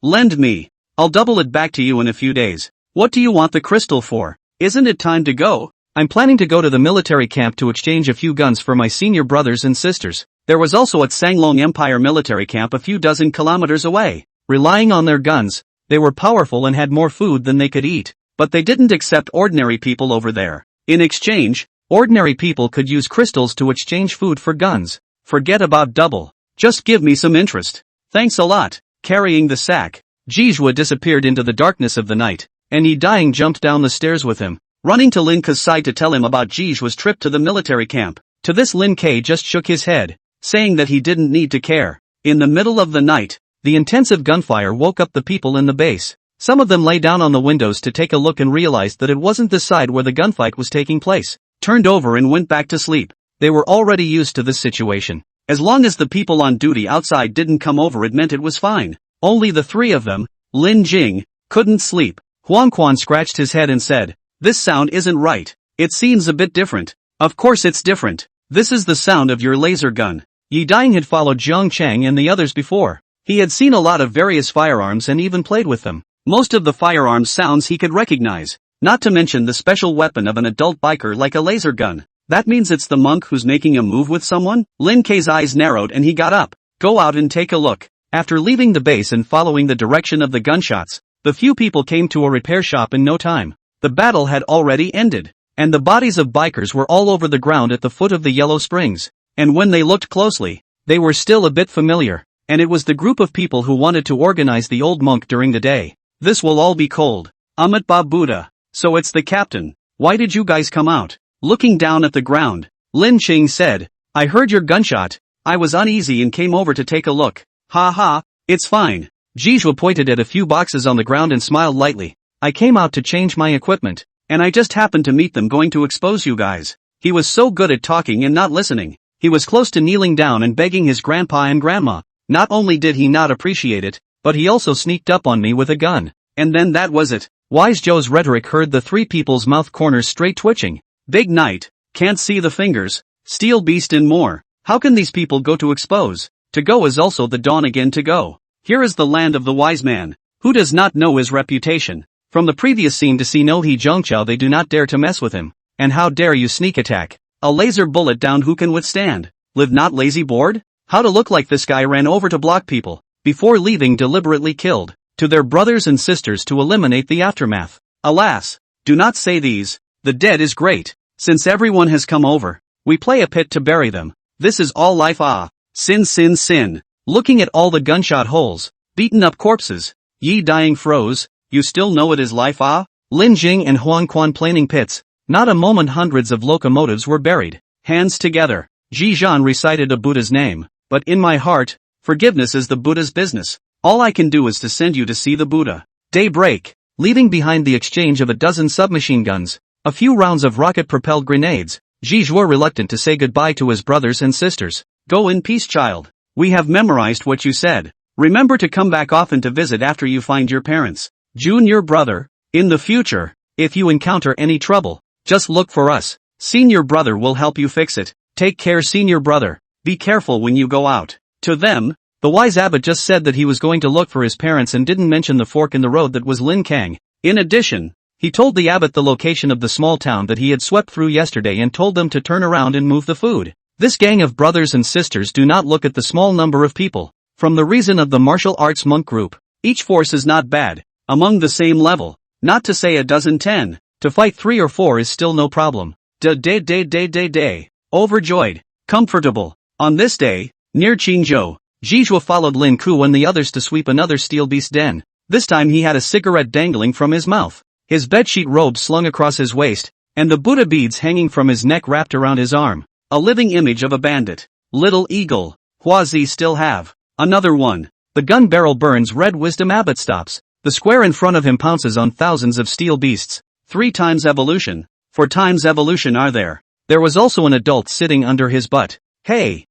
Lend me. I'll double it back to you in a few days. What do you want the crystal for? Isn't it time to go? I'm planning to go to the military camp to exchange a few guns for my senior brothers and sisters. There was also at Sanglong Empire military camp a few dozen kilometers away. Relying on their guns, they were powerful and had more food than they could eat. But they didn't accept ordinary people over there. In exchange, ordinary people could use crystals to exchange food for guns. Forget about double. Just give me some interest. Thanks a lot. Carrying the sack, Jijua disappeared into the darkness of the night, and Yi Dying jumped down the stairs with him, running to Lin Ke's side to tell him about Jijua's trip to the military camp. To this, Lin Ke just shook his head, saying that he didn't need to care. In the middle of the night, the intensive gunfire woke up the people in the base. Some of them lay down on the windows to take a look and realized that it wasn't the side where the gunfight was taking place, turned over and went back to sleep. They were already used to this situation. As long as the people on duty outside didn't come over, it meant it was fine. Only the three of them, Lin Jing, couldn't sleep. Huang Quan scratched his head and said, "This sound isn't right. It seems a bit different." "Of course it's different. This is the sound of your laser gun." Yi Dying had followed Zhang Chang and the others before. He had seen a lot of various firearms and even played with them. Most of the firearms sounds he could recognize, not to mention the special weapon of an adult biker like a laser gun. That means it's the monk who's making a move with someone? Lin Ke's eyes narrowed and he got up. Go out and take a look. After leaving the base and following the direction of the gunshots, the few people came to a repair shop in no time. The battle had already ended, and the bodies of bikers were all over the ground at the foot of the Yellow Springs. And when they looked closely, they were still a bit familiar, and it was the group of people who wanted to organize the old monk during the day. This will all be cold. Amitabha Buddha. So it's the captain. Why did you guys come out? Looking down at the ground, Lin Ching said, I heard your gunshot. I was uneasy and came over to take a look. Ha ha, it's fine. Jijua pointed at a few boxes on the ground and smiled lightly. I came out to change my equipment, and I just happened to meet them going to expose you guys. He was so good at talking and not listening. He was close to kneeling down and begging his grandpa and grandma. Not only did he not appreciate it, but he also sneaked up on me with a gun. And then that was it. Wise Joe's rhetoric heard the three people's mouth corners straight twitching. Big night, can't see the fingers, steel beast and more. How can these people go to expose? To go is also the dawn again to go. Here is the land of the wise man. Who does not know his reputation? From the previous scene to see no he Zhongqiao they do not dare to mess with him. And how dare you sneak attack? A laser bullet down who can withstand? Live not lazy bored? How to look like this guy ran over to block people, before leaving deliberately killed, to their brothers and sisters to eliminate the aftermath. Alas, do not say these, the dead is great, since everyone has come over, we play a pit to bury them, this is all life sin sin sin, looking at all the gunshot holes, beaten up corpses, ye dying froze, you still know it is life Lin Jing and Huang Quan planing pits, not a moment hundreds of locomotives were buried, hands together, Ji Zhan recited a Buddha's name, but in my heart, forgiveness is the Buddha's business. All I can do is to send you to see the Buddha. Daybreak, leaving behind the exchange of a dozen submachine guns, a few rounds of rocket-propelled grenades, Jijua reluctant to say goodbye to his brothers and sisters. Go in peace, child. We have memorized what you said. Remember to come back often to visit after you find your parents. June your brother. In the future, if you encounter any trouble, just look for us. Senior brother will help you fix it. Take care, senior brother. Be careful when you go out. To them, the wise abbot just said that he was going to look for his parents and didn't mention the fork in the road that was Lin Kang. In addition, he told the abbot the location of the small town that he had swept through yesterday and told them to turn around and move the food. This gang of brothers and sisters do not look at the small number of people. From the reason of the martial arts monk group, each force is not bad, among the same level, not to say a dozen 10, to fight 3 or 4 is still no problem. Day. Overjoyed, comfortable. On this day, near Chingo, Jijua followed Lin Ku and the others to sweep another steel beast den. This time he had a cigarette dangling from his mouth, his bedsheet robe slung across his waist, and the Buddha beads hanging from his neck wrapped around his arm. A living image of a bandit. Little eagle. Huazi still have. Another one. The gun barrel burns red. Wisdom abbot stops. The square in front of him pounces on thousands of steel beasts. 3 times evolution. 4 times evolution are there. There was also an adult sitting under his butt. Hey.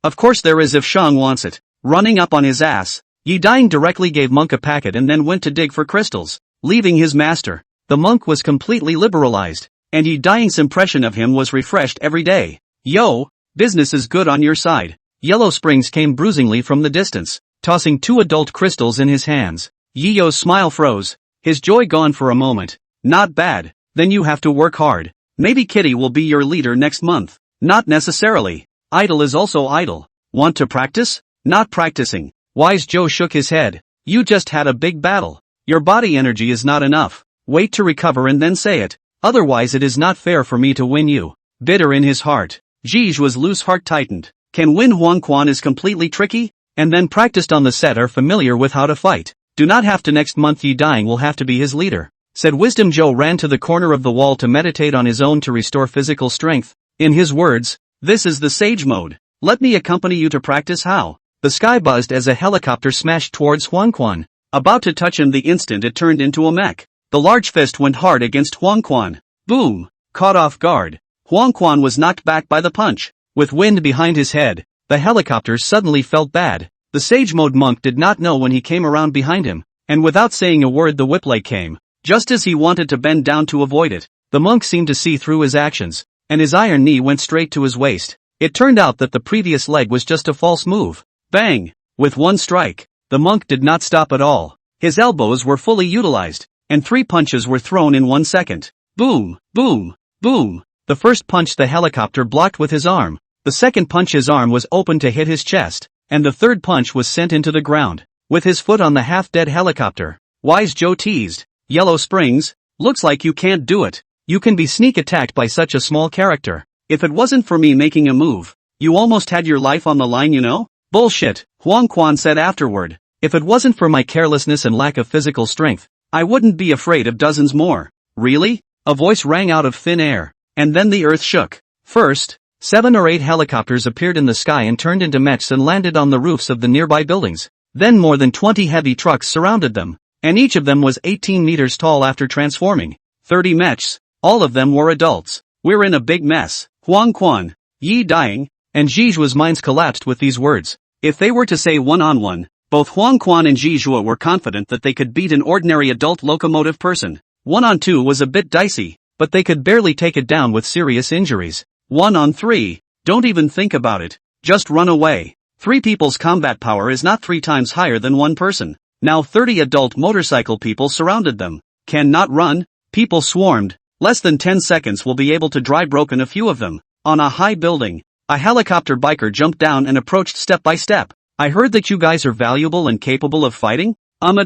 Of course there is if Shang wants it. Running up on his ass, Yi Dying directly gave Monk a packet and then went to dig for crystals, leaving his master. The monk was completely liberalized, and Yi Dying's impression of him was refreshed every day. Yo, business is good on your side. Yellow Springs came bruisingly from the distance, tossing 2 adult crystals in his hands. Yi Yo's smile froze, his joy gone for a moment. Not bad, then you have to work hard. Maybe Kitty will be your leader next month. Not necessarily. Idle is also idle. Want to practice? Not practicing. Wise Joe shook his head. You just had a big battle. Your body energy is not enough. Wait to recover and then say it. Otherwise it is not fair for me to win you. Bitter in his heart, Jijua's loose heart tightened. Can win. Huang Quan is completely tricky, and then practiced on the set are familiar with how to fight. Do not have to. Next month Yi Dying will have to be his leader. Said Wisdom. Joe ran to the corner of the wall to meditate on his own to restore physical strength. In his words, this is the sage mode. Let me accompany you to practice how. The sky buzzed as a helicopter smashed towards Huang Quan. About to touch him the instant it turned into a mech. The large fist went hard against Huang Quan. Boom! Caught off guard. Huang Quan was knocked back by the punch. With wind behind his head, the helicopter suddenly felt bad. The sage mode monk did not know when he came around behind him, and without saying a word the whiplash came. Just as he wanted to bend down to avoid it, the monk seemed to see through his actions, and his iron knee went straight to his waist. It turned out that the previous leg was just a false move. Bang! With one strike, the monk did not stop at all. His elbows were fully utilized, and 3 punches were thrown in 1 second. Boom! Boom! Boom! The first punch the helicopter blocked with his arm. The second punch his arm was open to hit his chest, and the third punch was sent into the ground, with his foot on the half-dead helicopter. Wise Joe teased. Yellow Springs, looks like you can't do it. You can be sneak attacked by such a small character. If it wasn't for me making a move, you almost had your life on the line, you know? Bullshit, Huang Quan said afterward. If it wasn't for my carelessness and lack of physical strength, I wouldn't be afraid of dozens more. Really? A voice rang out of thin air. And then the earth shook. First, 7 or 8 helicopters appeared in the sky and turned into mechs and landed on the roofs of the nearby buildings. Then more than 20 heavy trucks surrounded them, and each of them was 18 meters tall after transforming. 30 mechs, all of them were adults. We're in a big mess. Huang Quan, Yi dying, and Zhizhua's minds collapsed with these words. If they were to say one-on-one, both Huang Quan and Zhizhua were confident that they could beat an ordinary adult locomotive person. 1-on-2 was a bit dicey, but they could barely take it down with serious injuries. 1-on-3, don't even think about it. Just run away. 3 people's combat power is not 3 times higher than 1 person. Now 30 adult motorcycle people surrounded them. Cannot run? People swarmed. Less than 10 seconds will be able to dry broken a few of them. On a high building, a helicopter biker jumped down and approached step by step. I heard that you guys are valuable and capable of fighting?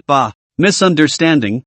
Bah. Misunderstanding.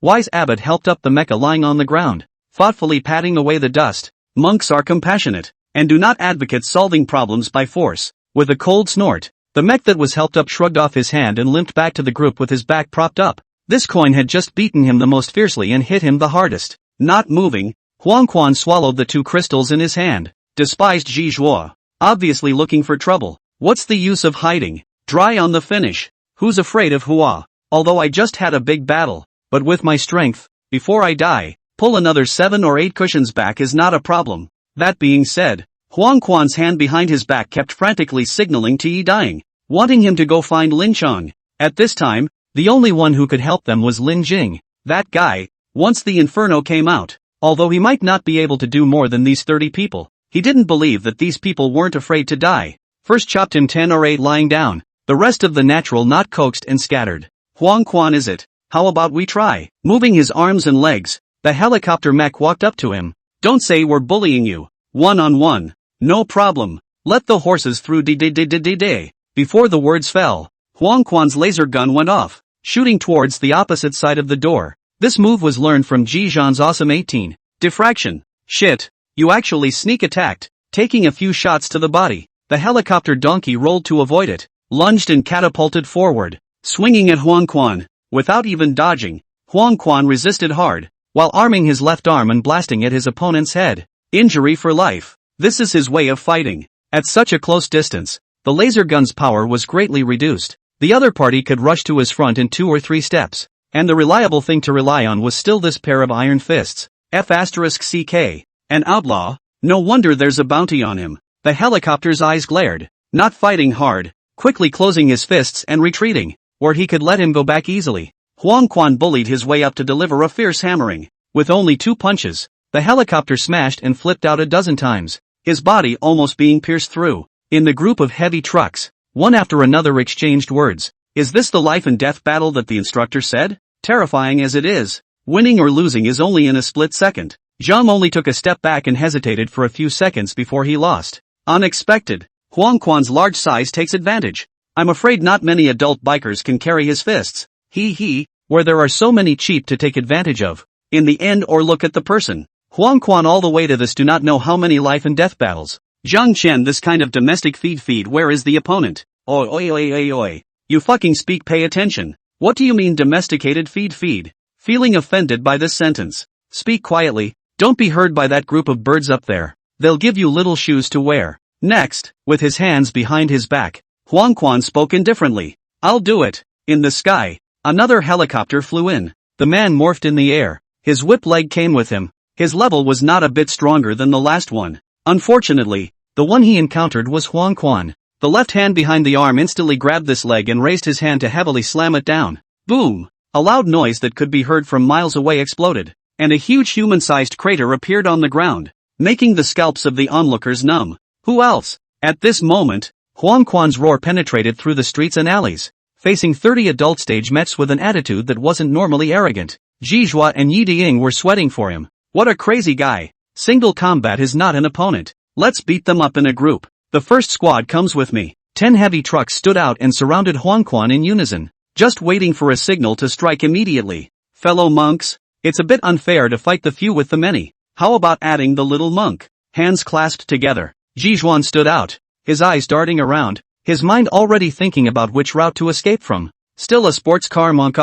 Wise Abbot helped up the mecha lying on the ground, thoughtfully patting away the dust. Monks are compassionate, and do not advocate solving problems by force. With a cold snort, the mech that was helped up shrugged off his hand and limped back to the group with his back propped up. This coin had just beaten him the most fiercely and hit him the hardest. Not moving, Huang Quan swallowed the 2 crystals in his hand. Despised Zhizhua. Obviously looking for trouble. What's the use of hiding? Dry on the finish. Who's afraid of Hua? Although I just had a big battle, but with my strength, before I die, pull another 7 or 8 cushions back is not a problem. That being said, Huang Quan's hand behind his back kept frantically signaling to Yi dying, wanting him to go find Lin Chong. At this time, the only one who could help them was Lin Jing. That guy, once the inferno came out, although he might not be able to do more than these 30 people, he didn't believe that these people weren't afraid to die. First chopped him 10 or 8 lying down, the rest of the natural not coaxed and scattered. Huang Quan is it? How about we try? Moving his arms and legs, the helicopter mech walked up to him. Don't say we're bullying you. 1-on-1. No problem. Let the horses through day. Before the words fell, Huang Quan's laser gun went off, shooting towards the opposite side of the door. This move was learned from Ji Zhan's awesome 18. Diffraction. Shit. You actually sneak attacked, taking a few shots to the body. The helicopter donkey rolled to avoid it, lunged and catapulted forward, swinging at Huang Quan. Without even dodging, Huang Quan resisted hard, while arming his left arm and blasting at his opponent's head. Injury for life. This is his way of fighting. At such a close distance, the laser gun's power was greatly reduced. The other party could rush to his front in 2 or 3 steps, and the reliable thing to rely on was still this pair of iron fists. F***CK. An outlaw? No wonder there's a bounty on him. The helicopter's eyes glared, not fighting hard, quickly closing his fists and retreating, or he could let him go back easily. Huang Quan bullied his way up to deliver a fierce hammering. With only 2 punches, the helicopter smashed and flipped out a dozen times, his body almost being pierced through. In the group of heavy trucks, one after another exchanged words. Is this the life and death battle that the instructor said? Terrifying as it is, winning or losing is only in a split second. Zhang only took a step back and hesitated for a few seconds before he lost. Unexpected. Huang Quan's large size takes advantage. I'm afraid not many adult bikers can carry his fists. Where there are so many cheap to take advantage of. In the end, or look at the person. Huang Quan all the way to this do not know how many life and death battles. Zhang Chen, this kind of domestic feed, where is the opponent? Oi. You fucking speak, pay attention. What do you mean domesticated feed? Feeling offended by this sentence. Speak quietly, don't be heard by that group of birds up there. They'll give you little shoes to wear. Next, with his hands behind his back, Huang Quan spoke indifferently. I'll do it. In the sky, another helicopter flew in. The man morphed in the air. His whip leg came with him. His level was not a bit stronger than the last one. Unfortunately, the one he encountered was Huang Quan. The left hand behind the arm instantly grabbed this leg and raised his hand to heavily slam it down. Boom! A loud noise that could be heard from miles away exploded, and a huge human-sized crater appeared on the ground, making the scalps of the onlookers numb. Who else? At this moment, Huang Quan's roar penetrated through the streets and alleys, facing 30 adult stage mechs with an attitude that wasn't normally arrogant. Zhizhua and Yi Diying were sweating for him. What a crazy guy. Single combat is not an opponent. Let's beat them up in a group. The first squad comes with me. 10 heavy trucks stood out and surrounded Huang Quan in unison, just waiting for a signal to strike immediately. Fellow monks, it's a bit unfair to fight the few with the many. How about adding the little monk? Hands clasped together, Zhizhuan stood out, his eyes darting around, his mind already thinking about which route to escape from. Still a sports car monk,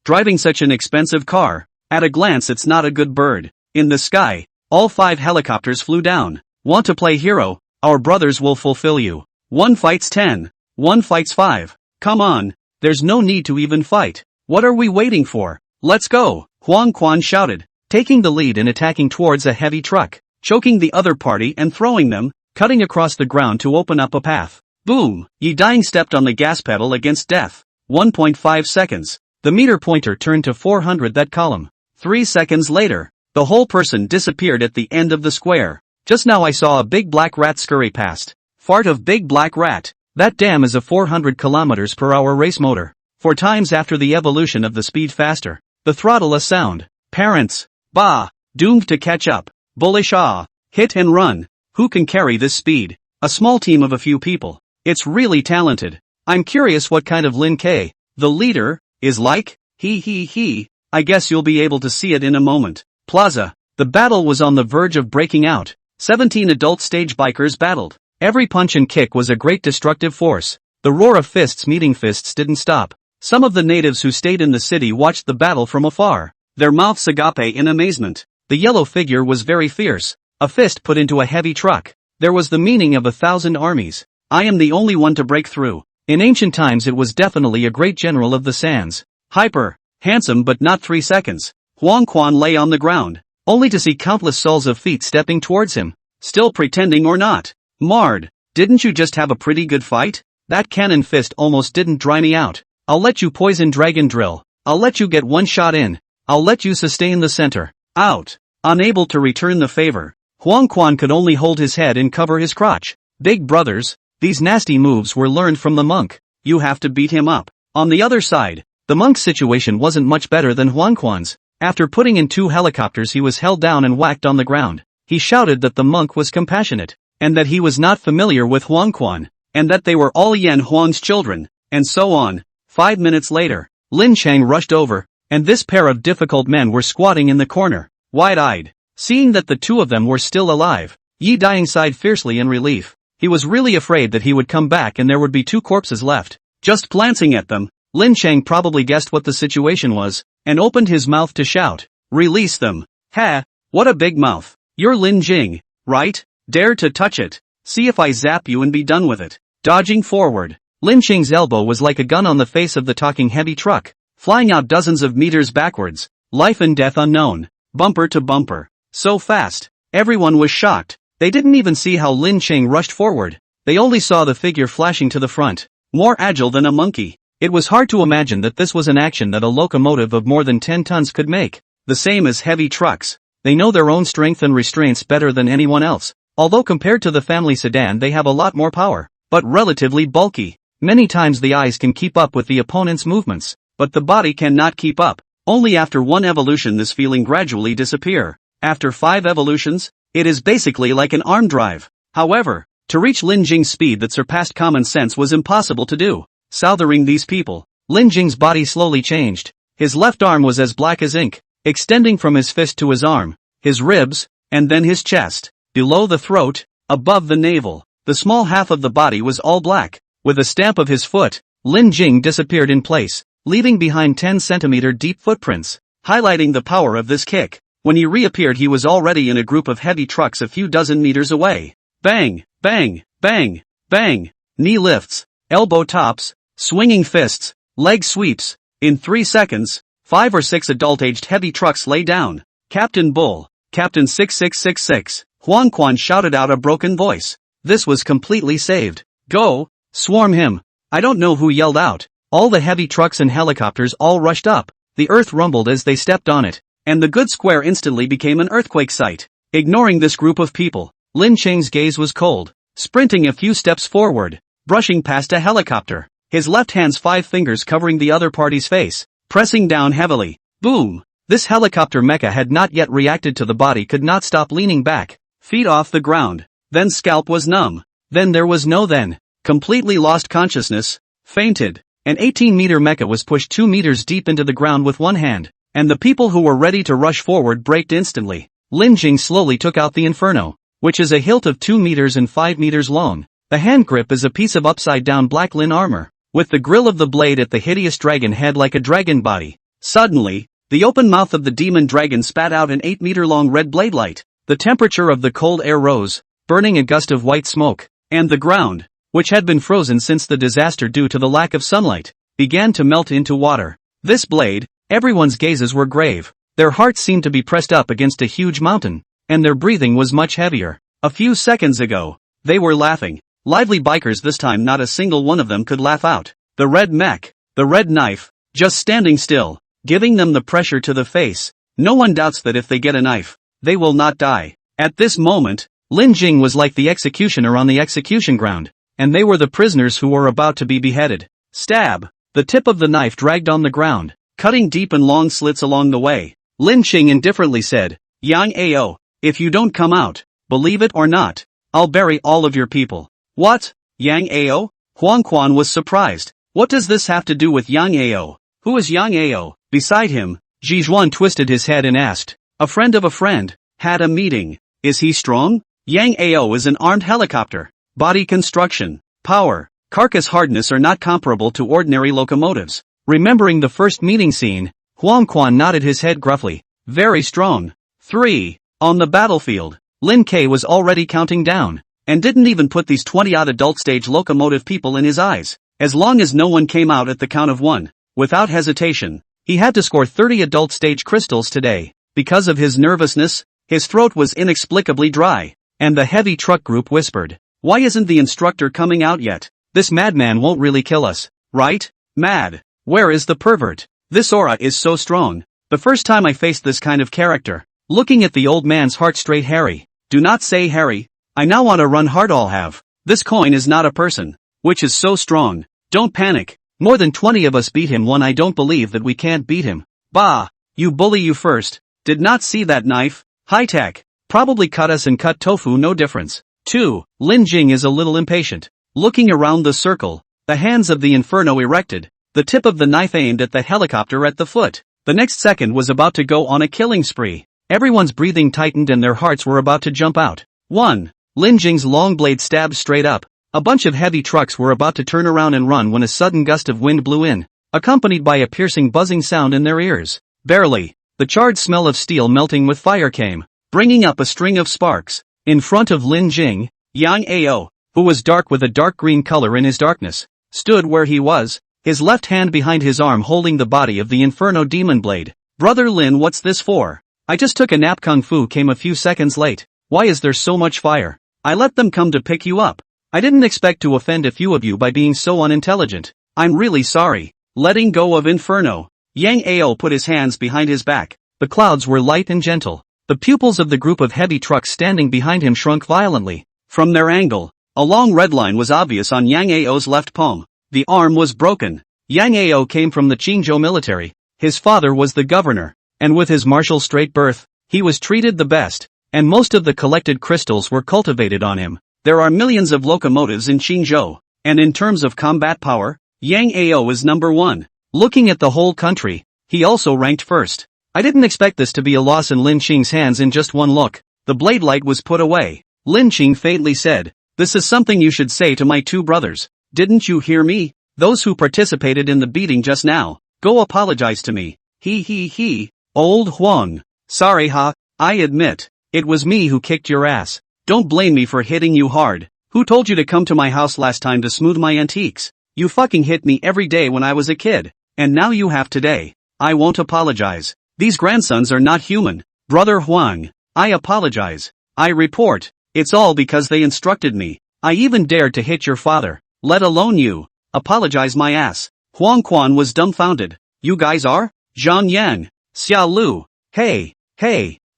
driving such an expensive car. At a glance it's not a good bird. In the sky, all 5 helicopters flew down. Want to play hero? Our brothers will fulfill you. 1 fights 10. 1 fights 5. Come on. There's no need to even fight. What are we waiting for? Let's go, Huang Quan shouted, taking the lead and attacking towards a heavy truck, choking the other party and throwing them, cutting across the ground to open up a path. Boom! Yi Dying stepped on the gas pedal against death. 1.5 seconds. The meter pointer turned to 400 that column. 3 seconds later, the whole person disappeared at the end of the square. Just now I saw a big black rat scurry past. Fart of big black rat. That damn is a 400 km per hour race motor. 4 times after the evolution of the speed faster. The throttle a sound. Parents. Bah. Doomed to catch up. Bullish ah. Hit and run. Who can carry this speed? A small team of a few people. It's really talented. I'm curious what kind of Lin K, the leader, is like? He. I guess you'll be able to see it in a moment. Plaza. The battle was on the verge of breaking out. 17 adult stage bikers battled. Every punch and kick was a great destructive force. The roar of fists meeting fists didn't stop. Some of the natives who stayed in the city watched the battle from afar, their mouths agape in amazement. The yellow figure was very fierce. A fist put into a heavy truck. There was the meaning of 1,000 armies. I am the only one to break through. In ancient times it was definitely a great general of the sands. Hyper. Handsome but not 3 seconds. Huang Quan lay on the ground, only to see countless soles of feet stepping towards him. Still pretending or not? Marred. Didn't you just have a pretty good fight? That cannon fist almost didn't dry me out. I'll let you poison dragon drill. I'll let you get 1 shot in. I'll let you sustain the center. Out. Unable to return the favor, Huang Quan could only hold his head and cover his crotch. Big brothers, these nasty moves were learned from the monk. You have to beat him up. On the other side, the monk's situation wasn't much better than Huang Quan's. After putting in 2 helicopters he was held down and whacked on the ground. He shouted that the monk was compassionate, and that he was not familiar with Huang Quan, and that they were all Yan Huang's children, and so on. 5 minutes later, Lin Chang rushed over, and this pair of difficult men were squatting in the corner, wide-eyed. Seeing that the 2 of them were still alive, Yi Dying sighed fiercely in relief. He was really afraid that he would come back and there would be 2 corpses left. Just glancing at them, Lin Chang probably guessed what the situation was, and opened his mouth to shout, "Release them." Ha! What a big mouth. You're Lin Jing, right? Dare to touch it. See if I zap you and be done with it. Dodging forward, Lin Ching's elbow was like a gun on the face of the talking heavy truck, flying out dozens of meters backwards, life and death unknown, bumper to bumper. So fast, everyone was shocked. They didn't even see how Lin Ching rushed forward. They only saw the figure flashing to the front, more agile than a monkey. It was hard to imagine that this was an action that a locomotive of more than 10 tons could make. The same as heavy trucks. They know their own strength and restraints better than anyone else. Although compared to the family sedan they have a lot more power, but relatively bulky. Many times the eyes can keep up with the opponent's movements, but the body cannot keep up. Only after 1 evolution this feeling gradually disappear. After 5 evolutions, it is basically like an arm drive. However, to reach Lin Jing's speed that surpassed common sense was impossible to do. Southering these people, Lin Jing's body slowly changed. His left arm was as black as ink, extending from his fist to his arm, his ribs, and then his chest. Below the throat, above the navel, the small half of the body was all black. With a stamp of his foot, Lin Jing disappeared in place, leaving behind 10-centimeter deep footprints, highlighting the power of this kick. When he reappeared he was already in a group of heavy trucks a few dozen meters away. Bang, bang, bang, bang, knee lifts, elbow tops, swinging fists, leg sweeps. In 3 seconds, 5 or 6 adult-aged heavy trucks lay down. Captain Bull, Captain 6666, Huang Quan shouted out a broken voice. This was completely saved. Go, swarm him. I don't know who yelled out. All the heavy trucks and helicopters all rushed up. The earth rumbled as they stepped on it, and the good square instantly became an earthquake site. Ignoring this group of people, Lin Cheng's gaze was cold, sprinting a few steps forward, brushing past a helicopter, his left hand's 5 fingers covering the other party's face, pressing down heavily. Boom! This helicopter mecha had not yet reacted to the body could not stop leaning back, feet off the ground, then scalp was numb, then there was no then, completely lost consciousness, fainted. An 18-meter mecha was pushed 2 meters deep into the ground with one hand, and the people who were ready to rush forward braked instantly. Lin Jing slowly took out the inferno, which is a hilt of 2 meters and 5 meters long. The hand grip is a piece of upside-down black lin armor, with the grill of the blade at the hideous dragon head like a dragon body. Suddenly, The open mouth of the demon dragon spat out an 8-meter-long red blade light. The temperature of the cold air rose, burning a gust of white smoke, and the ground, which had been frozen since the disaster due to the lack of sunlight, began to melt into water. This blade, everyone's gazes were grave. Their hearts seemed to be pressed up against a huge mountain, and their breathing was much heavier. A few seconds ago, they were laughing. Lively bikers this time, not a single one of them could laugh out. The red mech, the red knife, just standing still, giving them the pressure to the face. No one doubts that if they get a knife, they will not die. At this moment, Lin Jing was like the executioner on the execution ground, and they were the prisoners who were about to be beheaded. Stab! The tip of the knife dragged on the ground, cutting deep and long slits along the way. Lin Jing indifferently said, "Yang Ao, if you don't come out, believe it or not, I'll bury all of your people." "What? Yang Ao?" Huang Quan was surprised. What does this have to do with Yang Ao? Who is Yang Ao? Beside him, Zhizhuan twisted his head and asked, "A friend of a friend, had a meeting. Is he strong?" Yang Ao is an armed helicopter. Body construction, power, carcass hardness are not comparable to ordinary locomotives. Remembering the first meeting scene, Huang Quan nodded his head gruffly. Very strong. 3. On the battlefield, Lin Ke was already counting down, and didn't even put these 20-odd adult stage locomotive people in his eyes. As long as no one came out at the count of 1, without hesitation, he had to score 30 adult stage crystals today. Because of his nervousness, his throat was inexplicably dry, and the heavy truck group whispered, "Why isn't the instructor coming out yet? This madman won't really kill us, right? Mad. Where is the pervert? This aura is so strong. The first time I faced this kind of character." Looking at the old man's heart straight, "Harry, do not say Harry. I now want to run hard. I'll have. This coin is not a person, which is so strong. Don't panic. More than 20 of us beat him. 1. I don't believe that we can't beat him." "Bah! You bully, you first. Did not see that knife? High tech. Probably cut us and cut tofu, no difference." 2. Lin Jing is a little impatient. Looking around the circle, the hands of the inferno erected, the tip of the knife aimed at the helicopter at the foot. The next second was about to go on a killing spree. Everyone's breathing tightened and their hearts were about to jump out. 1. Lin Jing's long blade stabbed straight up. A bunch of heavy trucks were about to turn around and run when a sudden gust of wind blew in, accompanied by a piercing buzzing sound in their ears. Barely, the charred smell of steel melting with fire came, bringing up a string of sparks. In front of Lin Jing, Yang Ao, who was dark with a dark green color in his darkness, stood where he was, his left hand behind his arm holding the body of the inferno demon blade. "Brother Lin, what's this for? I just took a nap. Kung Fu came a few seconds late. Why is there so much fire? I let them come to pick you up. I didn't expect to offend a few of you by being so unintelligent. I'm really sorry." Letting go of inferno, Yang Ao put his hands behind his back. The clouds were light and gentle. The pupils of the group of heavy trucks standing behind him shrunk violently. From their angle, a long red line was obvious on Yang Ao's left palm. The arm was broken. Yang Ao came from the Chingo military. His father was the governor, and with his martial straight birth, he was treated the best, and most of the collected crystals were cultivated on him. There are millions of locomotives in Chingo, and in terms of combat power, Yang Ao is number 1. Looking at the whole country, he also ranked first. I didn't expect this to be a loss in Lin Qing's hands in just one look. The blade light was put away. Lin Qing faintly said, "This is something you should say to my 2 brothers. Didn't you hear me? Those who participated in the beating just now, go apologize to me." He. "Old Huang. Sorry ha, I admit, it was me who kicked your ass. Don't blame me for hitting you hard. Who told you to come to my house last time to smooth my antiques? You fucking hit me every day when I was a kid, and now you have today. I won't apologize. These grandsons are not human. Brother Huang, I apologize. I report, it's all because they instructed me. I even dared to hit your father, let alone you. Apologize my ass." Huang Quan was dumbfounded. "You guys are? Zhang Yang, Xia Lu. Hey,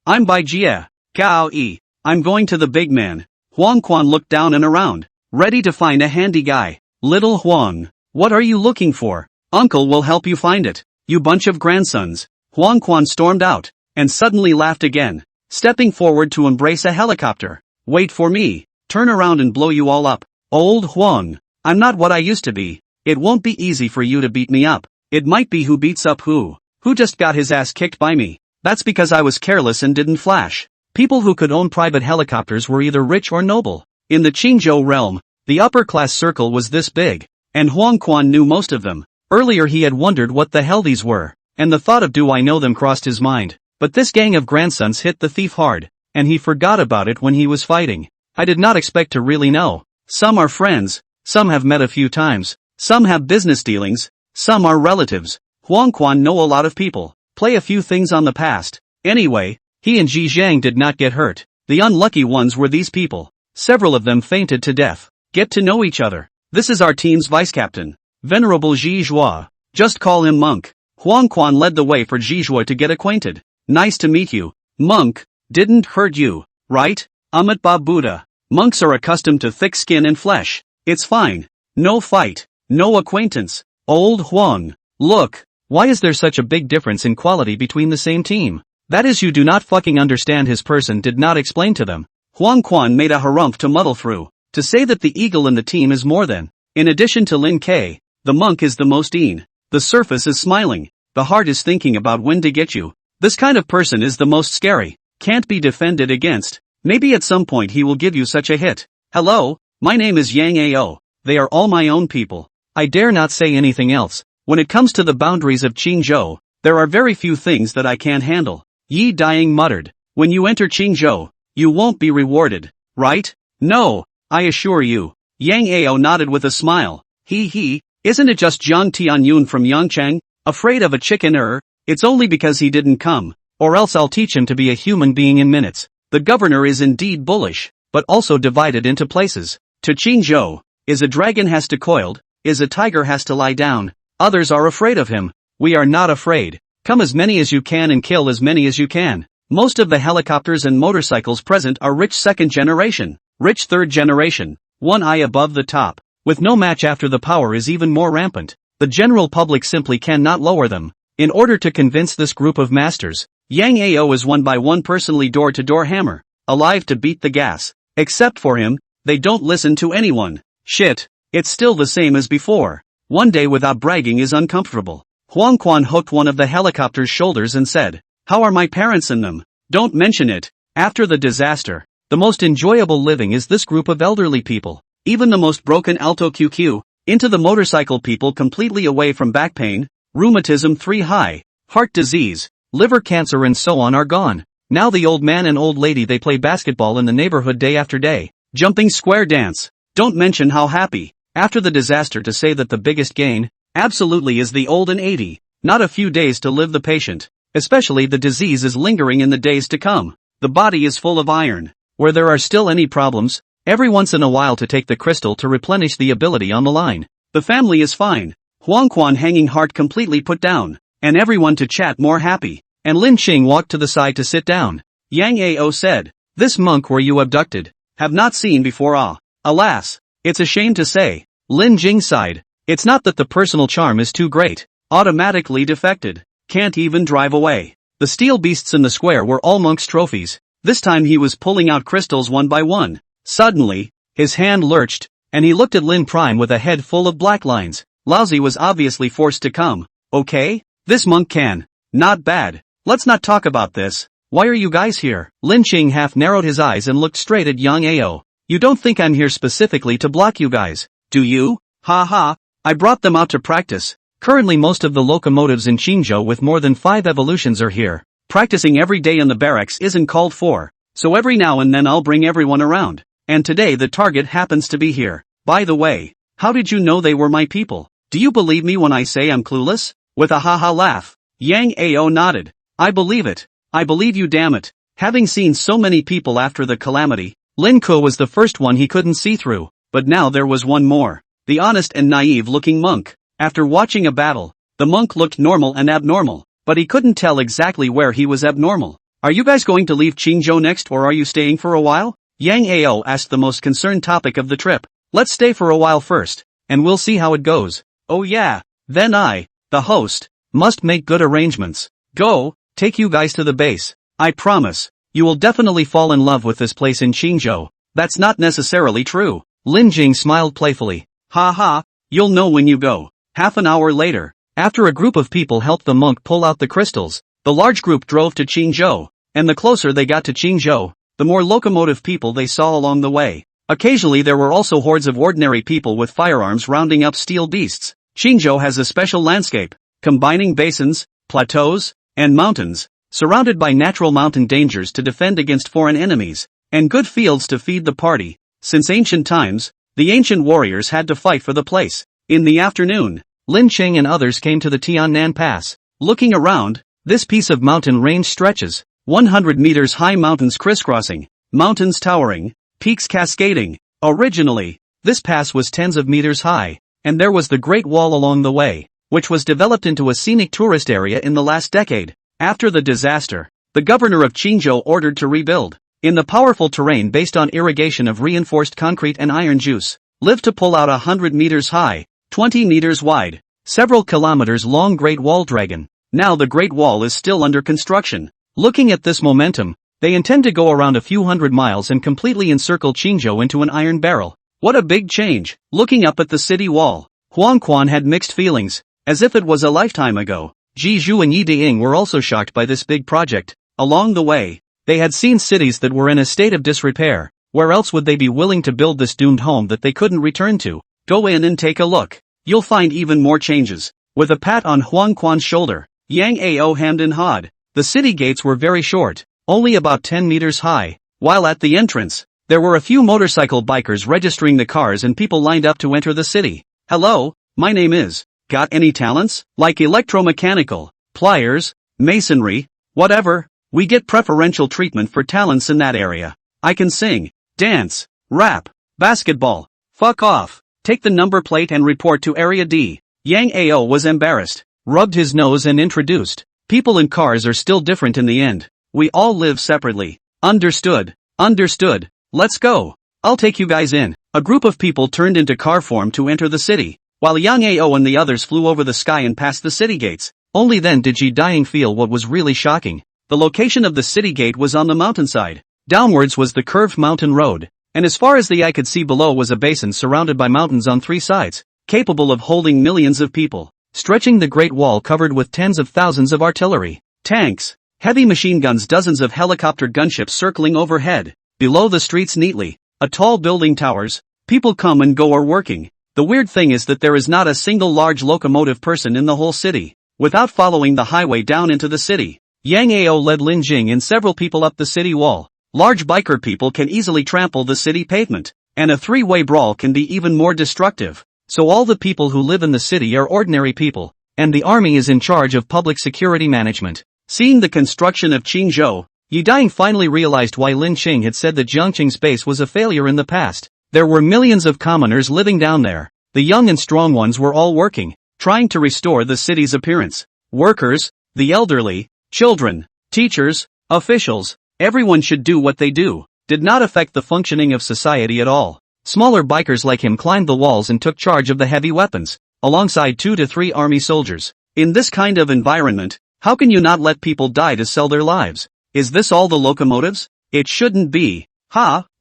I'm Bai Jie, Gao Yi. I'm going to the big man." Huang Quan looked down and around, ready to find a handy guy. "Little Huang, what are you looking for? Uncle will help you find it. You bunch of grandsons." Huang Quan stormed out, and suddenly laughed again, stepping forward to embrace a helicopter. "Wait for me, turn around and blow you all up." "Old Huang, I'm not what I used to be. It won't be easy for you to beat me up. It might be who beats up who just got his ass kicked by me. That's because I was careless and didn't flash." People who could own private helicopters were either rich or noble. In the Qingzhou realm, the upper-class circle was this big, and Huang Quan knew most of them. Earlier he had wondered what the hell these were. and the thought of do I know them crossed his mind. But this gang of grandsons hit the thief hard, and he forgot about it when he was fighting. I did not expect to really know. Some are friends, some have met a few times, some have business dealings, some are relatives. Huang Quan know a lot of people, play a few things on the past. Anyway, he and Ji Zhang did not get hurt. The unlucky ones were these people. Several of them fainted to death. Get to know each other. This is our team's vice captain, Venerable Ji Zhua. Just call him Monk. Huang Quan led the way for Ji Zhua to get acquainted. Nice to meet you. Monk, didn't hurt you, right? Amitabha Buddha. Monks are accustomed to thick skin and flesh. It's fine. No fight. No acquaintance. Old Huang. Look, why is there such a big difference in quality between the same team? That is, you do not fucking understand. His person did not explain to them. Huang Quan made a harumph to muddle through, to say that the eagle in the team is more than. In addition to Lin K, the monk is the most een. The surface is smiling. The heart is thinking about when to get you. This kind of person is the most scary. Can't be defended against. Maybe at some point he will give you such a hit. Hello, my name is Yang Ao. They are all my own people. I dare not say anything else. When it comes to the boundaries of Qingzhou, there are very few things that I can't handle. Yi Dying muttered. When you enter Qingzhou, you won't be rewarded, right? No, I assure you. Yang Ao nodded with a smile. Isn't it just Jiang Tianyun from Yangcheng? Afraid of a chicken It's only because he didn't come, or else I'll teach him to be a human being in minutes. The governor is indeed bullish, but also divided into places. To Qingzhou, is a dragon has to coiled, is a tiger has to lie down. Others are afraid of him. We are not afraid. Come as many as you can and kill as many as you can. Most of the helicopters and motorcycles present are rich second generation, rich third generation, one eye above the top. With no match after, the power is even more rampant. The general public simply cannot lower them. In order to convince this group of masters, Yang Ao is one by one personally door-to-door hammer, alive to beat the gas. Except for him, they don't listen to anyone. Shit, it's still the same as before. One day without bragging is uncomfortable. Huang Quan hooked one of the helicopter's shoulders and said, how are my parents in them? Don't mention it. After the disaster, the most enjoyable living is this group of elderly people. Even the most broken Alto QQ, into the motorcycle people completely away from back pain, rheumatism 3 high, heart disease, liver cancer and so on are gone. Now the old man and old lady, they play basketball in the neighborhood day after day, jumping square dance. Don't mention how happy, after the disaster, to say that the biggest gain, absolutely, is the old and 80, not a few days to live the patient. Especially the disease is lingering in the days to come. The body is full of iron. Where there are still any problems, every once in a while to take the crystal to replenish the ability on the line. The family is fine. Huang Quan hanging heart completely put down, and everyone to chat more happy. And Lin Qing walked to the side to sit down. Yang Ao said, this monk were you abducted? Have not seen before. Alas, it's a shame to say. Lin Jing sighed. It's not that the personal charm is too great. Automatically defected. Can't even drive away. The steel beasts in the square were all Monk's trophies. This time he was pulling out crystals one by one. Suddenly, his hand lurched, and he looked at Lin Prime with a head full of black lines. Lousy was obviously forced to come. Okay, this monk can. Not bad. Let's not talk about this. Why are you guys here? Lin Qing half narrowed his eyes and looked straight at Yang Ao. You don't think I'm here specifically to block you guys, do you? Ha. I brought them out to practice. Currently most of the locomotives in Qingzhou with more than 5 evolutions are here. Practicing every day in the barracks isn't called for, so every now and then I'll bring everyone around. And today the target happens to be here. By the way, how did you know they were my people? Do you believe me when I say I'm clueless? With a ha-ha laugh, Yang Ao nodded. I believe it. I believe you, damn it. Having seen so many people after the calamity, Lin Ke was the first one he couldn't see through, but now there was one more. The honest and naive-looking monk. After watching a battle, the monk looked normal and abnormal, but he couldn't tell exactly where he was abnormal. Are you guys going to leave Qingzhou next, or are you staying for a while? Yang Ao asked the most concerned topic of the trip. Let's stay for a while first, and we'll see how it goes. Oh yeah, then I, the host, must make good arrangements. Go, take you guys to the base. I promise, you will definitely fall in love with this place in Qingzhou. That's not necessarily true. Lin Jing smiled playfully. Ha, you'll know when you go. Half an hour later, after a group of people helped the monk pull out the crystals, the large group drove to Qingzhou, and the closer they got to Qingzhou, the more locomotive people they saw along the way. Occasionally there were also hordes of ordinary people with firearms rounding up steel beasts. Qingzhou has a special landscape, combining basins, plateaus, and mountains, surrounded by natural mountain dangers to defend against foreign enemies, and good fields to feed the party. Since ancient times, the ancient warriors had to fight for the place. In the afternoon, Lin Qing and others came to the Tiannan Pass. Looking around, this piece of mountain range stretches, 100 meters high, mountains crisscrossing, mountains towering, peaks cascading. Originally, this pass was tens of meters high, and there was the Great Wall along the way, which was developed into a scenic tourist area in the last decade. After the disaster, the governor of Chingo ordered to rebuild. In the powerful terrain based on irrigation of reinforced concrete and iron juice, lived to pull out 100 meters high, 20 meters wide, several kilometers long Great Wall Dragon. Now the Great Wall is still under construction. Looking at this momentum, they intend to go around a few hundred miles and completely encircle Chingo into an iron barrel. What a big change! Looking up at the city wall, Huang Quan had mixed feelings, as if it was a lifetime ago. Ji Zhu and Yi Diying were also shocked by this big project. Along the way, they had seen cities that were in a state of disrepair. Where else would they be willing to build this doomed home that they couldn't return to? Go in and take a look. You'll find even more changes. With a pat on Huang Quan's shoulder, Yang Ao hemmed and hawed. The city gates were very short, only about 10 meters high, while at the entrance, there were a few motorcycle bikers registering the cars and people lined up to enter the city. Hello, my name is. Got any talents? Like electromechanical, pliers, masonry, whatever? We get preferential treatment for talents in that area. I can sing, dance, rap, basketball. Fuck off. Take the number plate and report to Area D. Yang Ao was embarrassed, rubbed his nose and introduced. People and cars are still different in the end. We all live separately. Understood. Understood. Let's go. I'll take you guys in. A group of people turned into car form to enter the city, while Yang Ao and the others flew over the sky and past the city gates. Only then did Ji Diying feel what was really shocking. The location of the city gate was on the mountainside. Downwards was the curved mountain road, and as far as the eye could see below was a basin surrounded by mountains on three sides, capable of holding millions of people, stretching the Great Wall covered with tens of thousands of artillery, tanks, heavy machine guns, dozens of helicopter gunships circling overhead. Below the streets neatly, a tall building towers, people come and go or working. The weird thing is that there is not a single large locomotive person in the whole city. Without following the highway down into the city, Yang Ao led Lin Jing and several people up the city wall. Large biker people can easily trample the city pavement, and a three-way brawl can be even more destructive. So all the people who live in the city are ordinary people, and the army is in charge of public security management. Seeing the construction of Qingzhou, Yi Diying finally realized why Lin Qing had said that Jiangqing's base was a failure in the past. There were millions of commoners living down there. The young and strong ones were all working, trying to restore the city's appearance. Workers, the elderly, children, teachers, officials, everyone should do what they do. Did not affect the functioning of society at all. Smaller bikers like him climbed the walls and took charge of the heavy weapons, alongside 2 to 3 army soldiers. In this kind of environment, how can you not let people die to sell their lives? Is this all the locomotives? It shouldn't be.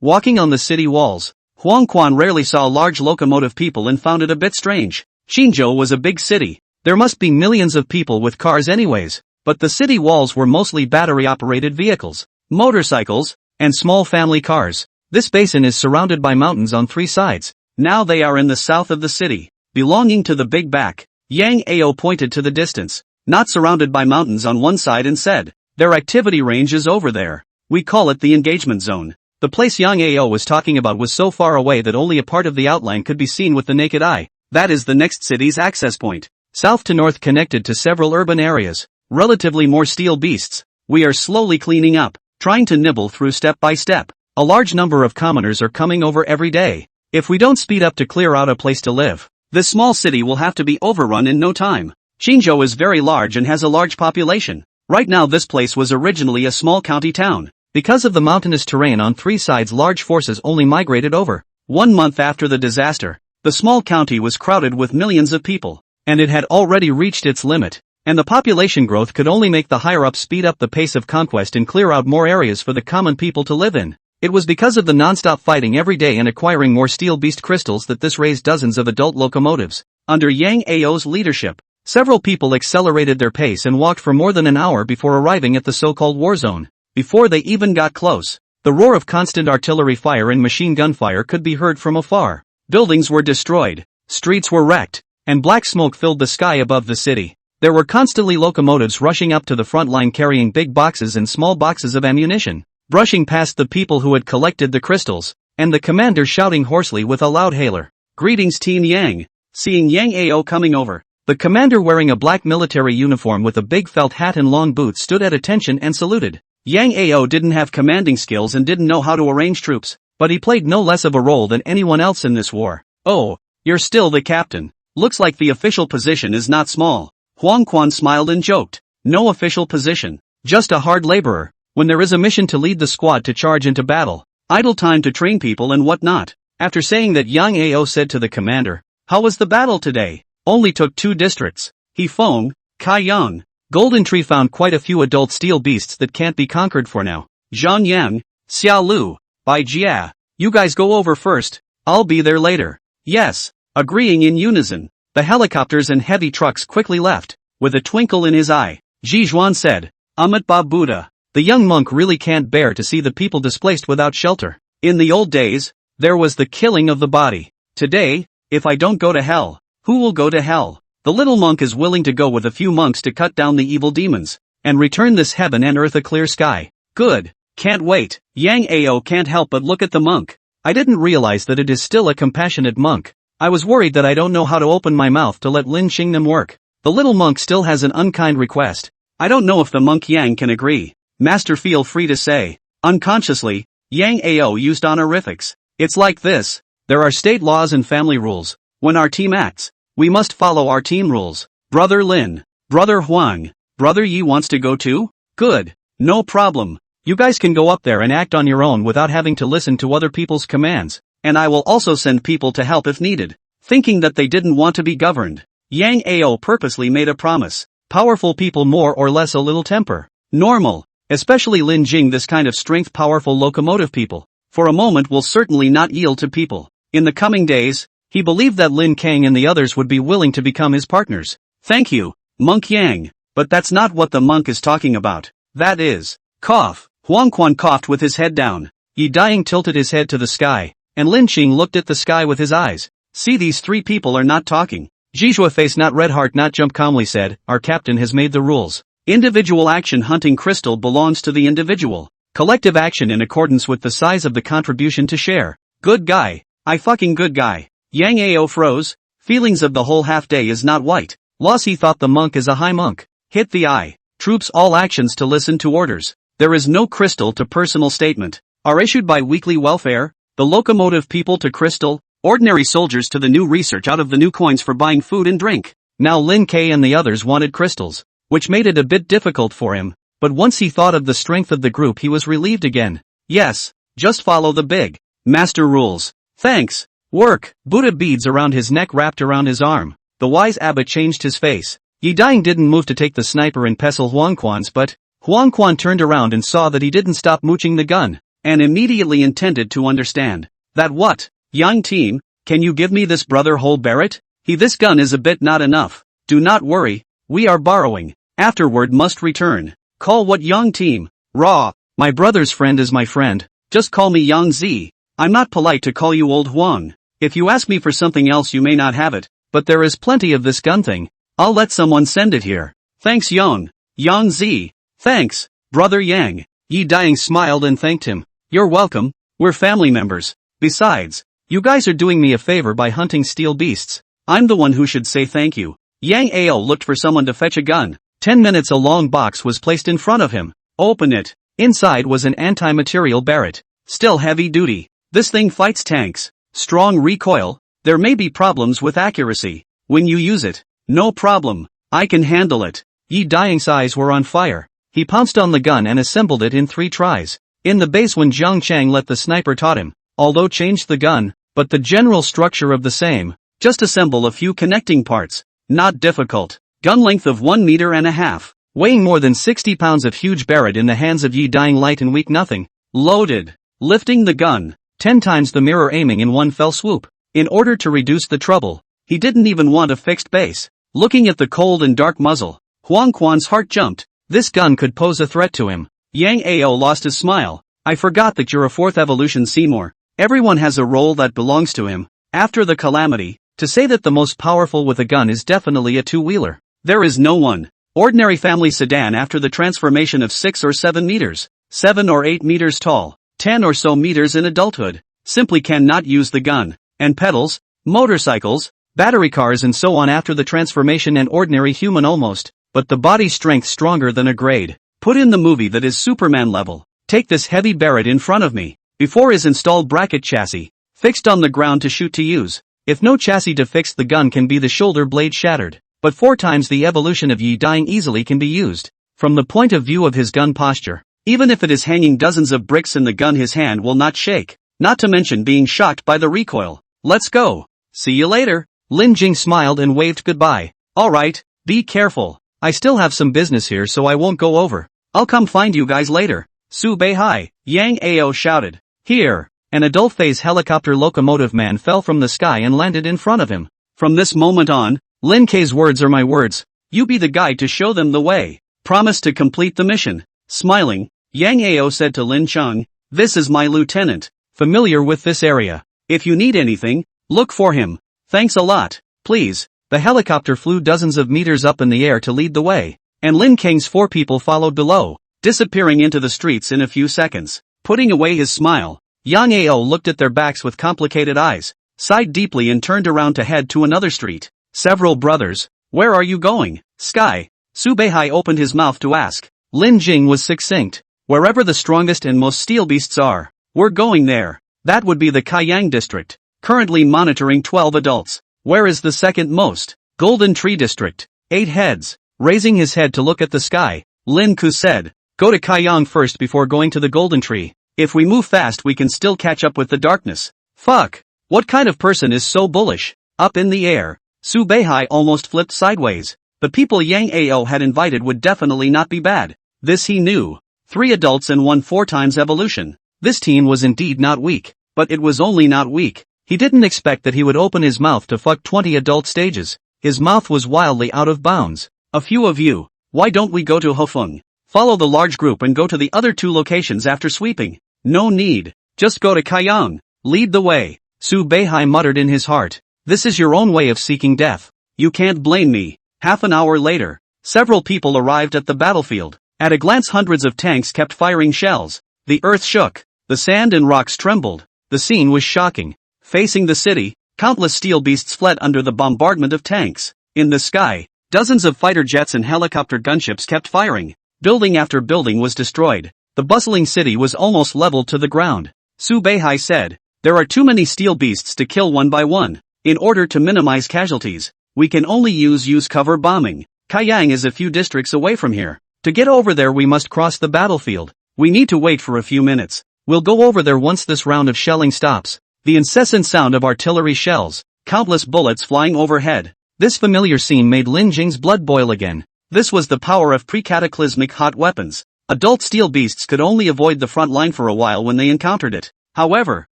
Walking on the city walls, Huang Quan rarely saw large locomotive people and found it a bit strange. Xinzhou was a big city. There must be millions of people with cars anyways, but the city walls were mostly battery-operated vehicles, motorcycles, and small family cars. This basin is surrounded by mountains on 3 sides. Now they are in the south of the city, belonging to the Big Back. Yang Ao pointed to the distance, not surrounded by mountains on one side, and said, their activity range is over there. We call it the engagement zone. The place Yang Ao was talking about was so far away that only a part of the outline could be seen with the naked eye. That is the next city's access point. South to north connected to several urban areas. Relatively more steel beasts. We are slowly cleaning up, trying to nibble through step by step. A large number of commoners are coming over every day. If we don't speed up to clear out a place to live, this small city will have to be overrun in no time. Qingzhou is very large and has a large population. Right now this place was originally a small county town. Because of the mountainous terrain on 3 sides, large forces only migrated over. 1 month after the disaster, the small county was crowded with millions of people, and it had already reached its limit. And the population growth could only make the higher-ups speed up the pace of conquest and clear out more areas for the common people to live in. It was because of the non-stop fighting every day and acquiring more steel beast crystals that this raised dozens of adult locomotives. Under Yang Ao's leadership, several people accelerated their pace and walked for more than an hour before arriving at the so-called war zone. Before they even got close, the roar of constant artillery fire and machine gun fire could be heard from afar. Buildings were destroyed, streets were wrecked, and black smoke filled the sky above the city. There were constantly locomotives rushing up to the front line carrying big boxes and small boxes of ammunition, brushing past the people who had collected the crystals, and the commander shouting hoarsely with a loud hailer. "Greetings Team Yang." Seeing Yang Ao coming over, the commander wearing a black military uniform with a big felt hat and long boots stood at attention and saluted. Yang Ao didn't have commanding skills and didn't know how to arrange troops, but he played no less of a role than anyone else in this war. "Oh, you're still the captain. Looks like the official position is not small." Huang Quan smiled and joked. "No official position. Just a hard laborer. When there is a mission to lead the squad to charge into battle, idle time to train people and whatnot." After saying that, Yang Ao said to the commander, "How was the battle today?" "Only took 2 districts. Hefeng, Kaiyang. Golden Tree found quite a few adult steel beasts that can't be conquered for now. Zhanyang, Xiaolu, Bai Jia. You guys go over first. I'll be there later." "Yes." Agreeing in unison, the helicopters and heavy trucks quickly left. With a twinkle in his eye, Ji Zhuan said, "Amat Ba Buddha." The young monk really can't bear to see the people displaced without shelter. In the old days, there was the killing of the body. Today, if I don't go to hell, who will go to hell? The little monk is willing to go with a few monks to cut down the evil demons, and return this heaven and earth a clear sky. Good. Can't wait. Yang Ao can't help but look at the monk. I didn't realize that it is still a compassionate monk. I was worried that I don't know how to open my mouth to let Lin Xingnem work. The little monk still has an unkind request. I don't know if the monk Yang can agree. Master, feel free to say. Unconsciously, Yang Ao used honorifics. It's like this. There are state laws and family rules. When our team acts, we must follow our team rules. Brother Lin, Brother Huang, Brother Yi wants to go too? Good. No problem. You guys can go up there and act on your own without having to listen to other people's commands, and I will also send people to help if needed. Thinking that they didn't want to be governed, Yang Ao purposely made a promise. Powerful people more or less a little temper. Normal. Especially Lin Jing, this kind of strength powerful locomotive people, for a moment will certainly not yield to people. In the coming days, he believed that Lin Kang and the others would be willing to become his partners. Thank you, Monk Yang, but that's not what the monk is talking about. That is, cough. Huang Quan coughed with his head down. Yi Daying tilted his head to the sky, and Lin Qing looked at the sky with his eyes. See, these 3 people are not talking. Jizhua face not red heart not jump calmly said, "Our captain has made the rules. Individual action hunting crystal belongs to the individual. Collective action in accordance with the size of the contribution to share." Good guy. I fucking good guy. Yang Ao froze. Feelings of the whole half day is not white. Loss, he thought the monk is a high monk. Hit the eye. Troops all actions to listen to orders. There is no crystal to personal statement. Are issued by weekly welfare, the locomotive people to crystal, ordinary soldiers to the new research out of the new coins for buying food and drink. Now Lin K and the others wanted crystals, which made it a bit difficult for him, but once he thought of the strength of the group he was relieved again. Yes, just follow the big master rules. Thanks. Work. Buddha beads around his neck wrapped around his arm. The wise abbot changed his face. Yi Daying didn't move to take the sniper and pestle Huang Quan's, but Huang Quan turned around and saw that he didn't stop mooching the gun, and immediately intended to understand. That what? Young team, can you give me this brother whole Barrett? This gun is a bit not enough. Do not worry, we are borrowing. Afterward must return. Call what young team? Raw. My brother's friend is my friend. Just call me Yang Z. I'm not polite to call you old Huang. If you ask me for something else you may not have it, but there is plenty of this gun thing. I'll let someone send it here. Thanks Yang. Yang Z. Thanks, brother Yang. Yi Daying smiled and thanked him. You're welcome, we're family members. Besides, you guys are doing me a favor by hunting steel beasts. I'm the one who should say thank you. Yang Ao looked for someone to fetch a gun. 10 minutes a long box was placed in front of him. Open it. Inside was an anti-material Barrett. Still heavy duty. This thing fights tanks. Strong recoil. There may be problems with accuracy. When you use it, no problem. I can handle it. Yi Daying's eyes were on fire. He pounced on the gun and assembled it in 3 tries. In the base when Zhang Chang let the sniper taught him, although changed the gun, but the general structure of the same. Just assemble a few connecting parts. Not difficult. Gun length of 1.5 meters. Weighing more than 60 pounds of huge Barrett in the hands of Yi Daying, light and weak nothing. Loaded. Lifting the gun. 10 times the mirror, aiming in one fell swoop. In order to reduce the trouble, he didn't even want a fixed base. Looking at the cold and dark muzzle, Huang Quan's heart jumped. This gun could pose a threat to him. Yang Ao lost his smile. I forgot that you're a 4th evolution Seymour. Everyone has a role that belongs to him. After the calamity, to say that the most powerful with a gun is definitely a 2-wheeler. There is no one. Ordinary family sedan after the transformation of 6 or 7 meters, 7 or 8 meters tall, 10 or so meters in adulthood, simply cannot use the gun, and pedals, motorcycles, battery cars and so on after the transformation and ordinary human almost, but the body strength stronger than a grade. Put in the movie that is Superman level. Take this heavy Barrett in front of me. Before is installed bracket chassis, fixed on the ground to shoot to use. If no chassis to fix the gun can be the shoulder blade shattered, but 4 times the evolution of Yi dying easily can be used. From the point of view of his gun posture, even if it is hanging dozens of bricks in the gun his hand will not shake, not to mention being shocked by the recoil. Let's go. See you later. Lin Jing smiled and waved goodbye. Alright, be careful. I still have some business here so I won't go over. I'll come find you guys later. Su Beihai, Yang Ao shouted. Here. An adult phase helicopter locomotive man fell from the sky and landed in front of him. From this moment on, Lin K's words are my words. You be the guide to show them the way. Promise to complete the mission. Smiling, Yang Ao said to Lin Cheng, this is my lieutenant, familiar with this area. If you need anything, look for him. Thanks a lot. Please. The helicopter flew dozens of meters up in the air to lead the way, and Lin Kang's 4 people followed below, disappearing into the streets in a few seconds. Putting away his smile, Yang Ao looked at their backs with complicated eyes, sighed deeply and turned around to head to another street. Several brothers, where are you going? Sky. Su Beihai opened his mouth to ask. Lin Jing was succinct. Wherever the strongest and most steel beasts are, we're going there. That would be the Kaiyang district, currently monitoring 12 adults. Where is the second most? Golden Tree district. 8 heads. Raising his head to look at the sky, Lin Ku said, go to Kaiyang first before going to the Golden Tree. If we move fast we can still catch up with the darkness. Fuck. What kind of person is so bullish? Up in the air. Su Beihai almost flipped sideways. The people Yang Ao had invited would definitely not be bad. This he knew. 3 adults and 1 4 times evolution. This team was indeed not weak, but it was only not weak. He didn't expect that he would open his mouth to fuck 20 adult stages. His mouth was wildly out of bounds. A few of you, why don't we go to Hofeng? Follow the large group and go to the other 2 locations after sweeping. No need. Just go to Kaiyang. Lead the way. Su Beihai muttered in his heart. This is your own way of seeking death. You can't blame me. Half an hour later, several people arrived at the battlefield. At a glance hundreds of tanks kept firing shells. The earth shook. The sand and rocks trembled. The scene was shocking. Facing the city, countless steel beasts fled under the bombardment of tanks. In the sky, dozens of fighter jets and helicopter gunships kept firing. Building after building was destroyed. The bustling city was almost leveled to the ground. Su Beihai said, there are too many steel beasts to kill one by one. In order to minimize casualties, we can only use cover bombing. Kaiyang is a few districts away from here. To get over there we must cross the battlefield. We need to wait for a few minutes. We'll go over there once this round of shelling stops. The incessant sound of artillery shells, countless bullets flying overhead. This familiar scene made Lin Jing's blood boil again. This was the power of pre-cataclysmic hot weapons. Adult steel beasts could only avoid the front line for a while when they encountered it. However,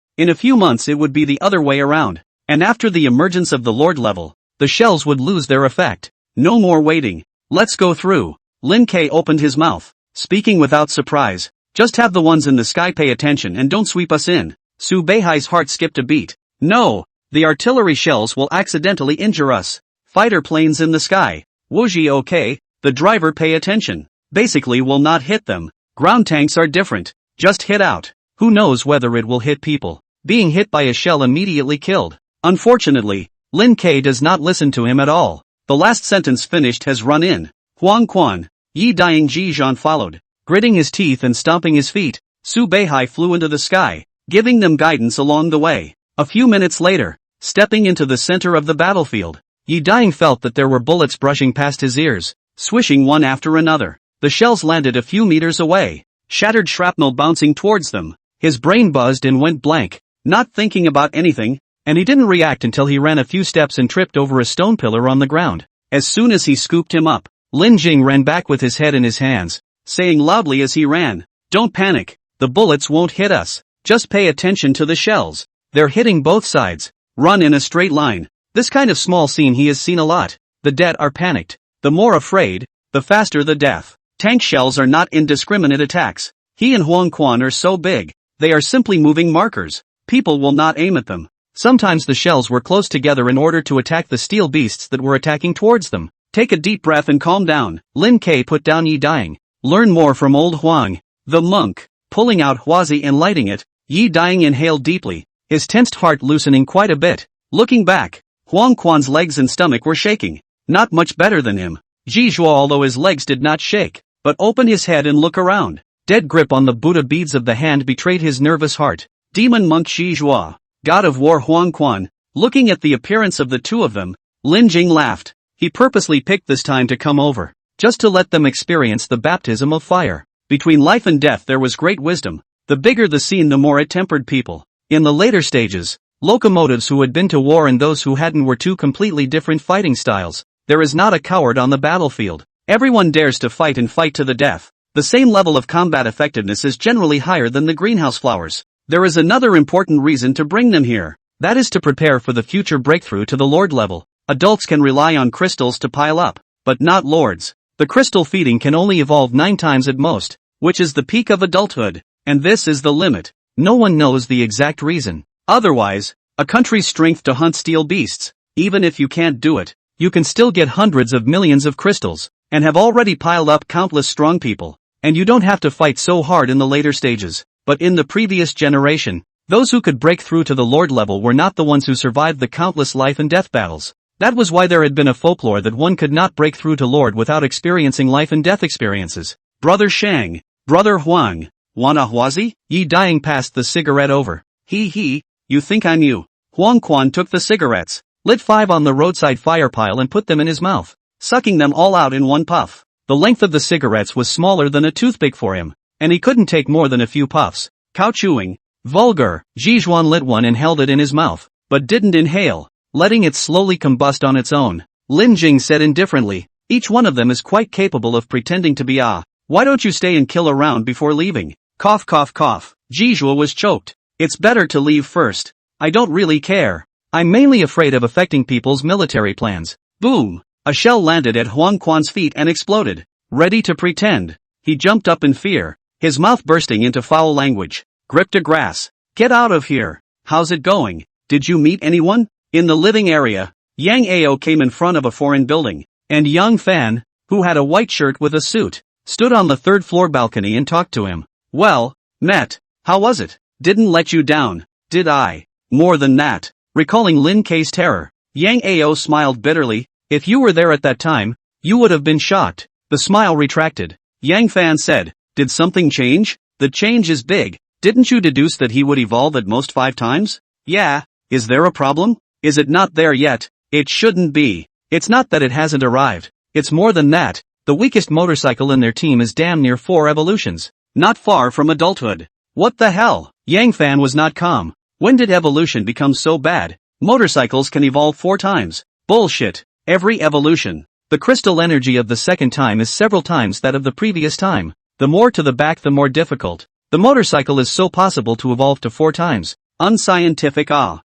in a few months it would be the other way around. And after the emergence of the Lord level, the shells would lose their effect. No more waiting. Let's go through. Lin K opened his mouth, speaking without surprise. Just have the ones in the sky pay attention and don't sweep us in. Su Beihai's heart skipped a beat. No, the artillery shells will accidentally injure us. Fighter planes in the sky. Wuji okay, the driver pay attention. Basically will not hit them. Ground tanks are different. Just hit out. Who knows whether it will hit people. Being hit by a shell immediately killed. Unfortunately, Lin K does not listen to him at all. The last sentence finished has run in. Huang Quan. Yi dying Ji Zhan followed. Gritting his teeth and stomping his feet, Su Beihai flew into the sky, giving them guidance along the way. A few minutes later, stepping into the center of the battlefield, Yi dying felt that there were bullets brushing past his ears, swishing one after another. The shells landed a few meters away, shattered shrapnel bouncing towards them. His brain buzzed and went blank, not thinking about anything, and he didn't react until he ran a few steps and tripped over a stone pillar on the ground. As soon as he scooped him up, Lin Jing ran back with his head in his hands, saying loudly as he ran, don't panic, the bullets won't hit us, just pay attention to the shells. They're hitting both sides. Run in a straight line. This kind of small scene he has seen a lot. The dead are panicked. The more afraid, the faster the death. Tank shells are not indiscriminate attacks. He and Huang Quan are so big, they are simply moving markers. People will not aim at them. Sometimes the shells were close together in order to attack the steel beasts that were attacking towards them. Take a deep breath and calm down. Lin Ke put down Yi Dying. Learn more from old Huang, the monk. Pulling out Huazi and lighting it, Yi Dying inhaled deeply, his tensed heart loosening quite a bit. Looking back, Huang Quan's legs and stomach were shaking. Not much better than him. Jizhua, although his legs did not shake, but opened his head and look around. Dead grip on the Buddha beads of the hand betrayed his nervous heart. Demon monk Jizhua, god of war Huang Quan. Looking at the appearance of the two of them, Lin Jing laughed. He purposely picked this time to come over, just to let them experience the baptism of fire. Between life and death there was great wisdom. The bigger the scene, the more it tempered people. In the later stages, locomotives who had been to war and those who hadn't were two completely different fighting styles. There is not a coward on the battlefield. Everyone dares to fight and fight to the death. The same level of combat effectiveness is generally higher than the greenhouse flowers. There is another important reason to bring them here. That is to prepare for the future breakthrough to the Lord level. Adults can rely on crystals to pile up, but not lords. The crystal feeding can only evolve 9 times at most, which is the peak of adulthood, and this is the limit. No one knows the exact reason. Otherwise, a country's strength to hunt steel beasts. Even if you can't do it, you can still get hundreds of millions of crystals, and have already piled up countless strong people, and you don't have to fight so hard in the later stages. But in the previous generation, those who could break through to the Lord level were not the ones who survived the countless life and death battles. That was why there had been a folklore that one could not break through to Lord without experiencing life and death experiences. Brother Shang, Brother Huang, wanna Huazi? Yi Dying passed the cigarette over. He, you think I'm you? Huang Quan took the cigarettes, lit 5 on the roadside fire pile and put them in his mouth, sucking them all out in one puff. The length of the cigarettes was smaller than a toothpick for him, and he couldn't take more than a few puffs. Cow chewing. Vulgar. Jizhuan lit one and held it in his mouth, but didn't inhale, letting it slowly combust on its own. Lin Jing said indifferently, each one of them is quite capable of pretending to be why don't you stay and kill around before leaving? Cough cough cough. Jizhua was choked. It's better to leave first. I don't really care. I'm mainly afraid of affecting people's military plans. Boom! A shell landed at Huang Quan's feet and exploded. Ready to pretend. He jumped up in fear, his mouth bursting into foul language. Grip to grass. Get out of here. How's it going? Did you meet anyone? In the living area, Yang Ao came in front of a foreign building, and Yang Fan, who had a white shirt with a suit, stood on the 3rd floor balcony and talked to him. Well, met. How was it? Didn't let you down, did I? More than that. Recalling Lin K's terror, Yang Ao smiled bitterly. If you were there at that time, you would have been shocked. The smile retracted. Yang Fan said, did something change? The change is big. Didn't you deduce that he would evolve at most 5 times? Yeah. Is there a problem? Is it not there yet? It shouldn't be. It's not that it hasn't arrived. It's more than that. The weakest motorcycle in their team is damn near 4 evolutions. Not far from adulthood. What the hell? Yang Fan was not calm. When did evolution become so bad? Motorcycles can evolve 4 times. Bullshit. Every evolution. The crystal energy of the second time is several times that of the previous time. The more to the back the more difficult. The motorcycle is so possible to evolve to 4 times. Unscientific.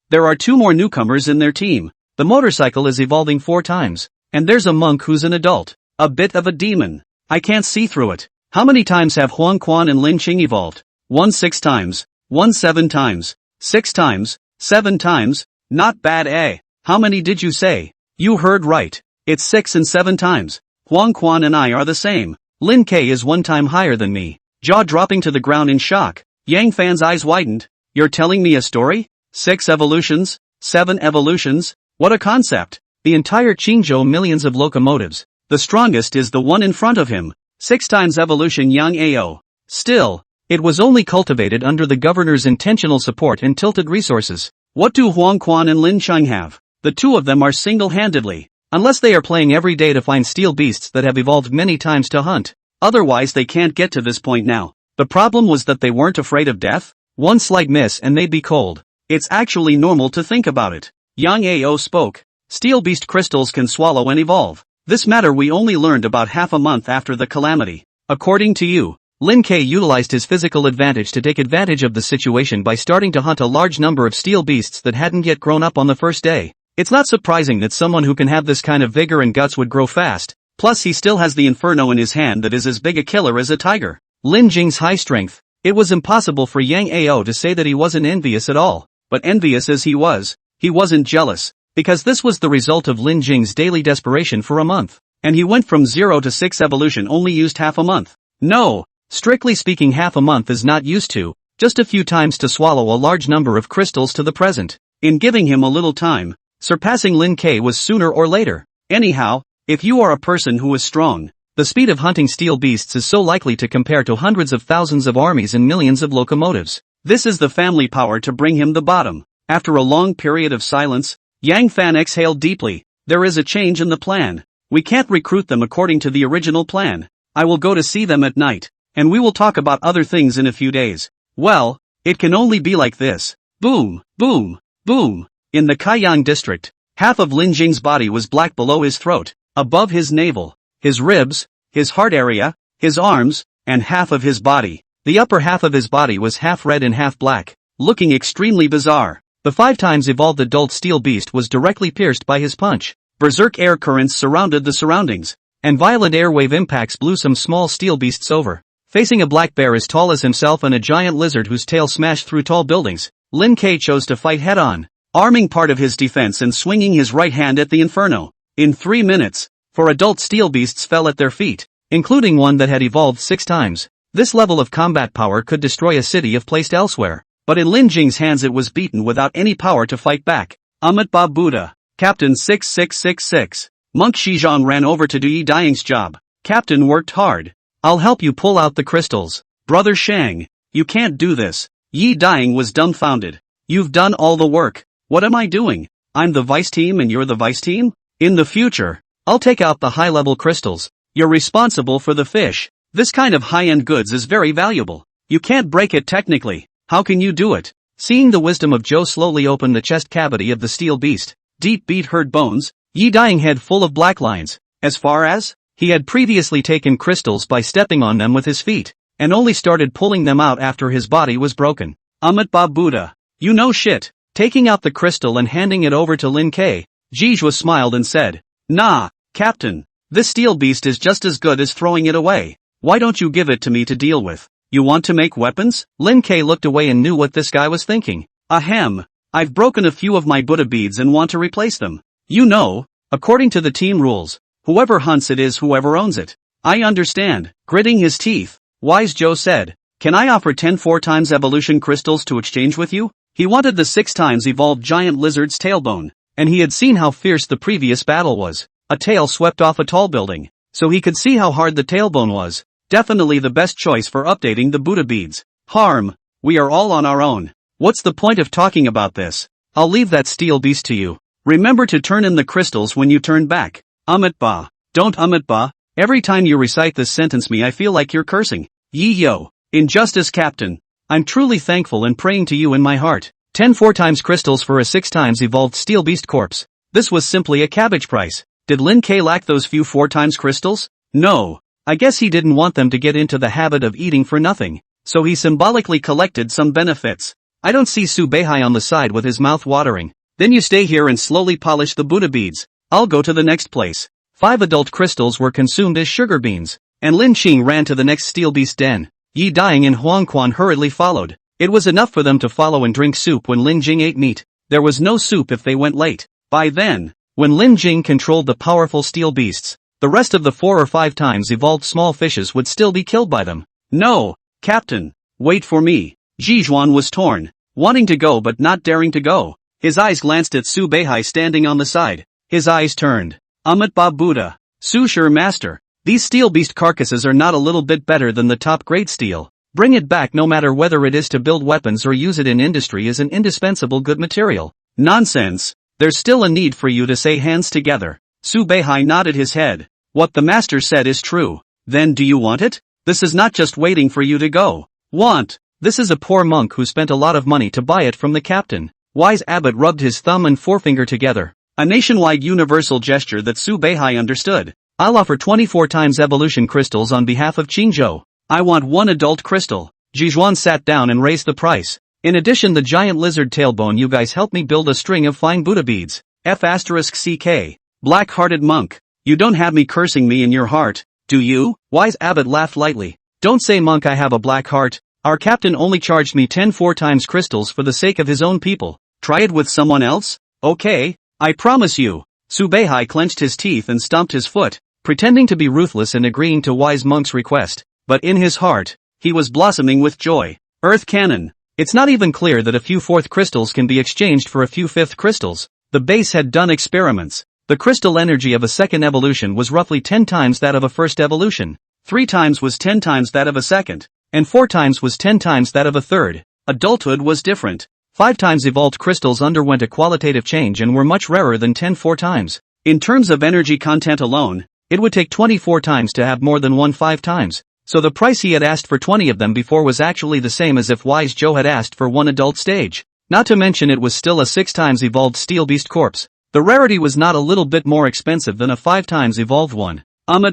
There are 2 more newcomers in their team. The motorcycle is evolving 4 times. And there's a monk who's an adult. A bit of a demon. I can't see through it. How many times have Huang Quan and Lin Qing evolved? 1 6 times. 1 7 times. 6 times. 7 times. Not bad. How many did you say? You heard right. It's 6 and 7 times. Huang Quan and I are the same. Lin Ke is 1 time higher than me. Jaw dropping to the ground in shock. Yang Fan's eyes widened. You're telling me a story? 6 evolutions? 7 evolutions? What a concept. The entire Chingo millions of locomotives. The strongest is the one in front of him. 6 times evolution Yang Ao. Still, it was only cultivated under the governor's intentional support and tilted resources. What do Huang Quan and Lin Cheng have? The 2 of them are single-handedly. Unless they are playing every day to find steel beasts that have evolved many times to hunt. Otherwise they can't get to this point now. The problem was that they weren't afraid of death? One slight miss and they'd be cold. It's actually normal to think about it. Yang Ao spoke. Steel beast crystals can swallow and evolve. This matter we only learned about half a month after the calamity. According to you, Lin Ke utilized his physical advantage to take advantage of the situation by starting to hunt a large number of steel beasts that hadn't yet grown up on the first day. It's not surprising that someone who can have this kind of vigor and guts would grow fast. Plus he still has the inferno in his hand that is as big a killer as a tiger. Lin Jing's high strength. It was impossible for Yang Ao to say that he wasn't envious at all. But envious as he wasn't jealous. because this was the result of Lin Jing's daily desperation for a month. And he went from 0 to 6 evolution only used half a month. No, strictly speaking half a month is not used to, just a few times to swallow a large number of crystals to the present. In giving him a little time, surpassing Lin K was sooner or later. Anyhow, if you are a person who is strong, the speed of hunting steel beasts is so likely to compare to hundreds of thousands of armies and millions of locomotives. This is the family power to bring him the bottom. After a long period of silence, Yang Fan exhaled deeply. There is a change in the plan. We can't recruit them according to the original plan. I will go to see them at night, and we will talk about other things in a few days. Well, it can only be like this. Boom, boom, boom. In the Kaiyang district, half of Lin Jing's body was black below his throat, above his navel, his ribs, his heart area, his arms, and half of his body. The upper half of his body was half red and half black, looking extremely bizarre. The 5 times evolved adult steel beast was directly pierced by his punch. Berserk air currents surrounded the surroundings, and violent airwave impacts blew some small steel beasts over. Facing a black bear as tall as himself and a giant lizard whose tail smashed through tall buildings, Lin K chose to fight head-on, arming part of his defense and swinging his right hand at the inferno. In 3 minutes, 4 adult steel beasts fell at their feet, including one that had evolved 6 times. This level of combat power could destroy a city if placed elsewhere. But in Lin Jing's hands it was beaten without any power to fight back. Amitabha Buddha. Captain 6666. Monk Shizhong ran over to do Yi Daying's job. Captain worked hard. I'll help you pull out the crystals. Brother Shang, you can't do this. Yi Daying was dumbfounded. You've done all the work. What am I doing? I'm the vice team and you're the vice team? In the future, I'll take out the high-level crystals. You're responsible for the fish. This kind of high-end goods is very valuable. You can't break it technically. How can you do it? Seeing the wisdom of Zhou slowly open the chest cavity of the steel beast, deep beat hurt bones, Yi Daying head full of black lines. As far as, he had previously taken crystals by stepping on them with his feet, and only started pulling them out after his body was broken. Amitabha Buddha. You know shit. Taking out the crystal and handing it over to Lin K, Jijua smiled and said, Nah, Captain. This steel beast is just as good as throwing it away. Why don't you give it to me to deal with? You want to make weapons? Lin K looked away and knew what this guy was thinking. Ahem. I've broken a few of my Buddha beads and want to replace them. You know, according to the team rules, whoever hunts it is whoever owns it. I understand. Gritting his teeth, Wise Zhou said, Can I offer 10 4 times evolution crystals to exchange with you? He wanted the 6 times evolved giant lizard's tailbone, and he had seen how fierce the previous battle was. A tail swept off a tall building, so he could see how hard the tailbone was. Definitely the best choice for updating the Buddha beads. Harm, we are all on our own. What's the point of talking about this? I'll leave that steel beast to you. Remember to turn in the crystals when you turn back. Amitabha. Don't Amitabha. Every time you recite this sentence I feel like you're cursing. Yi Yo. Injustice Captain. I'm truly thankful and praying to you in my heart. 10 4 times crystals for a 6 times evolved steel beast corpse. This was simply a cabbage price. Did Lin K lack those few 4 times crystals? No. I guess he didn't want them to get into the habit of eating for nothing, so he symbolically collected some benefits. I don't see Su Beihai on the side with his mouth watering. Then you stay here and slowly polish the Buddha beads. I'll go to the next place. 5 adult crystals were consumed as sugar beans, and Lin Qing ran to the next steel beast den. Yi Daying and Huang Quan hurriedly followed. It was enough for them to follow and drink soup when Lin Jing ate meat. There was no soup if they went late. By then, when Lin Jing controlled the powerful steel beasts, the rest of the 4 or 5 times evolved small fishes would still be killed by them. No, Captain, wait for me. Zhizhuan was torn, wanting to go but not daring to go. His eyes glanced at Su Beihai standing on the side. His eyes turned. Amitabha Buddha. Su Sure Master. These steel beast carcasses are not a little bit better than the top grade steel. Bring it back no matter whether it is to build weapons or use it in industry is an indispensable good material. Nonsense. There's still a need for you to say hands together. Su Beihai nodded his head. What the master said is true. Then do you want it? This is not just waiting for you to go. Want. This is a poor monk who spent a lot of money to buy it from the captain. Wise Abbot rubbed his thumb and forefinger together. A nationwide universal gesture that Su Beihai understood. I'll offer 24 times evolution crystals on behalf of Chingo. I want 1 adult crystal. Zhizhuan sat down and raised the price. In addition the giant lizard tailbone you guys helped me build a string of fine Buddha beads. F***CK. Black-hearted monk. You don't have me cursing me in your heart, do you? Wise Abbot laughed lightly. Don't say monk I have a black heart. Our captain only charged me 10 4 times crystals for the sake of his own people. Try it with someone else? Okay, I promise you. Su Beihai clenched his teeth and stomped his foot, pretending to be ruthless and agreeing to wise monk's request, but in his heart, he was blossoming with joy. Earth Cannon. It's not even clear that a few fourth crystals can be exchanged for a few fifth crystals. The base had done experiments. The crystal energy of a second evolution was roughly 10 times that of a first evolution, 3 times was 10 times that of a second, and 4 times was 10 times that of a third. Adulthood was different. 5 times evolved crystals underwent a qualitative change and were much rarer than 10 4 times. In terms of energy content alone, it would take 24 times to have more than 1 5 times. So the price he had asked for 20 of them before was actually the same as if Wise Joe had asked for 1 adult stage. Not to mention it was still a 6 times evolved steel beast corpse. The rarity was not a little bit more expensive than a 5 times evolved one.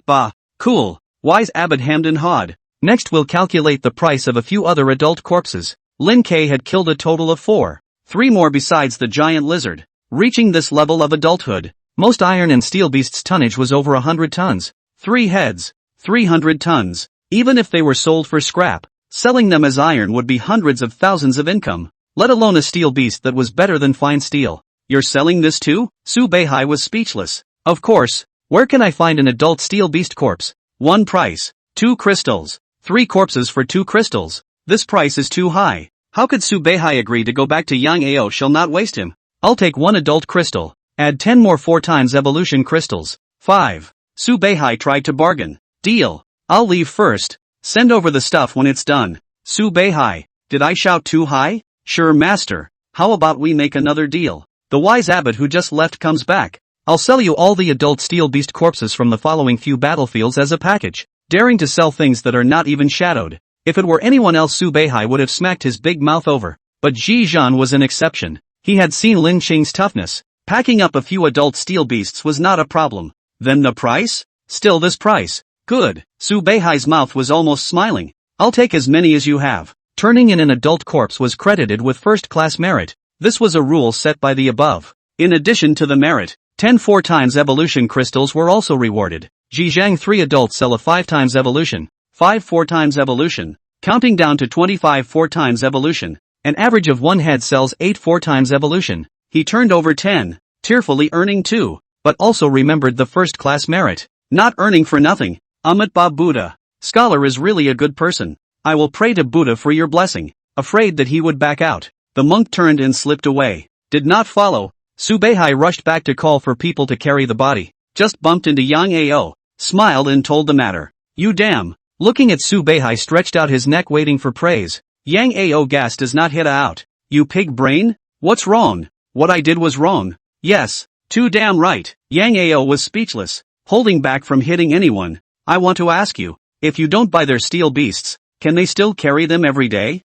Bah. Cool. Wise Abbot hemmed and hawed. Next we'll calculate the price of a few other adult corpses. Lin K had killed a total of 4. 3 more besides the giant lizard. Reaching this level of adulthood, most iron and steel beasts' tonnage was over 100 tons. 3 heads. 300 tons. Even if they were sold for scrap, selling them as iron would be hundreds of thousands of income, let alone a steel beast that was better than fine steel. You're selling this too? Su Beihai was speechless. Of course. Where can I find an adult steel beast corpse? 1 price. 2 crystals. 3 corpses for 2 crystals. This price is too high. How could Su Beihai agree to go back to Yang Ao? Shall not waste him. I'll take 1 adult crystal. Add 10 more 4 times evolution crystals. 5. Su Beihai tried to bargain. Deal. I'll leave first. Send over the stuff when it's done. Su Beihai. Did I shout too high? Sure, master. How about we make another deal? The wise abbot who just left comes back. I'll sell you all the adult steel beast corpses from the following few battlefields as a package. Daring to sell things that are not even shadowed. If it were anyone else Su Beihai would have smacked his big mouth over. But Ji Zhan was an exception. He had seen Lin Qing's toughness. Packing up a few adult steel beasts was not a problem. Then the price? Still this price. Good. Su Beihai's mouth was almost smiling. I'll take as many as you have. Turning in an adult corpse was credited with first-class merit. This was a rule set by the above. In addition to the merit, 10 4 times evolution crystals were also rewarded. Zhejiang 3 adults sell a 5 times evolution, 5 4 times evolution, counting down to 25 4 times evolution. An average of 1 head sells 8 4 times evolution. He turned over 10, tearfully earning 2, but also remembered the first-class merit. Not earning for nothing. Ba Buddha. Scholar is really a good person. I will pray to Buddha for your blessing. Afraid that he would back out, the monk turned and slipped away. Did not follow. Su Beihai rushed back to call for people to carry the body. Just bumped into Yang Ao. Smiled and told the matter. You damn. Looking at Su Beihai stretched out his neck waiting for praise. Yang Ao gas does not hit out. You pig brain? What's wrong? What I did was wrong. Yes. Too damn right. Yang Ao was speechless, holding back from hitting anyone. I want to ask you, if you don't buy their steel beasts, can they still carry them every day?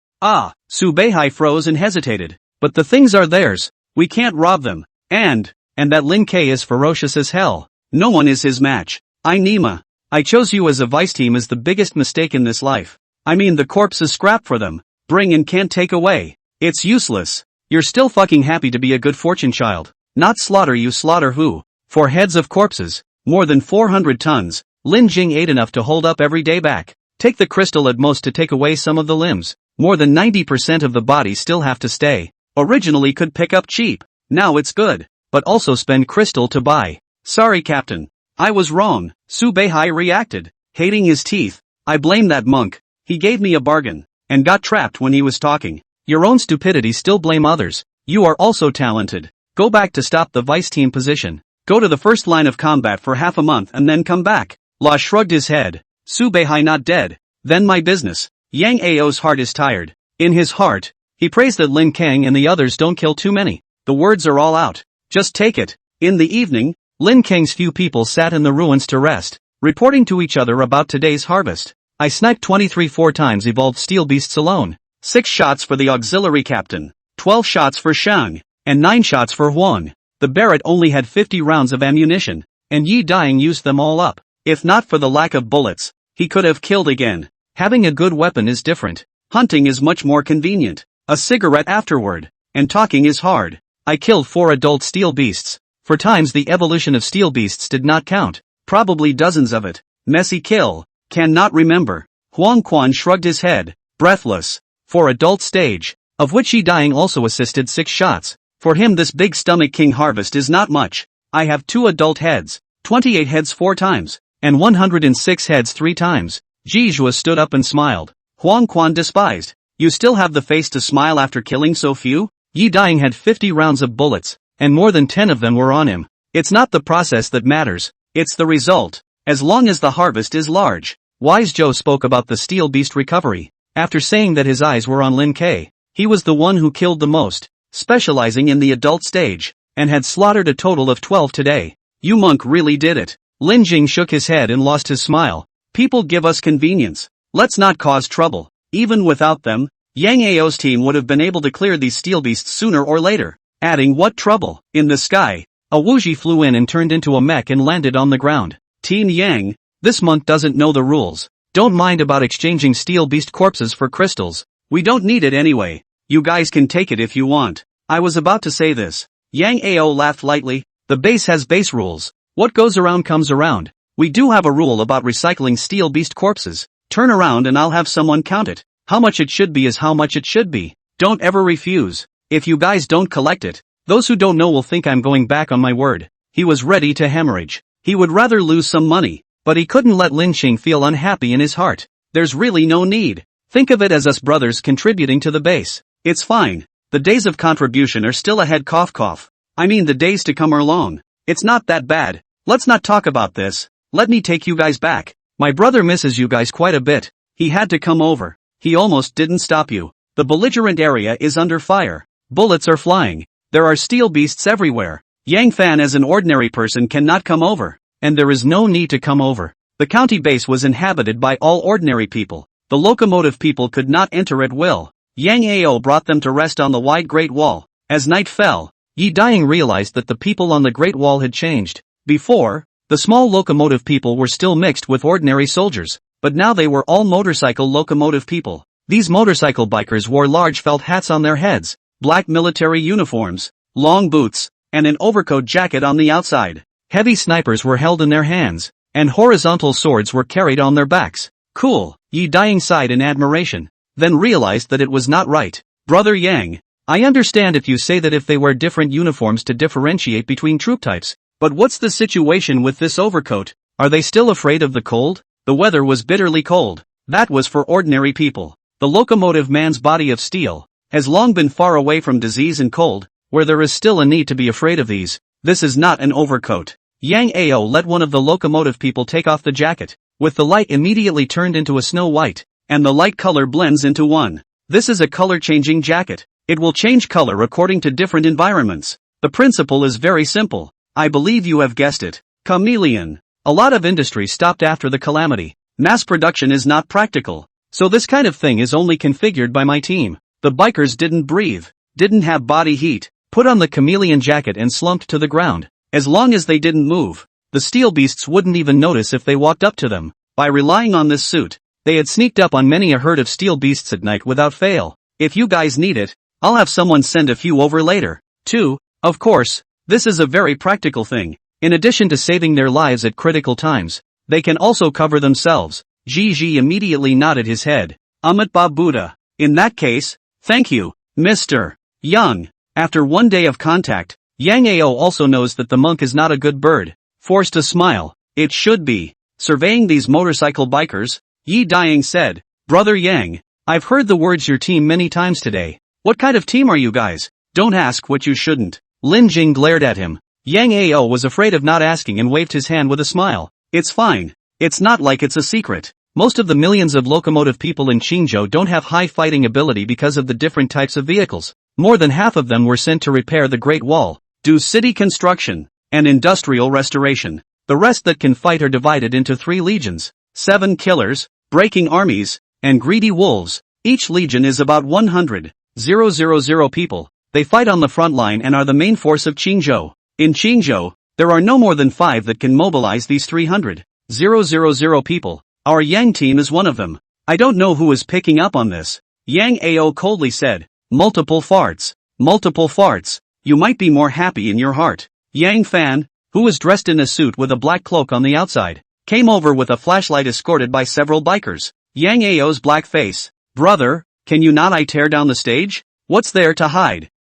Su Beihai froze and hesitated. But the things are theirs. We can't rob them. And that Lin K is ferocious as hell. No one is his match. Nima. I chose you as a vice team is the biggest mistake in this life. I mean the corpse is scrap for them. Bring and can't take away. It's useless. You're still fucking happy to be a good fortune child. Not slaughter you slaughter who? 4 heads of corpses. More than 400 tons. Lin Jing ate enough to hold up every day back. Take the crystal at most to take away some of the limbs. More than 90% of the body still have to stay. Originally could pick up cheap. Now it's good. But also spend crystal to buy. Sorry captain. I was wrong. Su Beihai reacted, hating his teeth. I blame that monk. He gave me a bargain. And got trapped when he was talking. Your own stupidity still blame others. You are also talented. Go back to stop the vice team position. Go to the first line of combat for half a month and then come back. La shrugged his head. Su Beihai not dead. Then my business. Yang Ao's heart is tired. In his heart, he prays that Lin Kang and the others don't kill too many. The words are all out. Just take it. In the evening, Lin Kang's few people sat in the ruins to rest, reporting to each other about today's harvest. I sniped 23 4 times evolved steel beasts alone. 6 shots for the auxiliary captain, 12 shots for Shang, and 9 shots for Huang. The Barrett only had 50 rounds of ammunition, and Yi Daying used them all up. If not for the lack of bullets, he could have killed again. Having a good weapon is different. Hunting is much more convenient. A cigarette afterward. And talking is hard. I killed 4 adult steel beasts. For times the evolution of steel beasts did not count. Probably dozens of it. Messy kill. Cannot remember. Huang Quan shrugged his head, breathless. 4 adult stage, of which Yi Daying also assisted 6 shots. For him this big stomach king harvest is not much. I have 2 adult heads, 28 heads 4 times, and 106 heads 3 times. Jijua stood up and smiled. Huang Quan despised. You still have the face to smile after killing so few? Yi Dying had 50 rounds of bullets, and more than 10 of them were on him. It's not the process that matters, it's the result. As long as the harvest is large. Wise Joe spoke about the steel beast recovery. After saying that his eyes were on Lin K, he was the one who killed the most, specializing in the adult stage, and had slaughtered a total of 12 today. You monk really did it. Lin Jing shook his head and lost his smile. People give us convenience. Let's not cause trouble. Even without them, Yang Ao's team would have been able to clear these steel beasts sooner or later. Adding what trouble? In the sky, a Wuji flew in and turned into a mech and landed on the ground. Team Yang, this monk doesn't know the rules. Don't mind about exchanging steel beast corpses for crystals. We don't need it anyway. You guys can take it if you want. I was about to say this. Yang Ao laughed lightly. The base has base rules. What goes around comes around. We do have a rule about recycling steel beast corpses. Turn around and I'll have someone count it. How much it should be is how much it should be. Don't ever refuse. If you guys don't collect it, those who don't know will think I'm going back on my word. He was ready to hemorrhage. He would rather lose some money, but he couldn't let Lin Xing feel unhappy in his heart. There's really no need. Think of it as us brothers contributing to the base. It's fine. The days of contribution are still ahead. Cough cough. I mean the days to come are long. It's not that bad. Let's not talk about this. Let me take you guys back. My brother misses you guys quite a bit. He had to come over. He almost didn't stop you. The belligerent area is under fire. Bullets are flying. There are steel beasts everywhere. Yang Fan as an ordinary person cannot come over. And there is no need to come over. The county base was inhabited by all ordinary people. The locomotive people could not enter at will. Yang Ao brought them to rest on the wide Great Wall. As night fell, Yi Dying realized that the people on the Great Wall had changed. Before, the small locomotive people were still mixed with ordinary soldiers, but now they were all motorcycle locomotive people. These motorcycle bikers wore large felt hats on their heads, black military uniforms, long boots, and an overcoat jacket on the outside. Heavy snipers were held in their hands, and horizontal swords were carried on their backs. Cool, Yi Dying sighed in admiration, then realized that it was not right. Brother Yang, I understand if you say that if they wear different uniforms to differentiate between troop types, but what's the situation with this overcoat? Are they still afraid of the cold? The weather was bitterly cold. That was for ordinary people. The locomotive man's body of steel has long been far away from disease and cold, where there is still a need to be afraid of these. This is not an overcoat. Yang Ao let one of the locomotive people take off the jacket. With the light immediately turned into a snow white, and the light color blends into one. This is a color-changing jacket. It will change color according to different environments. The principle is very simple. I believe you have guessed it. Chameleon. A lot of industry stopped after the calamity. Mass production is not practical. So this kind of thing is only configured by my team. The bikers didn't breathe, didn't have body heat, put on the chameleon jacket and slumped to the ground. As long as they didn't move, the steel beasts wouldn't even notice if they walked up to them. By relying on this suit, they had sneaked up on many a herd of steel beasts at night without fail. If you guys need it, I'll have someone send a few over later. 2. Of course, this is a very practical thing. In addition to saving their lives at critical times, they can also cover themselves. Ji immediately nodded his head. Amit Buddha. In that case, thank you, Mr. Young. After one day of contact, Yang Ao also knows that the monk is not a good bird. Forced to smile. It should be. Surveying these motorcycle bikers, Yi Dying said, Brother Yang, I've heard the words your team many times today. What kind of team are you guys? Don't ask what you shouldn't. Lin Jing glared at him. Yang Ao was afraid of not asking and waved his hand with a smile. It's fine. It's not like it's a secret. Most of the millions of locomotive people in Chingo don't have high fighting ability because of the different types of vehicles. More than half of them were sent to repair the Great Wall, do city construction, and industrial restoration. The rest that can fight are divided into 3 legions, 7 killers, breaking armies, and greedy wolves. Each legion is about 100,000 people. They fight on the front line and are the main force of Chingo. In Chingo, there are no more than 5 that can mobilize these 300,000 people. Our Yang team is one of them. I don't know who is picking up on this. Yang Ao coldly said, multiple farts. Multiple farts. You might be more happy in your heart. Yang Fan, who was dressed in a suit with a black cloak on the outside, came over with a flashlight escorted by several bikers. Yang Ao's black face. Brother, can you not tear down the stage? What's there to hide?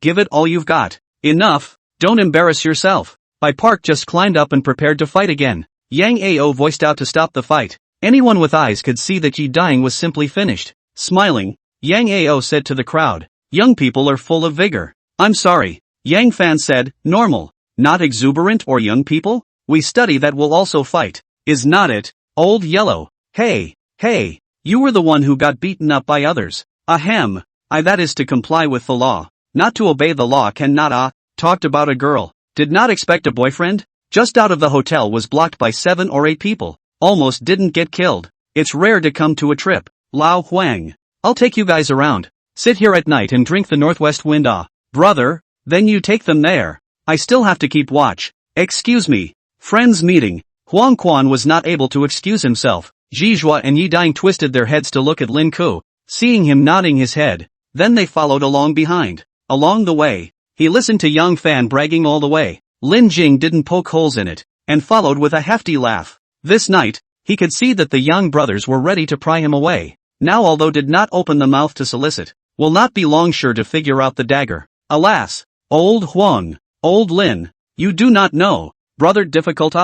Give it all you've got. Enough, don't embarrass yourself. Park just climbed up and prepared to fight again. Yang Ao voiced out to stop the fight. Anyone with eyes could see that Yi Dying was simply finished. Smiling, Yang Ao said to the crowd, young people are full of vigor. I'm sorry, Yang Fan said, normal, not exuberant or young people? We study that will also fight. Is not it, old yellow? Hey, you were the one who got beaten up by others. Ahem, that is to comply with the law. Not to obey the law cannot talked about a girl. Did not expect a boyfriend? Just out of the hotel was blocked by 7 or 8 people. Almost didn't get killed. It's rare to come to a trip. Lao Huang. I'll take you guys around. Sit here at night and drink the northwest wind. Brother, then you take them there. I still have to keep watch. Excuse me. Friends meeting. Huang Quan was not able to excuse himself. Jijua and Yi Dying twisted their heads to look at Lin Ku, seeing him nodding his head. Then they followed along behind. Along the way, he listened to Yang Fan bragging all the way. Lin Jing didn't poke holes in it, and followed with a hefty laugh. This night, he could see that the Yang brothers were ready to pry him away. Now although did not open the mouth to solicit, will not be long sure to figure out the dagger. Alas, old Huang, old Lin, you do not know, brother difficult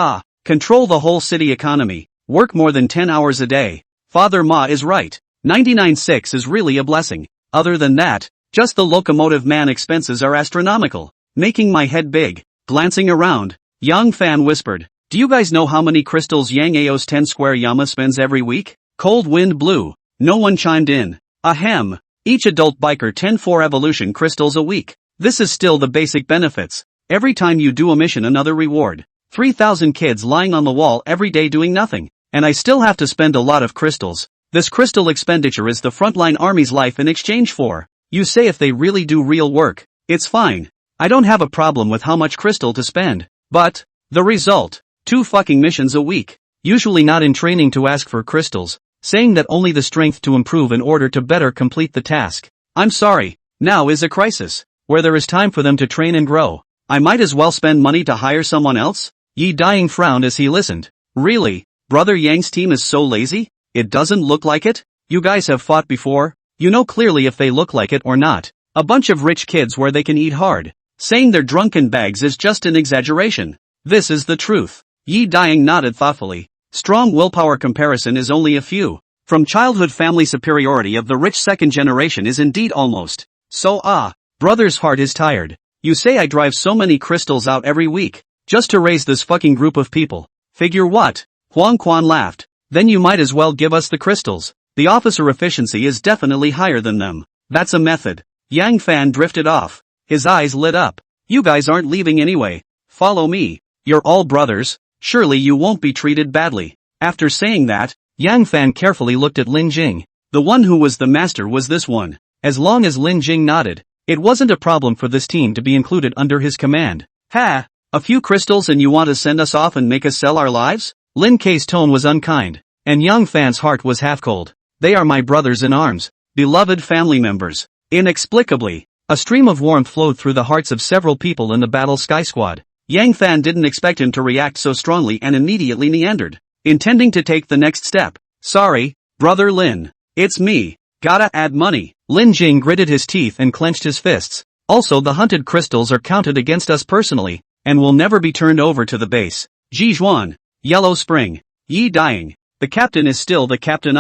control the whole city economy, work more than 10 hours a day. Father Ma is right, 99.6 is really a blessing. Other than that, just the locomotive man expenses are astronomical, making my head big. Glancing around, Yang Fan whispered, do you guys know how many crystals Yang Ao's 10 square Yama spends every week? Cold wind blew. No one chimed in. Ahem. Each adult biker 10 evolution crystals a week. This is still the basic benefits. Every time you do a mission another reward. 3,000 kids lying on the wall every day doing nothing. And I still have to spend a lot of crystals. This crystal expenditure is the frontline army's life in exchange for. You say if they really do real work, it's fine. I don't have a problem with how much crystal to spend. But, the result, 2 fucking missions a week. Usually not in training to ask for crystals, saying that only the strength to improve in order to better complete the task. I'm sorry, now is a crisis, where there is time for them to train and grow. I might as well spend money to hire someone else? Yi Dying frowned as he listened. Really, Brother Yang's team is so lazy? It doesn't look like it? You guys have fought before? You know clearly if they look like it or not. A bunch of rich kids where they can eat hard. Saying they're drunken bags is just an exaggeration. This is the truth. Yi Dying nodded thoughtfully. Strong willpower comparison is only a few. From childhood family superiority of the rich second generation is indeed almost. So brother's heart is tired. You say I drive so many crystals out every week, just to raise this fucking group of people. Figure what? Huang Quan laughed. Then you might as well give us the crystals. The officer efficiency is definitely higher than them. That's a method. Yang Fan drifted off. His eyes lit up. You guys aren't leaving anyway. Follow me. You're all brothers. Surely you won't be treated badly. After saying that, Yang Fan carefully looked at Lin Jing. The one who was the master was this one. As long as Lin Jing nodded, it wasn't a problem for this team to be included under his command. Ha! A few crystals and you want to send us off and make us sell our lives? Lin K's tone was unkind, and Yang Fan's heart was half cold. They are my brothers in arms, beloved family members. Inexplicably, a stream of warmth flowed through the hearts of several people in the Battle Sky Squad. Yang Fan didn't expect him to react so strongly and immediately meandered, intending to take the next step. Sorry, Brother Lin. It's me. Gotta add money. Lin Jing gritted his teeth and clenched his fists. Also the hunted crystals are counted against us personally, and will never be turned over to the base. Jijuan. Yellow Spring. Yi Dying. The captain is still the captain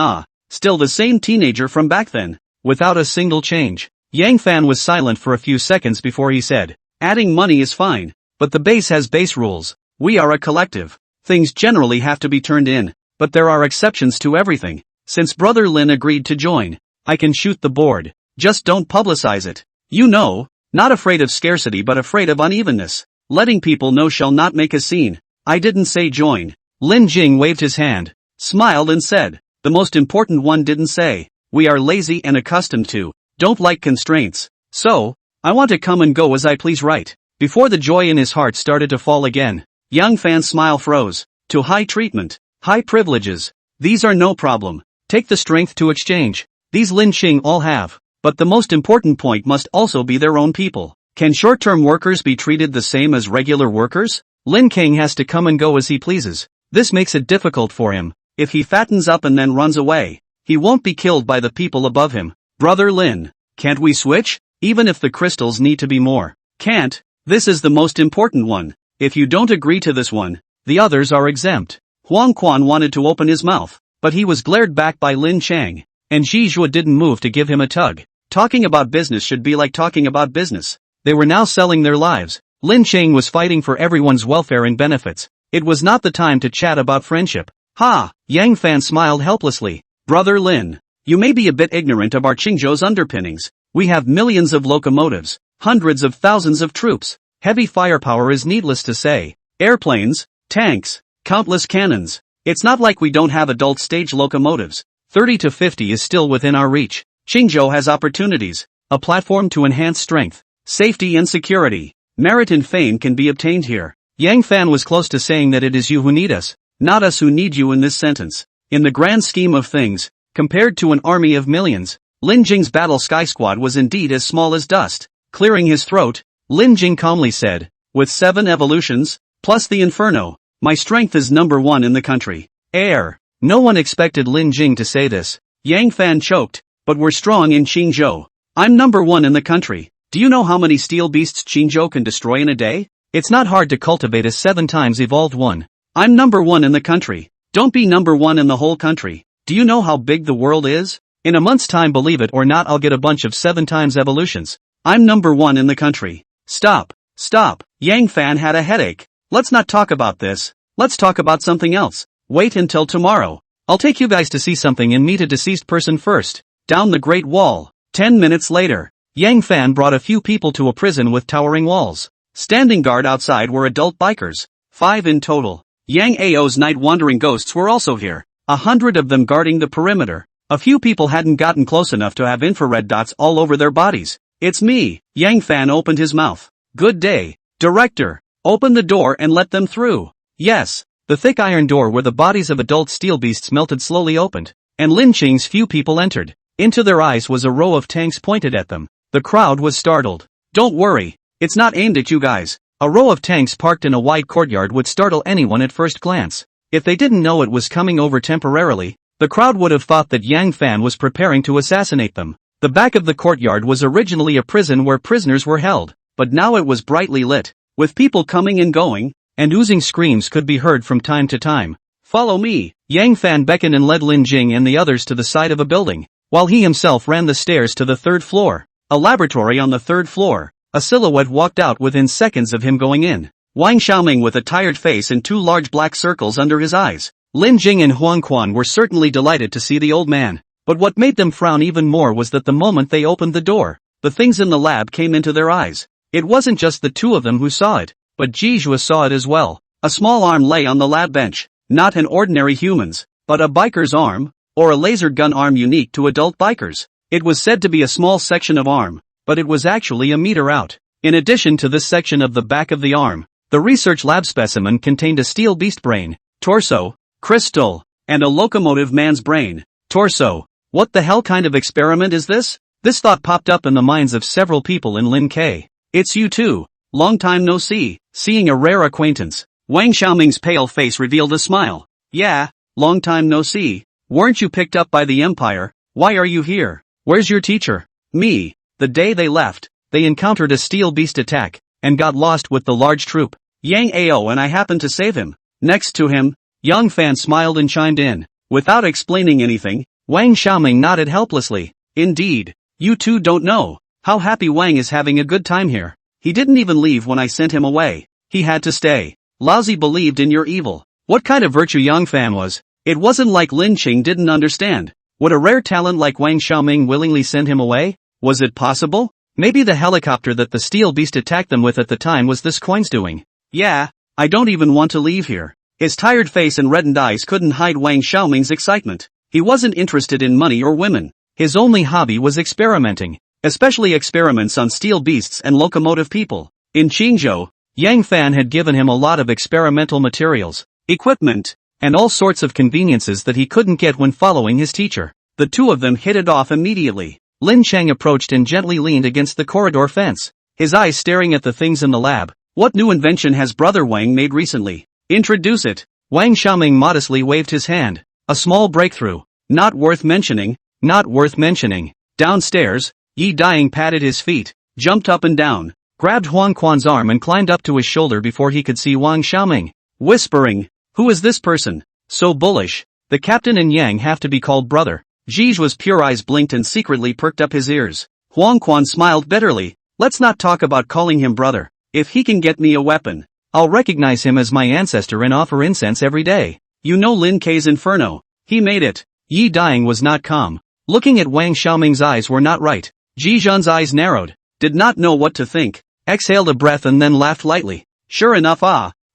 still the same teenager from back then, without a single change. Yang Fan was silent for a few seconds before he said, adding money is fine, but the base has base rules. We are a collective. Things generally have to be turned in, but there are exceptions to everything. Since Brother Lin agreed to join, I can shoot the board. Just don't publicize it. You know, not afraid of scarcity but afraid of unevenness. Letting people know shall not make a scene. I didn't say join. Lin Jing waved his hand, smiled and said, the most important one didn't say. We are lazy and accustomed to, don't like constraints. So, I want to come and go as I please right. Before the joy in his heart started to fall again, Yang Fan's smile froze. To high treatment, high privileges. These are no problem. Take the strength to exchange. These Lin Qing all have. But the most important point must also be their own people. Can short-term workers be treated the same as regular workers? Lin King has to come and go as he pleases. This makes it difficult for him. If he fattens up and then runs away, he won't be killed by the people above him. Brother Lin, can't we switch? even if the crystals need to be more. Can't. This is the most important one. If you don't agree to this one, the others are exempt. Huang Quan wanted to open his mouth, but he was glared back by Lin Chang, and Zhizhua didn't move to give him a tug. Talking about business should be like talking about business. They were now selling their lives. Lin Chang was fighting for everyone's welfare and benefits. It was not the time to chat about friendship. Ha! Yang Fan smiled helplessly. Brother Lin, you may be a bit ignorant of our Qingzhou's underpinnings. We have millions of locomotives, hundreds of thousands of troops. Heavy firepower is needless to say. Airplanes, tanks, countless cannons. It's not like we don't have adult stage locomotives. 30 to 50 is still within our reach. Qingzhou has opportunities, a platform to enhance strength, safety and security. Merit and fame can be obtained here. Yang Fan was close to saying that it is you who need us, not us who need you in this sentence. In the grand scheme of things, compared to an army of millions, Lin Jing's battle sky squad was indeed as small as dust. Clearing his throat, Lin Jing calmly said, with 7 evolutions, plus the inferno, my strength is number 1 in the country. Air. No one expected Lin Jing to say this. Yang Fan choked, but we're strong in Qingzhou. I'm number 1 in the country. Do you know how many steel beasts Qingzhou can destroy in a day? It's not hard to cultivate a 7 times evolved one. I'm number 1 in the country. Don't be number 1 in the whole country. Do you know how big the world is? In a month's time, believe it or not, I'll get a bunch of 7 times evolutions. I'm number 1 in the country. Stop. Stop. Yang Fan had a headache. Let's not talk about this. Let's talk about something else. Wait until tomorrow. I'll take you guys to see something and meet a deceased person first. Down the Great Wall. 10 minutes later, Yang Fan brought a few people to a prison with towering walls. Standing guard outside were adult bikers. 5 in total. Yang Ao's night wandering ghosts were also here. 100 of them guarding the perimeter. A few people hadn't gotten close enough to have infrared dots all over their bodies. It's me. Yang Fan opened his mouth. Good day, Director. Open the door and let them through. Yes. The thick iron door where the bodies of adult steel beasts melted slowly opened, and Lin Qing's few people entered. Into their eyes was a row of tanks pointed at them. The crowd was startled. Don't worry. It's not aimed at you guys. A row of tanks parked in a wide courtyard would startle anyone at first glance. If they didn't know it was coming over temporarily, the crowd would have thought that Yang Fan was preparing to assassinate them. The back of the courtyard was originally a prison where prisoners were held, but now it was brightly lit, with people coming and going, and oozing screams could be heard from time to time. Follow me. Yang Fan beckoned and led Lin Jing and the others to the side of a building, while he himself ran the stairs to the 3rd floor. A laboratory on the 3rd floor. A silhouette walked out within seconds of him going in. Wang Xiaoming with a tired face and 2 large black circles under his eyes. Lin Jing and Huang Quan were certainly delighted to see the old man. But what made them frown even more was that the moment they opened the door, the things in the lab came into their eyes. It wasn't just the 2 of them who saw it, but Zhizhua saw it as well. A small arm lay on the lab bench. Not an ordinary human's, but a biker's arm, or a laser gun arm unique to adult bikers. It was said to be a small section of arm, but it was actually a meter out. In addition to this section of the back of the arm, the research lab specimen contained a steel beast brain, torso, crystal, and a locomotive man's brain, torso. What the hell kind of experiment is this? This thought popped up in the minds of several people in Lin K. It's you too. Long time no see. Seeing a rare acquaintance, Wang Xiaoming's pale face revealed a smile. Yeah, long time no see. Weren't you picked up by the Empire? Why are you here? Where's your teacher? Me. The day they left, they encountered a steel beast attack, and got lost with the large troop. Yang Ao and I happened to save him. Next to him, Yang Fan smiled and chimed in. Without explaining anything, Wang Xiaoming nodded helplessly. Indeed. You two don't know how happy Wang is having a good time here. He didn't even leave when I sent him away. He had to stay. Lousy believed in your evil. What kind of virtue Yang Fan was? It wasn't like Lin Qing didn't understand. Would a rare talent like Wang Xiaoming willingly send him away? Was it possible? Maybe the helicopter that the steel beast attacked them with at the time was this coin's doing. Yeah, I don't even want to leave here. His tired face and reddened eyes couldn't hide Wang Xiaoming's excitement. He wasn't interested in money or women. His only hobby was experimenting, especially experiments on steel beasts and locomotive people. In Qingzhou, Yang Fan had given him a lot of experimental materials, equipment, and all sorts of conveniences that he couldn't get when following his teacher. The 2 of them hit it off immediately. Lin Chang approached and gently leaned against the corridor fence, his eyes staring at the things in the lab. What new invention has Brother Wang made recently? Introduce it. Wang Xiaoming modestly waved his hand. A small breakthrough. Not worth mentioning, not worth mentioning. Downstairs, Yi Daying patted his feet, jumped up and down, grabbed Huang Quan's arm and climbed up to his shoulder before he could see Wang Xiaoming, whispering, "Who is this person? So bullish. The captain and Yang have to be called brother." Ji's pure eyes blinked and secretly perked up his ears. Huang Quan smiled bitterly. "Let's not talk about calling him brother. If he can get me a weapon, I'll recognize him as my ancestor and offer incense every day. You know Lin Kei's inferno. He made it." Yi Daying was not calm. Looking at Wang Xiaoming's eyes were not right. Ji Zhan's eyes narrowed. Did not know what to think. Exhaled a breath and then laughed lightly. "Sure enough,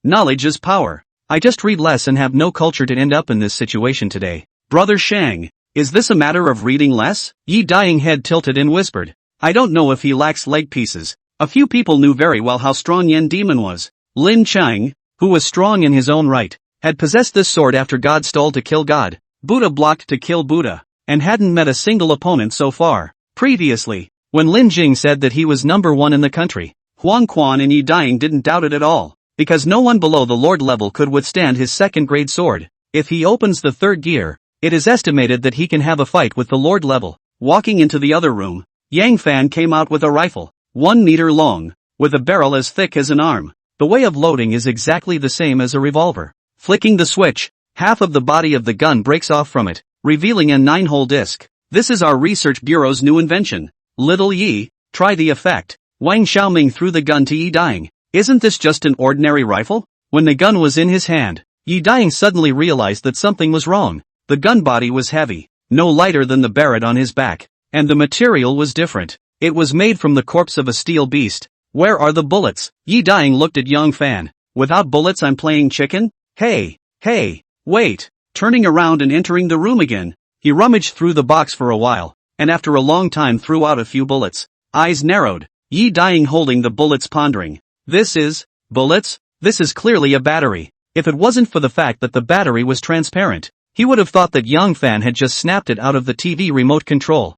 knowledge is power. I just read less and have no culture to end up in this situation today." "Brother Shang, is this a matter of reading less?" Yi Daying head tilted and whispered. "I don't know if he lacks leg pieces." A few people knew very well how strong Yen Demon was. Lin Chang, who was strong in his own right, had possessed this sword after God stole to kill God, Buddha blocked to kill Buddha, and hadn't met a single opponent so far. Previously, when Lin Jing said that he was number one in the country, Huang Quan and Yi Daying didn't doubt it at all, because no one below the Lord level could withstand his second-grade sword. If he opens the third gear, it is estimated that he can have a fight with the Lord level. Walking into the other room, Yang Fan came out with a rifle, 1 meter long, with a barrel as thick as an arm. The way of loading is exactly the same as a revolver. Flicking the switch, half of the body of the gun breaks off from it, revealing a 9-hole disc. "This is our research bureau's new invention. Little Yi, try the effect." Wang Xiaoming threw the gun to Yi Daying. "Isn't this just an ordinary rifle?" When the gun was in his hand, Yi Daying suddenly realized that something was wrong. The gun body was heavy, no lighter than the barret on his back, and the material was different. It was made from the corpse of a steel beast. "Where are the bullets?" Yi Daying looked at Young Fan. "Without bullets I'm playing chicken? Hey, wait." Turning around and entering the room again, he rummaged through the box for a while, and after a long time threw out a few bullets. Eyes narrowed, Yi Daying holding the bullets pondering. "This is bullets? This is clearly a battery." If it wasn't for the fact that the battery was transparent, he would have thought that Young Fan had just snapped it out of the TV remote control.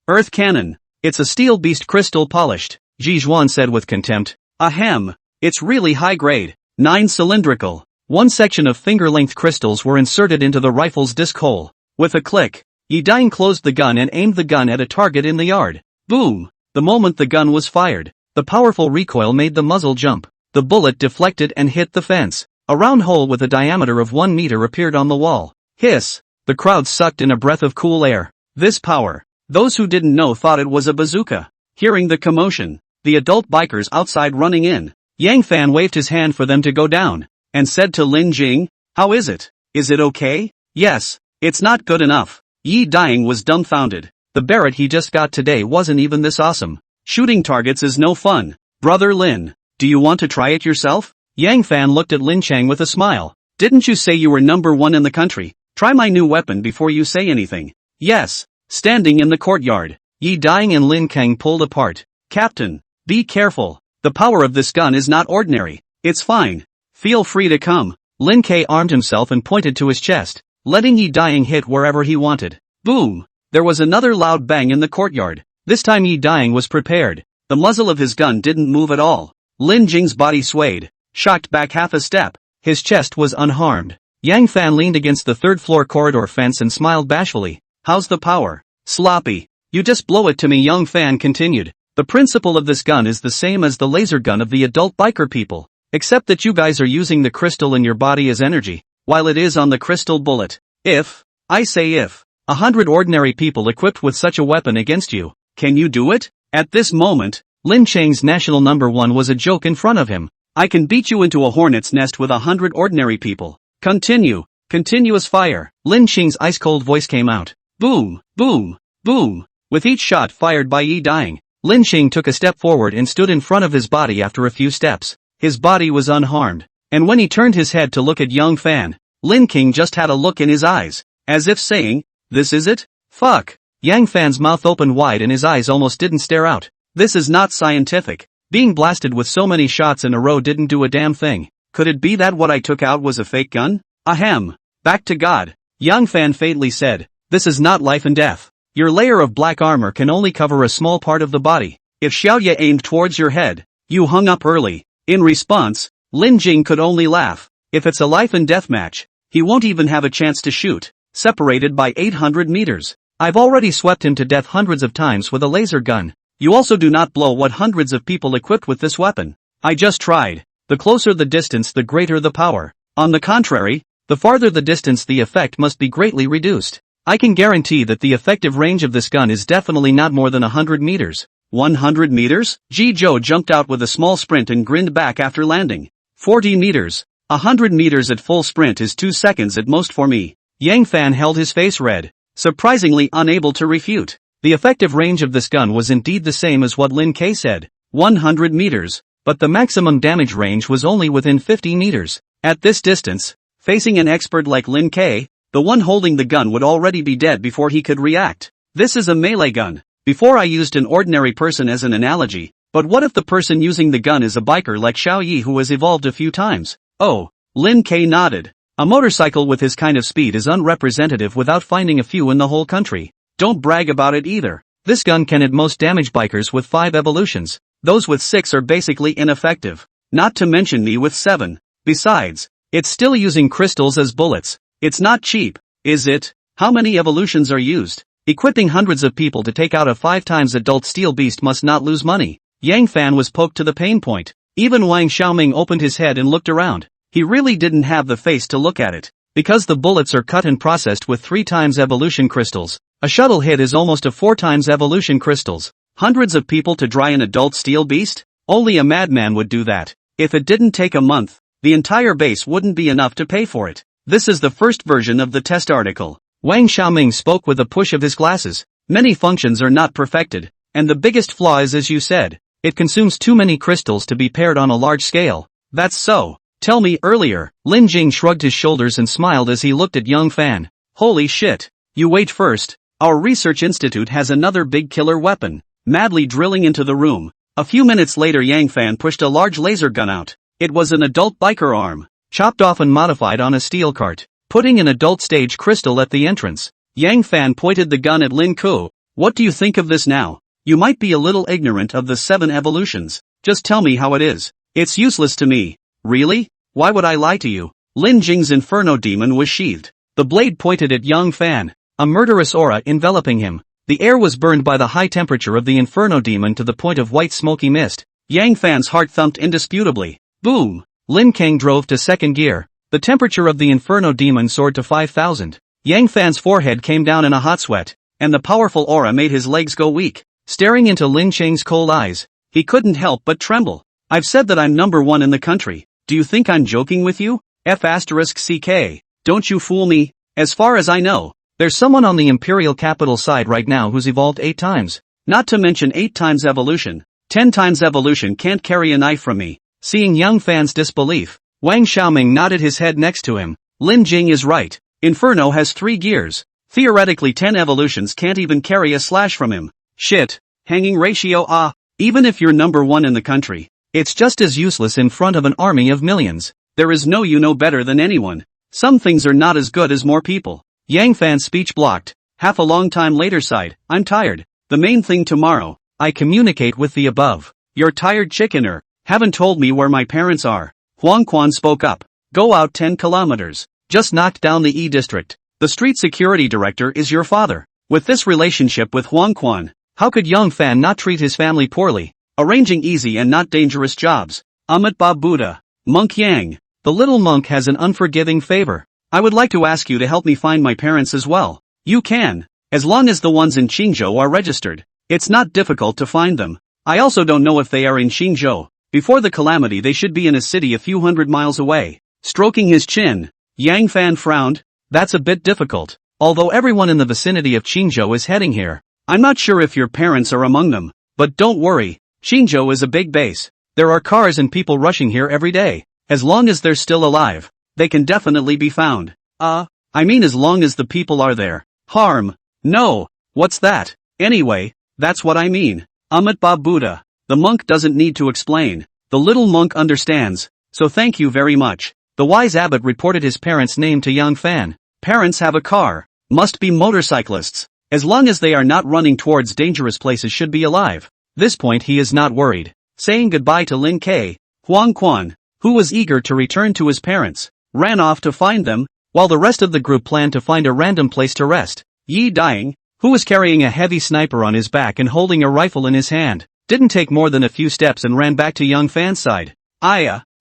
Earth cannon. It's a steel beast crystal polished," Ji Zhuan said with contempt. "Ahem. It's really high grade. 9 cylindrical." One section of finger-length crystals were inserted into the rifle's disc hole. With a click, Yi Daying closed the gun and aimed the gun at a target in the yard. Boom! The moment the gun was fired, the powerful recoil made the muzzle jump. The bullet deflected and hit the fence. A round hole with a diameter of 1 meter appeared on the wall. Hiss! The crowd sucked in a breath of cool air. This power. Those who didn't know thought it was a bazooka. Hearing the commotion, the adult bikers outside running in, Yang Fan waved his hand for them to go down, and said to Lin Jing, "How is it? Is it okay?" "Yes, it's not good enough." Yi Daying was dumbfounded. The barret he just got today wasn't even this awesome. "Shooting targets is no fun. Brother Lin, do you want to try it yourself?" Yang Fan looked at Lin Chang with a smile. "Didn't you say you were number one in the country? Try my new weapon before you say anything." "Yes." Standing in the courtyard, Yi Daying and Lin Kang pulled apart. "Captain, be careful. The power of this gun is not ordinary. It's fine. Feel free to come." Lin Kei armed himself and pointed to his chest, letting Yi Daying hit wherever he wanted. Boom! There was another loud bang in the courtyard. This time Yi Daying was prepared. The muzzle of his gun didn't move at all. Lin Jing's body swayed, shocked back half a step. His chest was unharmed. Yang Fan leaned against the third-floor corridor fence and smiled bashfully. "How's the power?" "Sloppy. You just blow it to me," Young Fan continued. "The principle of this gun is the same as the laser gun of the adult biker people, except that you guys are using the crystal in your body as energy, while it is on the crystal bullet. If 100 ordinary people equipped with such a weapon against you, can you do it?" At this moment, Lin Chang's national number one was a joke in front of him. "I can beat you into a hornet's nest with 100 ordinary people. Continue. Continuous fire." Lin Chang's ice-cold voice came out. Boom, boom, boom. With each shot fired by Yi Daying, Lin Chang took a step forward and stood in front of his body after a few steps. His body was unharmed, and when he turned his head to look at Young Fan, Lin King just had a look in his eyes, as if saying, "This is it? Fuck." Yang Fan's mouth opened wide and his eyes almost didn't stare out. "This is not scientific. Being blasted with so many shots in a row didn't do a damn thing. Could it be that what I took out was a fake gun? Ahem. Back to God." Yang Fan fatally said, "This is not life and death. Your layer of black armor can only cover a small part of the body. If Xiaoye aimed towards your head, you hung up early." In response, Lin Jing could only laugh. "If it's a life and death match, he won't even have a chance to shoot, separated by 800 meters. I've already swept him to death hundreds of times with a laser gun. You also do not blow what hundreds of people equipped with this weapon. I just tried. The closer the distance, the greater the power. On the contrary, the farther the distance, the effect must be greatly reduced. I can guarantee that the effective range of this gun is definitely not more than 100 meters. 100 meters? Joe jumped out with a small sprint and grinned back after landing. 40 meters. 100 meters at full sprint is 2 seconds at most for me. Yang Fan held his face red, surprisingly unable to refute. The effective range of this gun was indeed the same as what Lin K said, 100 meters, but the maximum damage range was only within 50 meters. At this distance, facing an expert like Lin K, the one holding the gun would already be dead before he could react. This is a melee gun. Before I used an ordinary person as an analogy, but what if the person using the gun is a biker like Xiao Yi who has evolved a few times? Oh, Lin K nodded. A motorcycle with his kind of speed is unrepresentative without finding a few in the whole country. Don't brag about it either. This gun can at most damage bikers with 5 evolutions. Those with 6 are basically ineffective. Not to mention me with 7. Besides, it's still using crystals as bullets. It's not cheap, is it? How many evolutions are used? Equipping hundreds of people to take out a 5 times adult steel beast must not lose money. Yang Fan was poked to the pain point. Even Wang Xiaoming opened his head and looked around. He really didn't have the face to look at it. Because the bullets are cut and processed with 3 times evolution crystals, a shuttle hit is almost a 4 times evolution crystals. Hundreds of people to dry an adult steel beast? Only a madman would do that. If it didn't take a month, the entire base wouldn't be enough to pay for it. This is the first version of the test article. Wang Xiaoming spoke with a push of his glasses. Many functions are not perfected, and the biggest flaw is, as you said, it consumes too many crystals to be paired on a large scale. That's so. Tell me earlier. Lin Jing shrugged his shoulders and smiled as he looked at Young Fan. Holy shit. You wait first. Our research institute has another big killer weapon. Madly drilling into the room. A few minutes later Yang Fan pushed a large laser gun out. It was an adult biker arm, chopped off and modified on a steel cart, putting an adult stage crystal at the entrance. Yang Fan pointed the gun at Lin Ku. What do you think of this now? You might be a little ignorant of the 7 evolutions. Just tell me how it is. It's useless to me. Really? Why would I lie to you? Lin Jing's inferno demon was sheathed. The blade pointed at Young Fan. A murderous aura enveloping him. The air was burned by the high temperature of the inferno demon to the point of white smoky mist. Yang Fan's heart thumped indisputably. Boom! Lin Kang drove to second gear. The temperature of the inferno demon soared to 5,000. Yang Fan's forehead came down in a hot sweat, and the powerful aura made his legs go weak. Staring into Lin Cheng's cold eyes, he couldn't help but tremble. I've said that I'm number 1 in the country. Do you think I'm joking with you? F***CK. Don't you fool me. As far as I know, there's someone on the imperial capital side right now who's evolved 8 times. Not to mention 8 times evolution. 10 times evolution can't carry a knife from me. Seeing Young Fan's disbelief, Wang Xiaoming nodded his head next to him. Lin Jing is right. Inferno has 3 gears. Theoretically 10 evolutions can't even carry a slash from him. Shit. Hanging ratio even if you're number 1 in the country, it's just as useless in front of an army of millions. There is no you know better than anyone. Some things are not as good as more people. Yang Fan's speech blocked. Half a long time later sighed. I'm tired. The main thing tomorrow. I communicate with the above. You're tired chickener. Haven't told me where my parents are. Huang Quan spoke up. Go out 10 kilometers. Just knocked down the E district. The street security director is your father. With this relationship with Huang Quan, how could Young Fan not treat his family poorly? Arranging easy and not dangerous jobs. Amit Ba Buddha. Monk Yang. The little monk has an unforgiving favor. I would like to ask you to help me find my parents as well. You can. As long as the ones in Chingo are registered. It's not difficult to find them. I also don't know if they are in Chingo. Before the calamity they should be in a city a few hundred miles away. Stroking his chin, Yang Fan frowned. That's a bit difficult. Although everyone in the vicinity of Chingo is heading here. I'm not sure if your parents are among them. But don't worry. Chingo is a big base. There are cars and people rushing here every day. As long as they're still alive, they can definitely be found. I mean as long as the people are there. Harm. No. What's that? Anyway, that's what I mean. Amit Ba Buddha. The monk doesn't need to explain. The little monk understands. So thank you very much. The wise abbot reported his parents' name to Young Fan. Parents have a car. Must be motorcyclists. As long as they are not running towards dangerous places should be alive. This point he is not worried. Saying goodbye to Lin K, Huang Quan, who was eager to return to his parents, ran off to find them, while the rest of the group planned to find a random place to rest. Yi Dying, who was carrying a heavy sniper on his back and holding a rifle in his hand, didn't take more than a few steps and ran back to Young Fan's side.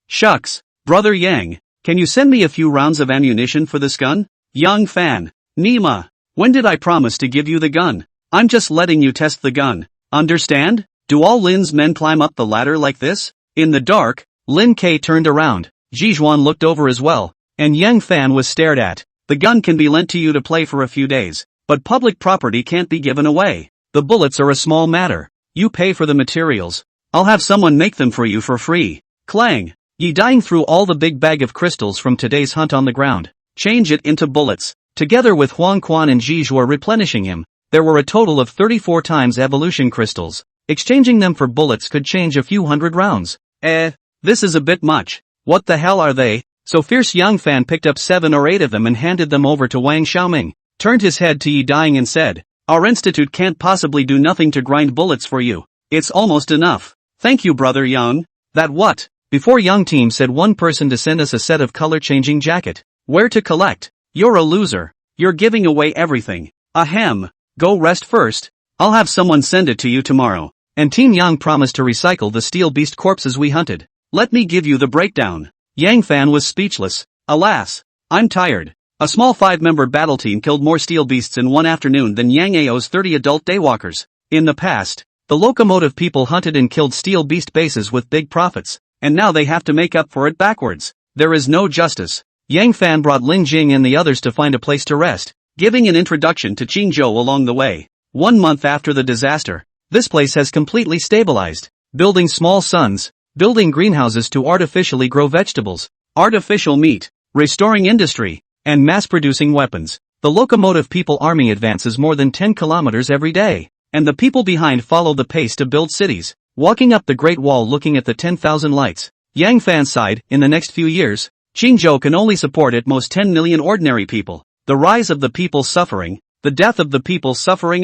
Shucks, Brother Yang, can you send me a few rounds of ammunition for this gun? Young Fan, Nima, when did I promise to give you the gun? I'm just letting you test the gun. Understand? Do all Lin's men climb up the ladder like this? In the dark, Lin K turned around. Zhizhuan looked over as well, and Yang Fan was stared at. The gun can be lent to you to play for a few days, but public property can't be given away. The bullets are a small matter. You pay for the materials. I'll have someone make them for you for free. Clang. Yi Dying threw all the big bag of crystals from today's hunt on the ground. Change it into bullets. Together with Huang Quan and Zhizhuan replenishing him, there were a total of 34 times evolution crystals. Exchanging them for bullets could change a few hundred rounds. This is a bit much. What the hell are they? So Fierce Young Fan picked up 7 or 8 of them and handed them over to Wang Xiaoming, turned his head to Yi Dying and said, "Our institute can't possibly do nothing to grind bullets for you. It's almost enough. Thank you, Brother Young." That what? Before Young Team said one person to send us a set of color-changing jacket. Where to collect? You're a loser. You're giving away everything. Ahem. Go rest first. I'll have someone send it to you tomorrow. And Team Yang promised to recycle the steel beast corpses we hunted. Let me give you the breakdown. Yang Fan was speechless. Alas, I'm tired. A small 5-member battle team killed more steel beasts in one afternoon than Yang Ao's 30 adult daywalkers. In the past, the locomotive people hunted and killed steel beast bases with big profits, and now they have to make up for it backwards. There is no justice. Yang Fan brought Lin Jing and the others to find a place to rest, giving an introduction to Chingo along the way. 1 month after the disaster, this place has completely stabilized. Building small suns, building greenhouses to artificially grow vegetables, artificial meat, restoring industry, and mass-producing weapons. The locomotive people army advances more than 10 kilometers every day, and the people behind follow the pace to build cities, walking up the Great Wall looking at the 10,000 lights. Yang Fan side, in the next few years, Qingzhou can only support at most 10 million ordinary people. The rise of the people's suffering, the death of the people's suffering.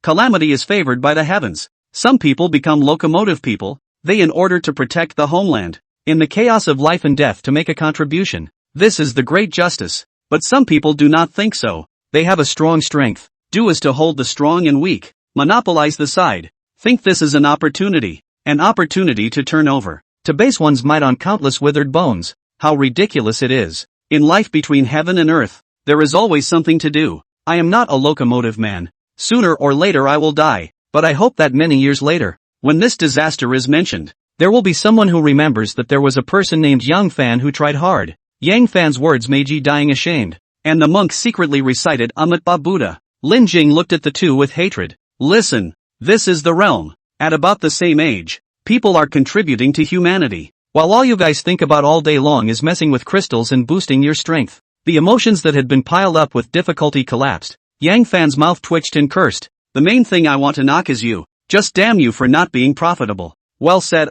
Calamity is favored by the heavens. Some people become locomotive people, they in order to protect the homeland, in the chaos of life and death to make a contribution. This is the great justice. But some people do not think so. They have a strong strength, do is to hold the strong and weak, monopolize the side, think this is an opportunity to turn over, to base one's might on countless withered bones. How ridiculous it is. In life between heaven and earth, there is always something to do. I am not a locomotive man. Sooner or later I will die, but I hope that many years later, when this disaster is mentioned, there will be someone who remembers that there was a person named Young Fan who tried hard. Yang Fan's words made Yi Dying ashamed, and the monk secretly recited Amitabha Buddha. Lin Jing looked at the two with hatred. Listen, this is the realm. At about the same age, people are contributing to humanity, while all you guys think about all day long is messing with crystals and boosting your strength. The emotions that had been piled up with difficulty collapsed. Yang Fan's mouth twitched and cursed. The main thing I want to knock is you. Just damn you for not being profitable. Well said.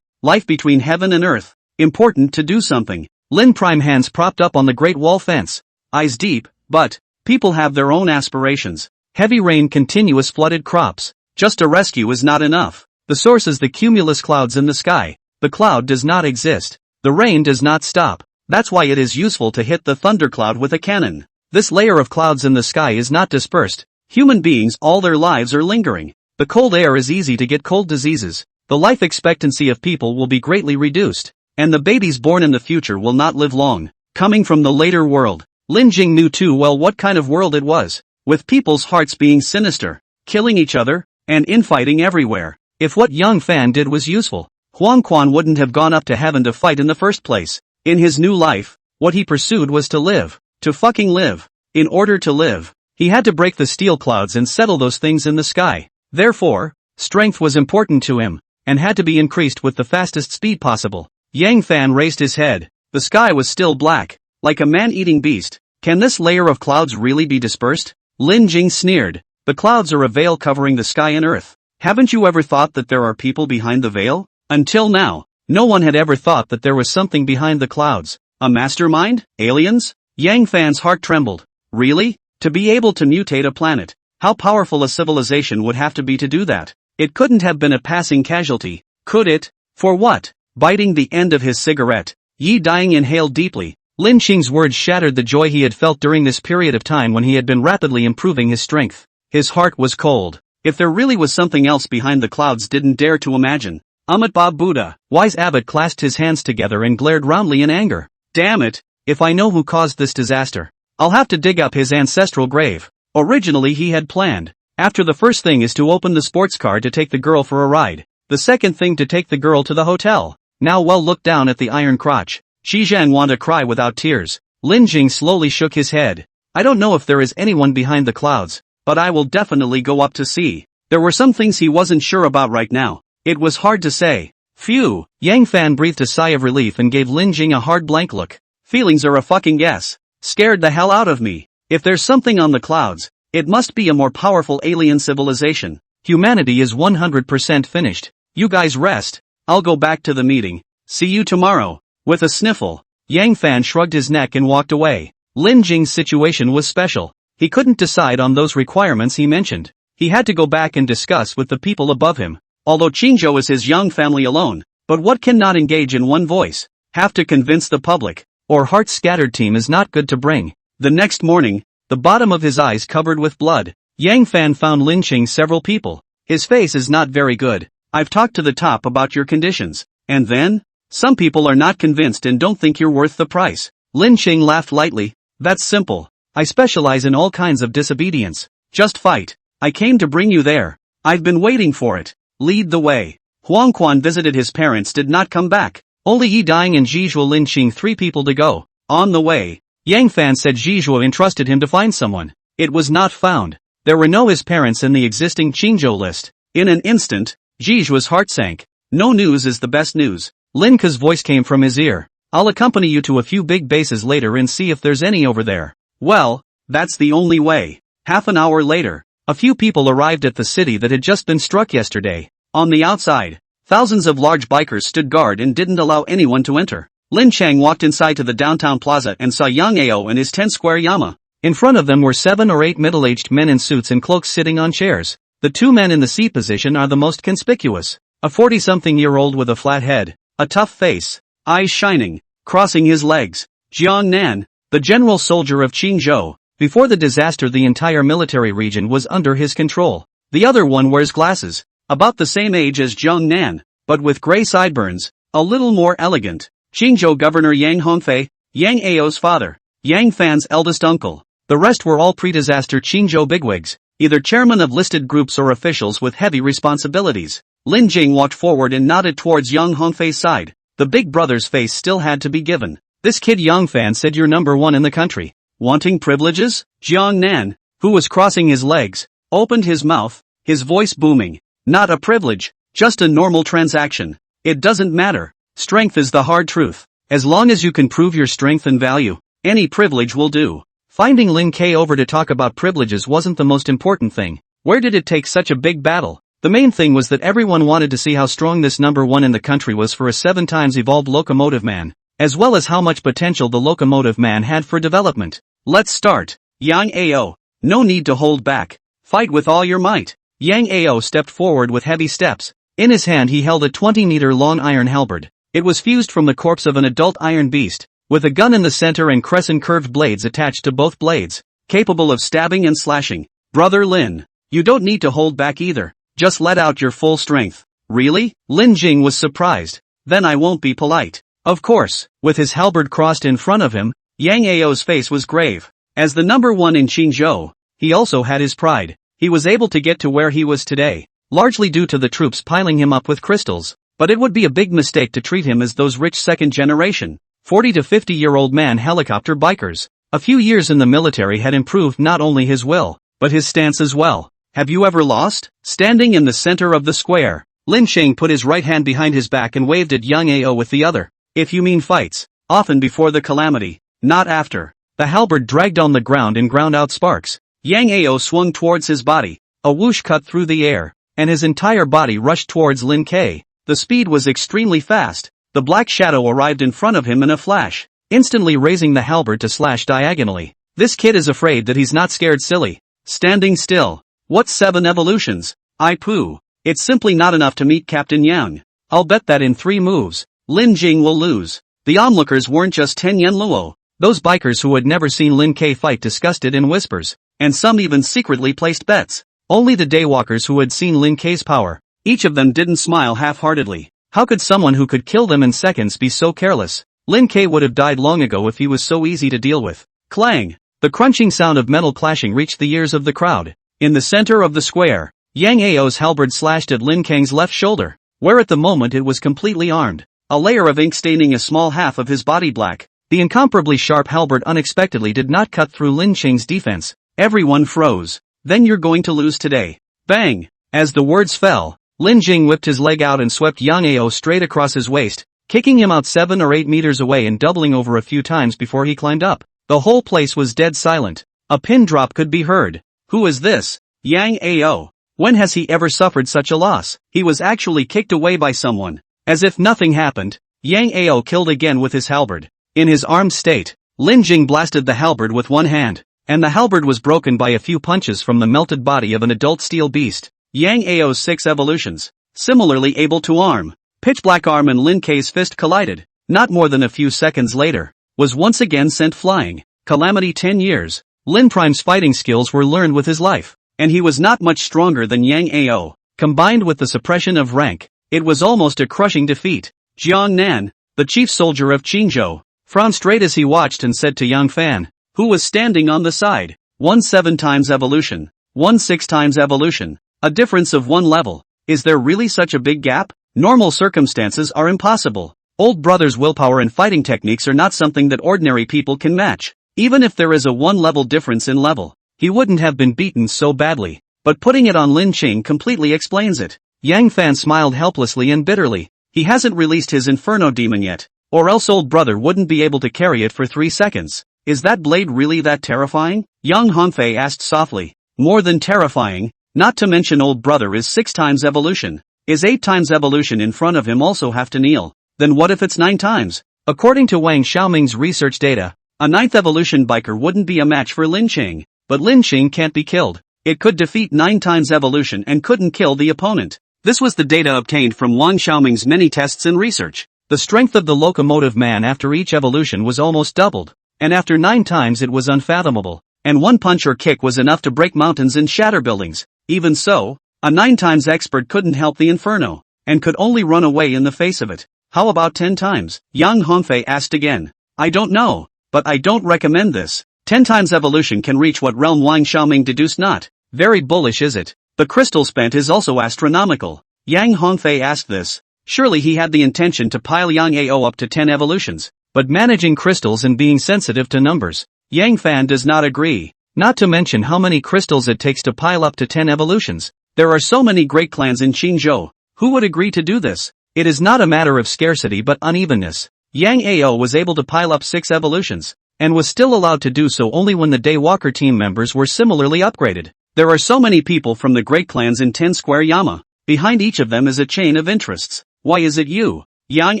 Life between heaven and earth. Important to do something. Lin Prime hands propped up on the Great Wall fence. Eyes deep, but people have their own aspirations. Heavy rain, continuous flooded crops. Just a rescue is not enough. The source is the cumulus clouds in the sky. The cloud does not exist. The rain does not stop. That's why it is useful to hit the thundercloud with a cannon. This layer of clouds in the sky is not dispersed. Human beings all their lives are lingering. The cold air is easy to get cold diseases. The life expectancy of people will be greatly reduced. And the babies born in the future will not live long. Coming from the later world, Lin Jing knew too well what kind of world it was, with people's hearts being sinister, killing each other, and infighting everywhere. If what Young Fan did was useful, Huang Quan wouldn't have gone up to heaven to fight in the first place. In his new life, what he pursued was to live. To fucking live. In order to live, he had to break the steel clouds and settle those things in the sky. Therefore, strength was important to him, and had to be increased with the fastest speed possible. Yang Fan raised his head. The sky was still black, like a man-eating beast. Can this layer of clouds really be dispersed? Lin Jing sneered. The clouds are a veil covering the sky and earth. Haven't you ever thought that there are people behind the veil? Until now, no one had ever thought that there was something behind the clouds. A mastermind? Aliens? Yang Fan's heart trembled. Really? To be able to mutate a planet? How powerful a civilization would have to be to do that? It couldn't have been a passing casualty, could it? For what? Biting the end of his cigarette, Yi Dying inhaled deeply. Lin Qing's words shattered the joy he had felt during this period of time when he had been rapidly improving his strength. His heart was cold. If there really was something else behind the clouds didn't dare to imagine. Amit Bob Buddha. Wise Abbot clasped his hands together and glared roundly in anger. Damn it, if I know who caused this disaster, I'll have to dig up his ancestral grave. Originally he had planned, after the first thing is to open the sports car to take the girl for a ride, the second thing to take the girl to the hotel. Now well look down at the iron crotch. Shi Zhang want to cry without tears. Lin Jing slowly shook his head. I don't know if there is anyone behind the clouds, but I will definitely go up to see. There were some things he wasn't sure about right now. It was hard to say. Phew. Yang Fan breathed a sigh of relief and gave Lin Jing a hard blank look. Feelings are a fucking guess. Scared the hell out of me. If there's something on the clouds, it must be a more powerful alien civilization. Humanity is 100% finished. You guys rest. I'll go back to the meeting. See you tomorrow. With a sniffle, Yang Fan shrugged his neck and walked away. Lin Jing's situation was special. He couldn't decide on those requirements he mentioned. He had to go back and discuss with the people above him. Although Chingo is his young family alone, but what cannot engage in one voice? Have to convince the public, or heart scattered team is not good to bring. The next morning, the bottom of his eyes covered with blood, Yang Fan found Lin Jing several people. His face is not very good. I've talked to the top about your conditions. And then? Some people are not convinced and don't think you're worth the price. Lin Jing laughed lightly. That's simple. I specialize in all kinds of disobedience. Just fight. I came to bring you there. I've been waiting for it. Lead the way. Huang Quan visited his parents did not come back. Only Yi Ding and Zhizhuo Lin Qing 3 people to go. On the way, Yang Fan said Zhizhuo entrusted him to find someone. It was not found. There were no his parents in the existing Chingo list. In an instant, Zhizhuo's heart sank. No news is the best news. Lin Ke's voice came from his ear. I'll accompany you to a few big bases later and see if there's any over there. Well, that's the only way. Half an hour later, a few people arrived at the city that had just been struck yesterday. On the outside, thousands of large bikers stood guard and didn't allow anyone to enter. Lin Chang walked inside to the downtown plaza and saw Yang Ao and his 10-square Yama. In front of them were 7 or 8 middle-aged men in suits and cloaks sitting on chairs. The 2 men in the C position are the most conspicuous. A 40-something-year-old with a flat head, a tough face, eyes shining, crossing his legs. Jiang Nan, the general soldier of Qingzhou. Before the disaster the entire military region was under his control. The other one wears glasses, about the same age as Jiang Nan, but with gray sideburns, a little more elegant. Qingzhou Governor Yang Hongfei, Yang Ao's father, Yang Fan's eldest uncle. The rest were all pre-disaster Qingzhou bigwigs, either chairmen of listed groups or officials with heavy responsibilities. Lin Jing walked forward and nodded towards Yang Hongfei's side. The big brother's face still had to be given. This kid Yang Fan said you're number 1 in the country. Wanting privileges? Jiang Nan, who was crossing his legs, opened his mouth, his voice booming. Not a privilege, just a normal transaction. It doesn't matter. Strength is the hard truth. As long as you can prove your strength and value, any privilege will do. Finding Lin Ke over to talk about privileges wasn't the most important thing. Where did it take such a big battle? The main thing was that everyone wanted to see how strong this number 1 in the country was for a 7 times evolved locomotive man, as well as how much potential the locomotive man had for development. Let's start. Yang Ao. No need to hold back. Fight with all your might. Yang Ao stepped forward with heavy steps. In his hand he held a 20-meter-long iron halberd. It was fused from the corpse of an adult iron beast, with a gun in the center and crescent curved blades attached to both blades, capable of stabbing and slashing. Brother Lin, you don't need to hold back either. Just let out your full strength. Really? Lin Jing was surprised. Then I won't be polite. Of course. With his halberd crossed in front of him, Yang Ao's face was grave. As the number 1 in Qingzhou, he also had his pride. He was able to get to where he was today, largely due to the troops piling him up with crystals. But it would be a big mistake to treat him as those rich second-generation, 40 to 50-year-old man helicopter bikers. A few years in the military had improved not only his will, but his stance as well. Have you ever lost? Standing in the center of the square, Lin Sheng put his right hand behind his back and waved at Yang Ao with the other. If you mean fights, often before the calamity, not after. The halberd dragged on the ground and ground out sparks. Yang Ao swung towards his body. A whoosh cut through the air, and his entire body rushed towards Lin Ke. The speed was extremely fast. The black shadow arrived in front of him in a flash, instantly raising the halberd to slash diagonally. This kid is afraid that he's not scared silly. Standing still. What 7 evolutions? I poo. It's simply not enough to meet Captain Yang. I'll bet that in 3 moves, Lin Jing will lose. The onlookers weren't just 10 yen luo. Those bikers who had never seen Lin Ke fight discussed it in whispers. and some even secretly placed bets. Only the daywalkers who had seen Lin Kei's power, each of them didn't smile half-heartedly. How could someone who could kill them in seconds be so careless? Lin Kei would have died long ago if he was so easy to deal with. Clang! The crunching sound of metal clashing reached the ears of the crowd. In the center of the square, Yang Ao's halberd slashed at Lin Kang's left shoulder, where at the moment it was completely armed. A layer of ink staining a small half of his body black. The incomparably sharp halberd unexpectedly did not cut through Lin Cheng's defense. Everyone froze. Then you're going to lose today. Bang! As the words fell, Lin Jing whipped his leg out and swept Yang Ao straight across his waist, kicking him out 7 or 8 meters away and doubling over a few times before he climbed up. The whole place was dead silent. A pin drop could be heard. Who is this? Yang Ao. When has he ever suffered such a loss? He was actually kicked away by someone. As if nothing happened, Yang Ao killed again with his halberd. In his armed state, Lin Jing blasted the halberd with one hand, and the halberd was broken by a few punches from the melted body of an adult steel beast. Yang Ao's 6 evolutions, similarly able to arm. Pitch black arm and Lin Kei's fist collided. Not more than a few seconds later, was once again sent flying. Calamity 10 years. Lin Prime's fighting skills were learned with his life, and he was not much stronger than Yang Ao. Combined with the suppression of rank, it was almost a crushing defeat. Jiang Nan, the chief soldier of Chingo, frowned straight as he watched and said to Yang Fan, who was standing on the side, 1 7 times evolution, 1 6 times evolution, a difference of 1 level. Is there really such a big gap? Normal circumstances are impossible. Old brother's willpower and fighting techniques are not something that ordinary people can match. Even if there is a 1 level difference in level, he wouldn't have been beaten so badly. But putting it on Lin Ching completely explains it. Yang Fan smiled helplessly and bitterly. He hasn't released his inferno demon yet, or else old brother wouldn't be able to carry it for 3 seconds. Is that blade really that terrifying? Yang Hongfei asked softly. More than terrifying, not to mention old brother is 6 times evolution. Is 8 times evolution in front of him also have to kneel? Then what if it's 9 times? According to Wang Xiaoming's research data, a 9th evolution biker wouldn't be a match for Lin Ching. But Lin Ching can't be killed. It could defeat 9 times evolution and couldn't kill the opponent. This was the data obtained from Wang Xiaoming's many tests and research. The strength of the locomotive man after each evolution was almost doubled, and after 9 times it was unfathomable, and 1 punch or kick was enough to break mountains and shatter buildings. Even so, a 9 times expert couldn't help the inferno, and could only run away in the face of it. How about 10 times? Yang Hongfei asked again. I don't know, but I don't recommend this. 10 times evolution can reach what realm Wang Xiaoming deduced not. Very bullish is it? The crystal spent is also astronomical. Yang Hongfei asked this. Surely he had the intention to pile Yang Ao up to 10 evolutions, but managing crystals and being sensitive to numbers. Yang Fan does not agree. Not to mention how many crystals it takes to pile up to 10 evolutions. There are so many great clans in Qingzhou. Who would agree to do this? It is not a matter of scarcity but unevenness. Yang Ao was able to pile up 6 evolutions, and was still allowed to do so only when the Daywalker team members were similarly upgraded. There are so many people from the great clans in 10 Square Yama. Behind each of them is a chain of interests. Why is it you, Yang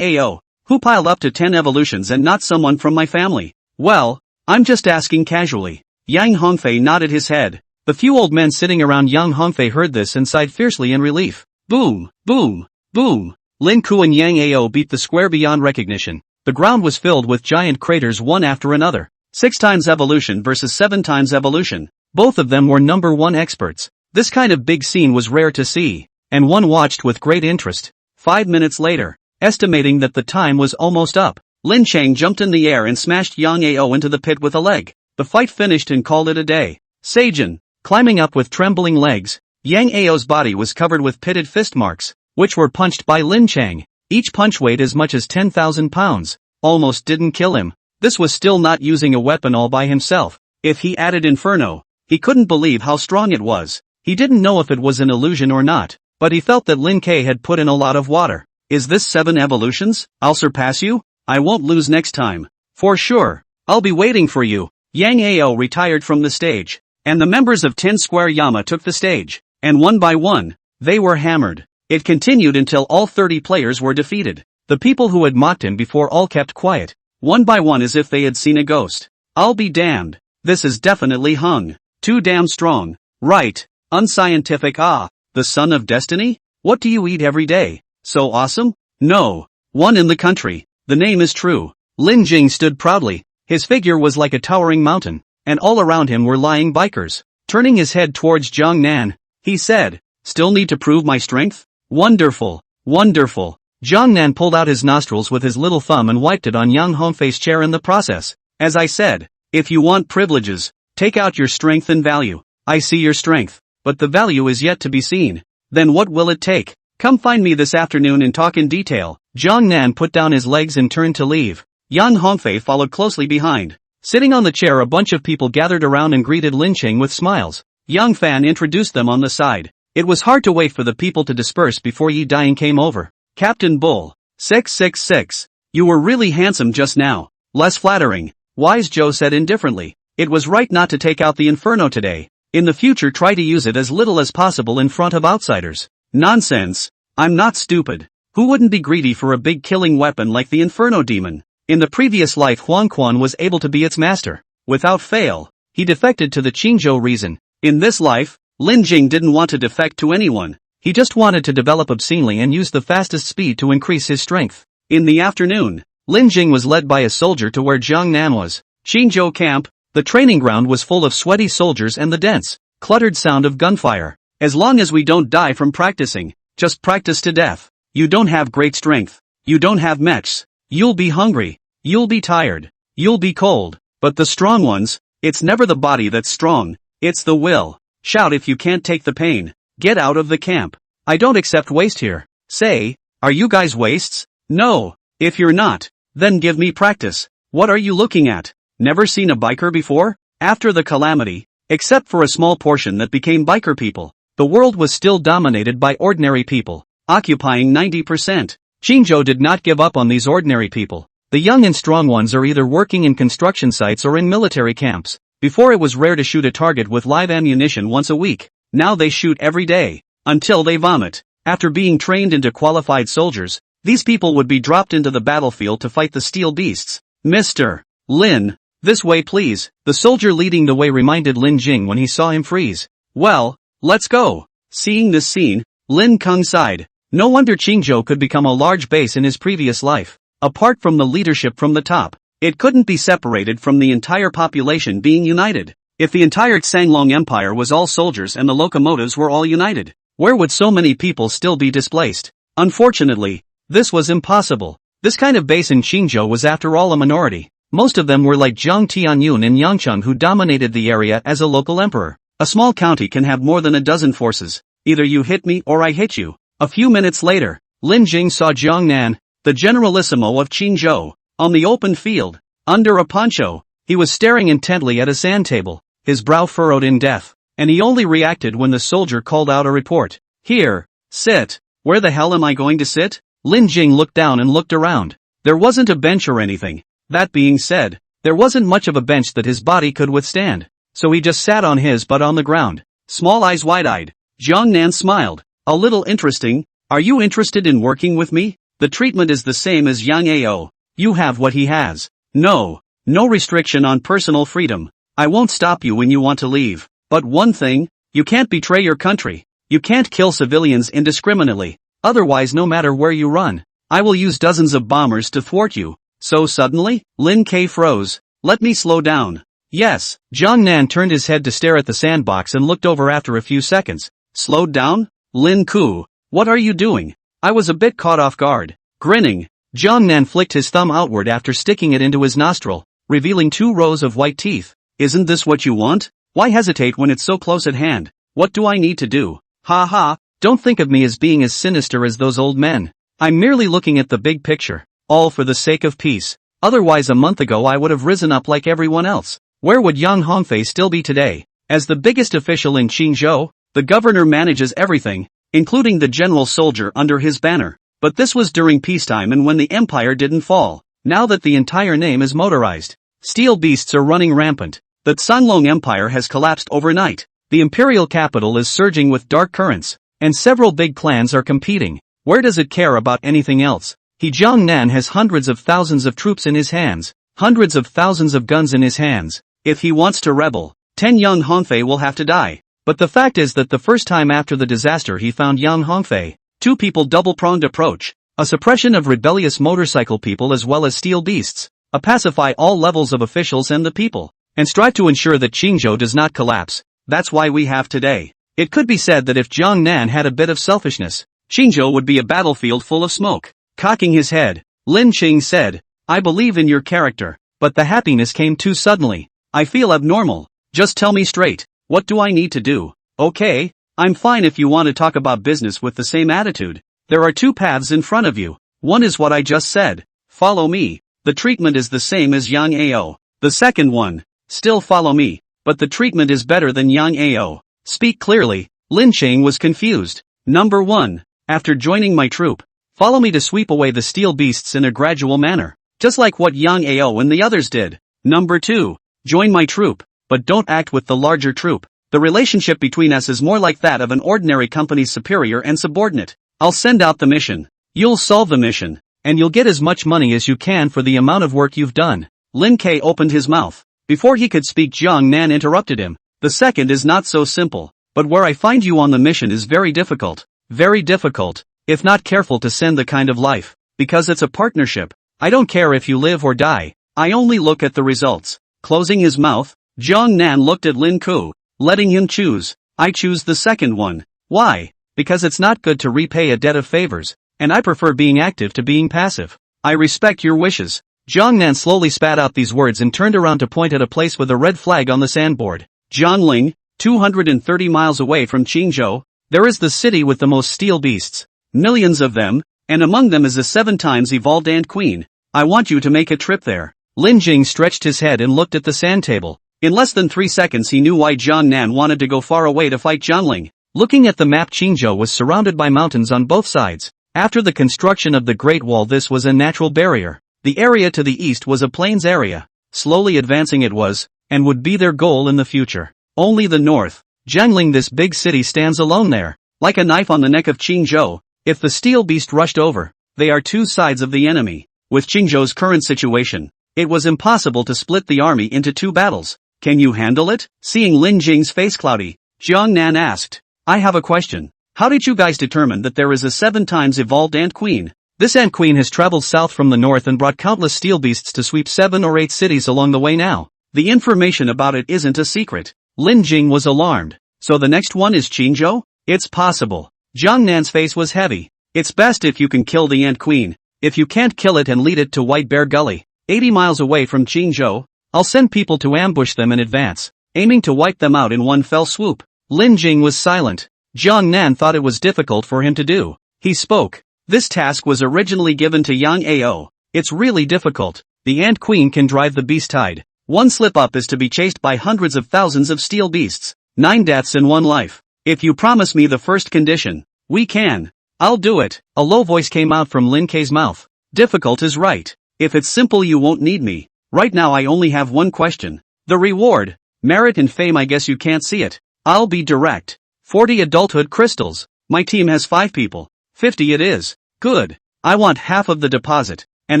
Ao, who piled up to 10 evolutions and not someone from my family? Well, I'm just asking casually. Yang Hongfei nodded his head. The few old men sitting around Yang Hongfei heard this and sighed fiercely in relief. Boom, boom, boom. Lin Ku and Yang Ao beat the square beyond recognition. The ground was filled with giant craters one after another. 6 times evolution versus 7 times evolution. Both of them were number 1 experts. This kind of big scene was rare to see, and one watched with great interest. 5 minutes later, estimating that the time was almost up, Lin Cheng jumped in the air and smashed Yang Ao into the pit with a leg. The fight finished and called it a day. Seijin, climbing up with trembling legs, Yang Ao's body was covered with pitted fist marks, which were punched by Lin Cheng. Each punch weighed as much as 10,000 pounds. Almost didn't kill him. This was still not using a weapon all by himself. If he added Inferno, he couldn't believe how strong it was. He didn't know if it was an illusion or not, but he felt that Lin Kei had put in a lot of water. Is this 7 evolutions? I'll surpass you? I won't lose next time. For sure. I'll be waiting for you. Yang Ao retired from the stage, and the members of 10 Square Yama took the stage, and one by one, they were hammered. It continued until all 30 players were defeated. The people who had mocked him before all kept quiet, one by one as if they had seen a ghost. I'll be damned. This is definitely Hung. Too damn strong. Right. Unscientific. The son of destiny? What do you eat every day? So awesome? No. One in the country. The name is true. Lin Jing stood proudly. His figure was like a towering mountain. and all around him were lying bikers. Turning his head towards Jiang Nan, he said, "Still need to prove my strength? Wonderful, wonderful." Jiang Nan pulled out his nostrils with his little thumb and wiped it on Yang Hongfei's chair in the process. "As I said, if you want privileges, take out your strength and value. I see your strength, but the value is yet to be seen. Then what will it take? Come find me this afternoon and talk in detail." Jiang Nan put down his legs and turned to leave. Yang Hongfei followed closely behind. Sitting on the chair, a bunch of people gathered around and greeted Lin Qing with smiles. Yang Fan introduced them on the side. It was hard to wait for the people to disperse before Yi Dying came over. "Captain Bull, 666. You were really handsome just now." "Less flattering," Wise Joe said indifferently. "It was right not to take out the inferno today. In the future try to use it as little as possible in front of outsiders." "Nonsense. I'm not stupid. Who wouldn't be greedy for a big killing weapon like the inferno demon? In the previous life Huang Quan was able to be its master. Without fail, he defected to the Chingo reason. In this life, Lin Jing didn't want to defect to anyone. He just wanted to develop obscenely and use the fastest speed to increase his strength. In the afternoon, Lin Jing was led by a soldier to where Jiang Nan was. Qingzhou camp. The training ground was full of sweaty soldiers and the dense, cluttered sound of gunfire. "As long as we don't die from practicing, just practice to death. You don't have great strength. You don't have mechs. You'll be hungry. You'll be tired. You'll be cold. But the strong ones, it's never the body that's strong, it's the will. Shout if you can't take the pain. Get out of the camp. I don't accept waste here." "Say, are you guys wastes?" "No. If you're not, then give me practice." "What are you looking at? Never seen a biker before?" After the calamity, except for a small portion that became biker people, the world was still dominated by ordinary people, occupying 90%. Qingzhou did not give up on these ordinary people. The young and strong ones are either working in construction sites or in military camps. Before it was rare to shoot a target with live ammunition once a week. Now they shoot every day, until they vomit. After being trained into qualified soldiers, these people would be dropped into the battlefield to fight the steel beasts. "Mr. Lin, this way please," the soldier leading the way reminded Lin Jing when he saw him freeze. "Well, let's go." Seeing this scene, Lin Kung sighed. No wonder Qingzhou could become a large base in his previous life. Apart from the leadership from the top, it couldn't be separated from the entire population being united. If the entire Xianglong Empire was all soldiers and the locomotives were all united, where would so many people still be displaced? Unfortunately, this was impossible. This kind of base in Qingzhou was after all a minority. Most of them were like Zhang Tianyun and Yangcheng, who dominated the area as a local emperor. A small county can have more than a dozen forces. Either you hit me or I hit you. A few minutes later, Lin Jing saw Jiang Nan, the generalissimo of Qingzhou, on the open field. Under a poncho, he was staring intently at a sand table, his brow furrowed in death, and he only reacted when the soldier called out a report. "Here, sit." "Where the hell am I going to sit?" Lin Jing looked down and looked around. There wasn't a bench or anything. That being said, there wasn't much of a bench that his body could withstand, so he just sat on his butt on the ground, small eyes wide-eyed. Jiang Nan smiled. "A little interesting. Are you interested in working with me? The treatment is the same as Yang Ao. You have what he has. No restriction on personal freedom. I won't stop you when you want to leave. But one thing, you can't betray your country. You can't kill civilians indiscriminately. Otherwise, no matter where you run, I will use dozens of bombers to thwart you." So suddenly, Lin K froze. "Let me slow down." "Yes." Jiang Nan turned his head to stare at the sandbox and looked over after a few seconds. "Slowed down? Lin Ku, what are you doing?" I was a bit caught off guard. Grinning, Jiang Nan flicked his thumb outward after sticking it into his nostril, revealing 2 rows of white teeth. "Isn't this what you want? Why hesitate when it's so close at hand? What do I need to do?" "Ha ha, don't think of me as being as sinister as those old men. I'm merely looking at the big picture, all for the sake of peace. Otherwise a month ago I would have risen up like everyone else. Where would Yang Hongfei still be today? As the biggest official in Qingzhou, the governor manages everything, including the general soldier under his banner. But this was during peacetime and when the empire didn't fall. Now that the entire name is motorized, steel beasts are running rampant. The Xianglong Empire has collapsed overnight. The imperial capital is surging with dark currents, and several big clans are competing. Where does it care about anything else? Jiang Nan has hundreds of thousands of troops in his hands, hundreds of thousands of guns in his hands. If he wants to rebel, 10 young Hongfei will have to die. But the fact is that the first time after the disaster he found Yang Hongfei, 2 people double-pronged approach, a suppression of rebellious motorcycle people as well as steel beasts, a pacify all levels of officials and the people. and strive to ensure that Chingo does not collapse. That's why we have today. It could be said that if Jiangnan had a bit of selfishness, Chingo would be a battlefield full of smoke. Cocking his head, Lin Qing said, I believe in your character, but the happiness came too suddenly. I feel abnormal. Just tell me straight, what do I need to do? Okay, I'm fine if you want to talk about business with the same attitude. There are two paths in front of you. One is what I just said. Follow me. The treatment is the same as Yang Ao. The second one. Still follow me, but the treatment is better than Yang Ao. Speak clearly. Lin Qing was confused. Number 1. After joining my troop, follow me to sweep away the steel beasts in a gradual manner, just like what Yang Ao and the others did. Number 2. Join my troop, but don't act with the larger troop. The relationship between us is more like that of an ordinary company's superior and subordinate. I'll send out the mission. You'll solve the mission, and you'll get as much money as you can for the amount of work you've done. Lin Ke opened his mouth. Before he could speak, Jiang Nan interrupted him. The second is not so simple, but where I find you on the mission is very difficult. Very difficult, if not careful to send the kind of life, because it's a partnership. I don't care if you live or die. I only look at the results. Closing his mouth, Jiang Nan looked at Lin Ku, letting him choose. I choose the second one. Why? Because it's not good to repay a debt of favors, and I prefer being active to being passive. I respect your wishes. Jiang Nan slowly spat out these words and turned around to point at a place with a red flag on the sandboard. Jiangling, 230 miles away from Qingzhou, there is the city with the most steel beasts. Millions of them, and among them is a 7 times evolved ant queen. I want you to make a trip there. Lin Jing stretched his head and looked at the sand table. In less than 3 seconds he knew why Jiang Nan wanted to go far away to fight Jiangling. Looking at the map, Qingzhou was surrounded by mountains on both sides. After the construction of the Great Wall, this was a natural barrier. The area to the east was a plains area. Slowly advancing it was, and would be their goal in the future. Only the north, Jiangling, this big city, stands alone there, like a knife on the neck of Qingzhou. If the steel beast rushed over, they are two sides of the enemy. With Qingzhou's current situation, it was impossible to split the army into 2 battles. Can you handle it? Seeing Lin Jing's face cloudy, Jiang Nan asked. I have a question. How did you guys determine that there is a 7 times evolved ant queen? This ant queen has traveled south from the north and brought countless steel beasts to sweep 7 or 8 cities along the way now. The information about it isn't a secret. Lin Jing was alarmed. So the next one is Qingzhou? It's possible. Jiang Nan's face was heavy. It's best if you can kill the ant queen. If you can't kill it and lead it to White Bear Gully, 80 miles away from Qingzhou, I'll send people to ambush them in advance, aiming to wipe them out in one fell swoop. Lin Jing was silent. Jiang Nan thought it was difficult for him to do. He spoke. This task was originally given to Yang Ao. It's really difficult. The ant queen can drive the beast tide. One slip up is to be chased by hundreds of thousands of steel beasts. 9 deaths in 1 life. If you promise me the first condition, we can. I'll do it. A low voice came out from Lin Kei's mouth. Difficult is right. If it's simple, you won't need me. Right now I only have one question. The reward. Merit and fame, I guess you can't see it. I'll be direct. 40 adulthood crystals. My team has 5 people. 50 it is. Good. I want half of the deposit, and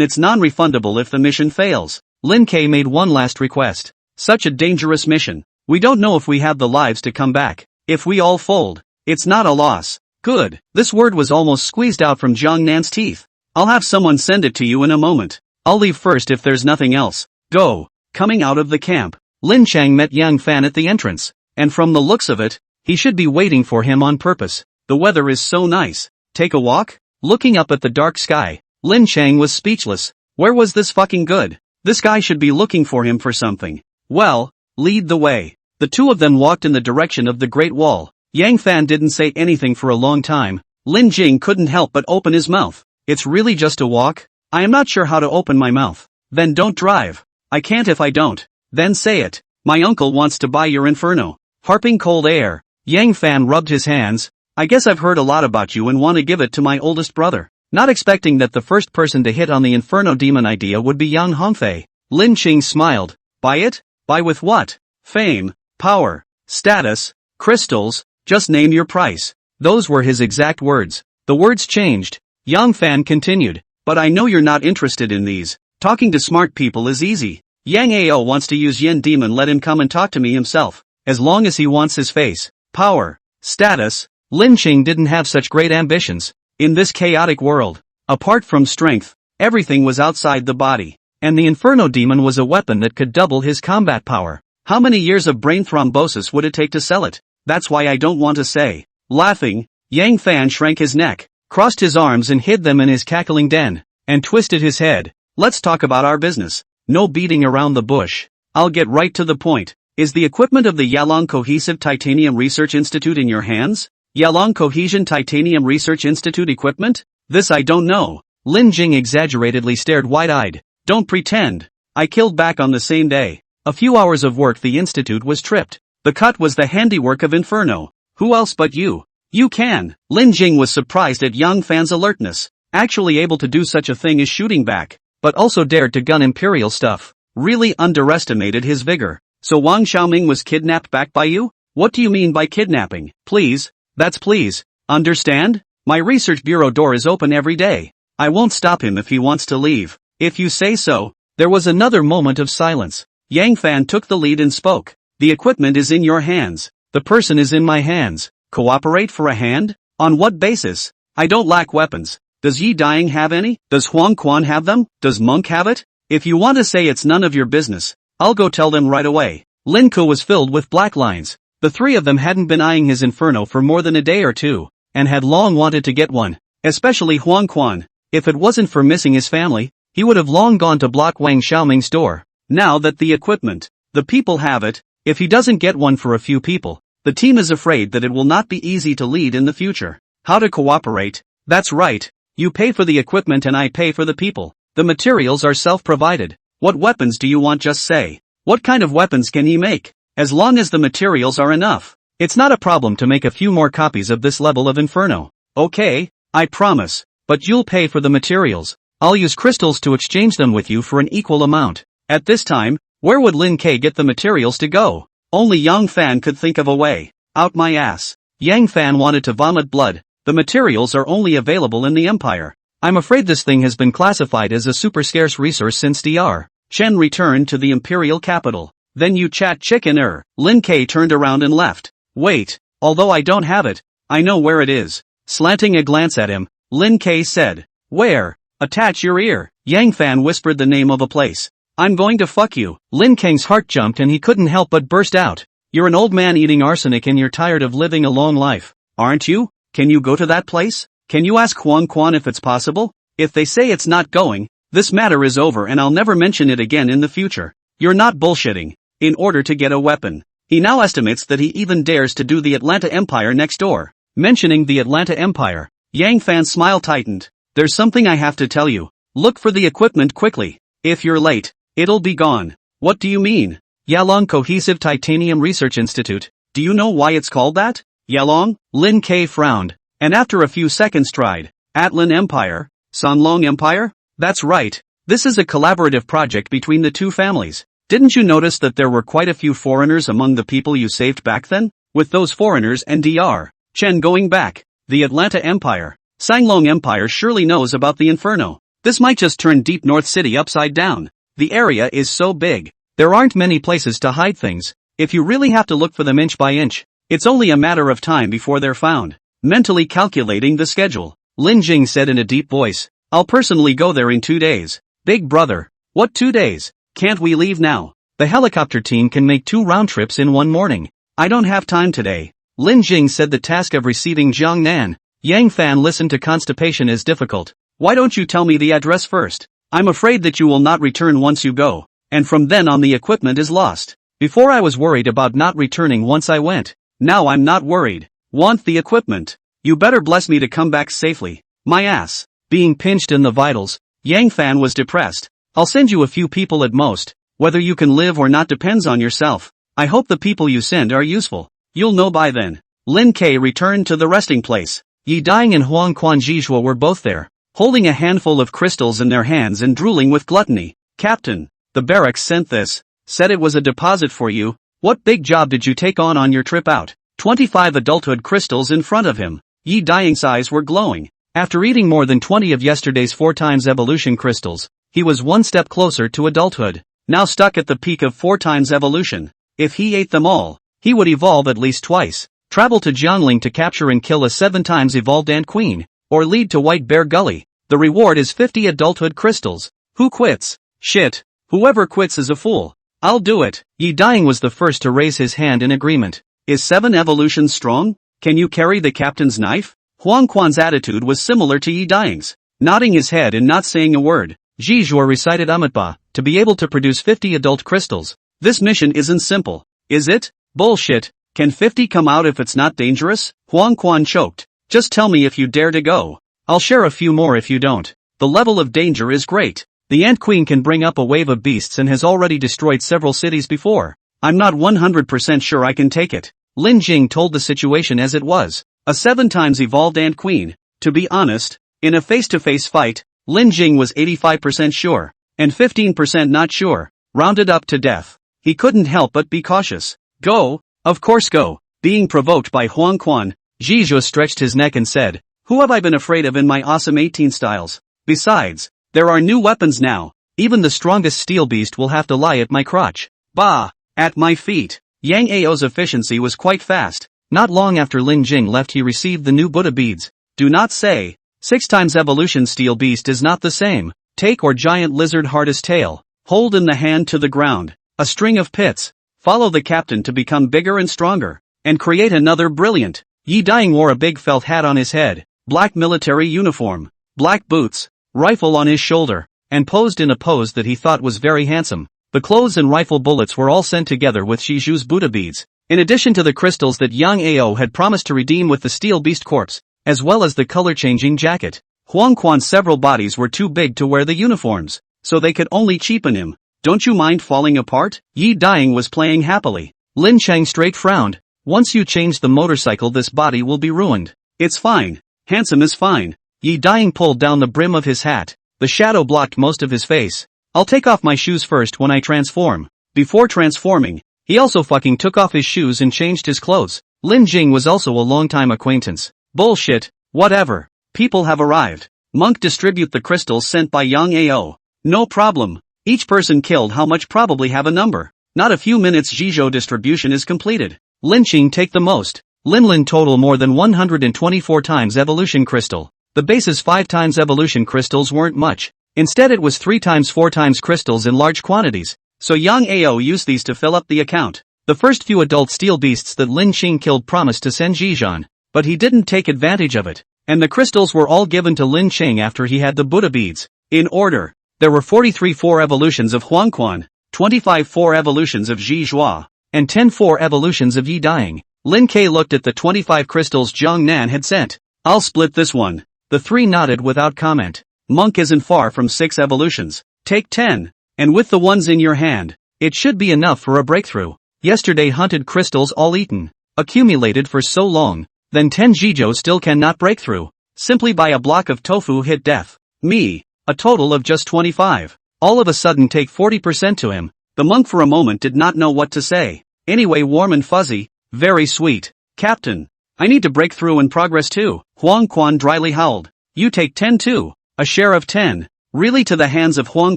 it's non-refundable if the mission fails. Lin Kei made one last request. Such a dangerous mission. We don't know if we have the lives to come back. If we all fold, it's not a loss. Good. This word was almost squeezed out from Jiang Nan's teeth. I'll have someone send it to you in a moment. I'll leave first if there's nothing else. Go. Coming out of the camp, Lin Chang met Yang Fan at the entrance, and from the looks of it, he should be waiting for him on purpose. The weather is so nice. Take a walk? Looking up at the dark sky, Lin Chang was speechless. Where was this fucking good? This guy should be looking for him for something. Well, lead the way. The two of them walked in the direction of the Great Wall. Yang Fan didn't say anything for a long time. Lin Jing couldn't help but open his mouth. It's really just a walk? I am not sure how to open my mouth. Then don't drive. I can't if I don't. Then say it. My uncle wants to buy your inferno. Harping cold air. Yang Fan rubbed his hands. I guess I've heard a lot about you and want to give it to my oldest brother. Not expecting that the first person to hit on the inferno demon idea would be Yang Hongfei. Lin Qing smiled. Buy it? Buy with what? Fame, power, status, crystals, just name your price. Those were his exact words. The words changed. Yang Fan continued. But I know you're not interested in these. Talking to smart people is easy. Yang Ao wants to use Yen Demon, let him come and talk to me himself. As long as he wants his face, power, status. Lin Qing didn't have such great ambitions. In this chaotic world, apart from strength, everything was outside the body. And the Inferno demon was a weapon that could double his combat power. How many years of brain thrombosis would it take to sell it? That's why I don't want to say. Laughing, Yang Fan shrank his neck, crossed his arms and hid them in his cackling den, and twisted his head. Let's talk about our business. No beating around the bush. I'll get right to the point. Is the equipment of the Yalong Cohesive Titanium Research Institute in your hands? Yalong Cohesion Titanium Research Institute equipment? This I don't know. Lin Jing exaggeratedly stared wide-eyed. Don't pretend. I killed back on the same day. A few hours of work the institute was tripped. The cut was the handiwork of Inferno. Who else but you? You can. Lin Jing was surprised at Yang Fan's alertness. Actually able to do such a thing as shooting back, but also dared to gun Imperial stuff. Really underestimated his vigor. So Wang Xiaoming was kidnapped back by you? What do you mean by kidnapping? Please. That's please. Understand? My research bureau door is open every day. I won't stop him if he wants to leave. If you say so. There was another moment of silence. Yang Fan took the lead and spoke. The equipment is in your hands. The person is in my hands. Cooperate for a hand? On what basis? I don't lack weapons. Does Yi Dying have any? Does Huang Quan have them? Does Monk have it? If you want to say it's none of your business, I'll go tell them right away. Lin Ke was filled with black lines. The three of them hadn't been eyeing his Inferno for more than a day or two, and had long wanted to get one. Especially Huang Quan. If it wasn't for missing his family, he would have long gone to block Wang Xiaoming's door. Now that the equipment, the people have it, if he doesn't get one for a few people, the team is afraid that it will not be easy to lead in the future. How to cooperate? That's right. You pay for the equipment and I pay for the people. The materials are self-provided. What weapons do you want? Just say. What kind of weapons can he make? As long as the materials are enough. It's not a problem to make a few more copies of this level of Inferno. Okay, I promise. But you'll pay for the materials. I'll use crystals to exchange them with you for an equal amount. At this time, where would Lin Ke get the materials to go? Only Yang Fan could think of a way. Out my ass. Yang Fan wanted to vomit blood. The materials are only available in the Empire. I'm afraid this thing has been classified as a super scarce resource since Dr. Chen returned to the Imperial capital. Then you chat chicken Lin Ke turned around and left. Wait, although I don't have it, I know where it is. Slanting a glance at him, Lin Ke said. Where? Attach your ear. Yang Fan whispered the name of a place. I'm going to fuck you. Lin Kang's heart jumped and he couldn't help but burst out. You're an old man eating arsenic and you're tired of living a long life, aren't you? Can you go to that place? Can you ask Huang Quan if it's possible? If they say it's not going, this matter is over and I'll never mention it again in the future. You're not bullshitting. In order to get a weapon. He now estimates that he even dares to do the Atlanta Empire next door. Mentioning the Atlanta Empire, Yang Fan's smile tightened. There's something I have to tell you. Look for the equipment quickly. If you're late, it'll be gone. What do you mean? Yalong Cohesive Titanium Research Institute. Do you know why it's called that? Yalong? Lin Ke frowned, and after a few seconds tried. Atlan Empire? Sanlong Empire? That's right. This is a collaborative project between the two families. Didn't you notice that there were quite a few foreigners among the people you saved back then? With those foreigners and Dr. Chen going back, the Atlanta Empire, Sanglong Empire surely knows about the Inferno. This might just turn Deep North City upside down. The area is so big. There aren't many places to hide things. If you really have to look for them inch by inch, it's only a matter of time before they're found. Mentally calculating the schedule, Lin Jing said in a deep voice. I'll personally go there in 2 days. Big brother. What 2 days? Can't we leave now? The helicopter team can make 2 round trips in one morning. I don't have time today. Lin Jing said the task of receiving Jiang Nan. Yang Fan listened to constipation is difficult. Why don't you tell me the address first? I'm afraid that you will not return once you go, and from then on the equipment is lost. Before I was worried about not returning once I went. Now I'm not worried. Want the equipment? You better bless me to come back safely. My ass. Being pinched in the vitals, Yang Fan was depressed. I'll send you a few people at most. Whether you can live or not depends on yourself. I hope the people you send are useful. You'll know by then. Lin Ke returned to the resting place. Yi Dying and Huang Quan Jijua were both there, holding a handful of crystals in their hands and drooling with gluttony. Captain, the barracks sent this. Said it was a deposit for you. What big job did you take on your trip out? 25 adulthood crystals in front of him. Yi Dying's eyes were glowing. After eating more than 20 of yesterday's 4 times evolution crystals, he was one step closer to adulthood. Now stuck at the peak of 4 times evolution. If he ate them all, he would evolve at least twice, travel to Jiangling to capture and kill a 7 times evolved ant queen, or lead to White Bear Gully. The reward is 50 adulthood crystals. Who quits? Shit. Whoever quits is a fool. I'll do it. Yi Dying was the first to raise his hand in agreement. Is 7 evolutions strong? Can you carry the captain's knife? Huang Quan's attitude was similar to Yi Dying's. Nodding his head and not saying a word, Zhizhuo recited Amitba, to be able to produce 50 adult crystals. This mission isn't simple, is it? Bullshit. Can 50 come out if it's not dangerous? Huang Quan choked. Just tell me if you dare to go. I'll share a few more if you don't. The level of danger is great. The Ant Queen can bring up a wave of beasts and has already destroyed several cities before. I'm not 100% sure I can take it. Lin Jing told the situation as it was. A 7 times evolved Ant Queen. To be honest, in a face-to-face fight, Lin Jing was 85% sure, and 15% not sure, rounded up to death. He couldn't help but be cautious. Go, of course go. Being provoked by Huang Quan, Zhizhuo stretched his neck and said, who have I been afraid of in my awesome 18 styles? Besides, there are new weapons now. Even the strongest steel beast will have to lie at my crotch. Bah! At my feet. Yang Ao's efficiency was quite fast. Not long after Lin Jing left he received the new Buddha beads. Do not say. 6 times evolution steel beast is not the same. Take or giant lizard hardest tail. Hold in the hand to the ground. A string of pits. Follow the captain to become bigger and stronger. And create another brilliant. Yi Dying wore a big felt hat on his head. Black military uniform. Black boots. Rifle on his shoulder. And posed in a pose that he thought was very handsome. The clothes and rifle bullets were all sent together with Zhizhu's Buddha beads, in addition to the crystals that Yang Ao had promised to redeem with the steel beast corpse, as well as the color-changing jacket. Huang Quan's several bodies were too big to wear the uniforms, so they could only cheapen him. Don't you mind falling apart? Yi Dying was playing happily. Lin Chang straight frowned. Once you change the motorcycle this body will be ruined. It's fine. Handsome is fine. Yi Dying pulled down the brim of his hat. The shadow blocked most of his face. I'll take off my shoes first when I transform. Before transforming, he also fucking took off his shoes and changed his clothes. Lin Jing was also a long-time acquaintance. Bullshit, whatever. People have arrived. Monk distribute the crystals sent by Yang Ao. No problem. Each person killed how much probably have a number. Not a few minutes Zhizhou distribution is completed. Lin Qing take the most. Lin total more than 124 times evolution crystal. The base's 5 times evolution crystals weren't much. Instead it was 3 times 4 times crystals in large quantities, so Yang Ao used these to fill up the account. The first few adult steel beasts that Lin Qing killed promised to send Zhizhan, but he didn't take advantage of it, and the crystals were all given to Lin Qing after he had the Buddha beads. In order, there were 43 4 evolutions of Huang Quan, 25 4 evolutions of Zhizhua, and 10 4 evolutions of Yi Dying. Lin Ke looked at the 25 crystals Zhang Nan had sent. I'll split this one. The 3 nodded without comment. Monk isn't far from 6 evolutions. Take 10. And with the ones in your hand, it should be enough for a breakthrough. Yesterday hunted crystals all eaten. Accumulated for so long. Then 10 Zhizhou still cannot break through. Simply by a block of tofu hit death. Me. A total of just 25. All of a sudden take 40% to him. The monk for a moment did not know what to say. Anyway warm and fuzzy. Very sweet. Captain. I need to break through and progress too. Huang Quan dryly howled. You take 10 too. A share of 10. Really to the hands of Huang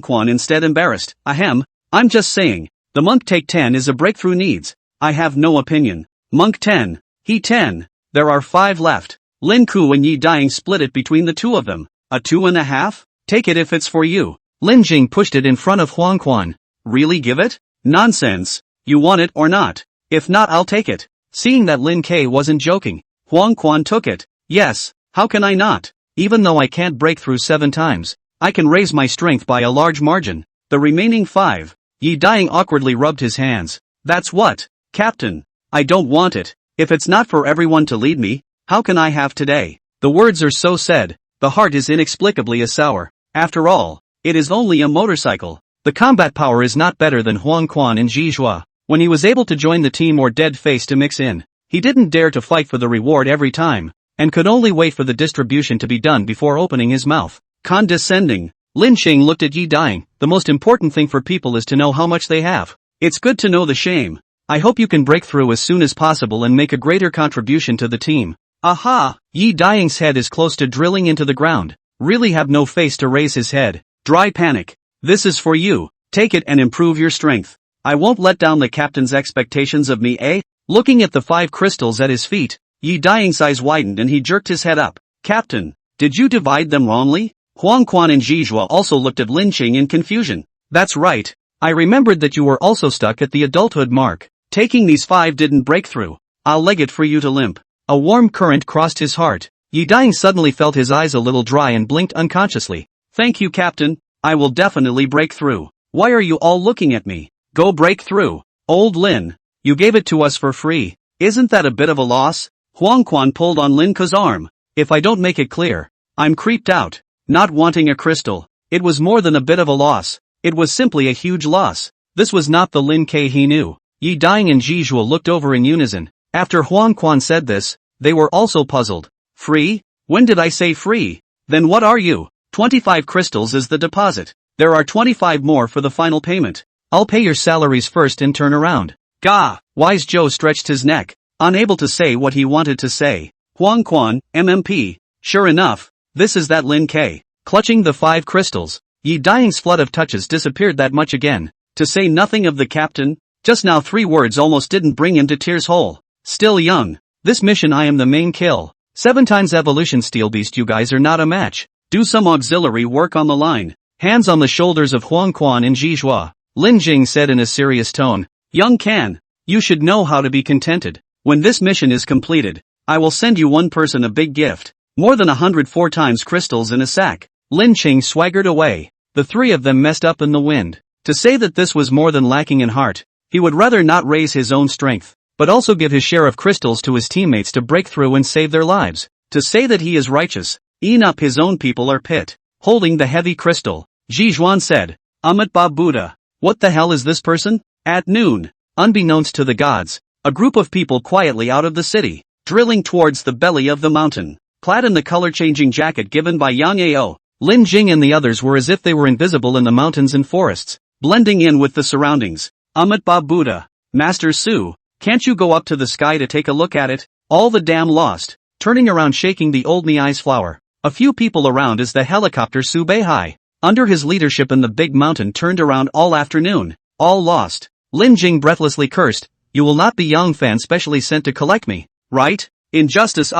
Quan instead embarrassed. Ahem. I'm just saying. The monk take 10 is a breakthrough needs. I have no opinion. Monk 10. He 10. There are 5 left. Lin Ku and Yi Dying split it between the 2 of them. A 2.5? Take it if it's for you. Lin Jing pushed it in front of Huang Quan. Really give it? Nonsense. You want it or not? If not I'll take it. Seeing that Lin Ke wasn't joking, Huang Quan took it. Yes, how can I not? Even though I can't break through 7 times, I can raise my strength by a large margin. The remaining 5. Yi Dying awkwardly rubbed his hands. That's what, Captain. I don't want it. If it's not for everyone to lead me, how can I have today? The words are so said, the heart is inexplicably a sour. After all, it is only a motorcycle. The combat power is not better than Huang Quan and Zhizhua. When he was able to join the team or dead face to mix in, he didn't dare to fight for the reward every time, and could only wait for the distribution to be done before opening his mouth. Condescending. Lin Qing looked at Yi Dying. The most important thing for people is to know how much they have. It's good to know the shame. I hope you can break through as soon as possible and make a greater contribution to the team. Aha! Yi Dying's head is close to drilling into the ground. Really have no face to raise his head. Dry panic. This is for you. Take it and improve your strength. I won't let down the captain's expectations of me, eh? Looking at the 5 crystals at his feet, Yi Dying's eyes widened and he jerked his head up. Captain, did you divide them wrongly? Huang Quan and Zhizhua also looked at Lin Qing in confusion. That's right. I remembered that you were also stuck at the adulthood mark. Taking these 5 didn't break through. I'll leg it for you to limp. A warm current crossed his heart. Yi Dying suddenly felt his eyes a little dry and blinked unconsciously. Thank you, Captain. I will definitely break through. Why are you all looking at me? Go break through. Old Lin. You gave it to us for free. Isn't that a bit of a loss? Huang Quan pulled on Lin Ke's arm. If I don't make it clear, I'm creeped out. Not wanting a crystal. It was more than a bit of a loss. It was simply a huge loss. This was not the Lin Ke he knew. Yi Dying and Zhizhuo looked over in unison. After Huang Quan said this, they were also puzzled. Free? When did I say free? Then what are you? 25 crystals is the deposit. There are 25 more for the final payment. I'll pay your salaries first and turn around. Gah! Wise Joe stretched his neck, unable to say what he wanted to say. Huang Quan, MMP. Sure enough, this is that Lin Ke. Clutching the 5 crystals, Yi Dying's flood of touches disappeared that much again. To say nothing of the captain, just now 3 words almost didn't bring him to tears whole. Still young. This mission I am the main kill. 7 times evolution Steel Beast, you guys are not a match. Do some auxiliary work on the line. Hands on the shoulders of Huang Quan and Zhizhuo, Lin Jing said in a serious tone. Young Can, you should know how to be contented. When this mission is completed, I will send you one person a big gift. More than 104 times crystals in a sack. Lin Qing swaggered away. The 3 of them messed up in the wind. To say that this was more than lacking in heart, he would rather not raise his own strength, but also give his share of crystals to his teammates to break through and save their lives. To say that he is righteous, eat up his own people or pit. Holding the heavy crystal, Zhizhuan said, Amitabha Buddha. What the hell is this person? At noon, unbeknownst to the gods, a group of people quietly out of the city, drilling towards the belly of the mountain. Clad in the color-changing jacket given by Yang Ao, Lin Jing and the others were as if they were invisible in the mountains and forests, blending in with the surroundings. Amitabha Buddha. Master Su, can't you go up to the sky to take a look at it? All the damn lost. Turning around shaking the old Niai's flower. A few people around as the helicopter Su Beihai, under his leadership in the big mountain, turned around all afternoon. All lost. Lin Jing breathlessly cursed. You will not be Yang Fan specially sent to collect me, right? Injustice.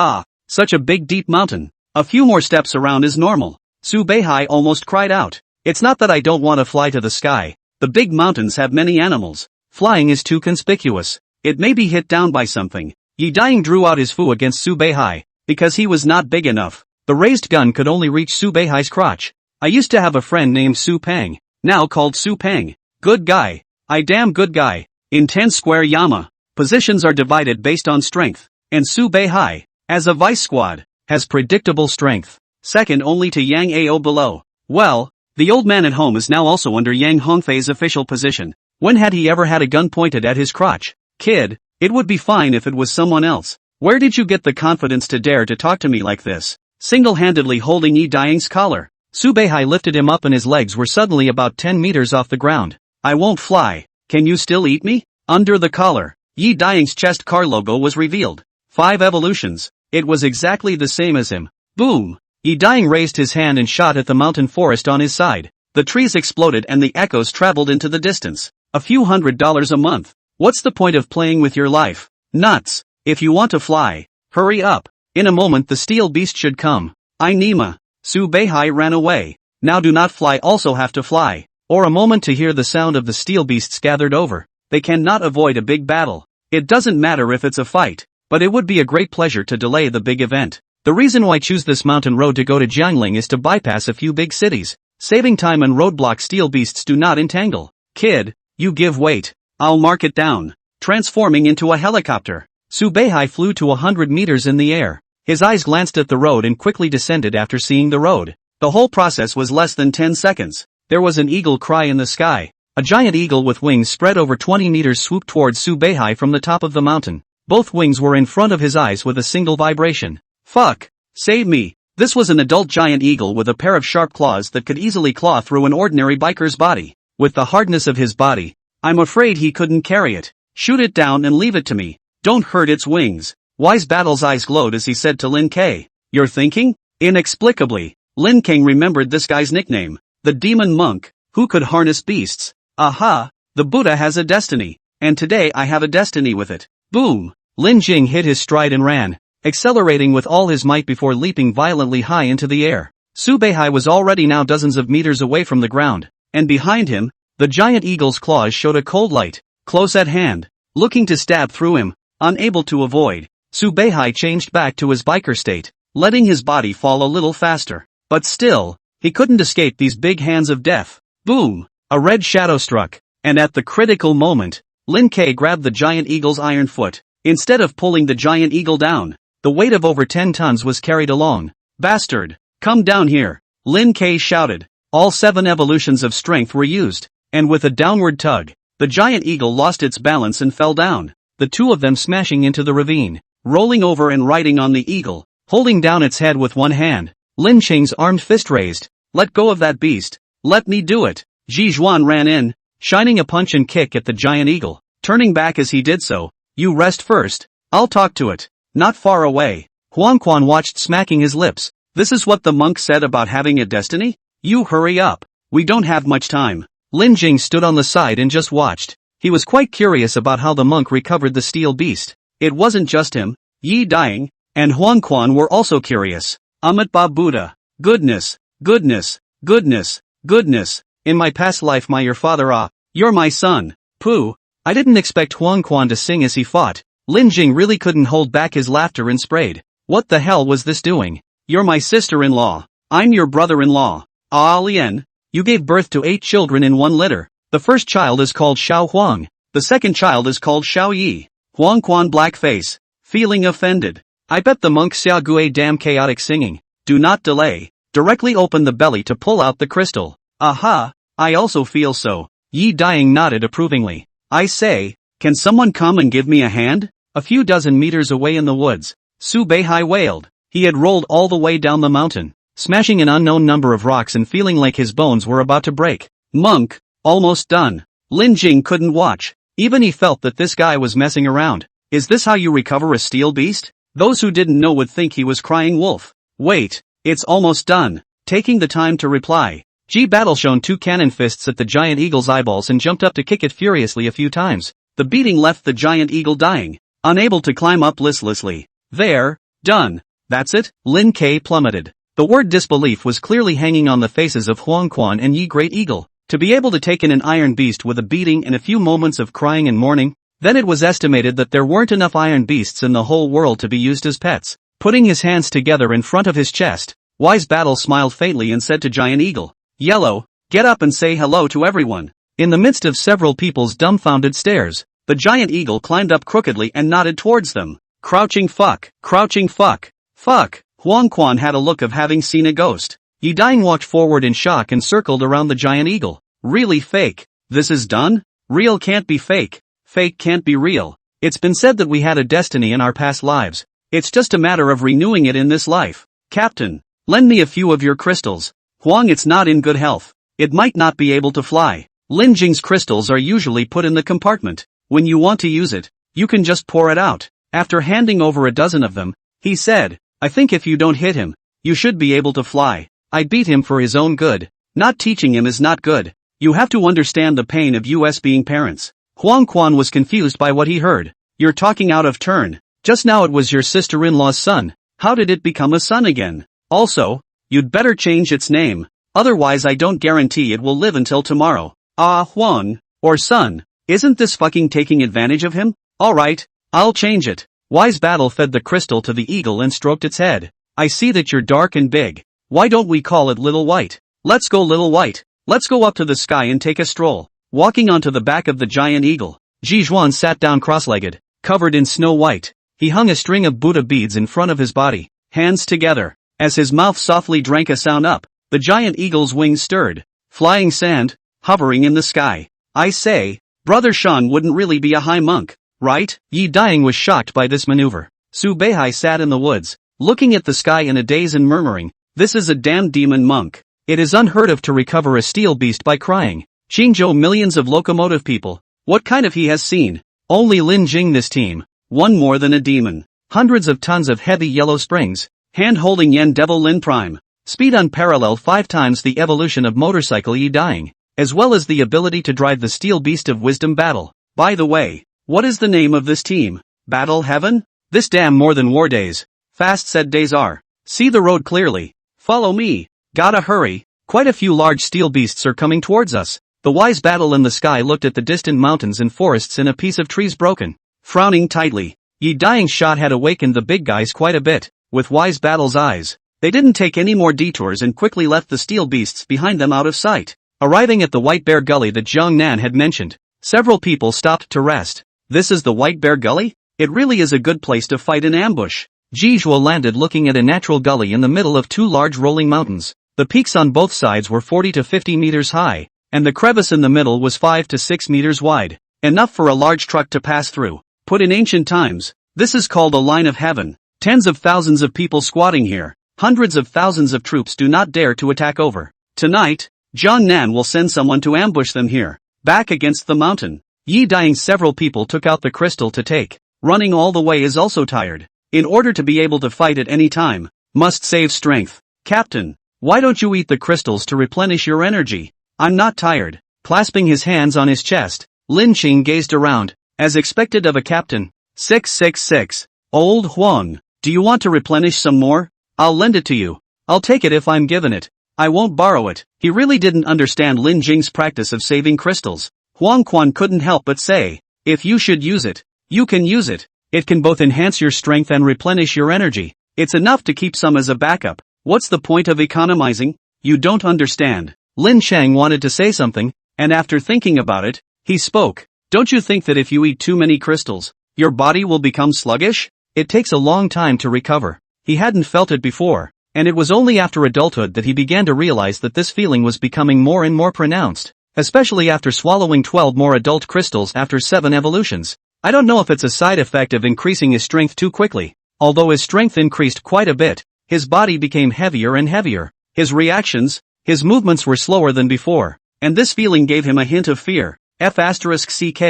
Such a big deep mountain. A few more steps around is normal. Su Beihai almost cried out. It's not that I don't want to fly to the sky. The big mountains have many animals. Flying is too conspicuous. It may be hit down by something. Yi Dying drew out his fu against Su Beihai, because he was not big enough. The raised gun could only reach Su Beihai's crotch. I used to have a friend named Su Peng, now called Su Peng. Good guy. I damn good guy. In 10 square Yama, positions are divided based on strength, and Su Beihai, as a vice squad, has predictable strength, second only to Yang Ao below. Well, the old man at home is now also under Yang Hongfei's official position. When had he ever had a gun pointed at his crotch? Kid, it would be fine if it was someone else. Where did you get the confidence to dare to talk to me like this? Single-handedly holding Yi Dying's collar, Su Beihai lifted him up and his legs were suddenly about 10 meters off the ground. I won't fly. Can you still eat me? Under the collar, Yi Dying's chest car logo was revealed. 5 evolutions. It was exactly the same as him. Boom! Yi Dying raised his hand and shot at the mountain forest on his side. The trees exploded and the echoes traveled into the distance. A few $100s a month. What's the point of playing with your life? Nuts. If you want to fly, hurry up. In a moment the steel beast should come. I Nima. Su Beihai ran away. Now do not fly also have to fly. Or a moment to hear the sound of the steel beasts gathered over. They cannot avoid a big battle. It doesn't matter if it's a fight, but it would be a great pleasure to delay the big event. The reason why I choose this mountain road to go to Jiangling is to bypass a few big cities. Saving time and roadblock steel beasts do not entangle. Kid, you give weight. I'll mark it down. Transforming into a helicopter, Su Beihai flew to 100 meters in the air. His eyes glanced at the road and quickly descended after seeing the road. The whole process was less than 10 seconds. There was an eagle cry in the sky. A giant eagle with wings spread over 20 meters swooped towards Su Beihai from the top of the mountain. Both wings were in front of his eyes with a single vibration. Fuck! Save me! This was an adult giant eagle with a pair of sharp claws that could easily claw through an ordinary biker's body. With the hardness of his body, I'm afraid he couldn't carry it. Shoot it down and leave it to me. Don't hurt its wings. Wise Battle's eyes glowed as he said to Lin Ke. You're thinking? Inexplicably, Lin King remembered this guy's nickname. The demon monk, who could harness beasts. Aha! The Buddha has a destiny. And today I have a destiny with it. Boom! Lin Jing hit his stride and ran, accelerating with all his might before leaping violently high into the air. Su Beihai was already now dozens of meters away from the ground, and behind him, The giant eagle's claws showed a cold light, close at hand, looking to stab through him. Unable to avoid, Subehai changed back to his biker state, letting his body fall a little faster. But still, he couldn't escape these big hands of death. Boom! A red shadow struck, and at the critical moment, Lin Kei grabbed the giant eagle's iron foot. Instead of pulling the giant eagle down, the weight of over 10 tons was carried along. Bastard! Come down here! Lin Kei shouted. All 7 evolutions of strength were used, and with a downward tug, the giant eagle lost its balance and fell down, the two of them smashing into the ravine, rolling over and riding on the eagle, holding down its head with one hand. Lin Cheng's armed fist raised. Let go of that beast. Let me do it. Ji Zhuan ran in, shining a punch and kick at the giant eagle, turning back as he did so. You rest first. I'll talk to it. Not far away. Huang Quan watched, smacking his lips. This is what the monk said about having a destiny? You hurry up. We don't have much time. Lin Jing stood on the side and just watched. He was quite curious about how the monk recovered the steel beast. It wasn't just him. Yi Daying and Huang Quan were also curious. Amitabha Buddha. Goodness, goodness, goodness, goodness. In my past life your father you're my son. Pooh. I didn't expect Huang Quan to sing as he fought. Lin Jing really couldn't hold back his laughter and sprayed. What the hell was this doing? You're my sister-in-law. I'm your brother-in-law. Ah Lian, you gave birth to 8 children in one litter. The first child is called Xiao Huang. The second child is called Xiao Yi. Huang Quan blackface. Feeling offended. I bet the monk Xiao Gui damn chaotic singing. Do not delay. Directly open the belly to pull out the crystal. Aha, I also feel so. Yi Daying nodded approvingly. I say, can someone come and give me a hand? A few dozen meters away in the woods, Subehai wailed. He had rolled all the way down the mountain, smashing an unknown number of rocks and feeling like his bones were about to break. Monk, almost done. Lin Jing couldn't watch. Even he felt that this guy was messing around. Is this how you recover a steel beast? Those who didn't know would think he was crying wolf. Wait, it's almost done. Taking the time to reply, Ji Battle shone 2 cannon fists at the giant eagle's eyeballs and jumped up to kick it furiously a few times. The beating left the giant eagle dying, unable to climb up listlessly. There, done. That's it? Lin Kei plummeted. The word disbelief was clearly hanging on the faces of Huang Quan and Yi Great Eagle. To be able to take in an iron beast with a beating and a few moments of crying and mourning, then it was estimated that there weren't enough iron beasts in the whole world to be used as pets. Putting his hands together in front of his chest, Wise Battle smiled faintly and said to Giant Eagle, Yellow, get up and say hello to everyone. In the midst of several people's dumbfounded stares, the giant eagle climbed up crookedly and nodded towards them. Crouching fuck, crouching fuck, fuck. Huang Quan had a look of having seen a ghost. Yi Daying walked forward in shock and circled around the giant eagle. Really fake? This is done? Real can't be fake. Fake can't be real. It's been said that we had a destiny in our past lives. It's just a matter of renewing it in this life. Captain, lend me a few of your crystals. Huang, it's not in good health. It might not be able to fly. Lin Jing's crystals are usually put in the compartment. When you want to use it, you can just pour it out. After handing over a dozen of them, he said, I think if you don't hit him, you should be able to fly. I beat him for his own good. Not teaching him is not good. You have to understand the pain of us being parents. Huang Quan was confused by what he heard. You're talking out of turn. Just now it was your sister-in-law's son. How did it become a son again? Also, you'd better change its name. Otherwise I don't guarantee it will live until tomorrow. Huang, or son, isn't this fucking taking advantage of him? Alright, I'll change it. Wise Battle fed the crystal to the eagle and stroked its head. I see that you're dark and big. Why don't we call it Little White? Let's go Little White. Let's go up to the sky and take a stroll. Walking onto the back of the giant eagle, Ji Zhuan sat down cross-legged, covered in snow white. He hung a string of Buddha beads in front of his body, hands together. As his mouth softly drank a sound up, the giant eagle's wings stirred. Flying sand, hovering in the sky. I say, Brother Shan wouldn't really be a high monk, right? Yi Daying was shocked by this maneuver. Subehai sat in the woods, looking at the sky in a daze and murmuring, this is a damn demon monk. It is unheard of to recover a steel beast by crying. Chingo, millions of locomotive people. What kind of he has seen? Only Lin Jing this team. One more than a demon. Hundreds of tons of heavy yellow springs. Hand-holding Yen Devil Lin Prime. Speed unparalleled 5 times the evolution of motorcycle Yi Daying. As well as the ability to drive the steel beast of wisdom Battle. By the way, what is the name of this team? Battle Heaven? This damn more than war days. Fast said days are. See the road clearly. Follow me. Gotta hurry. Quite a few large steel beasts are coming towards us. The wise battle in the sky looked at the distant mountains and forests in a piece of trees broken. Frowning tightly, Yi Dying's shot had awakened the big guys quite a bit. With wise battle's eyes, they didn't take any more detours and quickly left the steel beasts behind them out of sight. Arriving at the White Bear Gully that Zhang Nan had mentioned, several people stopped to rest. This is the White Bear Gully? It really is a good place to fight in ambush. Jizhuo landed looking at a natural gully in the middle of two large rolling mountains. The peaks on both sides were 40 to 50 meters high, and the crevice in the middle was 5 to 6 meters wide, enough for a large truck to pass through. Put in ancient times, this is called a line of heaven. Tens of thousands of people squatting here. Hundreds of thousands of troops do not dare to attack over. Tonight, Zhang Nan will send someone to ambush them here, back against the mountain. Yi Dying several people took out the crystal to take. Running all the way is also tired. In order to be able to fight at any time, must save strength. Captain, why don't you eat the crystals to replenish your energy? I'm not tired. Clasping his hands on his chest, Lin Qing gazed around, as expected of a captain. 666. Old Huang, do you want to replenish some more? I'll lend it to you. I'll take it if I'm given it. I won't borrow it. He really didn't understand Lin Jing's practice of saving crystals. Huang Quan couldn't help but say, if you should use it, you can use it. It can both enhance your strength and replenish your energy. It's enough to keep some as a backup. What's the point of economizing? You don't understand. Lin Chang wanted to say something, and after thinking about it, he spoke. Don't you think that if you eat too many crystals, your body will become sluggish? It takes a long time to recover. He hadn't felt it before, and it was only after adulthood that he began to realize that this feeling was becoming more and more pronounced, especially after swallowing 12 more adult crystals after 7 evolutions. I don't know if it's a side effect of increasing his strength too quickly. Although his strength increased quite a bit, his body became heavier and heavier. His reactions, his movements were slower than before, and this feeling gave him a hint of fear. F***CK.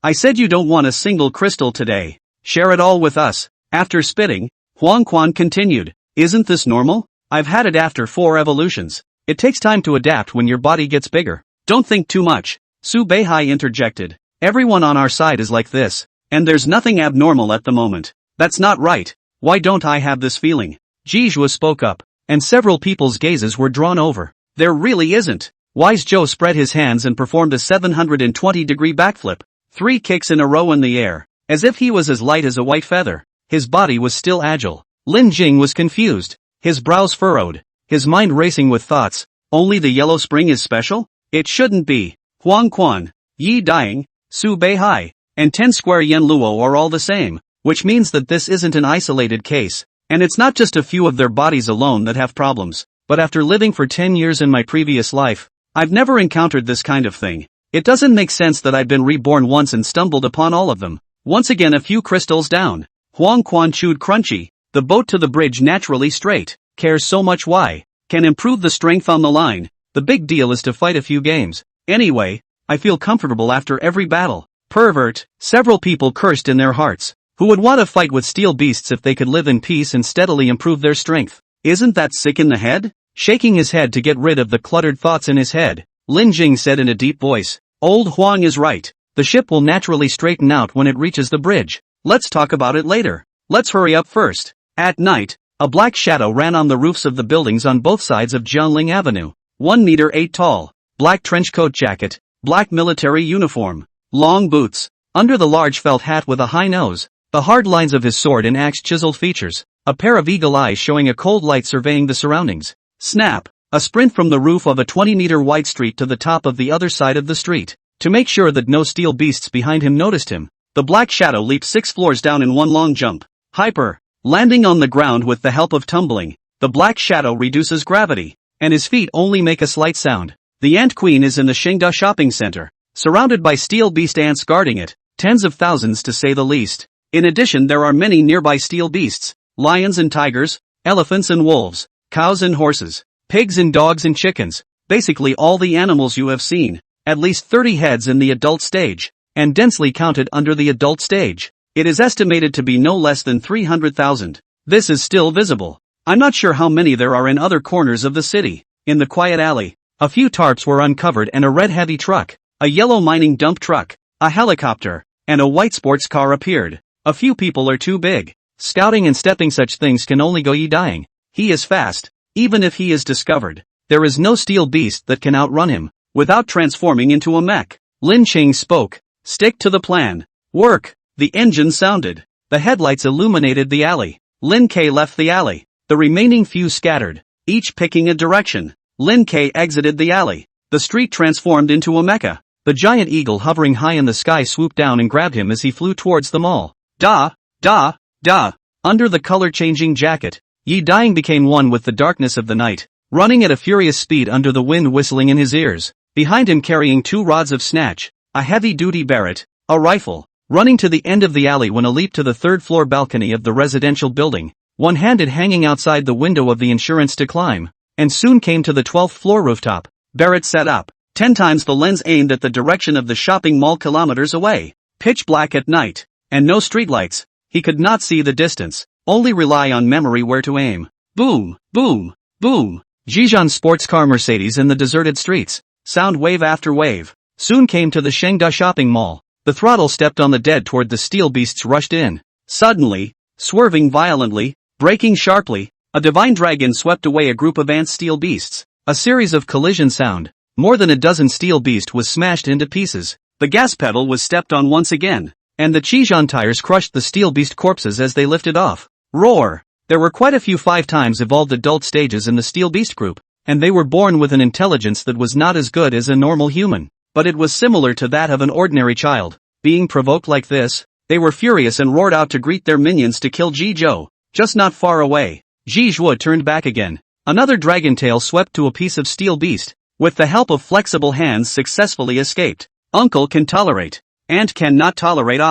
I said you don't want a single crystal today. Share it all with us. After spitting, Huang Quan continued, isn't this normal? I've had it after 4 evolutions. It takes time to adapt when your body gets bigger. Don't think too much. Su Beihai interjected. Everyone on our side is like this, and there's nothing abnormal at the moment. That's not right. Why don't I have this feeling? Jizhuo spoke up, and several people's gazes were drawn over. There really isn't. Wise Zhou spread his hands and performed a 720-degree backflip, 3 kicks in a row in the air, as if he was as light as a white feather. His body was still agile. Lin Jing was confused, his brows furrowed, his mind racing with thoughts. Only the yellow spring is special? It shouldn't be. Huang Quan, Yi Dying, Su Beihai, and 10 Square Yen Luo are all the same, which means that this isn't an isolated case, and it's not just a few of their bodies alone that have problems, but after living for 10 years in my previous life, I've never encountered this kind of thing. It doesn't make sense that I've been reborn once and stumbled upon all of them. Once again a few crystals down. Huang Quan chewed crunchy. The boat to the bridge naturally straight. Cares so much why? Can improve the strength on the line. The big deal is to fight a few games. Anyway, I feel comfortable after every battle. Pervert. Several people cursed in their hearts. Who would want to fight with steel beasts if they could live in peace and steadily improve their strength? Isn't that sick in the head? Shaking his head to get rid of the cluttered thoughts in his head, Lin Jing said in a deep voice, Old Huang is right. The ship will naturally straighten out when it reaches the bridge. Let's talk about it later. Let's hurry up first. At night, a black shadow ran on the roofs of the buildings on both sides of Jiangling Avenue. 1 meter 8 tall, black trenchcoat jacket, black military uniform, long boots, under the large felt hat with a high nose, the hard lines of his sword and axe chiseled features, a pair of eagle eyes showing a cold light surveying the surroundings. Snap! A sprint from the roof of a 20-meter wide street to the top of the other side of the street. To make sure that no steel beasts behind him noticed him, the black shadow leaped 6 floors down in one long jump. Hyper! Landing on the ground with the help of tumbling, the black shadow reduces gravity, and his feet only make a slight sound. The Ant Queen is in the Shengda shopping center, surrounded by steel beast ants guarding it, tens of thousands to say the least. In addition there are many nearby steel beasts, lions and tigers, elephants and wolves, cows and horses, pigs and dogs and chickens, basically all the animals you have seen, at least 30 heads in the adult stage, and densely counted under the adult stage. It is estimated to be no less than 300,000. This is still visible. I'm not sure how many there are in other corners of the city. In the quiet alley, a few tarps were uncovered and a red heavy truck, a yellow mining dump truck, a helicopter, and a white sports car appeared. A few people are too big. Scouting and stepping such things can only go Yi Dying. He is fast. Even if he is discovered, there is no steel beast that can outrun him. without transforming into a mech. Lin Ching spoke. Stick to the plan. Work. The engine sounded. The headlights illuminated the alley. Lin K left the alley. The remaining few scattered, each picking a direction. Lin K exited the alley. The street transformed into a mecha. The giant eagle hovering high in the sky swooped down and grabbed him as he flew towards the mall. Da, da, da. Under the color-changing jacket, Yi Dying became one with the darkness of the night, running at a furious speed under the wind whistling in his ears. Behind him carrying 2 rods of snatch, a heavy-duty Barrett, a rifle, running to the end of the alley when a leap to the 3rd-floor balcony of the residential building, one-handed hanging outside the window of the insurance to climb, and soon came to the 12th-floor rooftop. Barrett set up, 10 times the lens aimed at the direction of the shopping mall kilometers away. Pitch black at night, and no streetlights. He could not see the distance, only rely on memory where to aim. Boom, boom, boom. Zhejiang sports car Mercedes in the deserted streets. Sound wave after wave. Soon came to the Shengda shopping mall. The throttle stepped on the dead toward the steel beasts rushed in. Suddenly, swerving violently, braking sharply, a divine dragon swept away a group of ant steel beasts. A series of collision sound. More than a dozen steel beast was smashed into pieces. The gas pedal was stepped on once again, and the Zhejiang tires crushed the steel beast corpses as they lifted off. Roar! There were quite a few 5 times evolved adult stages in the steel beast group, and they were born with an intelligence that was not as good as a normal human, but it was similar to that of an ordinary child. Being provoked like this, they were furious and roared out to greet their minions to kill Ji Zhou. Just not far away, Ji Zhuo turned back again. Another dragon tail swept to a piece of steel beast. With the help of flexible hands successfully escaped. Uncle can tolerate. Ant cannot tolerate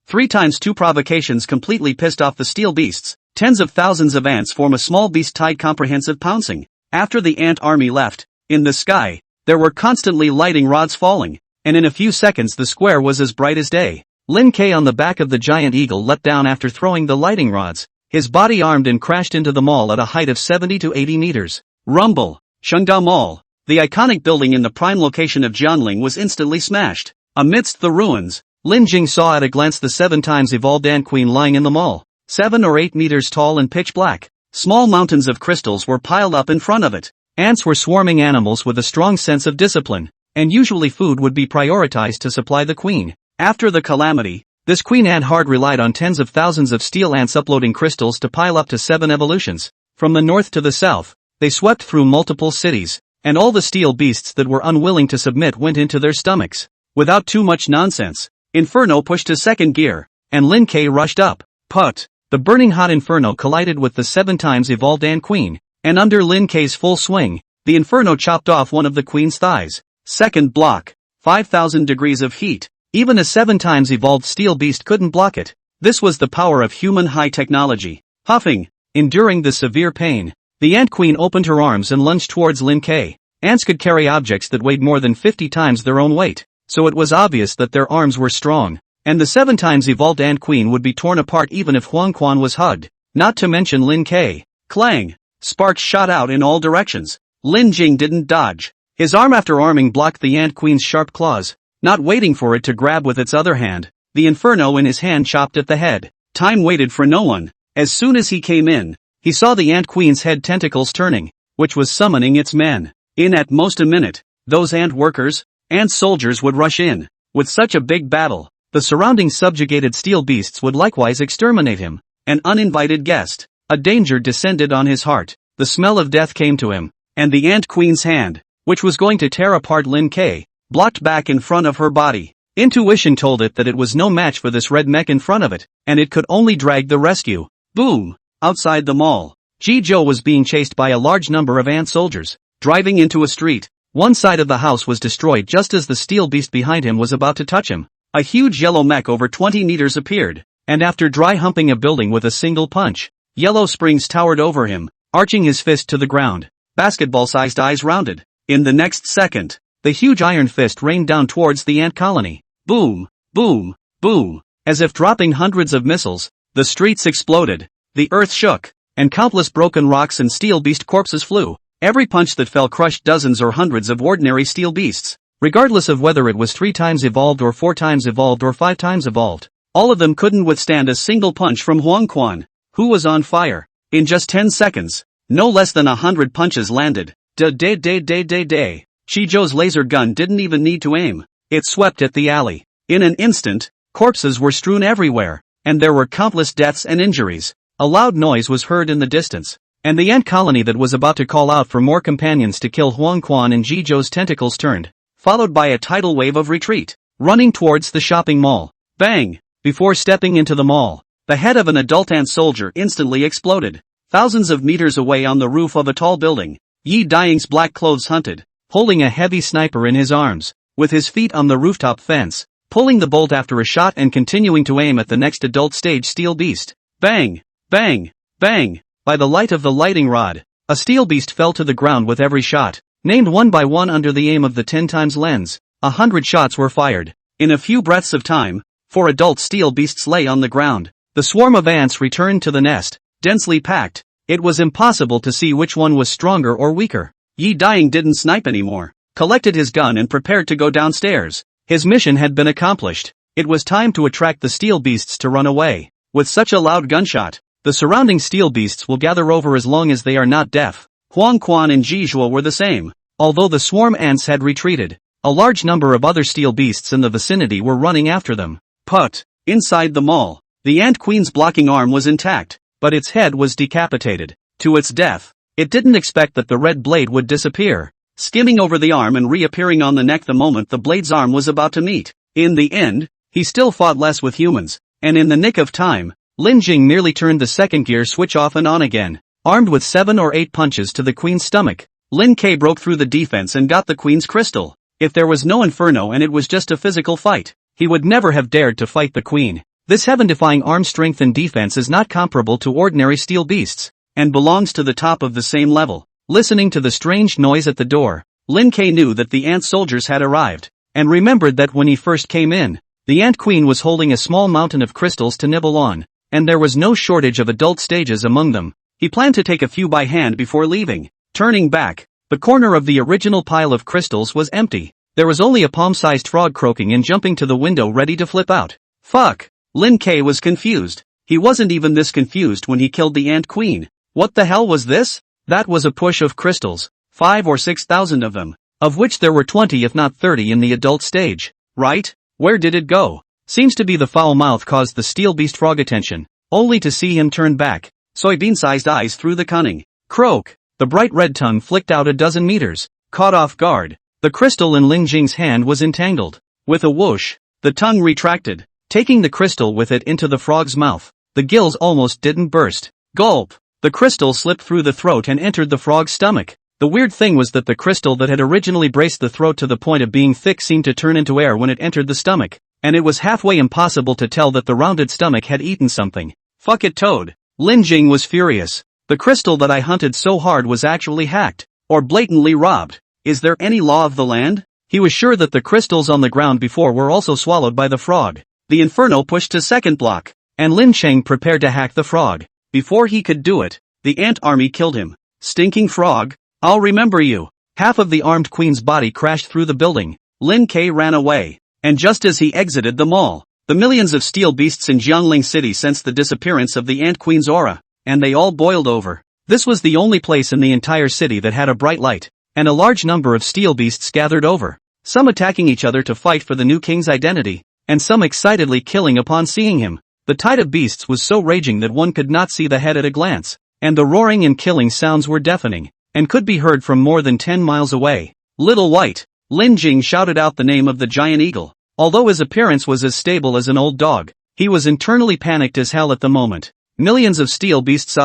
3 times 2 provocations completely pissed off the steel beasts. Tens of thousands of ants form a small beast-tied comprehensive pouncing. After the ant army left, in the sky, there were constantly lighting rods falling, and in a few seconds the square was as bright as day. Lin K on the back of the giant eagle leapt down after throwing the lighting rods. His body armed and crashed into the mall at a height of 70 to 80 meters. Rumble. Shengda Mall. The iconic building in the prime location of Jianling was instantly smashed. Amidst the ruins, Lin Jing saw at a glance the 7 times evolved ant queen lying in the mall. 7 or 8 meters tall and pitch black. Small mountains of crystals were piled up in front of it. Ants were swarming animals with a strong sense of discipline, and usually food would be prioritized to supply the queen. After the calamity, this queen ant hard relied on tens of thousands of steel ants uploading crystals to pile up to 7 evolutions. From the north to the south, they swept through multiple cities, and all the steel beasts that were unwilling to submit went into their stomachs. Without too much nonsense, Inferno pushed to 2nd gear, and Lin K rushed up. Put! The burning hot Inferno collided with the 7 times evolved ant queen, and under Lin K's full swing, the Inferno chopped off one of the queen's thighs. Second block. 5,000 degrees of heat. Even a 7 times evolved steel beast couldn't block it. This was the power of human high technology. Huffing, enduring the severe pain, the ant queen opened her arms and lunged towards Lin K. Ants could carry objects that weighed more than 50 times their own weight, so it was obvious that their arms were strong, and the 7 times evolved ant queen would be torn apart even if Huang Quan was hugged, not to mention Lin K. Clang! Sparks shot out in all directions. Lin Jing didn't dodge. His arm after arming blocked the ant queen's sharp claws, not waiting for it to grab with its other hand. The Inferno in his hand chopped at the head. Time waited for no one. As soon as he came in, he saw the ant queen's head tentacles turning, which was summoning its men. In at most a minute, those ant workers, ant soldiers would rush in. With such a big battle, the surrounding subjugated steel beasts would likewise exterminate him. An uninvited guest. A danger descended on his heart. The smell of death came to him, and the ant queen's hand, which was going to tear apart Lin K, blocked back in front of her body. Intuition told it that it was no match for this red mech in front of it, and it could only drag the rescue. Boom! Outside the mall, Ji Zhou was being chased by a large number of ant soldiers, driving into a street. One side of the house was destroyed just as the steel beast behind him was about to touch him. A huge yellow mech over 20 meters appeared, and after dry humping a building with a single punch, Yellow Springs towered over him, arching his fist to the ground. Basketball-sized eyes rounded. In the next second, the huge iron fist rained down towards the ant colony. Boom, boom, boom. As if dropping hundreds of missiles, the streets exploded, the earth shook, and countless broken rocks and steel beast corpses flew. Every punch that fell crushed dozens or hundreds of ordinary steel beasts, regardless of whether it was 3 times evolved or 4 times evolved or 5 times evolved. All of them couldn't withstand a single punch from Huang Quan, who was on fire. In just 10 seconds, no less than 100 punches landed. Day. Chingo's laser gun didn't even need to aim. It swept at the alley. In an instant, corpses were strewn everywhere, and there were countless deaths and injuries. A loud noise was heard in the distance, and the ant colony that was about to call out for more companions to kill Huang Quan and Chingo's tentacles turned, followed by a tidal wave of retreat, running towards the shopping mall. Bang! Before stepping into the mall, the head of an adult ant soldier instantly exploded. Thousands of meters away on the roof of a tall building, Yi Daiying's black clothes hunted, holding a heavy sniper in his arms, with his feet on the rooftop fence, pulling the bolt after a shot and continuing to aim at the next adult stage steel beast. Bang! Bang! Bang! By the light of the lighting rod, a steel beast fell to the ground with every shot, named one by one under the aim of the 10 times lens. 100 shots were fired. In a few breaths of time, 4 adult steel beasts lay on the ground. The swarm of ants returned to the nest, densely packed. It was impossible to see which one was stronger or weaker. Yi Daiying didn't snipe anymore, collected his gun and prepared to go downstairs. His mission had been accomplished. It was time to attract the steel beasts to run away. With such a loud gunshot, the surrounding steel beasts will gather over as long as they are not deaf. Huang Quan and Zhizhuo were the same. Although the swarm ants had retreated, a large number of other steel beasts in the vicinity were running after them. But, inside the mall, the ant queen's blocking arm was intact, but its head was decapitated. To its death, it didn't expect that the red blade would disappear, skimming over the arm and reappearing on the neck the moment the blade's arm was about to meet. In the end, he still fought less with humans, and in the nick of time, Lin Jing merely turned the second gear switch off and on again. Armed with 7 or 8 punches to the queen's stomach, Lin Ke broke through the defense and got the queen's crystal. If there was no inferno and it was just a physical fight, he would never have dared to fight the queen. This heaven-defying arm strength and defense is not comparable to ordinary steel beasts, and belongs to the top of the same level. Listening to the strange noise at the door, Lin Ke knew that the ant soldiers had arrived, and remembered that when he first came in, the ant queen was holding a small mountain of crystals to nibble on, and there was no shortage of adult stages among them. He planned to take a few by hand before leaving. Turning back, the corner of the original pile of crystals was empty. There was only a palm-sized frog croaking and jumping to the window ready to flip out. Fuck! Lin Ke was confused. He wasn't even this confused when he killed the ant queen. What the hell was this? That was a push of crystals, 5 or 6,000 of them, of which there were 20 if not 30 in the adult stage. Right? Where did it go? Seems to be the foul mouth caused the steel beast frog attention, only to see him turn back, soybean-sized eyes through the cunning. Croak! The bright red tongue flicked out a dozen meters. Caught off guard, the crystal in Ling Jing's hand was entangled. With a whoosh, the tongue retracted, taking the crystal with it into the frog's mouth. The gills almost didn't burst. Gulp! The crystal slipped through the throat and entered the frog's stomach. The weird thing was that the crystal that had originally braced the throat to the point of being thick seemed to turn into air when it entered the stomach, and it was halfway impossible to tell that the rounded stomach had eaten something. Fuck it, Toad. Lin Jing was furious. The crystal that I hunted so hard was actually hacked, or blatantly robbed. Is there any law of the land? He was sure that the crystals on the ground before were also swallowed by the frog. The inferno pushed to second block, and Lin Cheng prepared to hack the frog. Before he could do it, the ant army killed him. Stinking frog, I'll remember you. Half of the armed queen's body crashed through the building. Lin Ke ran away, and just as he exited the mall, the millions of steel beasts in Jiangling City sensed the disappearance of the ant queen's aura, and they all boiled over. This was the only place in the entire city that had a bright light, and a large number of steel beasts gathered over, some attacking each other to fight for the new king's identity, and some excitedly killing upon seeing him. The tide of beasts was so raging that one could not see the head at a glance, and the roaring and killing sounds were deafening, and could be heard from more than 10 miles away. Little White! Lin Jing shouted out the name of the giant eagle. Although his appearance was as stable as an old dog, he was internally panicked as hell at the moment. Millions of steel beasts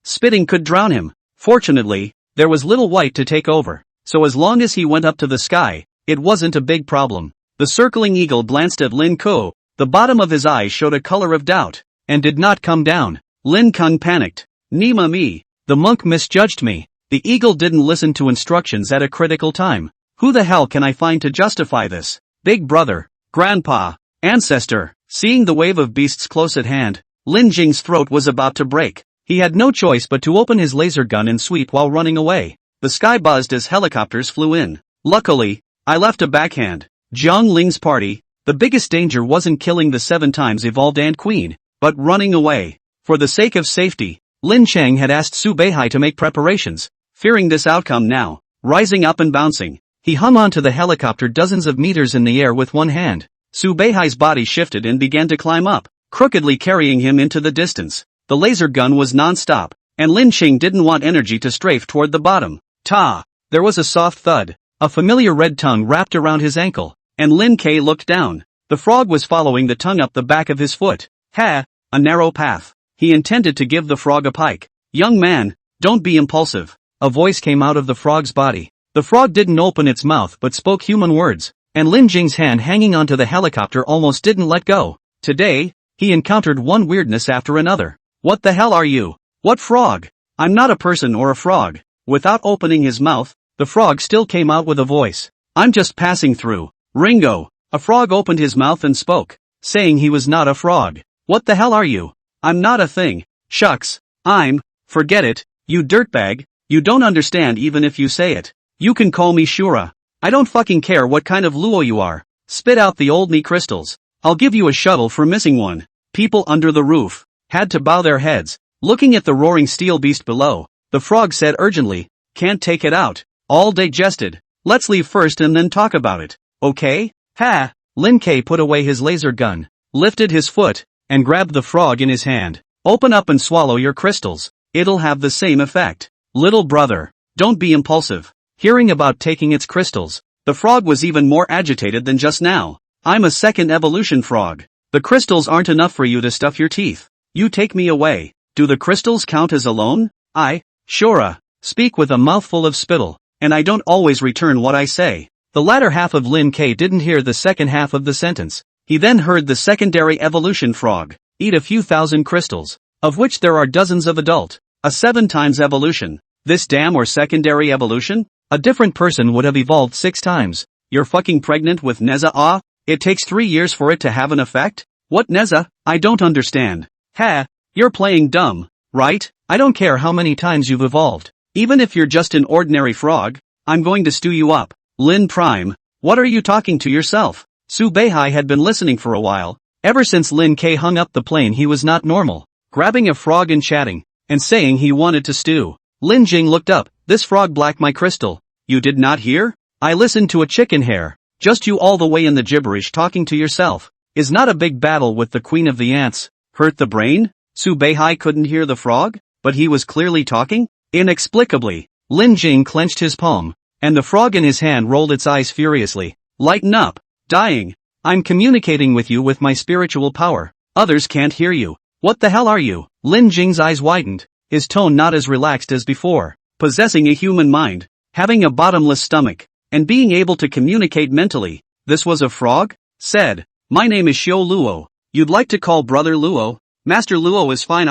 spitting could drown him. Fortunately, there was Little White to take over, so as long as he went up to the sky, it wasn't a big problem. The circling eagle glanced at Lin Ko. The bottom of his eye showed a color of doubt, and did not come down. Lin Kung panicked. Nima me. The monk misjudged me. The eagle didn't listen to instructions at a critical time. Who the hell can I find to justify this? Big brother, grandpa, ancestor. Seeing the wave of beasts close at hand, Lin Jing's throat was about to break. He had no choice but to open his laser gun and sweep while running away. The sky buzzed as helicopters flew in. Luckily, I left a backhand. Jiang Ling's party. The biggest danger wasn't killing the 7 times evolved ant queen, but running away. For the sake of safety, Lin Cheng had asked Su Beihai to make preparations. Fearing this outcome now, rising up and bouncing, He hung onto the helicopter dozens of meters in the air with one hand. Su Beihai's body shifted and began to climb up, crookedly carrying him into the distance. The laser gun was non-stop, and Lin Qing didn't want energy to strafe toward the bottom. Ta! There was a soft thud. A familiar red tongue wrapped around his ankle, and Lin Ke looked down. The frog was following the tongue up the back of his foot. Ha! A narrow path. He intended to give the frog a pike. Young man, don't be impulsive. A voice came out of the frog's body. The frog didn't open its mouth but spoke human words, and Lin Jing's hand hanging onto the helicopter almost didn't let go. Today, he encountered one weirdness after another. What the hell are you? What frog? I'm not a person or a frog. Without opening his mouth, the frog still came out with a voice. I'm just passing through. Ringo. A frog opened his mouth and spoke, saying he was not a frog. What the hell are you? I'm not a thing. Shucks. Forget it, you dirtbag. You don't understand even if you say it. You can call me Shura. I don't fucking care what kind of Luo you are. Spit out the old me crystals. I'll give you a shuttle for missing one. People under the roof had to bow their heads, looking at the roaring steel beast below. The frog said urgently, can't take it out. All digested. Let's leave first and then talk about it. Okay? Ha! Lin Ke put away his laser gun, lifted his foot, and grabbed the frog in his hand. Open up and swallow your crystals. It'll have the same effect. Little brother, don't be impulsive. Hearing about taking its crystals, the frog was even more agitated than just now. I'm a second evolution frog. The crystals aren't enough for you to stuff your teeth. You take me away. Do the crystals count as a loan? Shura, speak with a mouthful of spittle, and I don't always return what I say. The latter half of Lin Ke didn't hear the second half of the sentence. He then heard the secondary evolution frog eat a few thousand crystals, of which there are dozens of adult. A 7 times evolution. This damn or secondary evolution? A different person would have evolved 6 times. You're fucking pregnant with Neza? It takes 3 years for it to have an effect? What Neza? I don't understand. Ha! You're playing dumb, right? I don't care how many times you've evolved. Even if you're just an ordinary frog, I'm going to stew you up. Lin Prime, what are you talking to yourself? Su Beihai had been listening for a while. Ever since Lin Ke hung up the plane he was not normal. Grabbing a frog and chatting, and saying he wanted to stew. Lin Jing looked up. This frog black my crystal. You did not hear? I listened to a chicken hair. Just you all the way in the gibberish talking to yourself. Is not a big battle with the queen of the ants hurt the brain? Su Beihai couldn't hear the frog, but he was clearly talking? Inexplicably, Lin Jing clenched his palm, and the frog in his hand rolled its eyes furiously. Lighten up. Dying. I'm communicating with you with my spiritual power. Others can't hear you. What the hell are you? Lin Jing's eyes widened, his tone not as relaxed as before. Possessing a human mind, having a bottomless stomach, and being able to communicate mentally. This was a frog? Said, my name is Xiao Luo. You'd like to call brother Luo? Master Luo is fine.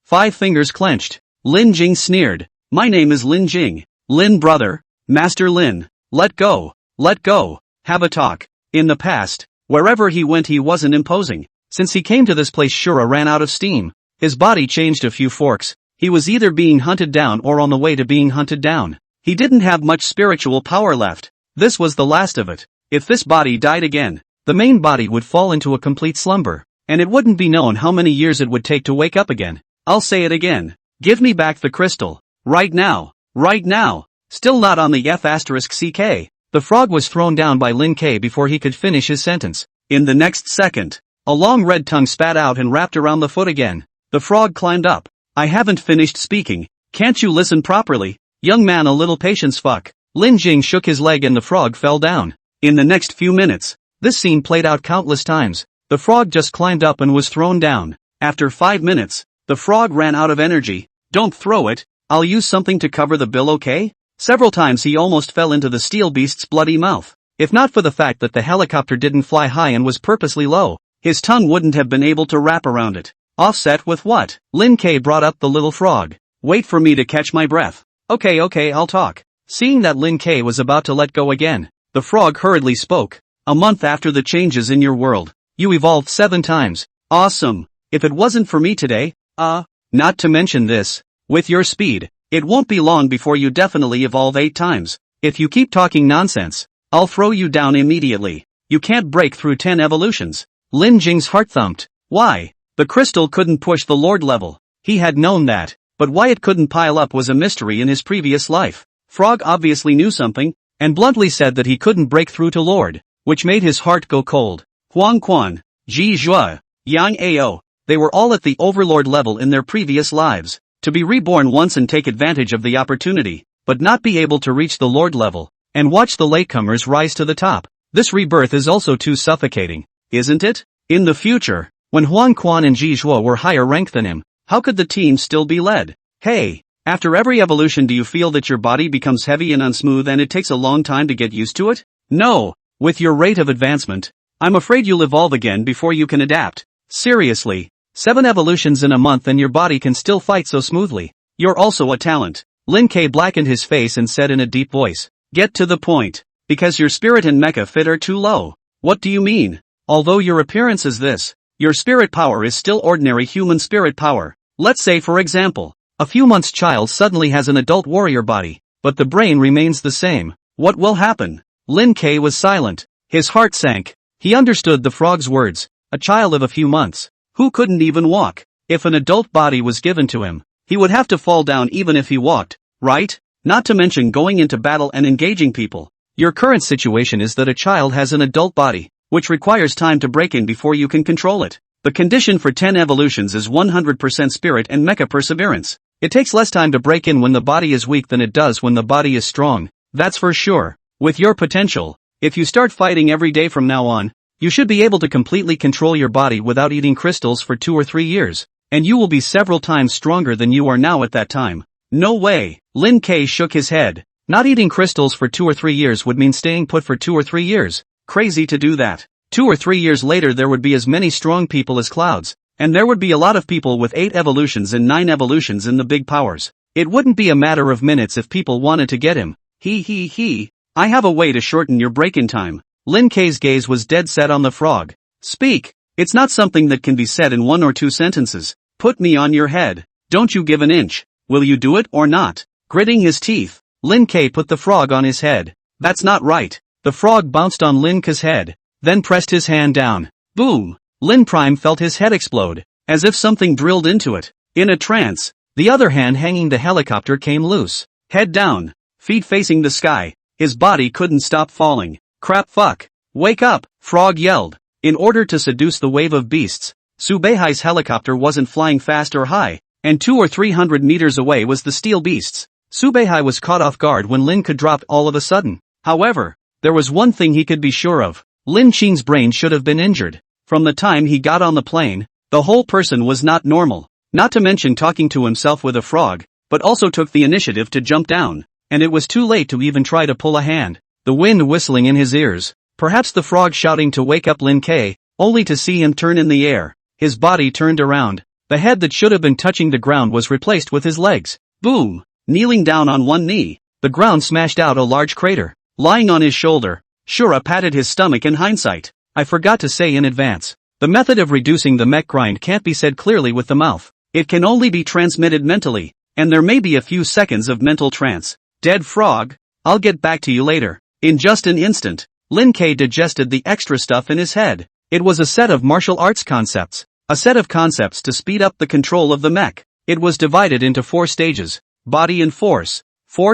5 fingers clenched. Lin Jing sneered. My name is Lin Jing. Lin brother. Master Lin. Let go. Let go. Have a talk. In the past, wherever he went he wasn't imposing. Since he came to this place Shura ran out of steam. His body changed a few forks. He was either being hunted down or on the way to being hunted down. He didn't have much spiritual power left. This was the last of it. If this body died again, the main body would fall into a complete slumber, and it wouldn't be known how many years it would take to wake up again. I'll say it again. Give me back the crystal. Right now. Right now. Still not on the F***CK. The frog was thrown down by Lin Ke before he could finish his sentence. In the next second, a long red tongue spat out and wrapped around the foot again. The frog climbed up. I haven't finished speaking. Can't you listen properly? Young man, a little patience fuck. Lin Jing shook his leg and the frog fell down. In the next few minutes, this scene played out countless times. The frog just climbed up and was thrown down. After 5 minutes, the frog ran out of energy. Don't throw it. I'll use something to cover the bill, okay? Several times he almost fell into the steel beast's bloody mouth. If not for the fact that the helicopter didn't fly high and was purposely low, his tongue wouldn't have been able to wrap around it. Offset with what? Lin Ke brought up the little frog. Wait for me to catch my breath. Okay, I'll talk. Seeing that Lin Ke was about to let go again, the frog hurriedly spoke. A month after the changes in your world, you evolved 7 times. Awesome. If it wasn't for me today, not to mention this, with your speed, it won't be long before you definitely evolve 8 times. If you keep talking nonsense, I'll throw you down immediately. You can't break through 10 evolutions. Lin Jing's heart thumped. Why? The crystal couldn't push the Lord level. He had known that, but why it couldn't pile up was a mystery in his previous life. Frog obviously knew something, and bluntly said that he couldn't break through to Lord, which made his heart go cold. Huang Quan, Ji Zhua, Yang Ao, they were all at the overlord level in their previous lives. To be reborn once and take advantage of the opportunity, but not be able to reach the lord level, and watch the latecomers rise to the top. This rebirth is also too suffocating, isn't it? In the future, when Huang Quan and Ji Zhua were higher ranked than him, how could the team still be led? Hey, after every evolution do you feel that your body becomes heavy and unsmooth and it takes a long time to get used to it? No, with your rate of advancement, I'm afraid you'll evolve again before you can adapt. Seriously, 7 evolutions in a month and your body can still fight so smoothly. You're also a talent. Lin K blackened his face and said in a deep voice, "Get to the point. Because your spirit and mecha fit are too low." What do you mean? Although your appearance is this, your spirit power is still ordinary human spirit power. Let's say for example, a few months child suddenly has an adult warrior body, but the brain remains the same. What will happen? Lin K was silent. His heart sank. He understood the frog's words. A child of a few months, who couldn't even walk. If an adult body was given to him, he would have to fall down even if he walked, right? Not to mention going into battle and engaging people. Your current situation is that a child has an adult body, which requires time to break in before you can control it. The condition for 10 evolutions is 100% spirit and mecha perseverance. It takes less time to break in when the body is weak than it does when the body is strong, that's for sure. With your potential, if you start fighting every day from now on, you should be able to completely control your body without eating crystals for 2 or 3 years, and you will be several times stronger than you are now at that time. No way. Lin K shook his head. Not eating crystals for 2 or 3 years would mean staying put for 2 or 3 years. Crazy to do that. 2 or 3 years later there would be as many strong people as clouds, and there would be a lot of people with 8 evolutions and 9 evolutions in the big powers. It wouldn't be a matter of minutes if people wanted to get him. He. I have a way to shorten your break-in time. Lin K's gaze was dead set on the frog. Speak. It's not something that can be said in 1 or 2 sentences. Put me on your head. Don't you give an inch. Will you do it or not? Gritting his teeth, Lin K put the frog on his head. That's not right. The frog bounced on Lin K's head, then pressed his hand down. Boom! Lin Prime felt his head explode, as if something drilled into it. In a trance, the other hand hanging the helicopter came loose. Head down, feet facing the sky. His body couldn't stop falling. Crap fuck. Wake up, Frog yelled. In order to seduce the wave of beasts, Subeihai's helicopter wasn't flying fast or high, and 200 or 300 meters away was the steel beasts. Subeihai was caught off guard when Lin Ke dropped all of a sudden. However, there was one thing he could be sure of. Lin Qing's brain should have been injured. From the time he got on the plane, the whole person was not normal. Not to mention talking to himself with a frog, but also took the initiative to jump down, and it was too late to even try to pull a hand. The wind whistling in his ears, perhaps the frog shouting to wake up Lin Ke, only to see him turn in the air. His body turned around. The head that should have been touching the ground was replaced with his legs. Boom! Kneeling down on one knee, the ground smashed out a large crater. Lying on his shoulder, Shura patted his stomach in hindsight. I forgot to say in advance. The method of reducing the mech grind can't be said clearly with the mouth. It can only be transmitted mentally, and there may be a few seconds of mental trance. Dead frog, I'll get back to you later. In just an instant, Lin Ke digested the extra stuff in his head. It was a set of martial arts concepts. A set of concepts to speed up the control of the mech. It was divided into 4 stages. Body and force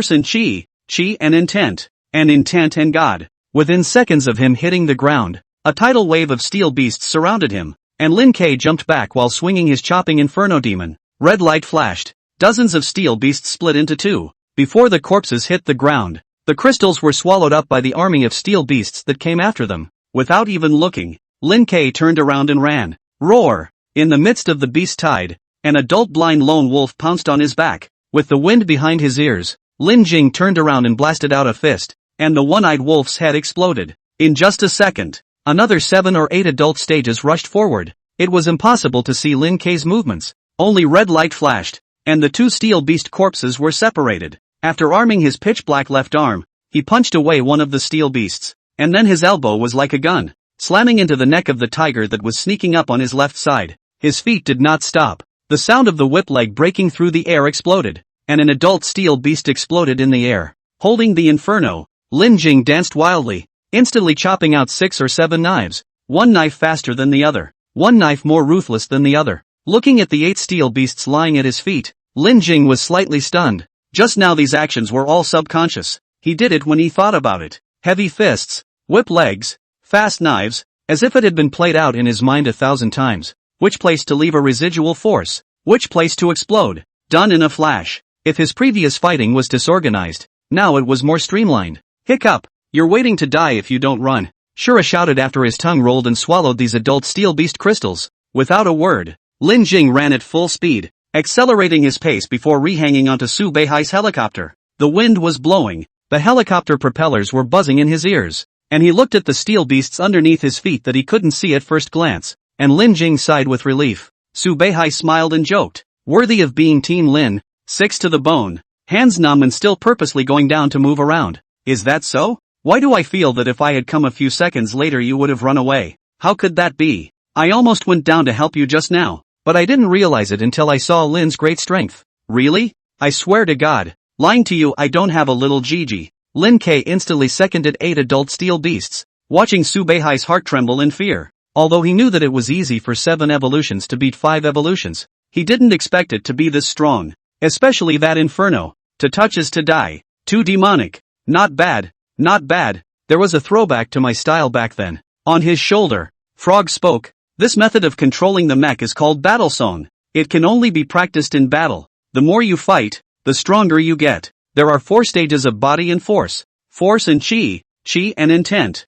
and chi and intent and God. Within seconds of him hitting the ground, a tidal wave of steel beasts surrounded him, and Lin Ke jumped back while swinging his chopping inferno demon. Red light flashed. Dozens of steel beasts split into 2. Before the corpses hit the ground, the crystals were swallowed up by the army of steel beasts that came after them. Without even looking, Lin Ke turned around and ran. Roar! In the midst of the beast tide, an adult blind lone wolf pounced on his back. With the wind behind his ears, Lin Jing turned around and blasted out a fist, and the one-eyed wolf's head exploded. In just a second, another 7 or 8 adult stages rushed forward. It was impossible to see Lin Ke's movements. Only red light flashed, and the 2 steel beast corpses were separated. After arming his pitch-black left arm, he punched away one of the steel beasts, and then his elbow was like a gun, slamming into the neck of the tiger that was sneaking up on his left side. His feet did not stop. The sound of the whip leg breaking through the air exploded, and an adult steel beast exploded in the air. Holding the inferno, Lin Jing danced wildly, instantly chopping out 6 or 7 knives, one knife faster than the other, one knife more ruthless than the other. Looking at the 8 steel beasts lying at his feet, Lin Jing was slightly stunned. Just now these actions were all subconscious. He did it when he thought about it. Heavy fists, whip legs, fast knives, as if it had been played out in his mind 1,000 times. Which place to leave a residual force? Which place to explode? Done in a flash. If his previous fighting was disorganized, now it was more streamlined. Hiccup. You're waiting to die if you don't run. Shura shouted after his tongue rolled and swallowed these adult steel beast crystals. Without a word, Lin Jing ran at full speed, accelerating his pace before re-hanging onto Su Beihai's helicopter. The wind was blowing, the helicopter propellers were buzzing in his ears, and he looked at the steel beasts underneath his feet that he couldn't see at first glance, and Lin Jing sighed with relief. Su Beihai smiled and joked, worthy of being Team Lin, 6 to the bone, hands numb and still purposely going down to move around. Is that so? Why do I feel that if I had come a few seconds later you would have run away? How could that be? I almost went down to help you just now, but I didn't realize it until I saw Lin's great strength. Really? I swear to God. Lying to you, I don't have a little Gigi. Lin K instantly seconded 8 adult steel beasts, watching Su Beihai's heart tremble in fear. Although he knew that it was easy for 7 evolutions to beat 5 evolutions, he didn't expect it to be this strong. Especially that inferno. To touch is to die. Too demonic. Not bad. Not bad. There was a throwback to my style back then. On his shoulder, Frog spoke. This method of controlling the mech is called battle song. It can only be practiced in battle. The more you fight, the stronger you get. There are 4 stages of body and force. Force and chi and intent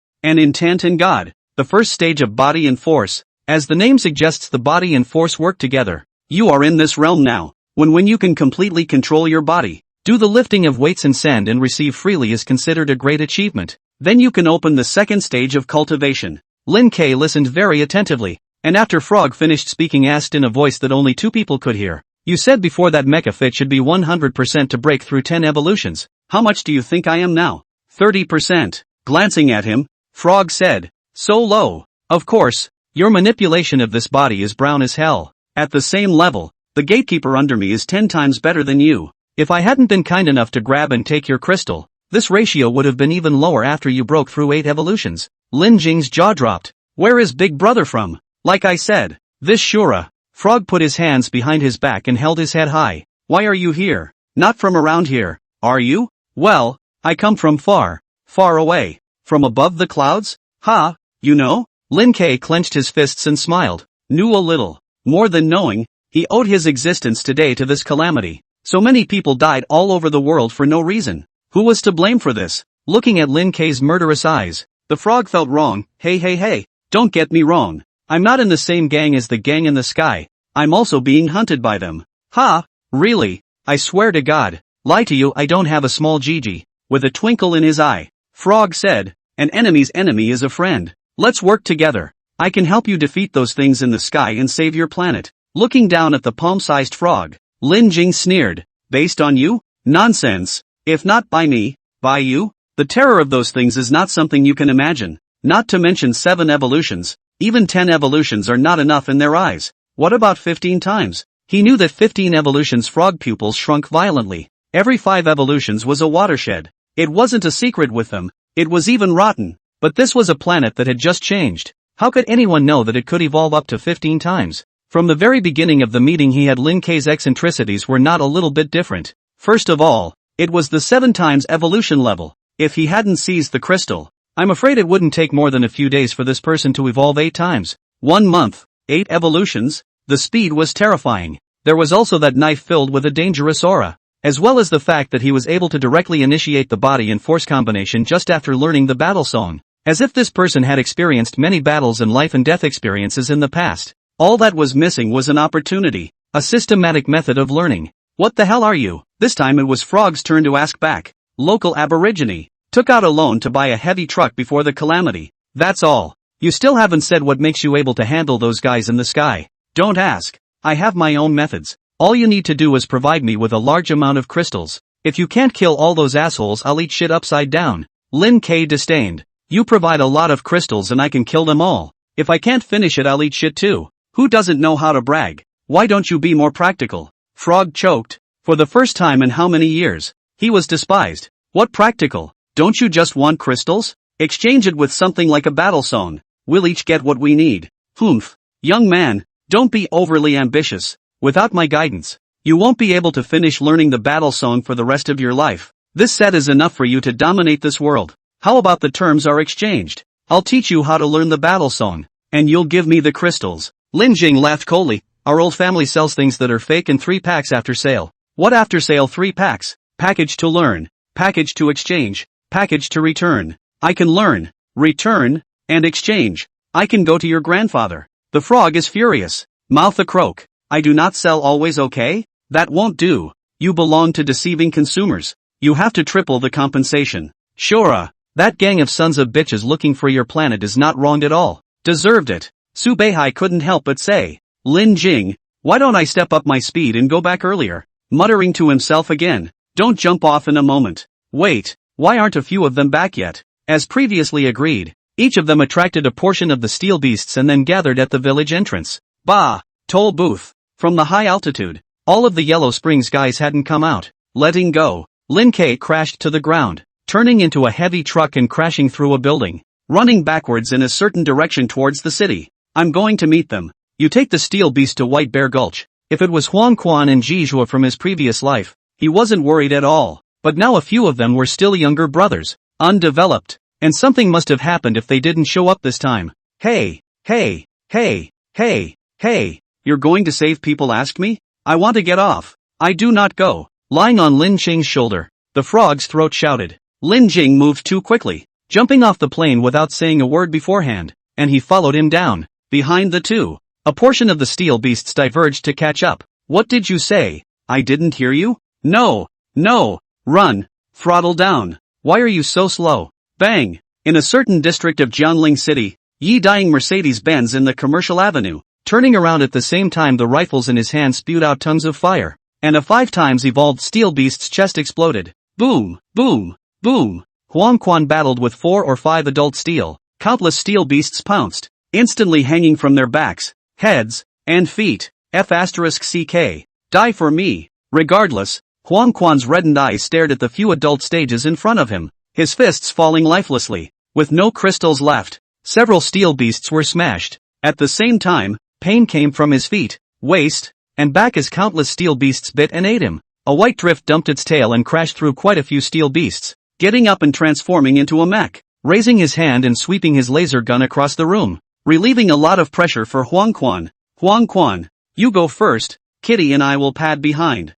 and God. The first stage of body and force. As the name suggests, the body and force work together. You are in this realm now. When you can completely control your body, do the lifting of weights and sand and receive freely is considered a great achievement. Then you can open the second stage of cultivation. Lin K listened very attentively, and after Frog finished speaking asked in a voice that only 2 people could hear. You said before that mecha fit should be 100% to break through 10 evolutions. How much do you think I am now? 30%. Glancing at him, Frog said, so low. Of course, your manipulation of this body is brown as hell. At the same level, the gatekeeper under me is 10 times better than you. If I hadn't been kind enough to grab and take your crystal, this ratio would have been even lower after you broke through 8 evolutions. Lin Jing's jaw dropped. Where is Big Brother from? Like I said, this Shura. Frog put his hands behind his back and held his head high. Why are you here? Not from around here, are you? Well, I come from far, far away. From above the clouds? Ha, you know? Lin K clenched his fists and smiled. Knew a little. More than knowing, he owed his existence today to this calamity. So many people died all over the world for no reason. Who was to blame for this? Looking at Lin K's murderous eyes, the frog felt wrong. Hey, don't get me wrong. I'm not in the same gang as the gang in the sky. I'm also being hunted by them. Ha, really? I swear to God. Lie to you, I don't have a small Gigi. With a twinkle in his eye, Frog said, an enemy's enemy is a friend. Let's work together. I can help you defeat those things in the sky and save your planet. Looking down at the palm-sized frog, Lin Jing sneered. Based on you? Nonsense. If not by me, by you? The terror of those things is not something you can imagine. Not to mention 7 evolutions. Even 10 evolutions are not enough in their eyes. What about 15 times? He knew that 15 evolutions frog pupils shrunk violently. Every 5 evolutions was a watershed. It wasn't a secret with them. It was even rotten. But this was a planet that had just changed. How could anyone know that it could evolve up to 15 times? From the very beginning of the meeting he had Lin K's eccentricities were not a little bit different. First of all, it was the 7 times evolution level. If he hadn't seized the crystal, I'm afraid it wouldn't take more than a few days for this person to evolve 8 times. 1 month, 8 evolutions. The speed was terrifying. There was also that knife filled with a dangerous aura, as well as the fact that he was able to directly initiate the body and force combination just after learning the battle song. As if this person had experienced many battles and life and death experiences in the past. All that was missing was an opportunity, a systematic method of learning. What the hell are you? This time it was Frog's turn to ask back. Local aborigine. Took out a loan to buy a heavy truck before the calamity. That's all. You still haven't said what makes you able to handle those guys in the sky. Don't ask. I have my own methods. All you need to do is provide me with a large amount of crystals. If you can't kill all those assholes, I'll eat shit upside down. Lin K disdained. You provide a lot of crystals and I can kill them all. If I can't finish it, I'll eat shit too. Who doesn't know how to brag? Why don't you be more practical? Frog choked. For the first time in how many years? He was despised. What practical? Don't you just want crystals? Exchange it with something like a battle song. We'll each get what we need. Humph. Young man, don't be overly ambitious. Without my guidance, you won't be able to finish learning the battle song for the rest of your life. This set is enough for you to dominate this world. How about the terms are exchanged? I'll teach you how to learn the battle song, and you'll give me the crystals. Lin Jing laughed coldly. Our old family sells things that are fake in 3 packs after sale. What after sale 3 packs? Package to learn, package to exchange, package to return. I can learn, return, and exchange. I can go to your grandfather. The frog is furious. Mouth a croak. I do not sell always, okay? That won't do. You belong to deceiving consumers. You have to triple the compensation. Sure. That gang of sons of bitches looking for your planet is not wronged at all. Deserved it. Su Beihai couldn't help but say. Lin Jing, why don't I step up my speed and go back earlier? Muttering to himself again. Don't jump off in a moment. Wait, why aren't a few of them back yet? As previously agreed, each of them attracted a portion of the steel beasts and then gathered at the village entrance. Bah! Toll booth. From the high altitude, all of the Yellow Springs guys hadn't come out. Letting go, Lin K crashed to the ground, turning into a heavy truck and crashing through a building, running backwards in a certain direction towards the city. I'm going to meet them. You take the steel beast to White Bear Gulch. If it was Huang Quan and Jizhua from his previous life, he wasn't worried at all. But now a few of them were still younger brothers, undeveloped, and something must have happened if they didn't show up this time. Hey, hey, hey, hey, hey, you're going to save people, ask me? I want to get off. I do not go. Lying on Lin Jing's shoulder, the frog's throat shouted. Lin Jing moved too quickly, jumping off the plane without saying a word beforehand, and he followed him down. Behind the two, a portion of the steel beasts diverged to catch up. What did you say? I didn't hear you? No, no, run, throttle down. Why are you so slow? Bang! In a certain district of Jianling City, Yi dying Mercedes-Benz in the commercial avenue, turning around at the same time the rifles in his hand spewed out tongues of fire, and a 5 times evolved steel beast's chest exploded. Boom, boom, boom. Huang Quan battled with 4 or 5 adult steel. Countless steel beasts pounced, instantly hanging from their backs, heads, and feet. F***CK. Die for me. Regardless, Huang Quan's reddened eyes stared at the few adult stages in front of him, his fists falling lifelessly. With no crystals left, several steel beasts were smashed. At the same time, pain came from his feet, waist, and back as countless steel beasts bit and ate him. A white drift dumped its tail and crashed through quite a few steel beasts, getting up and transforming into a mech, raising his hand and sweeping his laser gun across the room, relieving a lot of pressure for Huang Quan. Huang Quan, you go first, Kitty and I will pad behind.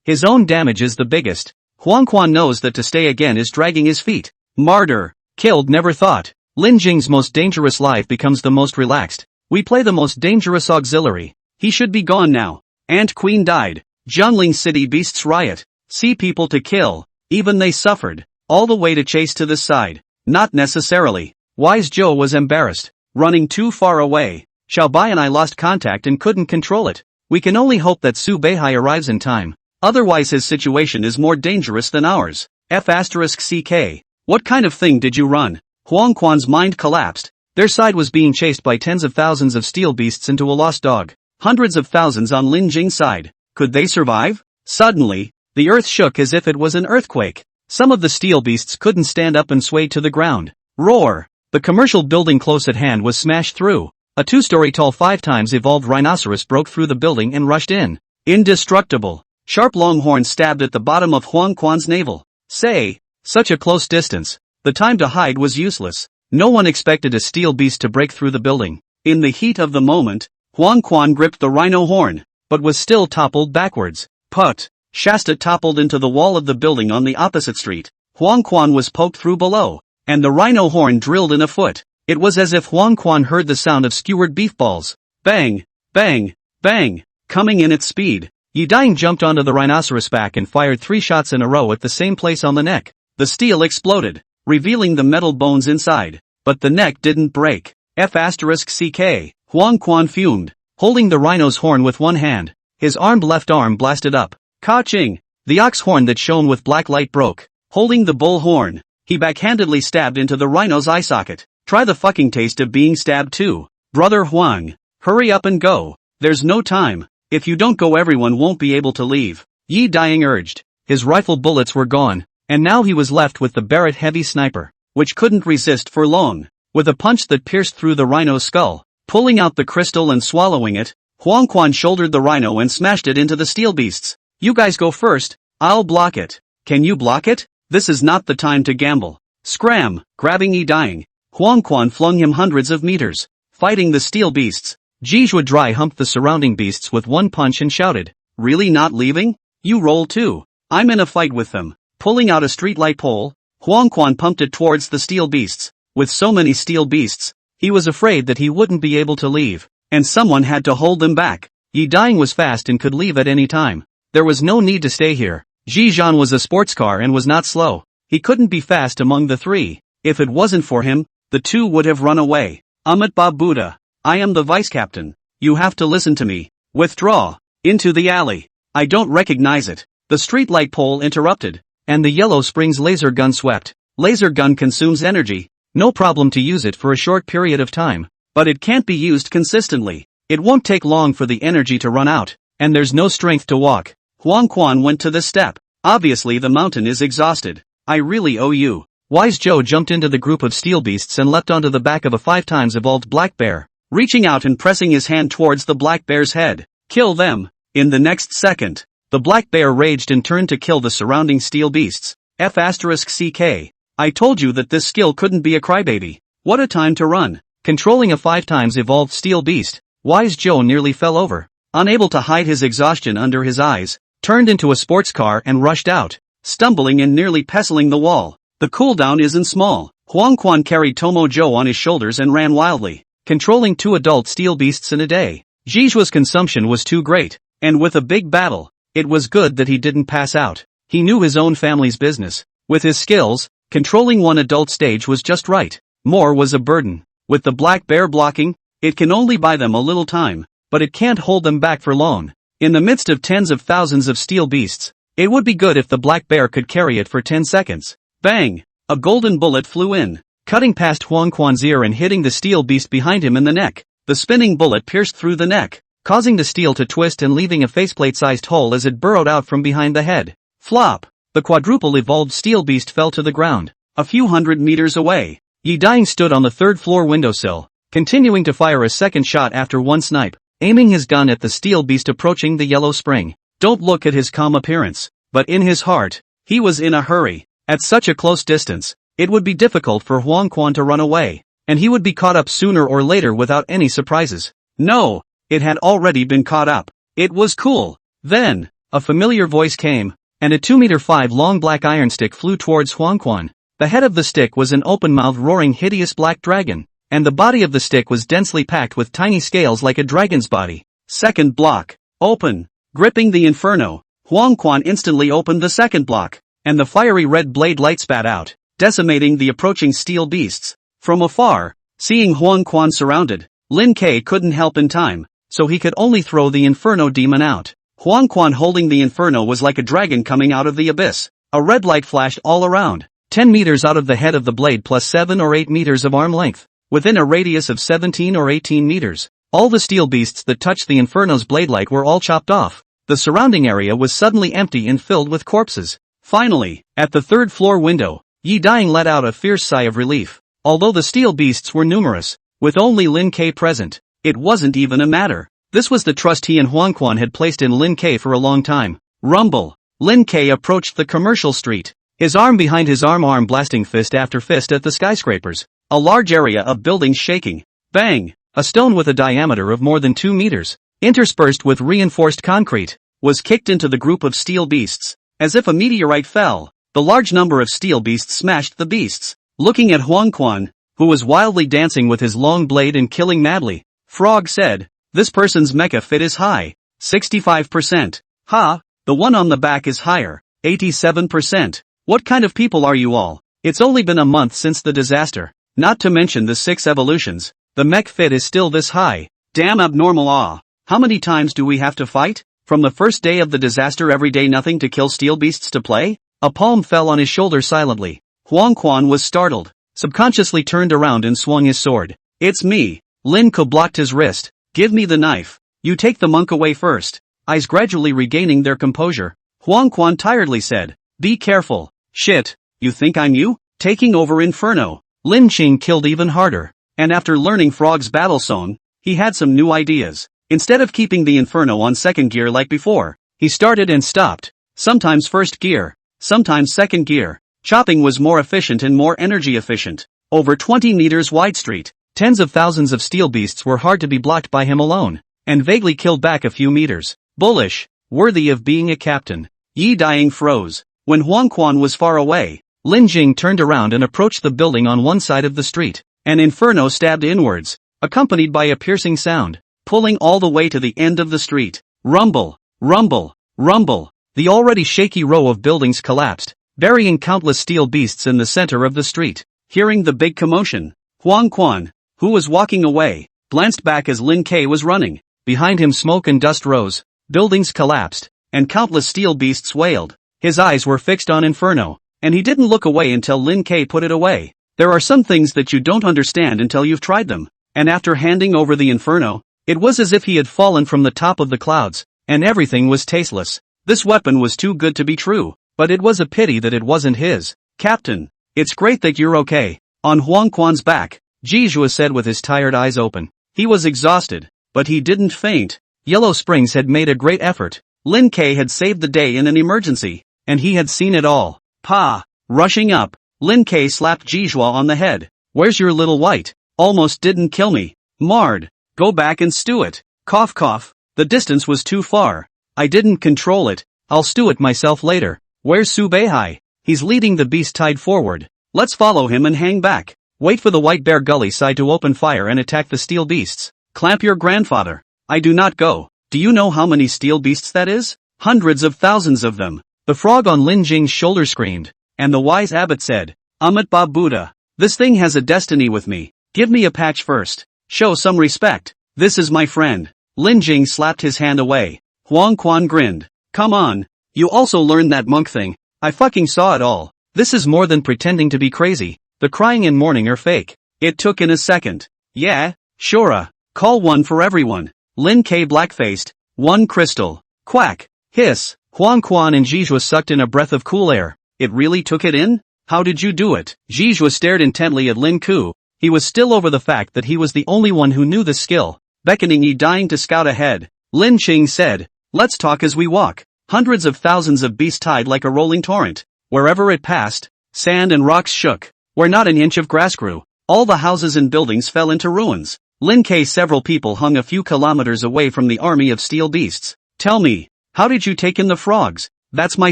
His own damage is the biggest. Huang Quan knows that to stay again is dragging his feet. Martyr, killed never thought. Lin Jing's most dangerous life becomes the most relaxed. We play the most dangerous auxiliary. He should be gone now. Ant Queen died. Jianling City beasts riot. See people to kill. Even they suffered. All the way to chase to this side. Not necessarily. Wise Zhou was embarrassed. Running too far away. Xiaobai and I lost contact and couldn't control it. We can only hope that Su Beihai arrives in time. Otherwise his situation is more dangerous than ours. F***CK. What kind of thing did you run? Huang Quan's mind collapsed. Their side was being chased by tens of thousands of steel beasts into a lost dog. Hundreds of thousands on Lin Jing's side. Could they survive? Suddenly, the earth shook as if it was an earthquake. Some of the steel beasts couldn't stand up and swayed to the ground. Roar! The commercial building close at hand was smashed through. A 2-story tall 5 times evolved rhinoceros broke through the building and rushed in. Indestructible. Sharp long horns stabbed at the bottom of Huang Quan's navel. Such a close distance. The time to hide was useless. No one expected a steel beast to break through the building. In the heat of the moment, Huang Quan gripped the rhino horn, but was still toppled backwards. Put! Shasta toppled into the wall of the building on the opposite street. Huang Quan was poked through below, and the rhino horn drilled in a foot. It was as if Huang Quan heard the sound of skewered beef balls. Bang! Bang! Bang! Coming in at speed, Yi Dying jumped onto the rhinoceros back and fired 3 shots in a row at the same place on the neck. The steel exploded, revealing the metal bones inside, but the neck didn't break. F***CK. Huang Quan fumed, holding the rhino's horn with one hand. His armed left arm blasted up. Ka-ching! The ox horn that shone with black light broke. Holding the bull horn, he backhandedly stabbed into the rhino's eye socket. Try the fucking taste of being stabbed too. Brother Huang, hurry up and go. There's no time. If you don't go everyone won't be able to leave. Yi Dying urged. His rifle bullets were gone, and now he was left with the Barrett heavy sniper, which couldn't resist for long. With a punch that pierced through the rhino's skull, pulling out the crystal and swallowing it, Huang Quan shouldered the rhino and smashed it into the steel beasts. You guys go first, I'll block it. Can you block it? This is not the time to gamble. Scram, grabbing Yi dying. Huang Quan flung him hundreds of meters. Fighting the steel beasts. Jijua dry humped the surrounding beasts with one punch and shouted, "Really not leaving? You roll too. I'm in a fight with them." Pulling out a streetlight pole, Huang Quan pumped it towards the steel beasts. With so many steel beasts, he was afraid that he wouldn't be able to leave, and someone had to hold them back. Yi dying was fast and could leave at any time. There was no need to stay here. Zhizhan was a sports car and was not slow. He couldn't be fast among the three. If it wasn't for him, the two would have run away. Amit Ba Buddha. I am the vice captain. You have to listen to me. Withdraw. Into the alley. I don't recognize it. The streetlight pole interrupted, and the Yellow Springs laser gun swept. Laser gun consumes energy. No problem to use it for a short period of time. But it can't be used consistently. It won't take long for the energy to run out, and there's no strength to walk. Huang Quan went to the step. Obviously the mountain is exhausted. I really owe you. Wise Joe jumped into the group of steel beasts and leapt onto the back of a 5 times evolved black bear, reaching out and pressing his hand towards the black bear's head. Kill them. In the next second, the black bear raged and turned to kill the surrounding steel beasts. F***CK. I told you that this skill couldn't be a crybaby. What a time to run. Controlling a 5 times evolved steel beast, Wise Joe nearly fell over. Unable to hide his exhaustion under his eyes, turned into a sports car and rushed out, stumbling and nearly pestling the wall. The cooldown isn't small. Huang Quan carried Tomo Joe on his shoulders and ran wildly, controlling 2 adult steel beasts in a day. Jijua's consumption was too great, and with a big battle, it was good that he didn't pass out. He knew his own family's business. With his skills, controlling 1 adult stage was just right. More was a burden. With the black bear blocking, it can only buy them a little time, but it can't hold them back for long. In the midst of tens of thousands of steel beasts, it would be good if the black bear could carry it for 10 seconds. Bang! A golden bullet flew in, cutting past Huang Quan's ear and hitting the steel beast behind him in the neck. The spinning bullet pierced through the neck, causing the steel to twist and leaving a faceplate-sized hole as it burrowed out from behind the head. Flop! The quadruple evolved steel beast fell to the ground, a few hundred meters away. Yi dying stood on the 3rd floor windowsill, continuing to fire a second shot after one snipe, aiming his gun at the steel beast approaching the Yellow Spring. Don't look at his calm appearance, but in his heart, he was in a hurry. At such a close distance, it would be difficult for Huang Quan to run away, and he would be caught up sooner or later without any surprises. No, it had already been caught up. It was cool. Then, a familiar voice came, and a 2-meter-5 long black iron stick flew towards Huang Quan. The head of the stick was an open-mouthed roaring hideous black dragon, and the body of the stick was densely packed with tiny scales like a dragon's body. Second block. Open. Gripping the inferno, Huang Quan instantly opened the second block, and the fiery red blade light spat out, decimating the approaching steel beasts. From afar, seeing Huang Quan surrounded, Lin Ke couldn't help in time, so he could only throw the inferno demon out. Huang Quan holding the inferno was like a dragon coming out of the abyss. A red light flashed all around, 10 meters out of the head of the blade plus 7 or 8 meters of arm length, within a radius of 17 or 18 meters. All the steel beasts that touched the inferno's blade-like were all chopped off. The surrounding area was suddenly empty and filled with corpses. Finally, at the 3rd floor window, Yi dying let out a fierce sigh of relief. Although the steel beasts were numerous, with only Lin Ke present, it wasn't even a matter. This was the trust he and Huang Quan had placed in Lin Ke for a long time. Rumble. Lin Ke approached the commercial street, his arm behind his arm blasting fist after fist at the skyscrapers. A large area of buildings shaking. Bang! A stone with a diameter of more than 2 meters, interspersed with reinforced concrete, was kicked into the group of steel beasts. As if a meteorite fell, the large number of steel beasts smashed the beasts. Looking at Huang Quan, who was wildly dancing with his long blade and killing madly, Frog said, "This person's mecha fit is high, 65%. Ha, the one on the back is higher, 87%. What kind of people are you all? It's only been a month since the disaster, not to mention the 6 evolutions. The mech fit is still this high. Damn abnormal awe. How many times do we have to fight? From the first day of the disaster every day nothing to kill steel beasts to play?" A palm fell on his shoulder silently. Huang Quan was startled, subconsciously turned around and swung his sword. "It's me." Lin Ke blocked his wrist. "Give me the knife. You take the monk away first." Eyes gradually regaining their composure, Huang Quan tiredly said, "Be careful." "Shit, you think I'm you? Taking over Inferno." Lin Qing killed even harder, and after learning Frog's battle song, he had some new ideas. Instead of keeping the Inferno on second gear like before, he started and stopped, sometimes first gear, sometimes second gear. Chopping was more efficient and more energy efficient. Over 20 meters wide street. Tens of thousands of steel beasts were hard to be blocked by him alone, and vaguely killed back a few meters. Bullish. Worthy of being a captain. Yi Dying froze. When Huang Quan was far away, Lin Jing turned around and approached the building on one side of the street. An inferno stabbed inwards, accompanied by a piercing sound, pulling all the way to the end of the street. Rumble, rumble, rumble. The already shaky row of buildings collapsed, burying countless steel beasts in the center of the street. Hearing the big commotion, Huang Quan, who was walking away, glanced back as Lin Ke was running. Behind him smoke and dust rose, buildings collapsed, and countless steel beasts wailed. His eyes were fixed on Inferno, and he didn't look away until Lin Ke put it away. There are some things that you don't understand until you've tried them. And after handing over the Inferno, it was as if he had fallen from the top of the clouds, and everything was tasteless. This weapon was too good to be true, but it was a pity that it wasn't his. Captain, it's great that you're okay. On Huang Quan's back, Jizhua said with his tired eyes open. He was exhausted, but he didn't faint. Yellow Springs had made a great effort. Lin Ke had saved the day in an emergency, and he had seen it all. Pa! Rushing up, Lin Ke slapped Jizhua on the head. Where's your little white? Almost didn't kill me. Marred. Go back and stew it. Cough cough. The distance was too far. I didn't control it. I'll stew it myself later. Where's Su Beihai? He's leading the beast tied forward. Let's follow him and hang back. Wait for the White Bear Gully side to open fire and attack the steel beasts. Clamp your grandfather. I do not go. Do you know how many steel beasts that is? Hundreds of thousands of them. The frog on Lin Jing's shoulder screamed, and the wise abbot said, Amit Ba Buddha. This thing has a destiny with me. Give me a patch first. Show some respect. This is my friend. Lin Jing slapped his hand away. Huang Quan grinned. Come on. You also learned that monk thing. I fucking saw it all. This is more than pretending to be crazy. The crying and mourning are fake. It took in a second. Yeah, sure. Call one for everyone. Lin Ke black-faced. One crystal. Quack. Hiss. Huang Quan and Jizhua sucked in a breath of cool air. It really took it in? How did you do it? Jizhua stared intently at Lin Ku. He was still over the fact that he was the only one who knew the skill. Beckoning Yi Dying to scout ahead, Lin Qing said, let's talk as we walk. Hundreds of thousands of beasts tied like a rolling torrent. Wherever it passed, sand and rocks shook. Where not an inch of grass grew, all the houses and buildings fell into ruins. Lin Ke several people hung a few kilometers away from the army of steel beasts. Tell me, how did you take in the frogs? That's my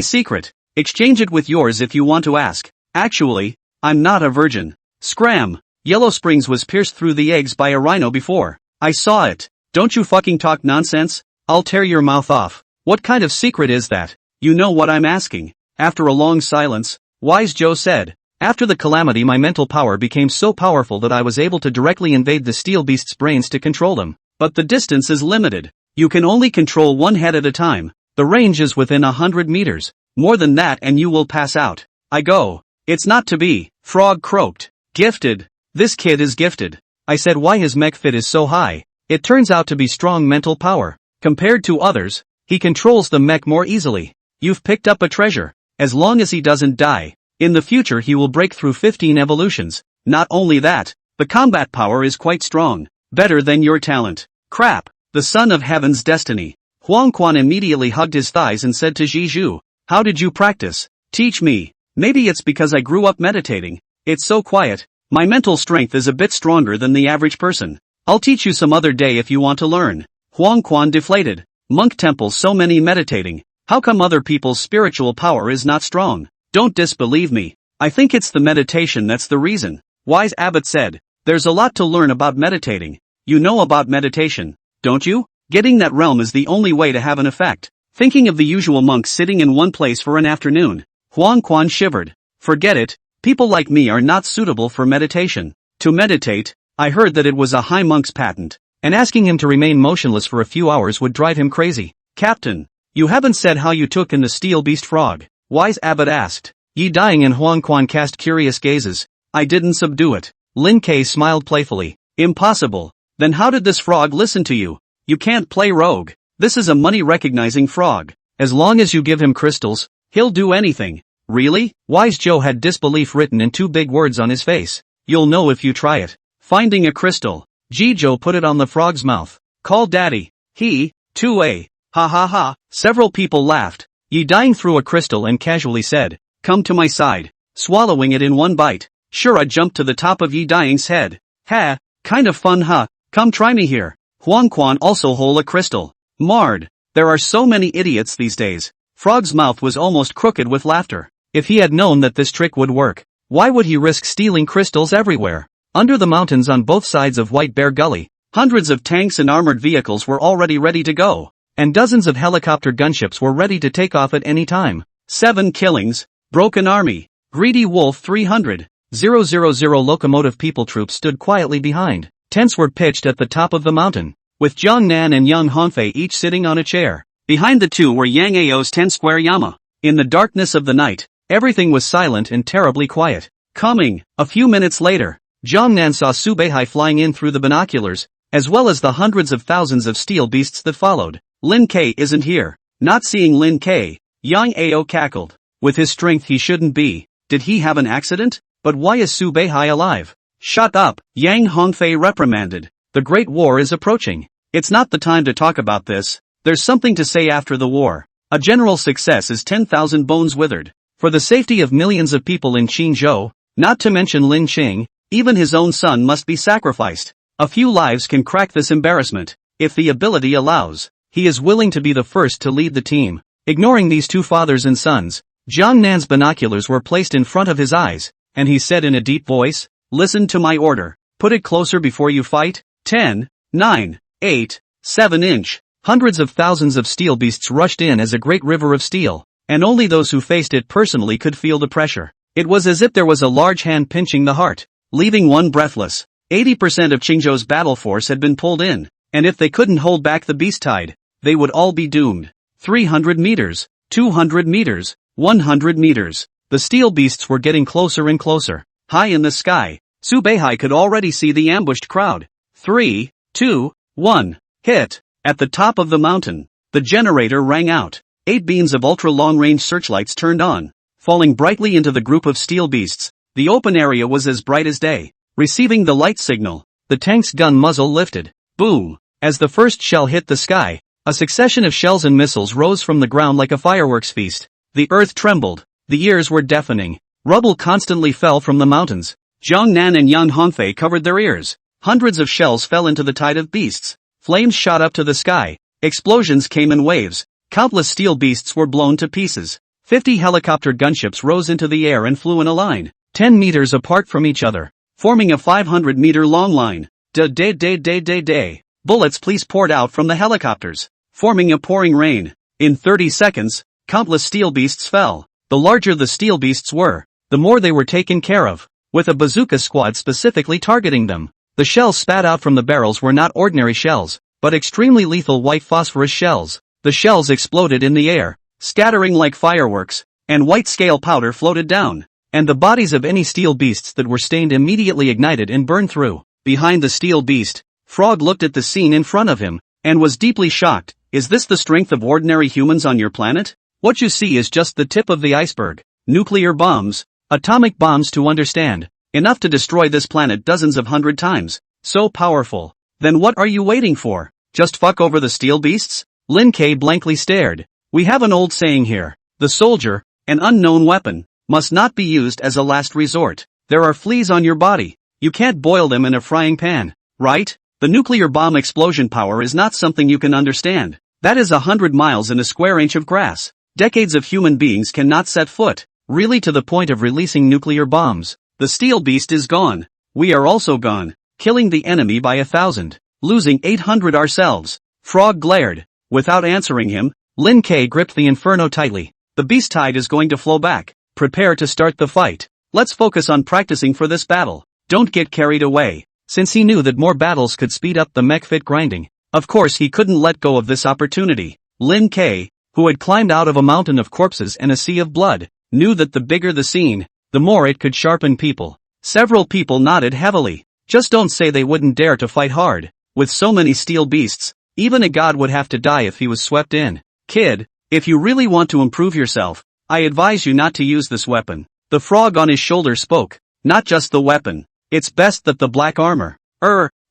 secret. Exchange it with yours if you want to ask. Actually, I'm not a virgin. Scram. Yellow Springs was pierced through the eggs by a rhino before. I saw it. Don't you fucking talk nonsense? I'll tear your mouth off. What kind of secret is that? You know what I'm asking. After a long silence, Wise Joe said, after the calamity my mental power became so powerful that I was able to directly invade the steel beast's brains to control them. But the distance is limited. You can only control one head at a time. The range is within 100 meters. More than that and you will pass out. I go. It's not to be. Frog croaked. Gifted. This kid is gifted. I said why his mech fit is so high. It turns out to be strong mental power. Compared to others, he controls the mech more easily. You've picked up a treasure. As long as he doesn't die, in the future he will break through 15 evolutions. Not only that, the combat power is quite strong. Better than your talent. Crap. The son of heaven's destiny. Huang Quan immediately hugged his thighs and said to Jizhu, how did you practice? Teach me. Maybe it's because I grew up meditating. It's so quiet. My mental strength is a bit stronger than the average person. I'll teach you some other day if you want to learn. Huang Quan deflated. Monk temples so many meditating. How come other people's spiritual power is not strong? Don't disbelieve me. I think it's the meditation that's the reason. Wise Abbot said, there's a lot to learn about meditating. You know about meditation, don't you? Getting that realm is the only way to have an effect. Thinking of the usual monks sitting in one place for an afternoon. Huang Quan shivered. Forget it. People like me are not suitable for meditation. To meditate, I heard that it was a high monk's patent, and asking him to remain motionless for a few hours would drive him crazy. Captain, you haven't said how you took in the steel beast frog. Wise Abbot asked. Yi Dying and Huang Quan cast curious gazes. I didn't subdue it. Lin Ke smiled playfully. Impossible. Then how did this frog listen to you? You can't play rogue. This is a money-recognizing frog. As long as you give him crystals, he'll do anything. Really? Wise Joe had disbelief written in two big words on his face. You'll know if you try it. Finding a crystal. Jizhou put it on the frog's mouth. Call daddy. He, too, ha ha ha. Several people laughed. Yi Dying threw a crystal and casually said, "Come to my side," swallowing it in one bite. Shura jumped to the top of Yi Dying's head. "Ha, kind of fun huh, come try me here." Huang Quan also hold a crystal. Marred. There are so many idiots these days. Frog's mouth was almost crooked with laughter. If he had known that this trick would work, why would he risk stealing crystals everywhere? Under the mountains on both sides of White Bear Gully, hundreds of tanks and armored vehicles were already ready to go, and dozens of helicopter gunships were ready to take off at any time. 7 killings, broken army, greedy wolf 300, 000 locomotive people troops stood quietly behind. Tents were pitched at the top of the mountain, with Jiang Nan and Yang Hongfei each sitting on a chair. Behind the two were Yang Ao's 10-square Yama. In the darkness of the night, everything was silent and terribly quiet. Coming, a few minutes later, Jiang Nan saw Su Beihai flying in through the binoculars, as well as the hundreds of thousands of steel beasts that followed. Lin K isn't here. Not seeing Lin K, Yang Ao cackled. With his strength he shouldn't be. Did he have an accident? But why is Su Beihai alive? Shut up, Yang Hongfei reprimanded. The Great War is approaching. It's not the time to talk about this. There's something to say after the war. A general success is 10,000 bones withered. For the safety of millions of people in Qingzhou, not to mention Lin Qing, even his own son must be sacrificed. A few lives can crack this embarrassment. If the ability allows, he is willing to be the first to lead the team. Ignoring these two fathers and sons, Jiang Nan's binoculars were placed in front of his eyes, and he said in a deep voice, "Listen to my order. Put it closer before you fight." 10, 9, 8, 7 inch. Hundreds of thousands of steel beasts rushed in as a great river of steel, and only those who faced it personally could feel the pressure. It was as if there was a large hand pinching the heart, leaving one breathless. 80% of Qingzhou's battle force had been pulled in, and if they couldn't hold back the beast tide, they would all be doomed. 300 meters, 200 meters, 100 meters. The steel beasts were getting closer and closer. High in the sky, Su Beihai could already see the ambushed crowd. 3, 2, 1, hit. At the top of the mountain, the generator rang out. 8 beams of ultra-long-range searchlights turned on, falling brightly into the group of steel beasts. The open area was as bright as day. Receiving the light signal, the tank's gun muzzle lifted. Boom! As the first shell hit the sky, a succession of shells and missiles rose from the ground like a fireworks feast. The earth trembled. The ears were deafening. Rubble constantly fell from the mountains. Jiang Nan and Yang Hongfei covered their ears. Hundreds of shells fell into the tide of beasts. Flames shot up to the sky. Explosions came in waves. Countless steel beasts were blown to pieces. 50 helicopter gunships rose into the air and flew in a line, 10 meters apart from each other, forming a 500-meter-long line. Day. Bullets poured out from the helicopters, forming a pouring rain. In 30 seconds, countless steel beasts fell. The larger the steel beasts were, the more they were taken care of, with a bazooka squad specifically targeting them. The shells spat out from the barrels were not ordinary shells, but extremely lethal white phosphorus shells. The shells exploded in the air, scattering like fireworks, and white scale powder floated down, and the bodies of any steel beasts that were stained immediately ignited and burned through. Behind the steel beast, Frog looked at the scene in front of him, and was deeply shocked. Is this the strength of ordinary humans on your planet? What you see is just the tip of the iceberg. Nuclear bombs, atomic bombs to understand. Enough to destroy this planet dozens of 100 times. So powerful. Then what are you waiting for? Just fuck over the steel beasts? Lin K blankly stared. We have an old saying here. The soldier, an unknown weapon, must not be used as a last resort. There are fleas on your body. You can't boil them in a frying pan, right? The nuclear bomb explosion power is not something you can understand. That is 100 miles in a square inch of grass. Decades of human beings cannot set foot, really, to the point of releasing nuclear bombs. The steel beast is gone. We are also gone, killing the enemy by 1,000, losing 800 ourselves. Frog glared. Without answering him, Lin K gripped the inferno tightly. The beast tide is going to flow back. Prepare to start the fight. Let's focus on practicing for this battle. Don't get carried away. Since he knew that more battles could speed up the mech fit grinding, of course he couldn't let go of this opportunity. Lin K, who had climbed out of a mountain of corpses and a sea of blood, knew that the bigger the scene, the more it could sharpen people. Several people nodded heavily. Just don't say they wouldn't dare to fight hard. With so many steel beasts, even a god would have to die if he was swept in. Kid, if you really want to improve yourself, I advise you not to use this weapon. The frog on his shoulder spoke. Not just the weapon. It's best that the black armor.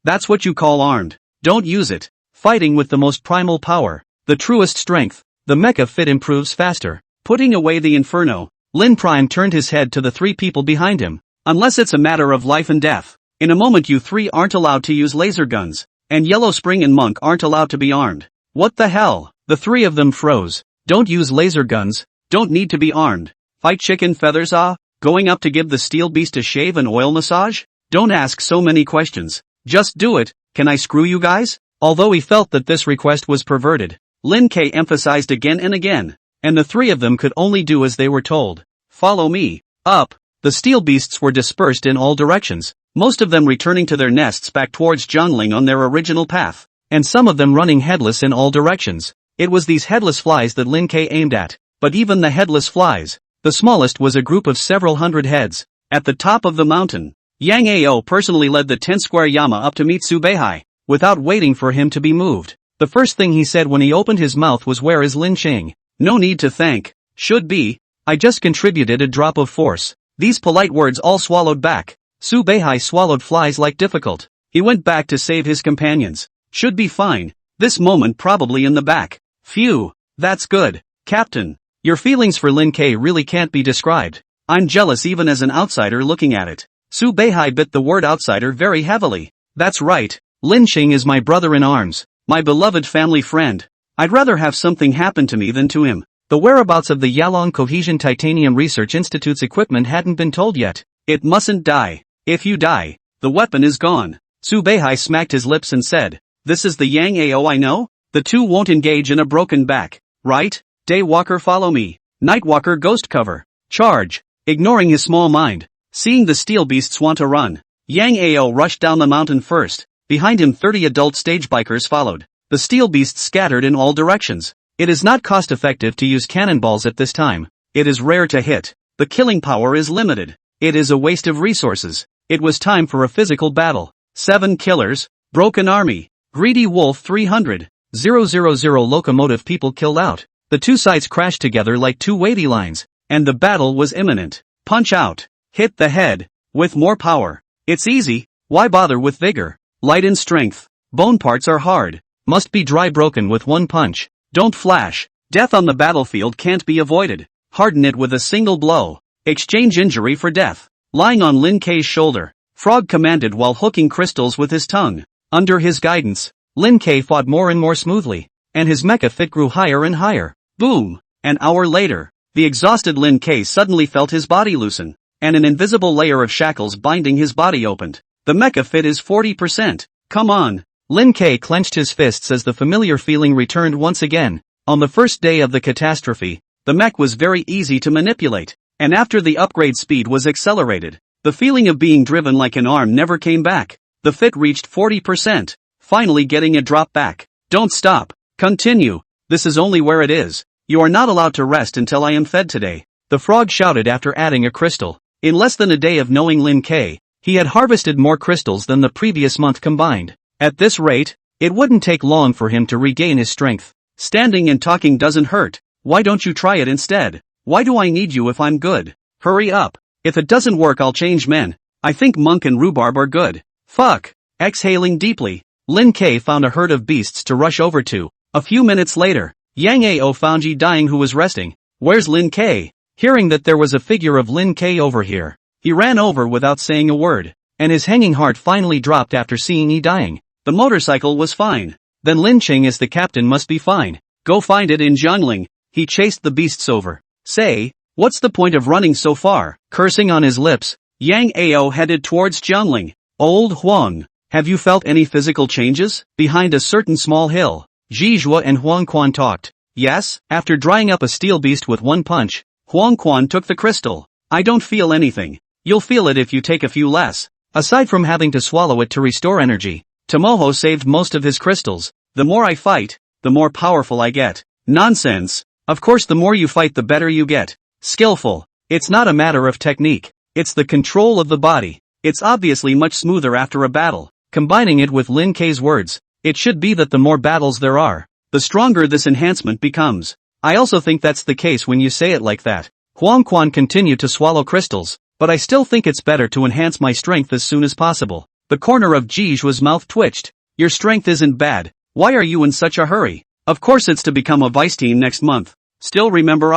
That's what you call armed. Don't use it. Fighting with the most primal power, the truest strength, the mecha fit improves faster. Putting away the inferno, Lin Prime turned his head to the three people behind him. Unless it's a matter of life and death. In a moment you three aren't allowed to use laser guns. And Yellow Spring and Monk aren't allowed to be armed. What the hell? The three of them froze. Don't use laser guns. Don't need to be armed. Fight chicken feathers Going up to give the steel beast a shave and oil massage? Don't ask so many questions. Just do it. Can I screw you guys? Although he felt that this request was perverted, Lin K emphasized again and again. And the three of them could only do as they were told. Follow me. Up. The steel beasts were dispersed in all directions, most of them returning to their nests back towards Jiangling on their original path, and some of them running headless in all directions. It was these headless flies that Lin K aimed at, but even the headless flies, the smallest was a group of several hundred heads. At the top of the mountain, Yang Ao personally led the 10-square Yama up to meet Subehai, without waiting for him to be moved. The first thing he said when he opened his mouth was, "Where is Lin Qing?" No need to thank. Should be. I just contributed a drop of force. These polite words all swallowed back. Subehai swallowed flies like difficult. He went back to save his companions. Should be fine. This moment probably in the back. Phew. That's good. Captain. Your feelings for Lin K really can't be described. I'm jealous even as an outsider looking at it. Subehai bit the word outsider very heavily. That's right. Lin Qing is my brother in arms. My beloved family friend. I'd rather have something happen to me than to him. The whereabouts of the Yalong Cohesion Titanium Research Institute's equipment hadn't been told yet. It mustn't die. If you die, the weapon is gone. Subehai smacked his lips and said, "This is the Yang Ao I know? The two won't engage in a broken back, right? Daywalker follow me. Nightwalker ghost cover. Charge." Ignoring his small mind, seeing the steel beasts want to run, Yang Ao rushed down the mountain first. Behind him 30 adult stage bikers followed. The steel beasts scattered in all directions. It is not cost-effective to use cannonballs at this time. It is rare to hit. The killing power is limited. It is a waste of resources. It was time for a physical battle. 7 killers, broken army, greedy wolf 300, 000 locomotive people killed out. The two sides crashed together like two weighty lines, and the battle was imminent. Punch out. Hit the head. With more power. It's easy. Why bother with vigor? Light in strength. Bone parts are hard. Must be dry broken with one punch. Don't flash. Death on the battlefield can't be avoided. Harden it with a single blow. Exchange injury for death. Lying on Lin K's shoulder, Frog commanded while hooking crystals with his tongue. Under his guidance, Lin K fought more and more smoothly, and his mecha fit grew higher and higher. Boom! An hour later, the exhausted Lin K suddenly felt his body loosen, and an invisible layer of shackles binding his body opened. The mecha fit is 40%. Come on! Lin K clenched his fists as the familiar feeling returned once again. On the first day of the catastrophe, the mech was very easy to manipulate, and after the upgrade speed was accelerated, the feeling of being driven like an arm never came back. The fit reached 40%, finally getting a drop back. Don't stop. Continue. This is only where it is. You are not allowed to rest until I am fed today. The frog shouted after adding a crystal. In less than a day of knowing Lin K, he had harvested more crystals than the previous month combined. At this rate, it wouldn't take long for him to regain his strength. Standing and talking doesn't hurt. Why don't you try it instead? Why do I need you if I'm good? Hurry up. If it doesn't work I'll change men. I think Monk and Rhubarb are good. Fuck. Exhaling deeply, Lin K found a herd of beasts to rush over to. A few minutes later, Yang Ao found Yi Dying who was resting. Where's Lin K? Hearing that there was a figure of Lin K over here, he ran over without saying a word, and his hanging heart finally dropped after seeing Yi Dying. The motorcycle was fine. Then Lin Qing as the captain must be fine. Go find it in Jiangling. He chased the beasts over. Say, what's the point of running so far? Cursing on his lips, Yang Ao headed towards Jiangling. Old Huang, have you felt any physical changes? Behind a certain small hill, Zhizhua and Huang Quan talked. Yes, after drying up a steel beast with one punch, Huang Quan took the crystal. I don't feel anything. You'll feel it if you take a few less. Aside from having to swallow it to restore energy, Tomoho saved most of his crystals. The more I fight, the more powerful I get. Nonsense. Of course the more you fight the better you get. Skillful. It's not a matter of technique. It's the control of the body. It's obviously much smoother after a battle. Combining it with Lin K's words, it should be that the more battles there are, the stronger this enhancement becomes. I also think that's the case when you say it like that. Huang Quan continued to swallow crystals, but I still think it's better to enhance my strength as soon as possible. The corner of Zhizhua's mouth twitched. Your strength isn't bad. Why are you in such a hurry? Of course it's to become a vice team next month. Still remember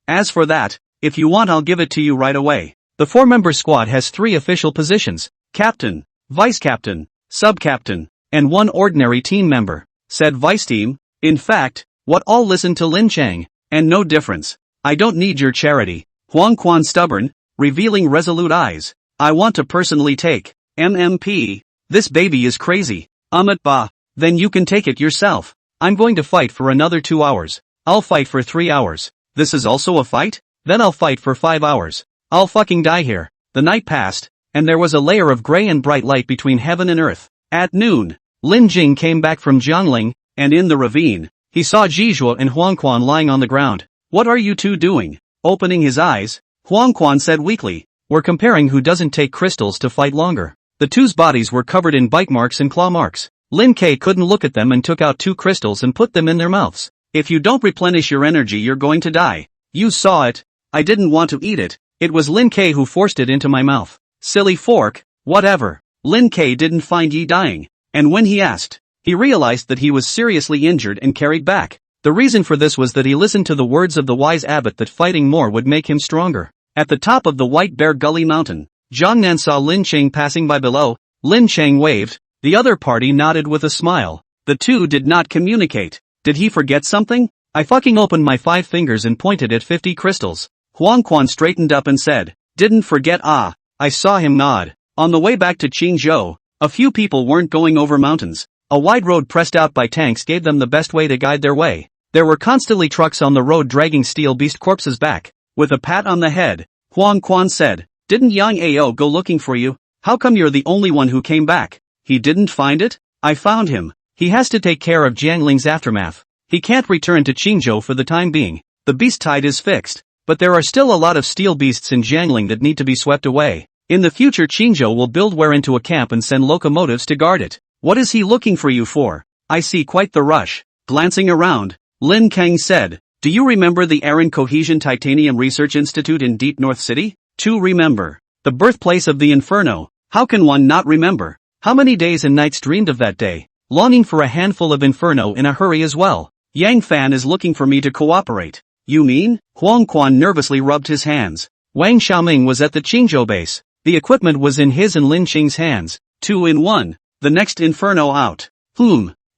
As for that, if you want I'll give it to you right away. The 4-member squad has 3 official positions, captain, vice captain, sub-captain, and 1 ordinary team member. Said vice team, in fact, what all listen to Lin Chang, and no difference. I don't need your charity. Huang Quan stubborn, revealing resolute eyes. I want to personally take MMP. This baby is crazy. Ba. Then you can take it yourself. I'm going to fight for another 2 hours. I'll fight for 3 hours. This is also a fight? Then I'll fight for 5 hours. I'll fucking die here. The night passed, and there was a layer of gray and bright light between heaven and earth. At noon, Lin Jing came back from Jiangling, and in the ravine, he saw Jizhua and Huang Quan lying on the ground. What are you two doing? Opening his eyes, Huang Quan said weakly, we're comparing who doesn't take crystals to fight longer. The two's bodies were covered in bite marks and claw marks. Lin K couldn't look at them and took out 2 crystals and put them in their mouths. If you don't replenish your energy you're going to die. You saw it. I didn't want to eat it. It was Lin K who forced it into my mouth. Silly fork, whatever. Lin K didn't find Yi dying. And when he asked, he realized that he was seriously injured and carried back. The reason for this was that he listened to the words of the wise abbot that fighting more would make him stronger. At the top of the White Bear Gully mountain, Jiangnan saw Lin Chang passing by below. Lin Chang waved. The other party nodded with a smile. The two did not communicate. Did he forget something? I fucking opened my 5 fingers and pointed at 50 crystals. Huang Quan straightened up and said, didn't forget I saw him nod. On the way back to Qingzhou, a few people weren't going over mountains. A wide road pressed out by tanks gave them the best way to guide their way. There were constantly trucks on the road dragging steel beast corpses back. With a pat on the head, Huang Quan said, didn't Yang Ao go looking for you? How come you're the only one who came back? He didn't find it? I found him. He has to take care of Jiangling's aftermath. He can't return to Qingzhou for the time being. The beast tide is fixed. But there are still a lot of steel beasts in Jiangling that need to be swept away. In the future Qingzhou will build where into a camp and send locomotives to guard it. What is he looking for you for? I see quite the rush. Glancing around, Lin Kang said, do you remember the Aran Cohesion Titanium Research Institute in Deep North City? To remember. The birthplace of the Inferno. How can one not remember? How many days and nights dreamed of that day? Longing for a handful of Inferno in a hurry as well. Yang Fan is looking for me to cooperate. You mean? Huang Quan nervously rubbed his hands. Wang Xiaoming was at the Qingzhou base. The equipment was in his and Lin Qing's hands. 2 in 1. The next Inferno out.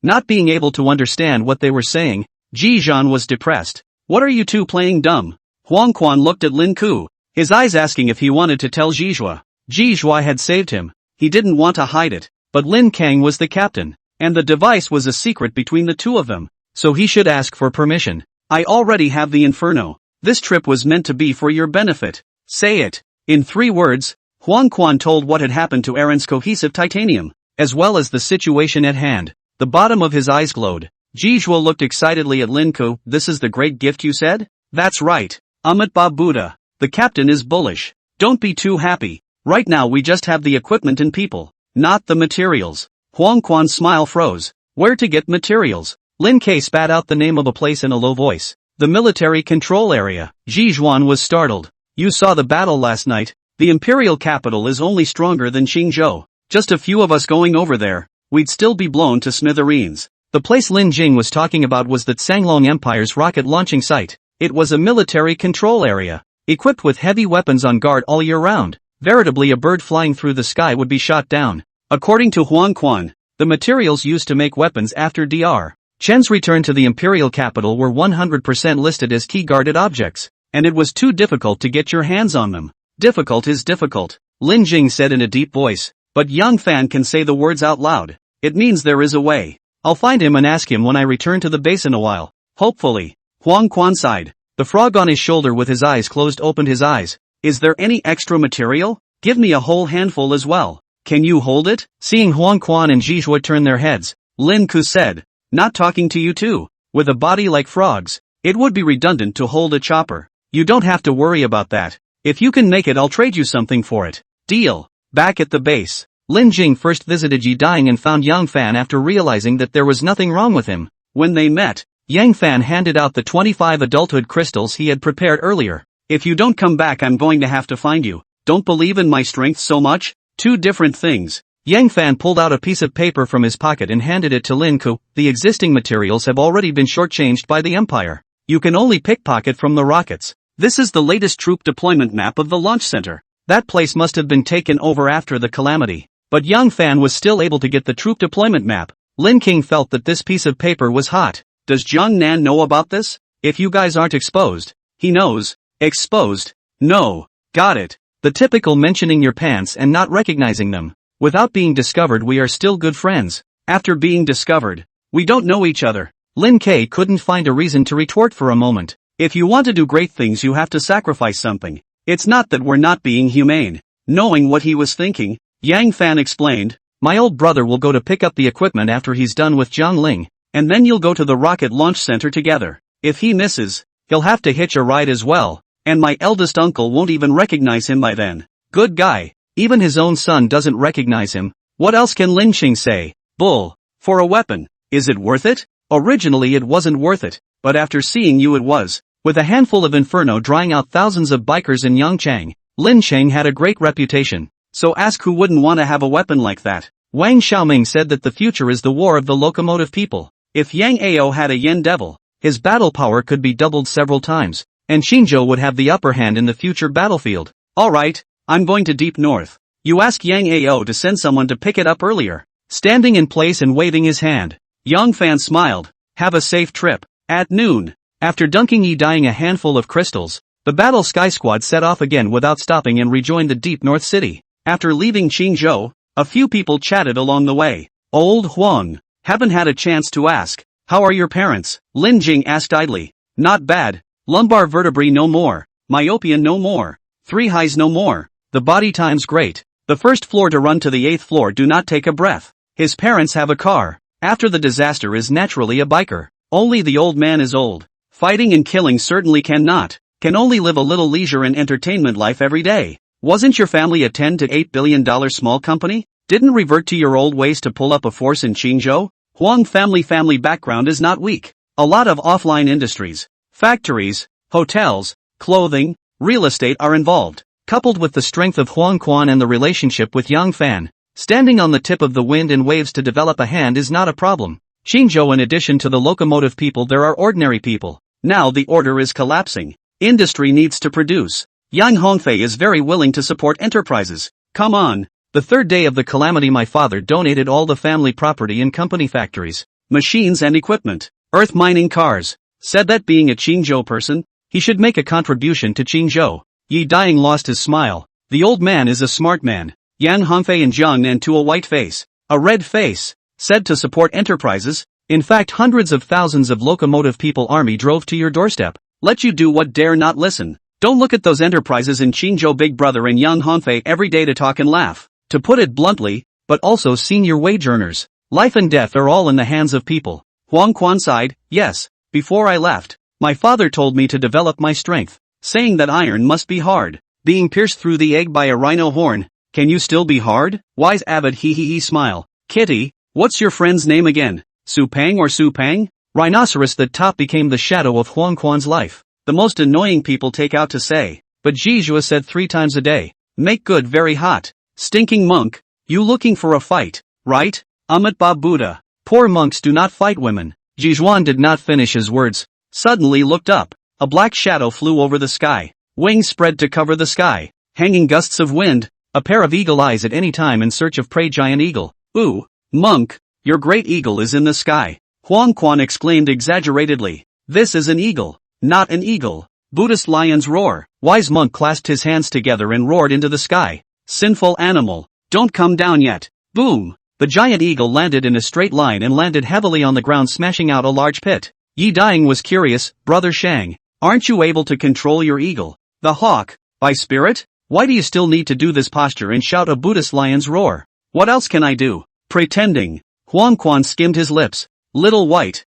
Not being able to understand what they were saying, Ji Zhan was depressed. What are you two playing dumb? Huang Quan looked at Lin Ku, his eyes asking if he wanted to tell Jizhua. Jizhua had saved him. He didn't want to hide it. But Lin Kang was the captain. And the device was a secret between the two of them. So he should ask for permission. I already have the Inferno. This trip was meant to be for your benefit. Say it. In 3 words, Huang Quan told what had happened to Aran's cohesive titanium, as well as the situation at hand. The bottom of his eyes glowed. Jizhua looked excitedly at Lin Ku. This is the great gift you said? That's right. Ba Buddha. The captain is bullish. Don't be too happy. Right now we just have the equipment and people, not the materials. Huang Quan's smile froze. Where to get materials? Lin K spat out the name of a place in a low voice. The military control area. Ji Zhuan was startled. You saw the battle last night. The imperial capital is only stronger than Qingzhou. Just a few of us going over there, we'd still be blown to smithereens. The place Lin Jing was talking about was the Sanglong Empire's rocket launching site. It was a military control area, equipped with heavy weapons on guard all year round. Veritably a bird flying through the sky would be shot down. According to Huang Quan, the materials used to make weapons after Dr. Chen's return to the imperial capital were 100% listed as key guarded objects, and it was too difficult to get your hands on them. Difficult is difficult, Lin Jing said in a deep voice, but Yang Fan can say the words out loud. It means there is a way. I'll find him and ask him when I return to the base in a while. Hopefully. Huang Quan sighed. The frog on his shoulder with his eyes closed opened his eyes. Is there any extra material? Give me a whole handful as well. Can you hold it? Seeing Huang Quan and Jizhua turn their heads, Lin Ku said, not talking to you too. With a body like frogs, it would be redundant to hold a chopper. You don't have to worry about that. If you can make it I'll trade you something for it. Deal. Back at the base, Lin Jing first visited Yi Dying and found Yang Fan after realizing that there was nothing wrong with him. When they met, Yang Fan handed out the 25 adulthood crystals he had prepared earlier. If you don't come back I'm going to have to find you. Don't believe in my strength so much? 2 different things. Yang Fan pulled out a piece of paper from his pocket and handed it to Lin Ku. The existing materials have already been shortchanged by the Empire. You can only pickpocket from the rockets. This is the latest troop deployment map of the launch center. That place must have been taken over after the calamity. But Yang Fan was still able to get the troop deployment map. Lin King felt that this piece of paper was hot. Does Jiang Nan know about this? If you guys aren't exposed. He knows. Exposed? No. Got it. The typical mentioning your pants and not recognizing them. Without being discovered we are still good friends. After being discovered, we don't know each other. Lin K couldn't find a reason to retort for a moment. If you want to do great things you have to sacrifice something. It's not that we're not being humane. Knowing what he was thinking, Yang Fan explained, my old brother will go to pick up the equipment after he's done with Zhang Ling, and then you'll go to the rocket launch center together. If he misses, he'll have to hitch a ride as well, and my eldest uncle won't even recognize him by then. Good guy. Even his own son doesn't recognize him. What else can Lin Qing say? Bull. For a weapon. Is it worth it? Originally it wasn't worth it, but after seeing you it was. With a handful of inferno drying out thousands of bikers in Yangchang, Lin Cheng had a great reputation. So ask who wouldn't want to have a weapon like that. Wang Xiaoming said that the future is the war of the locomotive people. If Yang Ao had a Yen Devil, his battle power could be doubled several times, and Chingo would have the upper hand in the future battlefield. Alright, I'm going to deep north. You ask Yang Ao to send someone to pick it up earlier. Standing in place and waving his hand, Yang Fan smiled. Have a safe trip. At noon, after dunking Yi Dying a handful of crystals, the battle sky squad set off again without stopping and rejoined the deep north city. After leaving Qingzhou, a few people chatted along the way. Old Huang, haven't had a chance to ask. How are your parents? Lin Jing asked idly. Not bad. Lumbar vertebrae no more. Myopia no more. 3 highs no more. The body time's great. The first floor to run to the 8th floor do not take a breath. His parents have a car. After the disaster is naturally a biker. Only the old man is old. Fighting and killing certainly cannot. Can only live a little leisure and entertainment life every day. Wasn't your family a $10 to $8 billion small company? Didn't revert to your old ways to pull up a force in Qingzhou? Huang family background is not weak. A lot of offline industries, factories, hotels, clothing, real estate are involved. Coupled with the strength of Huang Quan and the relationship with Yang Fan, standing on the tip of the wind and waves to develop a hand is not a problem. Qingzhou, in addition to the locomotive people, there are ordinary people. Now the order is collapsing. Industry needs to produce. Yang Hongfei is very willing to support enterprises. Come on. The third day of the calamity my father donated all the family property and company factories, machines and equipment, earth mining cars. Said that being a Qingzhou person, he should make a contribution to Qingzhou. Yi Dying lost his smile. The old man is a smart man. Yang Hongfei and Jiang Nan to a white face, a red face, said to support enterprises. In fact, hundreds of thousands of locomotive people army drove to your doorstep. Let you do what dare not listen. Don't look at those enterprises in Qingzhou Big Brother and Yang Hongfei every day to talk and laugh. To put it bluntly, but also senior wage earners. Life and death are all in the hands of people. Huang Quan sighed. Yes, before I left, my father told me to develop my strength, saying that iron must be hard. Being pierced through the egg by a rhino horn, can you still be hard? Wise avid hee smile. Kitty, what's your friend's name again? Su Pang or Su Pang? Rhinoceros. The top became the shadow of Huang Quan's life. The most annoying people take out to say, but Jijua said 3 times a day. Make good very hot. Stinking monk, you looking for a fight, right? Ba Buddha. Poor monks do not fight women. Jijuan did not finish his words. Suddenly looked up. A black shadow flew over the sky. Wings spread to cover the sky. Hanging gusts of wind. A pair of eagle eyes at any time in search of prey. Giant eagle. Ooh, monk, your great eagle is in the sky. Huang Quan exclaimed exaggeratedly. This is an eagle, not an eagle. Buddhist lions roar. Wise monk clasped his hands together and roared into the sky. Sinful animal, don't come down yet. Boom! The giant eagle landed in a straight line and landed heavily on the ground, smashing out a large pit. Yi Dying was curious. Brother Shang, aren't you able to control your eagle? The hawk, by spirit? Why do you still need to do this posture and shout a Buddhist lion's roar? What else can I do? Pretending. Huang Quan skimmed his lips. Little white,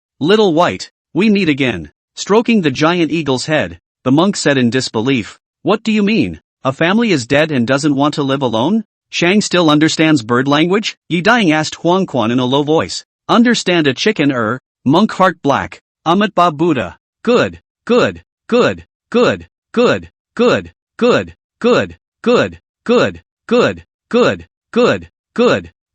we meet again. Stroking the giant eagle's head, the monk said in disbelief. What do you mean? A family is dead and doesn't want to live alone? Shang still understands bird language? Yi Dying asked Huang Quan in a low voice. Understand a chicken monk heart black. Ba Buddha. Good.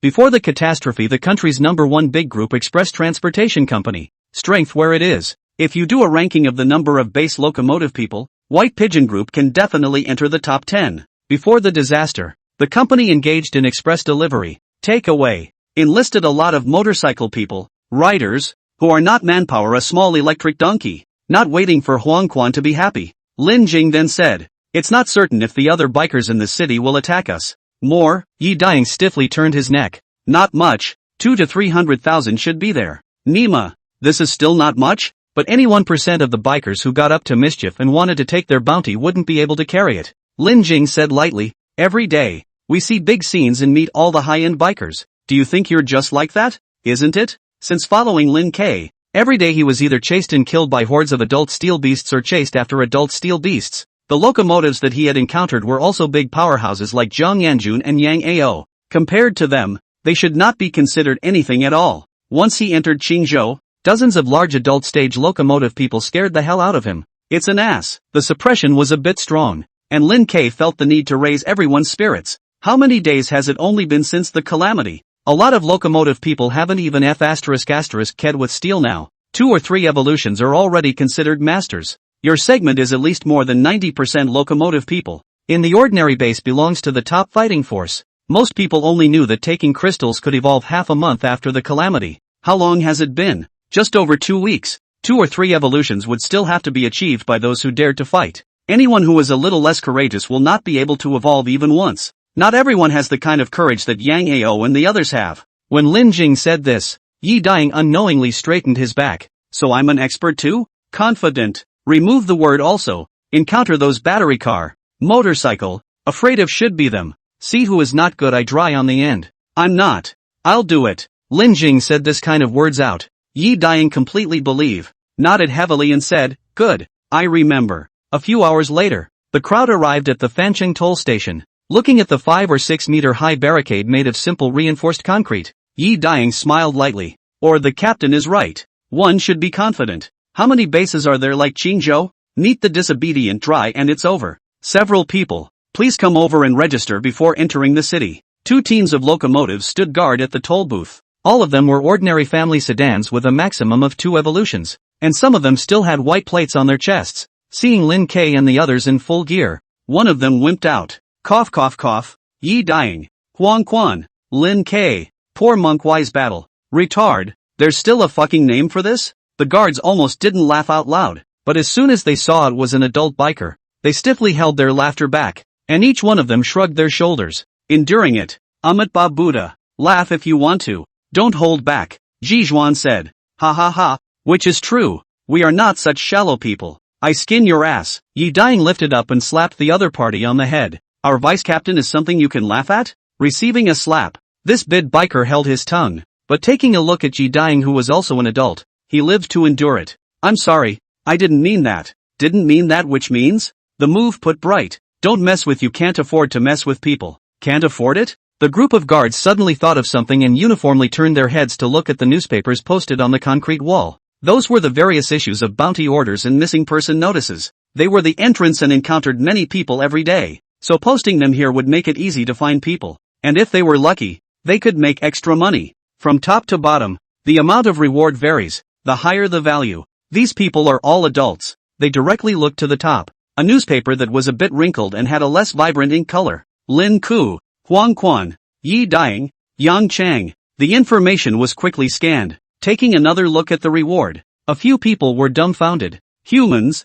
Before the catastrophe, the country's #1 big group express transportation company. Strength where it is. If you do a ranking of the number of base locomotive people, White Pigeon Group can definitely enter the top 10. Before the disaster, the company engaged in express delivery, takeaway, enlisted a lot of motorcycle people, riders, who are not manpower, a small electric donkey, not waiting for Huang Quan to be happy. Lin Jing then said, "It's not certain if the other bikers in the city will attack us." More, Yi Dying stiffly turned his neck. "Not much, 2 to 300,000 should be there." Nima, "This is still not much? But any 1% of the bikers who got up to mischief and wanted to take their bounty wouldn't be able to carry it." Lin Jing said lightly, "Every day, we see big scenes and meet all the high-end bikers. Do you think you're just like that? Isn't it?" Since following Lin K, every day he was either chased and killed by hordes of adult steel beasts or chased after adult steel beasts. The locomotives that he had encountered were also big powerhouses like Zhang Yanjun and Yang Ao. Compared to them, they should not be considered anything at all. Once he entered Qingzhou, dozens of large adult stage locomotive people scared the hell out of him. It's an ass. The suppression was a bit strong, and Lin K felt the need to raise everyone's spirits. How many days has it only been since the calamity? A lot of locomotive people haven't even ked with steel now. 2 or 3 evolutions are already considered masters. Your segment is at least more than 90% locomotive people. In the ordinary base belongs to the top fighting force. Most people only knew that taking crystals could evolve half a month after the calamity. How long has it been? Just over 2 weeks. 2 or 3 evolutions would still have to be achieved by those who dared to fight. Anyone who is a little less courageous will not be able to evolve even once. Not everyone has the kind of courage that Yang Ao and the others have. When Lin Jing said this, Yi Dying unknowingly straightened his back. So I'm an expert too? Confident. Remove the word also. Encounter those battery car, motorcycle, afraid of should be them. See who is not good, I dry on the end. I'm not. I'll do it. Lin Jing said this kind of words out. Yi Dying completely believe, nodded heavily and said, "Good, I remember." A few hours later, the crowd arrived at the Fancheng toll station. Looking at the 5 or 6 meter high barricade made of simple reinforced concrete, Yi Dying smiled lightly. Or the captain is right. One should be confident. How many bases are there like Qingzhou? Meet the disobedient dry and it's over. Several people, please come over and register before entering the city. 2 teams of locomotives stood guard at the toll booth. All of them were ordinary family sedans with a maximum of 2 evolutions, and some of them still had white plates on their chests. Seeing Lin K and the others in full gear, one of them wimped out. Cough cough cough. Yi Dying. Huang Quan. Lin K. Poor monk wise battle. Retard. There's still a fucking name for this? The guards almost didn't laugh out loud, but as soon as they saw it was an adult biker, they stiffly held their laughter back, and each one of them shrugged their shoulders, enduring it. Amit Ba Buddha. Laugh if you want to. Don't hold back. Jizhuan said. Ha ha ha. Which is true. We are not such shallow people. I skin your ass. Yi Dying lifted up and slapped the other party on the head. Our vice captain is something you can laugh at? Receiving a slap, this bid biker held his tongue, but taking a look at Yi Dying, who was also an adult, he lived to endure it. I'm sorry, I didn't mean that. Didn't mean that, which means? The move put bright. Don't mess with, you can't afford to mess with people. Can't afford it? The group of guards suddenly thought of something and uniformly turned their heads to look at the newspapers posted on the concrete wall. Those were the various issues of bounty orders and missing person notices. They were the entrance and encountered many people every day, so posting them here would make it easy to find people. And if they were lucky, they could make extra money. From top to bottom, the amount of reward varies, the higher the value. These people are all adults. They directly looked to the top, a newspaper that was a bit wrinkled and had a less vibrant ink color. Lin Ku, Huang Quan, Yi Dying, Yang Chang. The information was quickly scanned. Taking another look at the reward, a few people were dumbfounded. Humans,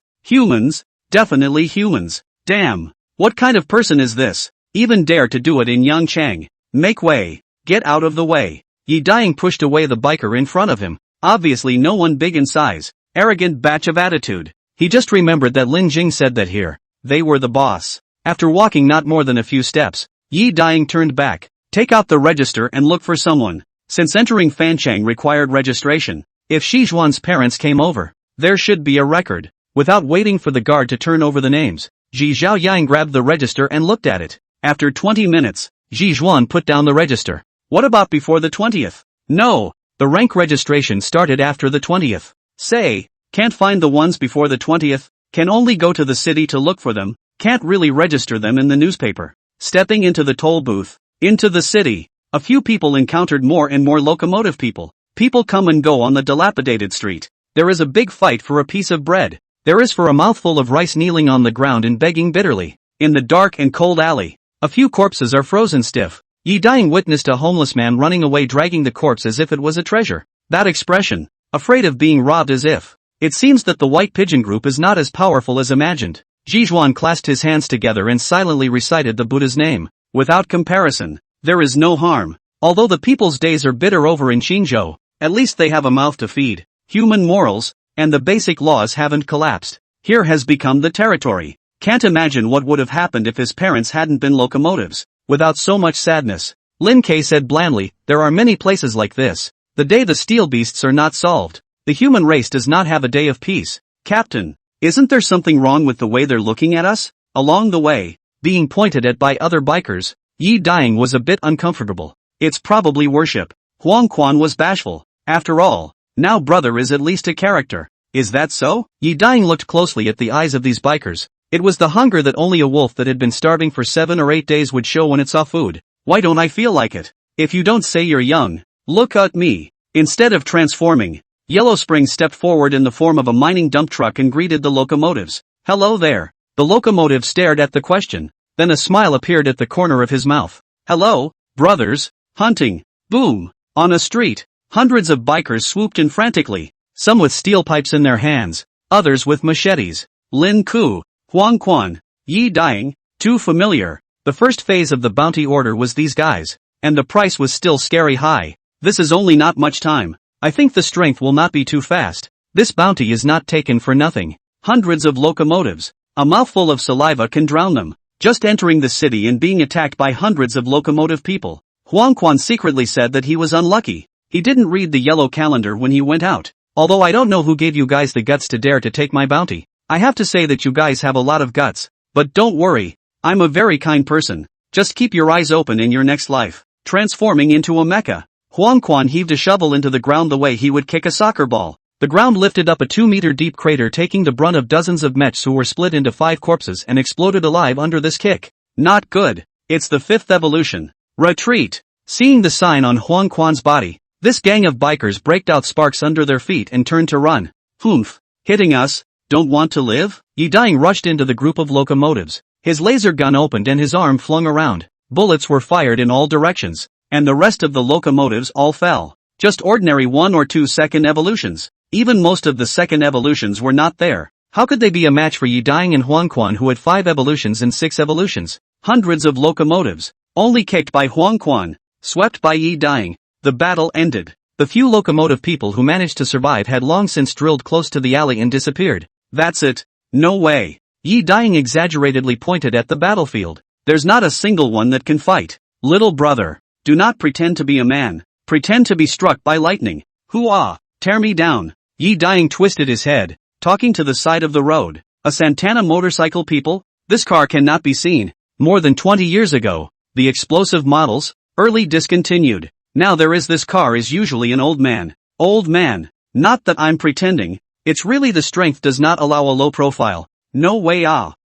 definitely humans. Damn, what kind of person is this? Even dare to do it in Yang Chang. Make way, get out of the way. Yi Dying pushed away the biker in front of him. Obviously no one big in size, arrogant batch of attitude. He just remembered that Lin Jing said that here, they were the boss. After walking not more than a few steps, Yi Dying turned back. Take out the register and look for someone. Since entering Fancheng required registration, if Shizhuan's parents came over, there should be a record. Without waiting for the guard to turn over the names, Ji Zhaoyang grabbed the register and looked at it. After 20 minutes, Zhizhuan put down the register. What about before the 20th? No, the rank registration started after the 20th. Say, can't find the ones before the 20th, can only go to the city to look for them, can't really register them in the newspaper. Stepping into the toll booth, into the city. A few people encountered more and more locomotive people. People come and go on the dilapidated street. There is a big fight for a piece of bread. There is for a mouthful of rice, kneeling on the ground and begging bitterly. In the dark and cold alley, a few corpses are frozen stiff. Ye Dying witnessed a homeless man running away, dragging the corpse as if it was a treasure. That expression, afraid of being robbed, as if. It seems that the White Pigeon group is not as powerful as imagined. Jijuan clasped his hands together and silently recited the Buddha's name. Without comparison, there is no harm. Although the people's days are bitter over in Chingo, at least they have a mouth to feed. Human morals and the basic laws haven't collapsed. Here has become the territory. Can't imagine what would have happened if his parents hadn't been locomotives. Without so much sadness, Lin Kei said blandly, there are many places like this. The day the steel beasts are not solved, the human race does not have a day of peace. Captain, isn't there something wrong with the way they're looking at us? Along the way, being pointed at by other bikers, Ye Dying was a bit uncomfortable. It's probably worship. Huang Quan was bashful. After all, now brother is at least a character. Is that so? Ye Dying looked closely at the eyes of these bikers. It was the hunger that only a wolf that had been starving for 7 or 8 days would show when it saw food. Why don't I feel like it? If you don't say you're young, look at me. Instead of transforming, Yellow Spring stepped forward in the form of a mining dump truck and greeted the locomotives. Hello there. The locomotive stared at the question. Then a smile appeared at the corner of his mouth. Hello, brothers. Hunting. Boom. On a street, hundreds of bikers swooped in frantically, some with steel pipes in their hands, others with machetes. Lin Ku, Huang Quan, Ye Dying, too familiar. The first phase of the bounty order was these guys, and the price was still scary high. This is only not much time. I think the strength will not be too fast. This bounty is not taken for nothing. Hundreds of locomotives. A mouthful of saliva can drown them. Just entering the city and being attacked by hundreds of locomotive people. Huang Quan secretly said that he was unlucky. He didn't read the yellow calendar when he went out. Although I don't know who gave you guys the guts to dare to take my bounty. I have to say that you guys have a lot of guts. But don't worry. I'm a very kind person. Just keep your eyes open in your next life. Transforming into a mecha. Huang Quan heaved a shovel into the ground the way he would kick a soccer ball. The ground lifted up a 2-meter deep crater, taking the brunt of dozens of mechs who were split into 5 corpses and exploded alive under this kick. Not good. It's the 5th evolution. Retreat. Seeing the sign on Huang Quan's body, this gang of bikers braked out sparks under their feet and turned to run. Humph. Hitting us? Don't want to live? Ye Dying rushed into the group of locomotives. His laser gun opened and his arm flung around. Bullets were fired in all directions, and the rest of the locomotives all fell. Just ordinary 1 or 2 second evolutions. Even most of the second evolutions were not there. How could they be a match for Ye Dying and Huang Quan, who had 5 evolutions and 6 evolutions? Hundreds of locomotives, only kicked by Huang Quan, swept by Ye Dying. The battle ended. The few locomotive people who managed to survive had long since drilled close to the alley and disappeared. That's it. No way. Ye Dying exaggeratedly pointed at the battlefield. There's not a single one that can fight. Little brother, do not pretend to be a man. Pretend to be struck by lightning. Hoo-ah, tear me down. Ye Dying twisted his head, talking to the side of the road. A Santana motorcycle, people? This car cannot be seen. More than 20 years ago. The explosive models, early discontinued. Now there is this car is usually an old man. Old man. Not that I'm pretending. It's really the strength does not allow a low profile. No way.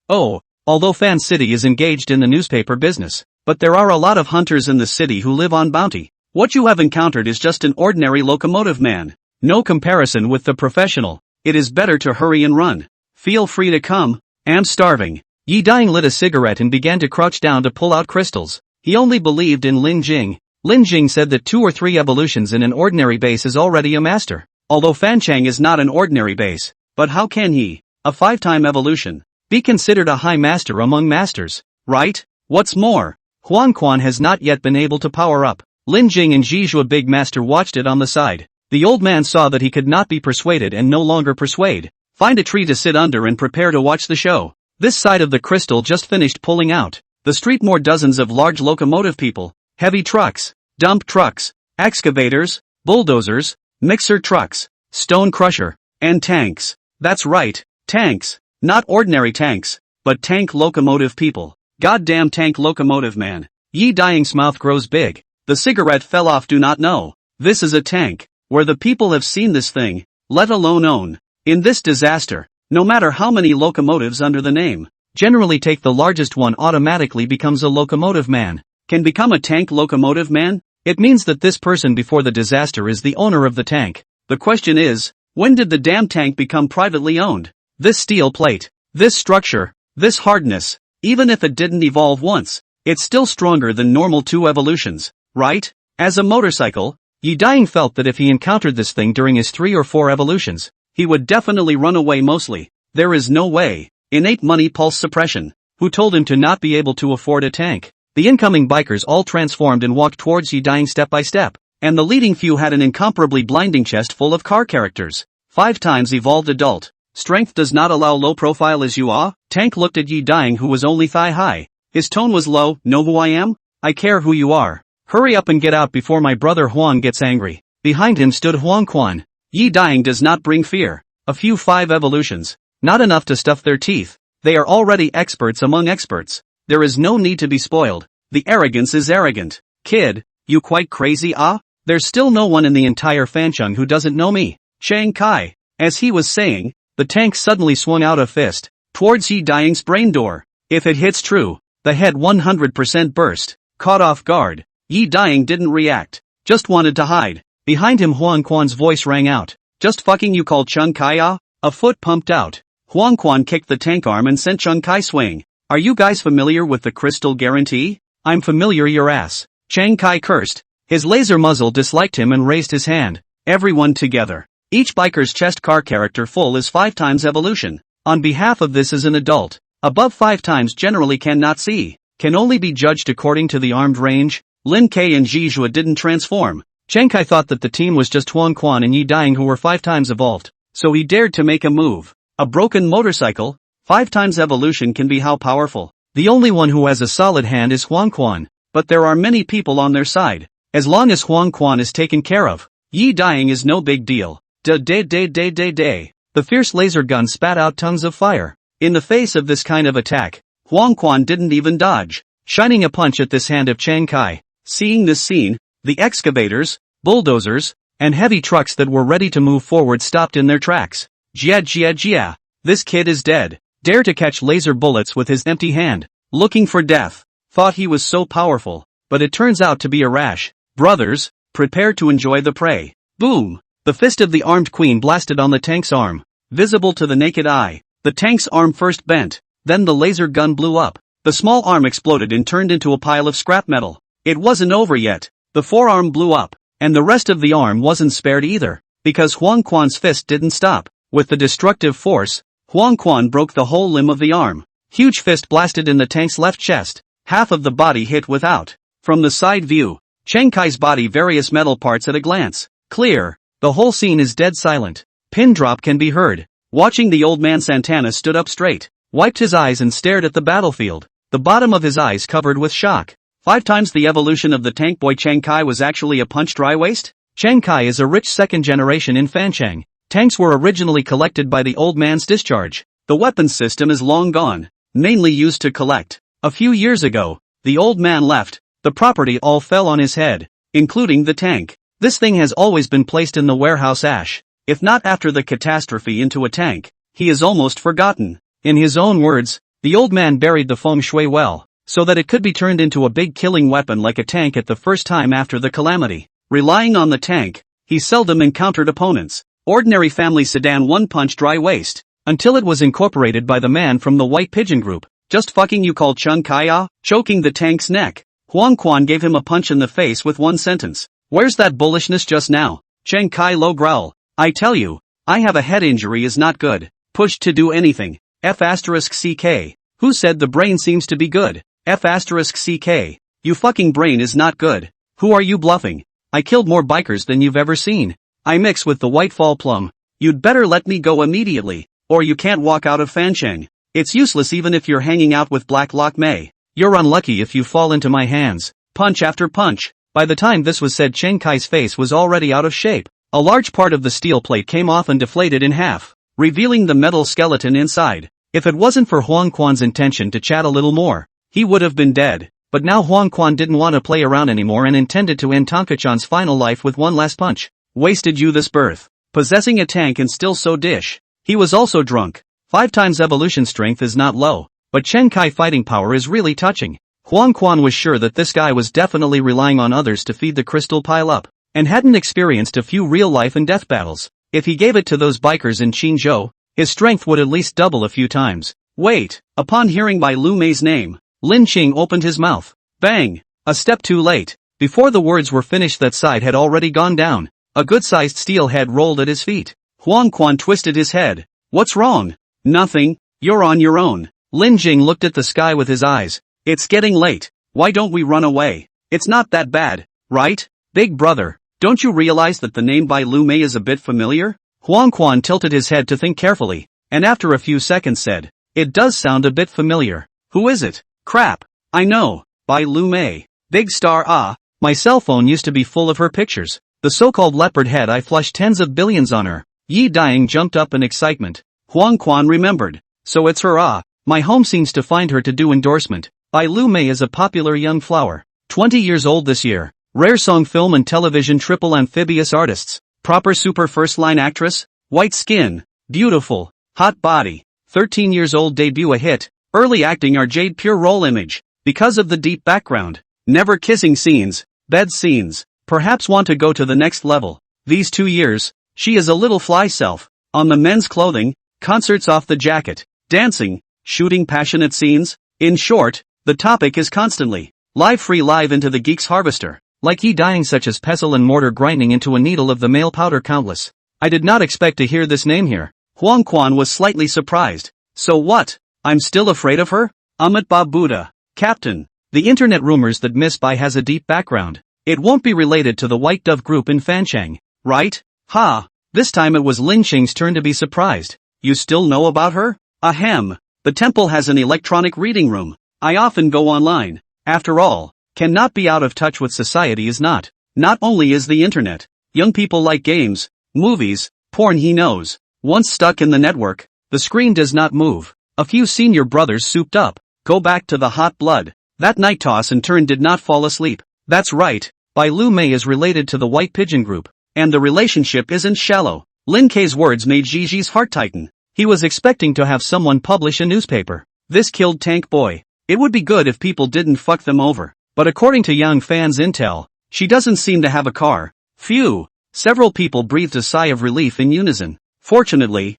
Oh, although Fan City is engaged in the newspaper business. But there are a lot of hunters in the city who live on bounty. What you have encountered is just an ordinary locomotive man. No comparison with the professional. It is better to hurry and run. Feel free to come. Am starving. Ye Dying lit a cigarette and began to crouch down to pull out crystals. He only believed in Lin Jing. Lin Jing said that 2 or 3 evolutions in an ordinary base is already a master. Although Fan Chang is not an ordinary base. But how can he, a 5-time evolution, be considered a high master among masters? Right? What's more, Huang Quan has not yet been able to power up. Lin Jing and Zhizhua Big Master watched it on the side. The old man saw that he could not be persuaded and no longer persuade. Find a tree to sit under and prepare to watch the show. This side of the crystal just finished pulling out. The street more dozens of large locomotive people, heavy trucks, dump trucks, excavators, bulldozers, mixer trucks, stone crusher, and tanks. That's right, tanks. Not ordinary tanks, but tank locomotive people. Goddamn tank locomotive man. Ye Dying's mouth grows big. The cigarette fell off. Do not know. This is a tank. Where the people have seen this thing, let alone own. In this disaster, no matter how many locomotives under the name, generally take the largest one automatically becomes a locomotive man. Can become a tank locomotive man? It means that this person before the disaster is the owner of the tank. The question is, when did the damn tank become privately owned? This steel plate, this structure, this hardness, even if it didn't evolve once, it's still stronger than normal 2 evolutions, right? As a motorcycle, Yi Dying felt that if he encountered this thing during his 3 or 4 evolutions, he would definitely run away mostly. There is no way. Innate money pulse suppression. Who told him to not be able to afford a tank? The incoming bikers all transformed and walked towards Yi Dying step by step, and the leading few had an incomparably blinding chest full of car characters. 5 times evolved adult. Strength does not allow low profile as you are? Tank looked at Yi Dying who was only thigh high. His tone was low. Know who I am? I care who you are. Hurry up and get out before my brother Huang gets angry. Behind him stood Huang Quan. Yi Dying does not bring fear. A few 5 evolutions. Not enough to stuff their teeth. They are already experts among experts. There is no need to be spoiled. The arrogance is arrogant. Kid, you quite crazy ah? There's still no one in the entire Fancheng who doesn't know me. Chiang Kai. As he was saying, the tank suddenly swung out a fist towards Yi Dying's brain door. If it hits true, the head 100% burst. Caught off guard, Yi Dying didn't react, just wanted to hide. Behind him Huang Quan's voice rang out. Just fucking you call Chung Kai ah? A foot pumped out. Huang Quan kicked the tank arm and sent Chung Kai swaying. Are you guys familiar with the crystal guarantee? I'm familiar your ass. Chiang Kai cursed. His laser muzzle disliked him and raised his hand. Everyone together. Each biker's chest car character full is 5 times evolution. On behalf of this as an adult. Above 5 times generally cannot see. Can only be judged according to the armed range. Lin Kai and Zhizhua didn't transform. Chiang Kai thought that the team was just Huang Quan and Yi Dying who were 5 times evolved. So he dared to make a move. A broken motorcycle? 5 times evolution can be how powerful. The only one who has a solid hand is Huang Quan. But there are many people on their side. As long as Huang Quan is taken care of, Yi Dying is no big deal. The fierce laser gun spat out tongues of fire. In the face of this kind of attack, Huang Quan didn't even dodge, shining a punch at this hand of Chiang Kai. Seeing this scene, the excavators, bulldozers, and heavy trucks that were ready to move forward stopped in their tracks. Jia, this kid is dead. Dare to catch laser bullets with his empty hand. Looking for death. Thought he was so powerful, but it turns out to be a rash. Brothers, prepare to enjoy the prey. Boom! The fist of the armed queen blasted on the tank's arm. Visible to the naked eye, the tank's arm first bent, then the laser gun blew up. The small arm exploded and turned into a pile of scrap metal. It wasn't over yet. The forearm blew up, and the rest of the arm wasn't spared either, because Huang Quan's fist didn't stop. With the destructive force, Huang Quan broke the whole limb of the arm. Huge fist blasted in the tank's left chest. Half of the body hit without. From the side view, Chiang Kai's body various metal parts at a glance. Clear. The whole scene is dead silent. Pin drop can be heard. Watching the old man Santana stood up straight, wiped his eyes and stared at the battlefield. The bottom of his eyes covered with shock. 5 times the evolution of the tank boy Chiang Kai was actually a punch dry waste? Chiang Kai is a rich second generation in Fancheng. Tanks were originally collected by the old man's discharge. The weapons system is long gone, mainly used to collect. A few years ago, the old man left. The property all fell on his head, including the tank. This thing has always been placed in the warehouse ash. If not after the catastrophe into a tank, he is almost forgotten. In his own words, the old man buried the feng shui well, so that it could be turned into a big killing weapon like a tank at the first time after the calamity. Relying on the tank, he seldom encountered opponents. Ordinary family sedan one punch dry waste, until it was incorporated by the man from the White Pigeon Group. Just fucking you call Chung Kai-ah? Choking the tank's neck. Huang Quan gave him a punch in the face with one sentence. Where's that bullishness just now? Chiang Kai low growl. I tell you, I have a head injury is not good. Pushed to do anything. F***CK. Who said the brain seems to be good? F***CK. You fucking brain is not good. Who are you bluffing? I killed more bikers than you've ever seen. I mix with the White Fall Plum. You'd better let me go immediately, or you can't walk out of Fancheng. It's useless even if you're hanging out with Black Lock Mei. You're unlucky if you fall into my hands. Punch after punch. By the time this was said, Chiang Kai's face was already out of shape. A large part of the steel plate came off and deflated in half, revealing the metal skeleton inside. If it wasn't for Huang Quan's intention to chat a little more, he would have been dead. But now Huang Quan didn't want to play around anymore and intended to end Tonkachan's final life with one last punch. Wasted you this birth. Possessing a tank and still so dish. He was also drunk. 5 times evolution strength is not low, but Chiang Kai fighting power is really touching. Huang Quan was sure that this guy was definitely relying on others to feed the crystal pile up, and hadn't experienced a few real life and death battles. If he gave it to those bikers in Chingo, his strength would at least double a few times. Wait, upon hearing Bai Lu Mei's name, Lin Qing opened his mouth. Bang! A step too late. Before the words were finished, that side had already gone down. A good-sized steel head rolled at his feet. Huang Quan twisted his head. What's wrong? Nothing, you're on your own. Lin Jing looked at the sky with his eyes. It's getting late. Why don't we run away? It's not that bad, right? Big brother, don't you realize that the name Bai Lu Mei is a bit familiar? Huang Quan tilted his head to think carefully, and after a few seconds said, it does sound a bit familiar. Who is it? Crap. I know. Bai Lu Mei. Big star. My cell phone used to be full of her pictures. The so-called leopard head, I flushed tens of billions on her. Yi Daying jumped up in excitement. Huang Quan remembered. So it's her. My home seems to find her to do endorsement. Bai Lu Mei is a popular young flower. 20 years old this year. Rare song, film and television, triple amphibious artists. Proper super first-line actress. White skin. Beautiful. Hot body. 13 years old, debut a hit. Early acting, our jade pure role image. Because of the deep background. Never kissing scenes. Bed scenes. Perhaps want to go to the next level. These 2 years, she is a little fly self. On the men's clothing, concerts off the jacket, dancing, shooting passionate scenes. In short, the topic is constantly live, free live into the geek's harvester. Like Yi Daying, such as pestle and mortar grinding into a needle of the male powder, countless. I did not expect to hear this name here. Huang Quan was slightly surprised. So what? I'm still afraid of her? Amit Ba Buddha. Captain. The internet rumors that Miss Bai has a deep background. It won't be related to the White Dove group in Fancheng, right? Ha! This time it was Lin Qing's turn to be surprised. You still know about her? Ahem. The temple has an electronic reading room. I often go online. After all, cannot be out of touch with society is not. Not only is the internet. Young people like games, movies, porn. He knows. Once stuck in the network, the screen does not move. A few senior brothers souped up. Go back to the hot blood. That night toss and turn did not fall asleep. That's right. Bai Lu Mei is related to the White Pigeon group. And the relationship isn't shallow. Lin Kei's words made Gigi's heart tighten. He was expecting to have someone publish a newspaper. This killed Tank Boy. It would be good if people didn't fuck them over. But according to Yang Fan's intel, she doesn't seem to have a car. Phew. Several people breathed a sigh of relief in unison. Fortunately,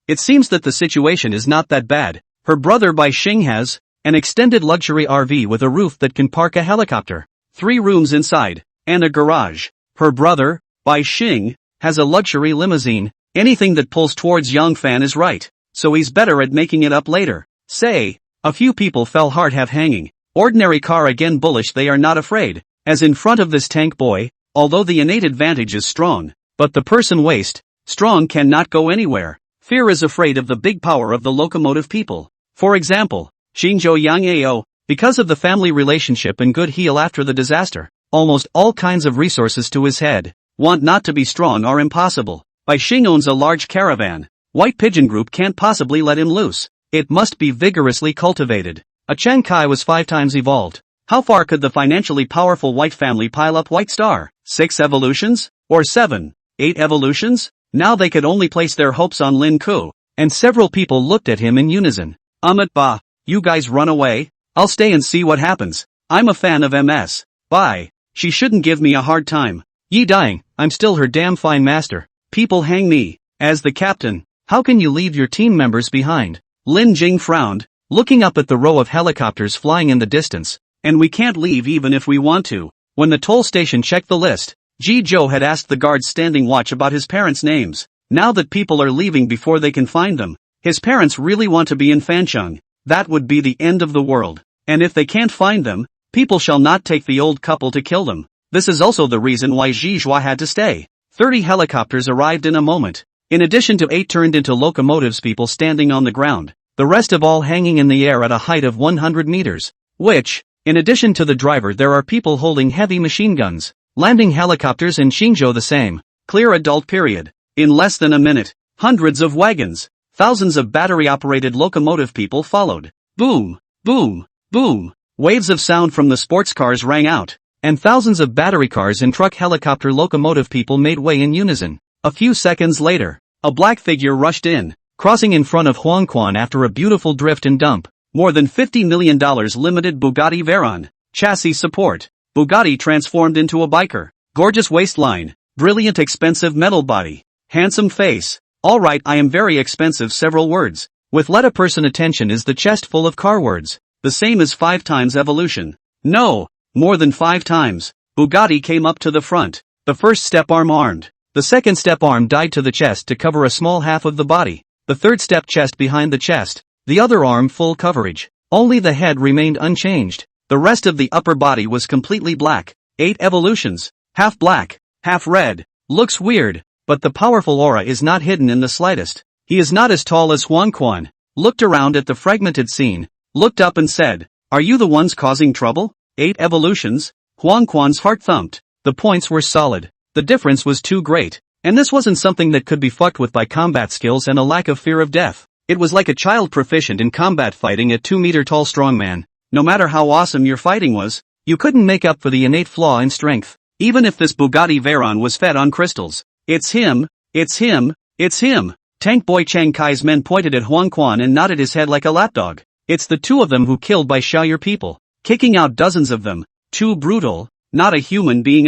it seems that the situation is not that bad. Her brother Bai Xing has an extended luxury RV with a roof that can park a helicopter. 3 rooms inside, and a garage. Her brother, Bai Xing, has a luxury limousine. Anything that pulls towards Yang Fan is right. So he's better at making it up later. Say, a few people fell hard half hanging. Ordinary car again bullish, they are not afraid. As in front of this Tank Boy, although the innate advantage is strong, but the person waste, strong cannot go anywhere. Fear is afraid of the big power of the locomotive people. For example, Xingzhou Yang Ao, because of the family relationship and good heal after the disaster, almost all kinds of resources to his head, want not to be strong are impossible. Bai Xing owns a large caravan. White Pigeon Group can't possibly let him loose. It must be vigorously cultivated. A Chen Kai was 5 times evolved. How far could the financially powerful White family pile up White Star? 6 evolutions? Or 7, 8 evolutions? Now they could only place their hopes on Lin Ku. And several people looked at him in unison. Amit Ba, you guys run away? I'll stay and see what happens. I'm a fan of MS. Bye. She shouldn't give me a hard time. Yi Daying, I'm still her damn fine master. People hang me. As the captain, how can you leave your team members behind? Lin Jing frowned, looking up at the row of helicopters flying in the distance. And we can't leave even if we want to. When the toll station checked the list, Ji Zhou had asked the guards standing watch about his parents' names. Now that people are leaving before they can find them, his parents really want to be in Fancheng. That would be the end of the world. And if they can't find them, people shall not take the old couple to kill them. This is also the reason why Ji Zhua had to stay. 30 helicopters arrived in a moment. In addition to 8 turned into locomotives, people standing on the ground. The rest of all hanging in the air at a height of 100 meters. Which, in addition to the driver, there are people holding heavy machine guns. Landing helicopters in Xingzhou the same. Clear adult period. In less than a minute, hundreds of wagons, thousands of battery-operated locomotive people followed. Boom, boom, boom. Waves of sound from the sports cars rang out, and thousands of battery cars and truck helicopter locomotive people made way in unison. A few seconds later, a black figure rushed in, crossing in front of Huang Quan after a beautiful drift and dump. More than $50 million limited Bugatti Veyron. Chassis support. Bugatti transformed into a biker. Gorgeous waistline. Brilliant expensive metal body. Handsome face. Alright, I am very expensive several words. With let a person attention is the chest full of car words. The same as 5 times evolution. No, more than 5 times. Bugatti came up to the front. The first step arm armed. The second step arm died to the chest to cover a small half of the body. The third step chest behind the chest. The other arm full coverage. Only the head remained unchanged. The rest of the upper body was completely black. 8 evolutions. Half black, half red. Looks weird, but the powerful aura is not hidden in the slightest. He is not as tall as Huang Quan. Looked around at the fragmented scene. Looked up and said, "Are you the ones causing trouble?" 8 evolutions. Huang Quan's heart thumped. The points were solid. The difference was too great. And this wasn't something that could be fucked with by combat skills and a lack of fear of death. It was like a child proficient in combat fighting a 2-meter-tall strongman. No matter how awesome your fighting was, you couldn't make up for the innate flaw in strength. Even if this Bugatti Veyron was fed on crystals. It's him, it's him, it's him. Tank Boy Chiang Kai's men pointed at Huang Quan and nodded his head like a lapdog. It's the 2 of them who killed by Xiaoyur people. Kicking out dozens of them. Too brutal. Not a human being,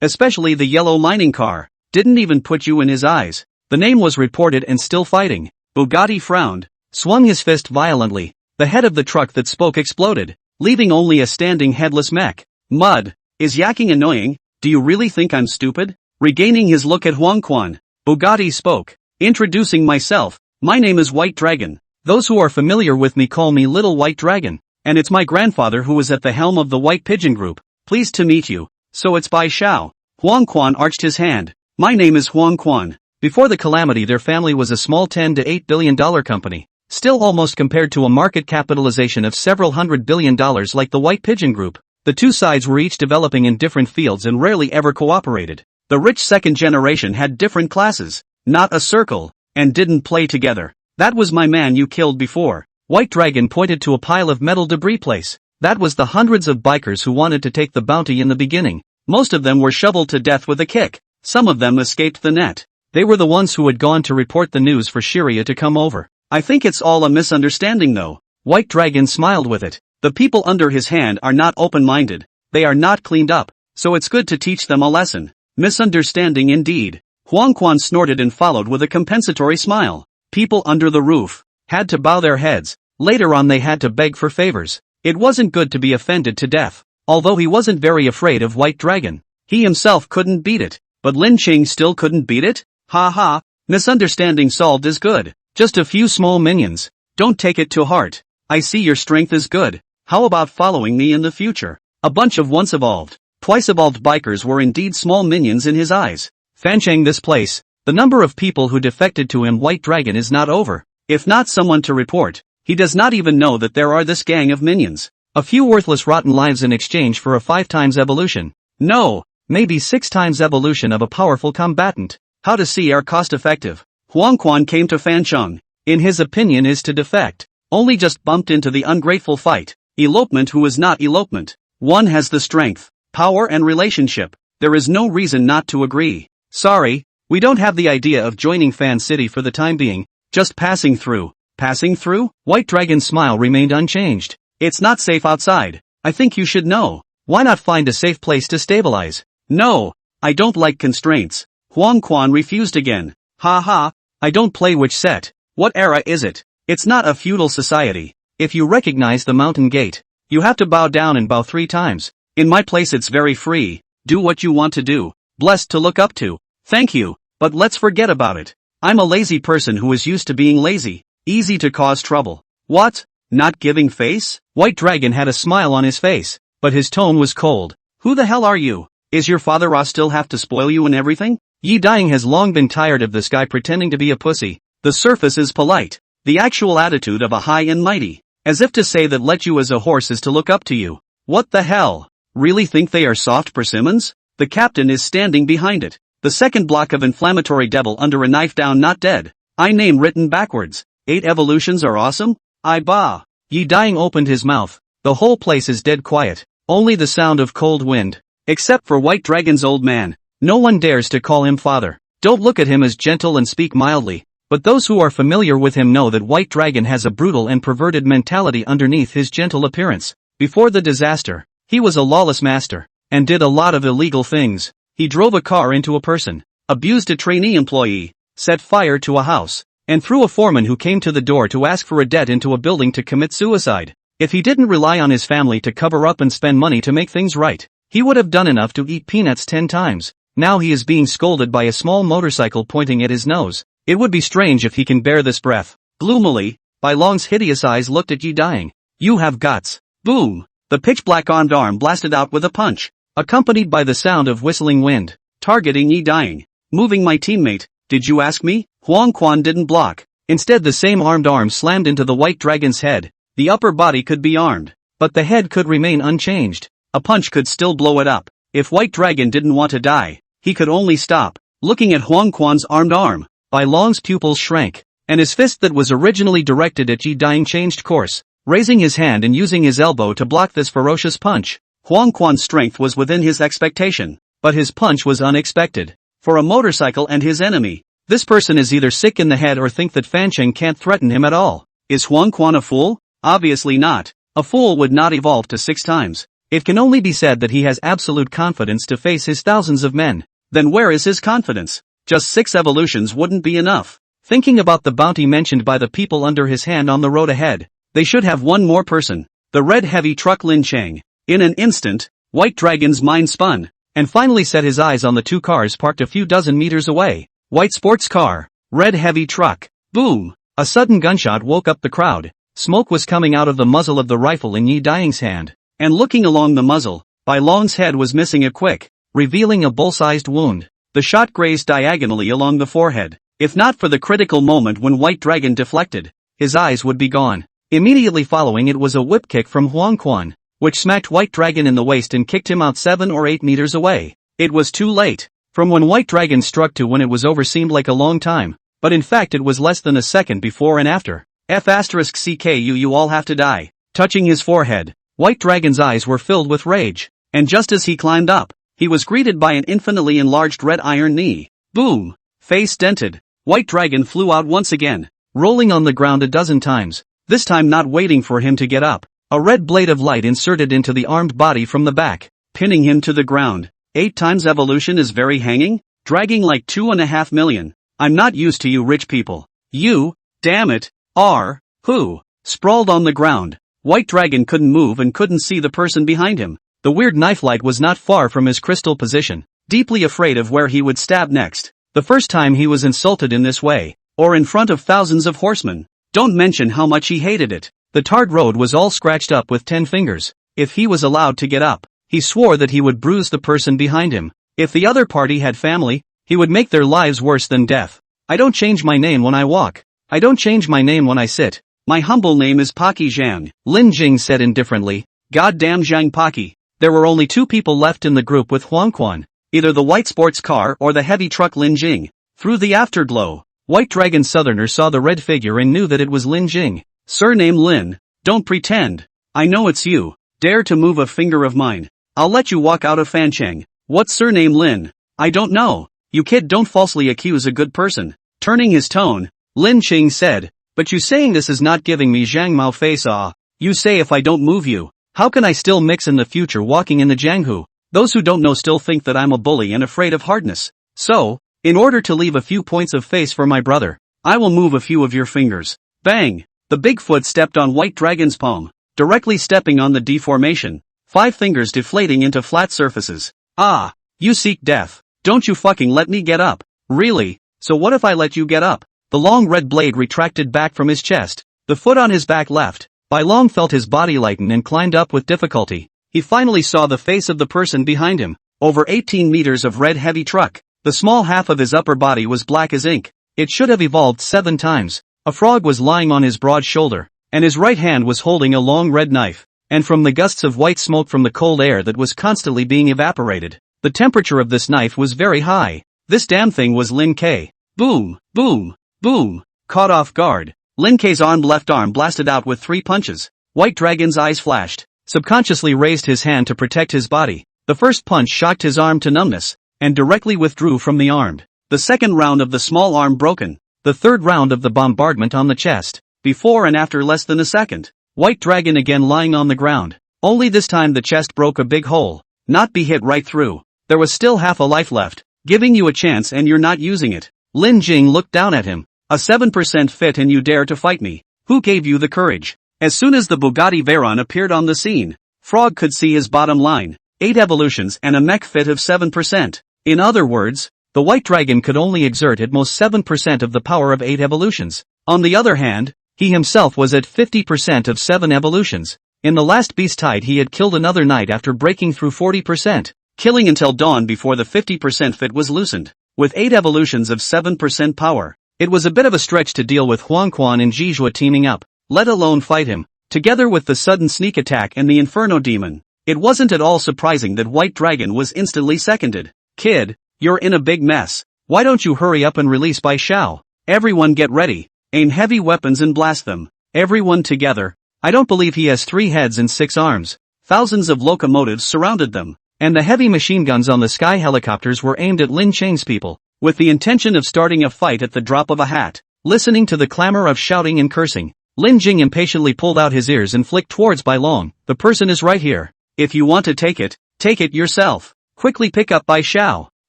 especially the yellow mining car. Didn't even put you in his eyes. The name was reported and still fighting. Bugatti frowned. Swung his fist violently. The head of the truck that spoke exploded, leaving only a standing headless mech. Mud. Is yakking annoying? Do you really think I'm stupid? Regaining his look at Huang Quan, Bugatti spoke. Introducing myself. My name is White Dragon. Those who are familiar with me call me Little White Dragon. And it's my grandfather who was at the helm of the White Pigeon Group. Pleased to meet you. So it's Bai Shao. Huang Quan arched his hand. My name is Huang Quan. Before the calamity their family was a small $10 to $8 billion company. Still almost compared to a market capitalization of several $100 billion like the White Pigeon Group. The 2 sides were each developing in different fields and rarely ever cooperated. The rich second generation had different classes, not a circle, and didn't play together. That was my man you killed before. White Dragon pointed to a pile of metal debris place. That was the hundreds of bikers who wanted to take the bounty in the beginning. Most of them were shoveled to death with a kick. Some of them escaped the net. They were the ones who had gone to report the news for Shiria to come over. I think it's all a misunderstanding though. White Dragon smiled with it. The people under his hand are not open-minded. They are not cleaned up. So it's good to teach them a lesson. Misunderstanding indeed. Huang Quan snorted and followed with a compensatory smile. People under the roof had to bow their heads. Later on they had to beg for favors. It wasn't good to be offended to death. Although he wasn't very afraid of White Dragon. He himself couldn't beat it. But Lin Qing still couldn't beat it? Ha ha. Misunderstanding solved is good. Just a few small minions. Don't take it to heart. I see your strength is good. How about following me in the future? A bunch of once evolved, twice evolved bikers were indeed small minions in his eyes. Fancheng this place. The number of people who defected to him White Dragon is not over. If not someone to report, he does not even know that there are this gang of minions. A few worthless rotten lives in exchange for a 5 times evolution. No, maybe 6 times evolution of a powerful combatant. How to see are cost effective. Huang Quan came to Fancheng. In his opinion is to defect. Only just bumped into the ungrateful fight. Elopement who is not elopement. One has the strength, power and relationship. There is no reason not to agree. Sorry, we don't have the idea of joining Fan City for the time being. Just passing through. Passing through? White Dragon's smile remained unchanged. It's not safe outside. I think you should know. Why not find a safe place to stabilize? No, I don't like constraints. Huang Quan refused again. Ha ha, I don't play which set. What era is it? It's not a feudal society. If you recognize the mountain gate, you have to bow down and bow 3 times. In my place it's very free. Do what you want to do. Blessed to look up to. Thank you, but let's forget about it. I'm a lazy person who is used to being lazy. Easy to cause trouble. What? Not giving face? White Dragon had a smile on his face, but his tone was cold. Who the hell are you? Is your father still have to spoil you and everything? Yi Dying has long been tired of this guy pretending to be a pussy. The surface is polite. The actual attitude of a high and mighty. As if to say that let you as a horse is to look up to you. What the hell? Really think they are soft persimmons? The captain is standing behind it. The second block of inflammatory devil under a knife down not dead. I name written backwards. 8 evolutions are awesome? I bah. Yi Dying opened his mouth. The whole place is dead quiet. Only the sound of cold wind. Except for White Dragon's old man. No one dares to call him father. Don't look at him as gentle and speak mildly. But those who are familiar with him know that White Dragon has a brutal and perverted mentality underneath his gentle appearance. Before the disaster, he was a lawless master, and did a lot of illegal things. He drove a car into a person, abused a trainee employee, set fire to a house, and threw a foreman who came to the door to ask for a debt into a building to commit suicide. If he didn't rely on his family to cover up and spend money to make things right, he would have done enough to eat peanuts 10 times. Now he is being scolded by a small motorcycle pointing at his nose. It would be strange if he can bear this breath. Gloomily, Bai Long's hideous eyes looked at Yi Dying. You have guts. Boom! The pitch-black armed arm blasted out with a punch, accompanied by the sound of whistling wind, targeting Yi Dying. Moving my teammate, did you ask me? Huang Quan didn't block. Instead the same armed arm slammed into the White Dragon's head. The upper body could be armed, but the head could remain unchanged. A punch could still blow it up. If White Dragon didn't want to die, he could only stop. Looking at Huang Quan's armed arm, Bai Long's pupils shrank, and his fist that was originally directed at Yi Dying changed course, raising his hand and using his elbow to block this ferocious punch. Huang Quan's strength was within his expectation, but his punch was unexpected. For a motorcycle and his enemy, this person is either sick in the head or think that Fancheng can't threaten him at all. Is Huang Quan a fool? Obviously not. A fool would not evolve to 6 times. It can only be said that he has absolute confidence to face his thousands of men. Then where is his confidence? Just 6 evolutions wouldn't be enough. Thinking about the bounty mentioned by the people under his hand on the road ahead, they should have one more person. The red heavy truck Lin Cheng. In an instant, White Dragon's mind spun, and finally set his eyes on the 2 cars parked a few dozen meters away. White sports car, red heavy truck. Boom! A sudden gunshot woke up the crowd. Smoke was coming out of the muzzle of the rifle in Yi Dying's hand, and looking along the muzzle, Bai Long's head was missing a quick, revealing a bull-sized wound. The shot grazed diagonally along the forehead. If not for the critical moment when White Dragon deflected, his eyes would be gone. Immediately following it was a whip kick from Huang Quan, which smacked White Dragon in the waist and kicked him out 7 or 8 meters away. It was too late. From when White Dragon struck to when it was over seemed like a long time, but in fact it was less than a second before and after. You all have to die. Touching his forehead, White Dragon's eyes were filled with rage, and just as he climbed up, he was greeted by an infinitely enlarged red iron knee. Boom! Face dented, White Dragon flew out once again, rolling on the ground a dozen times, this time not waiting for him to get up. A red blade of light inserted into the armed body from the back, pinning him to the ground. 8 times evolution is very hanging? Dragging like 2.5 million. I'm not used to you rich people. You, damn it, are, who? Sprawled on the ground, White Dragon couldn't move and couldn't see the person behind him. The weird knife light was not far from his crystal position, deeply afraid of where he would stab next. The first time he was insulted in this way, or in front of thousands of horsemen. Don't mention how much he hated it. The tarred road was all scratched up with 10 fingers. If he was allowed to get up, he swore that he would bruise the person behind him. If the other party had family, he would make their lives worse than death. I don't change my name when I walk. I don't change my name when I sit. My humble name is Paki Zhang, Lin Jing said indifferently. Goddamn Zhang Paki. There were only 2 people left in the group with Huang Quan, either the white sports car or the heavy truck Lin Jing. Through the afterglow, White Dragon Southerner saw the red figure and knew that it was Lin Jing. Surname Lin, don't pretend. I know it's you. Dare to move a finger of mine, I'll let you walk out of Fancheng. What's surname Lin? I don't know. You kid, don't falsely accuse a good person. Turning his tone, Lin Qing said, but you saying this is not giving me Zhang Mao face awe. You say if I don't move you, how can I still mix in the future walking in the Jianghu? Those who don't know still think that I'm a bully and afraid of hardness. So, in order to leave a few points of face for my brother, I will move a few of your fingers. Bang! The big foot stepped on White Dragon's palm, directly stepping on the deformation. 5 fingers deflating into flat surfaces. Ah! You seek death. Don't you fucking let me get up. Really? So what if I let you get up? The long red blade retracted back from his chest. The foot on his back left. Bai Long felt his body lighten and climbed up with difficulty. He finally saw the face of the person behind him. Over 18 meters of red heavy truck. The small half of his upper body was black as ink. It should have evolved 7 times. A frog was lying on his broad shoulder, and his right hand was holding a long red knife. And from the gusts of white smoke from the cold air that was constantly being evaporated, the temperature of this knife was very high. This damn thing was Lin K. Boom, boom, boom. Caught off guard, Lin K's armed left arm blasted out with 3 punches. White Dragon's eyes flashed, subconsciously raised his hand to protect his body. The first punch shocked his arm to numbness, and directly withdrew from the armed. The second round of the small arm broken. The third round of the bombardment on the chest. Before and after less than a second. White Dragon again lying on the ground. Only this time the chest broke a big hole. Not be hit right through. There was still half a life left. Giving you a chance and you're not using it. Lin Jing looked down at him. A 7% fit and you dare to fight me. Who gave you the courage? As soon as the Bugatti Veyron appeared on the scene, Frog could see his bottom line. 8 evolutions and a mech fit of 7%. In other words, the White Dragon could only exert at most 7% of the power of 8 evolutions. On the other hand, he himself was at 50% of 7 evolutions. In the last beast tide he had killed another knight after breaking through 40%, killing until dawn before the 50% fit was loosened. With 8 evolutions of 7% power, it was a bit of a stretch to deal with Huang Quan and Jizhua teaming up, let alone fight him. Together with the sudden sneak attack and the Inferno demon, it wasn't at all surprising that White Dragon was instantly seconded. Kid, you're in a big mess. Why don't you hurry up and release Bai Xiao? Everyone get ready. Aim heavy weapons and blast them. Everyone together. I don't believe he has 3 heads and 6 arms. Thousands of locomotives surrounded them, and the heavy machine guns on the sky helicopters were aimed at Lin Cheng's people, with the intention of starting a fight at the drop of a hat. Listening to the clamor of shouting and cursing, Lin Jing impatiently pulled out his ears and flicked towards Bai Long. The person is right here. If you want to take it yourself. Quickly pick up Bai Xiao.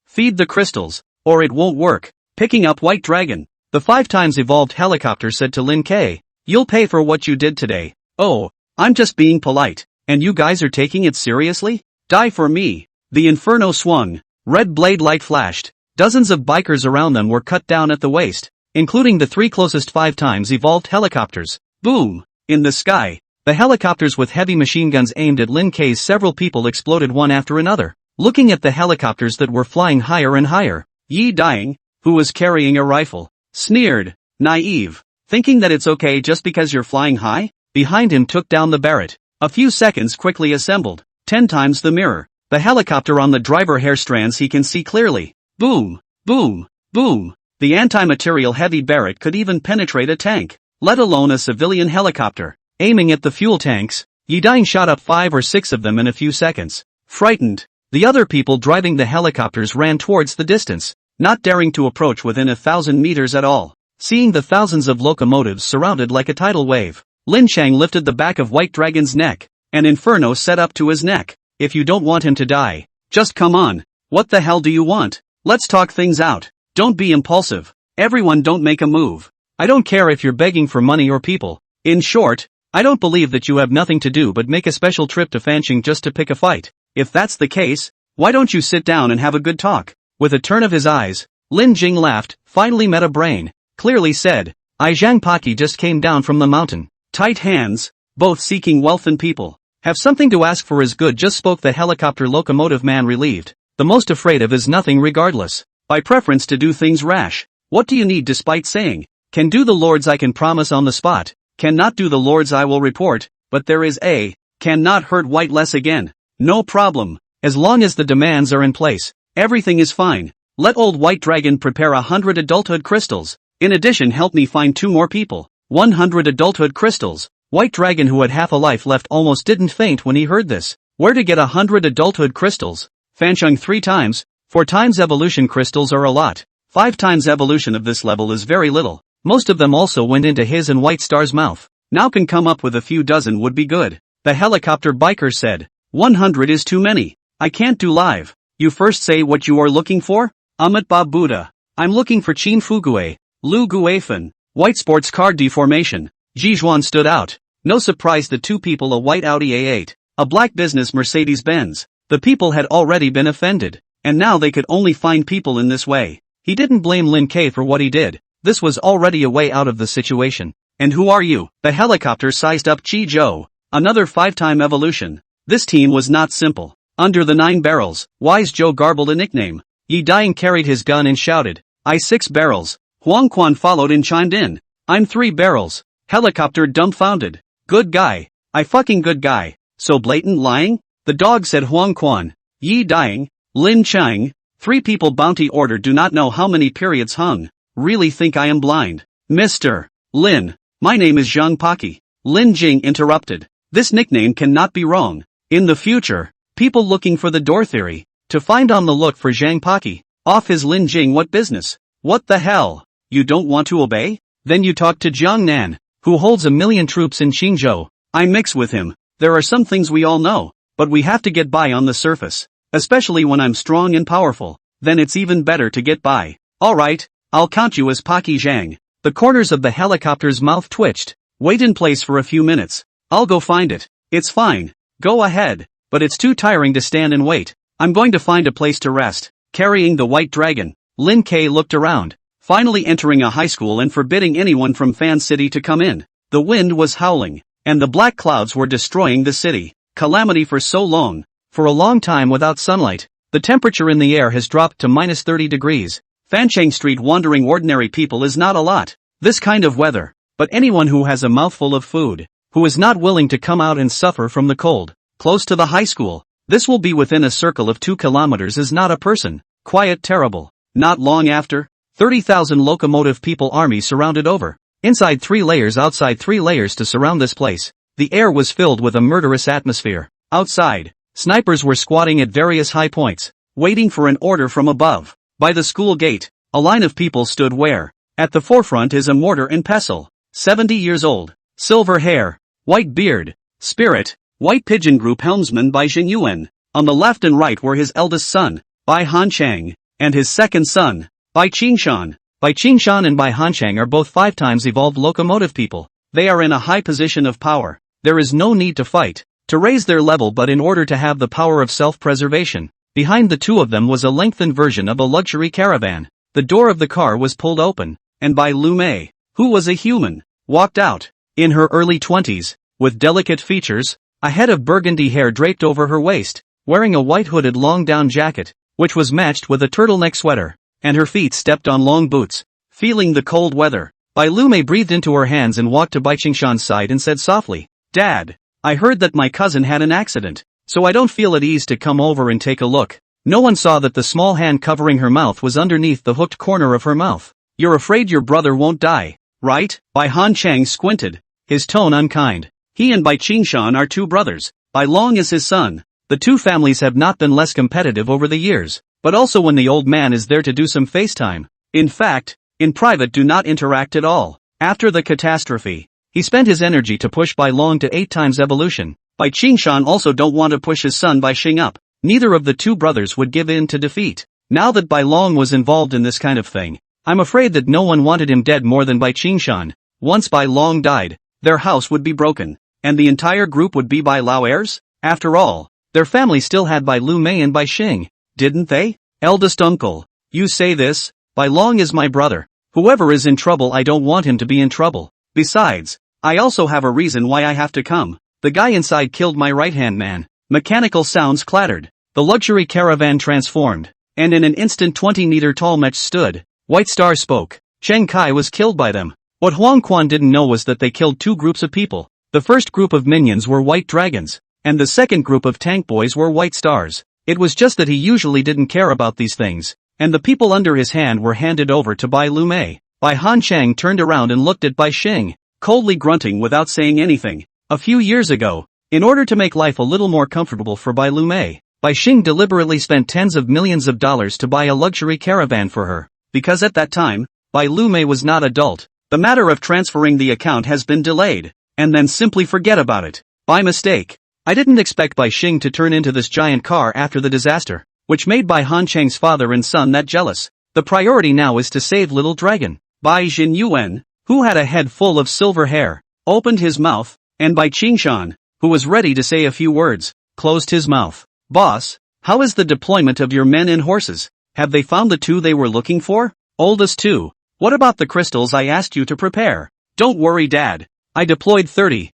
Feed the crystals, or it won't work. Picking up White Dragon. The 5 times evolved helicopter said to Lin K, you'll pay for what you did today. Oh, I'm just being polite. And you guys are taking it seriously? Die for me. The Inferno swung. Red blade light flashed. Dozens of bikers around them were cut down at the waist, including the 3 closest 5 times evolved helicopters. Boom! In the sky, the helicopters with heavy machine guns aimed at Lin K's several people exploded one after another. Looking at the helicopters that were flying higher and higher, Yi Daying, who was carrying a rifle, sneered, naive, thinking that it's okay just because you're flying high? Behind him took down the Barrett. A few seconds quickly assembled, 10 times the mirror. The helicopter on the driver hair strands he can see clearly. Boom, boom, boom. The anti-material heavy Barrett could even penetrate a tank, let alone a civilian helicopter. Aiming at the fuel tanks, Yi Daying shot up 5 or 6 of them in a few seconds. Frightened, the other people driving the helicopters ran towards the distance, not daring to approach within 1,000 meters at all. Seeing the thousands of locomotives surrounded like a tidal wave, Lin Chang lifted the back of White Dragon's neck, an Inferno set up to his neck. If you don't want him to die, just come on. What the hell do you want? Let's talk things out. Don't be impulsive. Everyone don't make a move. I don't care if you're begging for money or people. In short, I don't believe that you have nothing to do but make a special trip to Fancheng just to pick a fight. If that's the case, why don't you sit down and have a good talk? With a turn of his eyes, Lin Jing laughed, finally met a brain. Clearly said, I Zhang Paki just came down from the mountain. Tight hands, both seeking wealth and people. Have something to ask for is good, just spoke the helicopter locomotive man, relieved. The most afraid of is nothing regardless. By preference to do things rash. What do you need despite saying? Can do the lords I can promise on the spot. Cannot do the lords I will report, but there is a, cannot hurt white less again. No problem. As long as the demands are in place, everything is fine. Let old White Dragon prepare 100 adulthood crystals. In addition, help me find 2 more people. 100 adulthood crystals. White Dragon, who had half a life left, almost didn't faint when he heard this. Where to get 100 adulthood crystals? Fancheng 3 times, 4 times evolution crystals are a lot. 5 times evolution of this level is very little. Most of them also went into his and White Star's mouth. Now can come up with a few dozen would be good. The helicopter biker said, 100 is too many. I can't do live. You first say what you are looking for? Amitabha Buddha. I'm looking for Qin Fugue, Lu Guifan. White sports car deformation. Jizhuan stood out. No surprise the 2 people, a white Audi A8, a black business Mercedes-Benz. The people had already been offended, and now they could only find people in this way. He didn't blame Lin K for what he did. This was already a way out of the situation. And who are you? The helicopter sized up Chi Zhou. Another 5-time evolution. This team was not simple. Under the 9 barrels, Wise Zhou garbled a nickname. Yi Daying carried his gun and shouted, I 6 barrels. Huang Quan followed and chimed in. I'm 3 barrels. Helicopter dumbfounded. Good guy. I fucking good guy. So blatant lying? The dog said Huang Quan. Yi Daying, Lin Chang, 3 people bounty order, do not know how many periods hung. Really think I am blind? Mr. Lin, my name is Zhang Paki. Lin Jing interrupted. This nickname cannot be wrong. In the future, people looking for the door theory, to find on the look for Zhang Paki. Off his Lin Jing, what business? What the hell? You don't want to obey? Then you talk to Jiangnan, who holds 1,000,000 troops in Chingo. I mix with him. There are some things we all know, but we have to get by on the surface. Especially when I'm strong and powerful, then it's even better to get by. Alright, I'll count you as Paki Zhang. The corners of the helicopter's mouth twitched. Wait in place for a few minutes. I'll go find it. It's fine. Go ahead. But it's too tiring to stand and wait. I'm going to find a place to rest. Carrying the white dragon, Lin Kei looked around, finally entering a high school and forbidding anyone from Fan City to come in. The wind was howling, and the black clouds were destroying the city. Calamity for so long. For a long time without sunlight, the temperature in the air has dropped to minus 30 degrees. Fancheng Street wandering ordinary people is not a lot. This kind of weather. But anyone who has a mouthful of food, who is not willing to come out and suffer from the cold, close to the high school, this will be within a circle of 2 kilometers is not a person. Quiet terrible. Not long after, 30,000 locomotive people army surrounded over. Inside 3 layers outside 3 layers to surround this place. The air was filled with a murderous atmosphere. Outside, snipers were squatting at various high points, waiting for an order from above. By the school gate, a line of people stood where, at the forefront is a mortar and pestle. 70 years old, silver hair, white beard, spirit, white pigeon group helmsman by Jin Yuan. On the left and right were his eldest son, Bai Hanchang, and his second son, Bai Qingshan. Bai Qingshan and Bai Hanchang are both 5 times evolved locomotive people. They are in a high position of power. There is no need to fight, to raise their level, but in order to have the power of self-preservation. Behind the 2 of them was a lengthened version of a luxury caravan. The door of the car was pulled open, and Bai Lu Mei, who was a human, walked out. In her early 20s, with delicate features, a head of burgundy hair draped over her waist, wearing a white hooded long down jacket, which was matched with a turtleneck sweater, and her feet stepped on long boots. Feeling the cold weather, Bai Lu Mei breathed into her hands and walked to Bai Qingshan's side and said softly, "Dad, I heard that my cousin had an accident, so I don't feel at ease to come over and take a look." No one saw that the small hand covering her mouth was underneath the hooked corner of her mouth. "You're afraid your brother won't die, right?" Bai Han Chang squinted, his tone unkind. He and Bai Qingshan are 2 brothers. Bai Long is his son. The 2 families have not been less competitive over the years, but also when the old man is there to do some FaceTime. In fact, in private do not interact at all. After the catastrophe, he spent his energy to push Bai Long to 8 times evolution. Bai Qingshan also don't want to push his son Bai Xing up. Neither of the 2 brothers would give in to defeat. Now that Bai Long was involved in this kind of thing, I'm afraid that no one wanted him dead more than Bai Qingshan. Once Bai Long died, their house would be broken, and the entire group would be Bai Lao heirs. After all, their family still had Bai Lu Mei and Bai Xing, didn't they? Eldest uncle, you say this? Bai Long is my brother. Whoever is in trouble, I don't want him to be in trouble. Besides, I also have a reason why I have to come. The guy inside killed my right-hand man. Mechanical sounds clattered. The luxury caravan transformed, and in an instant 20-meter tall Mech stood. White Star spoke. Cheng Kai was killed by them. What Huang Quan didn't know was that they killed 2 groups of people. The first group of minions were white dragons, and the second group of tank boys were white stars. It was just that he usually didn't care about these things, and the people under his hand were handed over to Bai Lu Mei. Bai Han Chang turned around and looked at Bai Xing, coldly grunting without saying anything. A few years ago, in order to make life a little more comfortable for Bai Lu Mei, Bai Xing deliberately spent tens of millions of dollars to buy a luxury caravan for her, because at that time, Bai Lu Mei was not adult. The matter of transferring the account has been delayed, and then simply forget about it. By mistake. I didn't expect Bai Xing to turn into this giant car after the disaster, which made Bai Han Chang's father and son that jealous. The priority now is to save Little Dragon. Bai Jin Yuan, who had a head full of silver hair, opened his mouth, and Bai Qingshan, who was ready to say a few words, closed his mouth. Boss, how is the deployment of your men and horses? Have they found the 2 they were looking for? Oldest 2. What about the crystals I asked you to prepare? Don't worry, Dad. I deployed 30,000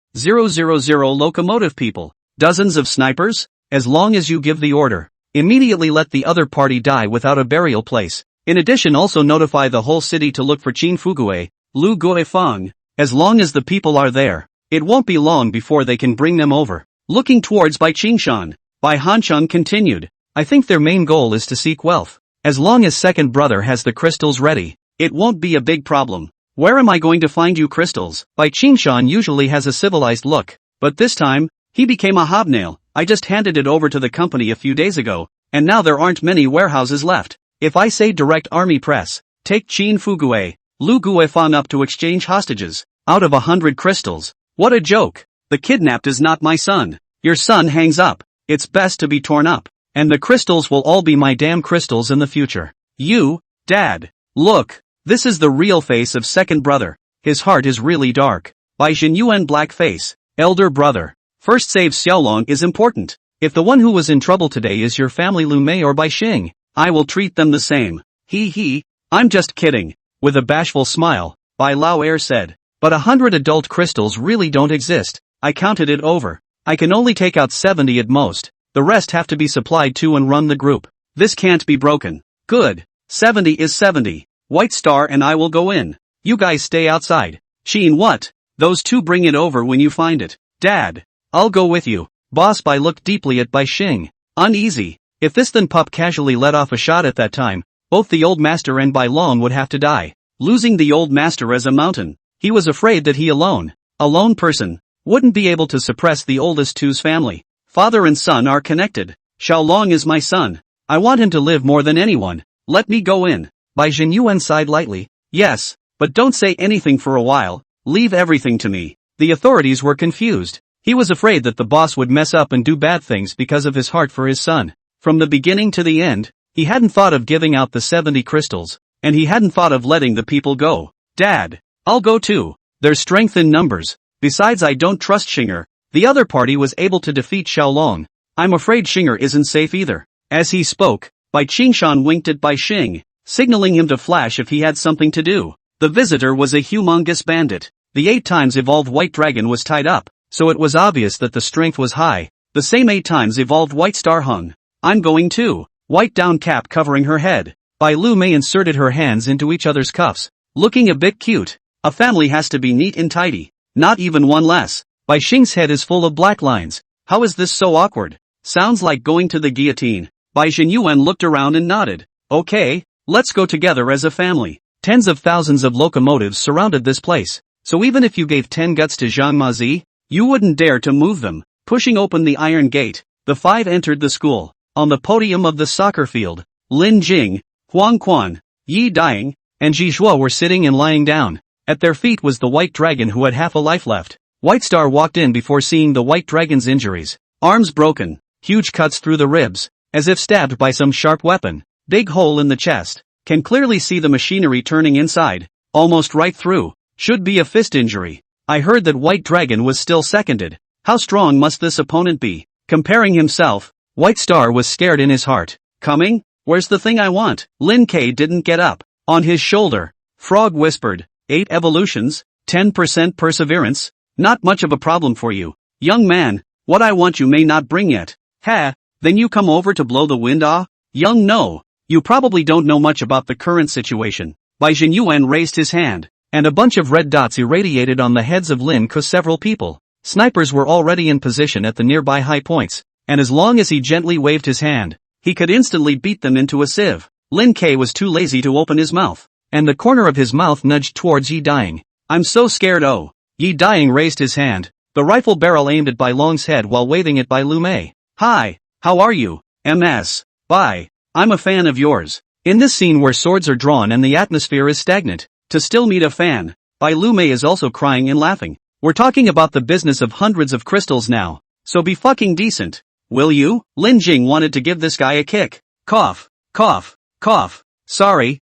locomotive people. Dozens of snipers? As long as you give the order. Immediately let the other party die without a burial place. In addition, also notify the whole city to look for Qin Fugui, Lu Guifeng. As long as the people are there, it won't be long before they can bring them over. Looking towards Bai Qingshan, Bai Hancheng continued, I think their main goal is to seek wealth. As long as second brother has the crystals ready, it won't be a big problem. Where am I going to find you crystals? Bai Qingshan usually has a civilized look, but this time, he became a hobnail. I just handed it over to the company a few days ago, and now there aren't many warehouses left. If I say direct army press, take Qin Fugui, Lu Guifan up to exchange hostages. Out of 100 crystals. What a joke. The kidnapped is not my son. Your son hangs up. It's best to be torn up. And the crystals will all be my damn crystals in the future. You, Dad. Look. This is the real face of second brother. His heart is really dark. By Jinyuan black face. Elder brother. First save Xiaolong is important. If the one who was in trouble today is your family Lu Mei or Bai Xing, I will treat them the same. He, I'm just kidding. With a bashful smile, Bai Lao Air said. But 100 adult crystals really don't exist. I counted it over. I can only take out 70 at most. The rest have to be supplied to and run the group. This can't be broken. Good. 70 is 70. White Star and I will go in. You guys stay outside. Sheen what? Those two bring it over when you find it. Dad. I'll go with you. Boss Bai looked deeply at Bai Xing. Uneasy. If this thin pup casually let off a shot at that time, both the old master and Bai Long would have to die. Losing the old master as a mountain. He was afraid that he a lone person, wouldn't be able to suppress the oldest two's family. Father and son are connected. Xiaolong is my son. I want him to live more than anyone. Let me go in. Bai Jinyuan sighed lightly. Yes, but don't say anything for a while. Leave everything to me. The authorities were confused. He was afraid that the boss would mess up and do bad things because of his heart for his son. From the beginning to the end, he hadn't thought of giving out the 70 crystals, and he hadn't thought of letting the people go. Dad, I'll go too. There's strength in numbers. Besides, I don't trust Xinger. The other party was able to defeat Xiaolong. I'm afraid Xinger isn't safe either. As he spoke, Bai Qingshan winked at Bai Xing, signaling him to flash if he had something to do. The visitor was a humongous bandit. The 8 times evolved white dragon was tied up, so it was obvious that the strength was high. The same 8 times evolved white star hung. I'm going too. White down cap covering her head. Bai Lu Mei inserted her hands into each other's cuffs, looking a bit cute. A family has to be neat and tidy. Not even one less. Bai Xing's head is full of black lines. How is this so awkward? Sounds like going to the guillotine. Bai Jinyuan looked around and nodded. Okay, let's go together as a family. Tens of thousands of locomotives surrounded this place, so even if you gave 10 guts to Zhang Mazi, you wouldn't dare to move them. Pushing open the iron gate, the 5 entered the school. On the podium of the soccer field, Lin Jing, Huang Quan, Yi Daying, and Ji Zhuo were sitting and lying down. At their feet was the white dragon who had half a life left. White Star walked in before seeing the white dragon's injuries. Arms broken, huge cuts through the ribs, as if stabbed by some sharp weapon. Big hole in the chest. Can clearly see the machinery turning inside, almost right through. Should be a fist injury. I heard that White Dragon was still seconded. How strong must this opponent be? Comparing himself, White Star was scared in his heart. Coming? Where's the thing I want? Lin K didn't get up. On his shoulder, Frog whispered, 8 evolutions, 10% perseverance, not much of a problem for you. Young man, what I want you may not bring yet. Ha, then you come over to blow the wind ah? Young no. You probably don't know much about the current situation. Bai Jinyuan raised his hand, and a bunch of red dots irradiated on the heads of Lin Ke several people. Snipers were already in position at the nearby high points, and as long as he gently waved his hand, he could instantly beat them into a sieve. Lin Ke was too lazy to open his mouth, and the corner of his mouth nudged towards Yi Daying. I'm so scared oh. Yi Daying raised his hand, the rifle barrel aimed at Bai Long's head while waving it Bai Lu Mei. Hi, how are you? MS. Bye. I'm a fan of yours. In this scene where swords are drawn and the atmosphere is stagnant, to still meet a fan, Bai Lu Mei is also crying and laughing. We're talking about the business of hundreds of crystals now, so be fucking decent. Will you? Lin Jing wanted to give this guy a kick. Cough, cough, cough. Sorry,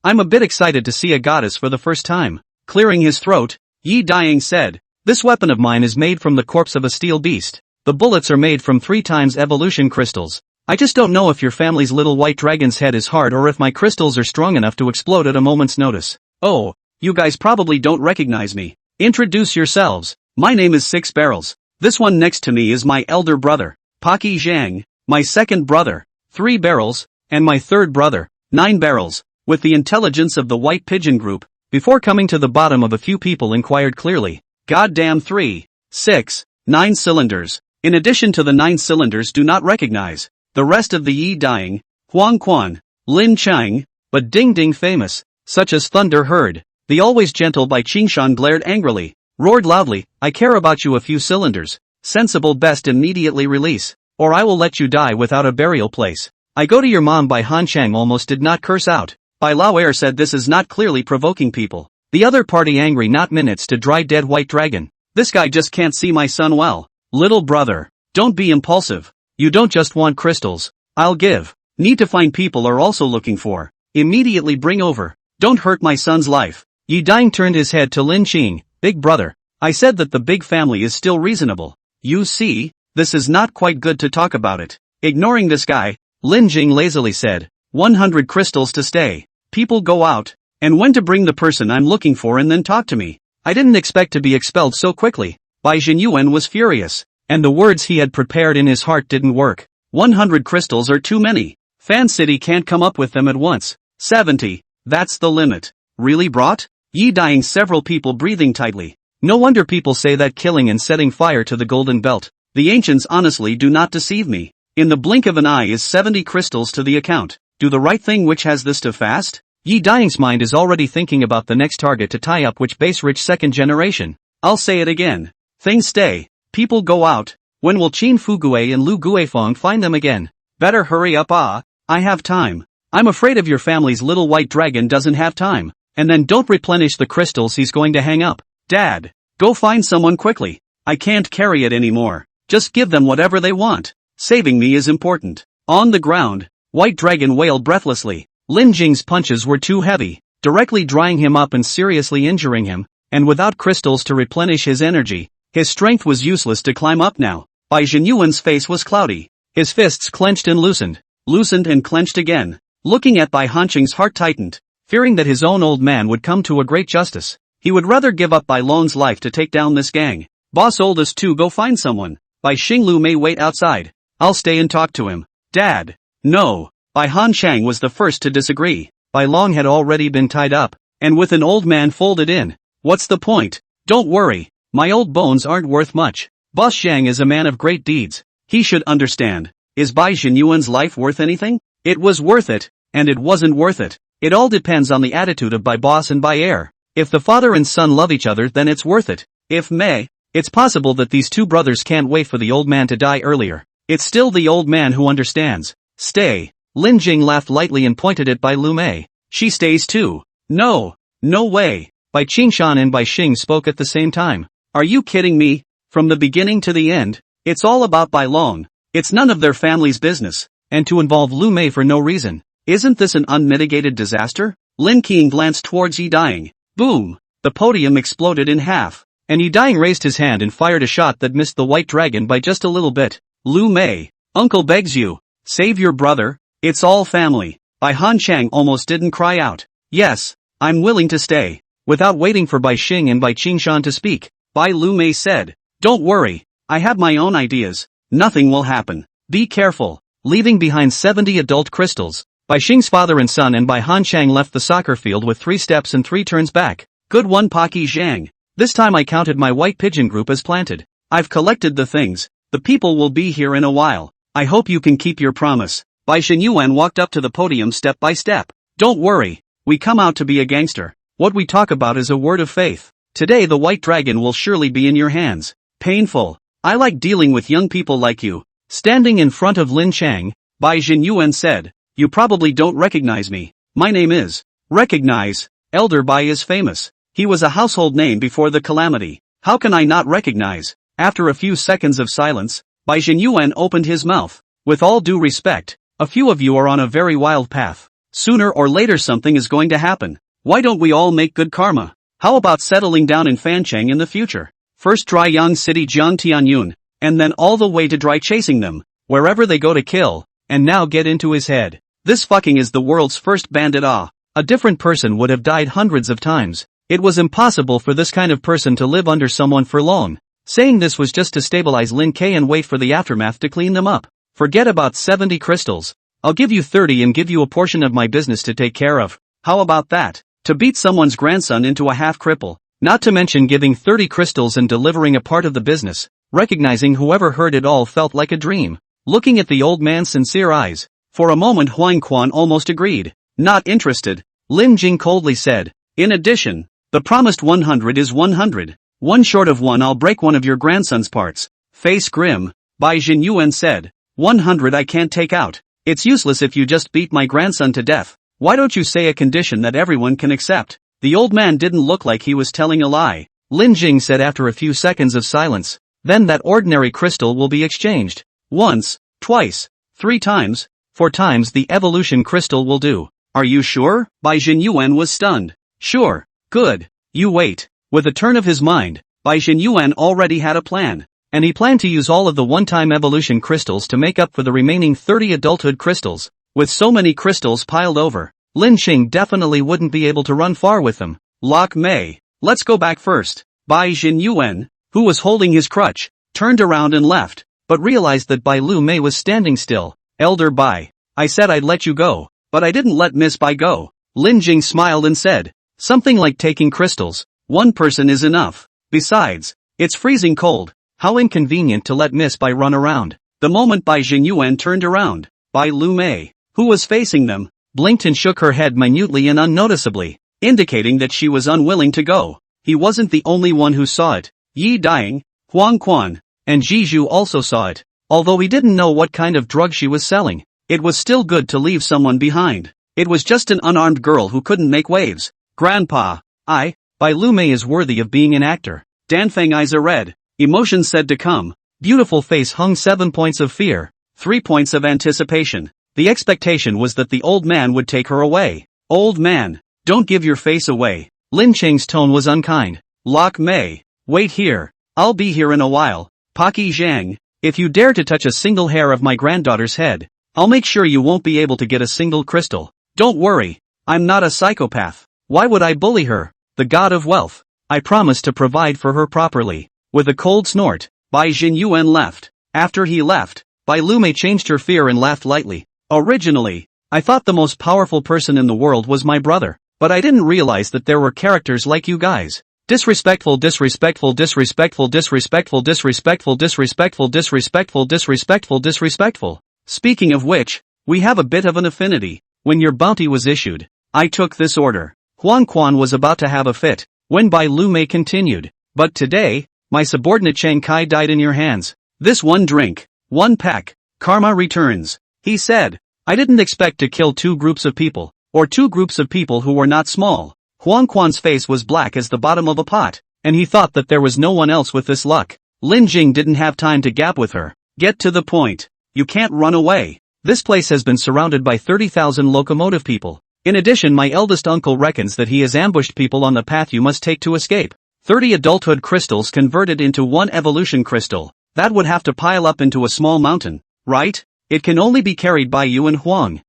I'm a bit excited to see a goddess for the first time. Clearing his throat, Yi Daying said, this weapon of mine is made from the corpse of a steel beast. The bullets are made from 3 times evolution crystals. I just don't know if your family's little white dragon's head is hard or if my crystals are strong enough to explode at a moment's notice. Oh, you guys probably don't recognize me. Introduce yourselves. My name is 6 Barrels. This one next to me is my elder brother, Paki Zhang, my second brother, 3 Barrels, and my third brother, 9 Barrels. With the intelligence of the White Pigeon Group, before coming to the bottom of a few people inquired clearly. Goddamn 3, 6, 9 cylinders. In addition to the 9 cylinders do not recognize. The rest of the Yi Daying, Huang Quan, Lin Chang, but Ding Ding famous, such as Thunder Heard. The always gentle Bai Qingshan glared angrily, roared loudly, I care about you a few cylinders. Sensible best immediately release, or I will let you die without a burial place. I go to your mom. Bai Han Chang almost did not curse out, Bai Lao said this is not clearly provoking people. The other party angry not minutes to dry dead white dragon. This guy just can't see my son well. Little brother, don't be impulsive. You don't just want crystals. I'll give. Need to find people are also looking for. Immediately bring over. Don't hurt my son's life. Yi Ding turned his head to Lin Qing. Big brother. I said that the big family is still reasonable. You see, this is not quite good to talk about it. Ignoring this guy, Lin Jing lazily said, 100 crystals to stay. People go out, and when to bring the person I'm looking for and then talk to me. I didn't expect to be expelled so quickly. Bai Jinyuan was furious, and the words he had prepared in his heart didn't work. 100 crystals are too many. Fan City can't come up with them at once. 70, that's the limit. Really brought? Yi Ding several people breathing tightly. No wonder people say that killing and setting fire to the golden belt. The ancients honestly do not deceive me. In the blink of an eye is 70 crystals to the account. Do the right thing which has this to fast? Yi Ding's mind is already thinking about the next target to tie up which base-rich second generation. I'll say it again. Things stay. People go out. When will Qin Fugue and Lu Guifeng find them again? Better hurry up I have time. I'm afraid of your family's little white dragon doesn't have time. And then don't replenish the crystals he's going to hang up. Dad, go find someone quickly. I can't carry it anymore. Just give them whatever they want. Saving me is important. On the ground, White Dragon wailed breathlessly. Lin Jing's punches were too heavy, directly drying him up and seriously injuring him, and without crystals to replenish his energy, his strength was useless to climb up now. Bai Jinyuan's face was cloudy. His fists clenched and loosened and clenched again. Looking at Bai Hanqing's heart tightened, fearing that his own old man would come to a great justice. He would rather give up Bai Lon's life to take down this gang. Boss oldest to go find someone. Bai Xinglu may wait outside. I'll stay and talk to him. Dad. No. Bai Hanqiang was the first to disagree. Bai Long had already been tied up, and with an old man folded in. What's the point? Don't worry. My old bones aren't worth much. Boss Zhang is a man of great deeds. He should understand. Is Bai Jinyuan's life worth anything? It was worth it, and it wasn't worth it. It all depends on the attitude of Bai Boss and Bai Heir. If the father and son love each other then it's worth it. If Mei, it's possible that these two brothers can't wait for the old man to die earlier. It's still the old man who understands. Stay. Lin Jing laughed lightly and pointed at Bai Lu Mei. She stays too. No. No way. Bai Qingshan and Bai Xing spoke at the same time. Are you kidding me? From the beginning to the end, it's all about Bai Long. It's none of their family's business. And to involve Lu Mei for no reason. Isn't this an unmitigated disaster? Lin Qing glanced towards Yi Ding. Boom! The podium exploded in half. And Yi Ding raised his hand and fired a shot that missed the white dragon by just a little bit. Lu Mei, uncle begs you. Save your brother. It's all family. Bai Hanqiang almost didn't cry out. Yes, I'm willing to stay. Without waiting for Bai Xing and Bai Qingshan to speak, Bai Lu Mei said, don't worry. I have my own ideas. Nothing will happen. Be careful. Leaving behind 70 adult crystals, Bai Xing's father and son and Bai Hanqiang left the soccer field with 3 steps and 3 turns back. Good one Paki Zhang. This time I counted my white pigeon group as planted. I've collected the things. The people will be here in a while. I hope you can keep your promise. Bai Xinyuan walked up to the podium step by step. Don't worry. We come out to be a gangster. What we talk about is a word of faith. Today the white dragon will surely be in your hands. Painful. I like dealing with young people like you. Standing in front of Lin Chang, Bai Jinyuan said, you probably don't recognize me. My name is. Recognize. Elder Bai is famous. He was a household name before the calamity. How can I not recognize? After a few seconds of silence, Bai Jinyuan opened his mouth. With all due respect, a few of you are on a very wild path. Sooner or later something is going to happen. Why don't we all make good karma? How about settling down in Fancheng in the future? First dry Yang City Jiang Tianyun, and then all the way to dry chasing them, wherever they go to kill, and now get into his head. This fucking is the world's first bandit A different person would have died hundreds of times. It was impossible for this kind of person to live under someone for long. Saying this was just to stabilize Lin K and wait for the aftermath to clean them up. Forget about 70 crystals. I'll give you 30 and give you a portion of my business to take care of. How about that? To beat someone's grandson into a half cripple. Not to mention giving 30 crystals and delivering a part of the business. Recognizing whoever heard it all felt like a dream. Looking at the old man's sincere eyes. For a moment Huang Quan almost agreed. Not interested. Lin Jing coldly said. In addition, the promised 100 is 100. One short of one I'll break one of your grandson's parts. Face grim. Bai Jinyuan said. 100 I can't take out. It's useless if you just beat my grandson to death. Why don't you say a condition that everyone can accept? The old man didn't look like he was telling a lie. Lin Jing said after a few seconds of silence. Then that ordinary crystal will be exchanged. Once, twice, 3 times, 4 times the evolution crystal will do. Are you sure? Bai Jinyuan was stunned. Sure. Good. You wait. With a turn of his mind, Bai Jinyuan already had a plan. And he planned to use all of the one-time evolution crystals to make up for the remaining 30 adulthood crystals. With so many crystals piled over, Lin Qing definitely wouldn't be able to run far with them. Lok Mei. Let's go back first. Bai Jinyuan, who was holding his crutch, turned around and left, but realized that Bai Lu Mei was standing still. Elder Bai, I said I'd let you go, but I didn't let Miss Bai go. Lin Jing smiled and said, something like taking crystals. One person is enough. Besides, it's freezing cold. How inconvenient to let Miss Bai run around. The moment Bai Jinyuan turned around, Bai Lu Mei, who was facing them, blinked and shook her head minutely and unnoticeably, indicating that she was unwilling to go. He wasn't the only one who saw it. Yi Daying, Huang Quan, and Ji Zhu also saw it. Although he didn't know what kind of drug she was selling, it was still good to leave someone behind. It was just an unarmed girl who couldn't make waves. Grandpa, Bai Lu Mei is worthy of being an actor. Danfeng eyes are red. Emotion said to come. Beautiful face hung 7 points of fear, 3 points of anticipation. The expectation was that the old man would take her away. Old man, don't give your face away. Lin Qing's tone was unkind. Lok Mei, wait here. I'll be here in a while. Paki Zhang, if you dare to touch a single hair of my granddaughter's head, I'll make sure you won't be able to get a single crystal. Don't worry. I'm not a psychopath. Why would I bully her? The god of wealth. I promise to provide for her properly. With a cold snort, Bai Jinyuan left. After he left, Bai Lu Mei changed her fear and laughed lightly. Originally, I thought the most powerful person in the world was my brother, but I didn't realize that there were characters like you guys. Disrespectful, disrespectful, disrespectful, disrespectful, disrespectful, disrespectful, disrespectful, disrespectful, disrespectful. Speaking of which, we have a bit of an affinity. When your bounty was issued, I took this order. Huang Quan was about to have a fit, when Bai Lu Mei continued. But today, my subordinate Chang Kai died in your hands. This one drink, one pack, karma returns. He said, I didn't expect to kill 2 groups of people, or 2 groups of people who were not small. Huang Quan's face was black as the bottom of a pot, and he thought that there was no one else with this luck. Lin Jing didn't have time to gab with her. Get to the point. You can't run away. This place has been surrounded by 30,000 locomotive people. In addition, my eldest uncle reckons that he has ambushed people on the path you must take to escape. 30 adulthood crystals converted into 1 evolution crystal. That would have to pile up into a small mountain, right? It can only be carried by you and Huang.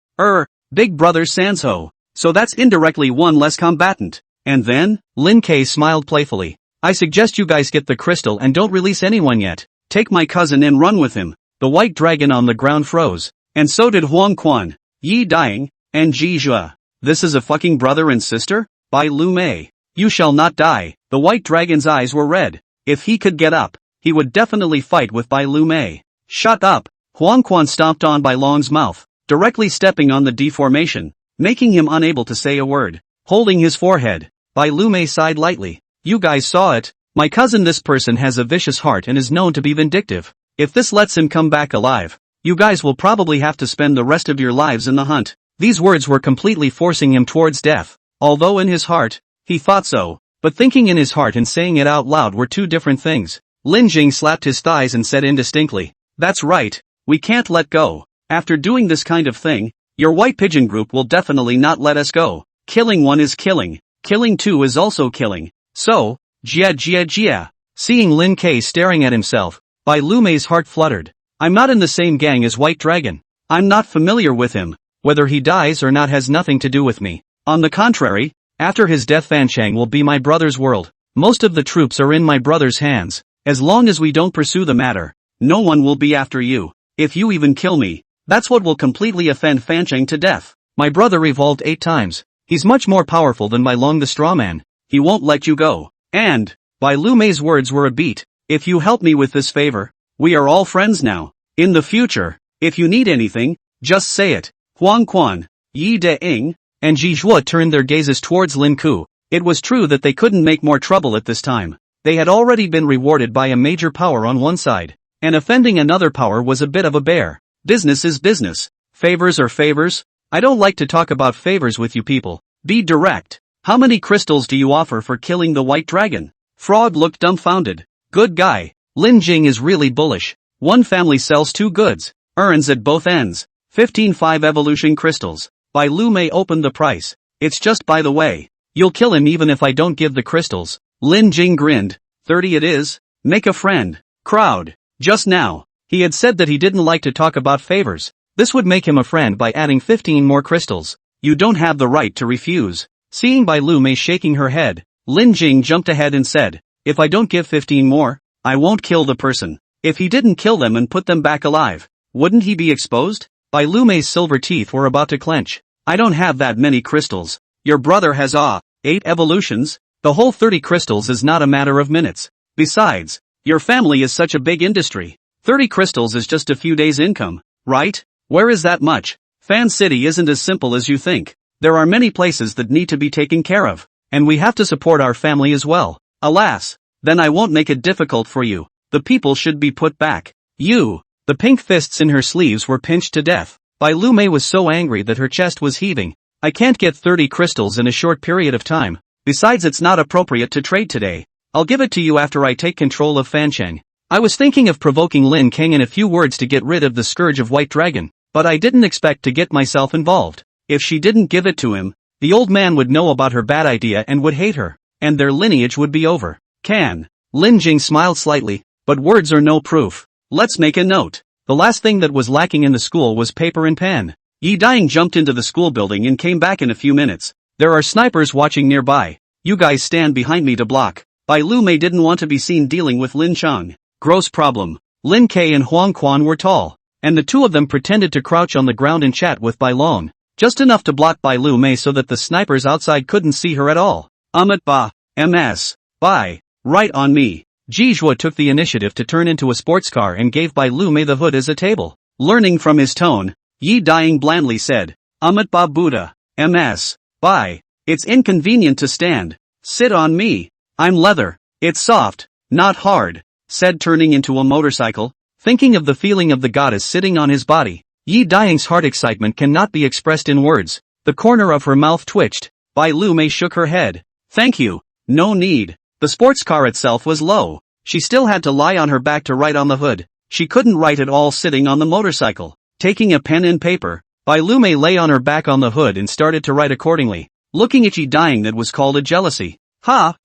Big brother Sanzho. So that's indirectly 1 less combatant. And then, Lin Kei smiled playfully. I suggest you guys get the crystal and don't release anyone yet. Take my cousin and run with him. The white dragon on the ground froze. And so did Huang Quan, Yi Daying, and Ji Zhu. This is a fucking brother and sister? Bai Lu Mei. You shall not die. The white dragon's eyes were red. If he could get up, he would definitely fight with Bai Lu Mei. Shut up. Huang Quan stomped on Bai Long's mouth, directly stepping on the deformation, making him unable to say a word. Holding his forehead, Bai Lu Mei sighed lightly. You guys saw it. My cousin, this person has a vicious heart and is known to be vindictive. If this lets him come back alive, you guys will probably have to spend the rest of your lives in the hunt. These words were completely forcing him towards death. Although in his heart, he thought so, but thinking in his heart and saying it out loud were 2 different things. Lin Jing slapped his thighs and said indistinctly, that's right, we can't let go. After doing this kind of thing, your white pigeon group will definitely not let us go. Killing 1 is killing. Killing 2 is also killing. So, jia. Seeing Lin Kei staring at himself, Bai Lu Mei's heart fluttered. I'm not in the same gang as White Dragon. I'm not familiar with him. Whether he dies or not has nothing to do with me. On the contrary, after his death Fanchang will be my brother's world. Most of the troops are in my brother's hands. As long as we don't pursue the matter, no one will be after you. If you even kill me, that's what will completely offend Fanchang to death. My brother evolved 8 times. He's much more powerful than Bai Long the straw man. He won't let you go. And, Bai Lu Mei's words were a beat. If you help me with this favor, we are all friends now. In the future, if you need anything, just say it. Huang Quan, Yi De-ing, and Ji Zhu turned their gazes towards Lin Ku. It was true that they couldn't make more trouble at this time. They had already been rewarded by a major power on one side, and offending another power was a bit of a bear. Business is business. Favors are favors. I don't like to talk about favors with you people. Be direct. How many crystals do you offer for killing the white dragon? Frog looked dumbfounded. Good guy. Lin Jing is really bullish. One family sells 2 goods. Earns at both ends. 15 5 evolution crystals. Bai Lu Mei opened the price. It's just by the way. You'll kill him even if I don't give the crystals. Lin Jing grinned. 30 it is. Make a friend. Crowd. Just now. He had said that he didn't like to talk about favors. This would make him a friend by adding 15 more crystals. You don't have the right to refuse. Seeing Bai Lu Mei shaking her head, Lin Jing jumped ahead and said, if I don't give 15 more, I won't kill the person. If he didn't kill them and put them back alive, wouldn't he be exposed? Bai Lu Mei's silver teeth were about to clench. I don't have that many crystals. Your brother has 8 evolutions. The whole 30 crystals is not a matter of minutes. Besides, your family is such a big industry. 30 crystals is just a few days' income, right? Where is that much? Fan City isn't as simple as you think. There are many places that need to be taken care of, and we have to support our family as well. Alas, then I won't make it difficult for you. The people should be put back. You. The pink fists in her sleeves were pinched to death. Bai Lu Mei was so angry that her chest was heaving. I can't get 30 crystals in a short period of time. Besides, it's not appropriate to trade today. I'll give it to you after I take control of Fancheng. I was thinking of provoking Lin Kang in a few words to get rid of the scourge of White Dragon, but I didn't expect to get myself involved. If she didn't give it to him, the old man would know about her bad idea and would hate her, and their lineage would be over. Lin Jing smiled slightly, but words are no proof. Let's make a note. The last thing that was lacking in the school was paper and pen. Yi Daying jumped into the school building and came back in a few minutes. There are snipers watching nearby. You guys stand behind me to block. Bai Lu Mei didn't want to be seen dealing with Lin Chang. Gross problem. Lin Kei and Huang Quan were tall, and the two of them pretended to crouch on the ground and chat with Bai Long. Just enough to block Bai Lu Mei so that the snipers outside couldn't see her at all. Ba. MS. Bai. Right on me. Ji Zhuo took the initiative to turn into a sports car and gave Bai Lu Mei the hood as a table. Learning from his tone, Yi Daying blandly said, Ba Buddha. MS. Bai. It's inconvenient to stand. Sit on me. I'm leather. It's soft, not hard, said turning into a motorcycle. Thinking of the feeling of the goddess sitting on his body, Yi Daying's heart excitement cannot be expressed in words. The corner of her mouth twitched. Bai Lu Mei shook her head. Thank you. No need. The sports car itself was low. She still had to lie on her back to write on the hood. She couldn't write at all sitting on the motorcycle. Taking a pen and paper, Bai Lu Mei lay on her back on the hood and started to write accordingly. Looking at Yi Daying, that was called a jealousy.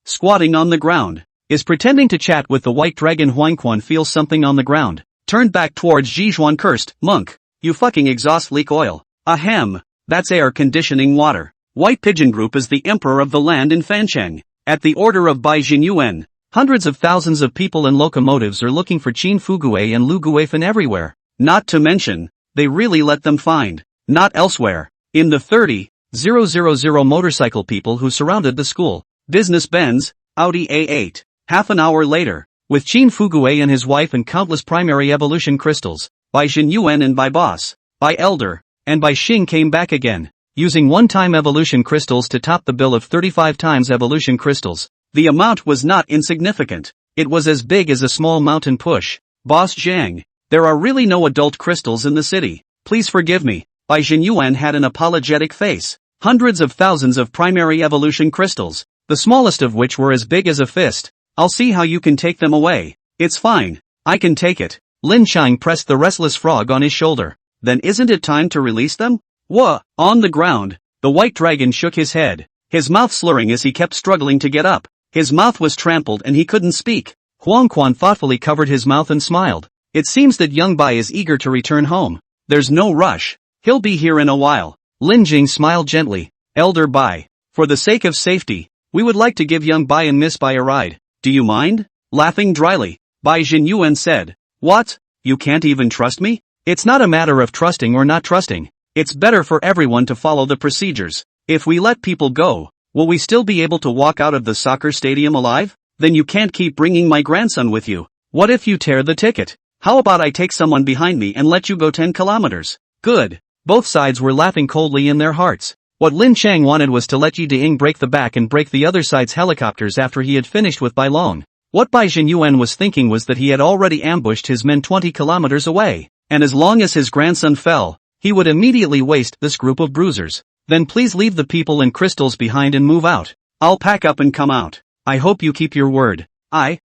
Squatting on the ground. Is pretending to chat with the white dragon. Huang Quan feels something on the ground. Turned back towards Ji Zhuan, cursed, monk. You fucking exhaust leak oil. Ahem. That's air conditioning water. White Pigeon Group is the emperor of the land in Fancheng. At the order of Bai Jinyuan, hundreds of thousands of people and locomotives are looking for Qin Fugui and Lu Guifan everywhere. Not to mention, they really let them find. Not elsewhere. In the 30,000 motorcycle people who surrounded the school. Business Benz, Audi A8. Half an hour later, with Qin Fugui and his wife and countless primary evolution crystals, Bai Jinyuan and Bai Boss, Bai Elder, and Bai Xing came back again, using one-time evolution crystals to top the bill of 35 times evolution crystals. The amount was not insignificant. It was as big as a small mountain push. Boss Zhang, there are really no adult crystals in the city. Please forgive me. Bai Jinyuan had an apologetic face. Hundreds of thousands of primary evolution crystals, the smallest of which were as big as a fist. I'll see how you can take them away. It's fine. I can take it. Lin Chang pressed the restless frog on his shoulder. Then isn't it time to release them? Wha? On the ground, the white dragon shook his head, his mouth slurring as he kept struggling to get up. His mouth was trampled and he couldn't speak. Huang Quan thoughtfully covered his mouth and smiled. It seems that young Bai is eager to return home. There's no rush. He'll be here in a while. Lin Jing smiled gently. Elder Bai, for the sake of safety, we would like to give young Bai and Miss Bai a ride. Do you mind? Laughing dryly, Bai Jinyuan said. What? You can't even trust me? It's not a matter of trusting or not trusting. It's better for everyone to follow the procedures. If we let people go, will we still be able to walk out of the soccer stadium alive? Then you can't keep bringing my grandson with you. What if you tear the ticket? How about I take someone behind me and let you go 10 kilometers? Good. Both sides were laughing coldly in their hearts. What Lin Chang wanted was to let Yi Daying break the back and break the other side's helicopters after he had finished with Bai Long. What Bai Jinyuan was thinking was that he had already ambushed his men 20 kilometers away, and as long as his grandson fell, he would immediately waste this group of bruisers. Then please leave the people and crystals behind and move out. I'll pack up and come out. I hope you keep your word. Paki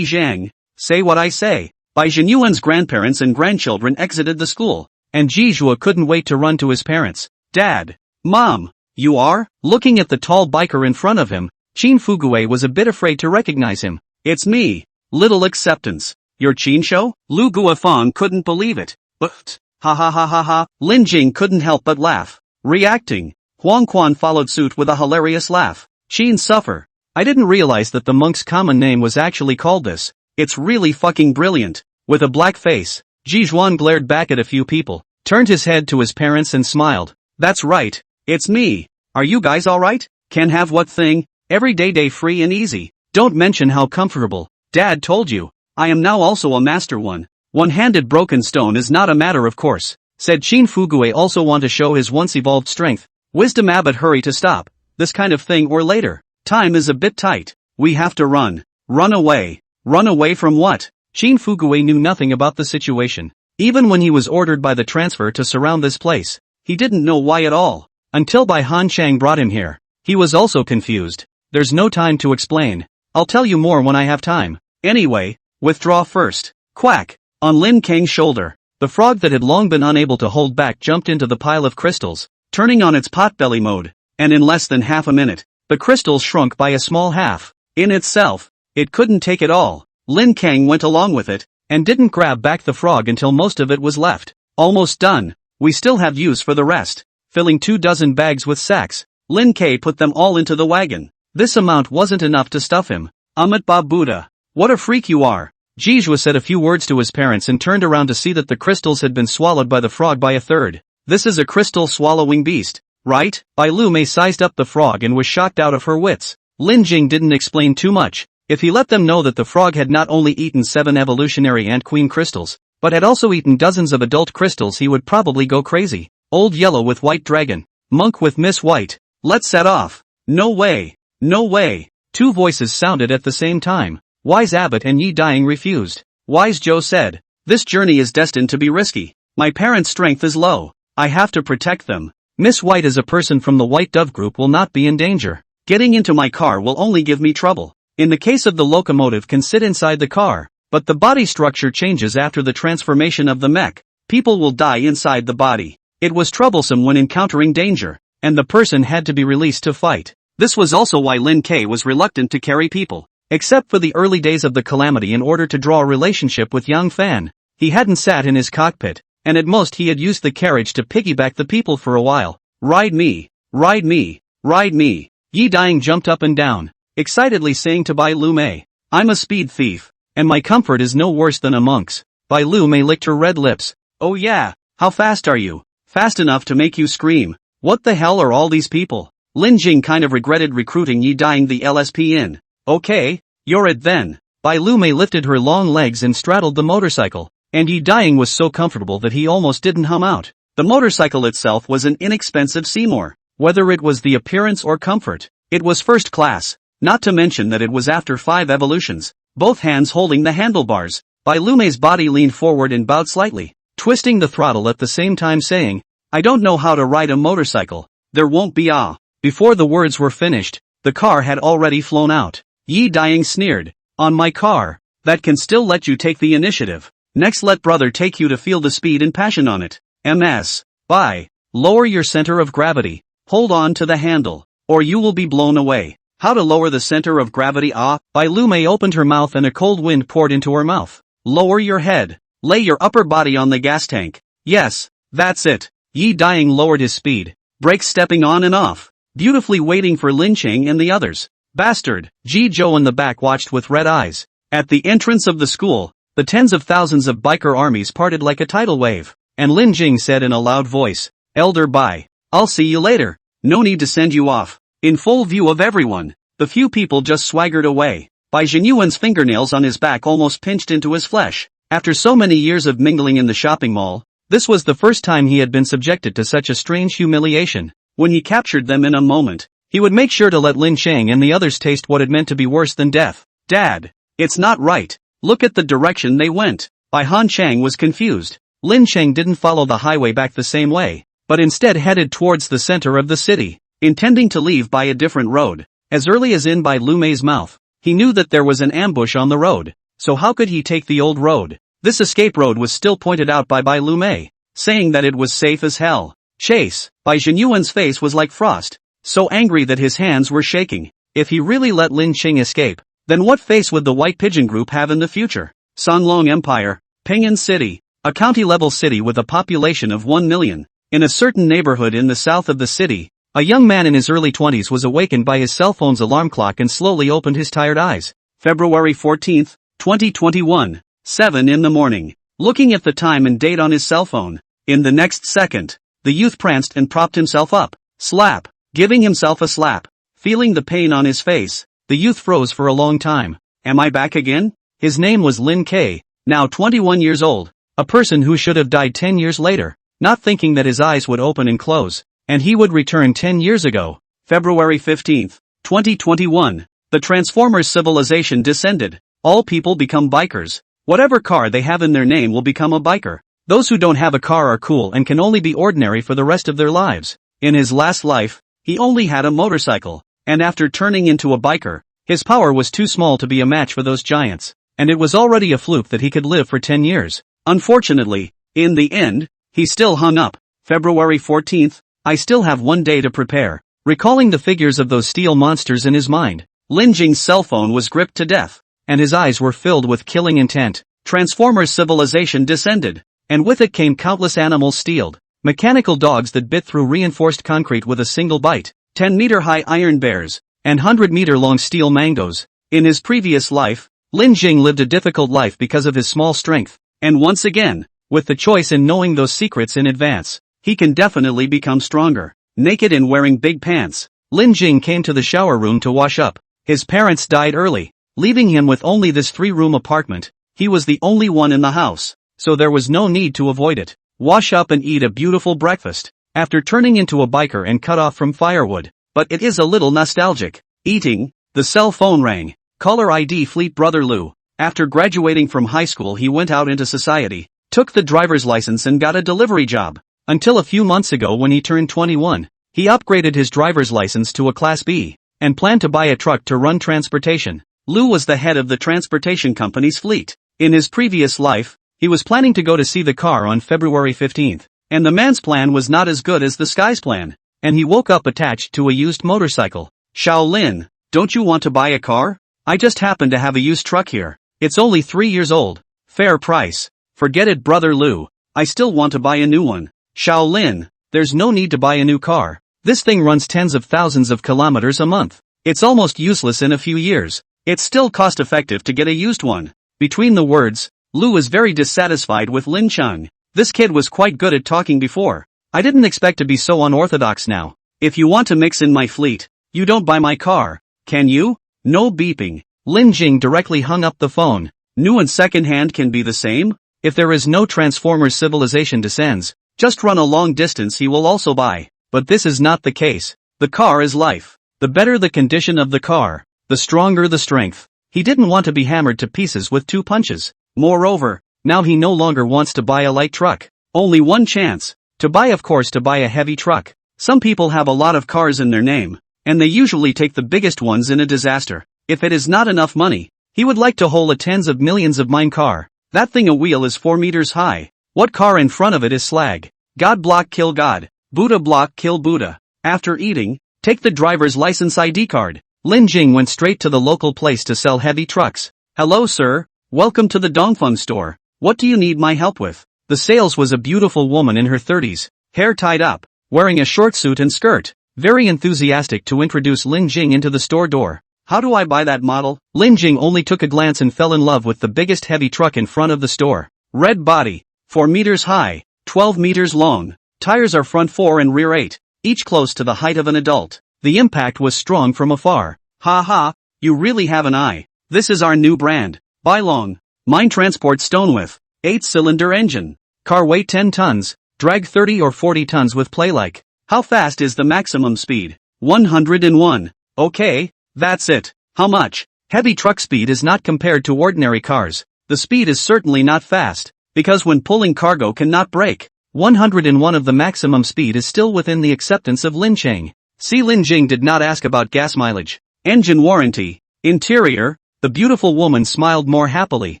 Zhang, say what I say. Bai Zhenyuan's grandparents and grandchildren exited the school, and Jizhua couldn't wait to run to his parents. Dad. Mom. You are? Looking at the tall biker in front of him, Qin Fugue was a bit afraid to recognize him. It's me. Little acceptance. You're Qinsho? Lu Guofeng couldn't believe it. But, ha ha ha ha ha, Lin Jing couldn't help but laugh. Reacting, Huang Quan followed suit with a hilarious laugh. Qin suffer. I didn't realize that the monk's common name was actually called this. It's really fucking brilliant. With a black face, Jizhuan glared back at a few people, turned his head to his parents and smiled. That's right. It's me. Are you guys alright? Can have what thing? Every day free and easy. Don't mention how comfortable. Dad told you. I am now also a master one. One-handed broken stone is not a matter of course, said Qin Fugue, also want to show his once evolved strength. Wisdom Abbot, hurry to stop. This kind of thing or later. Time is a bit tight. We have to run. Run away. Run away from what? Qin Fugue knew nothing about the situation. Even when he was ordered by the transfer to surround this place, he didn't know why at all. Until Bai Han Chang brought him here. He was also confused. There's no time to explain. I'll tell you more when I have time. Anyway, withdraw first. Quack. On Lin Kang's shoulder, the frog that had long been unable to hold back jumped into the pile of crystals, turning on its potbelly mode, and in less than half a minute, the crystals shrunk by a small half. In itself, it couldn't take it all. Lin Kang went along with it, and didn't grab back the frog until most of it was left. Almost done. We still have use for the rest. Filling 24 bags with sacks, Lin K put them all into the wagon. This amount wasn't enough to stuff him. Amit Ba Buddha. What a freak you are. Jizhua said a few words to his parents and turned around to see that the crystals had been swallowed by the frog by a third. This is a crystal swallowing beast, right? Bai Lu Mei sized up the frog and was shocked out of her wits. Lin Jing didn't explain too much. If he let them know that the frog had not only eaten 7 evolutionary Ant Queen crystals, but had also eaten dozens of adult crystals, he would probably go crazy. Old Yellow with White Dragon. Monk with Miss White. Let's set off. No way. No way. Two voices sounded at the same time. Wise Abbot and Yi Dying refused. Wise Joe said, this journey is destined to be risky. My parents' strength is low. I have to protect them. Miss White as a person from the White Dove group will not be in danger. Getting into my car will only give me trouble. In the case of the locomotive can sit inside the car, but the body structure changes after the transformation of the mech. People will die inside the body. It was troublesome when encountering danger, and the person had to be released to fight. This was also why Lin K was reluctant to carry people. Except for the early days of the calamity, in order to draw a relationship with Yang Fan, he hadn't sat in his cockpit, and at most he had used the carriage to piggyback the people for a while. Ride me, ride me, ride me. Yi Dying jumped up and down, excitedly saying to Bai Lu Mei, I'm a speed thief, and my comfort is no worse than a monk's. Bai Lu Mei licked her red lips. Oh yeah, how fast are you? Fast enough to make you scream. What the hell are all these people? Lin Jing kind of regretted recruiting Yi Dying the LSP in. Okay, you're it then. Bai Lu Mei lifted her long legs and straddled the motorcycle, and Yi Dying was so comfortable that he almost didn't hum out. The motorcycle itself was an inexpensive Seymour. Whether it was the appearance or comfort, it was first class, not to mention that it was after 5 evolutions, both hands holding the handlebars. Bai Lu Mei's body leaned forward and bowed slightly, twisting the throttle at the same time saying, I don't know how to ride a motorcycle. There won't be a. Before the words were finished, the car had already flown out. Yi Dying sneered, on my car, that can still let you take the initiative. Next let brother take you to feel the speed and passion on it. MS. Bye. Lower your center of gravity. Hold on to the handle, or you will be blown away. How to lower the center of gravity? Bai Lu Mei opened her mouth and a cold wind poured into her mouth. Lower your head. Lay your upper body on the gas tank. Yes, that's it. Yi Dying lowered his speed, brakes stepping on and off, beautifully waiting for Lin Cheng and the others. Bastard. Ji Zhou in the back watched with red eyes. At the entrance of the school, the tens of thousands of biker armies parted like a tidal wave, and Lin Jing said in a loud voice, Elder Bai, I'll see you later. No need to send you off. In full view of everyone, the few people just swaggered away. Bai Zhenyuan's fingernails on his back almost pinched into his flesh. After so many years of mingling in the shopping mall, this was the first time he had been subjected to such a strange humiliation. When he captured them in a moment, he would make sure to let Lin Cheng and the others taste what it meant to be worse than death. Dad, it's not right. Look at the direction they went. Bai Han Chang was confused. Lin Cheng didn't follow the highway back the same way, but instead headed towards the center of the city, intending to leave by a different road. As early as in by Lu Mei's mouth, he knew that there was an ambush on the road, so how could he take the old road? This escape road was still pointed out by Lu Mei, saying that it was safe as hell. Chase, Bai Zhenyuan's face was like frost, so angry that his hands were shaking. If he really let Lin Cheng escape, then what face would the White Pigeon Group have in the future? Sanlong Empire, Ping'an City, a county-level city with a population of 1 million. In a certain neighborhood in the south of the city, a young man in his early 20s was awakened by his cell phone's alarm clock and slowly opened his tired eyes. February 14, 2021, 7 in the morning. Looking at the time and date on his cell phone, in the next second, the youth pranced and propped himself up. Slap, giving himself a slap. Feeling the pain on his face, the youth froze for a long time. Am I back again? His name was Lin K, now 21 years old, a person who should have died 10 years later, not thinking that his eyes would open and close, and he would return 10 years ago. February 15, 2021. The Transformers civilization descended. All people become bikers. Whatever car they have in their name will become a biker. Those who don't have a car are cool and can only be ordinary for the rest of their lives. In his last life, he only had a motorcycle, and after turning into a biker, his power was too small to be a match for those giants, and it was already a fluke that he could live for 10 years. Unfortunately, in the end, he still hung up. February 14th, I still have 1 day to prepare. Recalling the figures of those steel monsters in his mind, Lin Jing's cell phone was gripped to death, and his eyes were filled with killing intent. Transformers civilization descended, and with it came countless animals steeled. Mechanical dogs that bit through reinforced concrete with a single bite, 10-meter-high iron bears, and 100-meter-long steel mangoes. In his previous life, Lin Jing lived a difficult life because of his small strength, and once again, with the choice in knowing those secrets in advance, he can definitely become stronger. Naked and wearing big pants, Lin Jing came to the shower room to wash up. His parents died early, leaving him with only this 3-room apartment. He was the only one in the house, so there was no need to avoid it. Wash up and eat a beautiful breakfast, after turning into a biker and cut off from firewood. But it is a little nostalgic. Eating, the cell phone rang. Caller ID Fleet Brother Lou. After graduating from high school he went out into society, took the driver's license and got a delivery job. Until a few months ago when he turned 21, he upgraded his driver's license to a Class B, and planned to buy a truck to run transportation. Lou was the head of the transportation company's fleet. In his previous life, he was planning to go to see the car on February 15th, and the man's plan was not as good as the sky's plan, and he woke up attached to a used motorcycle. Shaolin, don't you want to buy a car? I just happen to have a used truck here. It's only 3 years old. Fair price. Forget it, Brother Lou. I still want to buy a new one. Shaolin, there's no need to buy a new car. This thing runs tens of thousands of kilometers a month. It's almost useless in a few years. It's still cost-effective to get a used one. Between the words, Lou was very dissatisfied with Lin Cheng. This kid was quite good at talking before. I didn't expect to be so unorthodox now. If you want to mix in my fleet, you don't buy my car, can you? No beeping. Lin Jing directly hung up the phone. New and second-hand can be the same? If there is no Transformers civilization descends, just run a long distance he will also buy. But this is not the case. The car is life. The better the condition of the car, the stronger the strength. He didn't want to be hammered to pieces with 2 punches. Moreover, now he no longer wants to buy a light truck. Only one chance. To buy a heavy truck. Some people have a lot of cars in their name, and they usually take the biggest ones in a disaster. If it is not enough money, he would like to hold a tens of millions of mine car. That thing a wheel is 4 meters high. What car in front of it is slag? God block kill God. Buddha block kill Buddha. After eating, take the driver's license ID card. Lin Jing went straight to the local place to sell heavy trucks. Hello sir, welcome to the Dongfeng store. What do you need my help with? The sales was a beautiful woman in her 30s, hair tied up, wearing a short suit and skirt, very enthusiastic to introduce Lin Jing into the store door. How do I buy that model? Lin Jing only took a glance and fell in love with the biggest heavy truck in front of the store. Red body, 4 meters high, 12 meters long, tires are front 4 and rear 8, each close to the height of an adult. The impact was strong from afar. Ha ha, you really have an eye. This is our new brand. Bailong. Mine transport stone with 8-cylinder engine. Car weight 10 tons, drag 30 or 40 tons with play-like. How fast is the maximum speed? 101. Okay, that's it. How much? Heavy truck speed is not compared to ordinary cars. The speed is certainly not fast. Because when pulling cargo cannot brake, 101 of the maximum speed is still within the acceptance of Lin Cheng. See, Lin Jing did not ask about gas mileage, engine warranty, interior. The beautiful woman smiled more happily.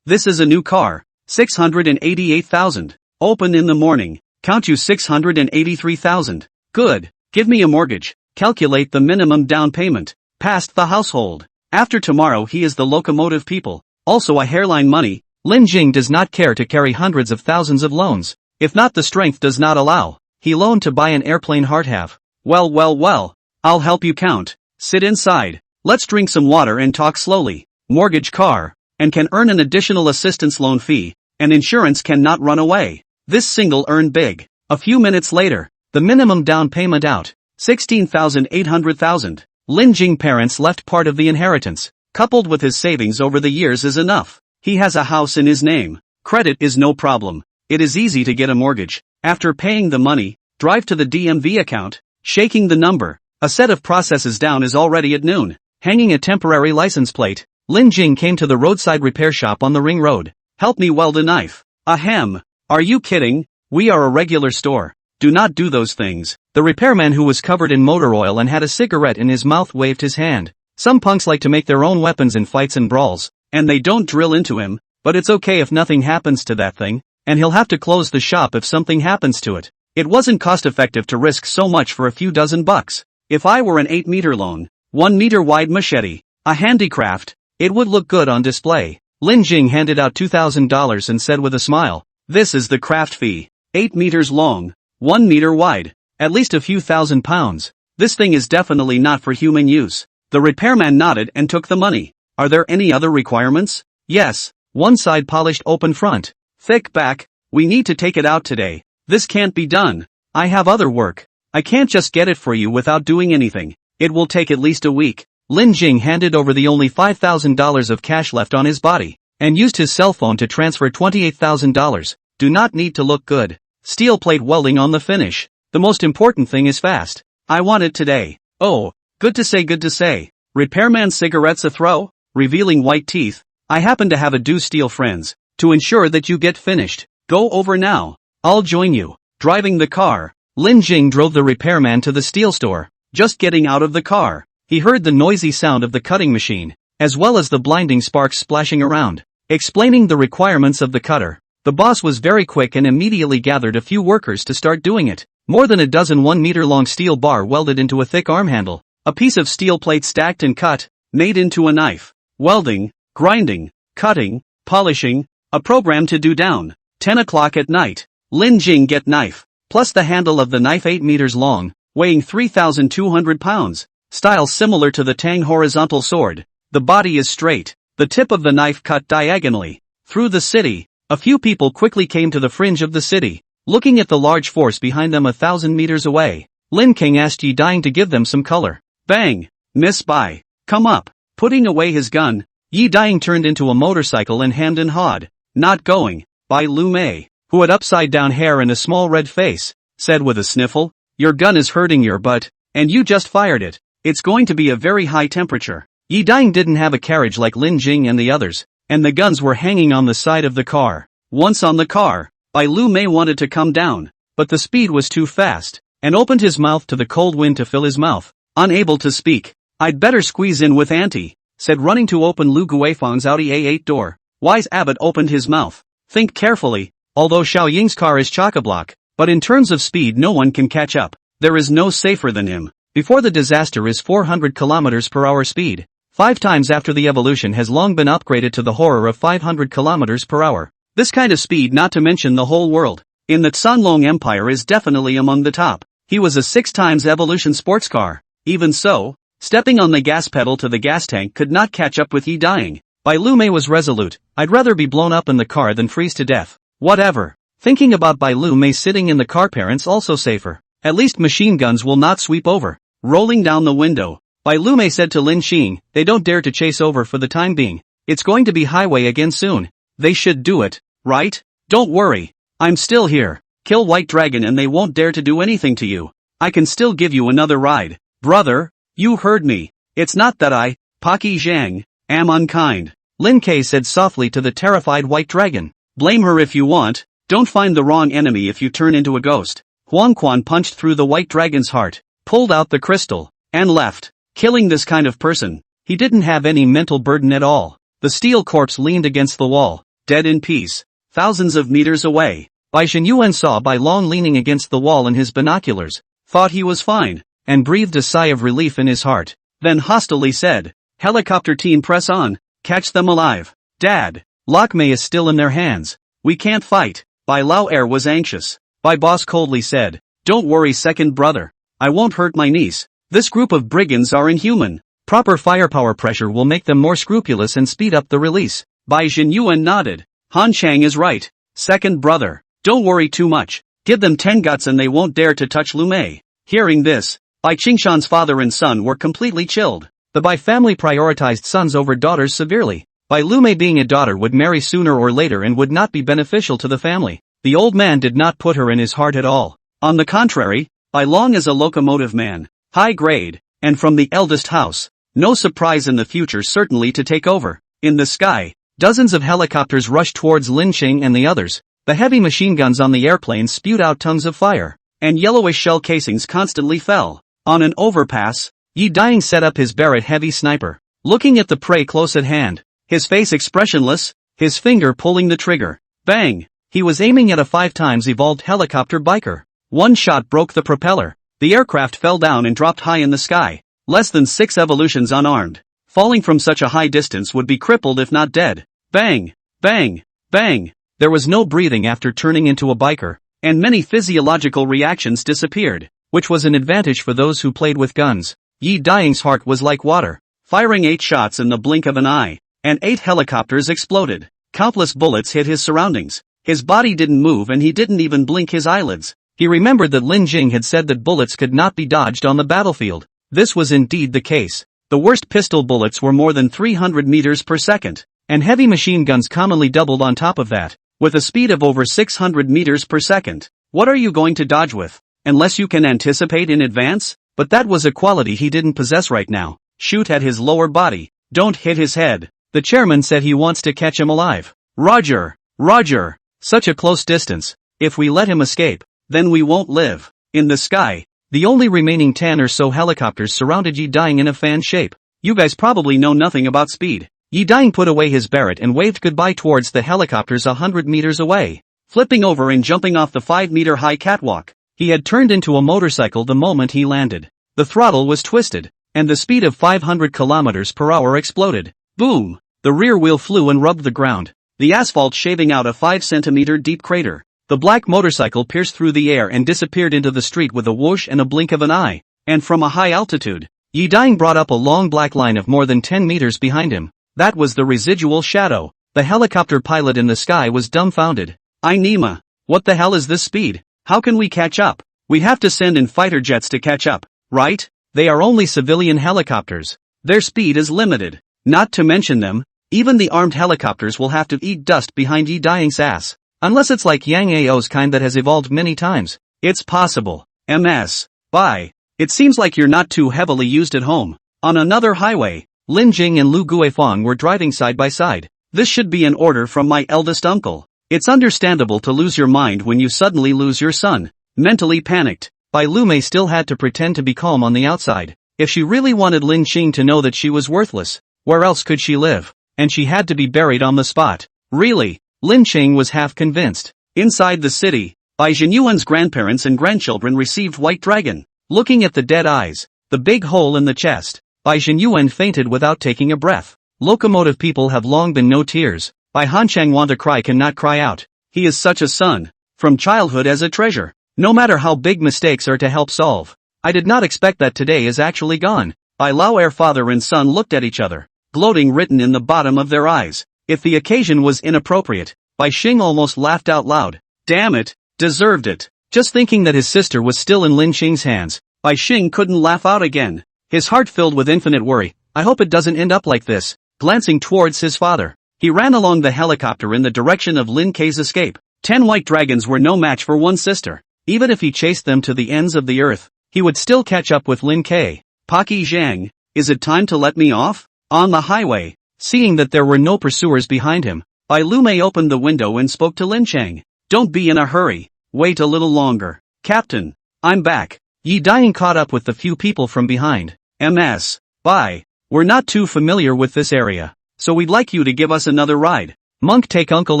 This is a new car, 688,000. Open in the morning. Count you 683,000. Good. Give me a mortgage. Calculate the minimum down payment. Passed the household. After tomorrow he is the locomotive people. Also a hairline money. Lin Jing does not care to carry hundreds of thousands of loans. If not, the strength does not allow. He loaned to buy an airplane hardhalf. Well. I'll help you count. Sit inside. Let's drink some water and talk slowly. Mortgage car. And can earn an additional assistance loan fee. And insurance cannot run away. This single earned big. A few minutes later, the minimum down payment out. 16,800,000. Lin Jing parents left part of the inheritance. Coupled with his savings over the years is enough. He has a house in his name. Credit is no problem. It is easy to get a mortgage. After paying the money, drive to the DMV account, shaking the number. A set of processes down is already at noon. Hanging a temporary license plate, Lin Jing came to the roadside repair shop on the ring road. Help me weld a knife. Ahem. Are you kidding? We are a regular store. Do not do those things. The repairman, who was covered in motor oil and had a cigarette in his mouth, waved his hand. Some punks like to make their own weapons in fights and brawls, and they don't drill into him, but it's okay if nothing happens to that thing, and he'll have to close the shop if something happens to it. It wasn't cost effective to risk so much for a few dozen bucks. If I were an 8-meter long, 1-meter wide machete, a handicraft, it would look good on display. Lin Jing handed out $2,000 and said with a smile, "This is the craft fee. 8 meters long, 1 meter wide, at least a few £1,000s. This thing is definitely not for human use." The repairman nodded and took the money. Are there any other requirements? Yes. One side polished open front. Thick back. We need to take it out today. This can't be done. I have other work. I can't just get it for you without doing anything. It will take at least a week. Lin Jing handed over the only $5,000 of cash left on his body, and used his cell phone to transfer $28,000. Do not need to look good. Steel plate welding on the finish. The most important thing is fast. I want it today. Oh, good to say. Repairman cigarettes a throw? Revealing white teeth. I happen to have a do steel friends. To ensure that you get finished. Go over now. I'll join you. Driving the car. Lin Jing drove the repairman to the steel store. Just getting out of the car, he heard the noisy sound of the cutting machine, as well as the blinding sparks splashing around. Explaining the requirements of the cutter, the boss was very quick and immediately gathered a few workers to start doing it. More than a dozen 1-meter-long steel bar welded into a thick arm handle. A piece of steel plate stacked and cut, made into a knife. Welding, grinding, cutting, polishing, a program to do down. 10 o'clock at night. Lin Jing get knife, plus the handle of the knife 8 meters long, weighing 3,200 pounds. Style similar to the Tang horizontal sword. The body is straight. The tip of the knife cut diagonally. Through the city, a few people quickly came to the fringe of the city, looking at the large force behind them 1,000 meters away. Lin King asked Yi Dying to give them some color. Bang! Miss by. Come up. Putting away his gun, Yi Dying turned into a motorcycle and hemmed and hawed. Not going. By Lu Mei, who had upside down hair and a small red face, said with a sniffle, "Your gun is hurting your butt, and you just fired it. It's going to be a very high temperature." Yi Dying didn't have a carriage like Lin Jing and the others, and the guns were hanging on the side of the car. Once on the car, Bai Lu Mei wanted to come down, but the speed was too fast, and opened his mouth to the cold wind to fill his mouth. Unable to speak. "I'd better squeeze in with Auntie," said, running to open Lu Guifang's Audi A8 door. Wise Abbot opened his mouth. Think carefully. Although Xiao Ying's car is chock-a-block, but in terms of speed no one can catch up. There is no safer than him. Before the disaster is 400 kilometers per hour speed. 5 times after the evolution has long been upgraded to the horror of 500 kilometers per hour. This kind of speed, not to mention the whole world, in the Xanlong Empire, is definitely among the top. He was a 6 times evolution sports car. Even so, stepping on the gas pedal to the gas tank could not catch up with Yi Dying. Bai Lu Mei was resolute. "I'd rather be blown up in the car than freeze to death." Whatever. Thinking about Bai Lu Mei sitting in the car, parents also safer. At least machine guns will not sweep over. Rolling down the window, Bai Lu Mei said to Lin Xing, "They don't dare to chase over for the time being. It's going to be highway again soon. They should do it, right? Don't worry. I'm still here. Kill White Dragon and they won't dare to do anything to you. I can still give you another ride." "Brother, you heard me. It's not that I, Paki Zhang, am unkind," Lin Kei said softly to the terrified White Dragon. Blame her if you want, don't find the wrong enemy if you turn into a ghost. Huang Quan punched through the white dragon's heart, pulled out the crystal, and left. Killing this kind of person, he didn't have any mental burden at all. The steel corpse leaned against the wall, dead in peace. Thousands of meters away, Bai Xinyuan saw Bai Long leaning against the wall in his binoculars, thought he was fine, and breathed a sigh of relief in his heart, then hostilely said, "Helicopter team, press on, catch them alive." "Dad, Lok Mei is still in their hands. We can't fight." Bai Lao Er was anxious. Bai Boss coldly said, "Don't worry, second brother. I won't hurt my niece. This group of brigands are inhuman. Proper firepower pressure will make them more scrupulous and speed up the release." Bai Xinyuan nodded. "Han Chang is right, second brother. Don't worry too much. Give them 10 guts and they won't dare to touch Lu Mei." Hearing this, Bai Qingshan's father and son were completely chilled. The Bai family prioritized sons over daughters severely. Bai Lu Mei being a daughter would marry sooner or later and would not be beneficial to the family. The old man did not put her in his heart at all. On the contrary, Bai Long is a locomotive man, high grade, and from the eldest house. No surprise in the future certainly to take over. In the sky, dozens of helicopters rushed towards Lin Qing and the others. The heavy machine guns on the airplanes spewed out tongues of fire, and yellowish shell casings constantly fell. On an overpass, Yi Daing set up his Barrett heavy sniper, looking at the prey close at hand, his face expressionless, his finger pulling the trigger. Bang! He was aiming at a 5 times evolved helicopter biker. One shot broke the propeller. The aircraft fell down and dropped high in the sky, less than 6 evolutions unarmed. Falling from such a high distance would be crippled if not dead. Bang! Bang! Bang! There was no breathing after turning into a biker, and many physiological reactions disappeared, which was an advantage for those who played with guns. Yi Daing's heart was like water, firing 8 shots in the blink of an eye, and 8 helicopters exploded. Countless bullets hit his surroundings. His body didn't move and he didn't even blink his eyelids. He remembered that Lin Jing had said that bullets could not be dodged on the battlefield. This was indeed the case. The worst pistol bullets were more than 300 meters per second, and heavy machine guns commonly doubled on top of that, with a speed of over 600 meters per second. What are you going to dodge with? Unless you can anticipate in advance? But that was a quality he didn't possess right now. Shoot at his lower body. Don't hit his head. The chairman said he wants to catch him alive. Roger. Roger. Such a close distance. If we let him escape, then we won't live. In the sky, the only remaining 10 or so helicopters surrounded Yi Daing in a fan shape. You guys probably know nothing about speed. Yi Daing put away his Barrett and waved goodbye towards the helicopters 100 meters away. Flipping over and jumping off the 5-meter high catwalk, he had turned into a motorcycle the moment he landed. The throttle was twisted, and the speed of 500 kilometers per hour exploded. Boom! The rear wheel flew and rubbed the ground, the asphalt shaving out a 5-centimeter deep crater. The black motorcycle pierced through the air and disappeared into the street with a whoosh and a blink of an eye, and from a high altitude, Yi Daing brought up a long black line of more than 10 meters behind him. That was the residual shadow. The helicopter pilot in the sky was dumbfounded. Nima, what the hell is this speed? How can we catch up? We have to send in fighter jets to catch up, right? They are only civilian helicopters. Their speed is limited. Not to mention them, even the armed helicopters will have to eat dust behind Yi Daing's ass. Unless it's like Yang Ao's kind that has evolved many times. It's possible. MS. Bye. It seems like you're not too heavily used at home. On another highway, Lin Jing and Lu Guifang were driving side by side. This should be an order from my eldest uncle. It's understandable to lose your mind when you suddenly lose your son. Mentally panicked, Bai Lu Mei still had to pretend to be calm on the outside. If she really wanted Lin Qing to know that she was worthless, where else could she live? And she had to be buried on the spot. Really? Lin Qing was half convinced. Inside the city, Bai Zhenyuan's grandparents and grandchildren received White Dragon. Looking at the dead eyes, the big hole in the chest, Bai Zhenyuan fainted without taking a breath. Locomotive people have long been no tears. Bai Hanchang want to cry cannot cry out. He is such a son. From childhood as a treasure. No matter how big mistakes are to help solve. I did not expect that today is actually gone. Bai Lao father and son looked at each other. Gloating written in the bottom of their eyes. If the occasion was inappropriate, Bai Xing almost laughed out loud. Damn it, deserved it. Just thinking that his sister was still in Lin Qing's hands, Bai Xing couldn't laugh out again. His heart filled with infinite worry. I hope it doesn't end up like this. Glancing towards his father, he ran along the helicopter in the direction of Lin Kei's escape. 10 white dragons were no match for one sister. Even if he chased them to the ends of the earth, he would still catch up with Lin Kei. Paki Zhang, is it time to let me off? On the highway, seeing that there were no pursuers behind him, Bai Lumei opened the window and spoke to Lin Chang. Don't be in a hurry, wait a little longer. Captain, I'm back. Yi Daying caught up with the few people from behind. MS. Bye. We're not too familiar with this area, so we'd like you to give us another ride. Monk, take uncle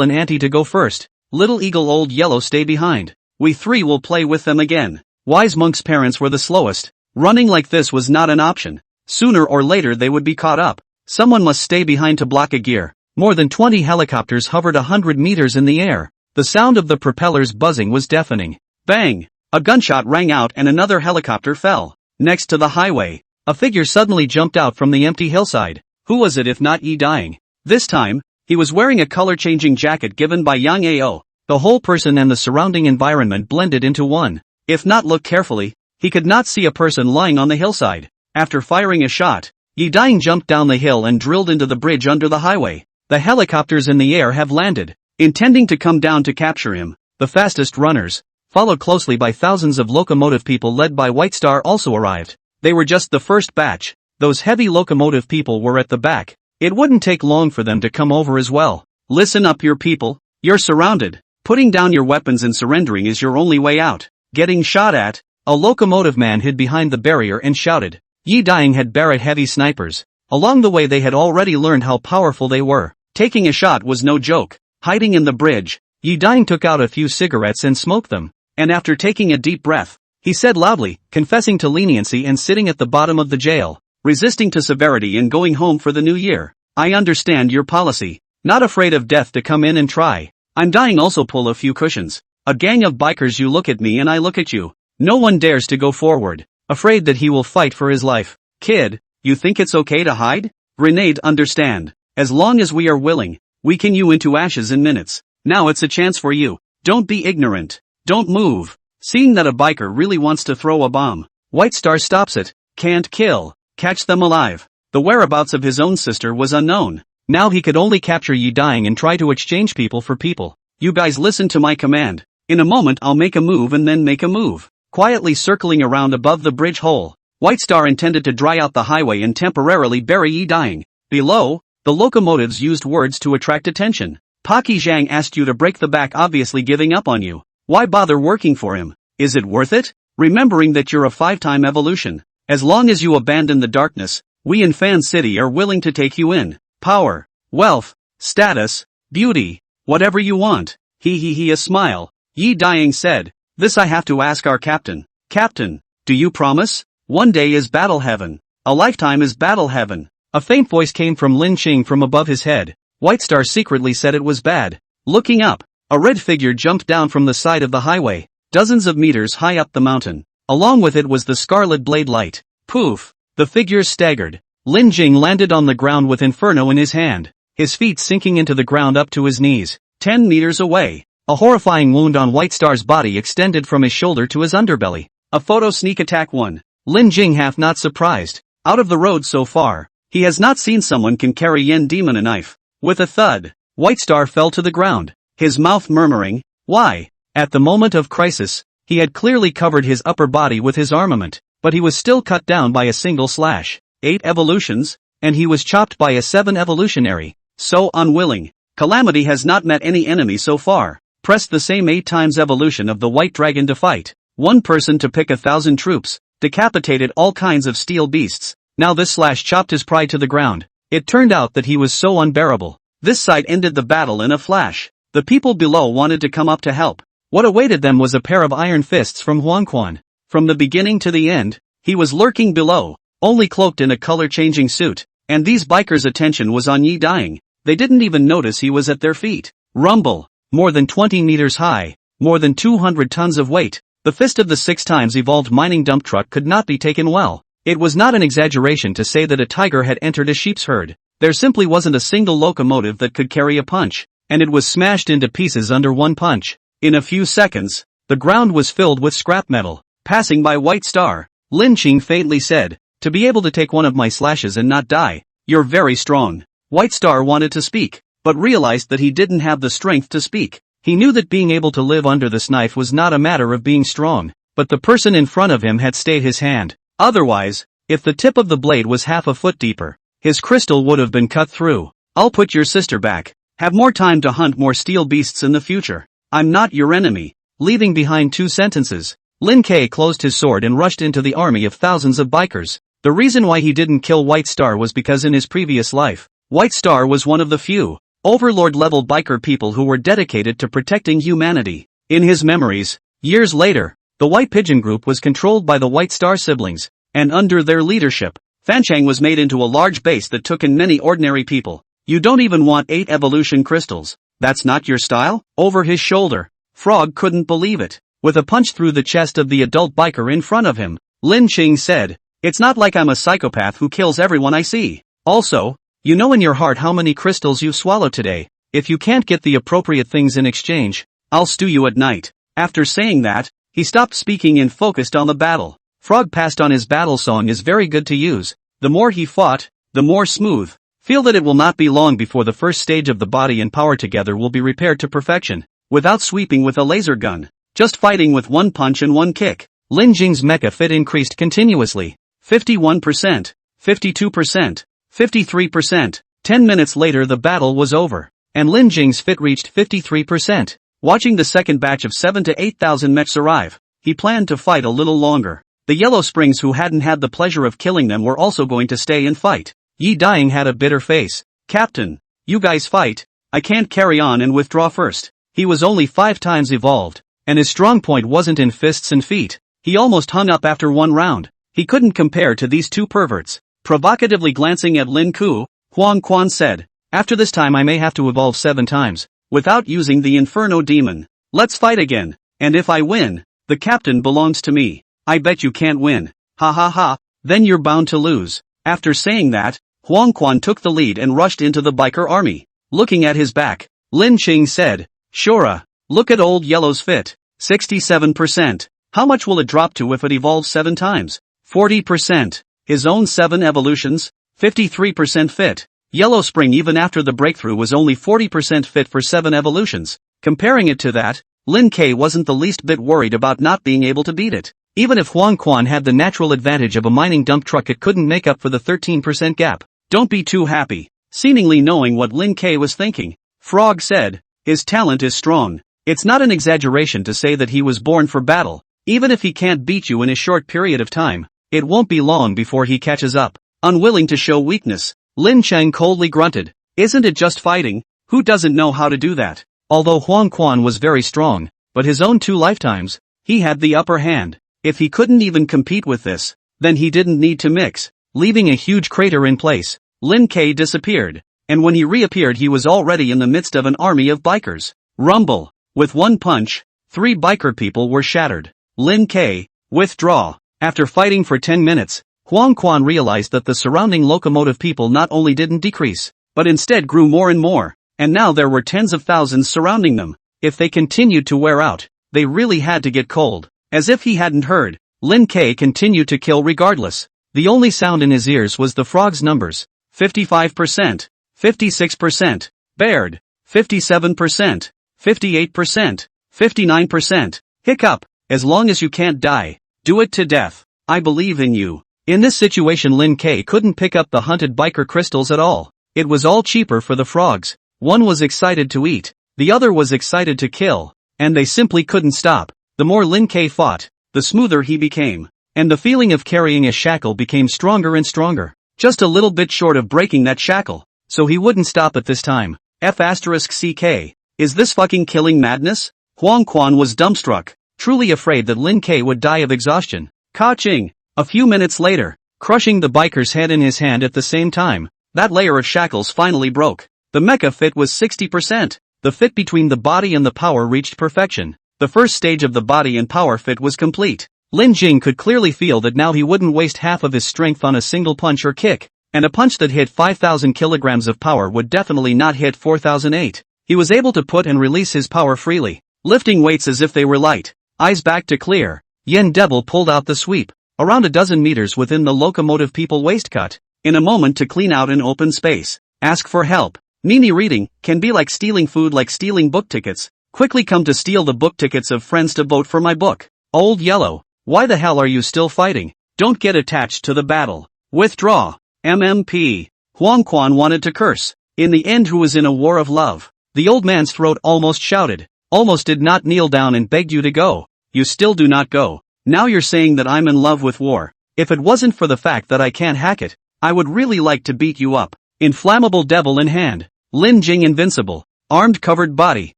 and auntie to go first. Little Eagle, Old Yellow stay behind. We three will play with them again. Wise Monk's parents were the slowest. Running like this was not an option. Sooner or later they would be caught up. Someone must stay behind to block a gear. More than 20 helicopters hovered 100 meters in the air. The sound of the propellers buzzing was deafening. Bang! A gunshot rang out and another helicopter fell. Next to the highway, a figure suddenly jumped out from the empty hillside. Who was it if not Yi Daying? This time, he was wearing a color-changing jacket given by Yang Ao. The whole person and the surrounding environment blended into one. If not look carefully, he could not see a person lying on the hillside. After firing a shot, Yi Daying jumped down the hill and drilled into the bridge under the highway. The helicopters in the air have landed, intending to come down to capture him. The fastest runners, followed closely by thousands of locomotive people led by White Star, also arrived. They were just the first batch. Those heavy locomotive people were at the back. It wouldn't take long for them to come over as well. Listen up, your people. You're surrounded. Putting down your weapons and surrendering is your only way out. Getting shot at. A locomotive man hid behind the barrier and shouted. Yi Daying had Barrett heavy snipers. Along the way they had already learned how powerful they were. Taking a shot was no joke. Hiding in the bridge, Yi Daying took out a few cigarettes and smoked them. And after taking a deep breath, he said loudly, confessing to leniency and sitting at the bottom of the jail, resisting to severity and going home for the new year. I understand your policy. Not afraid of death to come in and try. I'm dying. Also pull a few cushions. A gang of bikers, you look at me and I look at you. No one dares to go forward, afraid that he will fight for his life. Kid, you think it's okay to hide? Grenade, understand. As long as we are willing, we can you into ashes in minutes. Now it's a chance for you. Don't be ignorant. Don't move. Seeing that a biker really wants to throw a bomb, White Star stops it. Can't kill. Catch them alive. The whereabouts of his own sister was unknown. Now he could only capture Yi Daying and try to exchange people for people. You guys listen to my command. In a moment I'll make a move and then make a move. Quietly circling around above the bridge hole, White Star intended to dry out the highway and temporarily bury Yi Daying. Below, the locomotives used words to attract attention. Paki Zhang asked you to break the back, obviously giving up on you. Why bother working for him? Is it worth it? Remembering that you're a 5-time evolution. As long as you abandon the darkness, we in Fan City are willing to take you in. Power, wealth, status, beauty, whatever you want. A smile. Yi Daying said, this I have to ask our captain. Captain, do you promise? One day is battle heaven. A lifetime is battle heaven. A faint voice came from Lin Ching from above his head. White Star secretly said it was bad. Looking up, a red figure jumped down from the side of the highway, dozens of meters high up the mountain. Along with it was the scarlet blade light. Poof! The figure staggered. Lin Jing landed on the ground with Inferno in his hand, his feet sinking into the ground up to his knees. 10 meters away, a horrifying wound on White Star's body extended from his shoulder to his underbelly. A photo sneak attack 1. Lin Jing half not surprised. Out of the road so far, he has not seen someone can carry Yen Demon a knife. With a thud, White Star fell to the ground, his mouth murmuring, why? At the moment of crisis, he had clearly covered his upper body with his armament, but he was still cut down by a single slash. 8 evolutions, and he was chopped by a 7 evolutionary. So unwilling. Calamity has not met any enemy so far. Pressed the same 8 times evolution of the White Dragon to fight. One person to pick 1,000 troops. Decapitated all kinds of steel beasts. Now this slash chopped his pride to the ground. It turned out that he was so unbearable. This sight ended the battle in a flash. The people below wanted to come up to help. What awaited them was a pair of iron fists from Huangquan. From the beginning to the end, he was lurking below, only cloaked in a color-changing suit, and these bikers' attention was on Yi Daying. They didn't even notice he was at their feet. Rumble. More than 20 meters high, more than 200 tons of weight. The fist of the 6 times evolved mining dump truck could not be taken well. It was not an exaggeration to say that a tiger had entered a sheep's herd. There simply wasn't a single locomotive that could carry a punch, and it was smashed into pieces under one punch. In a few seconds, the ground was filled with scrap metal. Passing by White Star, Lin Ching faintly said, to be able to take one of my slashes and not die, you're very strong. White Star wanted to speak, but realized that he didn't have the strength to speak. He knew that being able to live under this knife was not a matter of being strong, but the person in front of him had stayed his hand. Otherwise, if the tip of the blade was half a foot deeper, his crystal would have been cut through. I'll put your sister back. Have more time to hunt more steel beasts in the future. I'm not your enemy. Leaving behind 2 sentences, Lin K closed his sword and rushed into the army of thousands of bikers. The reason why he didn't kill White Star was because in his previous life, White Star was one of the few Overlord-level biker people who were dedicated to protecting humanity. In his memories, years later, the White Pigeon group was controlled by the White Star siblings, and under their leadership, Fanchang was made into a large base that took in many ordinary people. You don't even want 8 evolution crystals. That's not your style? Over his shoulder, Frog couldn't believe it. With a punch through the chest of the adult biker in front of him, Lin Qing said, "It's not like I'm a psychopath who kills everyone I see. Also, you know in your heart how many crystals you've swallowed today. If you can't get the appropriate things in exchange, I'll stew you at night." After saying that, he stopped speaking and focused on the battle. Frog passed on his battle song is very good to use. The more he fought, the more smooth. Feel that it will not be long before the first stage of the body and power together will be repaired to perfection, without sweeping with a laser gun. Just fighting with 1 punch and 1 kick. Lin Jing's mecha fit increased continuously. 51%, 52%, 53%. 10 minutes later the battle was over, and Lin Jing's fit reached 53%. Watching the second batch of 7 to 8,000 mechs arrive, he planned to fight a little longer. The Yellow Springs who hadn't had the pleasure of killing them were also going to stay and fight. Yi Dying had a bitter face. "Captain, you guys fight, I can't carry on and withdraw first." He was only 5 times evolved, and his strong point wasn't in fists and feet. He almost hung up after 1 round. He couldn't compare to these 2 perverts. Provocatively glancing at Lin Ku, Huang Quan said, "After this time I may have to evolve 7 times, without using the Inferno demon. Let's fight again, and if I win, the captain belongs to me." "I bet you can't win." "Ha ha ha, then you're bound to lose." After saying that, Huang Quan took the lead and rushed into the biker army. Looking at his back, Lin Qing said, "Shura, look at old Yellow's fit. 67%. How much will it drop to if it evolves 7 times? 40%. His own 7 evolutions? 53% fit. Yellow Spring even after the breakthrough was only 40% fit for 7 evolutions. Comparing it to that, Lin K wasn't the least bit worried about not being able to beat it. Even if Huang Quan had the natural advantage of a mining dump truck, it couldn't make up for the 13% gap. "Don't be too happy." Seemingly knowing what Lin K was thinking, Frog said, "His talent is strong. It's not an exaggeration to say that he was born for battle. Even if he can't beat you in a short period of time, it won't be long before he catches up." Unwilling to show weakness, Lin Cheng coldly grunted, "Isn't it just fighting? Who doesn't know how to do that?" Although Huang Quan was very strong, but his own 2 lifetimes, he had the upper hand. If he couldn't even compete with this, then he didn't need to mix. Leaving a huge crater in place, Lin K disappeared, and when he reappeared he was already in the midst of an army of bikers. Rumble. With 1 punch, 3 biker people were shattered. Lin K, withdraw. After fighting for 10 minutes, Huang Quan realized that the surrounding locomotive people not only didn't decrease, but instead grew more and more, and now there were tens of thousands surrounding them. If they continued to wear out, they really had to get cold. As if he hadn't heard, Lin K continued to kill regardless. The only sound in his ears was the frog's numbers. 55%, 56%, Baird, 57%, 58%, 59%, hiccup. "As long as you can't die, do it to death. I believe in you." In this situation Lin K couldn't pick up the hunted biker crystals at all. It was all cheaper for the frogs. One was excited to eat, the other was excited to kill, and they simply couldn't stop. The more Lin K fought, the smoother he became, and the feeling of carrying a shackle became stronger and stronger. Just a little bit short of breaking that shackle, so he wouldn't stop at this time. F***CK. Is this fucking killing madness? Huang Quan was dumbstruck, truly afraid that Lin K would die of exhaustion. Ka-ching! A few minutes later, crushing the biker's head in his hand at the same time, that layer of shackles finally broke. The mecha fit was 60%. The fit between the body and the power reached perfection. The first stage of the body and power fit was complete. Lin Jing could clearly feel that now he wouldn't waste half of his strength on a single punch or kick, and a punch that hit 5,000 kilograms of power would definitely not hit 4,008. He was able to put and release his power freely, lifting weights as if they were light. Eyes back to clear, Yen Devil pulled out the sweep, around a dozen meters within the locomotive people waist cut, in a moment to clean out an open space. Ask for help. Nini reading can be like stealing food, like stealing book tickets. Quickly come to steal the book tickets of friends to vote for my book. Old Yellow, why the hell are you still fighting? Don't get attached to the battle. Withdraw. MMP. Huang Quan wanted to curse, In the end, who was in a war of love? The old man's throat almost shouted. Almost did not kneel down and begged you to go. You still do not go. Now you're saying that I'm in love with war. If it wasn't for the fact that I can't hack it, I would really like to beat you up. Inflammable devil in hand. Lin Jing invincible. Armed covered body.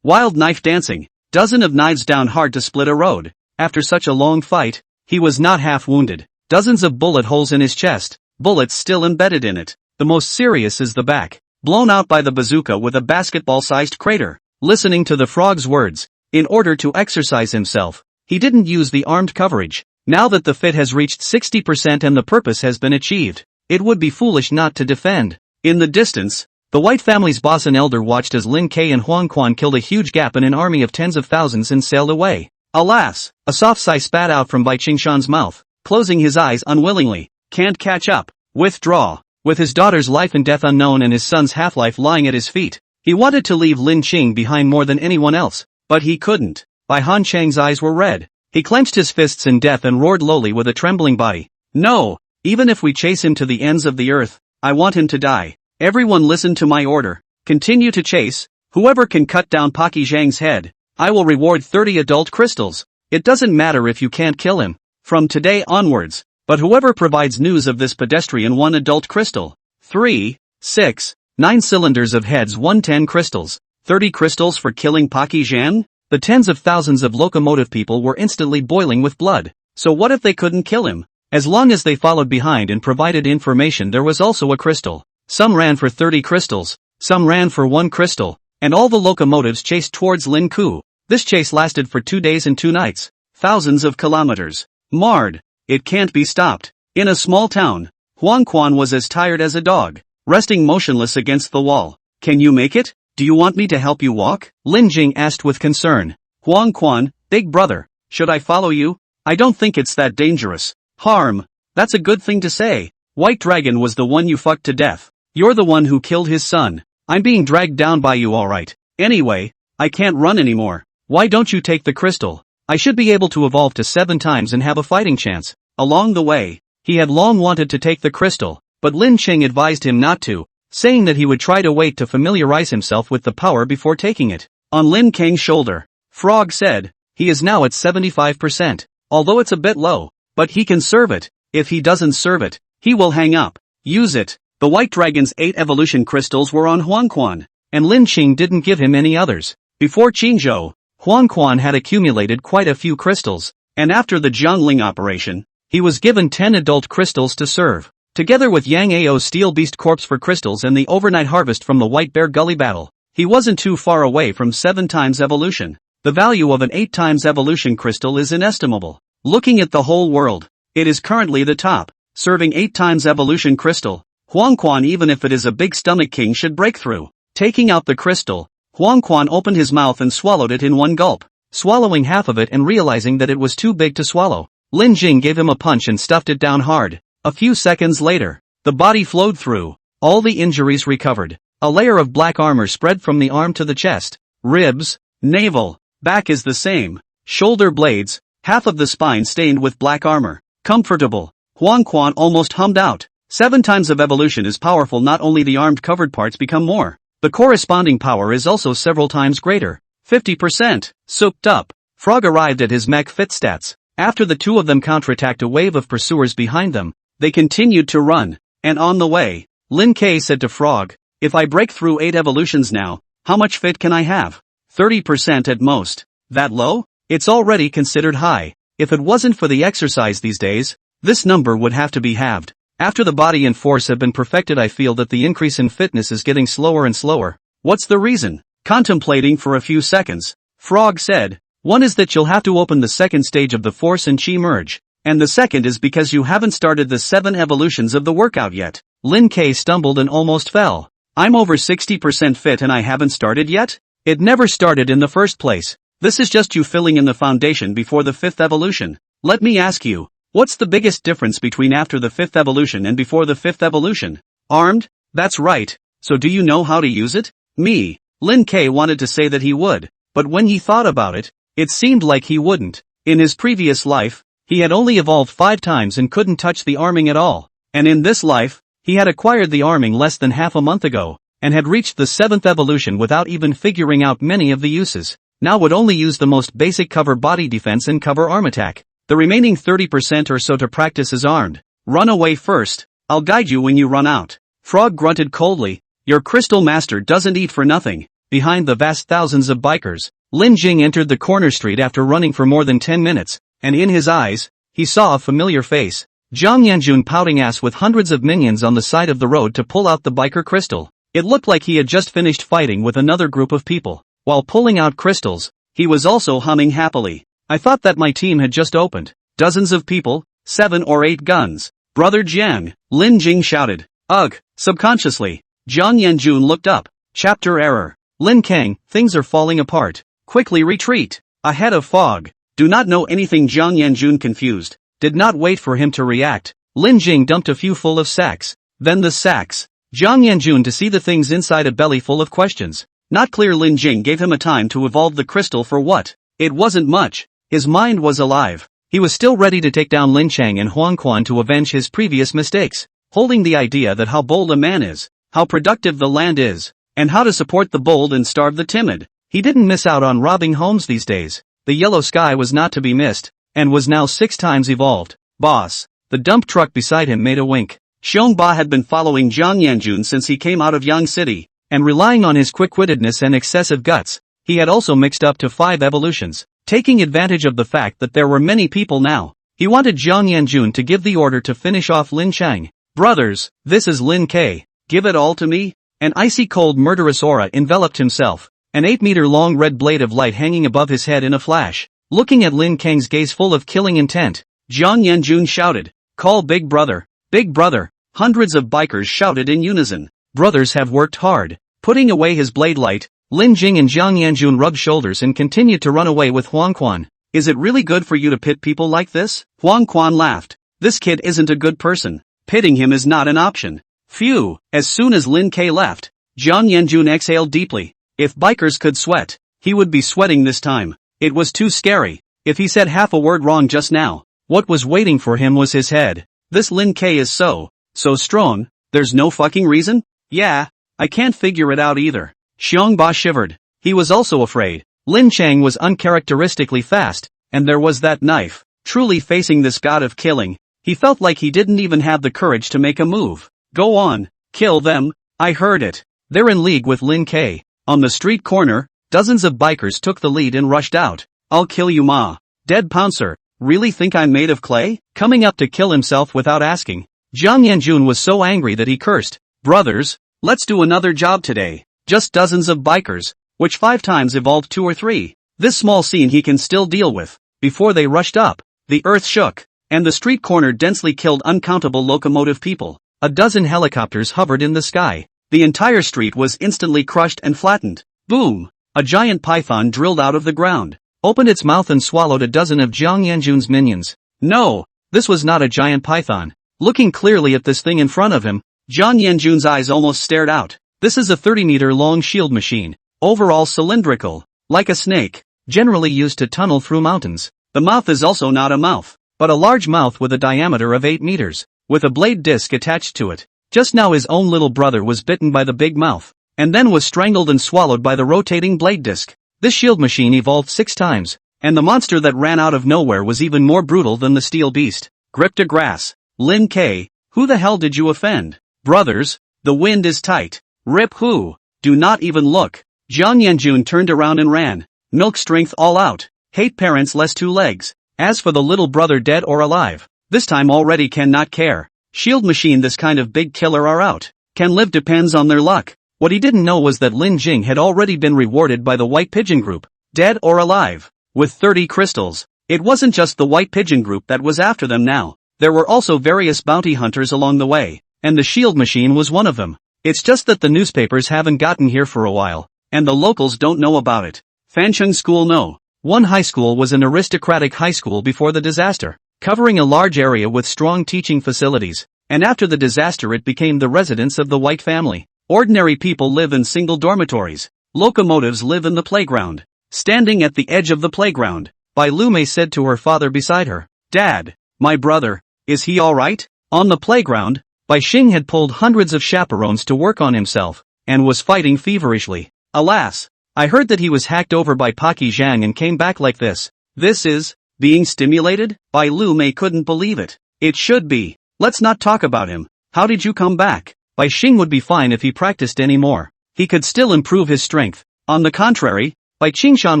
Wild knife dancing. Dozen of knives down hard to split a road. After such a long fight, he was not half wounded. Dozens of bullet holes in his chest. Bullets still embedded in it. The most serious is the back. Blown out by the bazooka with a basketball-sized crater. Listening to the frog's words, in order to exercise himself, he didn't use the armed coverage. Now that the fit has reached 60% and the purpose has been achieved, it would be foolish not to defend. In the distance, the White family's boss and elder watched as Lin Ke and Huang Quan killed a huge gap in an army of tens of thousands and sailed away. Alas, a soft sigh spat out from Bai Qingshan's mouth, closing his eyes unwillingly. Can't catch up. Withdraw. With his daughter's life and death unknown and his son's half-life lying at his feet, he wanted to leave Lin Qing behind more than anyone else, but he couldn't. Bai Han Chang's eyes were red. He clenched his fists in death and roared lowly with a trembling body. No, even if we chase him to the ends of the earth, I want him to die. Everyone listen to my order. Continue to chase. Whoever can cut down Paki Zhang's head, I will reward 30 adult crystals. It doesn't matter if you can't kill him. From today onwards, but whoever provides news of this pedestrian 1 adult crystal. 3, 6, 9 cylinders of heads 110 crystals. 30 crystals for killing Paki Zhang? The tens of thousands of locomotive people were instantly boiling with blood. So what if they couldn't kill him? As long as they followed behind and provided information, there was also a crystal. Some ran for 30 crystals, some ran for 1 crystal, and all the locomotives chased towards Lin Ku. This chase lasted for 2 days and 2 nights. Thousands of kilometers. Marred. It can't be stopped. In a small town, Huang Quan was as tired as a dog, resting motionless against the wall. Can you make it? Do you want me to help you walk? Lin Jing asked with concern. Huang Quan, big brother, should I follow you? I don't think it's that dangerous. Harm. That's a good thing to say. White Dragon was the one you fucked to death. You're the one who killed his son. I'm being dragged down by you, alright. Anyway, I can't run anymore. Why don't you take the crystal? I should be able to evolve to 7 times and have a fighting chance. Along the way, he had long wanted to take the crystal, but Lin Qing advised him not to, saying that he would try to wait to familiarize himself with the power before taking it. On Lin Kang's shoulder, Frog said, he is now at 75%, although it's a bit low, but he can serve it. If he doesn't serve it, he will hang up. Use it. The White Dragon's 8 evolution crystals were on Huang Quan, and Lin Qing didn't give him any others. Before Qingzhou, Huang Quan had accumulated quite a few crystals, and after the Jiangling operation, he was given 10 adult crystals to serve, together with Yang Ao's Steel Beast corpse for crystals and the overnight harvest from the White Bear Gully battle. He wasn't too far away from 7 times evolution. The value of an 8 times evolution crystal is inestimable. Looking at the whole world, it is currently the top, serving 8 times evolution crystal. Huang Quan, even if it is a big stomach king, should break through. Taking out the crystal, Huang Quan opened his mouth and swallowed it in one gulp, swallowing half of it and realizing that it was too big to swallow. Lin Jing gave him a punch and stuffed it down hard. A few seconds later, the body flowed through. All the injuries recovered. A layer of black armor spread from the arm to the chest, ribs, navel, back is the same, shoulder blades, half of the spine stained with black armor. Comfortable. Huang Quan almost hummed out. 7 times of evolution is powerful. Not only the armed covered parts become more, the corresponding power is also several times greater. 50%. Souped up. Frog arrived at his mech fit stats. After the two of them counterattacked a wave of pursuers behind them, they continued to run. And on the way, Lin Ke said to Frog, if I break through 8 evolutions now, how much fit can I have? 30% at most. That low? It's already considered high. If it wasn't for the exercise these days, this number would have to be halved. After the body and force have been perfected, I feel that the increase in fitness is getting slower and slower. What's the reason? Contemplating for a few seconds, Frog said, one is that you'll have to open the second stage of the force and chi merge, and the second is because you haven't started the 7 evolutions of the workout yet. Lin Ke stumbled and almost fell. I'm over 60% fit and I haven't started yet? It never started in the first place. This is just you filling in the foundation before the 5th evolution. Let me ask you, what's the biggest difference between after the 5th evolution and before the 5th evolution? Armed? That's right. So do you know how to use it? Me. Lin Ke wanted to say that he would, but when he thought about it, it seemed like he wouldn't. In his previous life, he had only evolved 5 times and couldn't touch the arming at all. And in this life, he had acquired the arming less than half a month ago. and had reached the 7th evolution without even figuring out many of the uses. Now would only use the most basic cover body defense and cover arm attack. The remaining 30% or so to practice as armed. Run away first, I'll guide you when you run out. Frog grunted coldly. Your crystal master doesn't eat for nothing. Behind the vast thousands of bikers, Lin Jing entered the corner street after running for more than 10 minutes, and in his eyes, he saw a familiar face. Zhang Yanjun pouting ass with hundreds of minions on the side of the road to pull out the biker crystal. It looked like he had just finished fighting with another group of people. While pulling out crystals, he was also humming happily. I thought that my team had just opened. Dozens of people, 7 or 8 guns. Brother Jiang, Lin Jing shouted. Ugh, subconsciously. Zhang Yanjun looked up. Chapter error. Lin Kang, things are falling apart. Quickly retreat. Ahead of fog. Do not know anything. Zhang Yanjun confused. Did not wait for him to react. Lin Jing dumped a few full of sacks. Then the sacks. Zhang Yanjun to see the things inside a belly full of questions. Not clear. Lin Jing gave him a time to evolve the crystal for what? It wasn't much. His mind was alive. He was still ready to take down Lin Chang and Huang Quan to avenge his previous mistakes. Holding the idea that how bold a man is, how productive the land is, and how to support the bold and starve the timid. He didn't miss out on robbing homes these days. The yellow sky was not to be missed, and was now 6 times evolved. Boss. The dump truck beside him made a wink. Xiongba had been following Zhang Yanjun since he came out of Yang City, and relying on his quick-wittedness and excessive guts, he had also mixed up to 5 evolutions. Taking advantage of the fact that there were many people now, he wanted Zhang Yanjun to give the order to finish off Lin Chang. Brothers, this is Lin K. Give it all to me? An icy cold murderous aura enveloped himself, an 8-meter-long red blade of light hanging above his head in a flash. Looking at Lin Kang's gaze full of killing intent, Zhang Yanjun shouted, Call Big Brother. Big Brother. Hundreds of bikers shouted in unison. Brothers have worked hard. Putting away his blade light, Lin Jing and Zhang Yanjun rubbed shoulders and continued to run away with Huang Quan. Is it really good for you to pit people like this? Huang Quan laughed. This kid isn't a good person. Pitting him is not an option. Phew. As soon as Lin K left, Zhang Yanjun exhaled deeply. If bikers could sweat, he would be sweating this time. It was too scary. If he said half a word wrong just now, what was waiting for him was his head. This Lin K is so strong, there's no fucking reason? Yeah, I can't figure it out either. Xiongba shivered. He was also afraid. Lin Chang was uncharacteristically fast, and there was that knife. Truly facing this god of killing, he felt like he didn't even have the courage to make a move. Go on, kill them, I heard it. They're in league with Lin K. On the street corner, dozens of bikers took the lead and rushed out. I'll kill you, ma. Dead Pouncer. Really think I'm made of clay? Coming up to kill himself without asking. Zhang Yanjun was so angry that he cursed. Brothers, let's do another job today. Just dozens of bikers, which 5 times evolved 2 or 3. This small scene he can still deal with. Before they rushed up, the earth shook, and the street corner densely killed uncountable locomotive people. A dozen helicopters hovered in the sky. The entire street was instantly crushed and flattened. Boom! A giant python drilled out of the ground, opened its mouth and swallowed a dozen of Zhang Yanjun's minions. No, this was not a giant python. Looking clearly at this thing in front of him, Zhang Yanjun's eyes almost stared out. This is a 30-meter-long shield machine, overall cylindrical, like a snake, generally used to tunnel through mountains. The mouth is also not a mouth, but a large mouth with a diameter of 8 meters, with a blade disc attached to it. Just now his own little brother was bitten by the big mouth, and then was strangled and swallowed by the rotating blade disc. This shield machine evolved 6 times, and the monster that ran out of nowhere was even more brutal than the steel beast. Grip to grass. Lin K, who the hell did you offend? Brothers, the wind is tight. Rip who? Do not even look. Zhang Yanjun turned around and ran. Milk strength all out. Hate parents less 2 legs. As for the little brother dead or alive, this time already cannot care. Shield machine this kind of big killer are out. Can live depends on their luck. What he didn't know was that Lin Jing had already been rewarded by the White Pigeon Group, dead or alive, with 30 crystals. It wasn't just the White Pigeon Group that was after them now. There were also various bounty hunters along the way, and the shield machine was one of them. It's just that the newspapers haven't gotten here for a while, and the locals don't know about it. Fancheng School no. One high school was an aristocratic high school before the disaster, covering a large area with strong teaching facilities, and after the disaster it became the residence of the White family. Ordinary people live in single dormitories. Locomotives live in the playground. Standing at the edge of the playground, Bai Lumei said to her father beside her, Dad, my brother, is he alright? On the playground, Bai Xing had pulled hundreds of chaperones to work on himself, and was fighting feverishly. Alas, I heard that he was hacked over by Paki Zhang and came back like this. This is being stimulated? Bai Lu Mei couldn't believe it. It should be. Let's not talk about him. How did you come back? Bai Xing would be fine if he practiced any more. He could still improve his strength. On the contrary, Bai Qingshan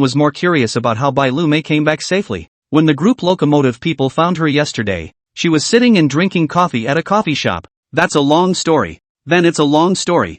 was more curious about how Bai Lu Mei came back safely. When the group locomotive people found her yesterday, she was sitting and drinking coffee at a coffee shop. That's a long story. Then it's a long story.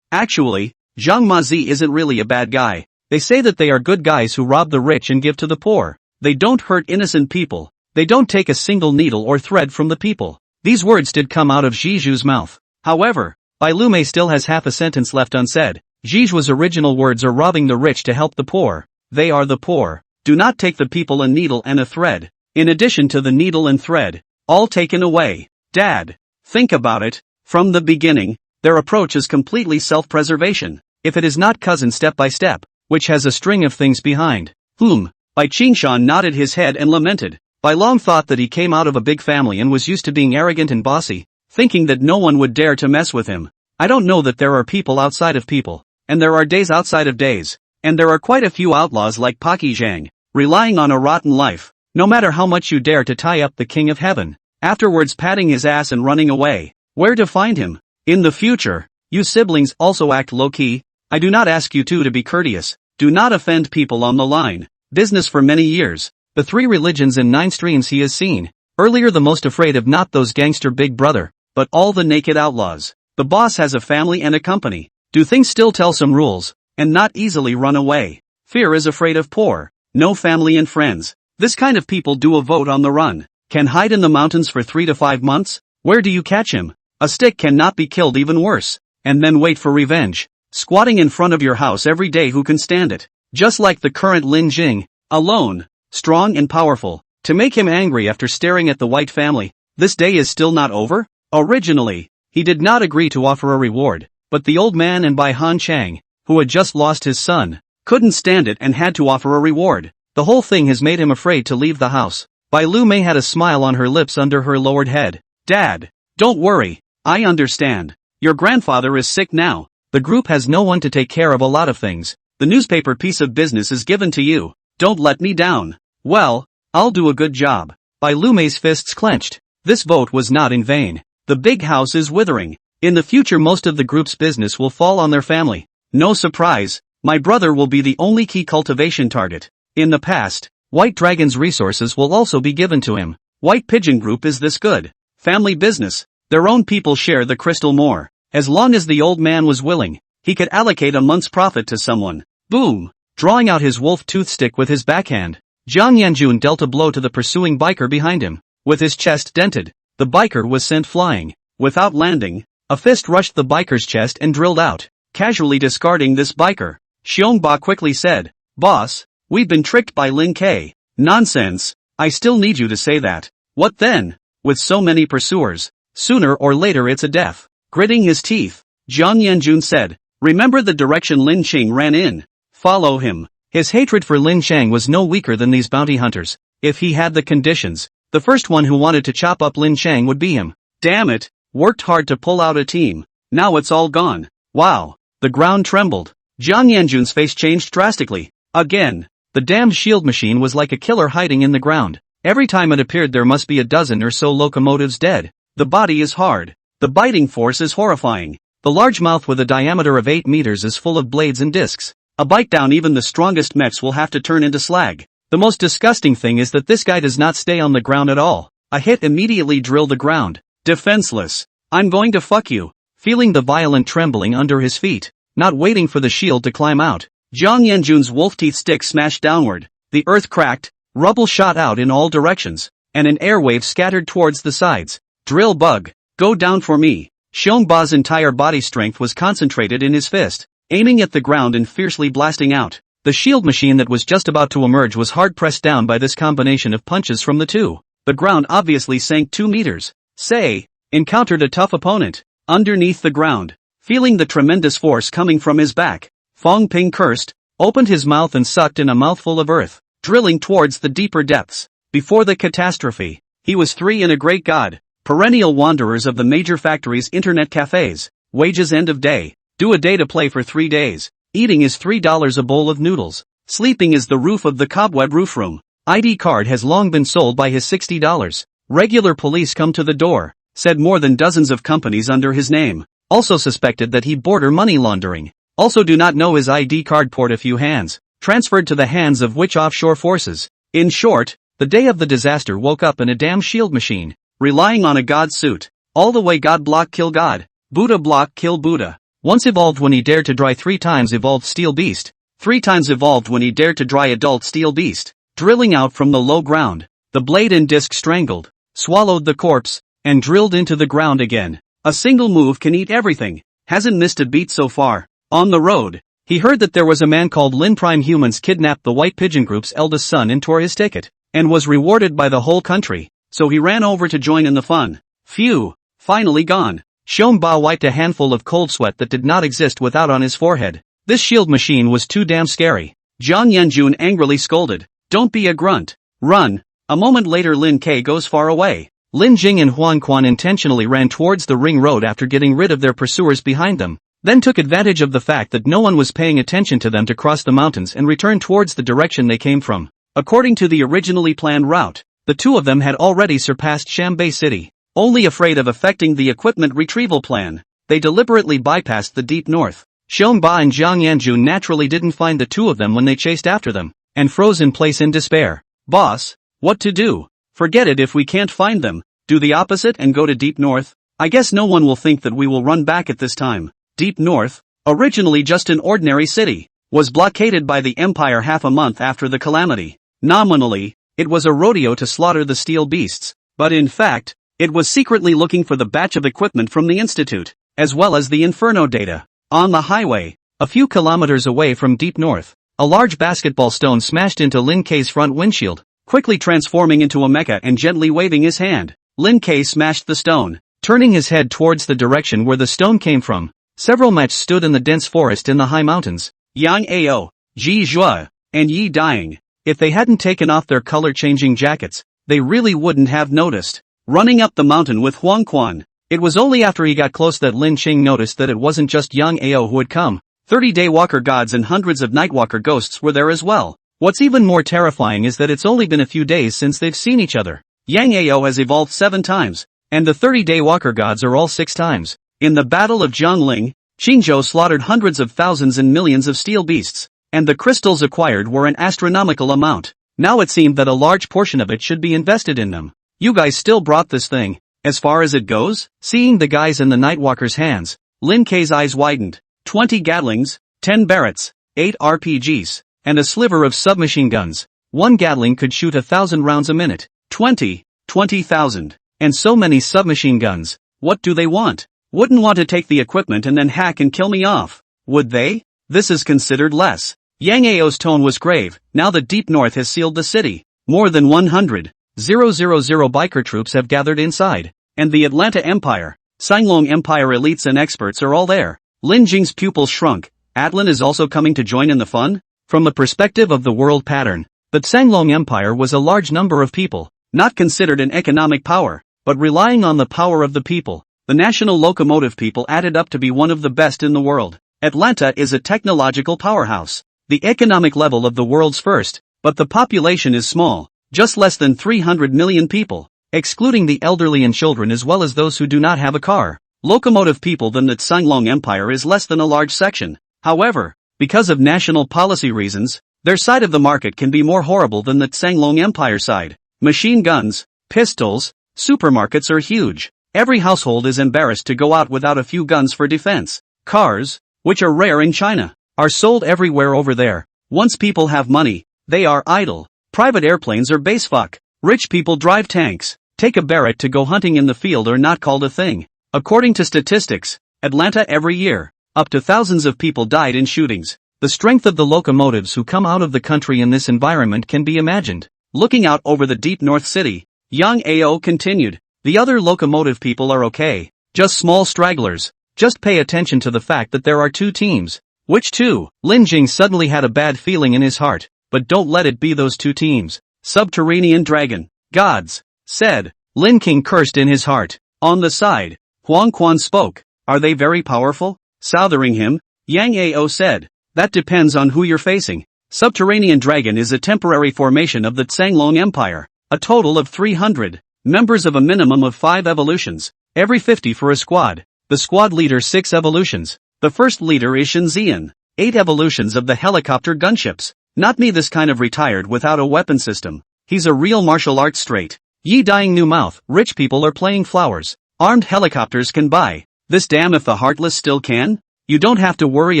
Actually, Zhang Mazi isn't really a bad guy. They say that they are good guys who rob the rich and give to the poor. They don't hurt innocent people. They don't take a single needle or thread from the people. These words did come out of Zhizhu's mouth. However, Bai Lu Mei still has half a sentence left unsaid. Zhizhu's original words are robbing the rich to help the poor. They are the poor. Do not take the people a needle and a thread. In addition to the needle and thread, all taken away. Dad, think about it. From the beginning, their approach is completely self-preservation. If it is not cousin step by step, which has a string of things behind. Bai Qingshan nodded his head and lamented. Bai Long thought that he came out of a big family and was used to being arrogant and bossy, thinking that no one would dare to mess with him. I don't know that there are people outside of people, and there are days outside of days, and there are quite a few outlaws like Paki Zhang, relying on a rotten life, no matter how much you dare to tie up the king of heaven, afterwards patting his ass and running away. Where to find him? In the future, you siblings also act low-key. I do not ask you two to be courteous. Do not offend people on the line. Business for many years. The 3 religions and 9 streams he has seen. Earlier the most afraid of not those gangster big brother, but all the naked outlaws. The boss has a family and a company. Do things still tell some rules, and not easily run away. Fear is afraid of poor. No family and friends. This kind of people do a vote on the run. Can hide in the mountains for 3 to 5 months? Where do you catch him? A stick cannot be killed, even worse. And then wait for revenge. Squatting in front of your house every day, who can stand it? Just like the current Lin Jing. Alone. Strong and powerful. To make him angry after staring at the White family. This day is still not over? Originally, he did not agree to offer a reward, but the old man and Bai Han Chang, who had just lost his son, couldn't stand it and had to offer a reward. The whole thing has made him afraid to leave the house. Bai Lu Mei had a smile on her lips under her lowered head. Dad, don't worry. I understand. Your grandfather is sick now. The group has no one to take care of a lot of things. The newspaper piece of business is given to you. Don't let me down. Well, I'll do a good job. Bai Lu Mei's fists clenched. This vote was not in vain. The big house is withering. In the future most of the group's business will fall on their family. No surprise, my brother will be the only key cultivation target. In the past, White Dragon's resources will also be given to him. White Pigeon Group is this good. Family business. Their own people share the crystal more. As long as the old man was willing, he could allocate a month's profit to someone. Boom! Drawing out his wolf tooth stick with his backhand, Jiang Yanjun dealt a blow to the pursuing biker behind him. With his chest dented, the biker was sent flying. Without landing, a fist rushed the biker's chest and drilled out, casually discarding this biker. Xiong Ba quickly said, Boss, we've been tricked by Lin K. Nonsense. I still need you to say that. What then? With so many pursuers, sooner or later it's a death. Gritting his teeth, Jiang Yanjun said, remember the direction Lin Qing ran in. Follow him. His hatred for Lin Chang was no weaker than these bounty hunters. If he had the conditions, the first one who wanted to chop up Lin Chang would be him. Damn it, worked hard to pull out a team. Now it's all gone. Wow. The ground trembled. Jiang Yanjun's face changed drastically. Again. The damned shield machine was like a killer hiding in the ground. Every time it appeared there must be a dozen or so locomotives dead. The body is hard. The biting force is horrifying. The large mouth with a diameter of 8 meters is full of blades and discs. A bite down, even the strongest mechs will have to turn into slag. The most disgusting thing is that this guy does not stay on the ground at all. A hit immediately drilled the ground. Defenseless. I'm going to fuck you. Feeling the violent trembling under his feet, not waiting for the shield to climb out, Jiang Yanjun's wolf teeth stick smashed downward. The earth cracked, rubble shot out in all directions, and an airwave scattered towards the sides. Drill bug, go down for me. Xiong Ba's entire body strength was concentrated in his fist, aiming at the ground and fiercely blasting out. The shield machine that was just about to emerge was hard pressed down by this combination of punches from the two. The ground obviously sank 2 meters. Say, encountered a tough opponent. Underneath the ground, feeling the tremendous force coming from his back, Fong Ping cursed, opened his mouth and sucked in a mouthful of earth, drilling towards the deeper depths. Before the catastrophe, he was 3 and a great god, perennial wanderers of the major factories, internet cafes, wages end of day. Do a day to play for 3 days. Eating is $3 a bowl of noodles. Sleeping is the roof of the cobweb roof room. ID card has long been sold by his $60. Regular police come to the door, said more than dozens of companies under his name. Also suspected that he border money laundering. Also do not know his ID card port a few hands, transferred to the hands of which offshore forces. In short, the day of the disaster woke up in a damn shield machine, relying on a god suit. All the way God block kill God, Buddha block kill Buddha. Once evolved when he dared to dry 3 times evolved steel beast. 3 times evolved when he dared to dry adult steel beast. Drilling out from the low ground. The blade and disc strangled, swallowed the corpse, and drilled into the ground again. A single move can eat everything. Hasn't missed a beat so far. On the road, he heard that there was a man called Lin Prime Humans kidnapped the White Pigeon Group's eldest son and tore his ticket, and was rewarded by the whole country. So he ran over to join in the fun. Phew, finally gone. Shom Ba wiped a handful of cold sweat that did not exist without on his forehead. This shield machine was too damn scary. Jiang Yanjun angrily scolded. Don't be a grunt. Run. A moment later Lin K goes far away. Lin Jing and Huan Quan intentionally ran towards the ring road after getting rid of their pursuers behind them, then took advantage of the fact that no one was paying attention to them to cross the mountains and return towards the direction they came from. According to the originally planned route, the two of them had already surpassed Shambay City. Only afraid of affecting the equipment retrieval plan, they deliberately bypassed the deep north. Shom Ba and Jiang Yanjun naturally didn't find the two of them when they chased after them, and froze in place in despair. Boss, what to do? Forget it if we can't find them. Do the opposite and go to deep north? I guess no one will think that we will run back at this time. Deep north, originally just an ordinary city, was blockaded by the Empire half a month after the calamity. Nominally, it was a rodeo to slaughter the steel beasts, but in fact, it was secretly looking for the batch of equipment from the Institute, as well as the Inferno data. On the highway, a few kilometers away from deep north, a large basketball stone smashed into Lin K's front windshield, quickly transforming into a mecha and gently waving his hand. Lin K smashed the stone, turning his head towards the direction where the stone came from. Several Mechs stood in the dense forest in the high mountains. Yang Ao, Ji Zhua, and Yi Dying. If they hadn't taken off their color-changing jackets, they really wouldn't have noticed. Running up the mountain with Huang Quan. It was only after he got close that Lin Qing noticed that it wasn't just Yang Ao who had come. 30-day walker gods and hundreds of nightwalker ghosts were there as well. What's even more terrifying is that it's only been a few days since they've seen each other. Yang Ao has evolved 7 times, and the 30-day walker gods are all 6 times. In the Battle of Zhongling, Chingo slaughtered hundreds of thousands and millions of steel beasts, and the crystals acquired were an astronomical amount. Now it seemed that a large portion of it should be invested in them. You guys still brought this thing, as far as it goes? Seeing the guys in the Nightwalker's hands, Lin K's eyes widened. 20 Gatlings, 10 Barretts, 8 RPGs, and a sliver of submachine guns. 1 Gatling could shoot 1,000 rounds a minute. 20,000. And so many submachine guns. What do they want? Wouldn't want to take the equipment and then hack and kill me off, would they? This is considered less. Yang Ao's tone was grave. Now the deep north has sealed the city. More than 100,000 biker troops have gathered inside. And the Atlanta Empire, Sanglong Empire elites and experts are all there. Lin Jing's pupils shrunk. Atlan is also coming to join in the fun? From the perspective of the world pattern, the Sanglong Empire was a large number of people, not considered an economic power, but relying on the power of the people. The national locomotive people added up to be one of the best in the world. Atlanta is a technological powerhouse. The economic level of the world's first, but the population is small, just less than 300 million people, excluding the elderly and children as well as those who do not have a car. Locomotive people than the Sanglong Empire is less than a large section. However, because of national policy reasons, their side of the market can be more horrible than the Sanglong Empire side. Machine guns, pistols, supermarkets are huge. Every household is embarrassed to go out without a few guns for defense. Cars, which are rare in China, are sold everywhere over there. Once people have money, they are idle. Private airplanes are basefuck. Rich people drive tanks. Take a Barrett to go hunting in the field are not called a thing. According to statistics, Atlanta every year, up to thousands of people died in shootings. The strength of the locomotives who come out of the country in this environment can be imagined. Looking out over the deep north city, Yang Ao continued. The other locomotive people are okay. Just small stragglers. Just pay attention to the fact that there are 2 teams. Which 2? Lin Jing suddenly had a bad feeling in his heart, but don't let it be those 2 teams. Subterranean dragon. Gods. Said. Lin King cursed in his heart. On the side, Huang Quan spoke. Are they very powerful? Southering him, Yang Ao said, that depends on who you're facing. Subterranean Dragon is a temporary formation of the Tsanglong Empire, a total of 300, members of a minimum of 5 evolutions, every 50 for a squad, the squad leader 6 evolutions, the first leader is Shinzian, 8 evolutions of the helicopter gunships, not me this kind of retired without a weapon system, he's a real martial arts straight. Ye dying new mouth, rich people are playing flowers, armed helicopters can buy, this damn if the heartless still can? You don't have to worry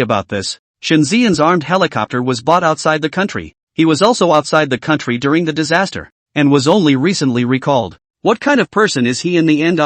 about this. Shinzian's armed helicopter was bought outside the country, he was also outside the country during the disaster, and was only recently recalled. What kind of person is he in the end?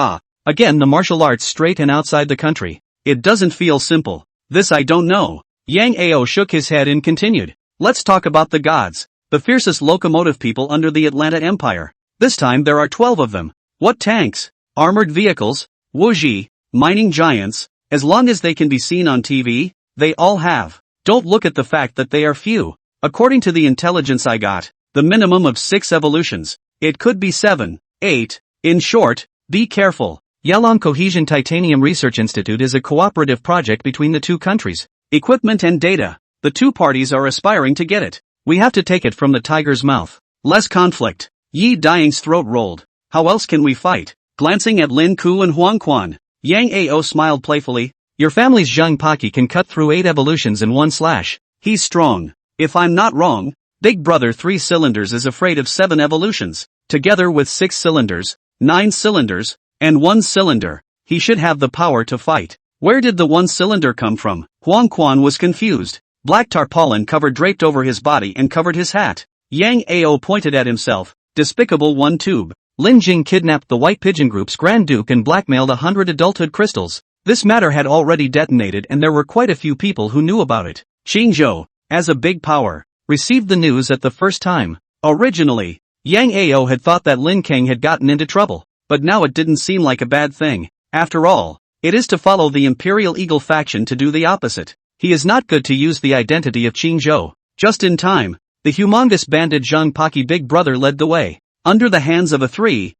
Again the martial arts straight and outside the country. It doesn't feel simple. This I don't know. Yang Ao shook his head and continued. Let's talk about the gods, the fiercest locomotive people under the Atlanta Empire. This time there are 12 of them. What tanks? Armored vehicles? Wuji, mining giants, as long as they can be seen on TV, they all have. Don't look at the fact that they are few. According to the intelligence I got, the minimum of 6 evolutions. It could be 7, 8. In short, be careful. Yalong Cohesion Titanium Research Institute is a cooperative project between the two countries. Equipment and data. The two parties are aspiring to get it. We have to take it from the tiger's mouth. Less conflict. Yi Dying's throat rolled. How else can we fight? Glancing at Lin Ku and Huang Quan, Yang Ao smiled playfully. Your family's Zhang Paki can cut through 8 evolutions in one slash. He's strong. If I'm not wrong, Big Brother 3 cylinders is afraid of 7 evolutions. Together with 6 cylinders, 9 cylinders, and 1 cylinder, he should have the power to fight. Where did the 1 cylinder come from? Huang Quan was confused. Black tarpaulin cover draped over his body and covered his hat. Yang Ao pointed at himself. Despicable one tube. Lin Jing kidnapped the White Pigeon Group's Grand Duke and blackmailed 100 adulthood crystals. This matter had already detonated and there were quite a few people who knew about it. Chingo, as a big power, received the news at the first time. Originally, Yang Ao had thought that Lin Kang had gotten into trouble, but now it didn't seem like a bad thing. After all, it is to follow the Imperial Eagle faction to do the opposite. He is not good to use the identity of Chingo. Just in time, the humongous banded Zhang Paki Big Brother led the way. Under the hands of a 3,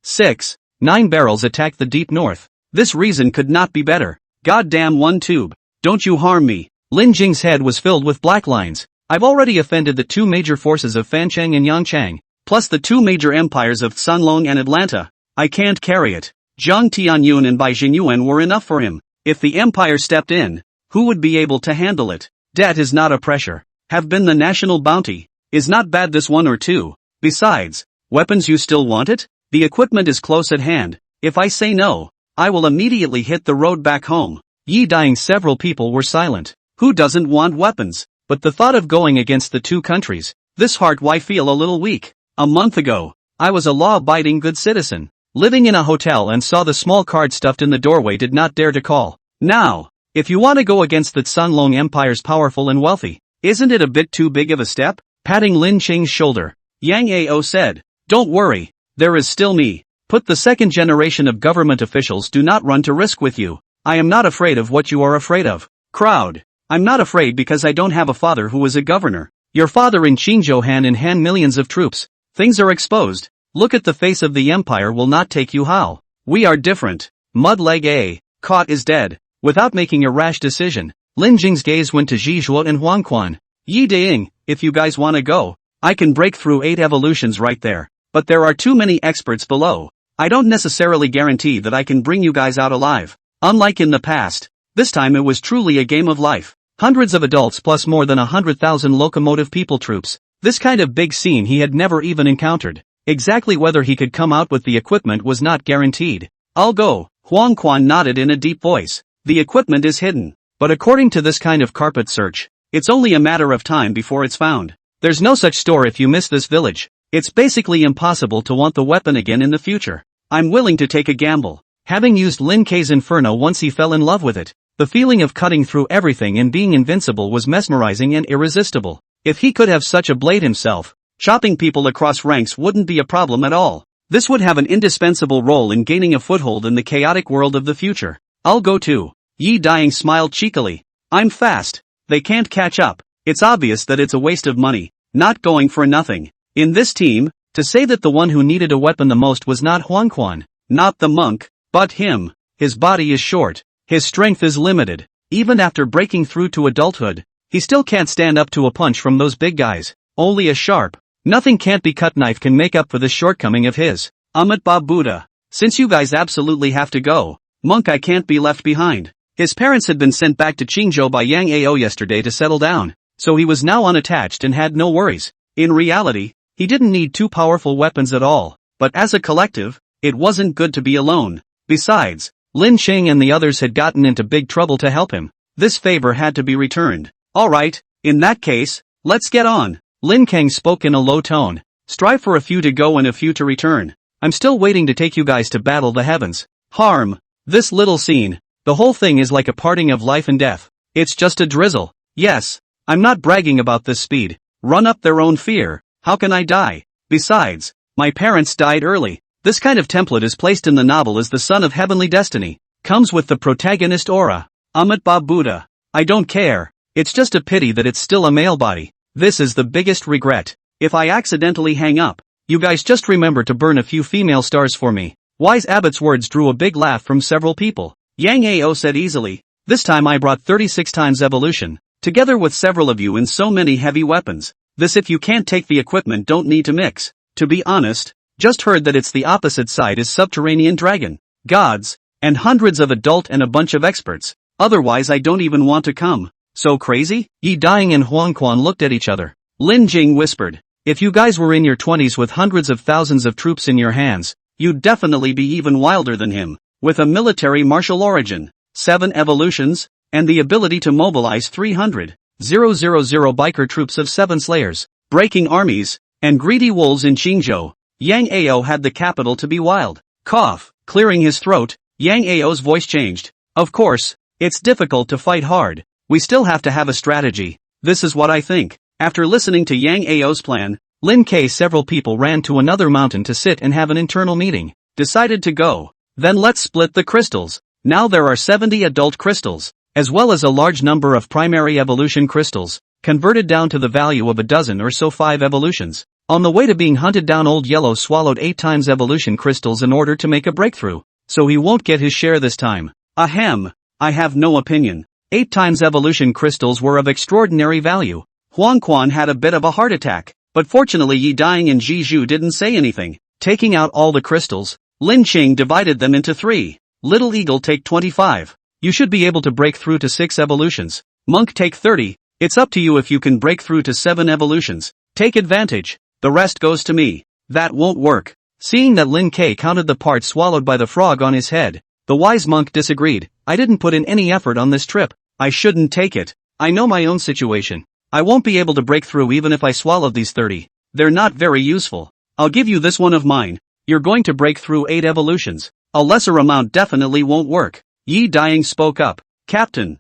6, 9 barrels attacked the deep north. This reason could not be better. Goddamn one tube. Don't you harm me. Lin Jing's head was filled with black lines. I've already offended the 2 major forces of Fancheng and Yangchang, plus the 2 major empires of Tsanlong and Atlanta. I can't carry it. Zhang Tianyun and Bai Jinyuan were enough for him. If the empire stepped in, who would be able to handle it? Debt is not a pressure. Have been the national bounty. Is not bad this 1 or 2. Besides, weapons you still want it? The equipment is close at hand. If I say no, I will immediately hit the road back home. Ye Dying several people were silent. Who doesn't want weapons? But the thought of going against the 2 countries, this heart why feel a little weak. A month ago, I was a law-abiding good citizen, living in a hotel and saw the small card stuffed in the doorway did not dare to call. Now, if you want to go against the Tsanlong Empire's powerful and wealthy, isn't it a bit too big of a step? Patting Lin Qing's shoulder, Yang Ao said, don't worry, there is still me. Put the second generation of government officials do not run to risk with you. I am not afraid of what you are afraid of. Crowd. I'm not afraid because I don't have a father who was a governor. Your father in Qingzhou hand in hand millions of troops. Things are exposed. Look at the face of the empire will not take you how. We are different. Mudleg A. Caught is dead. Without making a rash decision, Lin Jing's gaze went to Zhizhuo and Huang Quan. Yi Ding, if you guys wanna go, I can break through 8 evolutions right there. But there are too many experts below. I don't necessarily guarantee that I can bring you guys out alive. Unlike in the past, this time it was truly a game of life. Hundreds of adults plus more than 100,000 locomotive people troops. This kind of big scene he had never even encountered. Exactly whether he could come out with the equipment was not guaranteed. I'll go. Huang Quan nodded in a deep voice. The equipment is hidden. But according to this kind of carpet search, it's only a matter of time before it's found. There's no such store if you miss this village. It's basically impossible to want the weapon again in the future. I'm willing to take a gamble. Having used Lin K's Inferno once he fell in love with it, the feeling of cutting through everything and being invincible was mesmerizing and irresistible. If he could have such a blade himself, chopping people across ranks wouldn't be a problem at all. This would have an indispensable role in gaining a foothold in the chaotic world of the future. I'll go too. Yi Dying smiled cheekily. I'm fast. They can't catch up. It's obvious that it's a waste of money, not going for nothing. In this team, to say that the one who needed a weapon the most was not Huang Quan, not the monk, but him. His body is short, His strength is limited. Even after breaking through to adulthood, he still can't stand up to a punch from those big guys. Only a sharp, nothing can't be cut knife can make up for this shortcoming of his. Buddha. Since you guys absolutely have to go, Monk I can't be left behind. His parents had been sent back to Chingo by Yang Ao yesterday to settle down, so he was now unattached and had no worries. In reality, he didn't need two powerful weapons at all, but as a collective, it wasn't good to be alone. Besides, Lin Cheng and the others had gotten into big trouble to help him. This favor had to be returned. Alright, in that case, let's get on. Lin Kang spoke in a low tone. Strive for a few to go and a few to return. I'm still waiting to take you guys to battle the heavens. Harm. This little scene, the whole thing is like a parting of life and death. It's just a drizzle. Yes, I'm not bragging about this speed. Run up their own fear. How can I die? Besides, my parents died early. This kind of template is placed in the novel as the son of heavenly destiny. Comes with the protagonist aura. Buddha. I don't care. It's just a pity that it's still a male body. This is the biggest regret. If I accidentally hang up, you guys just remember to burn a few female stars for me. Wise Abbot's words drew a big laugh from several people. Yang Ao said easily, this time I brought 36 times evolution, together with several of you in so many heavy weapons. This if you can't take the equipment don't need to mix. To be honest, just heard that it's the opposite side is subterranean dragon, gods, and hundreds of adult and a bunch of experts. Otherwise I don't even want to come. So crazy? Yi Daying and Huang Quan looked at each other. Lin Jing whispered, if you guys were in your 20s with hundreds of thousands of troops in your hands, you'd definitely be even wilder than him. With a military martial origin, 7 evolutions, and the ability to mobilize 300,000 biker troops of 7 slayers, breaking armies, and greedy wolves in Qingzhou, Yang Ao had the capital to be wild. Cough, clearing his throat, Yang Ao's voice changed. Of course, it's difficult to fight hard. We still have to have a strategy. This is what I think. After listening to Yang Ao's plan, Lin K several people ran to another mountain to sit and have an internal meeting. Decided to go. Then let's split the crystals. Now there are 70 adult crystals, as well as a large number of primary evolution crystals, converted down to the value of a dozen or so 5 evolutions. On the way to being hunted down, Old Yellow swallowed 8 times evolution crystals in order to make a breakthrough, so he won't get his share this time. Ahem, I have no opinion. 8 times evolution crystals were of extraordinary value. Huang Quan had a bit of a heart attack, but fortunately Yi Daying and Ji Zhu didn't say anything. Taking out all the crystals, Lin Qing divided them into 3. Little Eagle take 25. You should be able to break through to 6 evolutions. Monk take 30. It's up to you if you can break through to 7 evolutions. Take advantage. The rest goes to me. That won't work. Seeing that Lin K counted the parts swallowed by the frog on his head, the wise monk disagreed. I didn't put in any effort on this trip. I shouldn't take it. I know my own situation. I won't be able to break through even if I swallowed these 30. They're not very useful. I'll give you this one of mine. You're going to break through 8 evolutions. A lesser amount definitely won't work. Yi Daying spoke up. Captain,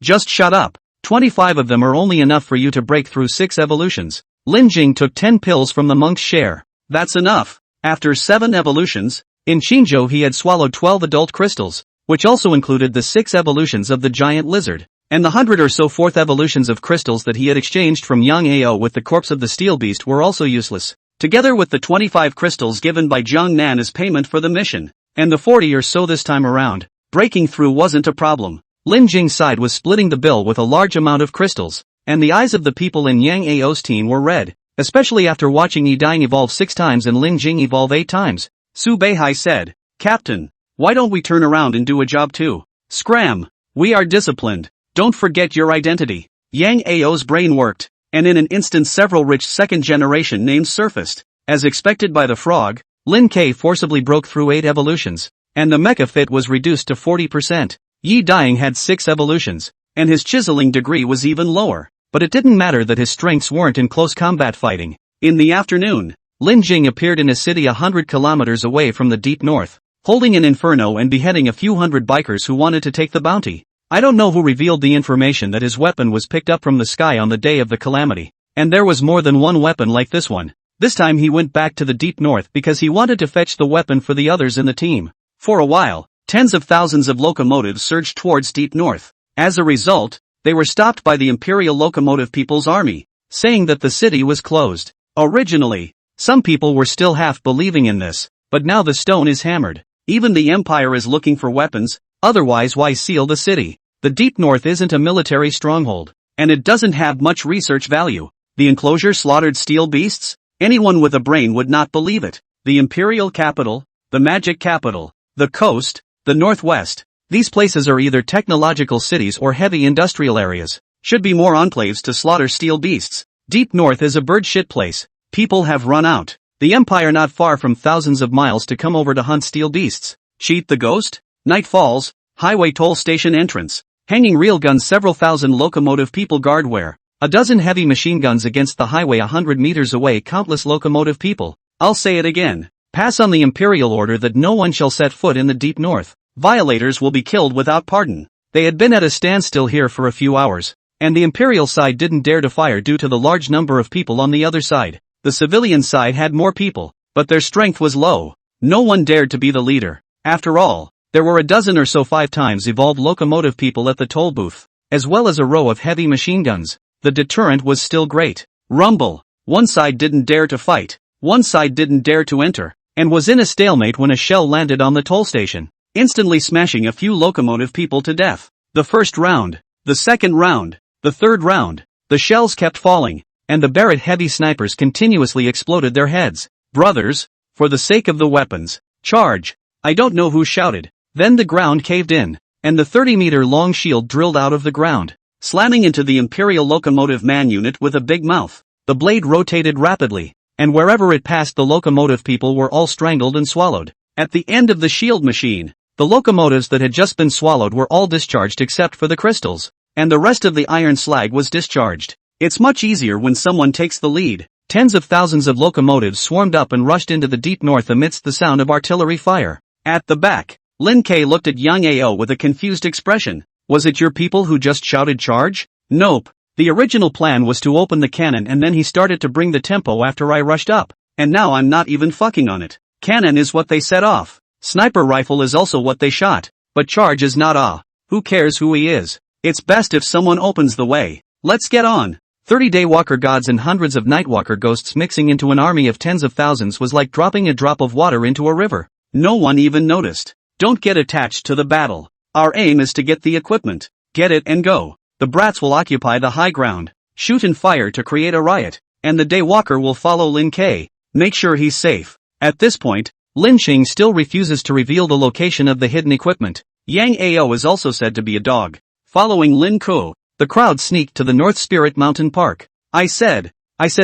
just shut up. 25 of them are only enough for you to break through 6 evolutions. Lin Jing took 10 pills from the monk's share. That's enough. After 7 evolutions, in Qingzhou he had swallowed 12 adult crystals, which also included the 6 evolutions of the giant lizard, and the 100 or so 4th evolutions of crystals that he had exchanged from Yang Ao with the corpse of the steel beast were also useless, together with the 25 crystals given by Jiang Nan as payment for the mission, and the 40 or so this time around. Breaking through wasn't a problem. Lin Jing's side was splitting the bill with a large amount of crystals, and the eyes of the people in Yang Ao's team were red, especially after watching Yi Daying evolve 6 times and Lin Jing evolve 8 times. Su Beihai said, Captain, why don't we turn around and do a job too? Scram! We are disciplined. Don't forget your identity. Yang Ao's brain worked, and in an instant several rich second-generation names surfaced. As expected by the frog, Lin K forcibly broke through 8 evolutions, and the mecha fit was reduced to 40%. Yi Daying had 6 evolutions, and his chiseling degree was even lower, but it didn't matter that his strengths weren't in close combat fighting. In the afternoon, Lin Jing appeared in a city 100 kilometers away from the deep north, holding an inferno and beheading a few hundred bikers who wanted to take the bounty. I don't know who revealed the information that his weapon was picked up from the sky on the day of the calamity, and there was more than one weapon like this one. This time he went back to the deep north because he wanted to fetch the weapon for the others in the team. For a while, tens of thousands of locomotives surged towards deep north. As a result, they were stopped by the Imperial Locomotive People's Army, saying that the city was closed. Originally, some people were still half believing in this, but now the stone is hammered. Even the Empire is looking for weapons, Otherwise, why seal the city? The Deep North isn't a military stronghold, and it doesn't have much research value. The enclosure slaughtered steel beasts? Anyone with a brain would not believe it. The imperial capital, the magic capital, the coast, the northwest. These places are either technological cities or heavy industrial areas. Should be more enclaves to slaughter steel beasts. Deep North is a bird shit place. People have run out. The Empire not far from thousands of miles to come over to hunt steel beasts. Cheat the ghost? Night falls, highway toll station entrance. Hanging railguns, several thousand locomotive people guardware. A dozen heavy machine guns against the highway 100 meters away, countless locomotive people. I'll say it again. Pass on the imperial order that no one shall set foot in the Deep North. Violators will be killed without pardon. They had been at a standstill here for a few hours, and the imperial side didn't dare to fire due to the large number of people on the other side. The civilian side had more people, but their strength was low. No one dared to be the leader. After all, there were a dozen or so 5 times evolved locomotive people at the toll booth, as well as a row of heavy machine guns. The deterrent was still great. Rumble. One side didn't dare to fight, one side didn't dare to enter, and was in a stalemate when a shell landed on the toll station, instantly smashing a few locomotive people to death. The first round, the second round, the third round, the shells kept falling, and the Barrett heavy snipers continuously exploded their heads. Brothers, for the sake of the weapons, charge! I don't know who shouted. Then the ground caved in, and the 30-meter-long shield drilled out of the ground, slamming into the Imperial locomotive man unit with a big mouth. The blade rotated rapidly, and wherever it passed the locomotive people were all strangled and swallowed. At the end of the shield machine, the locomotives that had just been swallowed were all discharged except for the crystals, and the rest of the iron slag was discharged. It's much easier when someone takes the lead. Tens of thousands of locomotives swarmed up and rushed into the Deep North amidst the sound of artillery fire. At the back, Lin K looked at Yang Ao with a confused expression. Was it your people who just shouted charge? Nope. The original plan was to open the cannon and then he started to bring the tempo after I rushed up. And now I'm not even fucking on it. Cannon is what they set off. Sniper rifle is also what they shot. But charge is not. Who cares who he is? It's best if someone opens the way. Let's get on. 30 Daywalker gods and hundreds of Nightwalker ghosts mixing into an army of tens of thousands was like dropping a drop of water into a river. No one even noticed. Don't get attached to the battle. Our aim is to get the equipment. Get it and go. The brats will occupy the high ground, shoot and fire to create a riot, and the Daywalker will follow Lin K. Make sure he's safe. At this point, Lin Xing still refuses to reveal the location of the hidden equipment. Yang Ao is also said to be a dog. Following Lin Ko, the crowd sneaked to the North Spirit Mountain Park. I said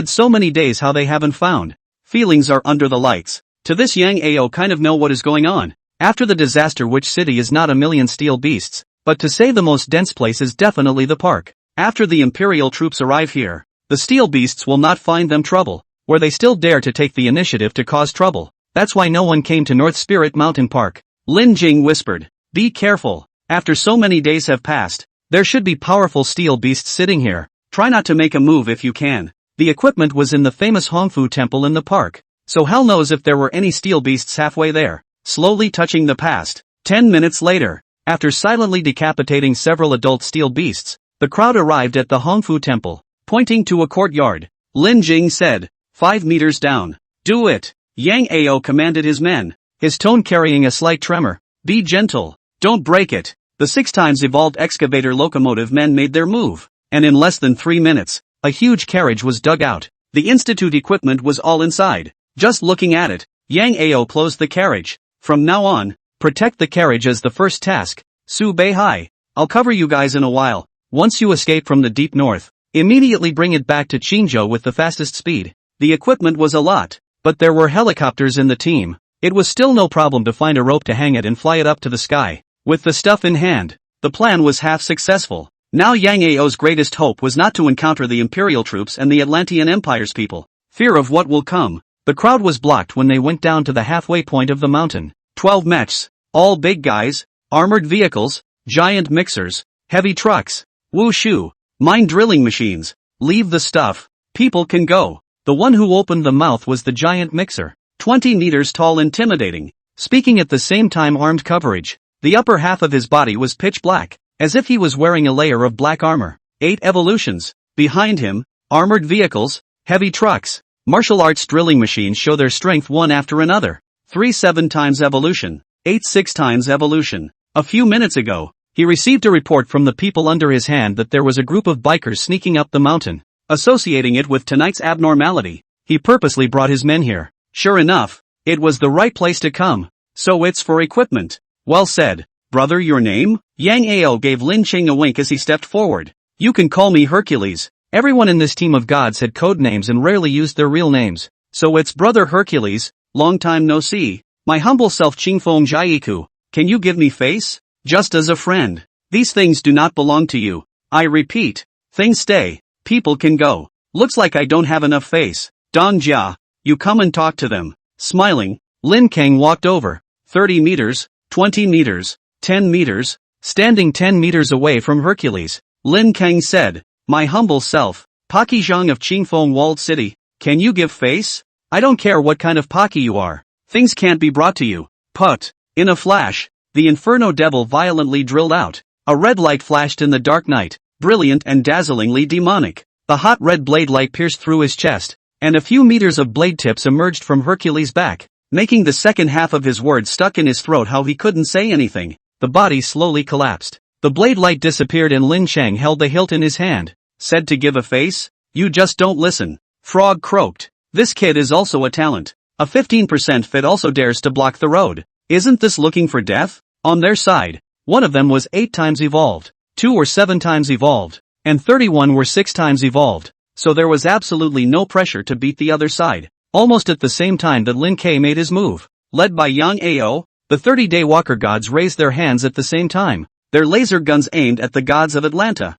so many days how they haven't found. Feelings are under the lights. To this Yang Ao kind of know what is going on. After the disaster, which city is not a million steel beasts, but to say the most dense place is definitely the park. After the Imperial troops arrive here, the steel beasts will not find them trouble, where they still dare to take the initiative to cause trouble. That's why no one came to North Spirit Mountain Park. Lin Jing whispered. Be careful. After so many days have passed, there should be powerful steel beasts sitting here. Try not to make a move if you can. The equipment was in the famous Hongfu temple in the park, so hell knows if there were any steel beasts halfway there. Slowly touching the past. 10 minutes later, after silently decapitating several adult steel beasts, the crowd arrived at the Hongfu temple, pointing to a courtyard. Lin Jing said, 5 meters down. Do it. Yang Ao commanded his men, his tone carrying a slight tremor. Be gentle. Don't break it. The 6 times evolved excavator locomotive men made their move, and in less than 3 minutes, a huge carriage was dug out. The Institute equipment was all inside. Just looking at it, Yang Ao closed the carriage. From now on, protect the carriage as the first task. Su Beihai, I'll cover you guys in a while. Once you escape from the Deep North, immediately bring it back to Chingo with the fastest speed. The equipment was a lot, but there were helicopters in the team. It was still no problem to find a rope to hang it and fly it up to the sky. With the stuff in hand, the plan was half successful. Now Yang Ao's greatest hope was not to encounter the Imperial troops and the Atlantean Empire's people. Fear of what will come. The crowd was blocked when they went down to the halfway point of the mountain. 12 mechs, all big guys, armored vehicles, giant mixers, heavy trucks, wushu, mine drilling machines. Leave the stuff. People can go. The one who opened the mouth was the giant mixer. 20 meters tall, intimidating. Speaking at the same time, armed coverage. The upper half of his body was pitch black, as if he was wearing a layer of black armor. 8 evolutions. Behind him, armored vehicles, heavy trucks, martial arts drilling machines show their strength one after another. 3 7 times evolution. 8 6 times evolution. A few minutes ago, he received a report from the people under his hand that there was a group of bikers sneaking up the mountain. Associating it with tonight's abnormality, he purposely brought his men here. Sure enough, it was the right place to come. So it's for equipment. Well said. Brother, your name? Yang Ao gave Lin Ching a wink as he stepped forward. You can call me Hercules. Everyone in this team of gods had code names and rarely used their real names. So it's Brother Hercules, long time no see. My humble self Qingfeng Jiayiku. Can you give me face? Just as a friend. These things do not belong to you. I repeat. Things stay. People can go. Looks like I don't have enough face. Dong Jia. You come and talk to them. Smiling, Lin Kang walked over. 30 meters, 20 meters, 10 meters. Standing 10 meters away from Hercules, Lin Kang said, my humble self, Paki Zhang of Qingfeng Walled City, can you give face? I don't care what kind of Paki you are. Things can't be brought to you. Put. In a flash, the Inferno Devil violently drilled out. A red light flashed in the dark night, brilliant and dazzlingly demonic. The hot red blade light pierced through his chest, and a few meters of blade tips emerged from Hercules' back, making the second half of his words stuck in his throat how he couldn't say anything. The body slowly collapsed. The blade light disappeared and Lin Chang held the hilt in his hand. Said to give a face? You just don't listen. Frog croaked. This kid is also a talent. A 15% fit also dares to block the road. Isn't this looking for death? On their side, one of them was 8 times evolved, 2 were 7 times evolved, and 31 were 6 times evolved. So there was absolutely no pressure to beat the other side. Almost at the same time that Lin K made his move, led by Yang Ao, the 30-day walker gods raised their hands at the same time, their laser guns aimed at the gods of Atlanta.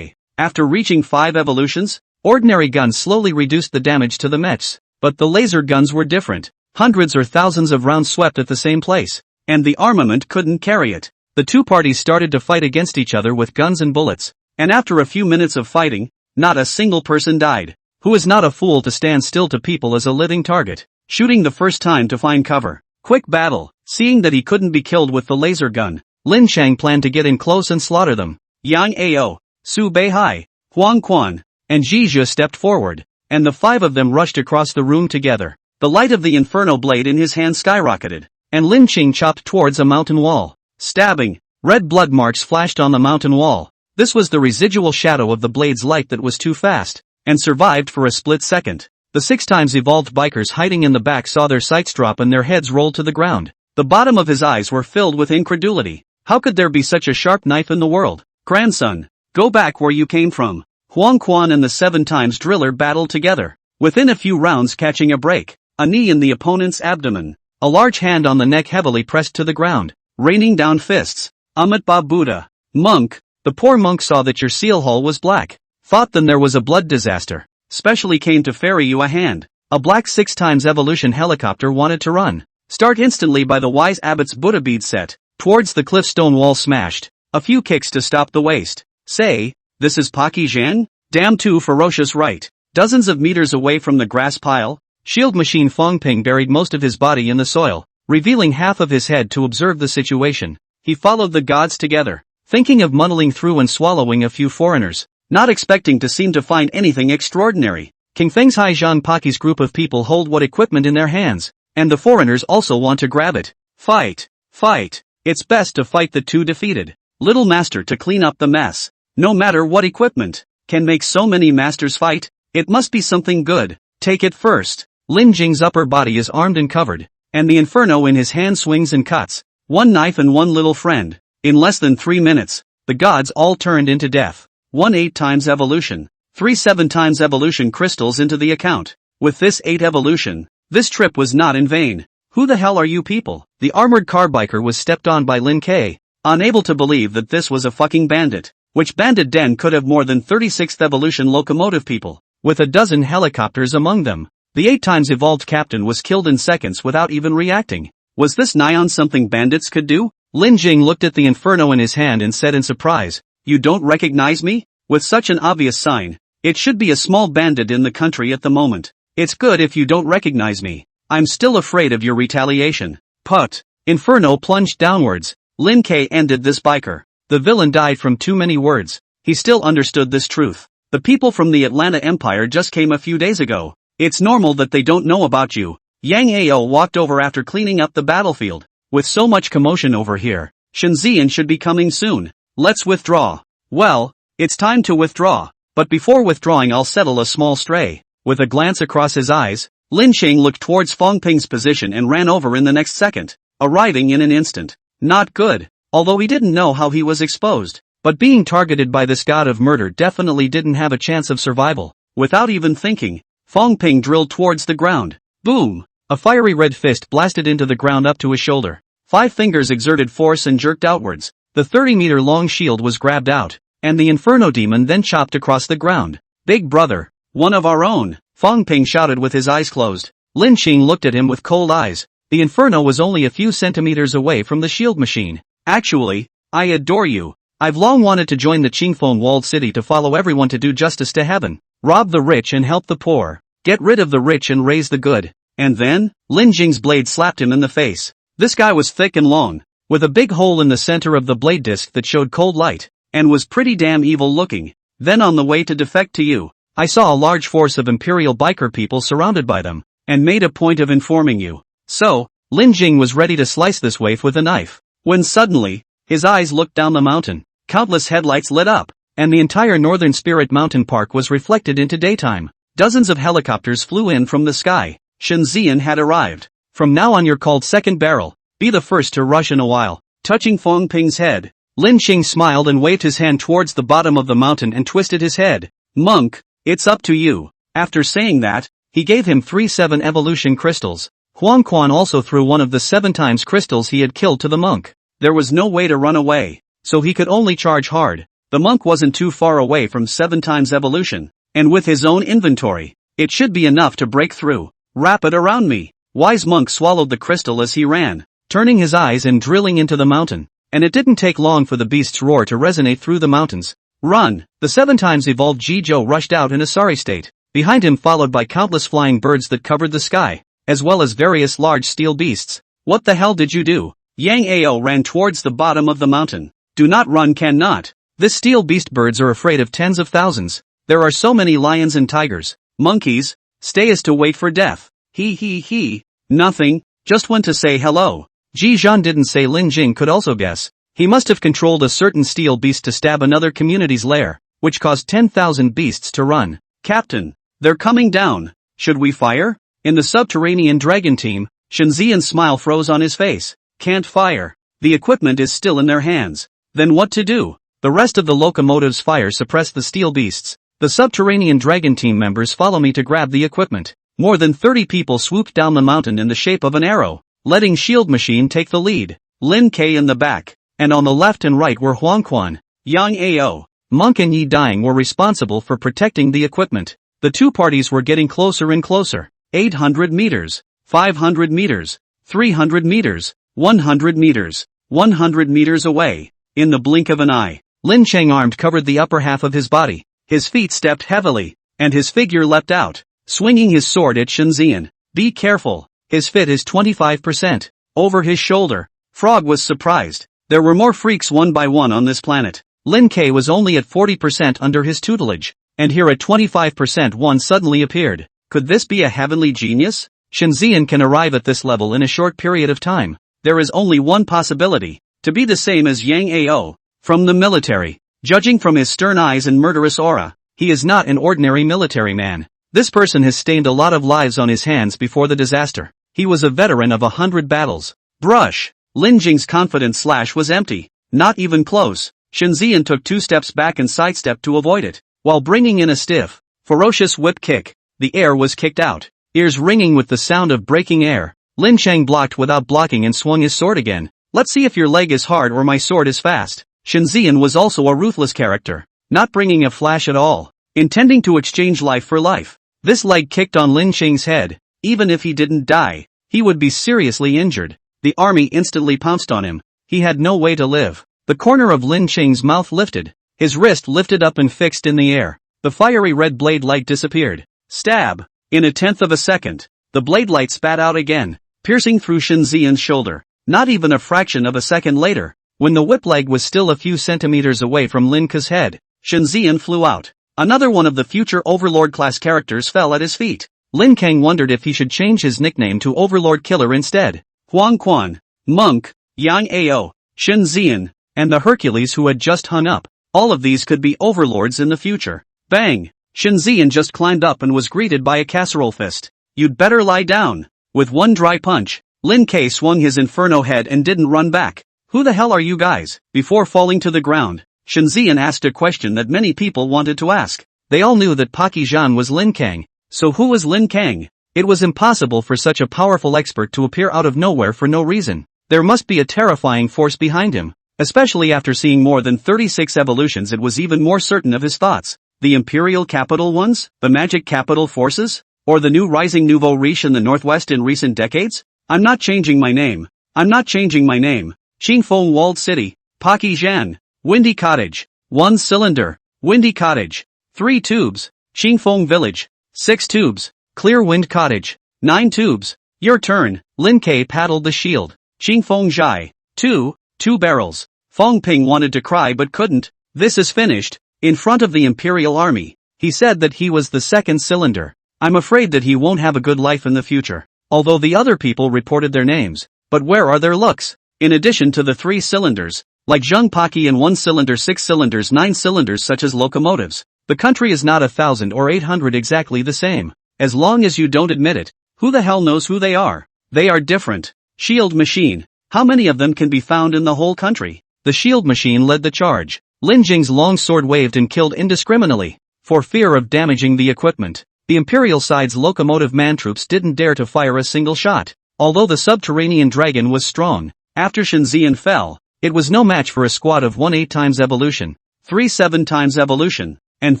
After reaching 5 evolutions, ordinary guns slowly reduced the damage to the mechs, but the laser guns were different. Hundreds or thousands of rounds swept at the same place, and the armament couldn't carry it. The two parties started to fight against each other with guns and bullets, and after a few minutes of fighting, not a single person died. Who is not a fool to stand still to people as a living target, shooting the first time to find cover. Quick battle. Seeing that he couldn't be killed with the laser gun, Lin Chang planned to get in close and slaughter them. Yang Ao, Su Beihai, Huang Quan, and Ji Zhe stepped forward, and the 5 of them rushed across the room together. The light of the inferno blade in his hand skyrocketed, and Lin Ching chopped towards a mountain wall. Stabbing. Red blood marks flashed on the mountain wall. This was the residual shadow of the blade's light that was too fast, and survived for a split second. The 6 times evolved bikers hiding in the back saw their sights drop and their heads rolled to the ground. The bottom of his eyes were filled with incredulity. How could there be such a sharp knife in the world? Grandson, go back where you came from. Huang Quan and the 7 times driller battled together, within a few rounds catching a break. A knee in the opponent's abdomen. A large hand on the neck heavily pressed to the ground, raining down fists. Amitabha Buddha. Monk, the poor monk saw that your seal hole was black. Thought then there was a blood disaster. Specially came to ferry you a hand. A black 6 times evolution helicopter wanted to run. Start instantly by the wise abbot's Buddha bead set. Towards the cliff stone wall smashed. A few kicks to stop the waste. Say, this is Paki Zhang? Damn too ferocious right. Dozens of meters away from the grass pile, shield machine Fong Ping buried most of his body in the soil, revealing half of his head to observe the situation. He followed the gods together, thinking of muddling through and swallowing a few foreigners, not expecting to seem to find anything extraordinary. King Feng's Hai Zhan Paki's group of people hold what equipment in their hands, and the foreigners also want to grab it. Fight. Fight. It's best to fight the two defeated. Little master to clean up the mess. No matter what equipment can make so many masters fight, it must be something good. Take it first. Lin Jing's upper body is armed and covered, and the inferno in his hand swings and cuts. 1 knife and 1 little friend. In less than 3 minutes, the gods all turned into death. 1 8 times evolution. 3 7 times evolution crystals into the account. With this 8 evolution, this trip was not in vain. Who the hell are you people? The armored car biker was stepped on by Lin K, unable to believe that this was a fucking bandit. Which bandit den could have more than 36th evolution locomotive people, with a dozen helicopters among them. The 8 times evolved captain was killed in seconds without even reacting. Was this nigh on something bandits could do? Lin Jing looked at the inferno in his hand and said in surprise, "You don't recognize me? With such an obvious sign, it should be a small bandit in the country at the moment. It's good if you don't recognize me. I'm still afraid of your retaliation." Put. Inferno plunged downwards. Lin K ended this biker. The villain died from too many words. He still understood this truth. The people from the Atlanta Empire just came a few days ago. It's normal that they don't know about you. Yang Ao walked over after cleaning up the battlefield. With so much commotion over here, Shenzian should be coming soon. Let's withdraw. Well, it's time to withdraw. But before withdrawing I'll settle a small stray. With a glance across his eyes, Lin Cheng looked towards Fong Ping's position and ran over in the next second, arriving in an instant. Not good. Although he didn't know how he was exposed, but being targeted by this god of murder definitely didn't have a chance of survival. Without even thinking, Fong Ping drilled towards the ground. Boom! A fiery red fist blasted into the ground up to his shoulder. 5 fingers exerted force and jerked outwards. The 30-meter-long shield was grabbed out, and the inferno demon then chopped across the ground. Big brother, one of our own, Fong Ping shouted with his eyes closed. Lin Cheng looked at him with cold eyes. The inferno was only a few centimeters away from the shield machine. Actually, I adore you. I've long wanted to join the Qingfeng walled city to follow everyone to do justice to heaven. Rob the rich and help the poor. Get rid of the rich and raise the good. And then, Lin Jing's blade slapped him in the face. This guy was thick and long, with a big hole in the center of the blade disc that showed cold light, and was pretty damn evil looking. Then on the way to defect to you, I saw a large force of Imperial biker people surrounded by them, and made a point of informing you. So, Lin Jing was ready to slice this waif with a knife, when suddenly, his eyes looked down the mountain. Countless headlights lit up, and the entire Northern Spirit Mountain Park was reflected into daytime. Dozens of helicopters flew in from the sky. Shenzian had arrived. From now on you're called Second Barrel. Be the first to rush in a while. Touching Fong Ping's head, Lin Cheng smiled and waved his hand towards the bottom of the mountain and twisted his head. Monk, it's up to you. After saying that, he gave him 3 7 evolution crystals. Huang Quan also threw one of the 7 times crystals he had killed to the monk. There was no way to run away, so he could only charge hard. The monk wasn't too far away from 7 times evolution, and with his own inventory, it should be enough to break through. Wrap it around me. Wise monk swallowed the crystal as he ran, turning his eyes and drilling into the mountain, and it didn't take long for the beast's roar to resonate through the mountains. Run! The 7 times evolved Jizhou rushed out in a sorry state, behind him followed by countless flying birds that covered the sky, as well as various large steel beasts. What the hell did you do? Yang Ao ran towards the bottom of the mountain. Do not run, cannot. This steel beast birds are afraid of tens of thousands. There are so many lions and tigers. Monkeys, stay as to wait for death. He. Nothing, just went to say hello. Ji Zhan didn't say. Lin Jing could also guess. He must have controlled a certain steel beast to stab another community's lair, which caused 10,000 beasts to run. Captain, they're coming down. Should we fire? In the subterranean dragon team, Shenzian's smile froze on his face. Can't fire. The equipment is still in their hands. Then what to do? The rest of the locomotive's fire suppressed the steel beasts. The subterranean dragon team members follow me to grab the equipment. More than 30 people swooped down the mountain in the shape of an arrow, letting Shield Machine take the lead. Lin K in the back, and on the left and right were Huang Quan, Yang Ao, Monk and Yi Dying were responsible for protecting the equipment. The two parties were getting closer and closer. 800 meters, 500 meters, 300 meters, 100 meters, 100 meters away. In the blink of an eye, Lin Cheng armed covered the upper half of his body. His feet stepped heavily, and his figure leapt out, swinging his sword at Shenzian. Be careful, his fit is 25%. Over his shoulder, Frog was surprised. There were more freaks one by one on this planet. Lin K was only at 40% under his tutelage, and here at 25% one suddenly appeared. Could this be a heavenly genius? Shenzian can arrive at this level in a short period of time. There is only one possibility, to be the same as Yang Ao, from the military. Judging from his stern eyes and murderous aura, he is not an ordinary military man. This person has stained a lot of lives on his hands before the disaster. He was a veteran of 100 battles. Brush! Lin Jing's confident slash was empty. Not even close. Shenzian took 2 steps back and sidestepped to avoid it, while bringing in a stiff, ferocious whip kick. The air was kicked out, ears ringing with the sound of breaking air. Lin Cheng blocked without blocking and swung his sword again. Let's see if your leg is hard or my sword is fast. Shenzian was also a ruthless character, not bringing a flash at all, intending to exchange life for life. This leg kicked on Lin Cheng's head. Even if he didn't die, he would be seriously injured. The army instantly pounced on him. He had no way to live. The corner of Lin Cheng's mouth lifted. His wrist lifted up and fixed in the air. The fiery red blade light disappeared. Stab! In a tenth of a second, the blade light spat out again, piercing through Shenzian's shoulder. Not even a fraction of a second later, when the whip leg was still a few centimeters away from Lin Ke's head, Shenzian flew out. Another one of the future Overlord-class characters fell at his feet. Lin Kang wondered if he should change his nickname to Overlord Killer instead. Huang Quan, Monk, Yang Ao, Shen Zian, and the Hercules who had just hung up. All of these could be overlords in the future. Bang! Shen Zian just climbed up and was greeted by a casserole fist. You'd better lie down. With one dry punch, Lin K swung his inferno head and didn't run back. Who the hell are you guys? Before falling to the ground, Shen Zian asked a question that many people wanted to ask. They all knew that Paki Zhan was Lin Kang. So who was Lin Kang? It was impossible for such a powerful expert to appear out of nowhere for no reason. There must be a terrifying force behind him. Especially after seeing more than 36 evolutions, it was even more certain of his thoughts. The Imperial Capital ones? The Magic Capital Forces? Or the new rising nouveau riche in the Northwest in recent decades? I'm not changing my name. I'm not changing my name. Qingfeng Walled City, Paki Zhan, Windy Cottage, 1 cylinder, Windy Cottage, 3 tubes, Qingfeng Village, 6 tubes, Clear Wind Cottage, 9 tubes. Your turn. Lin K paddled the shield. Qingfeng Zhai, 2 barrels. Fong Ping wanted to cry but couldn't. This is finished. In front of the Imperial Army, he said that he was the 2nd cylinder. I'm afraid that he won't have a good life in the future. Although the other people reported their names. But where are their looks? In addition to the 3 cylinders, like Zheng Paki and 1 cylinder, 6 cylinders, 9 cylinders such as locomotives, the country is not 1,000 or 800 exactly the same. As long as you don't admit it, who the hell knows who they are? They are different. Shield machine. How many of them can be found in the whole country? The shield machine led the charge. Lin Jing's long sword waved and killed indiscriminately. For fear of damaging the equipment, the Imperial side's locomotive man troops didn't dare to fire a single shot. Although the subterranean dragon was strong, after Shen Zian fell, it was no match for a squad of 1 8 times evolution, 3 7 times evolution, and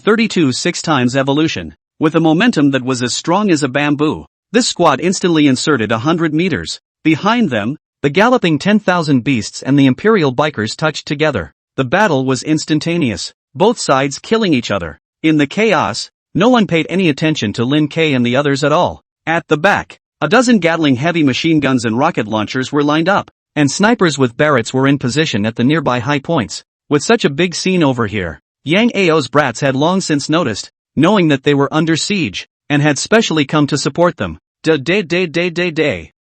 32 6 times evolution. With a momentum that was as strong as a bamboo, this squad instantly inserted 100 meters. Behind them, the galloping 10,000 beasts and the Imperial bikers touched together. The battle was instantaneous, both sides killing each other. In the chaos, no one paid any attention to Lin K and the others at all. At the back, a dozen Gatling heavy machine guns and rocket launchers were lined up, and snipers with Barretts were in position at the nearby high points. With such a big scene over here, Yang Ao's brats had long since noticed, knowing that they were under siege, and had specially come to support them.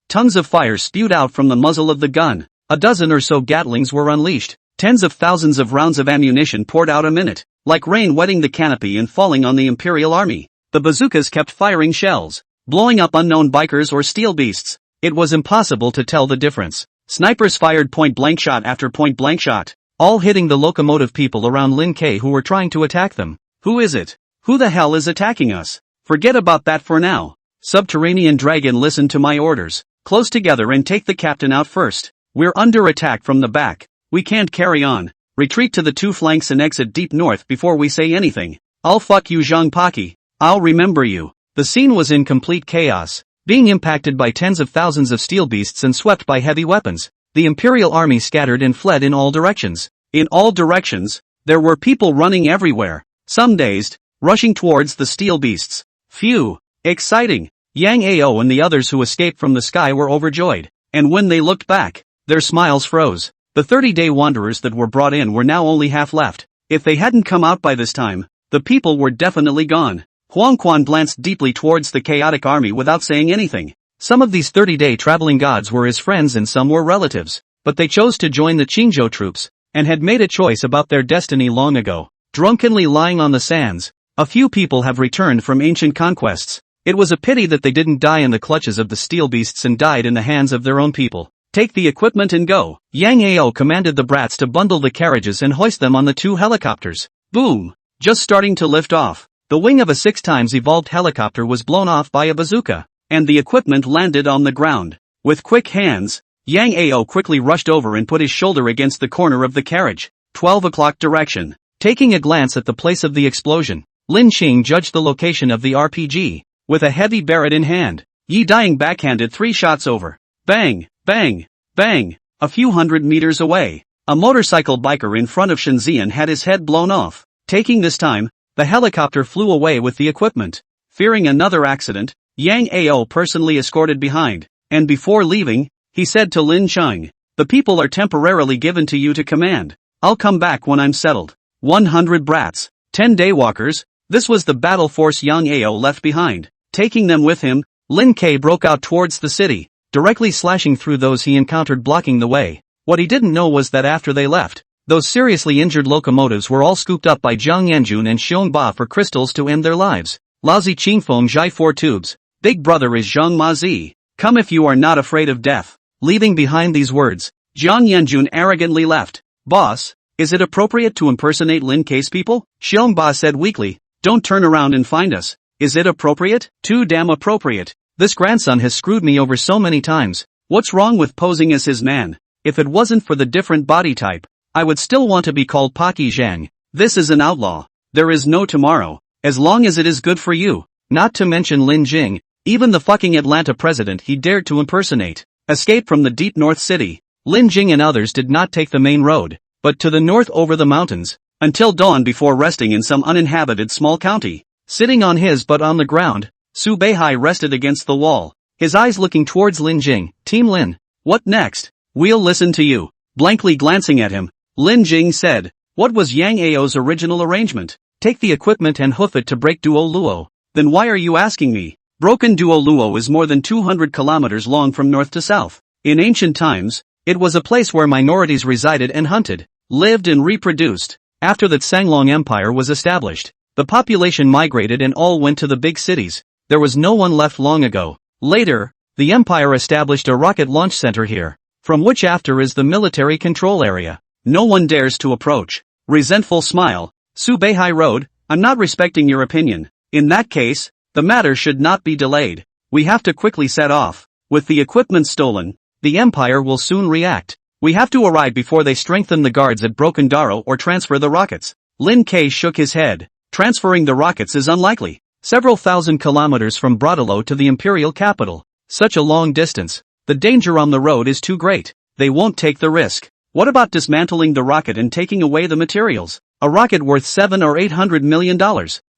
Tongues of fire spewed out from the muzzle of the gun. A dozen or so Gatlings were unleashed. Tens of thousands of rounds of ammunition poured out a minute, like rain wetting the canopy and falling on the Imperial Army. The bazookas kept firing shells, blowing up unknown bikers or steel beasts. It was impossible to tell the difference. Snipers fired point-blank shot after point-blank shot, all hitting the locomotive people around Lin K who were trying to attack them. Who is it? Who the hell is attacking us? Forget about that for now. Subterranean Dragon, listen to my orders. Close together and take the captain out first. We're under attack from the back. We can't carry on. Retreat to the 2 flanks and exit deep north before we say anything. I'll fuck you, Zhang Paki. I'll remember you. The scene was in complete chaos, being impacted by tens of thousands of steel beasts and swept by heavy weapons. The Imperial Army scattered and fled in all directions. In all directions, there were people running everywhere, some dazed, rushing towards the steel beasts. Phew! Exciting! Yang Ao and the others who escaped from the sky were overjoyed, and when they looked back, their smiles froze. The 30-day wanderers that were brought in were now only half left. If they hadn't come out by this time, the people were definitely gone. Huang Quan glanced deeply towards the chaotic army without saying anything. Some of these 30-day traveling gods were his friends and some were relatives, but they chose to join the Chingo troops, and had made a choice about their destiny long ago. Drunkenly lying on the sands, a few people have returned from ancient conquests. It was a pity that they didn't die in the clutches of the steel beasts and died in the hands of their own people. Take the equipment and go. Yang Ao commanded the brats to bundle the carriages and hoist them on the 2 helicopters. Boom! Just starting to lift off, the wing of a 6 times evolved helicopter was blown off by a bazooka, and the equipment landed on the ground. With quick hands, Yang Ao quickly rushed over and put his shoulder against the corner of the carriage. 12 o'clock direction. Taking a glance at the place of the explosion, Lin Qing judged the location of the RPG. With a heavy Barrett in hand, Yi Dying backhanded 3 shots over. Bang! Bang! Bang! A few hundred meters away, a motorcycle biker in front of Shen Zian had his head blown off. Taking this time, the helicopter flew away with the equipment. Fearing another accident, Yang Ao personally escorted behind, and before leaving, he said to Lin Cheng, "The people are temporarily given to you to command. I'll come back when I'm settled." 100 brats, 10 daywalkers, this was the battle force Yang Ao left behind. Taking them with him, Lin K broke out towards the city. directly slashing through those he encountered blocking the way. What he didn't know was that after they left, those seriously injured locomotives were all scooped up by Jiang Yanjun and Xiong Ba for crystals to end their lives. Lousy Qingfeng Zhai 4 tubes. Big brother is Zhang Mazi. Come if you are not afraid of death. Leaving behind these words, Jiang Yanjun arrogantly left. Boss, is it appropriate to impersonate Lin Kei's people? Xiong Ba said weakly. Don't turn around and find us. Is it appropriate? Too damn appropriate. This grandson has screwed me over so many times. What's wrong with posing as his man? If it wasn't for the different body type, I would still want to be called Paki Zhang. This is an outlaw. There is no tomorrow, as long as it is good for you. Not to mention Lin Jing, even the fucking Atlanta president he dared to impersonate. Escaped from the deep north city. Lin Jing and others did not take the main road, but to the north over the mountains, until dawn before resting in some uninhabited small county. Sitting on his butt on the ground, Su Beihai rested against the wall, his eyes looking towards Lin Jing. Team Lin, what next? We'll listen to you. Blankly glancing at him, Lin Jing said, what was Yang Ao's original arrangement? Take the equipment and hoof it to break Duo Luo. Then why are you asking me? Broken Duo Luo is more than 200 kilometers long from north to south. In ancient times, it was a place where minorities resided and hunted, lived and reproduced. After the Sanglong Empire was established, the population migrated and all went to the big cities. There was no one left long ago. Later, the empire established a rocket launch center here, from which after is the military control area. No one dares to approach. Resentful smile, Su Beihai wrote, I'm not respecting your opinion. In that case, the matter should not be delayed. We have to quickly set off. With the equipment stolen, the empire will soon react. We have to arrive before they strengthen the guards at Broken Daro or transfer the rockets. Lin Kei shook his head. Transferring the rockets is unlikely. Several thousand kilometers from Bradalo to the imperial capital. Such a long distance. The danger on the road is too great. They won't take the risk. What about dismantling the rocket and taking away the materials? A rocket worth $700 or $800 million.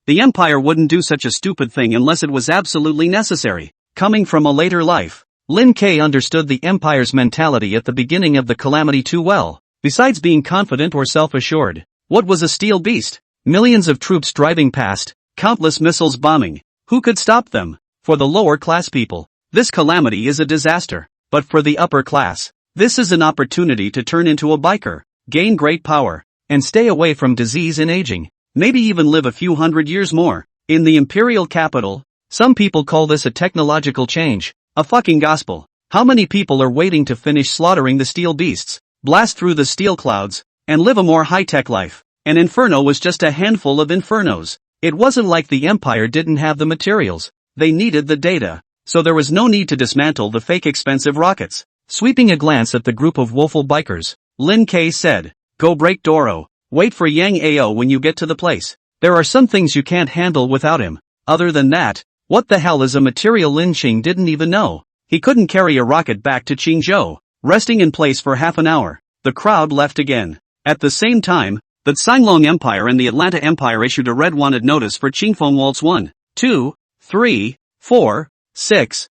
The empire wouldn't do such a stupid thing unless it was absolutely necessary. Coming from a later life, Lin Kei understood the empire's mentality at the beginning of the calamity too well. Besides being confident or self-assured, what was a steel beast? Millions of troops driving past, countless missiles bombing. Who could stop them? For the lower class people, this calamity is a disaster. But for the upper class, this is an opportunity to turn into a biker, gain great power, and stay away from disease and aging. Maybe even live a few hundred years more. In the imperial capital, some people call this a technological change. A fucking gospel. How many people are waiting to finish slaughtering the steel beasts, blast through the steel clouds, and live a more high-tech life? An inferno was just a handful of infernos. It wasn't like the empire didn't have the materials. They needed the data. So there was no need to dismantle the fake expensive rockets. Sweeping a glance at the group of woeful bikers, Lin Kei said, go break Doro. Wait for Yang Ao when you get to the place. There are some things you can't handle without him. Other than that, what the hell is a material? Lin Qing didn't even know. He couldn't carry a rocket back to Qingzhou. Resting in place for half an hour, the crowd left again. At the same time, the Sanglong Empire and the Atlanta Empire issued a red wanted notice for Qingfeng Waltz 1, 2, 3, 4, 6,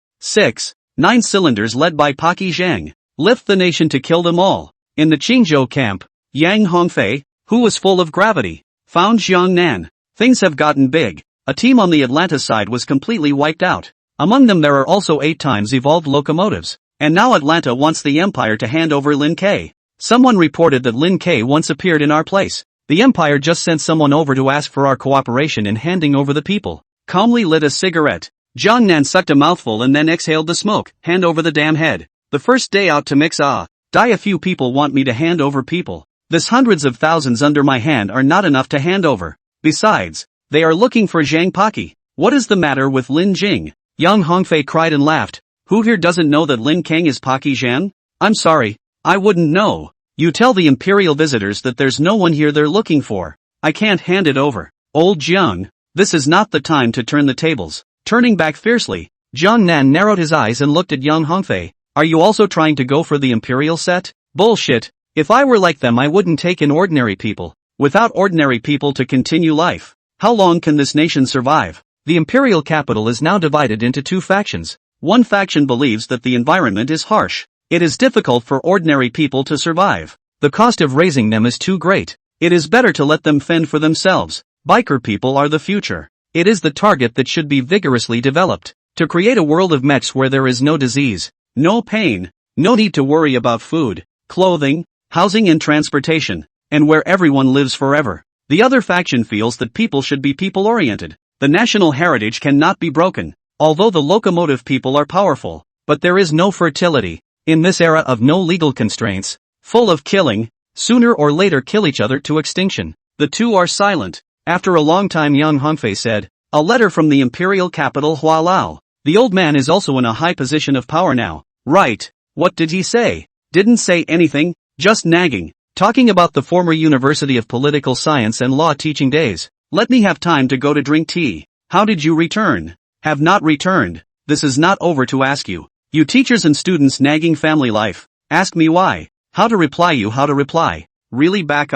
9 cylinders led by Paki Zhang. Lift the nation to kill them all. In the Qingzhou camp, Yang Hongfei, who was full of gravity, found Jiang Nan. Things have gotten big. A team on the Atlanta side was completely wiped out. Among them there are also 8 times evolved locomotives. And now Atlanta wants the Empire to hand over Lin Kei. Someone reported that Lin Kei once appeared in our place. The Empire just sent someone over to ask for our cooperation in handing over the people. Calmly lit a cigarette. Jiang Nan sucked a mouthful and then exhaled the smoke. Hand over the damn head. The first day out to mix die a few people want me to hand over people. This hundreds of thousands under my hand are not enough to hand over. Besides, they are looking for Zhang Paki. What is the matter with Lin Jing? Yang Hongfei cried and laughed. Who here doesn't know that Lin Kang is Paki Zhan? I'm sorry, I wouldn't know. You tell the imperial visitors that there's no one here they're looking for. I can't hand it over. Old Jiang, this is not the time to turn the tables. Turning back fiercely, Jiang Nan narrowed his eyes and looked at Yang Hongfei. Are you also trying to go for the imperial set? Bullshit. If I were like them I wouldn't take in ordinary people. Without ordinary people to continue life, how long can this nation survive? The imperial capital is now divided into 2 factions. One faction believes that the environment is harsh. It is difficult for ordinary people to survive. The cost of raising them is too great. It is better to let them fend for themselves. Biker people are the future. It is the target that should be vigorously developed. To create a world of mechs where there is no disease, no pain, no need to worry about food, clothing, housing and transportation, and where everyone lives forever. The other faction feels that people should be people-oriented. The national heritage cannot be broken, although the locomotive people are powerful, but there is no fertility. In this era of no legal constraints, full of killing, sooner or later kill each other to extinction. The two are silent. After a long time Yang Hongfei said, "A letter from the imperial capital Hualao. The old man is also in a high position of power now." Right. What did he say? Didn't say anything, just nagging. Talking about the former University of Political Science and Law teaching days. Let me have time to go to drink tea. How did you return? Have not returned. This is not over to ask you. You teachers and students nagging family life. Ask me why. How to reply you how to reply. Really back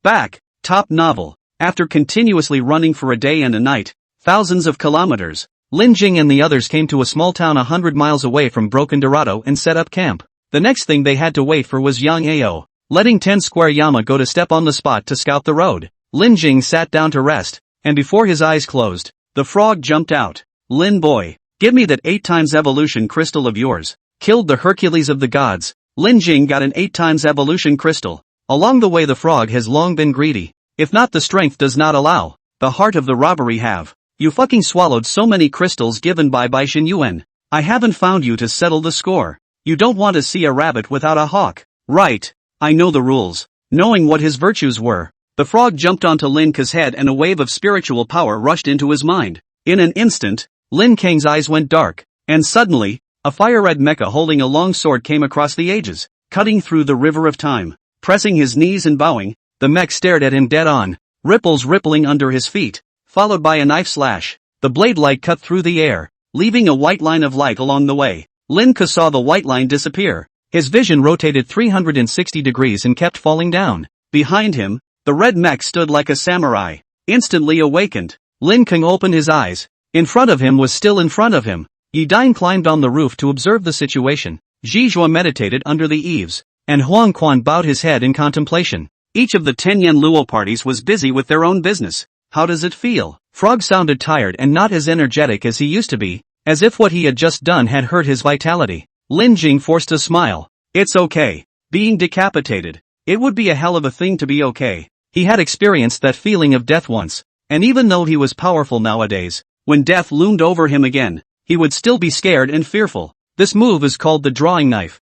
Back. Top novel. After continuously running for a day and a night, thousands of kilometers, Lin Jing and the others came to a small town 100 miles away from Broken Dorado and set up camp. The next thing they had to wait for was Yang Ao, letting 10 Square Yama go to step on the spot to scout the road. Lin Jing sat down to rest, and before his eyes closed, the frog jumped out. Lin boy, give me that 8 times evolution crystal of yours. Killed the Hercules of the gods. Lin Jing got an 8 times evolution crystal. Along the way the frog has long been greedy. If not the strength does not allow, the heart of the robbery have. You fucking swallowed so many crystals given by Baishan Yuan. I haven't found you to settle the score. You don't want to see a rabbit without a hawk. Right. I know the rules. Knowing what his virtues were, the frog jumped onto Lin Ke's head and a wave of spiritual power rushed into his mind. In an instant, Lin Kang's eyes went dark, and suddenly, a fire-red mecha holding a long sword came across the ages, cutting through the river of time. Pressing his knees and bowing, the mech stared at him dead on, ripples rippling under his feet, followed by a knife slash. The blade light cut through the air, leaving a white line of light along the way. Lin Ke saw the white line disappear. His vision rotated 360 degrees and kept falling down. Behind him, the red mech stood like a samurai, instantly awakened. Lin Ke opened his eyes. In front of him was still in front of him. Yi Dine climbed on the roof to observe the situation. Ji Zhuo meditated under the eaves, and Huang Quan bowed his head in contemplation. Each of the 10 Yen Luo parties was busy with their own business. How does it feel? Frog sounded tired and not as energetic as he used to be, as if what he had just done had hurt his vitality. Lin Jing forced a smile. It's okay. Being decapitated. It would be a hell of a thing to be okay. He had experienced that feeling of death once, and even though he was powerful nowadays, when death loomed over him again, he would still be scared and fearful. This move is called the drawing knife.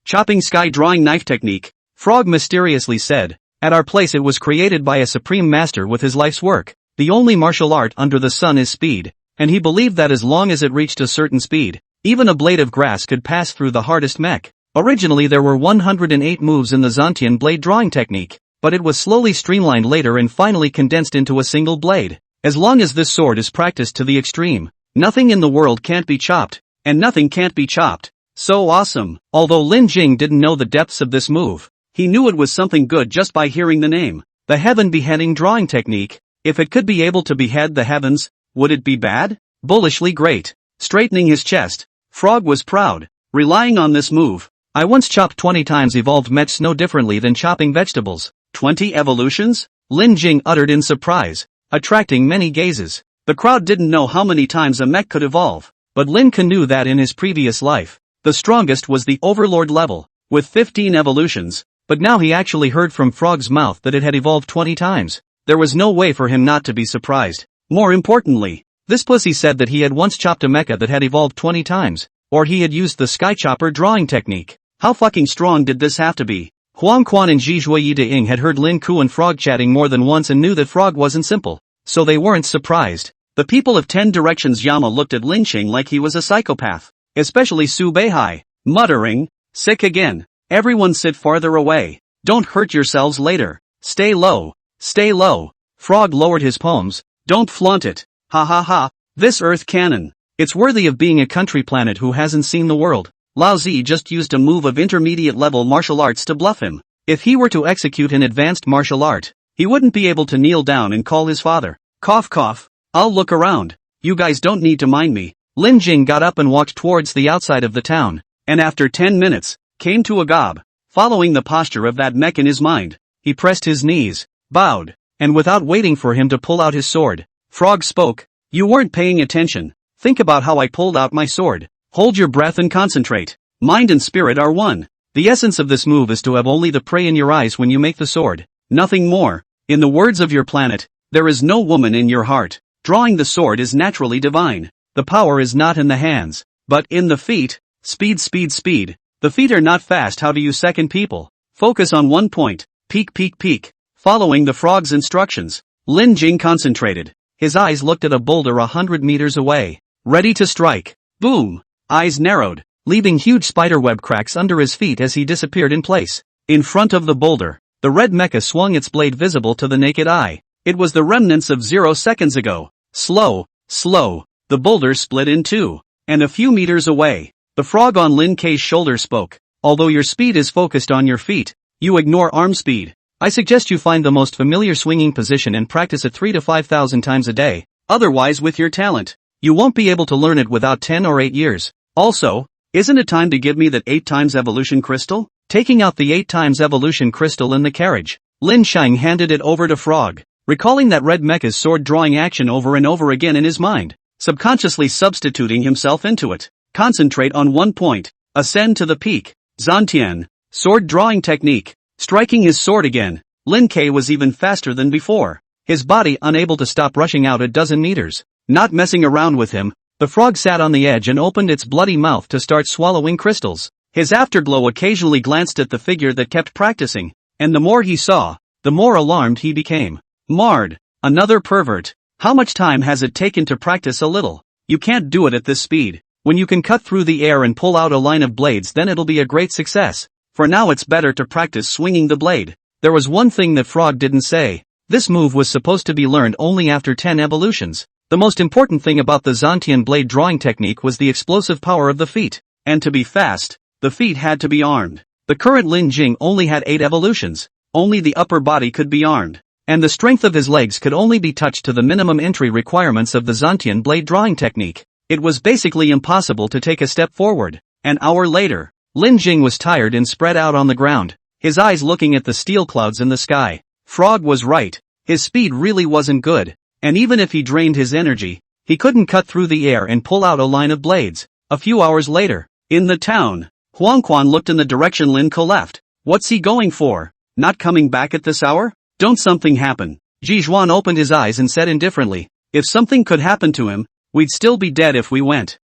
Chopping sky drawing knife technique. Frog mysteriously said. At our place it was created by a supreme master with his life's work. The only martial art under the sun is speed, and he believed that as long as it reached a certain speed, even a blade of grass could pass through the hardest mech. Originally there were 108 moves in the Zantian blade drawing technique, but it was slowly streamlined later and finally condensed into a single blade. As long as this sword is practiced to the extreme, nothing in the world can't be chopped, and nothing can't be chopped. So awesome. Although Lin Jing didn't know the depths of this move, he knew it was something good just by hearing the name. The heaven beheading drawing technique. If it could be able to behead the heavens, would it be bad? Bullishly great. Straightening his chest, Frog was proud. Relying on this move, I once chopped 20 times evolved mechs no differently than chopping vegetables. 20 evolutions? Lin Jing uttered in surprise, attracting many gazes. The crowd didn't know how many times a mech could evolve, but Lin Ke knew that in his previous life, the strongest was the Overlord level, with 15 evolutions, but now he actually heard from Frog's mouth that it had evolved 20 times. There was no way for him not to be surprised. More importantly, this pussy said that he had once chopped a mecha that had evolved 20 times, or he had used the sky chopper drawing technique. How fucking strong did this have to be? Huang Quan and Ji Zhuo Ying had heard Lin Ke and Frog chatting more than once and knew that Frog wasn't simple, so they weren't surprised. The people of 10 Directions Yama looked at Lin Qing like he was a psychopath, especially Su Beihai, muttering, sick again. Everyone sit farther away. Don't hurt yourselves later. Stay low. Stay low. Frog lowered his palms. Don't flaunt it. Ha ha ha. This Earth cannon. It's worthy of being a country planet who hasn't seen the world. Lao Zi just used a move of intermediate level martial arts to bluff him. If he were to execute an advanced martial art, he wouldn't be able to kneel down and call his father. Cough cough. I'll look around. You guys don't need to mind me. Lin Jing got up and walked towards the outside of the town, and after 10 minutes, came to a gob. Following the posture of that mech in his mind, he pressed his knees, bowed, and without waiting for him to pull out his sword, Frog spoke. You weren't paying attention. Think about how I pulled out my sword. Hold your breath and concentrate. Mind and spirit are one. The essence of this move is to have only the prey in your eyes when you make the sword. Nothing more. In the words of your planet, there is no woman in your heart. Drawing the sword is naturally divine. The power is not in the hands, but in the feet. Speed, speed, speed. The feet are not fast. How do you second people? Focus on one point. Peek, peek, peek. Following the frog's instructions, Lin Jing concentrated. His eyes looked at a boulder 100 meters away. Ready to strike. Boom. Eyes narrowed, leaving huge spiderweb cracks under his feet as he disappeared in place. In front of the boulder, the red mecha swung its blade visible to the naked eye. It was the remnants of 0 seconds ago. Slow, slow. The boulder split in two. And a few meters away, the frog on Lin Kei's shoulder spoke. Although your speed is focused on your feet, you ignore arm speed. I suggest you find the most familiar swinging position and practice it 3 to 5,000 times a day. Otherwise, with your talent, you won't be able to learn it without 10 or 8 years. Also, isn't it time to give me that 8 times evolution crystal? Taking out the 8 times evolution crystal in the carriage, Lin Shang handed it over to Frog, recalling that red mecha's sword drawing action over and over again in his mind, subconsciously substituting himself into it. Concentrate on one point. Ascend to the peak. Zantian. Sword drawing technique. Striking his sword again, Lin Kei was even faster than before. His body unable to stop rushing out a dozen meters. Not messing around with him, the frog sat on the edge and opened its bloody mouth to start swallowing crystals. His afterglow occasionally glanced at the figure that kept practicing, and the more he saw, the more alarmed he became. Marred. Another pervert. How much time has it taken to practice a little? You can't do it at this speed. When you can cut through the air and pull out a line of blades, then it'll be a great success. For now it's better to practice swinging the blade. There was one thing that Frog didn't say. This move was supposed to be learned only after 10 evolutions. The most important thing about the Zantian blade drawing technique was the explosive power of the feet. And to be fast, the feet had to be armed. The current Lin Jing only had 8 evolutions. Only the upper body could be armed. And the strength of his legs could only be touched to the minimum entry requirements of the Zantian blade drawing technique. It was basically impossible to take a step forward. An hour later, Lin Jing was tired and spread out on the ground, his eyes looking at the steel clouds in the sky. Frog was right. His speed really wasn't good, and even if he drained his energy, he couldn't cut through the air and pull out a line of blades. A few hours later, in the town, Huangquan looked in the direction Lin Ke left. What's he going for? Not coming back at this hour? Don't something happen? Ji Zhuan opened his eyes and said indifferently, if something could happen to him, we'd still be dead if we went.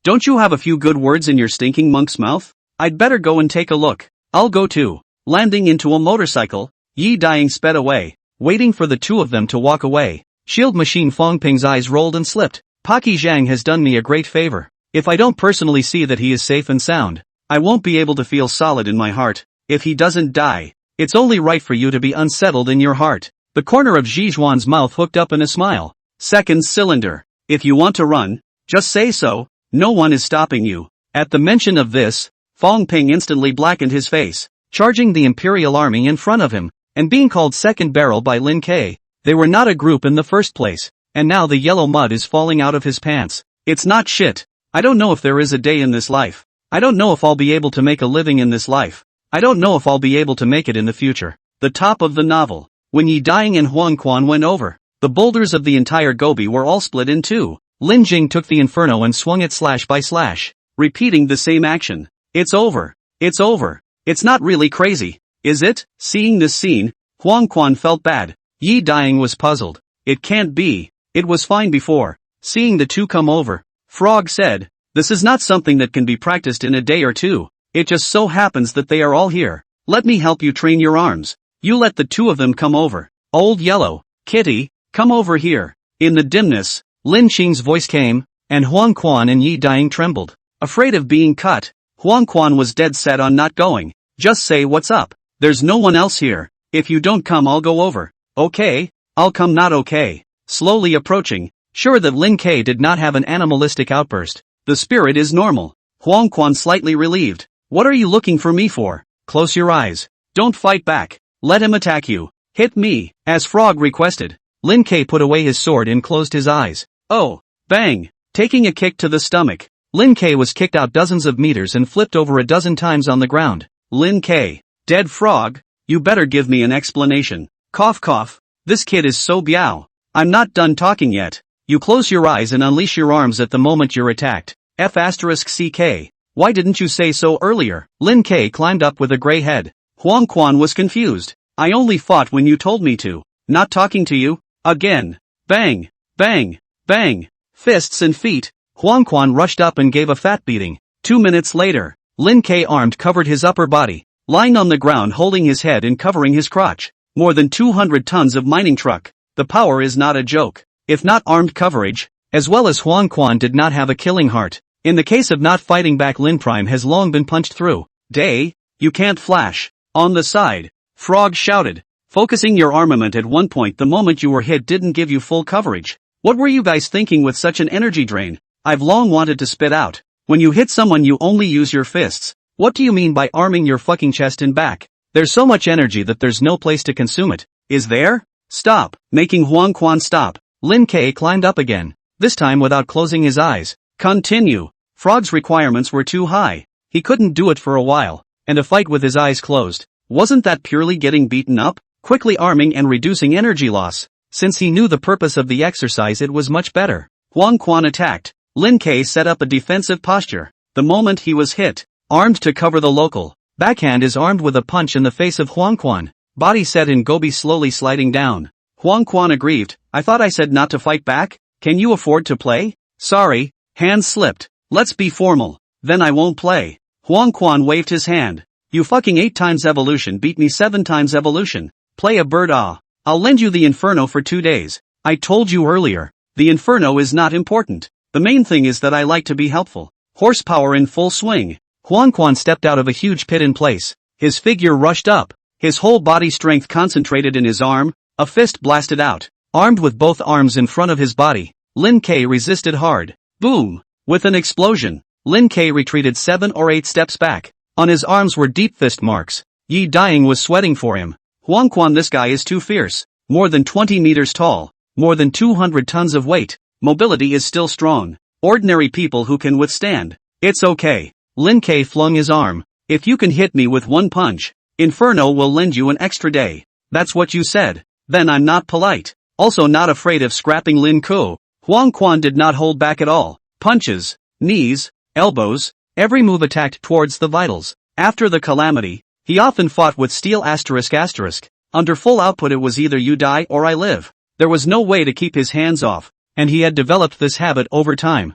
Don't you have a few good words in your stinking monk's mouth? I'd better go and take a look. I'll go too. Landing into a motorcycle, Yi Daying sped away, waiting for the two of them to walk away. Shield Machine Fong Ping's eyes rolled and slipped. Paki Zhang has done me a great favor. If I don't personally see that he is safe and sound, I won't be able to feel solid in my heart. If he doesn't die, it's only right for you to be unsettled in your heart. The corner of Ji Zhuan's mouth hooked up in a smile. Second cylinder. If you want to run, just say so. No one is stopping you. At the mention of this, Fong Ping instantly blackened his face, charging the Imperial Army in front of him, and being called second barrel by Lin Ke. They were not a group in the first place, and now the yellow mud is falling out of his pants. It's not shit. I don't know if there is a day in this life. I don't know if I'll be able to make a living in this life. I don't know if I'll be able to make it in the future. The top of the novel. When Yi Daying and Huangquan went over, the boulders of the entire Gobi were all split in two. Lin Jing took the inferno and swung it slash by slash, repeating the same action. It's over. It's over. It's not really crazy, is it? Seeing this scene, Huangquan felt bad. Yi Daying was puzzled. It can't be. It was fine before. Seeing the two come over, Frog said, this is not something that can be practiced in a day or two. It just so happens that they are all here. Let me help you train your arms. You let the two of them come over. Old Yellow, Kitty, come over here. In the dimness, Lin Qing's voice came, and Huangquan and Yi Daying trembled. Afraid of being cut, Huangquan was dead set on not going. Just say what's up. There's no one else here. If you don't come, I'll go over. Okay, I'll come. Not okay. Slowly approaching, sure that Lin Ke did not have an animalistic outburst. The spirit is normal. Huangquan slightly relieved. What are you looking for me for? Close your eyes. Don't fight back. Let him attack you. Hit me, as Frog requested. Lin Ke put away his sword and closed his eyes. Oh, bang! Taking a kick to the stomach, Lin Ke was kicked out dozens of meters and flipped over a dozen times on the ground. Lin Ke, dead frog? You better give me an explanation. Cough cough. This kid is so biao. I'm not done talking yet. You close your eyes and unleash your arms at the moment you're attacked. F***ck. Why didn't you say so earlier? Lin K climbed up with a gray head. Huang Quan was confused. I only fought when you told me to. Not talking to you? Again. Bang! Bang! Bang! Fists and feet. Huang Quan rushed up and gave a fat beating. 2 minutes later, Lin K armed covered his upper body, lying on the ground holding his head and covering his crotch. More than 200 tons of mining truck. The power is not a joke. If not armed coverage, as well as Huang Quan did not have a killing heart. In the case of not fighting back, Lin Prime has long been punched through. Day, you can't flash. On the side, Frog shouted. Focusing your armament at one point the moment you were hit didn't give you full coverage. What were you guys thinking with such an energy drain? I've long wanted to spit out. When you hit someone you only use your fists. What do you mean by arming your fucking chest and back? There's so much energy that there's no place to consume it. Is there? Stop. Making Huang Quan stop, Lin K climbed up again, this time without closing his eyes. Continue. Frog's requirements were too high. He couldn't do it for a while, and a fight with his eyes closed. Wasn't that purely getting beaten up? Quickly arming and reducing energy loss. Since he knew the purpose of the exercise, it was much better. Huang Quan attacked. Lin K set up a defensive posture. The moment he was hit, armed to cover the local backhand is armed with a punch in the face of Huang Quan. Body set in gobi slowly sliding down. Huang Quan aggrieved. I thought I said not to fight back? Can you afford to play? Sorry. Hand slipped. Let's be formal. Then I won't play. Huang Quan waved his hand. You fucking 8 times evolution beat me 7 times evolution. Play a bird. I'll lend you the inferno for 2 days. I told you earlier. The inferno is not important. The main thing is that I like to be helpful. Horsepower in full swing. Huang Quan stepped out of a huge pit in place. His figure rushed up. His whole body strength concentrated in his arm. A fist blasted out. Armed with both arms in front of his body, Lin K resisted hard. Boom! With an explosion, Lin K retreated 7 or 8 steps back. On his arms were deep fist marks. Yi Dying was sweating for him. Huang Quan, this guy is too fierce. More than 20 meters tall. More than 200 tons of weight. Mobility is still strong. Ordinary people who can withstand. It's okay. Lin K flung his arm. If you can hit me with 1 punch, Inferno will lend you an extra day. That's what you said. Then I'm not polite. Also not afraid of scrapping Lin Ko. Huang Quan did not hold back at all. Punches, knees, elbows, every move attacked towards the vitals. After the calamity, he often fought with steel ****. Under full output it was either you die or I live. There was no way to keep his hands off, and he had developed this habit over time.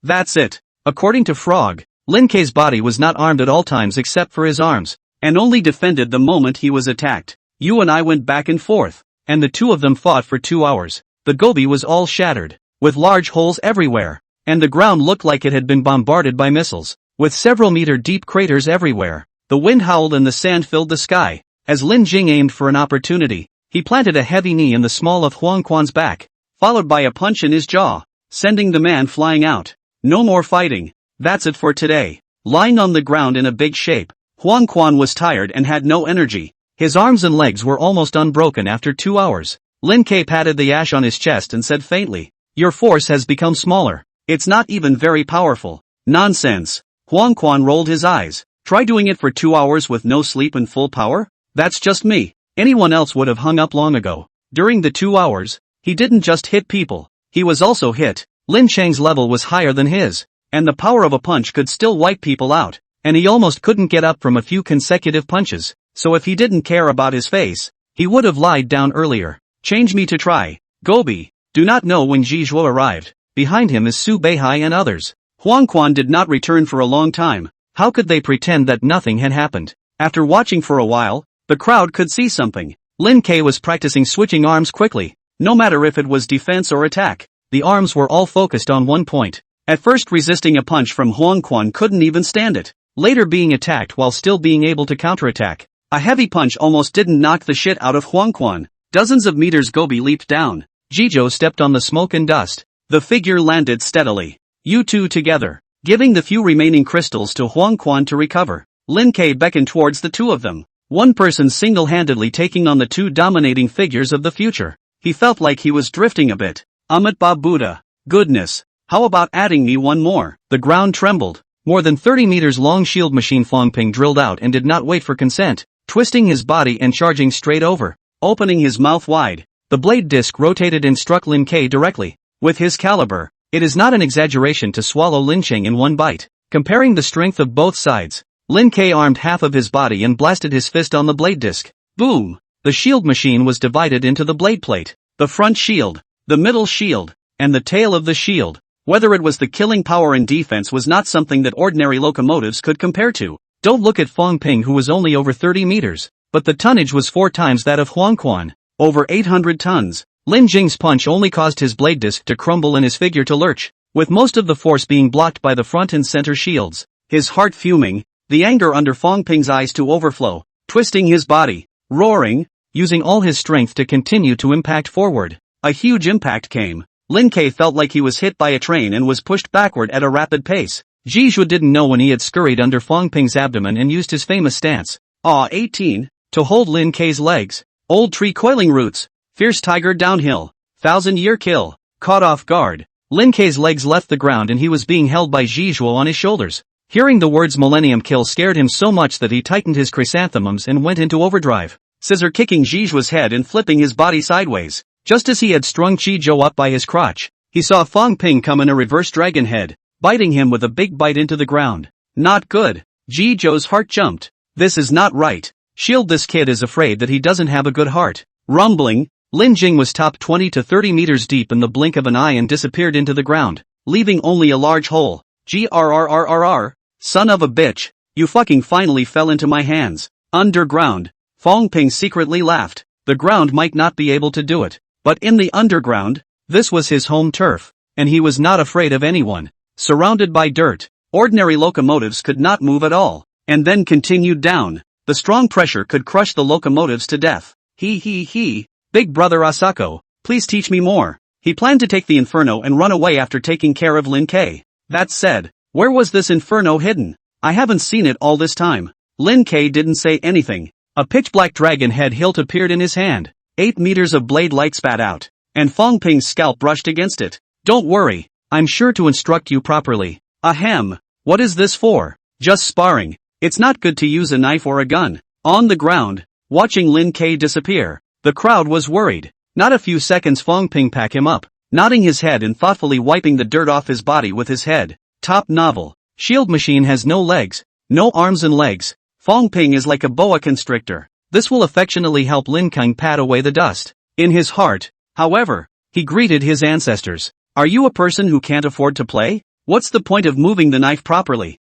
That's it. According to Frog, Lin K's body was not armed at all times except for his arms, and only defended the moment he was attacked. You and I went back and forth, and the two of them fought for 2 hours. The gobi was all shattered, with large holes everywhere, and the ground looked like it had been bombarded by missiles, with several meter-deep craters everywhere. The wind howled and the sand filled the sky. As Lin Jing aimed for an opportunity, he planted a heavy knee in the small of Huang Quan's back, followed by a punch in his jaw, sending the man flying out. No more fighting. That's it for today. Lying on the ground in a big shape, Huang Quan was tired and had no energy. His arms and legs were almost unbroken after 2 hours. Lin K patted the ash on his chest and said faintly, "Your force has become smaller. It's not even very powerful." Nonsense. Huang Quan rolled his eyes. Try doing it for 2 hours with no sleep and full power? That's just me. Anyone else would have hung up long ago. During the 2 hours, he didn't just hit people, he was also hit. Lin Cheng's level was higher than his, and the power of a punch could still wipe people out, and he almost couldn't get up from a few consecutive punches, so if he didn't care about his face, he would have lied down earlier. Change me to try. Gobi. Do not know when Ji Zhuo arrived. Behind him is Su Beihai and others. Huang Quan did not return for a long time. How could they pretend that nothing had happened? After watching for a while, the crowd could see something. Lin K was practicing switching arms quickly. No matter if it was defense or attack, the arms were all focused on one point. At first resisting a punch from Huang Quan couldn't even stand it. Later being attacked while still being able to counterattack. A heavy punch almost didn't knock the shit out of Huang Quan. Dozens of meters gobi leaped down. Jizhou stepped on the smoke and dust. The figure landed steadily. You two together. Giving the few remaining crystals to Huang Quan to recover, Lin K beckoned towards the two of them. One person single-handedly taking on the two dominating figures of the future. He felt like he was drifting a bit. Amitabha Buddha. Goodness. How about adding me one more? The ground trembled. More than 30 meters long shield machine Fong Ping drilled out and did not wait for consent, twisting his body and charging straight over, opening his mouth wide. The blade disc rotated and struck Lin K directly. With his caliber, it is not an exaggeration to swallow Lin Cheng in one bite. Comparing the strength of both sides, Lin K armed half of his body and blasted his fist on the blade disc. Boom! The shield machine was divided into the blade plate, the front shield, the middle shield, and the tail of the shield. Whether it was the killing power in defense was not something that ordinary locomotives could compare to. Don't look at Fong Ping, who was only over 30 meters, but the tonnage was 4 times that of Huang Quan, over 800 tons. Lin Jing's punch only caused his blade disc to crumble and his figure to lurch, with most of the force being blocked by the front and center shields. His heart fuming, the anger under Fong Ping's eyes to overflow, twisting his body, roaring, using all his strength to continue to impact forward. A huge impact came. Lin K felt like he was hit by a train and was pushed backward at a rapid pace. Ji Zhuo didn't know when he had scurried under Fong Ping's abdomen and used his famous stance, Ah-18, to hold Lin K's legs. Old tree coiling roots, fierce tiger downhill, 1,000-year kill, caught off guard. Lin K's legs left the ground and he was being held by Ji Zhuo on his shoulders. Hearing the words Millennium Kill scared him so much that he tightened his chrysanthemums and went into overdrive, scissor kicking Ji Zhuo's head and flipping his body sideways. Just as he had strung Chi Zhou up by his crotch, he saw Fong Ping come in a reverse dragon head, biting him with a big bite into the ground. Not good. Ji Zhou's heart jumped. This is not right. Shield, this kid is afraid that he doesn't have a good heart. Rumbling, Lin Jing was topped 20 to 30 meters deep in the blink of an eye and disappeared into the ground, leaving only a large hole. Grrrrrr, son of a bitch, you fucking finally fell into my hands. Underground. Fong Ping secretly laughed. The ground might not be able to do it, but in the underground, this was his home turf, and he was not afraid of anyone. Surrounded by dirt, ordinary locomotives could not move at all, and then continued down. The strong pressure could crush the locomotives to death. He, big brother Asako, please teach me more. He planned to take the inferno and run away after taking care of Lin K. That said, where was this inferno hidden? I haven't seen it all this time. Lin K didn't say anything. A pitch-black dragon head hilt appeared in his hand. 8 meters of blade light spat out, and Fong Ping's scalp brushed against it. Don't worry, I'm sure to instruct you properly. Ahem, what is this for? Just sparring. It's not good to use a knife or a gun. On the ground, watching Lin K disappear, the crowd was worried. Not a few seconds Fong Ping packed him up, nodding his head and thoughtfully wiping the dirt off his body with his head. Top novel. Shield machine has no legs, no arms and legs. Fong Ping is like a boa constrictor. This will affectionately help Lin Kang pat away the dust. In his heart, however, he greeted his ancestors. Are you a person who can't afford to play? What's the point of moving the knife properly?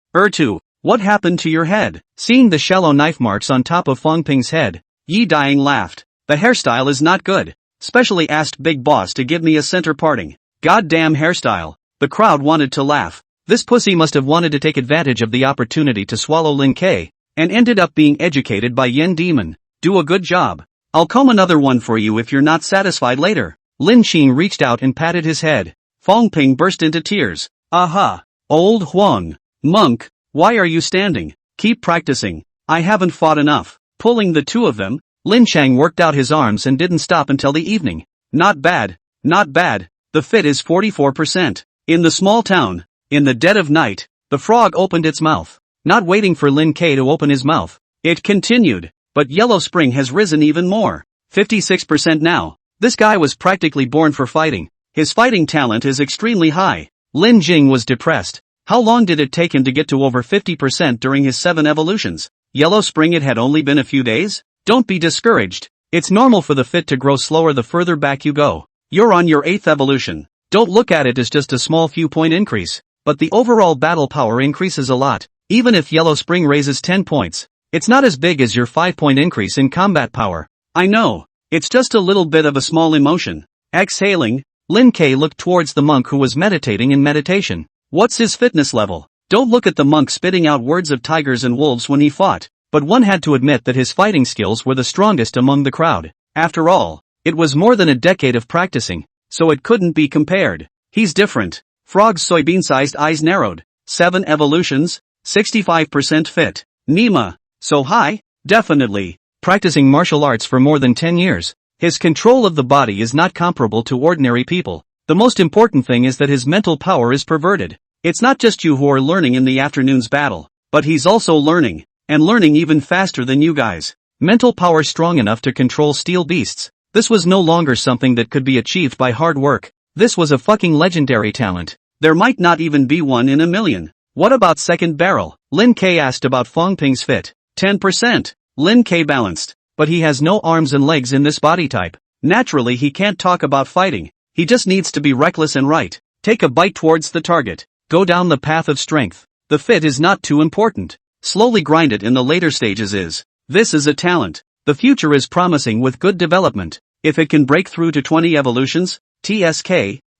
What happened to your head? Seeing the shallow knife marks on top of Fong Ping's head, Yi Dying laughed. The hairstyle is not good. Specially asked Big Boss to give me a center parting. Goddamn hairstyle. The crowd wanted to laugh. This pussy must have wanted to take advantage of the opportunity to swallow Lin K, and ended up being educated by Yen Demon. Do a good job. I'll comb another one for you if you're not satisfied later. Lin Qing reached out and patted his head. Fong Ping burst into tears. Aha! Old Huang. Monk, why are you standing? Keep practicing. I haven't fought enough. Pulling the two of them, Lin Chang worked out his arms and didn't stop until the evening. Not bad. Not bad. The fit is 44%. In the small town, in the dead of night, the frog opened its mouth. Not waiting for Lin K to open his mouth, it continued. But Yellow Spring has risen even more. 56% now. This guy was practically born for fighting. His fighting talent is extremely high. Lin Jing was depressed. How long did it take him to get to over 50% during his 7 evolutions? Yellow Spring, it had only been a few days? Don't be discouraged. It's normal for the fit to grow slower the further back you go. You're on your 8th evolution. Don't look at it as just a small few point increase, but the overall battle power increases a lot. Even if Yellow Spring raises 10 points, it's not as big as your 5-point increase in combat power. I know. It's just a little bit of a small emotion. Exhaling, Lin K looked towards the monk who was meditating in meditation. What's his fitness level? Don't look at the monk spitting out words of tigers and wolves when he fought, but one had to admit that his fighting skills were the strongest among the crowd. After all, it was more than a decade of practicing, so it couldn't be compared. He's different. Frog's soybean-sized eyes narrowed. 7 evolutions, 65% fit. Nima. So high? Definitely. Practicing martial arts for more than 10 years. His control of the body is not comparable to ordinary people. The most important thing is that his mental power is perverted. It's not just you who are learning in the afternoon's battle, but he's also learning, and learning even faster than you guys. Mental power strong enough to control steel beasts. This was no longer something that could be achieved by hard work. This was a fucking legendary talent. There might not even be one in a million. What about second barrel? Lin K asked about Fong Ping's fit. 10%. Lin K balanced. But he has no arms and legs in this body type. Naturally he can't talk about fighting. He just needs to be reckless and right. Take a bite towards the target. Go down the path of strength. The fit is not too important. Slowly grind it in the later stages is. This is a talent. The future is promising with good development. If it can break through to 20 evolutions, TSK,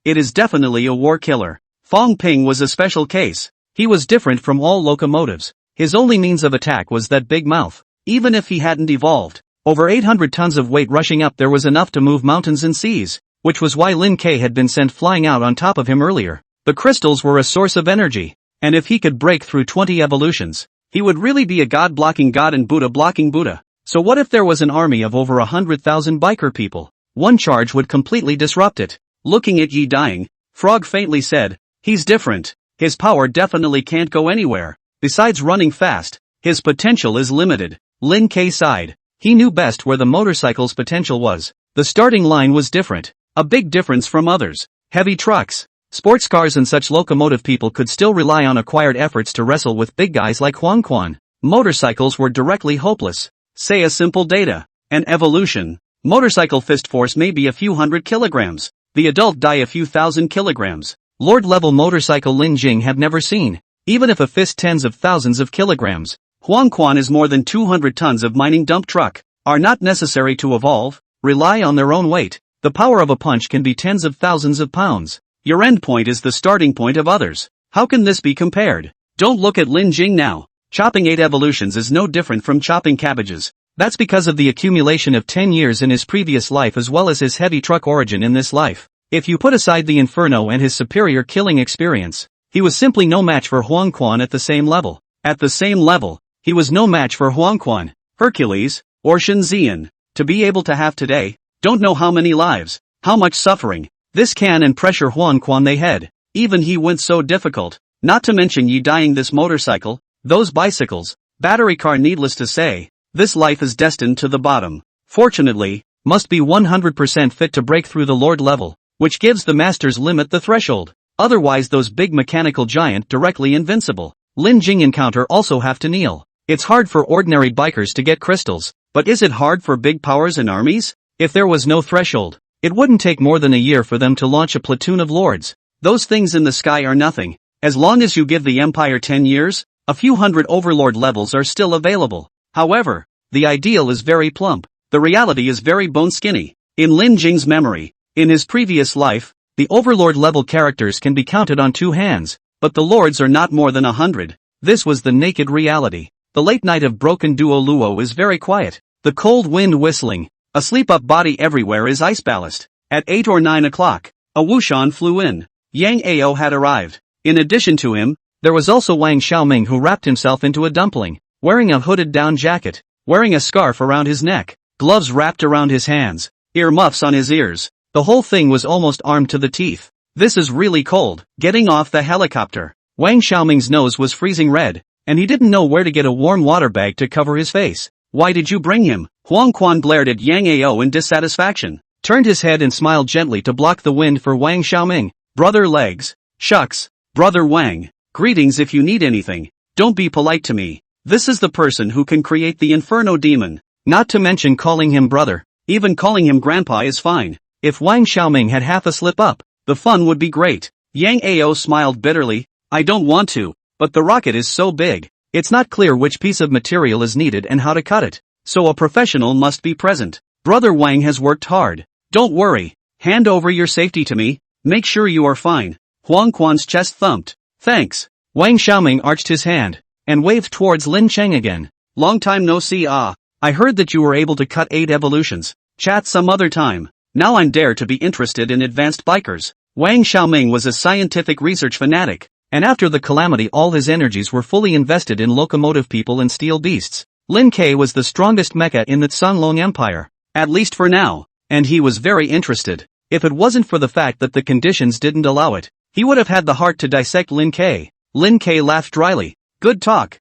it is definitely a war killer. Fong Ping was a special case. He was different from all locomotives. His only means of attack was that big mouth. Even if he hadn't evolved, over 800 tons of weight rushing up there was enough to move mountains and seas, which was why Lin K had been sent flying out on top of him earlier. The crystals were a source of energy, and if he could break through 20 evolutions, he would really be a god blocking god and Buddha blocking Buddha. So what if there was an army of over 100,000 biker people? One charge would completely disrupt it. Looking at Yi dying, Frog faintly said, he's different. His power definitely can't go anywhere. Besides running fast, his potential is limited. Lin K sighed. He knew best where the motorcycle's potential was. The starting line was different. A big difference from others. Heavy trucks, sports cars and such locomotive people could still rely on acquired efforts to wrestle with big guys like Huang Quan. Motorcycles were directly hopeless. Say a simple data. An evolution. Motorcycle fist force may be a few hundred kilograms. The adult die a few thousand kilograms. Lord-level motorcycle Lin Jing have never seen. Even if a fist tens of thousands of kilograms, Huang Quan is more than 200 tons of mining dump truck, are not necessary to evolve, rely on their own weight. The power of a punch can be tens of thousands of pounds. Your end point is the starting point of others. How can this be compared? Don't look at Lin Jing now. Chopping 8 evolutions is no different from chopping cabbages. That's because of the accumulation of 10 years in his previous life as well as his heavy truck origin in this life. If you put aside the inferno and his superior killing experience, he was simply no match for Huang Quan at the same level. At the same level, he was no match for Huang Quan, Hercules, or Shen Zian. To be able to have today, don't know how many lives, how much suffering, this can and pressure Huang Quan they had. Even he went so difficult, not to mention Yi dying this motorcycle, those bicycles, battery car needless to say, this life is destined to the bottom. Fortunately, must be 100% fit to break through the Lord level, which gives the master's limit the threshold. Otherwise those big mechanical giant directly invincible. Lin Jing encounter also have to kneel. It's hard for ordinary bikers to get crystals, but is it hard for big powers and armies? If there was no threshold, it wouldn't take more than a year for them to launch a platoon of lords. Those things in the sky are nothing. As long as you give the empire 10 years, a few hundred overlord levels are still available. However, the ideal is very plump. The reality is very bone skinny. In Lin Jing's memory, in his previous life, the overlord level characters can be counted on 2 hands, but the lords are not more than 100. This was the naked reality. The late night of Broken Duo Luo is very quiet. The cold wind whistling. A sleep-up body everywhere is ice ballast. At 8 or 9 o'clock, a Wushan flew in. Yang Ao had arrived. In addition to him, there was also Wang Xiaoming who wrapped himself into a dumpling, wearing a hooded down jacket, wearing a scarf around his neck, gloves wrapped around his hands, ear muffs on his ears. The whole thing was almost armed to the teeth. This is really cold. Getting off the helicopter, Wang Xiaoming's nose was freezing red, and he didn't know where to get a warm water bag to cover his face. Why did you bring him? Huang Quan glared at Yang Ao in dissatisfaction, turned his head and smiled gently to block the wind for Wang Xiaoming. Brother legs. Shucks. Brother Wang. Greetings if you need anything. Don't be polite to me. This is the person who can create the inferno demon. Not to mention calling him brother. Even calling him grandpa is fine. If Wang Xiaoming had half a slip up, the fun would be great. Yang Ao smiled bitterly. I don't want to, but the rocket is so big. It's not clear which piece of material is needed and how to cut it. So a professional must be present. Brother Wang has worked hard. Don't worry. Hand over your safety to me. Make sure you are fine. Huang Quan's chest thumped. Thanks. Wang Xiaoming arched his hand and waved towards Lin Cheng again. Long time no see. I heard that you were able to cut 8 evolutions. Chat some other time. Now I'm dare to be interested in advanced bikers. Wang Xiaoming was a scientific research fanatic, and after the calamity all his energies were fully invested in locomotive people and steel beasts. Lin K was the strongest mecha in the Tsanglong Empire, at least for now, and he was very interested. If it wasn't for the fact that the conditions didn't allow it, he would have had the heart to dissect Lin K. Lin K laughed dryly. Good talk.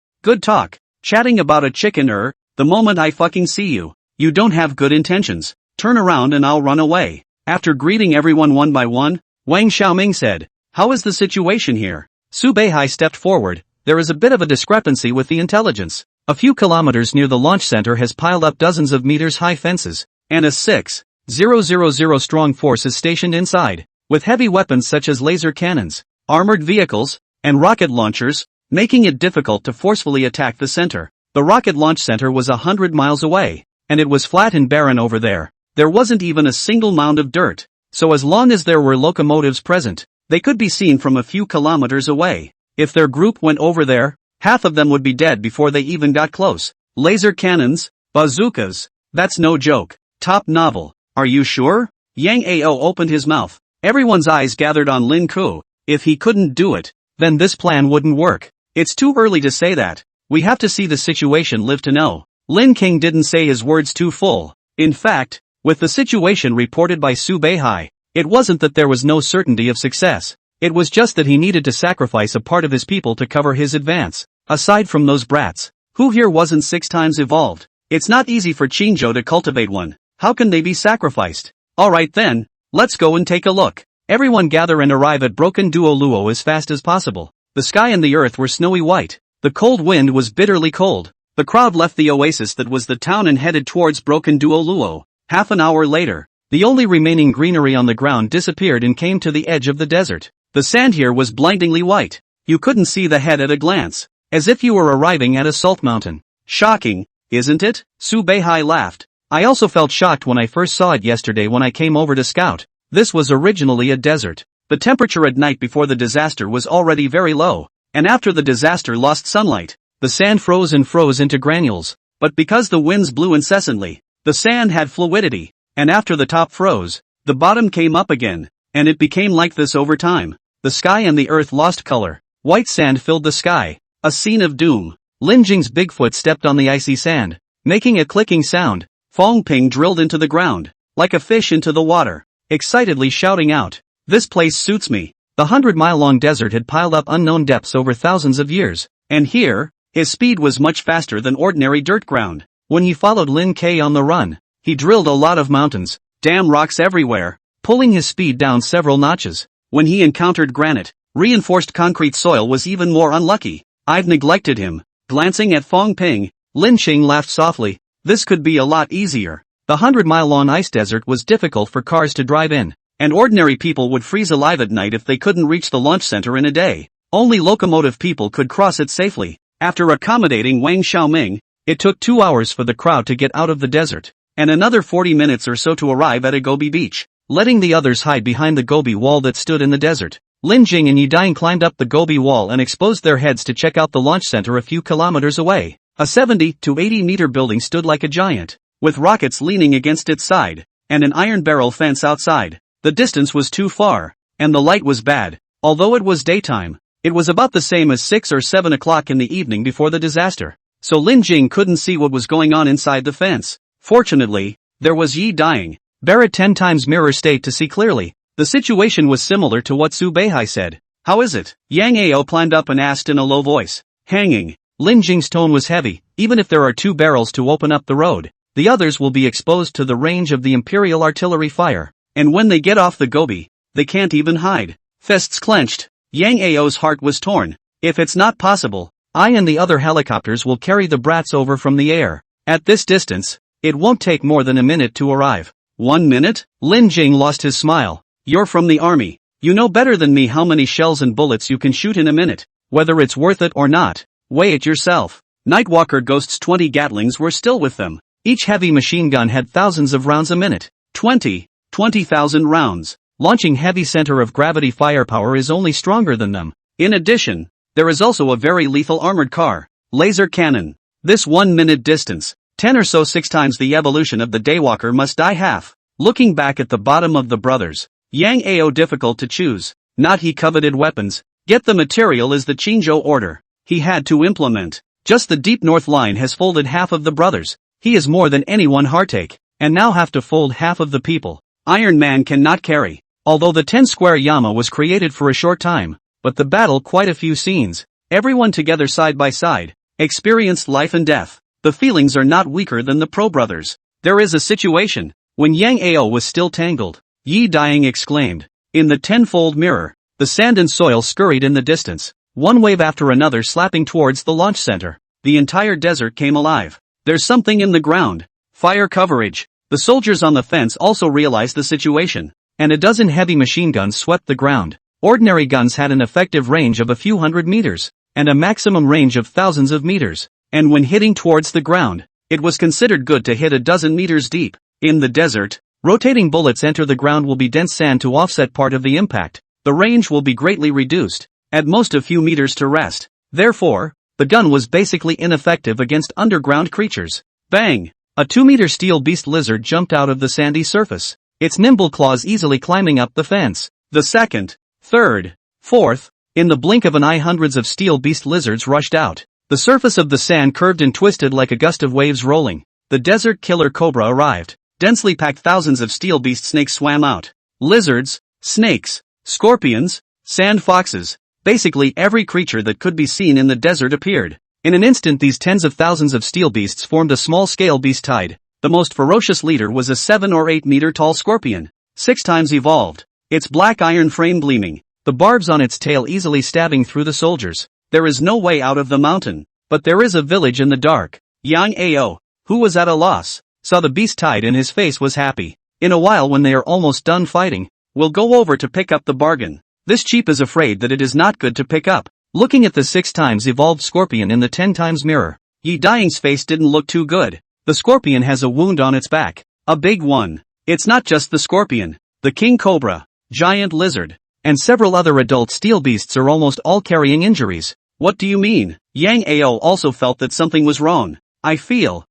Chatting about a chicken the moment I fucking see you. You don't have good intentions. Turn around and I'll run away. After greeting everyone one by one, Wang Xiaoming said, how is the situation here? Su Beihai stepped forward. There is a bit of a discrepancy with the intelligence. A few kilometers near the launch center has piled up dozens of meters high fences, and a 6,000 strong force is stationed inside, with heavy weapons such as laser cannons, armored vehicles, and rocket launchers, making it difficult to forcefully attack the center. The rocket launch center was 100 miles away, and it was flat and barren over there. There wasn't even a single mound of dirt, so as long as there were locomotives present, they could be seen from a few kilometers away. If their group went over there, half of them would be dead before they even got close. Laser cannons, bazookas, that's no joke. Top novel. Are you sure? Yang Ao opened his mouth. Everyone's eyes gathered on Lin Ku. If he couldn't do it, then this plan wouldn't work. It's too early to say that. We have to see the situation live to know. Lin King didn't say his words too full. In fact, with the situation reported by Su Beihai, it wasn't that there was no certainty of success. It was just that he needed to sacrifice a part of his people to cover his advance. Aside from those brats, who here wasn't 6 times evolved? It's not easy for Chingo to cultivate one. How can they be sacrificed? Alright then, let's go and take a look. Everyone gather and arrive at Broken Duo Luo as fast as possible. The sky and the earth were snowy white. The cold wind was bitterly cold. The crowd left the oasis that was the town and headed towards Broken Duo Luo. Half an hour later, the only remaining greenery on the ground disappeared and came to the edge of the desert. The sand here was blindingly white. You couldn't see the head at a glance. As if you were arriving at a salt mountain. Shocking, isn't it? Su Beihai laughed. I also felt shocked when I first saw it yesterday when I came over to scout. This was originally a desert. The temperature at night before the disaster was already very low, and after the disaster lost sunlight, the sand froze and froze into granules. But because the winds blew incessantly, the sand had fluidity, and after the top froze, the bottom came up again, and it became like this over time. The sky and the earth lost color. White sand filled the sky. A scene of doom. Lin Jing's Bigfoot stepped on the icy sand, making a clicking sound. Fong Ping drilled into the ground, like a fish into the water, excitedly shouting out, "This place suits me." The 100-mile-long desert had piled up unknown depths over thousands of years, and here, his speed was much faster than ordinary dirt ground. When he followed Lin K on the run, he drilled a lot of mountains, damn rocks everywhere, pulling his speed down several notches. When he encountered granite, reinforced concrete soil was even more unlucky. I've neglected him. Glancing at Fong Ping, Lin Qing laughed softly. This could be a lot easier. The 100-mile-long ice desert was difficult for cars to drive in, and ordinary people would freeze alive at night if they couldn't reach the launch center in a day. Only locomotive people could cross it safely. After accommodating Wang Xiaoming, it took 2 hours for the crowd to get out of the desert, and another 40 minutes or so to arrive at a Gobi beach, letting the others hide behind the Gobi wall that stood in the desert. Lin Jing and Yi Ding climbed up the Gobi wall and exposed their heads to check out the launch center a few kilometers away. A 70 to 80 meter building stood like a giant, with rockets leaning against its side, and an iron barrel fence outside. The distance was too far, and the light was bad. Although it was daytime, it was about the same as 6 or 7 o'clock in the evening before the disaster, so Lin Jing couldn't see what was going on inside the fence. Fortunately, there was Yi Ding. Bear it 10 times mirror state to see clearly. The situation was similar to what Su Beihai said. How is it? Yang Ao climbed up and asked in a low voice. Hanging. Lin Jing's tone was heavy. Even if there are 2 barrels to open up the road, the others will be exposed to the range of the Imperial artillery fire. And when they get off the Gobi, they can't even hide. Fists clenched. Yang Ao's heart was torn. If it's not possible, I and the other helicopters will carry the brats over from the air. At this distance, it won't take more than a minute to arrive. 1 minute? Lin Jing lost his smile. You're from the army. You know better than me how many shells and bullets you can shoot in a minute. Whether it's worth it or not, weigh it yourself. Nightwalker Ghost's 20 Gatlings were still with them. Each heavy machine gun had thousands of rounds a minute. 20,000 rounds. Launching heavy center of gravity firepower is only stronger than them. In addition, there is also a very lethal armored car, laser cannon. This 1 minute distance, 10 or so 6 times the evolution of the Daywalker must die half. Looking back at the bottom of the brothers, Yang Ao difficult to choose. Not he coveted weapons. Get the material is the Chingo order. He had to implement. Just the deep north line has folded half of the brothers. He is more than anyone heartache, and now have to fold half of the people. Iron Man cannot carry. Although the 10 square Yama was created for a short time, but the battle quite a few scenes. Everyone together side by side, experienced life and death. The feelings are not weaker than the Pro brothers. There is a situation. When Yang Ao was still tangled, Yi Ding exclaimed. In the tenfold mirror, the sand and soil scurried in the distance. one wave after another slapping towards the launch center. The entire desert came alive. There's something in the ground. Fire coverage. The soldiers on the fence also realized the situation, and a dozen heavy machine guns swept the ground. Ordinary guns had an effective range of a few hundred meters, and a maximum range of thousands of meters, and when hitting towards the ground, it was considered good to hit a dozen meters deep. In the desert, rotating bullets enter the ground will be dense sand to offset part of the impact. The range will be greatly reduced, at most a few meters to rest. Therefore, the gun was basically ineffective against underground creatures. Bang! A 2-meter steel beast lizard jumped out of the sandy surface, its nimble claws easily climbing up the fence. The second, third, fourth, in the blink of an eye hundreds of steel beast lizards rushed out. The surface of the sand curved and twisted like a gust of waves rolling. The desert killer cobra arrived. Densely packed thousands of steel beast snakes swam out. Lizards, snakes, scorpions, sand foxes, basically every creature that could be seen in the desert appeared. In an instant these tens of thousands of steel beasts formed a small-scale beast tide. The most ferocious leader was a 7 or 8 meter tall scorpion, 6 times evolved, its black iron frame gleaming, the barbs on its tail easily stabbing through the soldiers. There is no way out of the mountain, but there is a village in the dark. Yang Ao, who was at a loss, saw the beast tide and his face was happy. In a while when they are almost done fighting, we'll go over to pick up the bargain. This cheap is afraid that it is not good to pick up. Looking at the 6 times evolved scorpion in the 10 times mirror, Yi Dying's face didn't look too good. The scorpion has a wound on its back. A big one. It's not just the scorpion. The king cobra, giant lizard, and several other adult steel beasts are almost all carrying injuries. What do you mean? Yang Ao also felt that something was wrong. I feel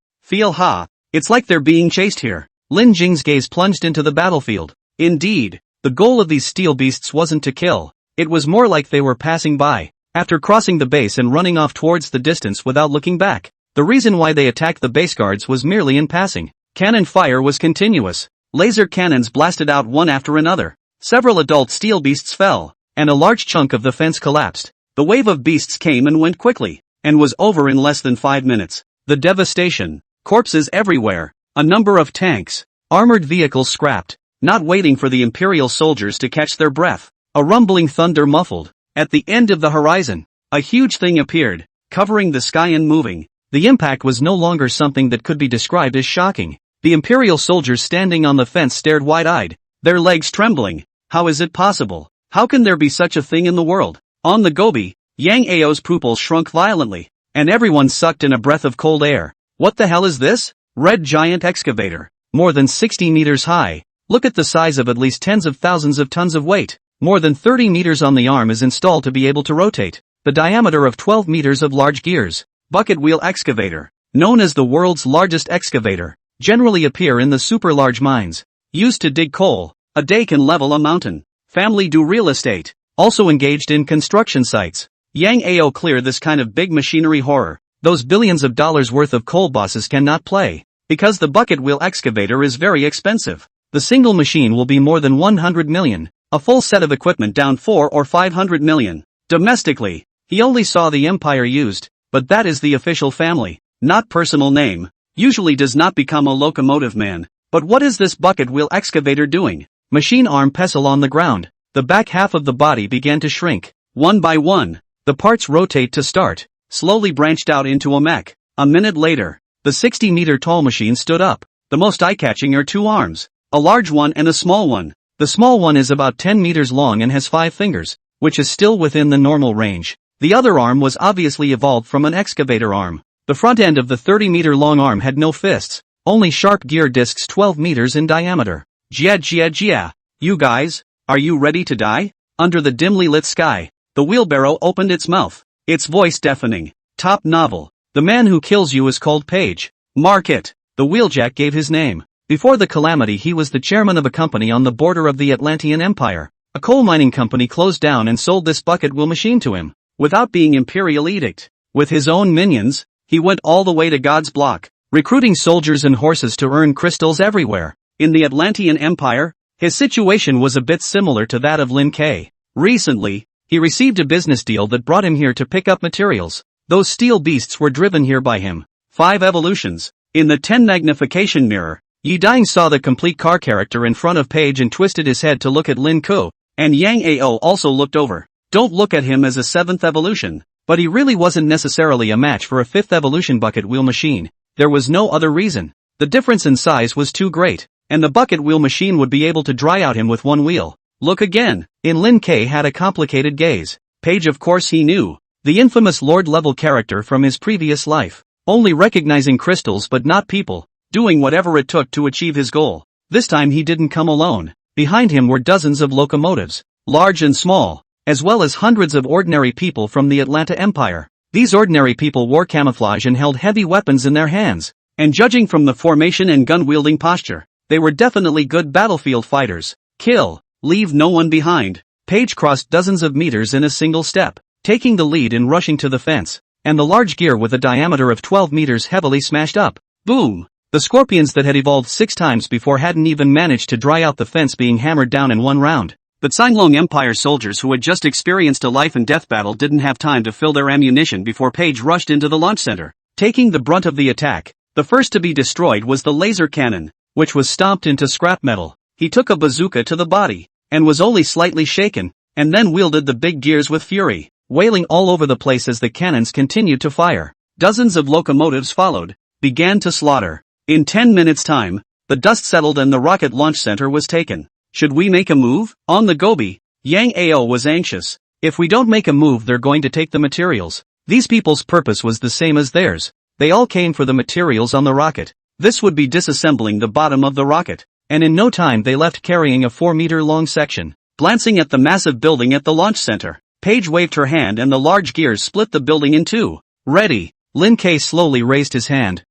it's like they're being chased here. Lin Jing's gaze plunged into the battlefield. Indeed, the goal of these steel beasts wasn't to kill. It was more like they were passing by, after crossing the base and running off towards the distance without looking back. The reason why they attacked the base guards was merely in passing. Cannon fire was continuous. Laser cannons blasted out one after another. Several adult steel beasts fell, and a large chunk of the fence collapsed. The wave of beasts came and went quickly, and was over in less than 5 minutes. The devastation. Corpses everywhere. A number of tanks. Armored vehicles scrapped. Not waiting for the Imperial soldiers to catch their breath. A rumbling thunder muffled. At the end of the horizon, a huge thing appeared, covering the sky and moving. The impact was no longer something that could be described as shocking. The Imperial soldiers standing on the fence stared wide-eyed, their legs trembling. How is it possible? How can there be such a thing in the world? On the Gobi, Yang Ao's pupils shrunk violently, and everyone sucked in a breath of cold air. What the hell is this? Red giant excavator. More than 60 meters high. Look at the size of at least tens of thousands of tons of weight. More than 30 meters on the arm is installed to be able to rotate. The diameter of 12 meters of large gears. Bucket wheel excavator. Known as the world's largest excavator. Generally appear in the super large mines. Used to dig coal. A day can level a mountain. Family do real estate. Also engaged in construction sites. Yang Ao clear this kind of big machinery horror. Those billions of dollars worth of coal bosses cannot play. Because the bucket wheel excavator is very expensive. The single machine will be more than 100 million. A full set of equipment down 4 or 500 million. Domestically, he only saw the empire used, but that is the official family, not personal name. Usually does not become a locomotive man. But what is this bucket wheel excavator doing? Machine arm pestle on the ground. The back half of the body began to shrink. One by one, the parts rotate to start, slowly branched out into a mech. A minute later, the 60-meter tall machine stood up. The most eye-catching are 2 arms, a large one and a small one. The small one is about 10 meters long and has 5 fingers, which is still within the normal range. The other arm was obviously evolved from an excavator arm. The front end of the 30-meter long arm had no fists, only sharp gear discs 12 meters in diameter. Jia. You guys, are you ready to die? Under the dimly lit sky, the wheelbarrow opened its mouth, its voice deafening. Top novel. The man who kills you is called Page. Mark it. The wheeljack gave his name. Before the calamity he was the chairman of a company on the border of the Atlantean Empire. A coal mining company closed down and sold this bucket wheel machine to him, without being imperial edict. With his own minions, he went all the way to God's block, recruiting soldiers and horses to earn crystals everywhere. In the Atlantean Empire, his situation was a bit similar to that of Lin K. Recently, he received a business deal that brought him here to pick up materials. Those steel beasts were driven here by him. 5 evolutions. In the 10 magnification mirror, Yi Dying saw the complete car character in front of Page and twisted his head to look at Lin Ko, and Yang Ao also looked over. Don't look at him as a 7th evolution. But he really wasn't necessarily a match for a 5th evolution bucket wheel machine. There was no other reason. The difference in size was too great, and the bucket wheel machine would be able to dry out him with one wheel. Look again. Lin K had a complicated gaze. Paige, of course he knew. The infamous Lord-level character from his previous life. Only recognizing crystals but not people. Doing whatever it took to achieve his goal. This time he didn't come alone. Behind him were dozens of locomotives, large and small, as well as hundreds of ordinary people from the Atlanta Empire. These ordinary people wore camouflage and held heavy weapons in their hands. And judging from the formation and gun-wielding posture, they were definitely good battlefield fighters. Kill. Leave no one behind. Paige crossed dozens of meters in a single step, taking the lead in rushing to the fence, and the large gear with a diameter of 12 meters heavily smashed up. Boom! The scorpions that had evolved 6 times before hadn't even managed to dry out the fence being hammered down in one round. But Sinlong Empire soldiers who had just experienced a life-and-death battle didn't have time to fill their ammunition before Paige rushed into the launch center, taking the brunt of the attack. The first to be destroyed was the laser cannon, which was stomped into scrap metal. He took a bazooka to the body, and was only slightly shaken, and then wielded the big gears with fury, wailing all over the place as the cannons continued to fire. Dozens of locomotives followed, began to slaughter. In 10 minutes' time, the dust settled and the rocket launch center was taken. Should we make a move? On the Gobi, Yang Ao was anxious. If we don't make a move, they're going to take the materials. These people's purpose was the same as theirs. They all came for the materials on the rocket. This would be disassembling the bottom of the rocket. And in no time they left carrying a 4-meter-long section. Glancing at the massive building at the launch center, Paige waved her hand and the large gears split the building in two. Ready. Lin K slowly raised his hand.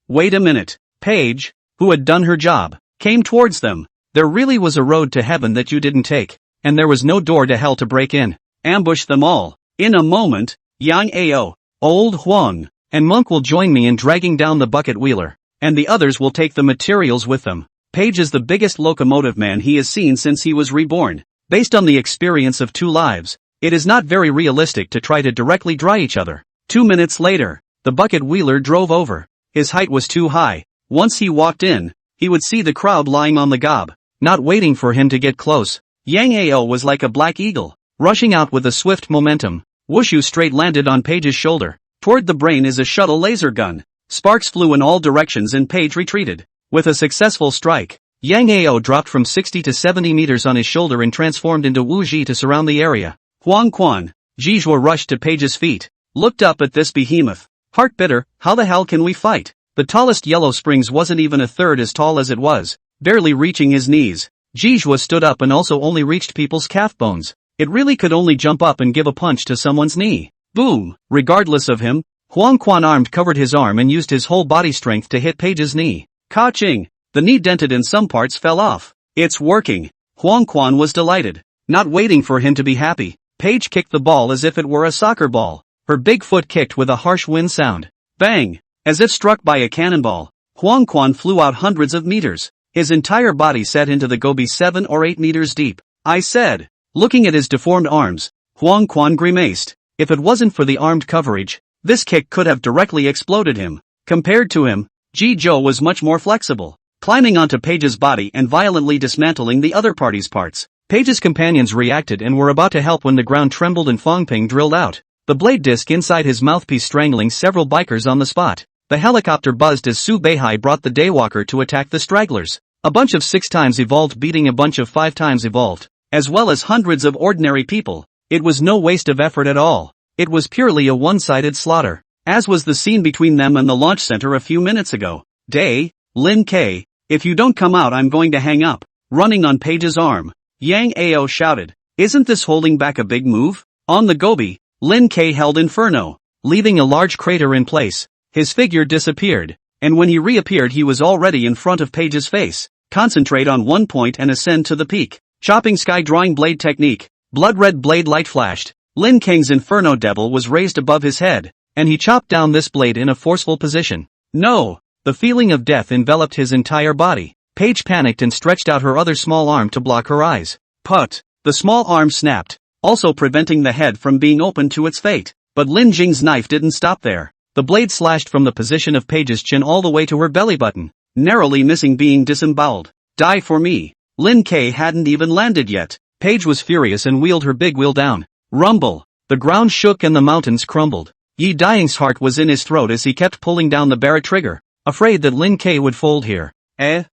Wait a minute. Paige, who had done her job, came towards them. There really was a road to heaven that you didn't take, and there was no door to hell to break in. Ambush them all. In a moment, Yang Ao, Old Huang, and Monk will join me in dragging down the bucket wheeler, and the others will take the materials with them. Paige is the biggest locomotive man he has seen since he was reborn. Based on the experience of 2 lives, it is not very realistic to try to directly dry each other. 2 minutes later, the bucket wheeler drove over. His height was too high. Once he walked in, he would see the crowd lying on the gob, not waiting for him to get close. Yang Ao was like a black eagle, rushing out with a swift momentum. Wushu straight landed on Paige's shoulder. Toward the brain is a shuttle laser gun. Sparks flew in all directions and Paige retreated. With a successful strike, Yang Ao dropped from 60 to 70 meters on his shoulder and transformed into Wu Ji to surround the area. Huang Quan, Jijua rushed to Paige's feet, looked up at this behemoth. Heart bitter, how the hell can we fight? The tallest Yellow Springs wasn't even a third as tall as it was, barely reaching his knees. Jijua stood up and also only reached people's calf bones. It really could only jump up and give a punch to someone's knee. Boom! Regardless of him, Huang Quan armed covered his arm and used his whole body strength to hit Paige's knee. Ka-ching! The knee dented and some parts fell off. It's working. Huang Quan was delighted. Not waiting for him to be happy, Paige kicked the ball as if it were a soccer ball. Her big foot kicked with a harsh wind sound. Bang! As if struck by a cannonball, Huang Quan flew out hundreds of meters. His entire body set into the Gobi 7 or 8 meters deep. I said. Looking at his deformed arms, Huang Quan grimaced. If it wasn't for the armed coverage, this kick could have directly exploded him. Compared to him, Ji Zhou was much more flexible, climbing onto Paige's body and violently dismantling the other party's parts. Paige's companions reacted and were about to help when the ground trembled and Fong Ping drilled out, the blade disc inside his mouthpiece strangling several bikers on the spot. The helicopter buzzed as Su Beihai brought the Daywalker to attack the stragglers. A bunch of 6 times evolved beating a bunch of 5 times evolved, as well as hundreds of ordinary people. It was no waste of effort at all. It was purely a one-sided slaughter, as was the scene between them and the launch center a few minutes ago. Lin K, if you don't come out I'm going to hang up. Running on Paige's arm, Yang Ao shouted, isn't this holding back a big move? On the Gobi, Lin K held Inferno, leaving a large crater in place. His figure disappeared, and when he reappeared he was already in front of Paige's face. Concentrate on one point and ascend to the peak. Chopping sky drawing blade technique. Blood-red blade light flashed. Lin Kang's Inferno Devil was raised above his head, and he chopped down this blade in a forceful position. No! The feeling of death enveloped his entire body. Paige panicked and stretched out her other small arm to block her eyes. Put! The small arm snapped, also preventing the head from being opened to its fate. But Lin Jing's knife didn't stop there. The blade slashed from the position of Paige's chin all the way to her belly button, narrowly missing being disemboweled. Die for me. Lin K hadn't even landed yet. Paige was furious and wheeled her big wheel down. Rumble. The ground shook and the mountains crumbled. Yi Daiying's heart was in his throat as he kept pulling down the barrel trigger, afraid that Lin K would fold here.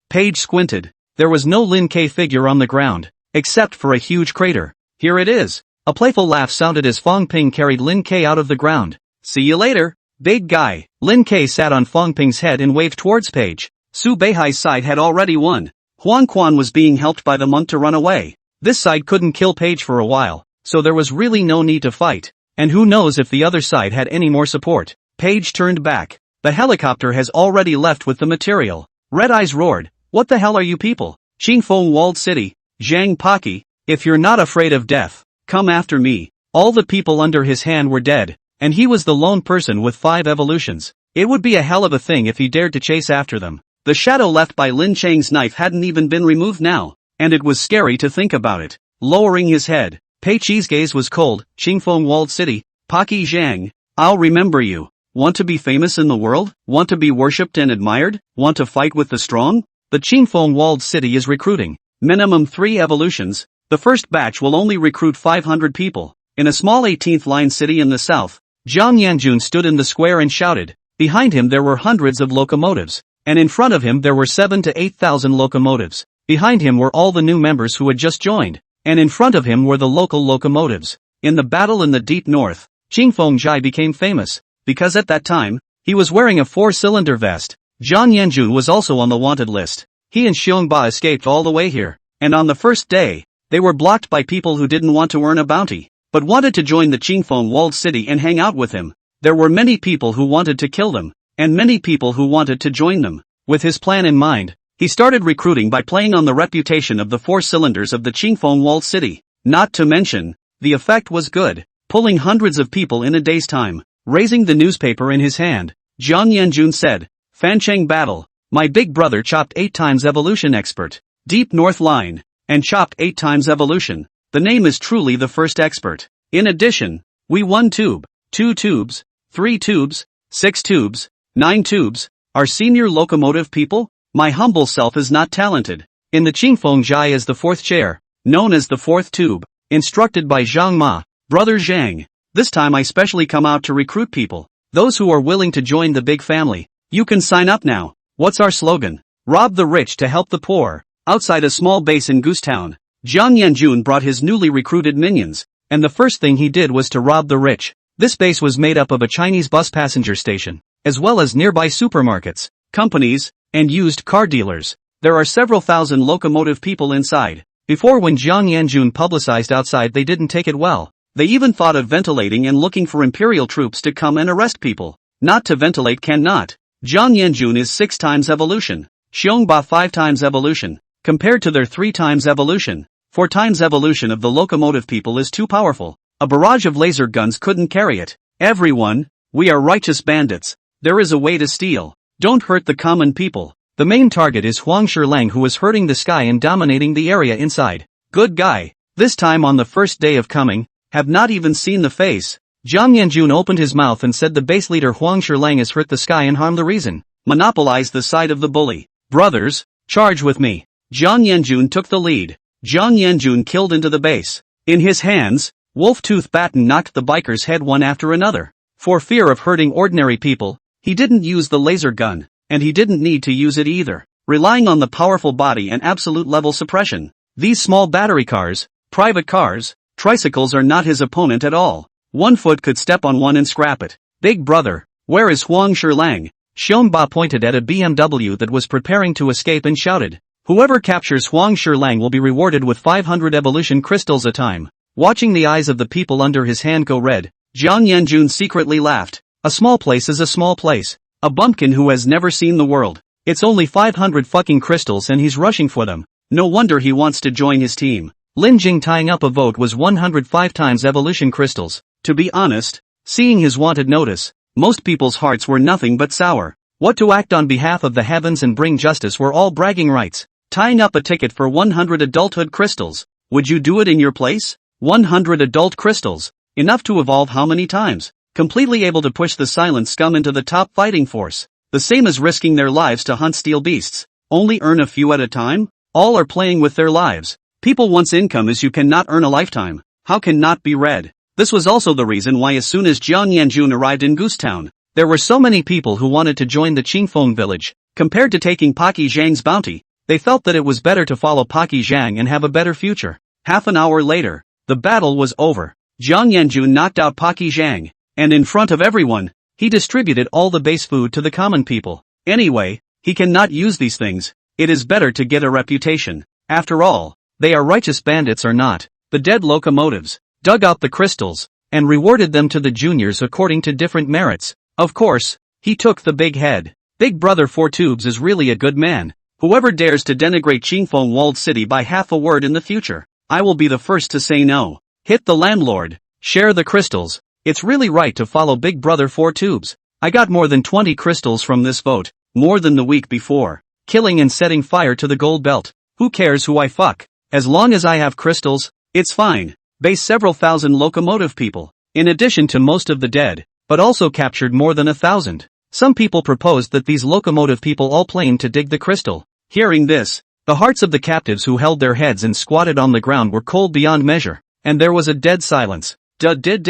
Page squinted. There was no Lin K figure on the ground, except for a huge crater. Here it is. A playful laugh sounded as Fong Ping carried Lin K out of the ground. See you later, big guy. Lin K sat on Fong Ping's head and waved towards Page. Su Beihai's side had already won. Huang Quan was being helped by the monk to run away. This side couldn't kill Page for a while, so there was really no need to fight. And who knows if the other side had any more support. Page turned back. The helicopter has already left with the material. Red Eyes roared, "What the hell are you people? Qingfeng walled city, Zhang Paki, if you're not afraid of death, come after me." All the people under his hand were dead, and he was the lone person with 5 evolutions. It would be a hell of a thing if he dared to chase after them. The shadow left by Lin Chang's knife hadn't even been removed now, and it was scary to think about it. Lowering his head, Pei Chi's gaze was cold. "Qingfeng walled city, Paki Zhang, I'll remember you. Want to be famous in the world? Want to be worshipped and admired? Want to fight with the strong? The Qingfeng walled city is recruiting. Minimum 3 evolutions. The first batch will only recruit 500 people. In a small 18th line city in the south, Jiang Yanjun stood in the square and shouted. Behind him there were hundreds of locomotives, and in front of him there were 7 to 8,000 locomotives. Behind him were all the new members who had just joined, and in front of him were the local locomotives. In the battle in the deep north, Qingfeng Jai became famous, because at that time, he was wearing a 4-cylinder vest. Jiang Yanjun was also on the wanted list. He and Xiongba escaped all the way here, and on the first day, they were blocked by people who didn't want to earn a bounty, but wanted to join the Qingfeng walled city and hang out with him. There were many people who wanted to kill them, and many people who wanted to join them. With his plan in mind, he started recruiting by playing on the reputation of the 4 cylinders of the Qingfeng walled city. Not to mention, the effect was good, pulling hundreds of people in a day's time. Raising the newspaper in his hand, Jiang Yanjun said, "Fancheng battle. My big brother chopped 8 times evolution expert. Deep North line. And chopped 8 times evolution. The name is truly the first expert. In addition, we 1 tube, 2 tubes, 3 tubes, 6 tubes, 9 tubes. Our senior locomotive people? My humble self is not talented. In the Qingfeng Jai is the 4th chair, known as the 4th tube, instructed by Zhang Ma, brother Zhang. This time I specially come out to recruit people, those who are willing to join the big family. You can sign up now. What's our slogan? Rob the rich to help the poor." Outside a small base in Goose Town, Jiang Yanjun brought his newly recruited minions, and the first thing he did was to rob the rich. This base was made up of a Chinese bus passenger station, as well as nearby supermarkets, companies, and used car dealers. There are several thousand locomotive people inside. Before, when Jiang Yanjun publicized outside, they didn't take it well. They even thought of ventilating and looking for imperial troops to come and arrest people. Not to ventilate cannot. Jiang Yanjun is 6 times evolution. Xiongba 5 times evolution. Compared to their 3 times evolution, 4 times evolution of the locomotive people is too powerful. A barrage of laser guns couldn't carry it. Everyone, we are righteous bandits. There is a way to steal. Don't hurt the common people. The main target is Huang Shilang, who is hurting the sky and dominating the area inside. Good guy. This time on the first day of coming, have not even seen the face. Jiang Yanjun opened his mouth and said the base leader Huang Shilang has hurt the sky and harmed the reason. Monopolize the side of the bully. Brothers, charge with me. Jiang Yanjun took the lead. Jiang Yanjun killed into the base. In his hands, Wolf Tooth Batten knocked the biker's head one after another. For fear of hurting ordinary people, he didn't use the laser gun, and he didn't need to use it either, relying on the powerful body and absolute level suppression. These small battery cars, private cars, tricycles are not his opponent at all. 1 foot could step on one and scrap it. Big brother, where is Huang Shilang? Xiongba pointed at a BMW that was preparing to escape and shouted. Whoever captures Huang Shilang will be rewarded with 500 evolution crystals a time. Watching the eyes of the people under his hand go red, Jiang Yanjun secretly laughed. A small place is a small place. A bumpkin who has never seen the world. It's only 500 fucking crystals and he's rushing for them. No wonder he wants to join his team. Lin Jing tying up a vote was 105 times evolution crystals. To be honest, seeing his wanted notice, most people's hearts were nothing but sour. What to act on behalf of the heavens and bring justice were all bragging rights. Tying up a ticket for 100 adulthood crystals. Would you do it in your place? 100 adult crystals. Enough to evolve how many times? Completely able to push the silent scum into the top fighting force. The same as risking their lives to hunt steel beasts. Only earn a few at a time? All are playing with their lives. People wants income as you cannot earn a lifetime. How can not be read? This was also the reason why as soon as Jiang Yanjun arrived in Goose Town, there were so many people who wanted to join the Qingfeng village. Compared to taking Paki Zhang's bounty, they felt that it was better to follow Paki Zhang and have a better future. Half an hour later, the battle was over. Jiang Yanjun knocked out Paki Zhang, and in front of everyone, he distributed all the base food to the common people. Anyway, he cannot use these things. It is better to get a reputation. After all, they are righteous bandits or not. The dead locomotives dug out the crystals and rewarded them to the juniors according to different merits. Of course, he took the big head. Big Brother Four Tubes is really a good man. Whoever dares to denigrate Qingfeng walled city by half a word in the future, I will be the first to say no. Hit the landlord. Share the crystals. It's really right to follow Big Brother Four Tubes. I got more than 20 crystals from this vote, more than the week before. Killing and setting fire to the gold belt. Who cares who I fuck? As long as I have crystals, it's fine. Base several thousand locomotive people, in addition to most of the dead, but also captured more than 1,000. Some people proposed that these locomotive people all planned to dig the crystal. Hearing this, the hearts of the captives who held their heads and squatted on the ground were cold beyond measure, and there was a dead silence. Jiang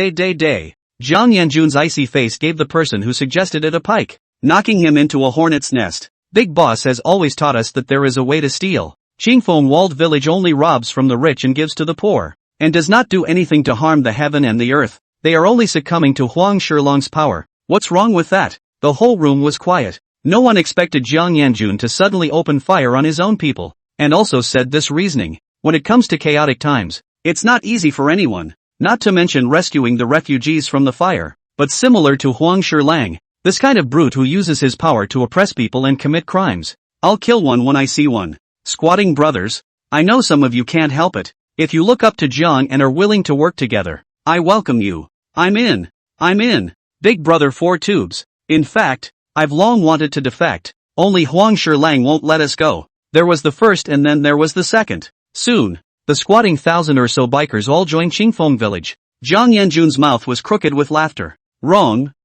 Yanjun's icy face gave the person who suggested it a pike, knocking him into a hornet's nest. Big Boss has always taught us that there is a way to steal. Qingfeng walled village only robs from the rich and gives to the poor, and does not do anything to harm the heaven and the earth. They are only succumbing to Huang Shilong's power. What's wrong with that? The whole room was quiet. No one expected Jiang Yanjun to suddenly open fire on his own people, and also said this reasoning. When it comes to chaotic times, it's not easy for anyone, not to mention rescuing the refugees from the fire. But similar to Huang Shilang, this kind of brute who uses his power to oppress people and commit crimes. I'll kill one when I see one. Squatting brothers, I know some of you can't help it. If you look up to Jiang and are willing to work together, I welcome you. I'm in. Big Brother Four Tubes. In fact, I've long wanted to defect. Only Huang Shilang won't let us go. There was the first and then there was the second. Soon, the squatting 1,000 or so bikers all joined Qingfeng village. Jiang Yanjun's mouth was crooked with laughter. Wrong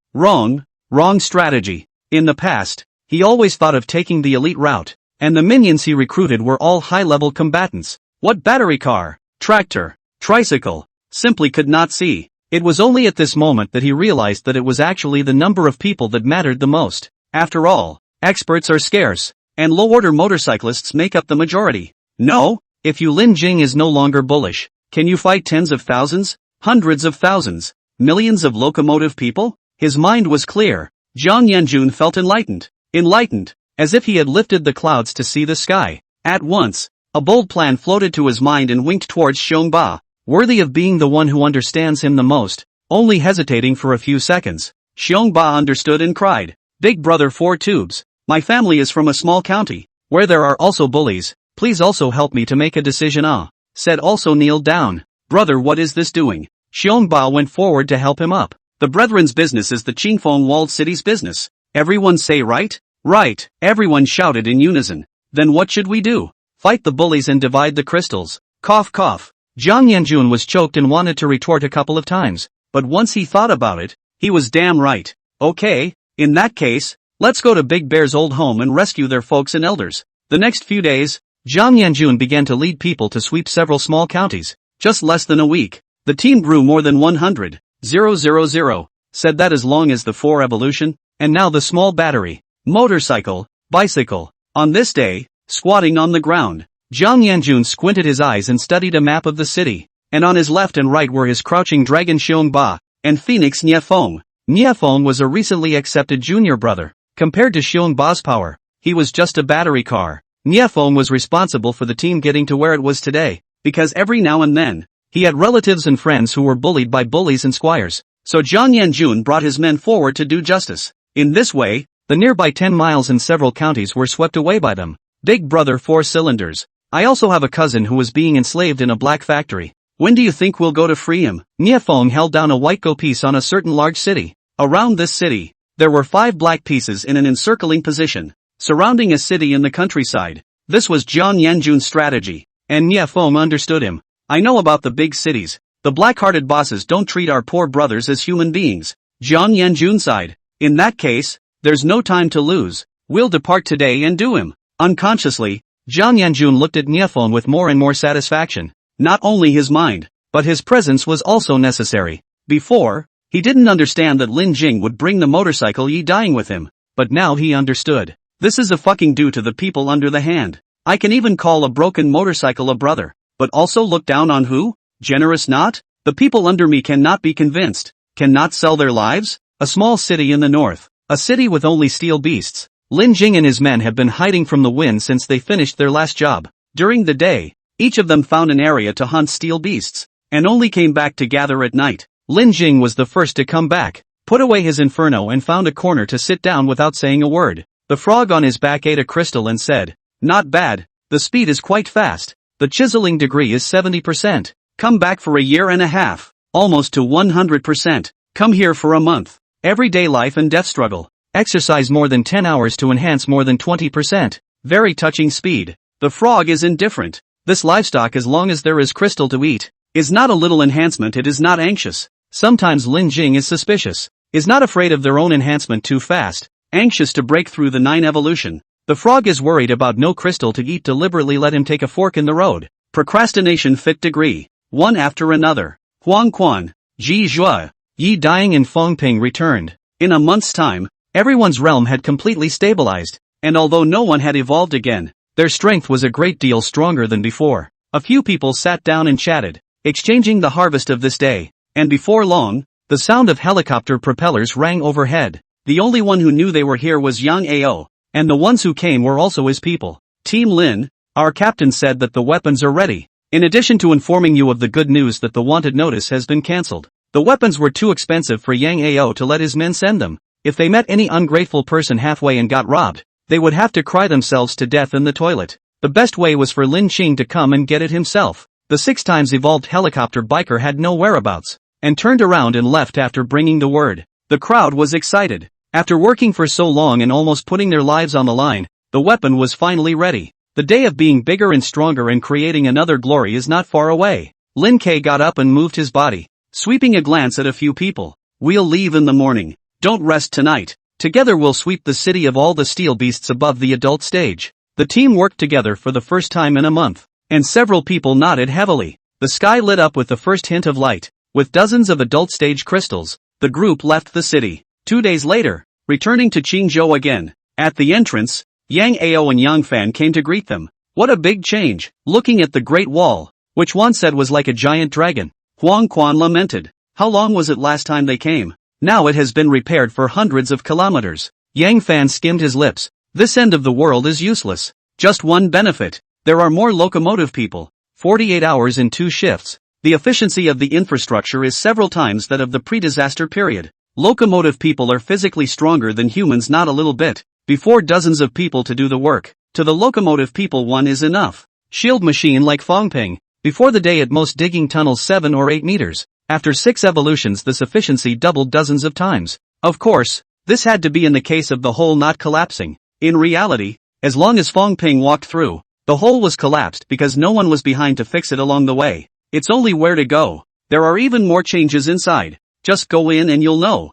strategy. In the past, he always thought of taking the elite route, and the minions he recruited were all high-level combatants. What battery car, tractor, tricycle, simply could not see. It was only at this moment that he realized that it was actually the number of people that mattered the most. After all, experts are scarce, and low-order motorcyclists make up the majority. No, if Yulin Jing is no longer bullish, can you fight tens of thousands, hundreds of thousands, millions of locomotive people? His mind was clear. Jiang Yanjun felt enlightened, as if he had lifted the clouds to see the sky. At once, a bold plan floated to his mind and winked towards Xiongba, worthy of being the one who understands him the most. Only hesitating for a few seconds, Xiongba understood and cried, Big Brother Four Tubes, my family is from a small county, where there are also bullies. Please also help me to make a decision. Said also kneel down. Brother, what is this doing? Xiongba went forward to help him up. The brethren's business is the Qingfeng walled city's business. Everyone say right? Right, everyone shouted in unison. Then what should we do? Fight the bullies and divide the crystals. Cough cough. Jiang Yanjun was choked and wanted to retort a couple of times, but once he thought about it, he was damn right. Okay, in that case, let's go to Big Bear's old home and rescue their folks and elders. The next few days, Jiang Yanjun began to lead people to sweep several small counties. Just less than a week, the team grew more than 100. 000, said that as long as the 4 evolution, and now the small battery, motorcycle, bicycle. On this day, squatting on the ground, Jiang Yanjun squinted his eyes and studied a map of the city, and on his left and right were his crouching dragon Xiongba, and Phoenix Niefeng. Niefeng was a recently accepted junior brother. Compared to Xiongba's power, he was just a battery car. Niefeng was responsible for the team getting to where it was today, because every now and then, he had relatives and friends who were bullied by bullies and squires, so Jiang Yanjun brought his men forward to do justice. In this way, the nearby 10 miles and several counties were swept away by them. Big Brother 4 Cylinders. I also have a cousin who was being enslaved in a black factory. When do you think we'll go to free him? Niefeng held down a white go piece on a certain large city. Around this city, there were 5 black pieces in an encircling position, surrounding a city in the countryside. This was Jiang Yanjun's strategy, and Niefeng understood him. I know about the big cities. The black-hearted bosses don't treat our poor brothers as human beings. Jiang Yanjun sighed. In that case, there's no time to lose. We'll depart today and do him. Unconsciously, Jiang Yanjun looked at Niefeng with more and more satisfaction. Not only his mind, but his presence was also necessary. Before, he didn't understand that Lin Jing would bring the motorcycle Yi dying with him, but now he understood. This is a fucking due to the people under the hand. I can even call a broken motorcycle a brother, but also look down on who? Generous not? The people under me cannot be convinced, cannot sell their lives? A small city in the north, a city with only steel beasts. Lin Jing and his men have been hiding from the wind since they finished their last job. During the day, each of them found an area to hunt steel beasts, and only came back to gather at night. Lin Jing was the first to come back, put away his inferno and found a corner to sit down without saying a word. The frog on his back ate a crystal and said, "Not bad, the speed is quite fast, the chiseling degree is 70%. Come back for a year and a half, almost to 100%. Come here for a month. Everyday life and death struggle. Exercise more than 10 hours to enhance more than 20%. Very touching speed." The frog is indifferent. This livestock, as long as there is crystal to eat, is not a little enhancement. It is not anxious. Sometimes Lin Jing is suspicious, is not afraid of their own enhancement too fast, anxious to break through the 9 evolution. The frog is worried about no crystal to eat. Deliberately let him take a fork in the road. Procrastination fit degree. One after another. Huang Quan, Ji Zhua, Yi dying and Feng Ping returned. In a month's time, everyone's realm had completely stabilized, and although no one had evolved again, their strength was a great deal stronger than before. A few people sat down and chatted, exchanging the harvest of this day, and before long, the sound of helicopter propellers rang overhead. The only one who knew they were here was Yang Ao, and the ones who came were also his people. Team Lin, our captain said that the weapons are ready. In addition to informing you of the good news that the wanted notice has been cancelled. The weapons were too expensive for Yang Ao to let his men send them. If they met any ungrateful person halfway and got robbed, they would have to cry themselves to death in the toilet. The best way was for Lin Qing to come and get it himself. The 6 times evolved helicopter biker had no whereabouts, and turned around and left after bringing the word. The crowd was excited. After working for so long and almost putting their lives on the line, the weapon was finally ready. The day of being bigger and stronger and creating another glory is not far away. Lin K got up and moved his body, sweeping a glance at a few people. "We'll leave in the morning. Don't rest tonight. Together we'll sweep the city of all the steel beasts above the adult stage." The team worked together for the first time in a month, and several people nodded heavily. The sky lit up with the first hint of light. With dozens of adult stage crystals, the group left the city. 2 days later, returning to Chingo again. At the entrance, Yang Ao and Yang Fan came to greet them. What a big change, looking at the Great Wall, which one said was like a giant dragon. Huang Quan lamented. How long was it last time they came? Now it has been repaired for hundreds of kilometers. Yang Fan skimmed his lips. This end of the world is useless. Just one benefit. There are more locomotive people. 48 hours in 2 shifts. The efficiency of the infrastructure is several times that of the pre-disaster period. Locomotive people are physically stronger than humans, not a little bit. Before dozens of people to do the work. To the locomotive people, one is enough. Shield machine like Fongping. Before the day at most digging tunnels 7 or 8 meters. After 6 evolutions this efficiency doubled dozens of times. Of course, this had to be in the case of the hole not collapsing. In reality, as long as Fongping walked through, the hole was collapsed because no one was behind to fix it along the way. It's only where to go. There are even more changes inside. Just go in and you'll know.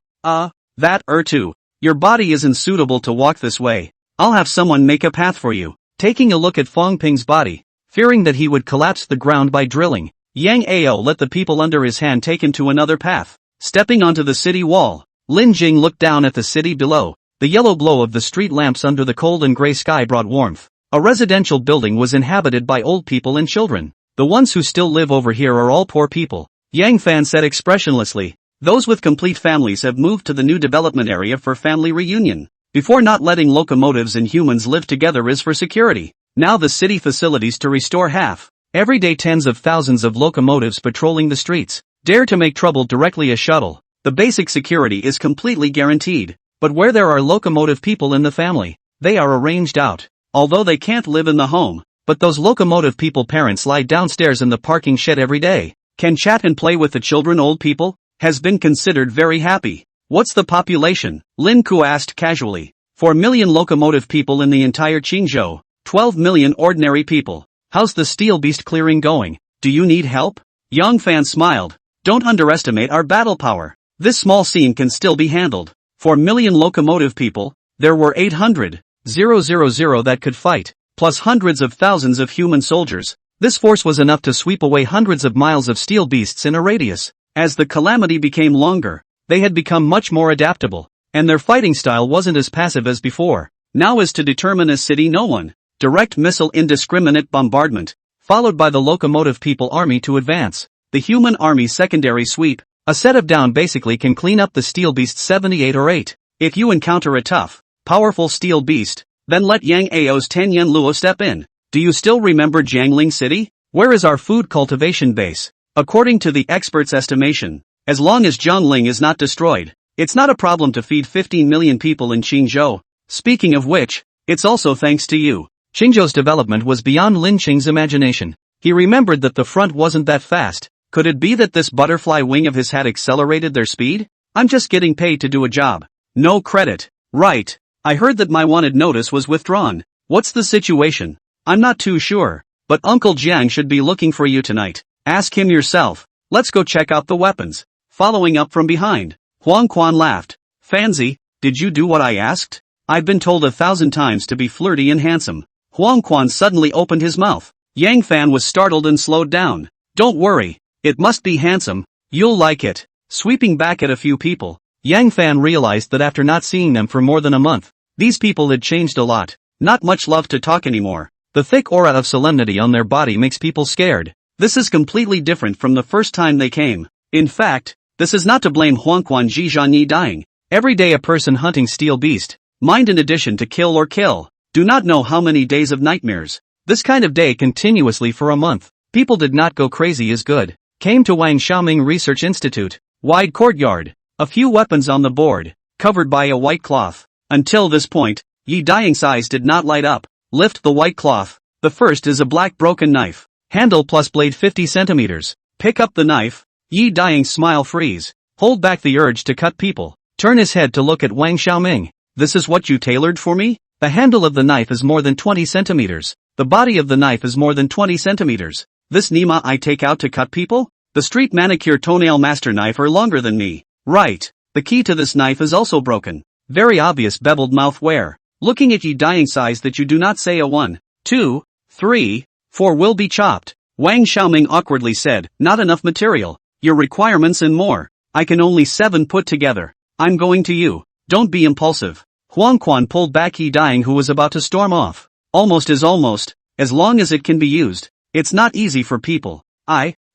Too. Your body isn't suitable to walk this way. I'll have someone make a path for you. Taking a look at Fongping's body, fearing that he would collapse the ground by drilling, Yang Ao let the people under his hand take him to another path. Stepping onto the city wall, Lin Jing looked down at the city below. The yellow glow of the street lamps under the cold and gray sky brought warmth. A residential building was inhabited by old people and children. The ones who still live over here are all poor people. Yang Fan said expressionlessly. Those with complete families have moved to the new development area for family reunion. Before, not letting locomotives and humans live together is for security. Now the city facilities to restore half. Every day tens of thousands of locomotives patrolling the streets. Dare to make trouble directly a shuttle. The basic security is completely guaranteed. But where there are locomotive people in the family, they are arranged out. Although they can't live in the home, but those locomotive people parents lie downstairs in the parking shed every day. Can chat and play with the children. Old people has been considered very happy. What's the population? Lin Ku asked casually. 4 million locomotive people in the entire Qingzhou. 12 million ordinary people. How's the steel beast clearing going? Do you need help? Yang Fan smiled. Don't underestimate our battle power. This small scene can still be handled. 4 million locomotive people, there were 800,000 that could fight, plus hundreds of thousands of human soldiers. This force was enough to sweep away hundreds of miles of steel beasts in a radius. As the calamity became longer, they had become much more adaptable, and their fighting style wasn't as passive as before. Now is to determine a city no one. Direct missile indiscriminate bombardment, followed by the locomotive people army to advance. The human army secondary sweep. A set of down basically can clean up the steel beast 78 or 8. If you encounter a tough, powerful steel beast, then let Yang Ao's Tenyan Luo step in. Do you still remember Jiangling City? Where is our food cultivation base? According to the experts' estimation, as long as Jiangling is not destroyed, it's not a problem to feed 15 million people in Qingzhou. Speaking of which, it's also thanks to you. Qingzhou's development was beyond Lin Qing's imagination. He remembered that the front wasn't that fast. Could it be that this butterfly wing of his had accelerated their speed? I'm just getting paid to do a job. No credit. Right. I heard that my wanted notice was withdrawn. What's the situation? I'm not too sure, but Uncle Jiang should be looking for you tonight. Ask him yourself. Let's go check out the weapons. Following up from behind, Huang Quan laughed. Fancy, did you do what I asked? I've been told 1,000 times to be flirty and handsome. Huang Quan suddenly opened his mouth. Yang Fan was startled and slowed down. Don't worry, it must be handsome. You'll like it. Sweeping back at a few people, Yang Fan realized that after not seeing them for more than a month, these people had changed a lot. Not much love to talk anymore. The thick aura of solemnity on their body makes people scared. This is completely different from the first time they came. In fact, this is not to blame Huangquan Zhizhanyi dying. Every day a person hunting steel beast, mind in addition to kill or kill, do not know how many days of nightmares. This kind of day continuously for a month. People did not go crazy is good. Came to Wang Xiaoming Research Institute. Wide courtyard. A few weapons on the board, covered by a white cloth. Until this point, Yi Dying's eyes did not light up. Lift the white cloth. The first is a black broken knife. Handle plus blade 50 centimeters. Pick up the knife. Yi Dying's smile freeze. Hold back the urge to cut people. Turn his head to look at Wang Xiaoming. This is what you tailored for me? The handle of the knife is more than 20 centimeters. The body of the knife is more than 20 centimeters. This Nima I take out to cut people? The street manicure toenail master knife are longer than me. Right. The key to this knife is also broken. Very obvious beveled mouth wear. Looking at Yi Dying's eyes that you do not say a 1, 2, 3, 4 will be chopped. Wang Xiaoming awkwardly said, not enough material. Your requirements and more. I can only 7 put together. I'm going to you. Don't be impulsive. Huang Quan pulled back Yi Dying who was about to storm off. Almost is almost, as long as it can be used. It's not easy for people.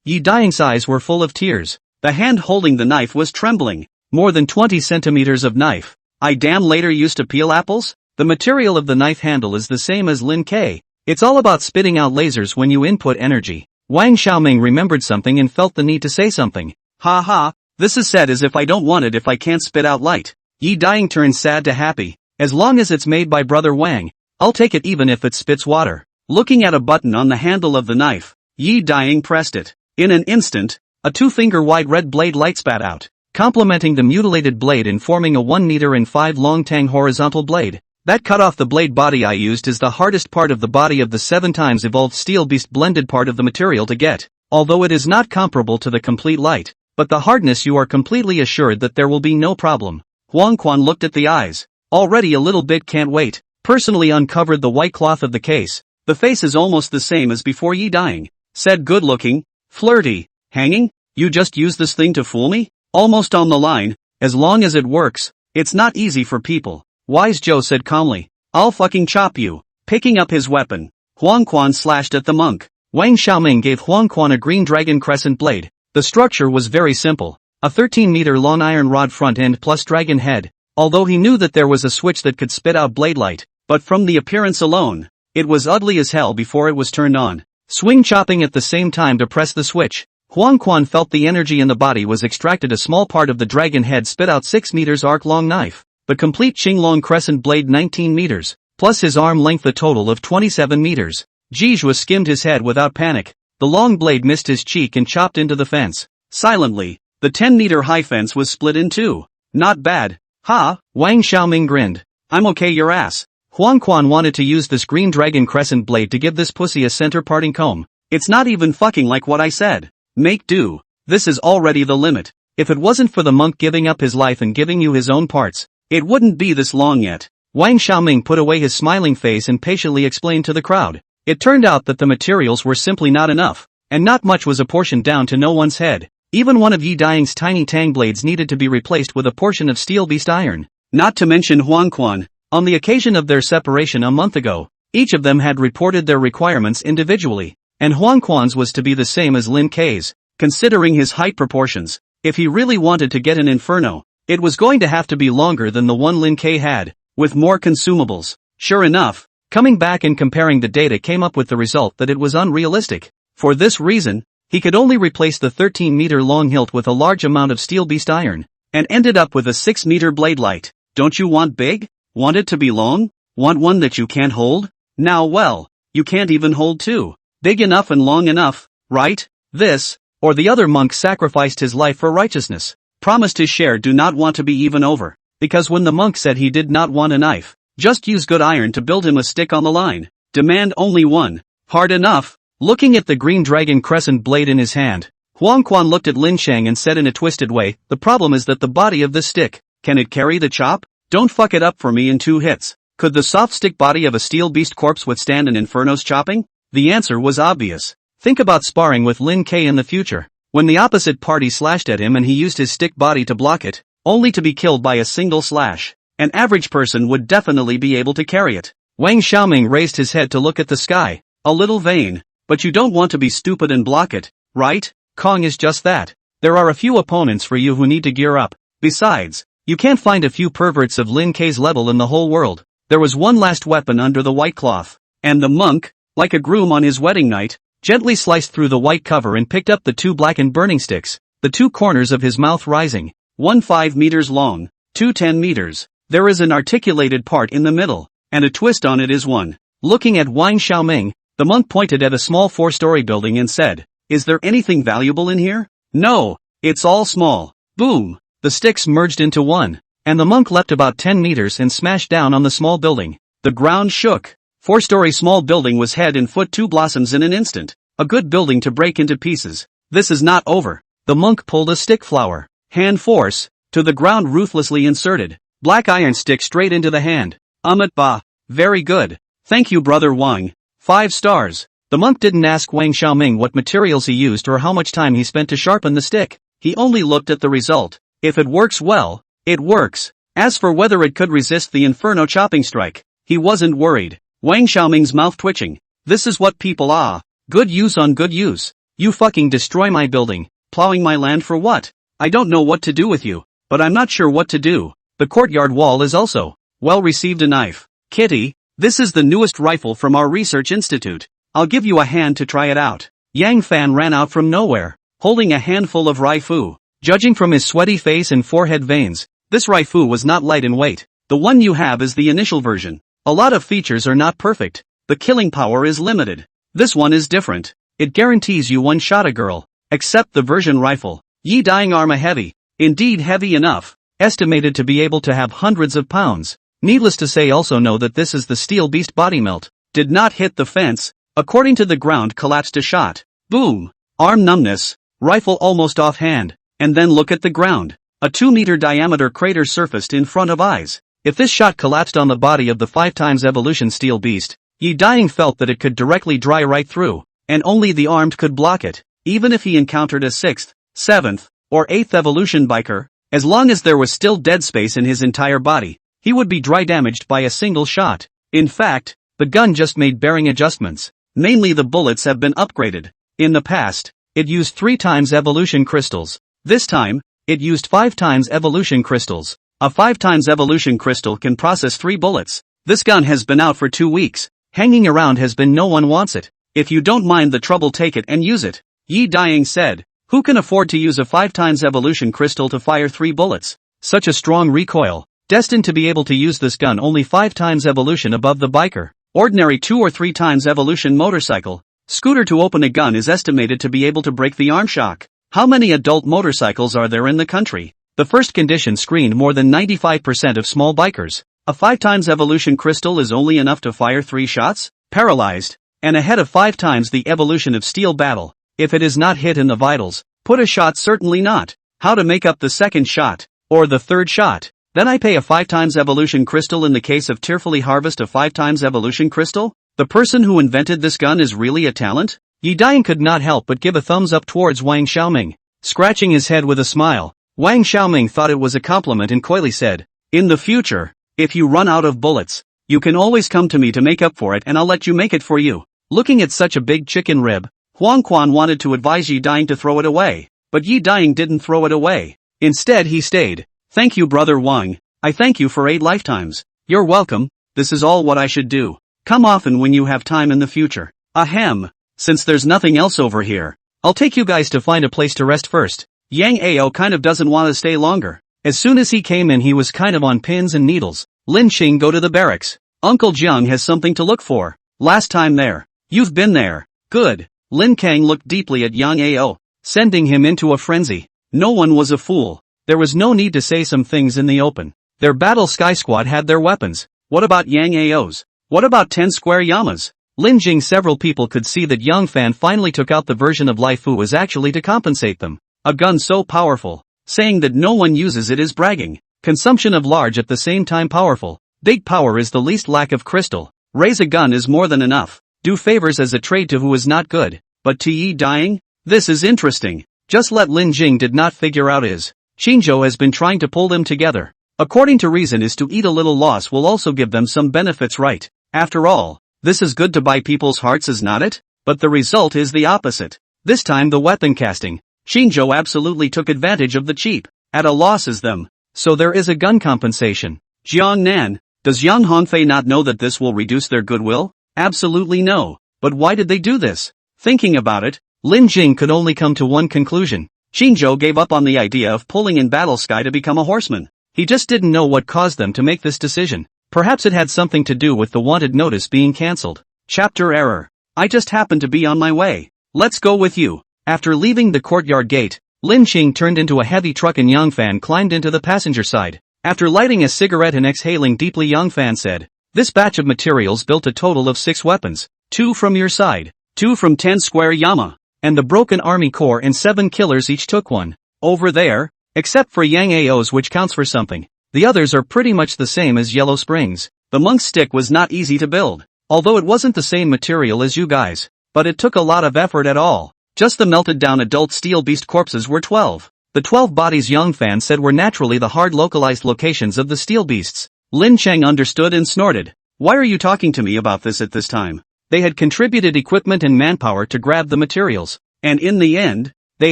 Yi Dying's eyes were full of tears. The hand holding the knife was trembling. More than 20 centimeters of knife. I damn later used to peel apples? The material of the knife handle is the same as Lin K. It's all about spitting out lasers when you input energy. Wang Xiaoming remembered something and felt the need to say something. Ha ha, this is said as if I don't want it if I can't spit out light. Yi Dying turned sad to happy. As long as it's made by Brother Wang, I'll take it even if it spits water. Looking at a button on the handle of the knife, Yi Dying pressed it. In an instant, a 2-finger wide red blade light spat out, complementing the mutilated blade and forming a 1 meter and 5 long tang horizontal blade. That cut off the blade body I used is the hardest part of the body of the 7 times evolved steel beast blended part of the material to get, although it is not comparable to the complete light, but the hardness you are completely assured that there will be no problem. Huang Quan looked at the eyes. Already a little bit can't wait. Personally uncovered the white cloth of the case. The face is almost the same as before Yi Dying. Said good looking, flirty, hanging? You just use this thing to fool me? Almost on the line, as long as it works. It's not easy for people. Wise Joe said calmly. I'll fucking chop you. Picking up his weapon, Huang Quan slashed at the monk. Wang Xiaoming gave Huang Quan a green dragon crescent blade. The structure was very simple. A 13-meter long iron rod front end plus dragon head. Although he knew that there was a switch that could spit out blade light, but from the appearance alone, it was ugly as hell before it was turned on. Swing chopping at the same time to press the switch. Huang Quan felt the energy in the body was extracted. A small part of the dragon head spit out 6 meters arc long knife. The complete Qinglong crescent blade 19 meters, plus his arm length a total of 27 meters. Jijua skimmed his head without panic. The long blade missed his cheek and chopped into the fence. Silently, the 10-meter high fence was split in two. Not bad. Ha, Wang Xiaoming grinned. I'm okay your ass. Huang Quan wanted to use this green dragon crescent blade to give this pussy a center parting comb. It's not even fucking like what I said. Make do. This is already the limit. If it wasn't for the monk giving up his life and giving you his own parts, it wouldn't be this long yet. Wang Xiaoming put away his smiling face and patiently explained to the crowd. It turned out that the materials were simply not enough, and not much was apportioned down to no one's head. Even one of Yi Daying's tiny tang blades needed to be replaced with a portion of steel beast iron. Not to mention Huangquan. On the occasion of their separation a month ago, each of them had reported their requirements individually, and Huangquan's was to be the same as Lin Kei's. Considering his height proportions, if he really wanted to get an inferno, it was going to have to be longer than the one Lin Kei had, with more consumables. Sure enough, coming back and comparing the data came up with the result that it was unrealistic. For this reason, he could only replace the 13-meter-long hilt with a large amount of steel beast iron, and ended up with a 6-meter blade light. Don't you want big? Want it to be long? Want one that you can't hold? Now well, you can't even hold two. Big enough and long enough, right? This, or the other monk sacrificed his life for righteousness, promised his share do not want to be even over, because when the monk said he did not want a knife, just use good iron to build him a stick on the line, demand only one. Hard enough. Looking at the green dragon crescent blade in his hand, Huangquan looked at Lin Shang and said in a twisted way, the problem is that the body of this stick, can it carry the chop? Don't fuck it up for me in 2 hits. Could the soft stick body of a steel beast corpse withstand an inferno's chopping? The answer was obvious. Think about sparring with Lin Kei in the future, when the opposite party slashed at him and he used his stick body to block it, only to be killed by a single slash. An average person would definitely be able to carry it. Wang Xiaoming raised his head to look at the sky, a little vain. But you don't want to be stupid and block it, right? Kong is just that. There are a few opponents for you who need to gear up. Besides, you can't find a few perverts of Lin Kei's level in the whole world. There was one last weapon under the white cloth, and the monk, like a groom on his wedding night, gently sliced through the white cover and picked up the 2 blackened burning sticks, the 2 corners of his mouth rising, one 5 meters long, 2 10 meters. There is an articulated part in the middle, and a twist on it is one. Looking at Wang Xiaoming, the monk pointed at a small 4-story building and said, is there anything valuable in here? No, it's all small. Boom! The sticks merged into one, and the monk leapt about 10 meters and smashed down on the small building. The ground shook. 4-story small building was head and foot 2 blossoms in an instant. A good building to break into pieces. This is not over. The monk pulled a stick flower, hand force, to the ground ruthlessly inserted. Black iron stick straight into the hand. Ba. Very good. Thank you brother Wang. 5 stars. The monk didn't ask Wang Xiaoming what materials he used or how much time he spent to sharpen the stick. He only looked at the result. If it works well, it works. As for whether it could resist the inferno chopping strike, he wasn't worried. Wang Xiaoming's mouth twitching. This is what people are. Good use on good use. You fucking destroy my building, plowing my land for what? I don't know what to do with you, but I'm not sure what to do. The courtyard wall is also well received a knife. Kitty, this is the newest rifle from our research institute. I'll give you a hand to try it out. Yang Fan ran out from nowhere, holding a handful of rifle. Judging from his sweaty face and forehead veins, this rifle was not light in weight. The one you have is the initial version. A lot of features are not perfect. The killing power is limited. This one is different. It guarantees you one shot a girl. Except the version rifle. Yi Dying armor heavy. Indeed heavy enough. Estimated to be able to have hundreds of pounds. Needless to say also know that this is the steel beast body melt. Did not hit the fence. According to the ground collapsed a shot. Boom. Arm numbness. Rifle almost off hand. And then look at the ground. A 2-meter diameter crater surfaced in front of eyes. If this shot collapsed on the body of the 5 times evolution steel beast, Yi Dying felt that it could directly dry right through, and only the armed could block it. Even if he encountered a 6th, 7th, or 8th evolution biker, as long as there was still dead space in his entire body, he would be dry damaged by a single shot. In fact, the gun just made bearing adjustments. Mainly the bullets have been upgraded. In the past, it used 3 times evolution crystals. This time, it used 5 times evolution crystals. A 5 times evolution crystal can process 3 bullets. This gun has been out for 2 weeks. Hanging around has been no one wants it. If you don't mind the trouble take it and use it. Yi Dying said. Who can afford to use a 5 times evolution crystal to fire 3 bullets? Such a strong recoil. Destined to be able to use this gun only 5 times evolution above the biker. Ordinary 2 or 3 times evolution motorcycle. Scooter to open a gun is estimated to be able to break the arm shock. How many adult motorcycles are there in the country? The first condition screened more than 95% of small bikers. A 5 times evolution crystal is only enough to fire 3 shots? Paralyzed. And ahead of 5 times the evolution of steel battle. If it is not hit in the vitals, put a shot certainly not. How to make up the second shot? Or the third shot? Then I pay a 5 times evolution crystal in the case of tearfully harvest a 5 times evolution crystal? The person who invented this gun is really a talent? Yi Dying could not help but give a thumbs up towards Wang Xiaoming. Scratching his head with a smile, Wang Xiaoming thought it was a compliment and coyly said, "In the future, if you run out of bullets, you can always come to me to make up for it and I'll let you make it for you." Looking at such a big chicken rib, Huang Quan wanted to advise Yi Dying to throw it away, but Yi Dying didn't throw it away. Instead he stayed. "Thank you brother Wang, I thank you for 8 lifetimes. You're welcome, this is all what I should do. Come often when you have time in the future." Ahem, since there's nothing else over here, I'll take you guys to find a place to rest first. Yang Ao kind of doesn't want to stay longer. As soon as he came in he was kind of on pins and needles. Lin Qing, go to the barracks. Uncle Jiang has something to look for. Last time there. You've been there. Good. Lin Kang looked deeply at Yang Ao, sending him into a frenzy. No one was a fool. There was no need to say some things in the open. Their battle sky squad had their weapons. What about Yang Ao's? What about 10 square Yamas? Lin Jing, several people could see that Yang Fan finally took out the version of life who was actually to compensate them. A gun so powerful. Saying that no one uses it is bragging. Consumption of large at the same time powerful. Big power is the least lack of crystal. Raise a gun is more than enough. Do favors as a trade to who is not good. But to Yi Dying? This is interesting. Just let Lin Jing did not figure out is. Chingo has been trying to pull them together. According to reason is to eat a little loss will also give them some benefits, right? After all, this is good to buy people's hearts, is not it? But the result is the opposite. This time the weapon casting. Chingo absolutely took advantage of the cheap. At a loss as them. So there is a gun compensation. Jiang Nan, does Yang Hongfei not know that this will reduce their goodwill? Absolutely no. But why did they do this? Thinking about it, Lin Jing could only come to one conclusion. Chingo gave up on the idea of pulling in Battle Sky to become a horseman. He just didn't know what caused them to make this decision. Perhaps it had something to do with the wanted notice being cancelled. Chapter error. I just happened to be on my way. Let's go with you. After leaving the courtyard gate, Lin Qing turned into a heavy truck and Yang Fan climbed into the passenger side. After lighting a cigarette and exhaling deeply, Yang Fan said, "This batch of materials built a total of 6 weapons. 2 from your side, 2 from 10 square Yama, and the broken army corps and 7 killers each took 1. Over there, except for Yang Ao's, which counts for something. The others are pretty much the same as Yellow Springs. The monk's stick was not easy to build, although it wasn't the same material as you guys. But it took a lot of effort at all. Just the melted down adult steel beast corpses were 12. The 12 bodies Yang Fan said were naturally the hard localized locations of the steel beasts." Lin Cheng understood and snorted. "Why are you talking to me about this at this time?" They had contributed equipment and manpower to grab the materials, and in the end, they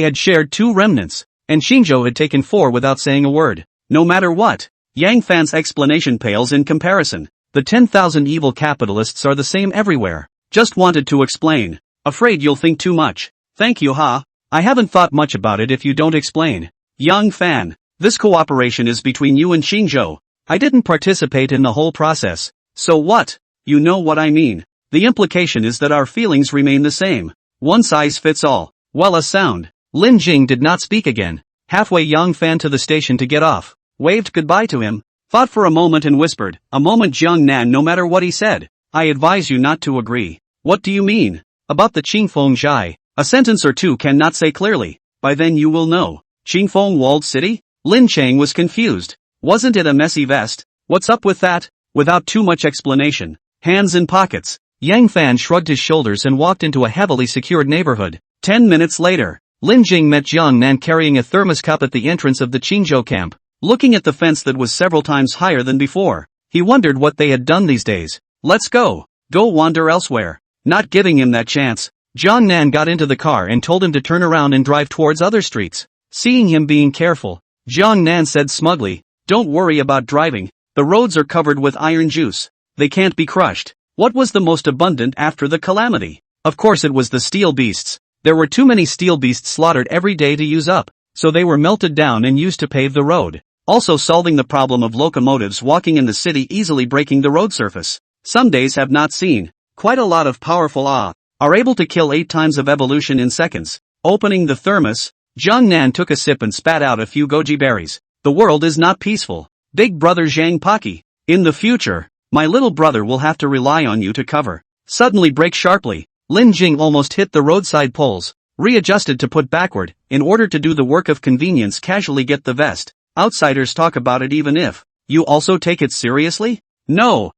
had shared 2 remnants, and Chingo had taken 4 without saying a word. No matter what, Yang Fan's explanation pales in comparison. The 10,000 evil capitalists are the same everywhere. Just wanted to explain. Afraid you'll think too much. Thank you, ha. I haven't thought much about it if you don't explain. Yang Fan, this cooperation is between you and Chingo. I didn't participate in the whole process. So what? You know what I mean. The implication is that our feelings remain the same. One size fits all. Well, a sound. Lin Jing did not speak again. Halfway Yang Fan to the station to get off, waved goodbye to him, thought for a moment and whispered, "A moment Jiang Nan, no matter what he said, I advise you not to agree." "What do you mean?" "About the Qingfeng Zhai. A sentence or two cannot say clearly. By then you will know." "Qingfeng walled city?" Lin Cheng was confused. "Wasn't it a messy vest? What's up with that?" Without too much explanation, hands in pockets, Yang Fan shrugged his shoulders and walked into a heavily secured neighborhood. 10 minutes later, Lin Jing met Jiang Nan carrying a thermos cup at the entrance of the Qingzhou camp. Looking at the fence that was several times higher than before, he wondered what they had done these days. "Let's go. Go wander elsewhere." Not giving him that chance, Jiang Nan got into the car and told him to turn around and drive towards other streets. Seeing him being careful, Jiang Nan said smugly, "Don't worry about driving. The roads are covered with iron juice. They can't be crushed." What was the most abundant after the calamity? Of course it was the steel beasts. There were too many steel beasts slaughtered every day to use up, so they were melted down and used to pave the road. Also solving the problem of locomotives walking in the city easily breaking the road surface. Some days have not seen. Quite a lot of powerful are able to kill 8 times of evolution in seconds. Opening the thermos, Jiang Nan took a sip and spat out a few goji berries. The world is not peaceful. Big brother Zhang Paki. In the future, my little brother will have to rely on you to cover. Suddenly brake sharply. Lin Jing almost hit the roadside poles, readjusted to put backward, in order to do the work of convenience casually get the vest. Outsiders talk about it even if you also take it seriously? No.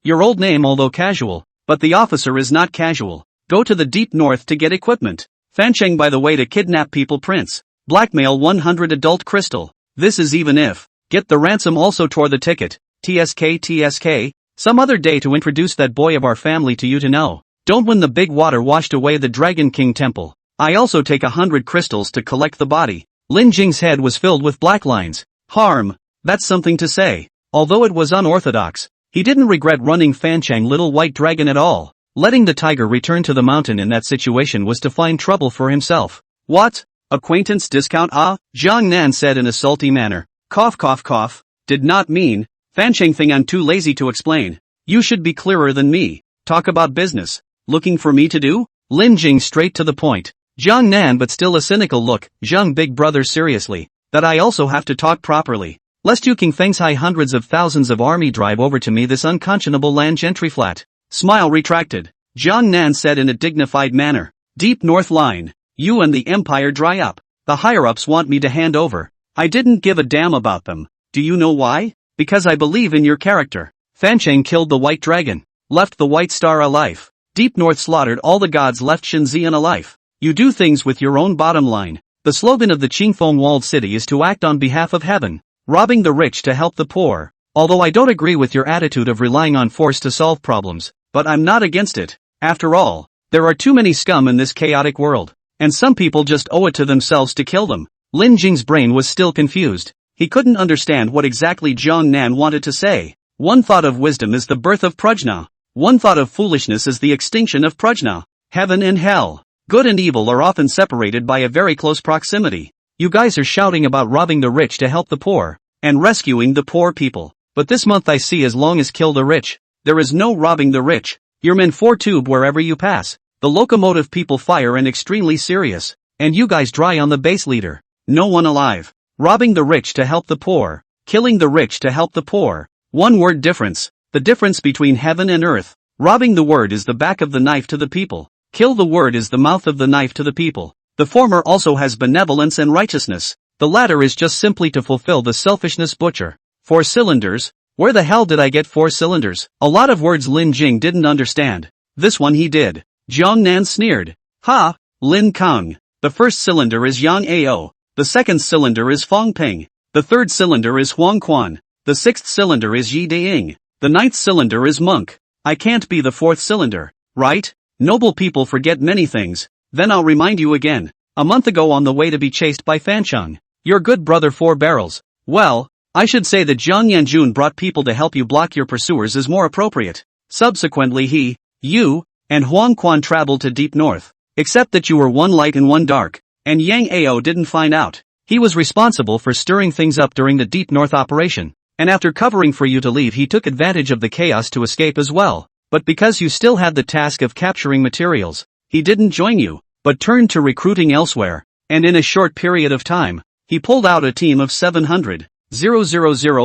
Your old name although casual, but the officer is not casual. Go to the deep north to get equipment. Fancheng by the way to kidnap people prince. Blackmail 100 adult crystal. This is even if. Get the ransom also tore the ticket. TSK. Some other day to introduce that boy of our family to you to know. Don't when the big water washed away the Dragon King temple. I also take 100 crystals to collect the body. Lin Jing's head was filled with black lines. Harm. That's something to say. Although it was unorthodox, he didn't regret running Fancheng Little White Dragon at all. Letting the tiger return to the mountain in that situation was to find trouble for himself. What? Acquaintance discount? Jiang Nan said in a salty manner. Cough. Did not mean. Fancheng thing I'm too lazy to explain. You should be clearer than me. Talk about business. Looking for me to do? Lin Jing straight to the point. Jiang Nan but still a cynical look. Jiang big brother seriously. That I also have to talk properly. Lest you King Feng's high hundreds of thousands of army drive over to me this unconscionable land gentry flat. Smile retracted. Jiang Nan said in a dignified manner. Deep North line. You and the Empire dry up. The higher-ups want me to hand over. I didn't give a damn about them. Do you know why? Because I believe in your character. Fancheng killed the White Dragon. Left the White Star alive. Deep North slaughtered all the gods, left Shenzian alive. You do things with your own bottom line. The slogan of the Qingfeng walled city is to act on behalf of heaven. Robbing the rich to help the poor. Although I don't agree with your attitude of relying on force to solve problems, but I'm not against it. After all, there are too many scum in this chaotic world. And some people just owe it to themselves to kill them. Lin Jing's brain was still confused. He couldn't understand what exactly Jiang Nan wanted to say. One thought of wisdom is the birth of prajna. One thought of foolishness is the extinction of prajna. Heaven and hell, good and evil are often separated by a very close proximity. You guys are shouting about robbing the rich to help the poor, and rescuing the poor people. But this month I see as long as kill the rich, there is no robbing the rich. Your men for tube wherever you pass. The locomotive people fire and extremely serious. And you guys dry on the base leader. No one alive. Robbing the rich to help the poor. Killing the rich to help the poor. One word difference. The difference between heaven and earth. Robbing the word is the back of the knife to the people. Kill the word is the mouth of the knife to the people. The former also has benevolence and righteousness. The latter is just simply to fulfill the selfishness butcher. 4 cylinders? Where the hell did I get 4 cylinders? A lot of words Lin Jing didn't understand. This one he did. Jiang Nan sneered. Ha! Lin Kang. The first cylinder is Yang Ao. The second cylinder is Fong Ping. The third cylinder is Huang Quan. The sixth cylinder is Yi Daing. The ninth cylinder is Monk. I can't be the fourth cylinder, right? Noble people forget many things. Then I'll remind you again. A month ago on the way to be chased by Fancheng. Your good brother 4 barrels. Well, I should say that Jiang Yanjun brought people to help you block your pursuers is more appropriate. Subsequently he, you, and Huang Quan traveled to Deep North. Except that you were one light and one dark. And Yang Ao didn't find out. He was responsible for stirring things up during the Deep North operation. And after covering for you to leave he took advantage of the chaos to escape as well. But because you still had the task of capturing materials, he didn't join you, but turned to recruiting elsewhere. And in a short period of time, he pulled out a team of 700,000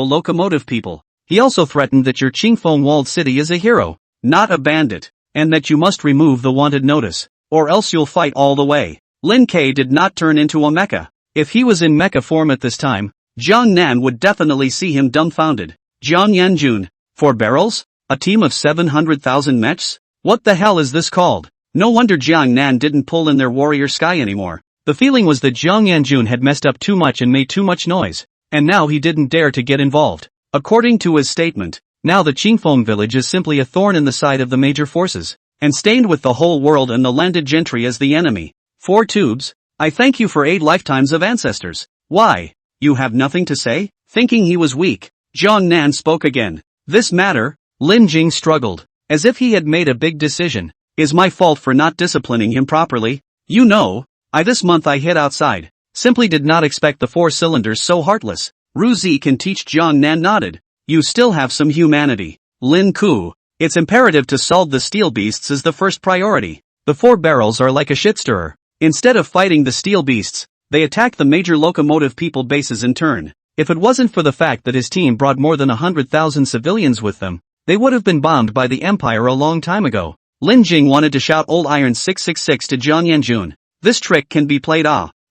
locomotive people. He also threatened that your Qingfeng walled city is a hero, not a bandit, and that you must remove the wanted notice, or else you'll fight all the way. Lin Ke did not turn into a mecha. If he was in mecha form at this time, Jiang Nan would definitely see him dumbfounded. Jiang Yanjun, 4 barrels? A team of 700,000 mechs? What the hell is this called? No wonder Jiang Nan didn't pull in their warrior sky anymore. The feeling was that Jiang Yanjun had messed up too much and made too much noise, and now he didn't dare to get involved. According to his statement, now the Qingfeng village is simply a thorn in the side of the major forces, and stained with the whole world and the landed gentry as the enemy. 4 tubes? I thank you for 8 lifetimes of ancestors. Why? You have nothing to say? Thinking he was weak, Jiang Nan spoke again. This matter? Lin Jing struggled, as if he had made a big decision. Is my fault for not disciplining him properly? You know, this month I hid outside. Simply did not expect the 4 cylinders so heartless. Ru Zi can teach. Jiang Nan nodded. You still have some humanity. Lin Ku. It's imperative to solve the steel beasts as the first priority. The 4 barrels are like a shit stirrer. Instead of fighting the steel beasts, they attack the major locomotive people bases in turn. If it wasn't for the fact that his team brought more than 100,000 civilians with them, they would have been bombed by the Empire a long time ago. Lin Jing wanted to shout Old Iron 666 to Jiang Yanjun. This trick can be played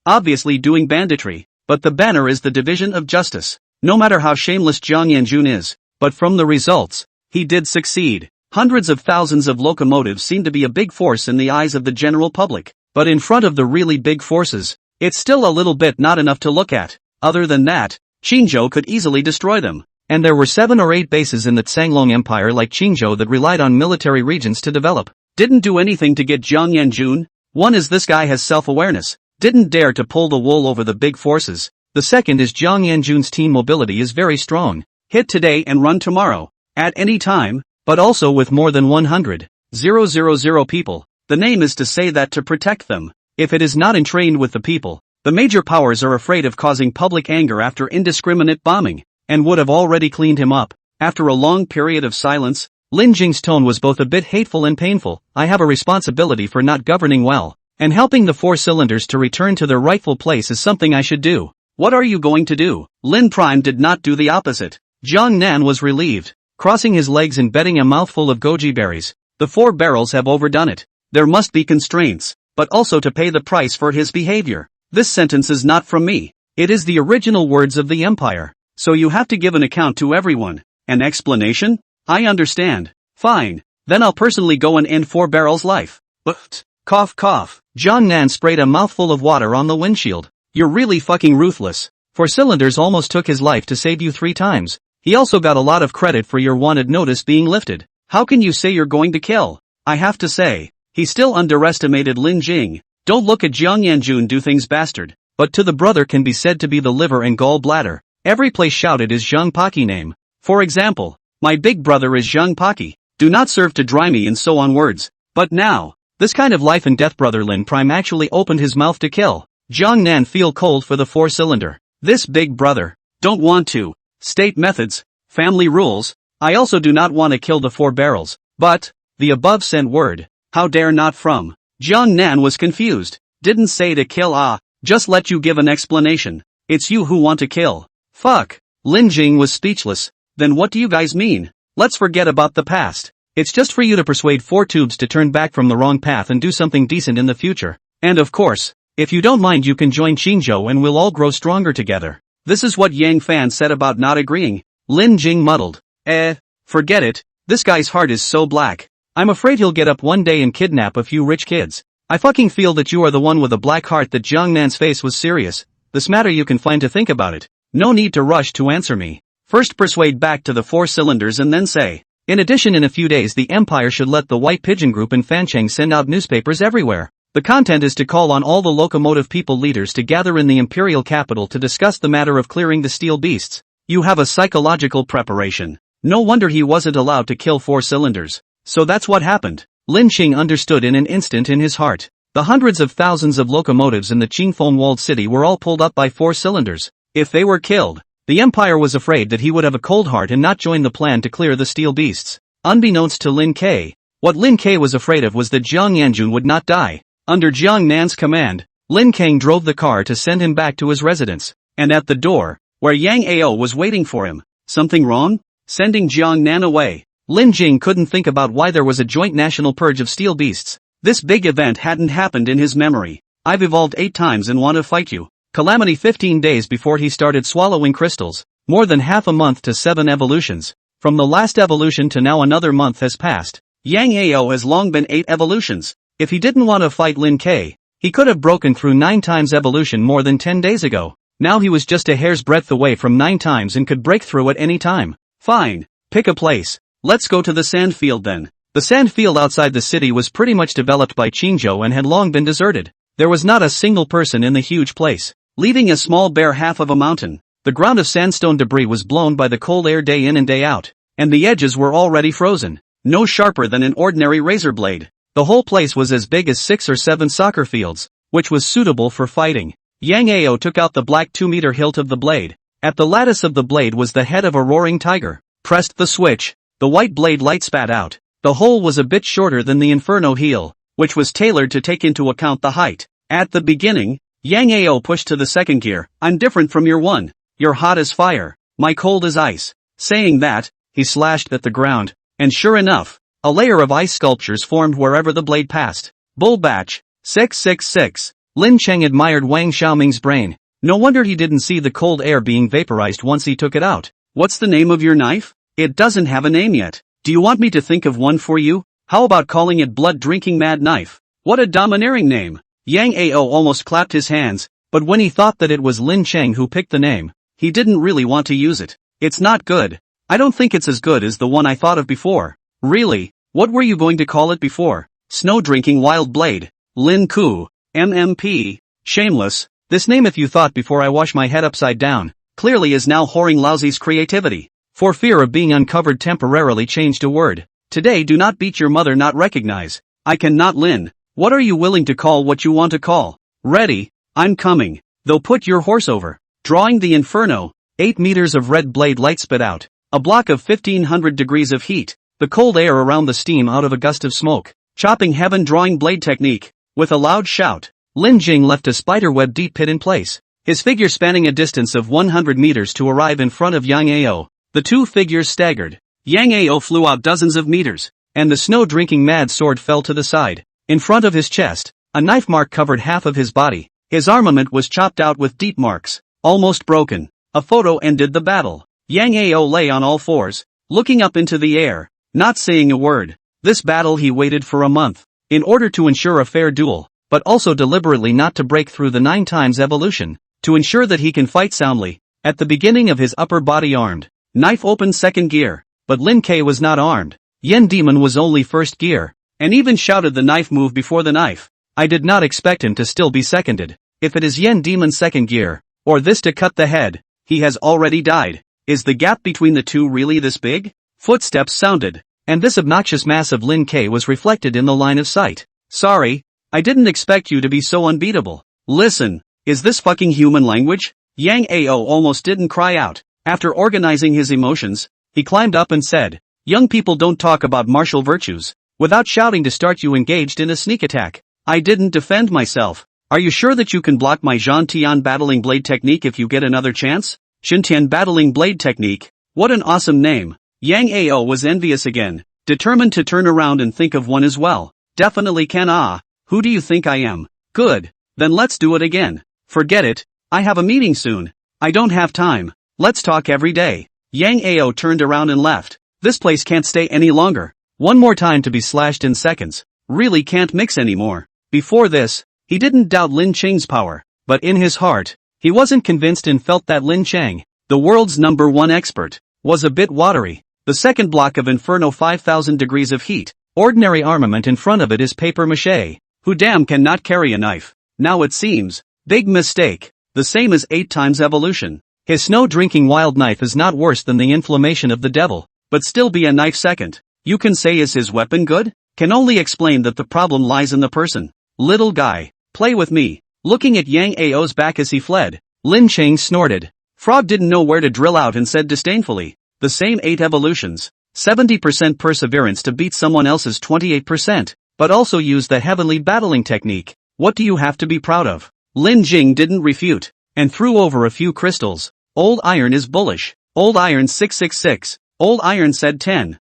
obviously doing banditry, but the banner is the division of justice. No matter how shameless Jiang Yanjun is, but from the results, he did succeed. Hundreds of thousands of locomotives seem to be a big force in the eyes of the general public. but in front of the really big forces, it's still a little bit not enough to look at. Other than that, Chingo could easily destroy them. And there were 7 or 8 bases in the Tsanglong Empire like Chingo that relied on military regions to develop. Didn't do anything to get Jiang Yanjun. One is this guy has self-awareness. Didn't dare to pull the wool over the big forces. The second is Jiang Yanjun's team mobility is very strong. Hit today and run tomorrow. At any time, but also with more than 100,000 people. The name is to say that to protect them. If it is not entrained with the people, the major powers are afraid of causing public anger after indiscriminate bombing, and would have already cleaned him up. After a long period of silence, Lin Jing's tone was both a bit hateful and painful. I have a responsibility for not governing well, and helping the 4 cylinders to return to their rightful place is something I should do. What are you going to do? Lin Prime did not do the opposite. Jiang Nan was relieved, crossing his legs and betting a mouthful of goji berries. The 4 barrels have overdone it. There must be constraints, but also to pay the price for his behavior. This sentence is not from me. It is the original words of the empire. So you have to give an account to everyone. An explanation? I understand. Fine. Then I'll personally go and end 4 barrels' life. But, cough cough. Jiang Nan sprayed a mouthful of water on the windshield. You're really fucking ruthless. 4 cylinders almost took his life to save you 3 times. He also got a lot of credit for your wanted notice being lifted. How can you say you're going to kill? I have to say, he still underestimated Lin Jing. Don't look at Jiang Yanjun do things bastard. But to the brother can be said to be the liver and gall bladder. Every place shouted his Zhang Paki name. For example, my big brother is Zhang Paki. Do not serve to dry me and so on words. But now, this kind of life and death brother Lin Prime actually opened his mouth to kill. Jiang Nan feel cold for the 4 cylinder. This big brother. Don't want to. State methods, family rules. I also do not want to kill the 4 barrels. But, the above sent word. How dare not from. Jiang Nan was confused. Didn't say to kill just let you give an explanation. It's you who want to kill. Fuck. Lin Jing was speechless. Then what do you guys mean? Let's forget about the past. It's just for you to persuade 4 tubes to turn back from the wrong path and do something decent in the future. And of course, if you don't mind you can join Chingo and we'll all grow stronger together. This is what Yang Fan said about not agreeing. Lin Jing muddled. Forget it. This guy's heart is so black. I'm afraid he'll get up one day and kidnap a few rich kids. I fucking feel that you are the one with a black heart. That Jiang Nan's face was serious. This matter you can find to think about it. No need to rush to answer me. First persuade back to the 4 cylinders and then say. In addition, in a few days the Empire should let the White Pigeon Group in Fancheng send out newspapers everywhere. The content is to call on all the locomotive people leaders to gather in the imperial capital to discuss the matter of clearing the steel beasts. You have a psychological preparation. No wonder he wasn't allowed to kill 4 cylinders. So that's what happened. Lin Qing understood in an instant in his heart. The hundreds of thousands of locomotives in the Qingfeng walled city were all pulled up by 4 cylinders. If they were killed, the Empire was afraid that he would have a cold heart and not join the plan to clear the steel beasts. Unbeknownst to Lin Ke, what Lin Ke was afraid of was that Jiang Yanjun would not die. Under Jiang Nan's command, Lin Kang drove the car to send him back to his residence. And at the door, where Yang Ao was waiting for him. Something wrong? Sending Jiang Nan away. Lin Jing couldn't think about why there was a joint national purge of steel beasts. This big event hadn't happened in his memory. I've evolved 8 times and want to fight you. Calamity 15 days before he started swallowing crystals. More than half a month to 7 evolutions. From the last evolution to now another month has passed. Yang Ao has long been 8 evolutions. If he didn't want to fight Lin Ke, he could have broken through 9 times evolution more than 10 days ago. Now he was just a hair's breadth away from 9 times and could break through at any time. Fine. Pick a place. Let's go to the sand field then. The sand field outside the city was pretty much developed by Chingo and had long been deserted. There was not a single person in the huge place. Leaving a small bare half of a mountain, the ground of sandstone debris was blown by the cold air day in and day out, and the edges were already frozen, no sharper than an ordinary razor blade. The whole place was as big as 6 or 7 soccer fields, which was suitable for fighting. Yang Ao took out the black 2-meter hilt of the blade. At the lattice of the blade was the head of a roaring tiger. Pressed the switch. The white blade light spat out. The hole was a bit shorter than the inferno heel, which was tailored to take into account the height. At the beginning, Yang Ao pushed to the second gear. I'm different from your one. You're hot as fire. My cold as ice. Saying that, he slashed at the ground, and sure enough, a layer of ice sculptures formed wherever the blade passed. Bull batch. 666. Lin Cheng admired Wang Xiaoming's brain. No wonder he didn't see the cold air being vaporized once he took it out. What's the name of your knife? It doesn't have a name yet. Do you want me to think of one for you? How about calling it blood-drinking mad knife? What a domineering name. Yang Ao almost clapped his hands, but when he thought that it was Lin Cheng who picked the name, he didn't really want to use it. It's not good. I don't think it's as good as the one I thought of before. Really? What were you going to call it before? Snow Drinking Wild Blade. Lin Ku. MMP. Shameless. This name if you thought before I wash my head upside down, clearly is now whoring Lousy's creativity. For fear of being uncovered temporarily changed a word. Today do not beat your mother not recognize. I cannot Lin. What are you willing to call what you want to call? Ready? I'm coming. Though put your horse over. Drawing the inferno. 8 meters of red blade light spit out. A block of 1500 degrees of heat. The cold air around the steam out of a gust of smoke. Chopping heaven drawing blade technique. With a loud shout, Lin Jing left a spiderweb deep pit in place. His figure spanning a distance of 100 meters to arrive in front of Yang Ao. The two figures staggered. Yang Ao flew out dozens of meters, and the snow-drinking mad sword fell to the side. In front of his chest, a knife mark covered half of his body. His armament was chopped out with deep marks, almost broken. A photo ended the battle. Yang Ao lay on all fours, looking up into the air, not saying a word. This battle he waited for a month, in order to ensure a fair duel, but also deliberately not to break through the 9 times evolution, to ensure that he can fight soundly. At the beginning of his upper body armed, knife opened second gear, but Lin K was not armed. Yen Demon was only first gear, and even shouted the knife move before the knife. I did not expect him to still be seconded. If it is Yen Demon second gear, or this to cut the head, he has already died. Is the gap between the two really this big? Footsteps sounded, and this obnoxious mass of Lin K was reflected in the line of sight. Sorry, I didn't expect you to be so unbeatable. Listen, is this fucking human language? Yang Ao almost didn't cry out. After organizing his emotions, he climbed up and said, young people don't talk about martial virtues, without shouting to start you engaged in a sneak attack. I didn't defend myself. Are you sure that you can block my Zhan Tian battling blade technique if you get another chance? Xintian battling blade technique. What an awesome name. Yang Ao was envious again, determined to turn around and think of one as well. Definitely can. Who do you think I am? Good. Then let's do it again. Forget it. I have a meeting soon. I don't have time. Let's talk every day. Yang Ao turned around and left. This place can't stay any longer. One more time to be slashed in seconds. Really can't mix anymore. Before this, he didn't doubt Lin Cheng's power, but in his heart, he wasn't convinced and felt that Lin Cheng, the world's #1 expert, was a bit watery. The second block of Inferno 5000 degrees of heat, ordinary armament in front of it is paper mache. Who damn cannot carry a knife? Now it seems, big mistake, the same as 8 times evolution. His snow-drinking wild knife is not worse than the inflammation of the devil, but still be a knife second. You can say is his weapon good? Can only explain that the problem lies in the person. Little guy, play with me. Looking at Yang Ao's back as he fled, Lin Cheng snorted. Frog didn't know where to drill out and said disdainfully, the same 8 evolutions, 70% perseverance to beat someone else's 28%, but also use the heavenly battling technique. What do you have to be proud of? Lin Jing didn't refute, and threw over a few crystals. Old Iron is bullish. Old Iron 666. Old Iron said 10,000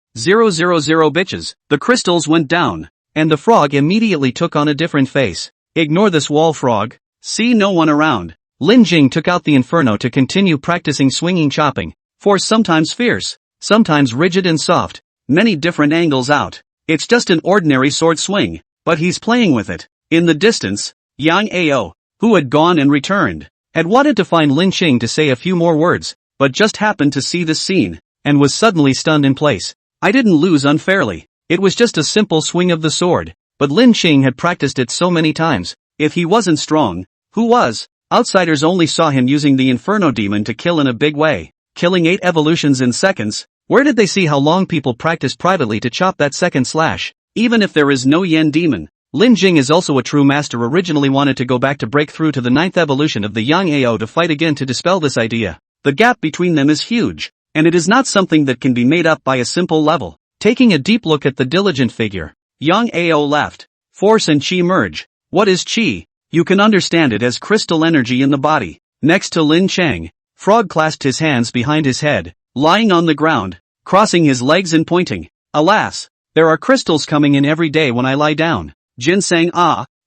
bitches. The crystals went down, and the frog immediately took on a different face. Ignore this wall, frog. See no one around. Lin Jing took out the inferno to continue practicing swinging chopping. Force sometimes fierce, sometimes rigid and soft, many different angles out. It's just an ordinary sword swing, but he's playing with it. In the distance, Yang Ao, who had gone and returned, had wanted to find Lin Ching to say a few more words, but just happened to see this scene, and was suddenly stunned in place. I didn't lose unfairly. It was just a simple swing of the sword, but Lin Ching had practiced it so many times. If he wasn't strong, who was? Outsiders only saw him using the Inferno Demon to kill in a big way, killing 8 evolutions in seconds. Where did they see how long people practice privately to chop that second slash? Even if there is no Yen Demon, Lin Jing is also a true master. Originally wanted to go back to break through to the 9th evolution of the Yang Ao to fight again to dispel this idea. The gap between them is huge, and it is not something that can be made up by a simple level. Taking a deep look at the diligent figure, Yang Ao left. Force and Qi merge. What is Qi? You can understand it as crystal energy in the body. Next to Lin Cheng, Frog clasped his hands behind his head, lying on the ground, crossing his legs and pointing. Alas, there are crystals coming in every day when I lie down. Jin sang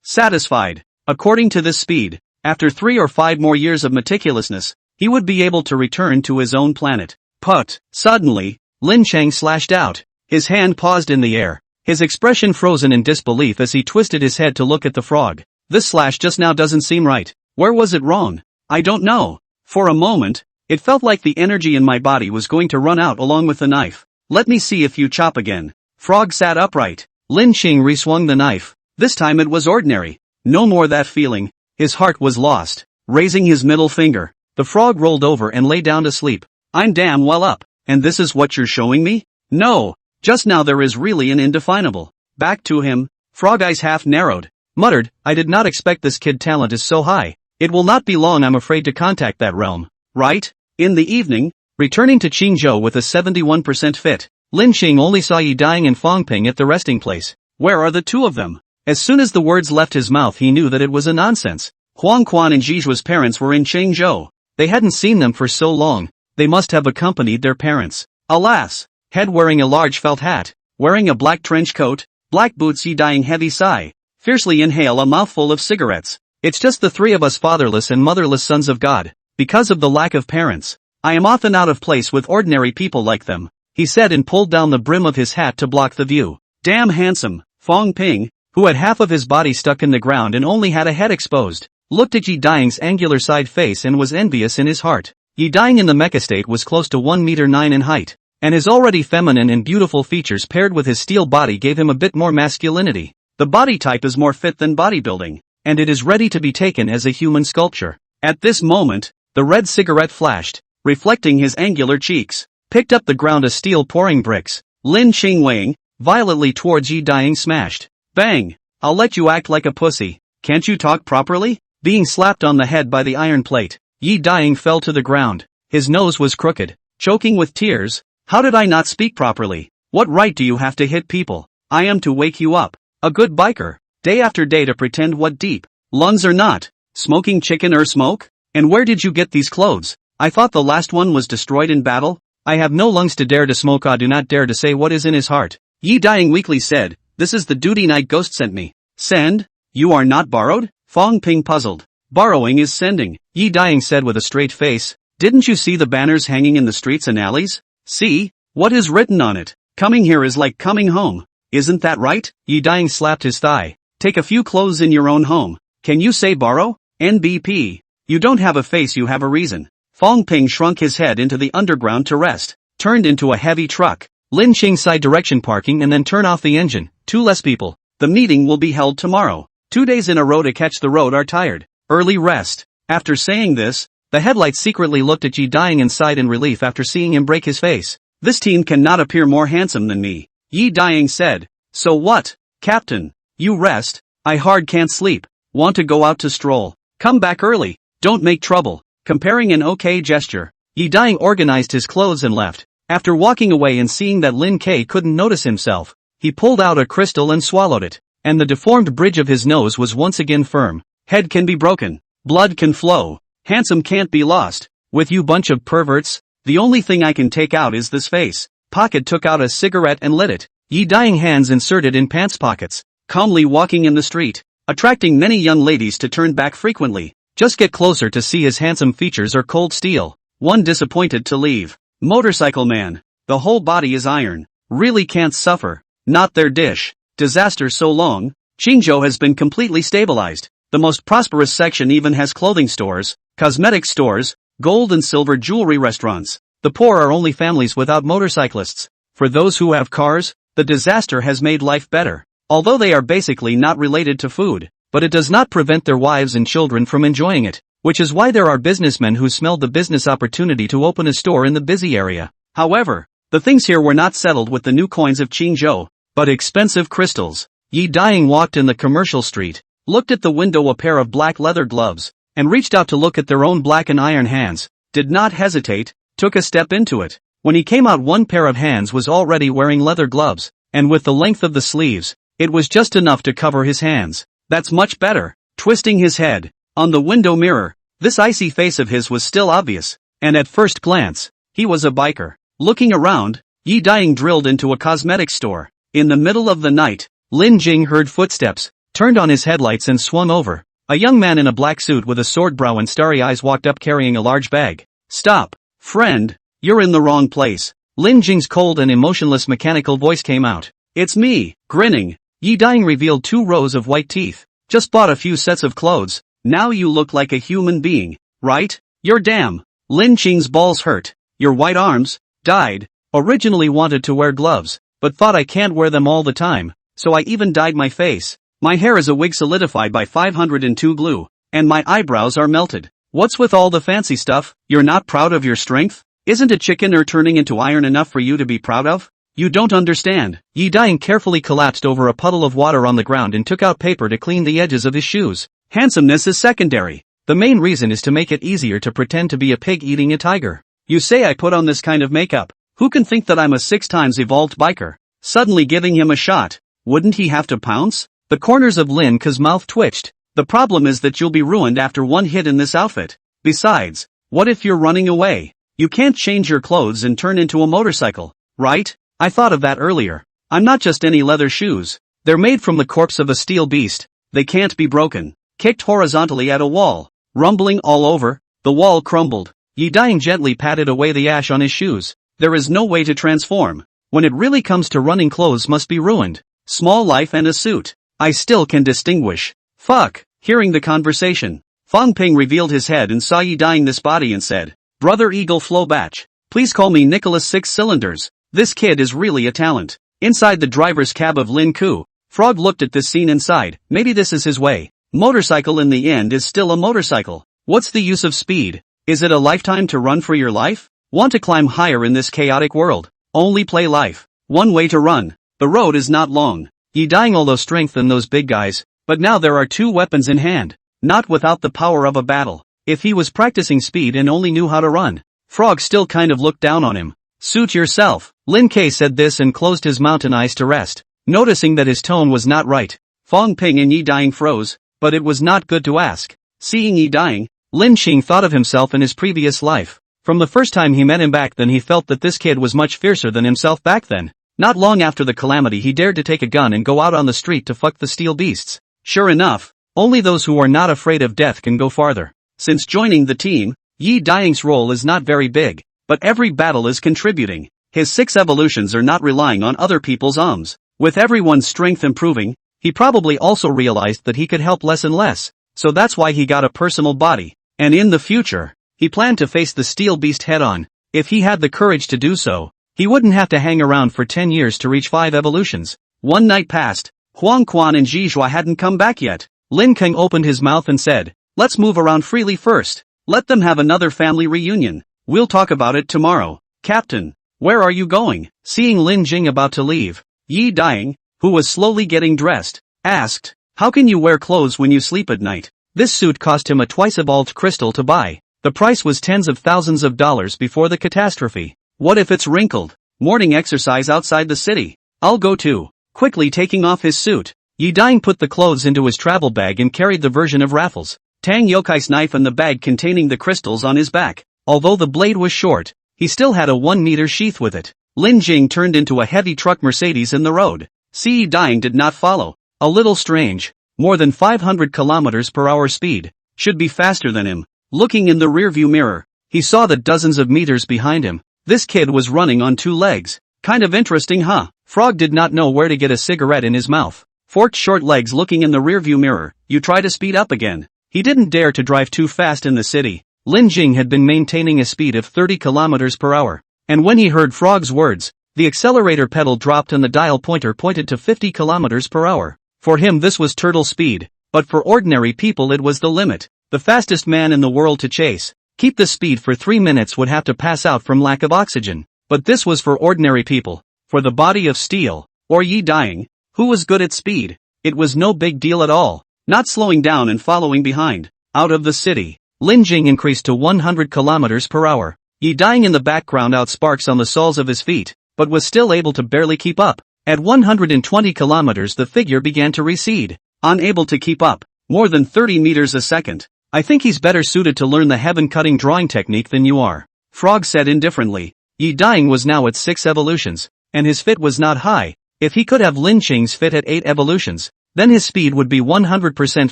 satisfied. According to this speed, after 3 or 5 more years of meticulousness, he would be able to return to his own planet. Put. Suddenly, Lin Cheng slashed out. His hand paused in the air, his expression frozen in disbelief as he twisted his head to look at the frog. This slash just now doesn't seem right. Where was it wrong? I don't know. For a moment, it felt like the energy in my body was going to run out along with the knife. Let me see if you chop again. Frog sat upright. Lin Qing re-swung the knife. This time it was ordinary. No more that feeling. His heart was lost. Raising his middle finger, the frog rolled over and lay down to sleep. I'm damn well up, and this is what you're showing me? No. Just now there is really an indefinable. Back to him. Frog eyes half narrowed. Muttered, I did not expect this kid talent is so high. It will not be long I'm afraid to contact that realm. Right? In the evening, returning to Qingzhou with a 71% fit, Lin Qing only saw Yi Dying and Fong Ping at the resting place. Where are the two of them? As soon as the words left his mouth he knew that it was a nonsense. Huang Quan and Zhizhua's parents were in Qingzhou. They hadn't seen them for so long. They must have accompanied their parents. Alas! Head wearing a large felt hat, wearing a black trench coat, black boots. Yi Dying heavy sigh. Fiercely inhale a mouthful of cigarettes. It's just the three of us fatherless and motherless sons of God. Because of the lack of parents, I am often out of place with ordinary people like them, he said and pulled down the brim of his hat to block the view. Damn handsome. Fong Ping, who had half of his body stuck in the ground and only had a head exposed, looked at Yi Dying's angular side face and was envious in his heart. Yi Dying in the mecha state was close to 1 meter 9 in height, and his already feminine and beautiful features paired with his steel body gave him a bit more masculinity. The body type is more fit than bodybuilding, and it is ready to be taken as a human sculpture. At this moment, the red cigarette flashed, reflecting his angular cheeks, picked up the ground a steel pouring bricks. Lin Qing weighing violently towards Yi Dying smashed. Bang! I'll let you act like a pussy. Can't you talk properly? Being slapped on the head by the iron plate, Yi Dying fell to the ground. His nose was crooked, choking with tears. How did I not speak properly? What right do you have to hit people? I am to wake you up. A good biker. Day after day to pretend what deep lungs or not. Smoking chicken or smoke? And where did you get these clothes? I thought the last one was destroyed in battle? I have no lungs to dare to smoke. I do not dare to say what is in his heart. Yi Dying weakly said, this is the duty night ghost sent me. Send? You are not borrowed? Fong Ping puzzled. Borrowing is sending, Yi Dying said with a straight face. Didn't you see the banners hanging in the streets and alleys? See? What is written on it? Coming here is like coming home. Isn't that right? Yi Dying slapped his thigh. Take a few clothes in your own home. Can you say borrow? NBP. You don't have a face, you have a reason. Fong Ping shrunk his head into the underground to rest, turned into a heavy truck. Lin Qing side direction parking and then turn off the engine. 2 less people. The meeting will be held tomorrow. 2 days in a row to catch the road are tired. Early rest. After saying this, the headlights secretly looked at Yi Dying and sighed in relief after seeing him break his face. This teen cannot appear more handsome than me, Yi Dying said. So what, Captain? You rest. I hard can't sleep. Want to go out to stroll. Come back early. Don't make trouble. Comparing an okay gesture, Yi Dying organized his clothes and left. After walking away and seeing that Lin K couldn't notice himself, he pulled out a crystal and swallowed it, and the deformed bridge of his nose was once again firm. Head can be broken. Blood can flow. Handsome can't be lost. With you bunch of perverts, the only thing I can take out is this face. Pocket took out a cigarette and lit it. Yi Dying hands inserted in pants pockets, calmly walking in the street, attracting many young ladies to turn back frequently. Just get closer to see his handsome features or cold steel. One disappointed to leave. Motorcycle man. The whole body is iron. Really can't suffer. Not their dish. Disaster so long. Qingzhou has been completely stabilized. The most prosperous section even has clothing stores, cosmetic stores, gold and silver jewelry restaurants. The poor are only families without motorcyclists. For those who have cars, the disaster has made life better. Although they are basically not related to food, but it does not prevent their wives and children from enjoying it, which is why there are businessmen who smelled the business opportunity to open a store in the busy area. However, the things here were not settled with the new coins of Qingzhou, but expensive crystals. Yi Dying walked in the commercial street, looked at the window a pair of black leather gloves, and reached out to look at their own black and iron hands, did not hesitate, took a step into it. When he came out, one pair of hands was already wearing leather gloves, and with the length of the sleeves, it was just enough to cover his hands. That's much better. Twisting his head, on the window mirror, this icy face of his was still obvious, and at first glance, he was a biker. Looking around, Yi Dying drilled into a cosmetic store. In the middle of the night, Lin Jing heard footsteps, turned on his headlights and swung over. A young man in a black suit with a sword brow and starry eyes walked up carrying a large bag. Stop, friend, you're in the wrong place. Lin Jing's cold and emotionless mechanical voice came out. It's me, grinning. Yi Dying revealed 2 rows of white teeth. Just bought a few sets of clothes, now you look like a human being, right? You're damn. Lin Qing's balls hurt. Your white arms? Dyed. Originally wanted to wear gloves, but thought I can't wear them all the time, so I even dyed my face. My hair is a wig solidified by 502 glue, and my eyebrows are melted. What's with all the fancy stuff? You're not proud of your strength? Isn't a chicken or turning into iron enough for you to be proud of? You don't understand. Yi Daying carefully collapsed over a puddle of water on the ground and took out paper to clean the edges of his shoes. Handsomeness is secondary. The main reason is to make it easier to pretend to be a pig eating a tiger. You say I put on this kind of makeup. Who can think that I'm a 6 times evolved biker? Suddenly giving him a shot. Wouldn't he have to pounce? The corners of Lin Ke's mouth twitched. The problem is that you'll be ruined after one hit in this outfit. Besides, what if you're running away? You can't change your clothes and turn into a motorcycle, right? I thought of that earlier. I'm not just any leather shoes. They're made from the corpse of a steel beast. They can't be broken. Kicked horizontally at a wall. Rumbling all over, the wall crumbled. Yi Daying gently patted away the ash on his shoes. There is no way to transform. When it really comes to running, clothes must be ruined. Small life and a suit. I still can distinguish. Fuck. Hearing the conversation, Fang Ping revealed his head and saw Yi Daying this body and said, Brother Eagle Flow Batch. Please call me Nicholas 6 Cylinders. This kid is really a talent. Inside the driver's cab of Lin Ku, Frog looked at this scene and sighed. Maybe this is his way. Motorcycle in the end is still a motorcycle. What's the use of speed? Is it a lifetime to run for your life? Want to climb higher in this chaotic world? Only play life. One way to run. The road is not long. Yi Daying although strength than those big guys, but now there are 2 weapons in hand. Not without the power of a battle. If he was practicing speed and only knew how to run, Frog still kind of looked down on him. Suit yourself. Lin Ke said this and closed his mountain eyes to rest, noticing that his tone was not right. Fang Ping and Yi Daying froze, but it was not good to ask. Seeing Yi Daying, Lin Qing thought of himself in his previous life. From the first time he met him back then, he felt that this kid was much fiercer than himself back then. Not long after the calamity, he dared to take a gun and go out on the street to fuck the steel beasts. Sure enough, only those who are not afraid of death can go farther. Since joining the team, Yi Daying's role is not very big, but every battle is contributing. His 6 evolutions are not relying on other people's ums. With everyone's strength improving, he probably also realized that he could help less and less, so that's why he got a personal body. And in the future, he planned to face the steel beast head-on. If he had the courage to do so, he wouldn't have to hang around for 10 years to reach 5 evolutions. One night passed. Huang Quan and Zhizhua hadn't come back yet. Lin Keng opened his mouth and said, Let's move around freely first. Let them have another family reunion. We'll talk about it tomorrow. Captain, where are you going? Seeing Lin Jing about to leave, Yi Daying, who was slowly getting dressed, asked, How can you wear clothes when you sleep at night? This suit cost him a twice-evolved crystal to buy. The price was tens of thousands of dollars before the catastrophe. What if it's wrinkled? Morning exercise outside the city. I'll go too. Quickly taking off his suit, Yi Daying put the clothes into his travel bag and carried the version of Raffles Tang Yokai's knife and the bag containing the crystals on his back. Although the blade was short, he still had a 1-meter sheath with it. Lin Jing turned into a heavy truck Mercedes in the road. Yi Daying did not follow. A little strange. More than 500 kilometers per hour speed. Should be faster than him. Looking in the rearview mirror, he saw that dozens of meters behind him, this kid was running on 2 legs. Kind of interesting, huh? Frog did not know where to get a cigarette in his mouth. Forked short legs looking in the rearview mirror. You try to speed up again. He didn't dare to drive too fast in the city. Lin Jing had been maintaining a speed of 30 kilometers per hour. And when he heard Frog's words, the accelerator pedal dropped and the dial pointer pointed to 50 kilometers per hour. For him this was turtle speed, but for ordinary people it was the limit. The fastest man in the world to chase, keep the speed for 3 minutes would have to pass out from lack of oxygen. But this was for ordinary people. For the body of steel, or Yi Daying, who was good at speed, it was no big deal at all. Not slowing down and following behind. Out of the city, Lin Jing increased to 100 kilometers per hour. Yi Daying in the background out sparks on the soles of his feet, but was still able to barely keep up. At 120 kilometers the figure began to recede. Unable to keep up. More than 30 meters a second. I think he's better suited to learn the heaven-cutting drawing technique than you are. Frog said indifferently. Yi Daying was now at 6 evolutions, and his fit was not high. If he could have Lin Qing's fit at 8 evolutions, then his speed would be 100%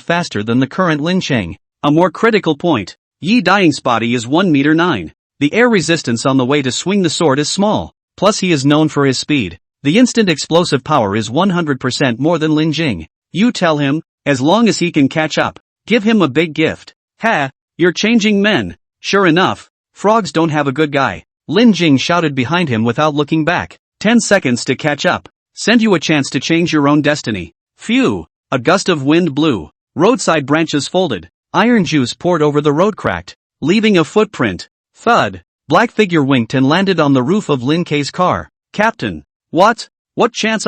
faster than the current Lin Qing. A more critical point. Yi Daying's body is 1 meter 9. The air resistance on the way to swing the sword is small. Plus he is known for his speed. The instant explosive power is 100% more than Lin Jing. You tell him, as long as he can catch up. Give him a big gift. Ha, you're changing men. Sure enough, frogs don't have a good guy. Lin Jing shouted behind him without looking back. 10 seconds to catch up. Send you a chance to change your own destiny. Phew, a gust of wind blew. Roadside branches folded. Iron juice poured over the road, cracked, leaving a footprint. Thud. Black figure winked and landed on the roof of Lin K's car. Captain. What? What chance?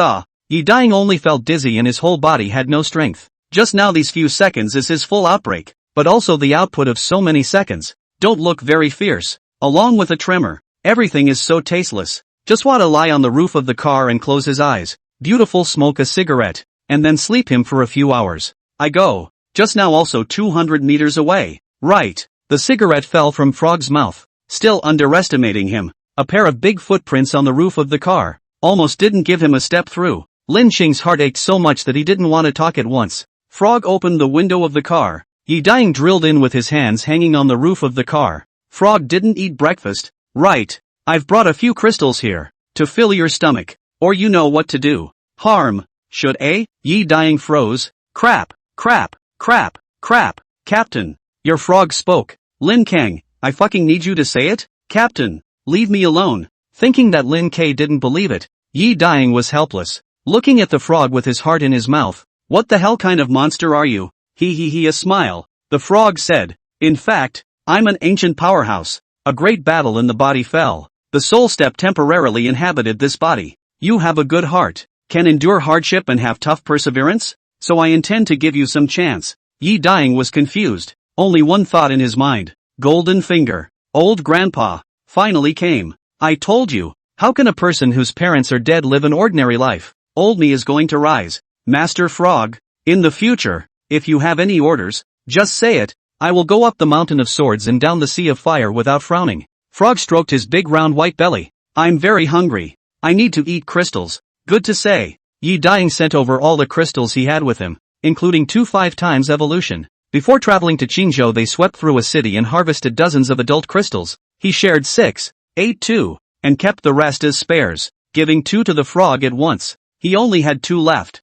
Yi Dying only felt dizzy and his whole body had no strength. Just now these few seconds is his full outbreak, but also the output of so many seconds. Don't look very fierce. Along with a tremor. Everything is so tasteless. Just want to lie on the roof of the car and close his eyes. Beautiful, smoke a cigarette, and then sleep him for a few hours. I go. Just now also 200 meters away. Right. The cigarette fell from Frog's mouth. Still underestimating him. A pair of big footprints on the roof of the car. Almost didn't give him a step through. Lin Qing's heart ached so much that he didn't want to talk at once. Frog opened the window of the car. Yi Dying drilled in with his hands hanging on the roof of the car. Frog didn't eat breakfast. Right. I've brought a few crystals here. To fill your stomach. Or you know what to do. Harm. Should Yi Dying froze. Crap. Crap. Crap. Crap. Captain. Your frog spoke. Lin Kang, I fucking need you to say it? Captain. Leave me alone. Thinking that Lin K didn't believe it, Yi Dying was helpless. Looking at the frog with his heart in his mouth. What the hell kind of monster are you? He a smile. The frog said. In fact, I'm an ancient powerhouse. A great battle in the body fell. The soul step temporarily inhabited this body. You have a good heart. Can endure hardship and have tough perseverance? So I intend to give you some chance. Yi Dying was confused. Only one thought in his mind. Golden finger. Old grandpa. Finally came. I told you. How can a person whose parents are dead live an ordinary life? Old me is going to rise. Master Frog. In the future, if you have any orders, just say it. I will go up the mountain of swords and down the sea of fire without frowning. Frog stroked his big round white belly. I'm very hungry. I need to eat crystals. Good to say. Yi Dying sent over all the crystals he had with him, including 2 5 times evolution. Before traveling to Chingo they swept through a city and harvested dozens of adult crystals. He shared 6, ate 2, and kept the rest as spares, giving 2 to the frog at once. He only had 2 left.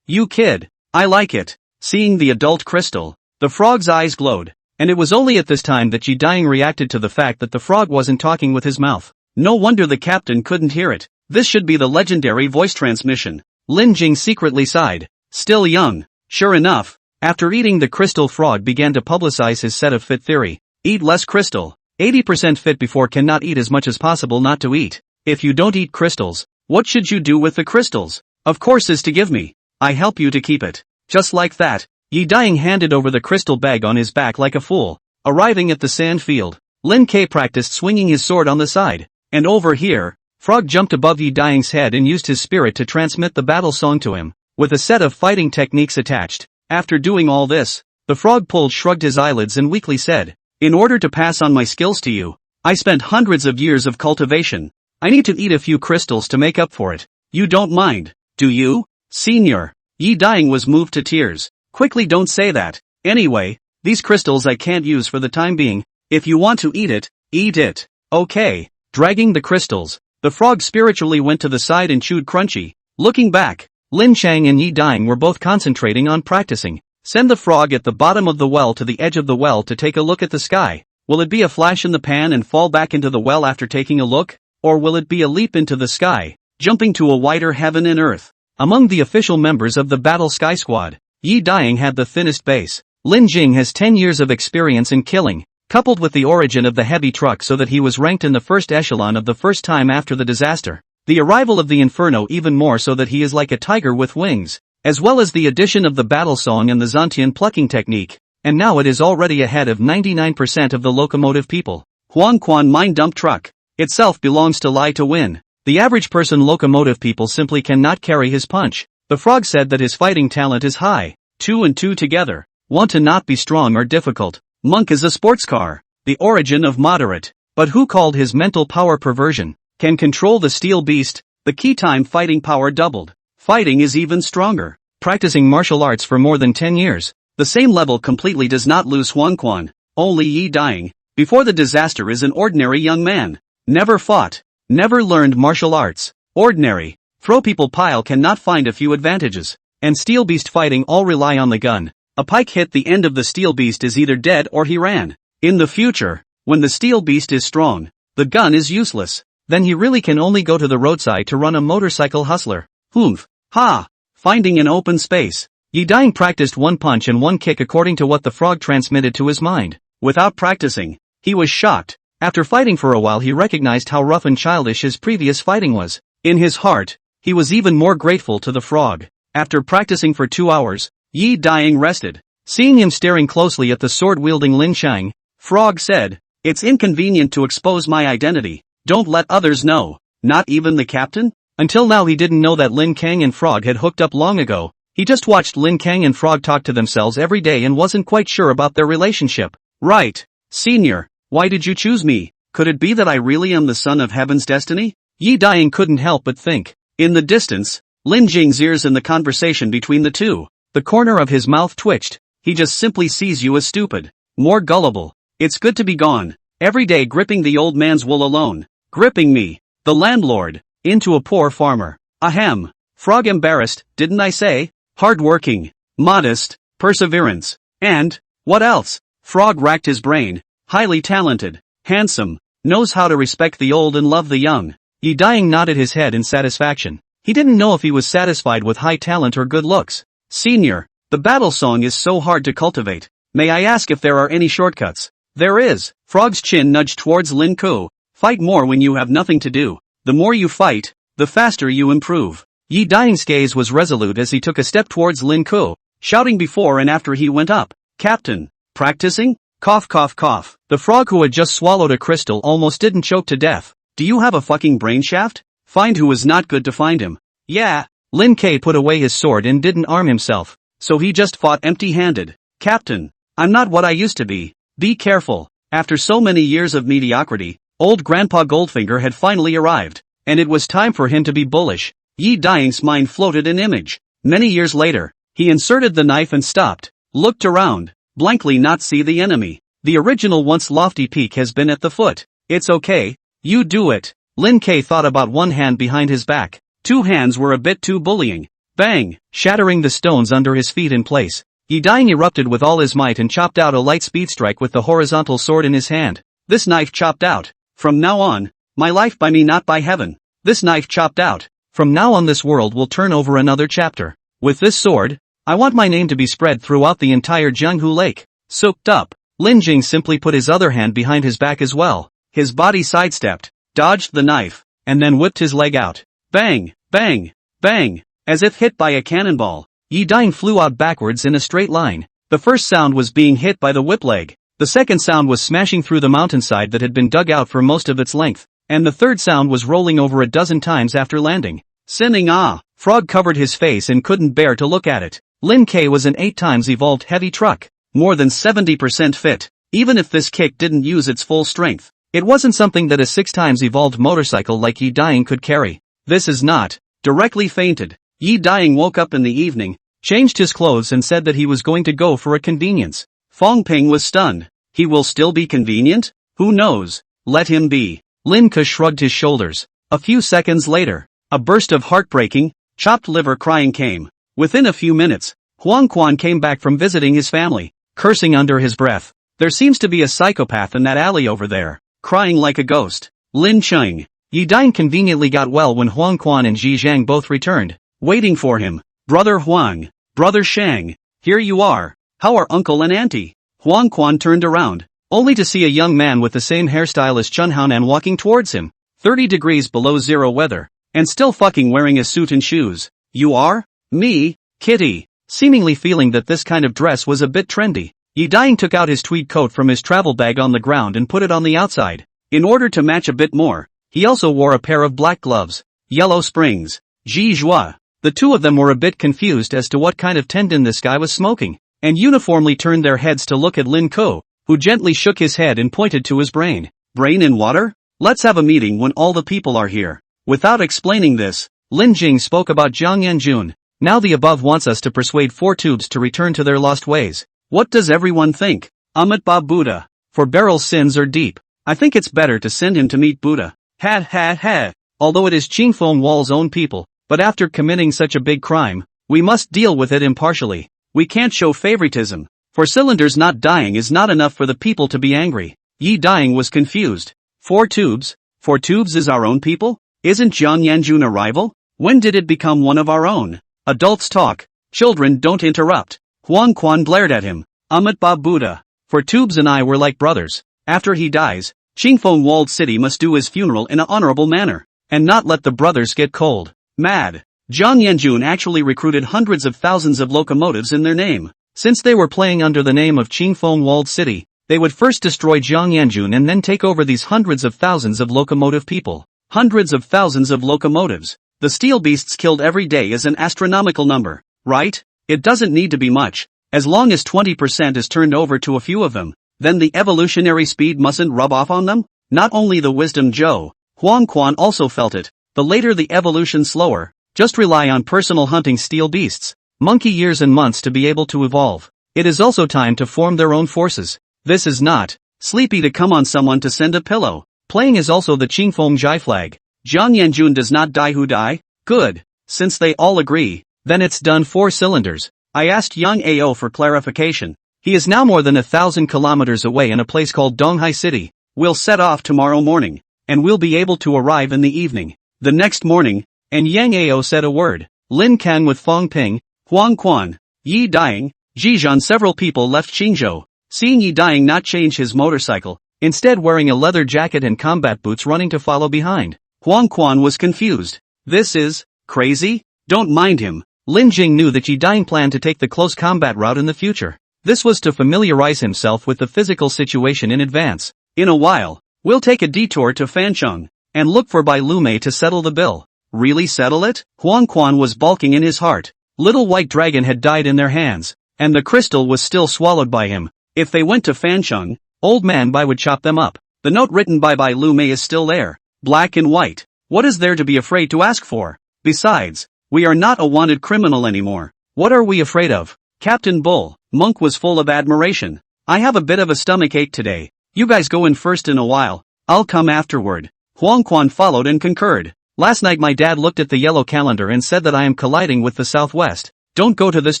You kid. I like it. Seeing the adult crystal, the frog's eyes glowed, and it was only at this time that Yi Dying reacted to the fact that the frog wasn't talking with his mouth. No wonder the captain couldn't hear it. This should be the legendary voice transmission. Lin Jing secretly sighed. Still young. Sure enough, after eating the crystal, frog began to publicize his set of fit theory. Eat less crystal. 80% fit before cannot eat as much as possible not to eat. If you don't eat crystals, what should you do with the crystals? Of course is to give me. I help you to keep it. Just like that, Yi Dying handed over the crystal bag on his back like a fool. Arriving at the sand field, Lin K practiced swinging his sword on the side. And over here, Frog jumped above Yi Dying's head and used his spirit to transmit the battle song to him, with a set of fighting techniques attached. After doing all this, the frog shrugged his eyelids and weakly said, in order to pass on my skills to you, I spent hundreds of years of cultivation. I need to eat a few crystals to make up for it. You don't mind, do you? Senior. Yi Dying was moved to tears. Quickly, don't say that. Anyway, these crystals I can't use for the time being. If you want to eat it, eat it. Okay. Dragging the crystals, the frog spiritually went to the side and chewed crunchy. Looking back, Lin Chang and Yi Dying were both concentrating on practicing. Send the frog at the bottom of the well to the edge of the well to take a look at the sky. Will it be a flash in the pan and fall back into the well after taking a look? Or will it be a leap into the sky, jumping to a wider heaven and earth? Among the official members of the Battle Sky Squad, Yi Dying had the thinnest base. Lin Jing has 10 years of experience in killing, coupled with the origin of the heavy truck so that he was ranked in the first echelon of the first time after the disaster. The arrival of the inferno even more so that he is like a tiger with wings, as well as the addition of the battle song and the Zontian plucking technique, and now it is already ahead of 99% of the locomotive people. Huangquan mine dump truck itself belongs to Lai to win. The average person locomotive people simply cannot carry his punch. The frog said that his fighting talent is high. 2 and 2 together. Want to not be strong or difficult. Monk is a sports car. The origin of moderate. But who called his mental power perversion? Can control the steel beast. The key time fighting power doubled. Fighting is even stronger. Practicing martial arts for more than 10 years. The same level completely does not lose Huangquan. Only Yi Dying, before the disaster, is an ordinary young man. Never fought. Never learned martial arts. Ordinary. Throw people pile cannot find a few advantages. And steel beast fighting all rely on the gun. A pike hit the end of the steel beast is either dead or he ran. In the future, when the steel beast is strong, the gun is useless. Then he really can only go to the roadside to run a motorcycle hustler. Humph. Ha! Finding an open space. Yi Dying practiced one punch and one kick according to what the frog transmitted to his mind. Without practicing, he was shocked. After fighting for a while he recognized how rough and childish his previous fighting was. In his heart, he was even more grateful to the frog. After practicing for 2 hours, Yi Dying rested. Seeing him staring closely at the sword-wielding Lin Chang, Frog said, "It's inconvenient to expose my identity. Don't let others know. Not even the captain?" Until now he didn't know that Lin Kang and Frog had hooked up long ago. He just watched Lin Kang and Frog talk to themselves every day and wasn't quite sure about their relationship. "Right. Senior, why did you choose me? Could it be that I really am the son of heaven's destiny?" Yi Dying couldn't help but think. In the distance, Lin Jing's ears in the conversation between the two. The corner of his mouth twitched. He just simply sees you as stupid. More gullible. It's good to be gone. Every day gripping the old man's wool alone. Gripping me, the landlord, into a poor farmer. Ahem. Frog embarrassed, didn't I say? Hard-working, modest, perseverance, and, what else? Frog racked his brain. Highly talented, handsome, knows how to respect the old and love the young. Yi Dying nodded his head in satisfaction. He didn't know if he was satisfied with high talent or good looks. "Senior, the battle song is so hard to cultivate. May I ask if there are any shortcuts?" "There is." Frog's chin nudged towards Lin Ku. "Fight more when you have nothing to do. The more you fight, the faster you improve." Yi Dying's gaze was resolute as he took a step towards Lin Ku, shouting before and after he went up, "Captain, practicing?" Cough cough cough. The frog who had just swallowed a crystal almost didn't choke to death. "Do you have a fucking brain shaft? Find who is not good to find him." "Yeah." Lin K put away his sword and didn't arm himself, so he just fought empty-handed. "Captain, I'm not what I used to be. Be careful." After so many years of mediocrity, old Grandpa Goldfinger had finally arrived, and it was time for him to be bullish. Yi Dying's mind floated an image. Many years later, he inserted the knife and stopped, looked around, blankly not see the enemy. The original once lofty peak has been at the foot. "It's okay. You do it." Lin K thought about one hand behind his back. 2 hands were a bit too bullying. Bang! Shattering the stones under his feet in place. Yi Dying erupted with all his might and chopped out a light speed strike with the horizontal sword in his hand. This knife chopped out. "From now on, my life by me not by heaven." This knife chopped out. "From now on this world will turn over another chapter. With this sword, I want my name to be spread throughout the entire Jianghu Lake." Soaked up. Lin Jing simply put his other hand behind his back as well. His body sidestepped, dodged the knife, and then whipped his leg out. Bang, bang, bang. As if hit by a cannonball, Yi Dying flew out backwards in a straight line. The first sound was being hit by the whip leg. The second sound was smashing through the mountainside that had been dug out for most of its length. And the third sound was rolling over a dozen times after landing. Sinning ah! Frog covered his face and couldn't bear to look at it. Lin K was an 8 times evolved heavy truck. More than 70% fit. Even if this kick didn't use its full strength, it wasn't something that a 6 times evolved motorcycle like Yi Dying could carry. This is not. Directly fainted. Yi Dying woke up in the evening, changed his clothes and said that he was going to go for a convenience. Fong Ping was stunned. He will still be convenient? Who knows? Let him be. Lin Ke shrugged his shoulders. A few seconds later, a burst of heartbreaking, chopped liver crying came. Within a few minutes, Huang Quan came back from visiting his family, cursing under his breath. There seems to be a psychopath in that alley over there, crying like a ghost. Lin Cheng. Yi Dying conveniently got well when Huang Quan and Ji Zhang both returned, waiting for him. Brother Huang, Brother Shang, here you are. How are uncle and auntie? Huang Quan turned around, only to see a young man with the same hairstyle as Chun Haonan walking towards him. 30 degrees below zero weather, and still fucking wearing a suit and shoes. You are? Me, Kitty. Seemingly feeling that this kind of dress was a bit trendy, Yi Dying took out his tweed coat from his travel bag on the ground and put it on the outside. In order to match a bit more, he also wore a pair of black gloves. Yellow Springs. Ji Zhua. The two of them were a bit confused as to what kind of tendon this guy was smoking, and uniformly turned their heads to look at Lin Ko, who gently shook his head and pointed to his brain. Brain in water? Let's have a meeting when all the people are here. Without explaining this, Lin Jing spoke about Jiang Yanjun. Now the above wants us to persuade 4 tubes to return to their lost ways. What does everyone think? Amit Ba Buddha. For Beryl's sins are deep. I think it's better to send him to meet Buddha. Ha ha ha. Although it is Wall's own people, but after committing such a big crime, we must deal with it impartially. We can't show favoritism. For cylinders not dying is not enough for the people to be angry. Yi Dying was confused. 4 tubes? 4 tubes is our own people? Isn't Jiang Yanjun a rival? When did it become one of our own? Adults talk. Children don't interrupt. Huang Quan glared at him. Amit Ba Buddha. 4 tubes and I were like brothers. After he dies, Qingfeng walled city must do his funeral in an honorable manner, and not let the brothers get cold. Mad. Jiang Yanjun actually recruited hundreds of thousands of locomotives in their name. Since they were playing under the name of Qingfeng walled city, they would first destroy Jiang Yanjun and then take over these hundreds of thousands of locomotive people. Hundreds of thousands of locomotives. The steel beasts killed every day is an astronomical number, right? It doesn't need to be much. As long as 20% is turned over to a few of them, then the evolutionary speed mustn't rub off on them? Not only the wisdom Zhou, Huang Quan also felt it. The later the evolution slower, just rely on personal hunting steel beasts. Monkey years and months to be able to evolve. It is also time to form their own forces. This is not sleepy to come on someone to send a pillow. Playing is also the Qingfeng Jai flag. Jiang Yanjun does not die who die? Good. Since they all agree, then it's done 4 cylinders. I asked Yang Ao for clarification. He is now more than 1,000 kilometers away in a place called Donghai City. We'll set off tomorrow morning, and we'll be able to arrive in the evening. The next morning, and Yang Ao said a word. Lin Kang with Fong Ping, Huang Quan, Yi Dying, Zhizhan. Several people left Qingzhou, seeing Yi Dying not change his motorcycle, instead wearing a leather jacket and combat boots running to follow behind. Huang Quan was confused. This is crazy? Don't mind him. Lin Jing knew that Yi Dying planned to take the close combat route in the future. This was to familiarize himself with the physical situation in advance. In a while, we'll take a detour to Fancheng, and look for Bai Lumei to settle the bill. Really settle it? Huang Quan was balking in his heart. Little White Dragon had died in their hands, and the crystal was still swallowed by him. If they went to Fancheng, Old Man Bai would chop them up. The note written by Bai Lumei is still there, black and white. What is there to be afraid to ask for? Besides, we are not a wanted criminal anymore. What are we afraid of? Captain Bull, Monk was full of admiration. I have a bit of a stomachache today. You guys go in first in a while. I'll come afterward. Huang Quan followed and concurred. Last night my dad looked at the yellow calendar and said that I am colliding with the southwest. Don't go to this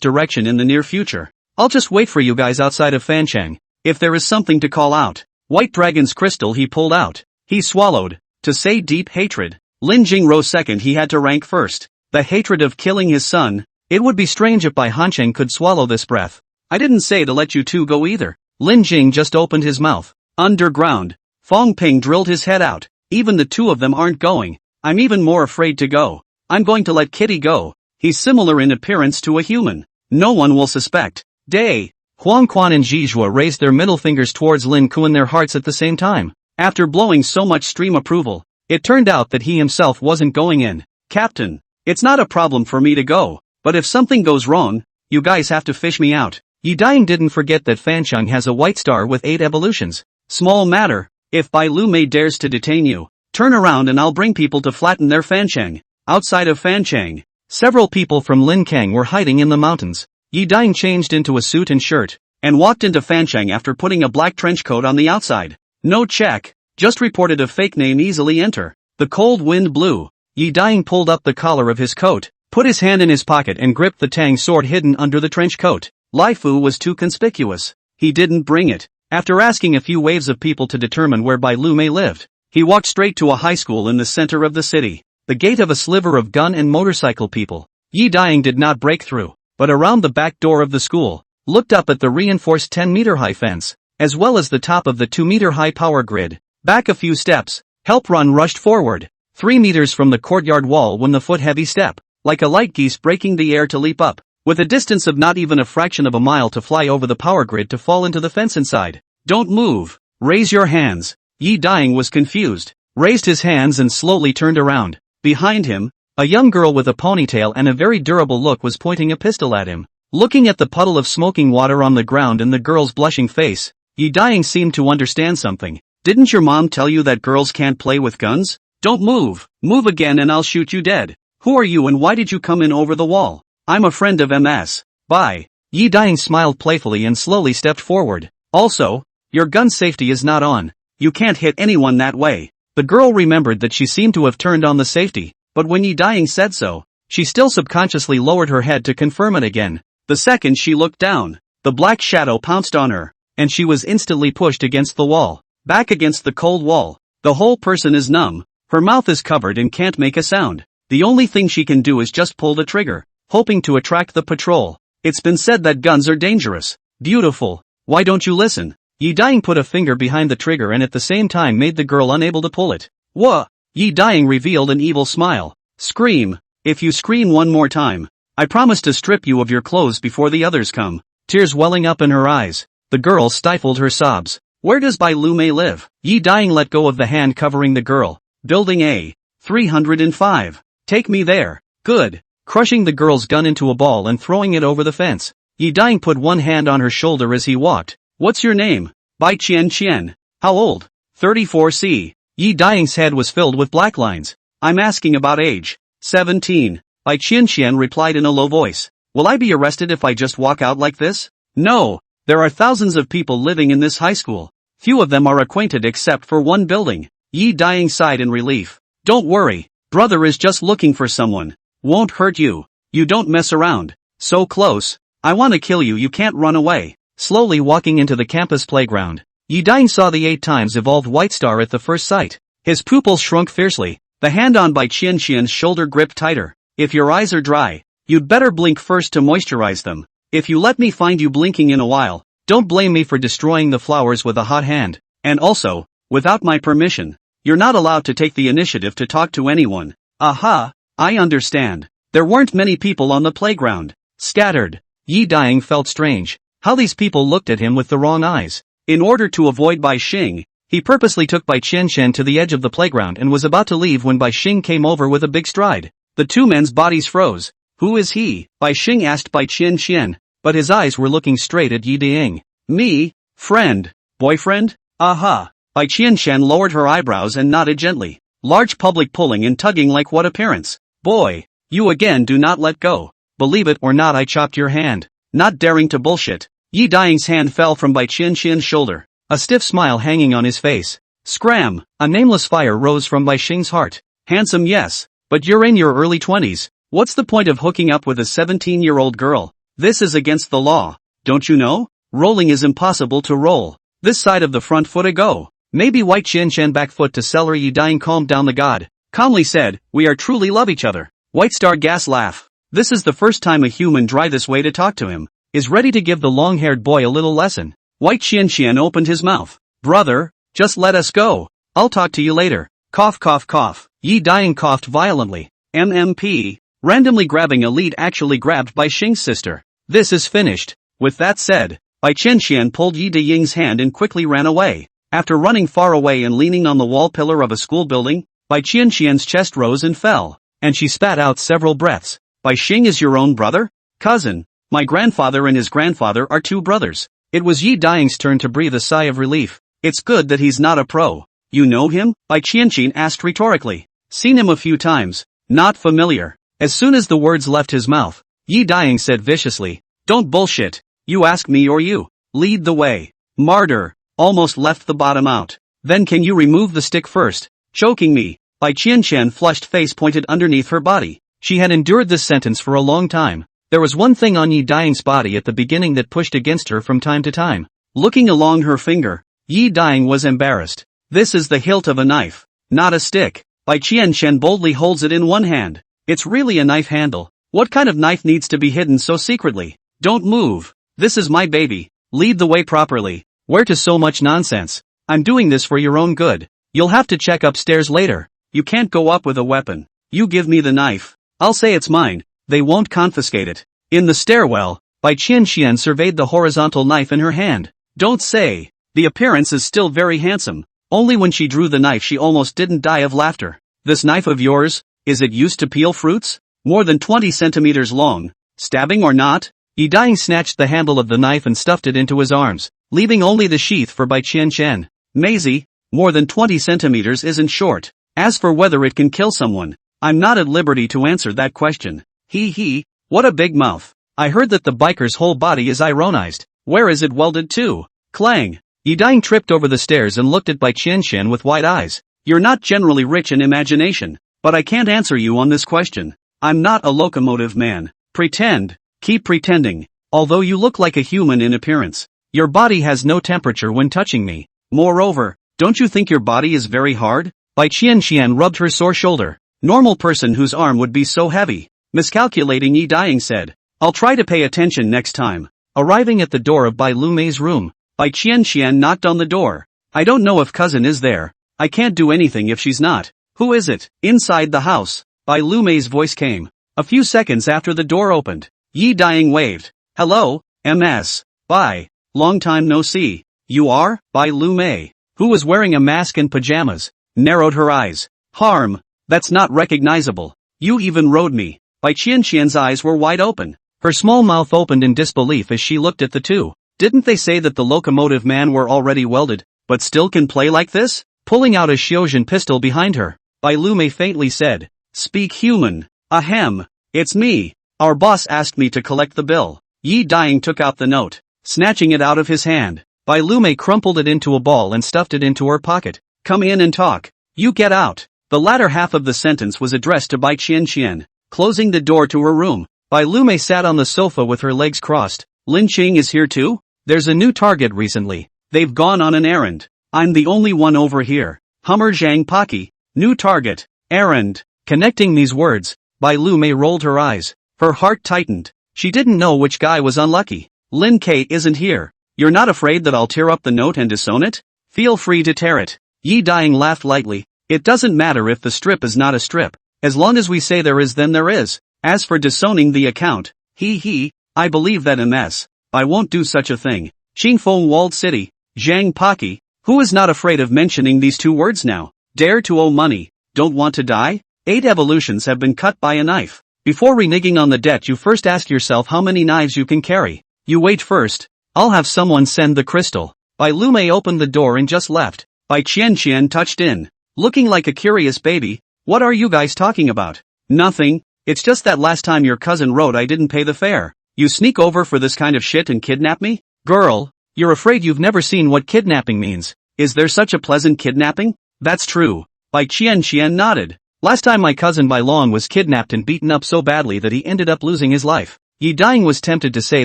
direction in the near future. I'll just wait for you guys outside of Fancheng. If there is something to call out. White Dragon's crystal he pulled out. He swallowed. To say deep hatred. Lin Jing rose second. He had to rank first. The hatred of killing his son. It would be strange if Bai Hancheng could swallow this breath. I didn't say to let you two go either. Lin Jing just opened his mouth. Underground. Fong Ping drilled his head out. Even the two of them aren't going. I'm even more afraid to go. I'm going to let Kitty go. He's similar in appearance to a human. No one will suspect. Day. Huang Quan and Zhizhua raised their middle fingers towards Lin Ku in their hearts at the same time. After blowing so much stream approval, it turned out that he himself wasn't going in. Captain, it's not a problem for me to go, but if something goes wrong, you guys have to fish me out. Yi Dying didn't forget that Fancheng has a white star with 8 evolutions. Small matter. If Bai Lumei dares to detain you, turn around and I'll bring people to flatten their Fancheng. Outside of Fancheng, several people from Lin Kang were hiding in the mountains. Yi Dying changed into a suit and shirt, and walked into Fancheng after putting a black trench coat on the outside. No check, just reported a fake name easily enter. The cold wind blew. Yi Dying pulled up the collar of his coat, put his hand in his pocket and gripped the Tang sword hidden under the trench coat. Lai Fu was too conspicuous. He didn't bring it. After asking a few waves of people to determine where Bai Lumei lived, he walked straight to a high school in the center of the city. The gate of a sliver of gun and motorcycle people. Yi Dying did not break through, but around the back door of the school, looked up at the reinforced 10-meter-high fence, as well as the top of the 2-meter-high power grid. Back a few steps, Help Run rushed forward, 3 meters from the courtyard wall when the foot-heavy step, like a light geese breaking the air to leap up, with a distance of not even a fraction of a mile to fly over the power grid to fall into the fence inside. Don't move. Raise your hands. Yi Dying was confused, raised his hands and slowly turned around. Behind him, a young girl with a ponytail and a very durable look was pointing a pistol at him. Looking at the puddle of smoking water on the ground and the girl's blushing face, Yi Dying seemed to understand something. Didn't your mom tell you that girls can't play with guns? Don't move. Move again and I'll shoot you dead. Who are you and why did you come in over the wall? I'm a friend of MS. Bye. Yi Dying smiled playfully and slowly stepped forward. Also, your gun safety is not on. You can't hit anyone that way. The girl remembered that she seemed to have turned on the safety, but when Yi Daying said so, she still subconsciously lowered her head to confirm it again. The second she looked down, the black shadow pounced on her, and she was instantly pushed against the wall. Back against the cold wall. The whole person is numb, her mouth is covered and can't make a sound. The only thing she can do is just pull the trigger, hoping to attract the patrol. It's been said that guns are dangerous. Beautiful. Why don't you listen? Yi Daying put a finger behind the trigger and at the same time made the girl unable to pull it. Wha? Yi Daying revealed an evil smile. Scream. If you scream one more time, I promise to strip you of your clothes before the others come. Tears welling up in her eyes, the girl stifled her sobs. Where does Bai Lu Mei live? Yi Daying let go of the hand covering the girl. Building A. 305. Take me there. Good. Crushing the girl's gun into a ball and throwing it over the fence. Yi Daying put one hand on her shoulder as he walked. What's your name? Bai Qian. How old? 34C. Yi Daying's head was filled with black lines. I'm asking about age. 17. Bai Qian replied in a low voice. Will I be arrested if I just walk out like this? No. There are thousands of people living in this high school. Few of them are acquainted except for one building. Yi Daying sighed in relief. Don't worry. Brother is just looking for someone. Won't hurt you. You don't mess around. So close. I want to kill you. You can't run away. Slowly walking into the campus playground, Yi Daying saw the 8 times evolved White Star at the first sight. His pupils shrunk fiercely. The hand on Bai Qian's shoulder gripped tighter. If your eyes are dry, you'd better blink first to moisturize them. If you let me find you blinking in a while, don't blame me for destroying the flowers with a hot hand. And also, without my permission, you're not allowed to take the initiative to talk to anyone. Aha, I understand. There weren't many people on the playground. Scattered. Yi Daying felt strange. How these people looked at him with the wrong eyes. In order to avoid Bai Xing, he purposely took Bai Qian to the edge of the playground and was about to leave when Bai Xing came over with a big stride. The two men's bodies froze. Who is he? Bai Xing asked Bai Qian, but his eyes were looking straight at Yi Daying. Me? Friend? Boyfriend? Aha. Bai Qian lowered her eyebrows and nodded gently. Large public pulling and tugging like what appearance? Boy, you again do not let go. Believe it or not, I chopped your hand. Not daring to bullshit. Yi Daying's hand fell from Bai Qian's shoulder, a stiff smile hanging on his face. Scram! A nameless fire rose from Bai Xing's heart. Handsome, yes, but you're in your early 20s. What's the point of hooking up with a 17-year-old girl? This is against the law. Don't you know? Rolling is impossible to roll. This side of the front foot a go. Maybe White Qian back foot to celery. Yi Daying calmed down the god. Calmly said, we are truly love each other. White Star gas laugh. This is the first time a human dry this way to talk to him. Is ready to give the long-haired boy a little lesson. White Qian opened his mouth. Brother, just let us go. I'll talk to you later. Cough cough cough. Yi Daying coughed violently. MMP. Randomly grabbing a lead actually grabbed Bai Xing's sister. This is finished. With that said, Bai Qian pulled Yi Daying's hand and quickly ran away. After running far away and leaning on the wall pillar of a school building, Bai Qian's chest rose and fell, and she spat out several breaths. Bai Xing is your own brother? Cousin. My grandfather and his grandfather are two brothers. It was Yi Daying's turn to breathe a sigh of relief. It's good that he's not a pro. You know him? Bai Qian asked rhetorically. Seen him a few times. Not familiar. As soon as the words left his mouth, Yi Daying said viciously. Don't bullshit. You ask me or you. Lead the way. Martyr. Almost left the bottom out. Then can you remove the stick first? Choking me. Bai Qian flushed face pointed underneath her body. She had endured this sentence for a long time. There was one thing on Yi Daying's body at the beginning that pushed against her from time to time. Looking along her finger, Yi Daying was embarrassed. This is the hilt of a knife, not a stick. Bai Qian boldly holds it in one hand. It's really a knife handle. What kind of knife needs to be hidden so secretly? Don't move. This is my baby. Lead the way properly. Where to so much nonsense? I'm doing this for your own good. You'll have to check upstairs later. You can't go up with a weapon. You give me the knife. I'll say it's mine. They won't confiscate it. In the stairwell, Bai Qian surveyed the horizontal knife in her hand. Don't say. The appearance is still very handsome. Only when she drew the knife she almost didn't die of laughter. This knife of yours, is it used to peel fruits? More than 20 centimeters long. Stabbing or not? Yi Daying snatched the handle of the knife and stuffed it into his arms, leaving only the sheath for Bai Qian. Maisie, more than 20 centimeters isn't short. As for whether it can kill someone, I'm not at liberty to answer that question. He, what a big mouth. I heard that the biker's whole body is ironized. Where is it welded to? Clang. Yi Daying tripped over the stairs and looked at Bai Qian with wide eyes. You're not generally rich in imagination, but I can't answer you on this question. I'm not a locomotive man. Pretend. Keep pretending. Although you look like a human in appearance, your body has no temperature when touching me. Moreover, don't you think your body is very hard? Bai Qian rubbed her sore shoulder. Normal person whose arm would be so heavy. Miscalculating Yi Daying said. I'll try to pay attention next time. Arriving at the door of Bai Lu Mei's room, Bai Qian knocked on the door. I don't know if cousin is there. I can't do anything if she's not. Who is it? Inside the house. Bai Lu Mei's voice came. A few seconds after the door opened, Yi Daying waved. Hello, MS. Bai. Long time no see. You are? Bai Lu Mei, who was wearing a mask and pajamas, narrowed her eyes. Harm. That's not recognizable. You even rode me. Bai Qian's eyes were wide open. Her small mouth opened in disbelief as she looked at the two. Didn't they say that the locomotive man were already welded, but still can play like this? Pulling out a Xiozhen pistol behind her, Bai Lu Mei faintly said. Speak human. Ahem. It's me. Our boss asked me to collect the bill. Yi Daying took out the note. Snatching it out of his hand, Bai Lu Mei crumpled it into a ball and stuffed it into her pocket. Come in and talk. You get out. The latter half of the sentence was addressed to Bai Qian. Closing the door to her room, Bai Lu Mei sat on the sofa with her legs crossed. Lin Qing is here too? There's a new target recently. They've gone on an errand. I'm the only one over here. Hummer Zhang Paki. New target. Errand. Connecting these words, Bai Lu Mei rolled her eyes. Her heart tightened. She didn't know which guy was unlucky. Lin K isn't here. You're not afraid that I'll tear up the note and disown it? Feel free to tear it. Yi Daying laughed lightly. It doesn't matter if the strip is not a strip. As long as we say there is, then there is. As for disowning the account, I believe that MS. I won't do such a thing. Qingfeng Walled City, Zhang Paki. Who is not afraid of mentioning these two words now? Dare to owe money. Don't want to die? 8 evolutions have been cut by a knife. Before reneging on the debt, you first ask yourself how many knives you can carry. You wait first. I'll have someone send the crystal. Bai Lu Mei opened the door and just left. Bai Qian touched in. Looking like a curious baby. What are you guys talking about? Nothing. It's just that last time your cousin wrote I didn't pay the fare. You sneak over for this kind of shit and kidnap me? Girl, you're afraid you've never seen what kidnapping means. Is there such a pleasant kidnapping? That's true. Bai Qian nodded. Last time my cousin Bai Long was kidnapped and beaten up so badly that he ended up losing his life. Yi Daying was tempted to say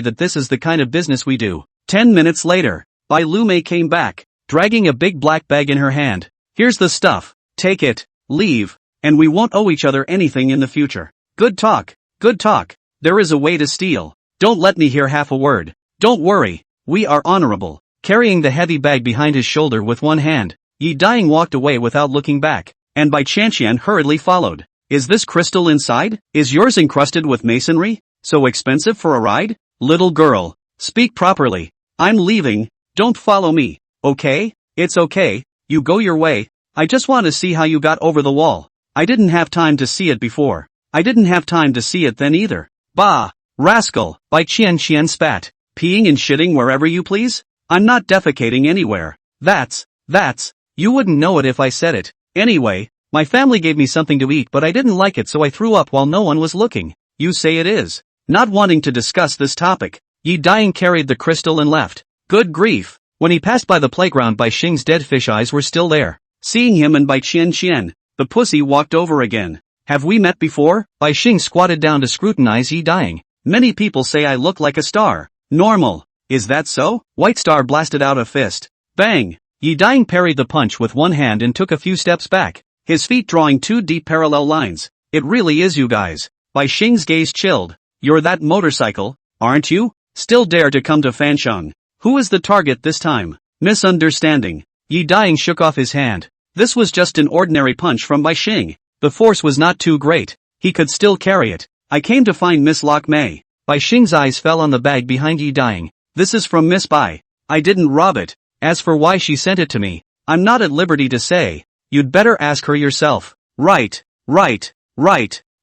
that this is the kind of business we do. 10 minutes later, Bai Lu Mei came back, dragging a big black bag in her hand. Here's the stuff. Take it, leave, and we won't owe each other anything in the future. Good talk. Good talk. There is a way to steal. Don't let me hear half a word. Don't worry. We are honorable. Carrying the heavy bag behind his shoulder with one hand, Yi Daying walked away without looking back, and Bai Qian hurriedly followed. Is this crystal inside? Is yours encrusted with masonry? So expensive for a ride? Little girl, speak properly. I'm leaving. Don't follow me. Okay? It's okay. You go your way. I just want to see how you got over the wall. I didn't have time to see it before. I didn't have time to see it then either. Bah! Rascal! Bai Qian spat. Peeing and shitting wherever you please? I'm not defecating anywhere. That's, you wouldn't know it if I said it. Anyway, my family gave me something to eat but I didn't like it so I threw up while no one was looking. You say it is. Not wanting to discuss this topic, Yi Daying carried the crystal and left. Good grief. When he passed by the playground, Bai Xing's dead fish eyes were still there. Seeing him and Bai Qian, the pussy walked over again. Have we met before? Bai Xing squatted down to scrutinize Yi Daying. Many people say I look like a star. Normal. Is that so? White Star blasted out a fist. Bang! Yi Daying parried the punch with one hand and took a few steps back, his feet drawing 2 deep parallel lines. It really is you guys. Bai Xing's gaze chilled. You're that motorcycle, aren't you? Still dare to come to Fansheng. Who is the target this time? Misunderstanding. Yi Daying shook off his hand. This was just an ordinary punch from Bai Xing. The force was not too great. He could still carry it. I came to find Miss Lok Mei. Bai Xing's eyes fell on the bag behind Yi Daying. This is from Miss Bai. I didn't rob it. As for why she sent it to me, I'm not at liberty to say. You'd better ask her yourself. Right.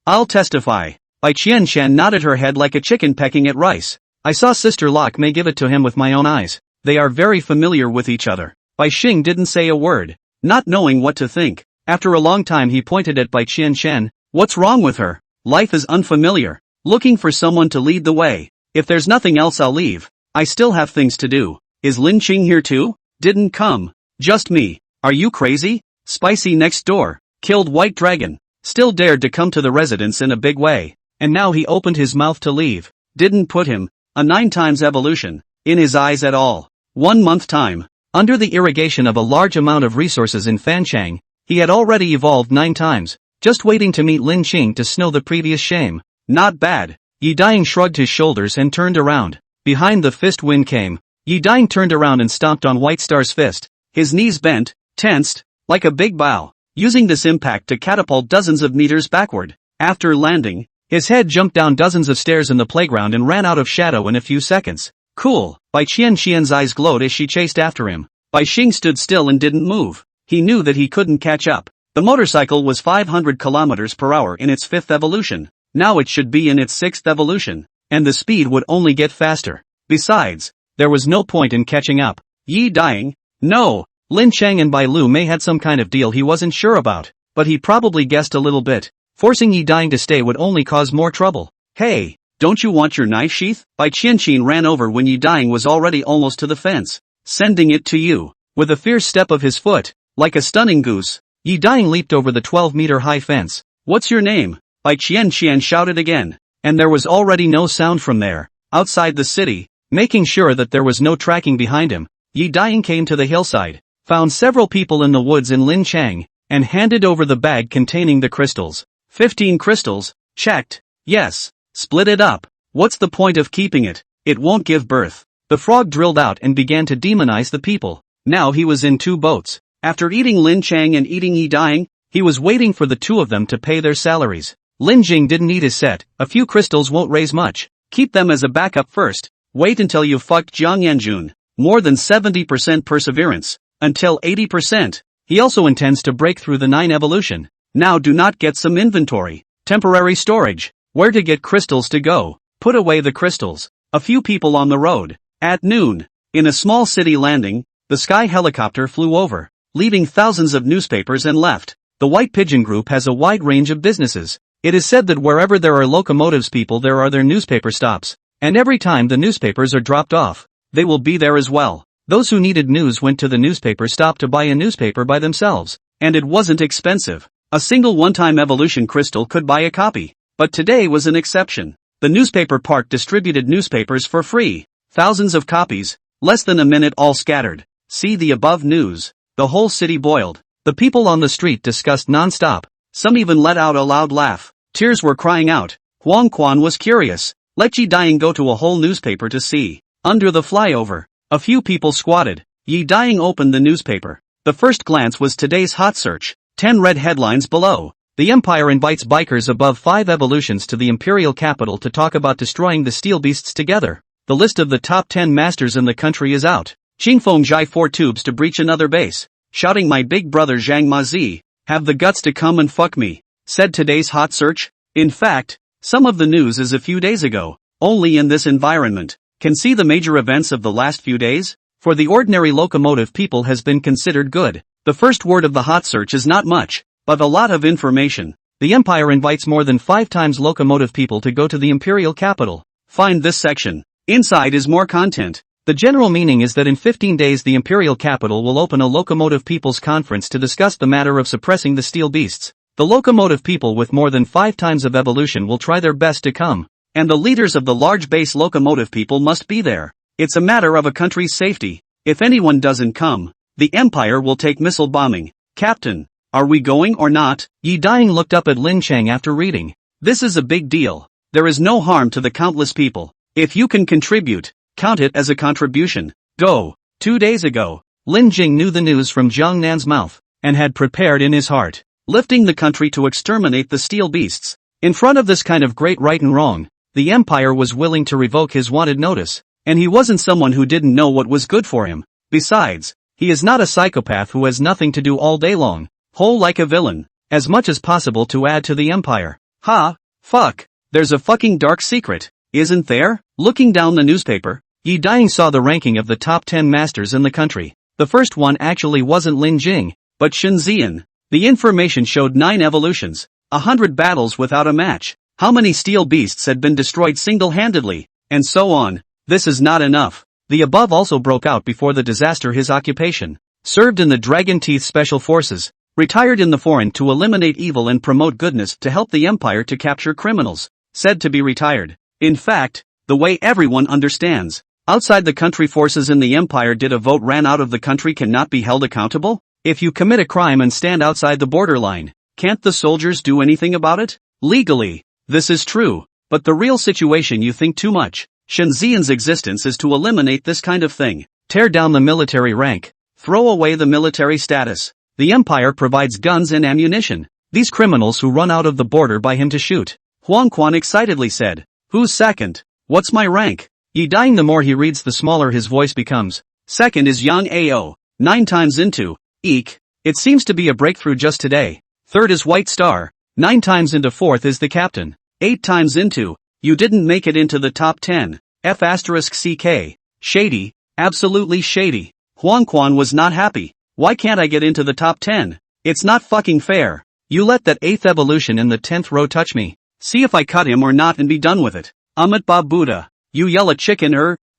I'll testify. Bai Qian nodded her head like a chicken pecking at rice. I saw Sister Lok Mei give it to him with my own eyes. They are very familiar with each other. Bai Xing didn't say a word, not knowing what to think. After a long time he pointed at Bai Qian. What's wrong with her? Life is unfamiliar. Looking for someone to lead the way. If there's nothing else I'll leave. I still have things to do. Is Lin Qing here too? Didn't come. Just me. Are you crazy? Spicy next door, killed white dragon, still dared to come to the residence in a big way, and now he opened his mouth to leave, didn't put him, a 9 times evolution, in his eyes at all. 1 month time, under the irrigation of a large amount of resources in Fanchang, he had already evolved 9 times, just waiting to meet Lin Qing to snow the previous shame. Not bad. Yi Ding shrugged his shoulders and turned around. Behind the fist wind came. Yi Ding turned around and stomped on White Star's fist. His knees bent, tensed, like a big bow, using this impact to catapult dozens of meters backward. After landing, his head jumped down dozens of stairs in the playground and ran out of shadow in a few seconds. Cool. Bai Qian's eyes glowed as she chased after him. Bai Xing stood still and didn't move. He knew that he couldn't catch up. The motorcycle was 500 kilometers per hour in its 5th evolution. Now it should be in its 6th evolution, and the speed would only get faster. Besides, there was no point in catching up. Yi Ding? No. Lin Cheng and Bai Lu Mei had some kind of deal he wasn't sure about, but he probably guessed a little bit. Forcing Yi Ding to stay would only cause more trouble. Hey, don't you want your knife sheath? Bai Qian ran over when Yi Ding was already almost to the fence, sending it to you. With a fierce step of his foot, like a stunning goose, Yi Ding leaped over the 12-meter-high fence. What's your name? Bai Qian shouted again, and there was already no sound from there. Outside the city, making sure that there was no tracking behind him, Yi Ding came to the hillside, found several people in the woods in Lin Cheng, and handed over the bag containing the crystals. 15 crystals, checked. Yes. Split it up. What's the point of keeping it? It won't give birth. The frog drilled out and began to demonize the people. Now he was in 2 boats. After eating Lin Cheng and eating Yi Ding, he was waiting for the 2 of them to pay their salaries. Lin Jing didn't eat his set. A few crystals won't raise much. Keep them as a backup first. Wait until you've fucked Jiang Yanjun. More than 70% perseverance. Until 80%. He also intends to break through the 9 evolution. Now do not get some inventory. Temporary storage. Where to get crystals to go? Put away the crystals. A few people on the road. At noon, in a small city landing, the sky helicopter flew over, leaving thousands of newspapers and left. The White Pigeon Group has a wide range of businesses. It is said that wherever there are locomotives people there are their newspaper stops, and every time the newspapers are dropped off, they will be there as well. Those who needed news went to the newspaper stop to buy a newspaper by themselves, and it wasn't expensive. A single one-time evolution crystal could buy a copy. But today was an exception. The newspaper park distributed newspapers for free. Thousands of copies, less than a minute all scattered. See the above news. The whole city boiled. The people on the street discussed non-stop. Some even let out a loud laugh. Tears were crying out. Huang Quan was curious. Let Yi Ding go to a whole newspaper to see. Under the flyover, a few people squatted. Yi Ding opened the newspaper. The first glance was today's hot search. 10 red headlines below. The Empire invites bikers above 5 evolutions to the Imperial capital to talk about destroying the steel beasts together. The list of the top 10 masters in the country is out. Qingfeng Zhai 4 tubes to breach another base. Shouting my big brother Zhang Mazi, have the guts to come and fuck me, said today's hot search. In fact, some of the news is a few days ago. Only in this environment can see the major events of the last few days. For the ordinary locomotive people has been considered good. The first word of the hot search is not much, but a lot of information. The Empire invites more than 5 times locomotive people to go to the Imperial capital. Find this section. Inside is more content. The general meaning is that in 15 days the Imperial capital will open a locomotive people's conference to discuss the matter of suppressing the steel beasts. The locomotive people with more than 5 times of evolution will try their best to come. And the leaders of the large base locomotive people must be there. It's a matter of a country's safety. If anyone doesn't come, the Empire will take missile bombing. Captain, are we going or not? Yi Ding looked up at Lin Cheng after reading. This is a big deal. There is no harm to the countless people. If you can contribute, count it as a contribution. Go. 2 days ago, Lin Jing knew the news from Jiang Nan's mouth, and had prepared in his heart, lifting the country to exterminate the steel beasts. In front of this kind of great right and wrong, the Empire was willing to revoke his wanted notice, and he wasn't someone who didn't know what was good for him. Besides, he is not a psychopath who has nothing to do all day long, whole like a villain, as much as possible to add to the Empire. Ha, fuck, there's a fucking dark secret, isn't there? Looking down the newspaper, Yi Ding saw the ranking of the top 10 masters in the country. The first one actually wasn't Lin Jing, but Shen Zian. The information showed 9 evolutions, 100 battles without a match, how many steel beasts had been destroyed single-handedly, and so on. This is not enough. The above also broke out before the disaster his occupation. Served in the Dragon Teeth Special Forces, Retired in the foreign to eliminate evil and promote goodness to help the empire to capture criminals. Said to be retired. In fact, the way everyone understands, outside the country forces in the empire did a vote ran out of the country cannot be held accountable? If you commit a crime and stand outside the borderline, can't the soldiers do anything about it? Legally, this is true, but the real situation you think too much. Shenxian's existence is to eliminate this kind of thing. Tear down the military rank. Throw away the military status. The empire provides guns and ammunition. These criminals who run out of the border by him to shoot. Huang Quan excitedly said. Who's second? What's my rank? Yi dying. The more he reads the smaller his voice becomes. Second is Yang Ao. 9 times into. Eek. It seems to be a breakthrough just today. Third is White Star. 9 times into. Fourth is the captain. 8 times into. You didn't make it into the top 10. F***CK. Shady. Absolutely shady. Huang Quan was not happy. Why can't I get into the top 10? It's not fucking fair. You let that 8th evolution in the 10th row touch me. See if I cut him or not and be done with it. Amit Ba Buddha. You yell a chicken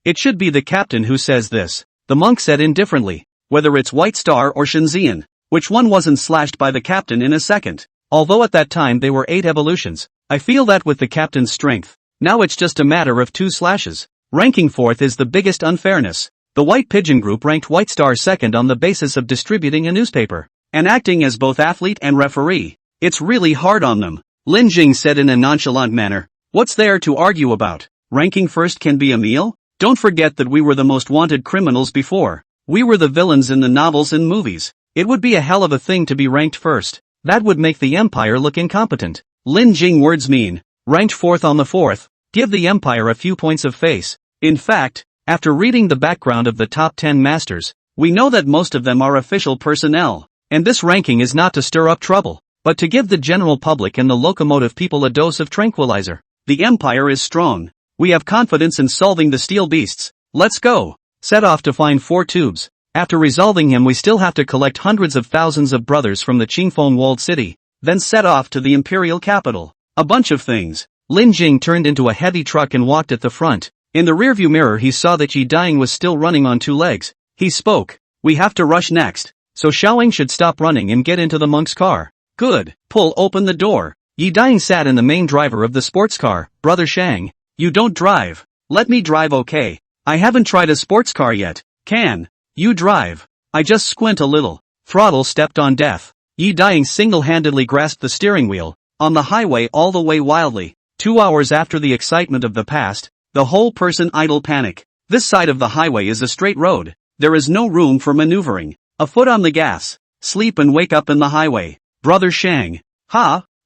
It should be the captain who says this. The monk said indifferently. Whether it's White Star or Shenxian, which one wasn't slashed by the captain in a second. Although at that time they were 8 evolutions. I feel that with the captain's strength. Now it's just a matter of 2 slashes. Ranking 4th is the biggest unfairness. The White Pigeon Group ranked White Star 2nd on the basis of distributing a newspaper, and acting as both athlete and referee. It's really hard on them. Lin Jing said in a nonchalant manner. What's there to argue about? Ranking first can be a meal? Don't forget that we were the most wanted criminals before. We were the villains in the novels and movies. It would be a hell of a thing to be ranked first. That would make the empire look incompetent. Lin Jing words mean. Ranked 4th on the 4th. Give the empire a few points of face. In fact, after reading the background of the top 10 masters, we know that most of them are official personnel. And this ranking is not to stir up trouble, but to give the general public and the locomotive people a dose of tranquilizer. The empire is strong. We have confidence in solving the steel beasts. Let's go. Set off to find 4 tubes. After resolving him we still have to collect hundreds of thousands of brothers from the Qingfeng walled city, then set off to the imperial capital. A bunch of things. Lin Jing turned into a heavy truck and walked at the front. In the rearview mirror he saw that Yi Dying was still running on 2 legs. He spoke. We have to rush next. So Xiaoying should stop running and get into the monk's car. Good. Pull open the door. Yi Dying sat in the main driver of the sports car. Brother Shang. You don't drive. Let me drive. Okay. I haven't tried a sports car yet. Can you drive? I just squint a little. Throttle stepped on death. Yi Dying single-handedly grasped the steering wheel. On the highway all the way wildly. 2 hours after the excitement of the past. The whole person idle panic. This side of the highway is a straight road. There is no room for maneuvering. A foot on the gas. Sleep and wake up in the highway. Brother Shang.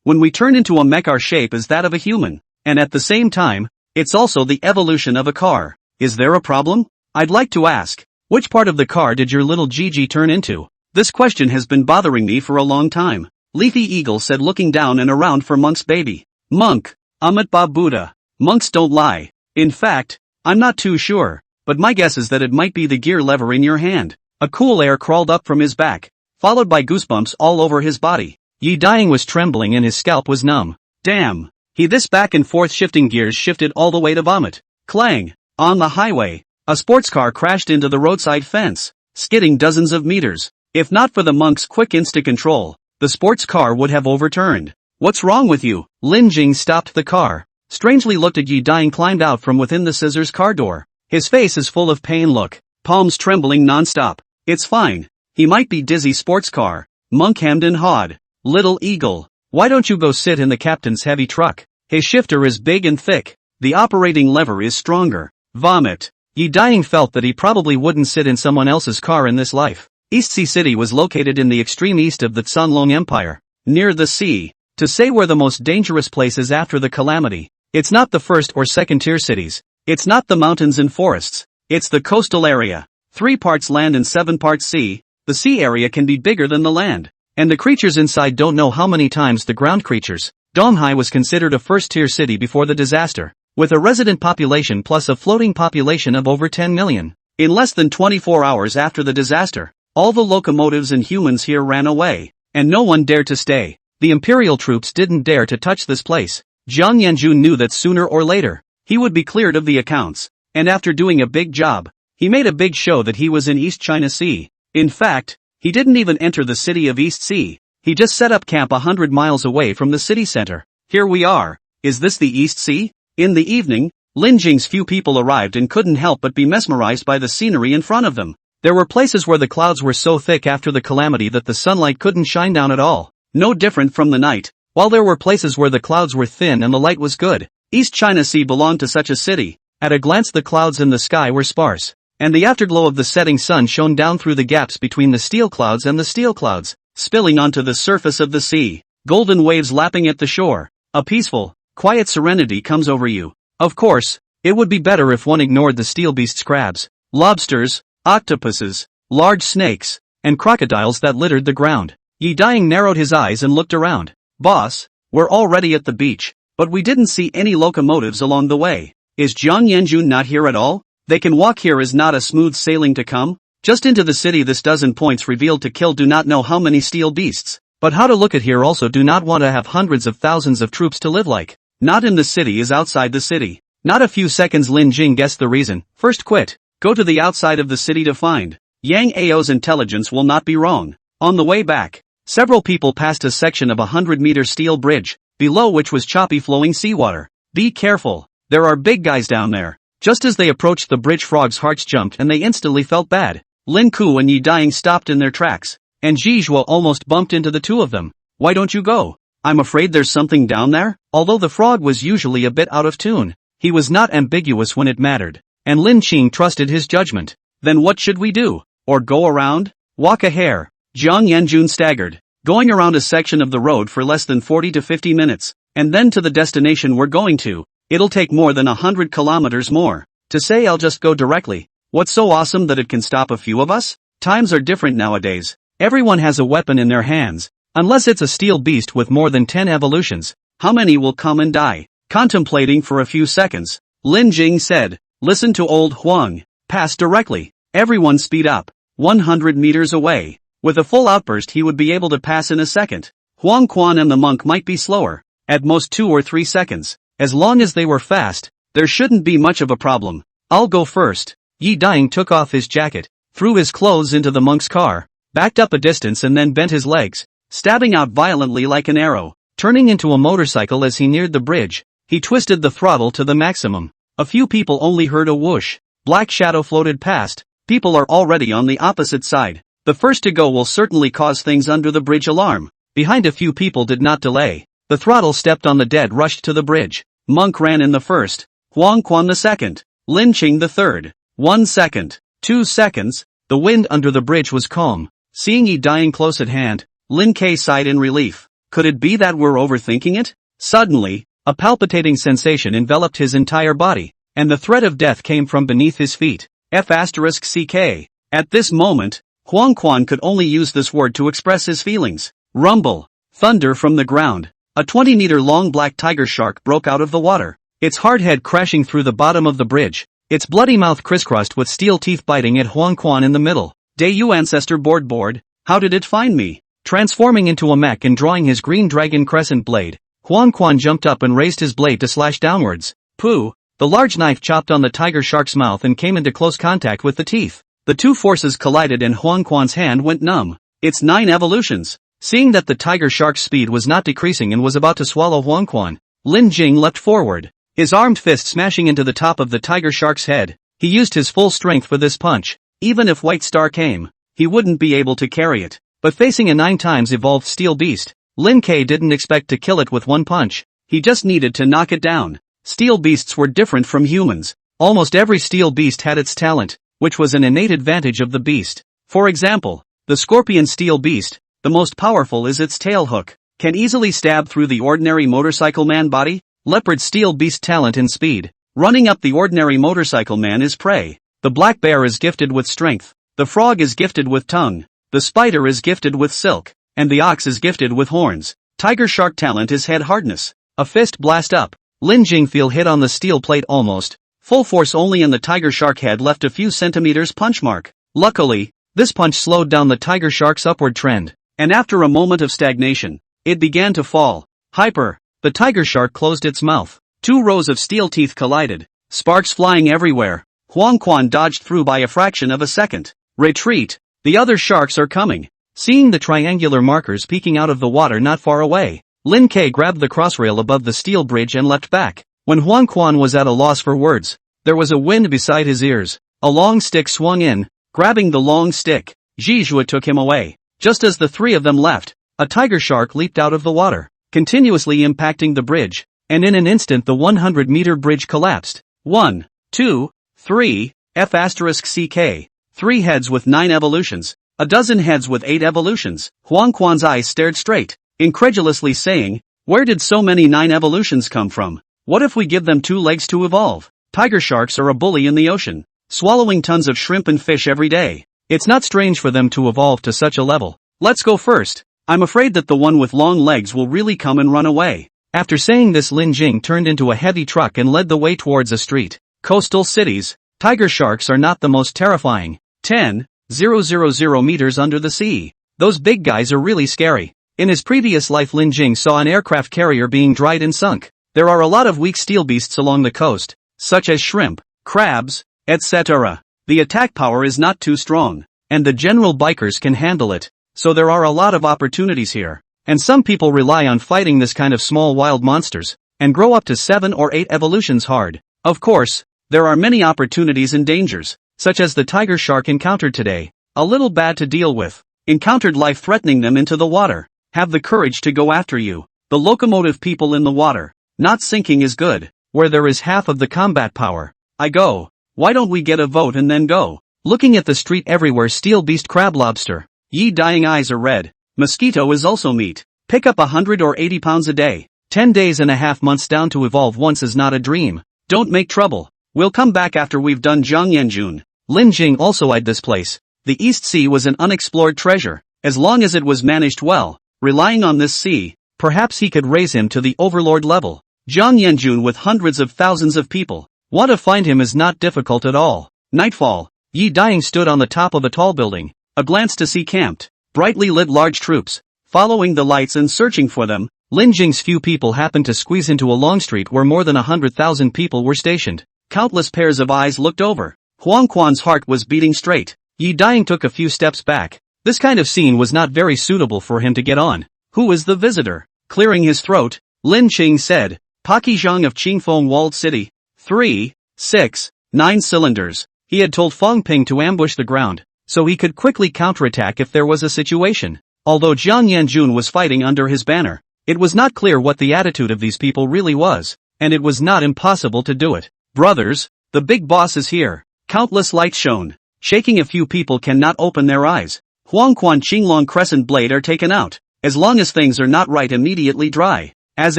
When we turn into a mech our shape is that of a human. And at the same time, it's also the evolution of a car. Is there a problem? I'd like to ask. Which part of the car did your little Gigi turn into? This question has been bothering me for a long time. Leafy Eagle said looking down and around for Monk's baby. Monk. Amit Ba Buddha. Monks don't lie. In fact, I'm not too sure, but my guess is that it might be the gear lever in your hand. A cool air crawled up from his back, followed by goosebumps all over his body. Yi Dying was trembling and his scalp was numb. Damn. This back and forth shifting gears shifted all the way to vomit. Clang. On the highway, a sports car crashed into the roadside fence, skidding dozens of meters. If not for the monk's quick insta-control, the sports car would have overturned. What's wrong with you? Lin Jing stopped the car. Strangely looked at Yi Dying climbed out from within the scissors car door. His face is full of pain look, palms trembling non-stop. It's fine. He might be dizzy sports car. Monk hemmed and hawed. Little Eagle, why don't you go sit in the captain's heavy truck? His shifter is big and thick. The operating lever is stronger. Vomit. Yi Dying felt that he probably wouldn't sit in someone else's car in this life. East Sea City was located in the extreme east of the Cunlong Empire, near the sea. To say where the most dangerous place is after the calamity. It's not the first or second tier cities. It's not the mountains and forests. It's the coastal area. 3 parts land and 7 parts sea. The sea area can be bigger than the land. And the creatures inside don't know how many times the ground creatures. Donghai was considered a first tier city before the disaster, with a resident population plus a floating population of over 10 million. In less than 24 hours after the disaster, all the locomotives and humans here ran away, and no one dared to stay. The imperial troops didn't dare to touch this place. Jiang Yanjun knew that sooner or later, he would be cleared of the accounts, and after doing a big job, he made a big show that he was in East China Sea. In fact, He didn't even enter the city of East Sea. He just set up camp 100 miles away from the city center. Here we are. Is this the East Sea? In the evening, Lin Jing's few people arrived and couldn't help but be mesmerized by the scenery in front of them. There were places where the clouds were so thick after the calamity that the sunlight couldn't shine down at all. No different from the night. While there were places where the clouds were thin and the light was good. East China Sea belonged to such a city. At a glance the clouds in the sky were sparse, and the afterglow of the setting sun shone down through the gaps between the steel clouds and the steel clouds, spilling onto the surface of the sea. Golden waves lapping at the shore. A peaceful, quiet serenity comes over you. Of course, it would be better if one ignored the steel beasts, crabs, lobsters, octopuses, large snakes, and crocodiles that littered the ground. Yi Daying narrowed his eyes and looked around. Boss, we're already at the beach, but we didn't see any locomotives along the way. Is Jiang Yanjun not here at all? They can walk here, is not a smooth sailing to come? Just into the city this dozen points revealed to kill do not know how many steel beasts, but how to look at here also do not want to have hundreds of thousands of troops to live like. Not in the city is outside the city. Not a few seconds Lin Jing guessed the reason. First quit. Go to the outside of the city to find. Yang Ao's intelligence will not be wrong. On the way back, several people passed a section of a 100-meter steel bridge, below which was choppy flowing seawater. Be careful. There are big guys down there. Just as they approached the bridge, frogs' hearts jumped and they instantly felt bad. Lin Ku and Yi Daying stopped in their tracks, and Zhizhua almost bumped into the two of them. Why don't you go? I'm afraid there's something down there. Although the frog was usually a bit out of tune, he was not ambiguous when it mattered, and Lin Qing trusted his judgment. Then what should we do? Or go around? Walk a hair. Jiang Yanjun staggered. Going around a section of the road for less than 40 to 50 minutes, and then to the destination we're going to. It'll take more than 100 kilometers more. To say I'll just go directly. What's so awesome that it can stop a few of us? Times are different nowadays. Everyone has a weapon in their hands. Unless it's a steel beast with more than 10 evolutions. How many will come and die? Contemplating for a few seconds, Lin Jing said, listen to old Huang. Pass directly. Everyone speed up. 100 meters away. With a full outburst he would be able to pass in a second. Huang Quan and the monk might be slower. At most 2 or 3 seconds. As long as they were fast, there shouldn't be much of a problem. I'll go first. Yi Daying took off his jacket, threw his clothes into the monk's car, backed up a distance and then bent his legs, stabbing out violently like an arrow. Turning into a motorcycle as he neared the bridge, he twisted the throttle to the maximum. A few people only heard a whoosh. Black shadow floated past. People are already on the opposite side. The first to go will certainly cause things under the bridge. Alarm. Behind a few people did not delay. The throttle stepped on the dead, rushed to the bridge. Monk ran in the first. Huang Quan the second. Lin Qing the third. 1 second. 2 seconds. The wind under the bridge was calm. Seeing Yi Daying close at hand, Lin K sighed in relief. Could it be that we're overthinking it? Suddenly, a palpitating sensation enveloped his entire body, and the threat of death came from beneath his feet. F***ck. At this moment, Huang Quan could only use this word to express his feelings. Rumble. Thunder from the ground. A 20-meter-long black tiger shark broke out of the water, its hard head crashing through the bottom of the bridge, its bloody mouth crisscrossed with steel teeth biting at Huang Quan in the middle. Dayu ancestor board, how did it find me? Transforming into a mech and drawing his green dragon crescent blade, Huang Quan jumped up and raised his blade to slash downwards. Pooh! The large knife chopped on the tiger shark's mouth and came into close contact with the teeth. The two forces collided and Huang Quan's hand went numb. It's 9 evolutions. Seeing that the tiger shark's speed was not decreasing and was about to swallow Huang Quan, Lin Jing leapt forward, his armed fist smashing into the top of the tiger shark's head. He used his full strength for this punch. Even if White Star came, he wouldn't be able to carry it. But facing a 9 times evolved steel beast, Lin K didn't expect to kill it with one punch. He just needed to knock it down. Steel beasts were different from humans. Almost every steel beast had its talent, which was an innate advantage of the beast. For example, the scorpion steel beast, the most powerful is its tail hook, can easily stab through the ordinary motorcycle man body. Leopard steel beast talent in speed. Running up the ordinary motorcycle man is prey. The black bear is gifted with strength. The frog is gifted with tongue. The spider is gifted with silk. And the ox is gifted with horns. Tiger shark talent is head hardness. A fist blast up. Lin Jingfeel hit on the steel plate almost. Full force only and the tiger shark head left a few centimeters punch mark. Luckily, this punch slowed down the tiger shark's upward trend. And after a moment of stagnation, it began to fall. Hyper. The tiger shark closed its mouth. 2 rows of steel teeth collided. Sparks flying everywhere. Huang Quan dodged through by a fraction of a second. Retreat. The other sharks are coming. Seeing the triangular markers peeking out of the water not far away, Lin Ke grabbed the crossrail above the steel bridge and leapt back. When Huang Quan was at a loss for words, there was a wind beside his ears. A long stick swung in. Grabbing the long stick, Zhizhua took him away. Just as the three of them left, a tiger shark leaped out of the water, continuously impacting the bridge, and in an instant the 100-meter bridge collapsed. 1, 2, 3, F*CK. 3 heads with 9 evolutions. A dozen heads with 8 evolutions. Huang Quan's eyes stared straight, incredulously saying, "Where did so many 9 evolutions come from? What if we give them 2 legs to evolve?" Tiger sharks are a bully in the ocean, swallowing tons of shrimp and fish every day. It's not strange for them to evolve to such a level. Let's go first. I'm afraid that the one with long legs will really come and run away. After saying this, Lin Jing turned into a heavy truck and led the way towards a street. Coastal cities. Tiger sharks are not the most terrifying. 10,000 meters under the sea. Those big guys are really scary. In his previous life, Lin Jing saw an aircraft carrier being dried and sunk. There are a lot of weak steel beasts along the coast, such as shrimp, crabs, etc. The attack power is not too strong, and the general bikers can handle it, so there are a lot of opportunities here. And some people rely on fighting this kind of small wild monsters, and grow up to 7 or 8 evolutions hard. Of course, there are many opportunities and dangers, such as the tiger shark encountered today. A little bad to deal with. Encountered life threatening them into the water. Have the courage to go after you. The locomotive people in the water. Not sinking is good, where there is half of the combat power. I go. Why don't we get a vote and then go? Looking at the street everywhere, steel beast, crab, lobster. Ye dying eyes are red. Mosquito is also meat. Pick up 100 or 80 pounds a day. 10 days and a half months down to evolve once is not a dream. Don't make trouble. We'll come back after we've done Zhangyanjun. Lin Jing also eyed this place. The East Sea was an unexplored treasure. As long as it was managed well, relying on this sea, perhaps he could raise him to the overlord level. Zhangyanjun with hundreds of thousands of people. Want to find him is not difficult at all. Nightfall. Yi Dying stood on the top of a tall building. A glance to see camped, brightly lit large troops. Following the lights and searching for them, Lin Jing's few people happened to squeeze into a long street where more than 100,000 people were stationed. Countless pairs of eyes looked over. Huang Quan's heart was beating straight. Yi Dying took a few steps back. This kind of scene was not very suitable for him to get on. Who is the visitor? Clearing his throat, Lin Qing said, Paki Zhang of Qingfeng Walled City. 3, 6, 9 cylinders. He had told Feng Ping to ambush the ground, so he could quickly counterattack if there was a situation. Although Jiang Yanjun was fighting under his banner, it was not clear what the attitude of these people really was, and it was not impossible to do it. Brothers, the big boss is here. Countless lights shone. Shaking a few people cannot open their eyes. Huang Quan Qinglong Crescent Blade are taken out. As long as things are not right, immediately dry. As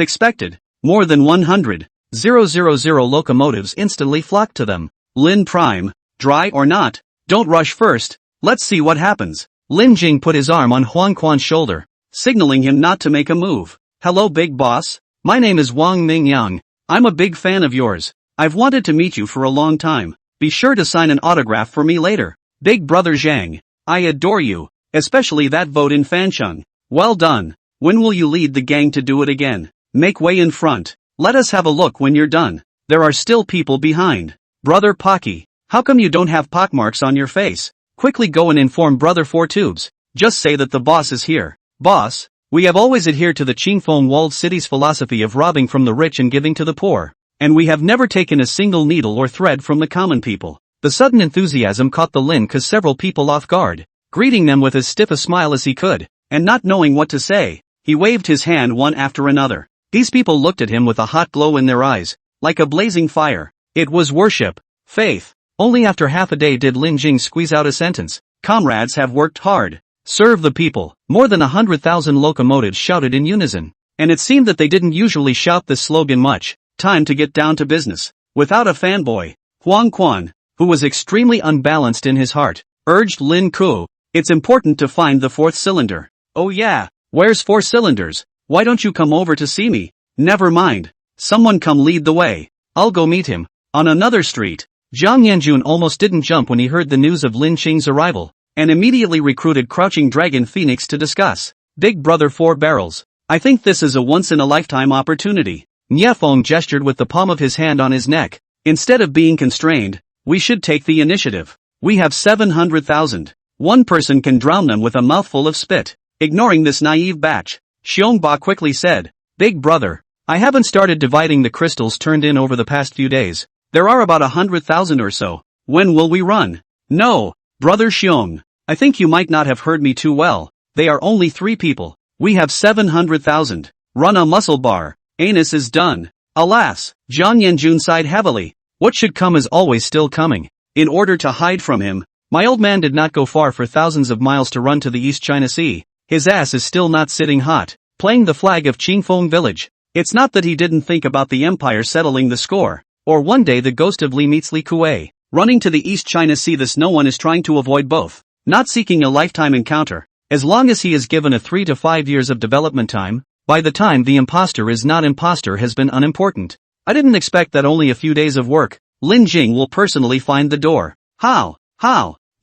expected, more than 100,000 locomotives instantly flocked to them. Lin Prime, dry or not, don't rush first, let's see what happens. Lin Jing put his arm on Huang Quan's shoulder, signaling him not to make a move. Hello big boss, my name is Wang Mingyang. I'm a big fan of yours. I've wanted to meet you for a long time. Be sure to sign an autograph for me later. Big brother Zhang, I adore you, especially that vote in Fancheng. Well done. When will you lead the gang to do it again? Make way in front. Let us have a look when you're done. There are still people behind. Brother Pocky, how come you don't have pockmarks on your face? Quickly go and inform Brother Four Tubes. Just say that the boss is here. Boss, we have always adhered to the Qingfeng Walled City's philosophy of robbing from the rich and giving to the poor. And we have never taken a single needle or thread from the common people. The sudden enthusiasm caught the Lin Ke several people off guard. Greeting them with as stiff a smile as he could, and not knowing what to say, he waved his hand one after another. These people looked at him with a hot glow in their eyes, like a blazing fire. It was worship, faith. Only after half a day did Lin Jing squeeze out a sentence. Comrades have worked hard. Serve the people. More than 100,000 locomotives shouted in unison. And it seemed that they didn't usually shout this slogan much. Time to get down to business. Without a fanboy, Huang Quan, who was extremely unbalanced in his heart, urged Lin Ku. It's important to find the 4th cylinder. Oh yeah, where's 4 cylinders? Why don't you come over to see me? Never mind. Someone come lead the way. I'll go meet him. On another street, Jiang Yanjun almost didn't jump when he heard the news of Lin Qing's arrival, and immediately recruited Crouching Dragon Phoenix to discuss. Big brother 4 barrels. I think this is a once-in-a-lifetime opportunity. Niefeng gestured with the palm of his hand on his neck. Instead of being constrained, we should take the initiative. We have 700,000. One person can drown them with a mouthful of spit. Ignoring this naive batch, Xiongba quickly said, "Big brother, I haven't started dividing the crystals turned in over the past few days. There are about 100,000 or so. When will we run?" "No, brother Xiong. I think you might not have heard me too well. They are only 3 people. We have 700,000. Run a muscle bar. Anus is done." Alas, Jiang Yanjun sighed heavily. What should come is always still coming. In order to hide from him, my old man did not go far for thousands of miles to run to the East China Sea. His ass is still not sitting hot, playing the flag of Qingfeng village. It's not that he didn't think about the empire settling the score, or one day the ghost of Li meets Li Kuei. Running to the East China Sea, this no one is trying to avoid both. Not seeking a lifetime encounter. As long as he is given a 3 to 5 years of development time, by the time the imposter is not imposter has been unimportant. I didn't expect that only a few days of work, Lin Jing will personally find the door. How?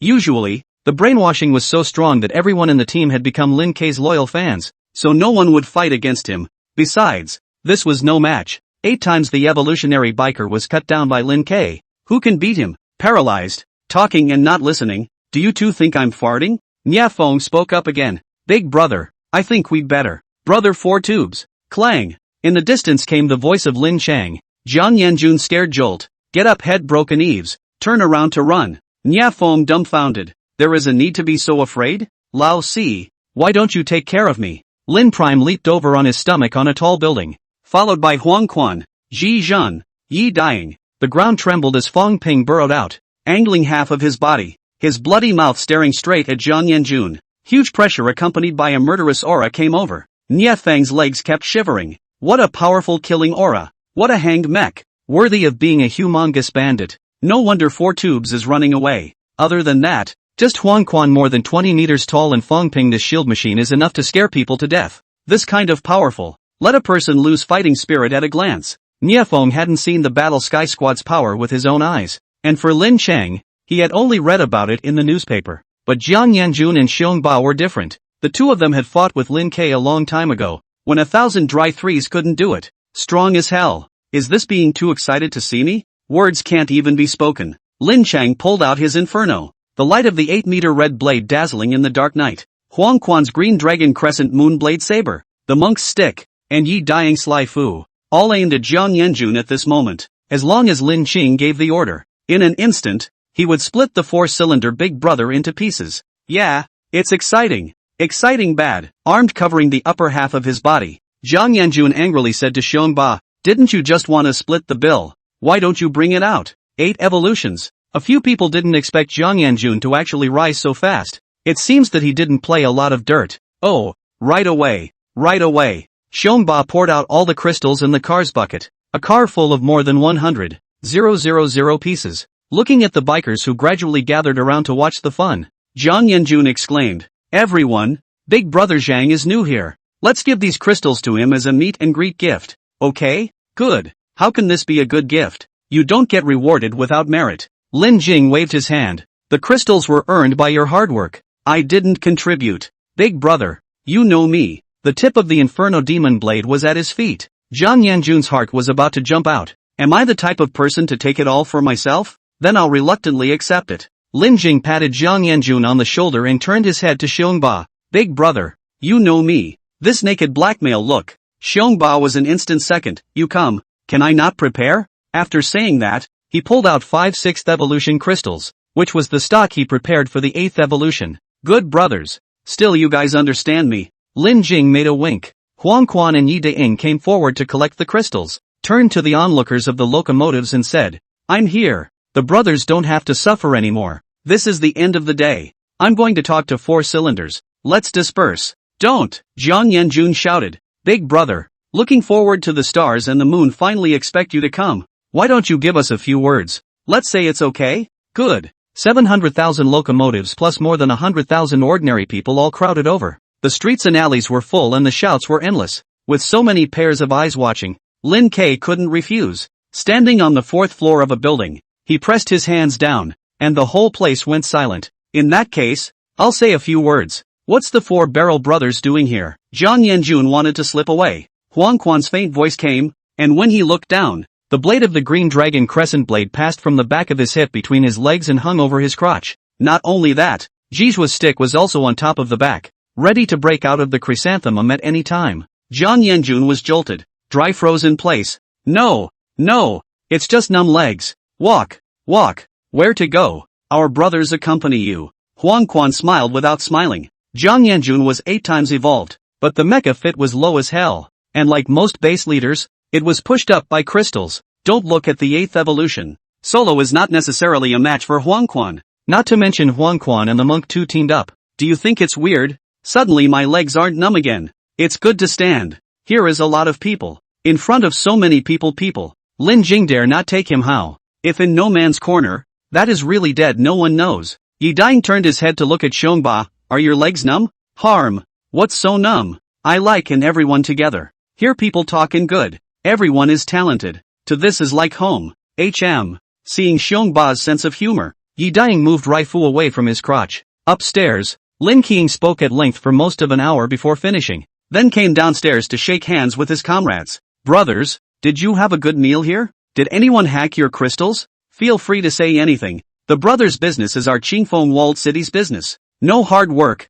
Usually, the brainwashing was so strong that everyone in the team had become Lin Kei's loyal fans, so no one would fight against him. Besides, this was no match. 8 times the evolutionary biker was cut down by Lin Kei. Who can beat him? Paralyzed, talking and not listening. Do you two think I'm farting? Nya Feng spoke up again. Big brother, I think we'd better. Brother 4 tubes. Clang. In the distance came the voice of Lin Chang. Jiang Yanjun scared jolt. Get up, head broken eaves. Turn around to run. Nya Feng dumbfounded. There is a need to be so afraid? Lao Si, why don't you take care of me? Lin Prime leaped over on his stomach on a tall building. Followed by Huang Quan, Ji Zhan, Yi Dying. The ground trembled as Fong Ping burrowed out, angling half of his body, his bloody mouth staring straight at Jiang Yanjun. Huge pressure accompanied by a murderous aura came over. Nya Feng's legs kept shivering. What a powerful killing aura. What a hanged mech. Worthy of being a humongous bandit. No wonder 4 tubes is running away. Other than that, just Huang Quan more than 20 meters tall and Fong Ping this shield machine is enough to scare people to death. This kind of powerful, let a person lose fighting spirit at a glance. Nya Feng hadn't seen the Battle Sky Squad's power with his own eyes. And for Lin Chang, he had only read about it in the newspaper. But Jiang Yanjun and Xiongba were different. The two of them had fought with Lin Kei a long time ago, when 1,000 dry threes couldn't do it. Strong as hell. Is this being too excited to see me? Words can't even be spoken. Lin Chang pulled out his inferno. The light of the 8-meter red blade dazzling in the dark night. Huang Quan's green dragon crescent moon blade saber. The monk's stick. And Yi Dying Sly Fu. All aimed at Jiang Yanjun at this moment. As long as Lin Qing gave the order. In an instant, he would split the 4-cylinder big brother into pieces. Yeah, it's exciting. Exciting bad. Armed covering the upper half of his body, Jiang Yanjun angrily said to Xiongba, didn't you just want to split the bill? Why don't you bring it out? 8 evolutions. A few people didn't expect Jiang Yanjun to actually rise so fast. It seems that he didn't play a lot of dirt. Oh, right away. Xiongba poured out all the crystals in the car's bucket. A car full of more than 100,000 pieces. Looking at the bikers who gradually gathered around to watch the fun, Jiang Yanjun exclaimed, everyone, Big Brother Zhang is new here. Let's give these crystals to him as a meet and greet gift. Okay? Good. How can this be a good gift? You don't get rewarded without merit. Lin Jing waved his hand. The crystals were earned by your hard work. I didn't contribute. Big brother, you know me. The tip of the Inferno demon blade was at his feet. Jiang Yanjun's heart was about to jump out. Am I the type of person to take it all for myself? Then I'll reluctantly accept it. Lin Jing patted Jiang Yanjun on the shoulder and turned his head to Xiongba. Big brother, you know me. This naked blackmail look. Xiongba was an instant second. You come. Can I not prepare? After saying that, he pulled out 5 6th evolution crystals, which was the stock he prepared for the 8th evolution. Good brothers. Still you guys understand me. Lin Jing made a wink. Huang Quan and Yi Daing came forward to collect the crystals, turned to the onlookers of the locomotives and said, I'm here. The brothers don't have to suffer anymore. This is the end of the day. I'm going to talk to 4 cylinders. Let's disperse. Don't! Jiang Yanjun shouted. Big brother, looking forward to the stars and the moon finally expect you to come. Why don't you give us a few words? Let's say it's okay? Good. 700,000 locomotives plus more than 100,000 ordinary people all crowded over. The streets and alleys were full and the shouts were endless. With so many pairs of eyes watching, Lin Kei couldn't refuse. Standing on the 4th floor of a building, he pressed his hands down, and the whole place went silent. In that case, I'll say a few words. What's the 4 Barrel brothers doing here? Jiang Yanjun wanted to slip away. Huang Quan's faint voice came, and when he looked down, the blade of the green dragon crescent blade passed from the back of his hip between his legs and hung over his crotch. Not only that, Jijua's stick was also on top of the back, ready to break out of the chrysanthemum at any time. Jiang Yanjun was jolted, dry froze in place. No, no, it's just numb legs. Walk, walk, where to go? Our brothers accompany you. Huang Quan smiled without smiling. Jiang Yanjun was 8 times evolved, but the mecha fit was low as hell, and like most base leaders, it was pushed up by crystals. Don't look at the 8th evolution. Solo is not necessarily a match for Huang Quan. Not to mention Huang Quan and the monk too teamed up. Do you think it's weird? Suddenly my legs aren't numb again. It's good to stand. Here is a lot of people. In front of so many people. Lin Jing dare not take him how? If in no man's corner, that is really dead no one knows. Yi Ding turned his head to look at Xiongba. Are your legs numb? Harm. What's so numb? I like and everyone together. Hear people talking good. Everyone is talented. To this is like home. Seeing Xiongba's sense of humor, Yi Ding moved Raifu away from his crotch. Upstairs, Lin Qing spoke at length for most of an hour before finishing, then came downstairs to shake hands with his comrades. Brothers, did you have a good meal here? Did anyone hack your crystals? Feel free to say anything. The brothers' business is our Qingfeng walled city's business. No hard work.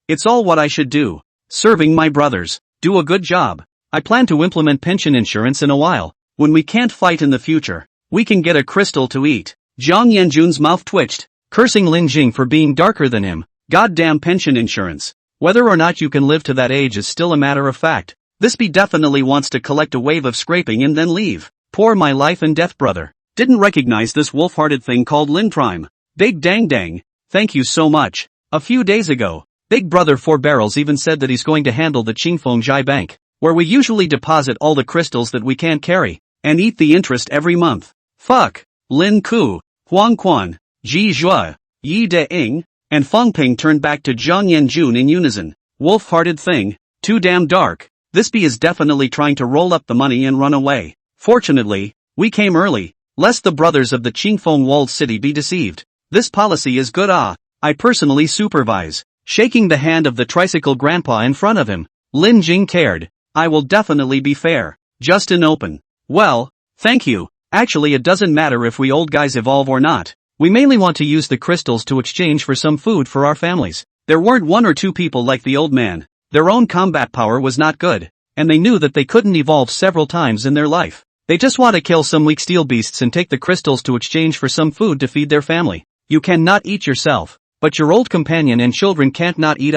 It's all what I should do. Serving my brothers. Do a good job. I plan to implement pension insurance in a while. When we can't fight in the future, we can get a crystal to eat. Jiang Yanjun's mouth twitched, cursing Lin Jing for being darker than him. Goddamn pension insurance. Whether or not you can live to that age is still a matter of fact. This bee definitely wants to collect a wave of scraping and then leave. Poor my life and death brother. Didn't recognize this wolf-hearted thing called Lin Prime. Big dang. Thank you so much. A few days ago, Big Brother 4 Barrels even said that he's going to handle the Qingfeng Jai Bank, where we usually deposit all the crystals that we can't carry, and eat the interest every month. Fuck. Lin Ku, Huang Quan, Ji Zhua, Yi De-ing, and Feng Ping turned back to Jiang Yanjun in unison. Wolf-hearted thing, too damn dark. This bee is definitely trying to roll up the money and run away. Fortunately, we came early, lest the brothers of the Qingfeng walled city be deceived. This policy is good. I personally supervise. Shaking the hand of the tricycle grandpa in front of him, Lin Jing cared. I will definitely be fair. Just and open. Well, thank you. Actually it doesn't matter if we old guys evolve or not. We mainly want to use the crystals to exchange for some food for our families. There weren't 1 or 2 people like the old man. Their own combat power was not good, and they knew that they couldn't evolve several times in their life. They just want to kill some weak steel beasts and take the crystals to exchange for some food to feed their family. You cannot eat yourself, but your old companion and children can't not eat.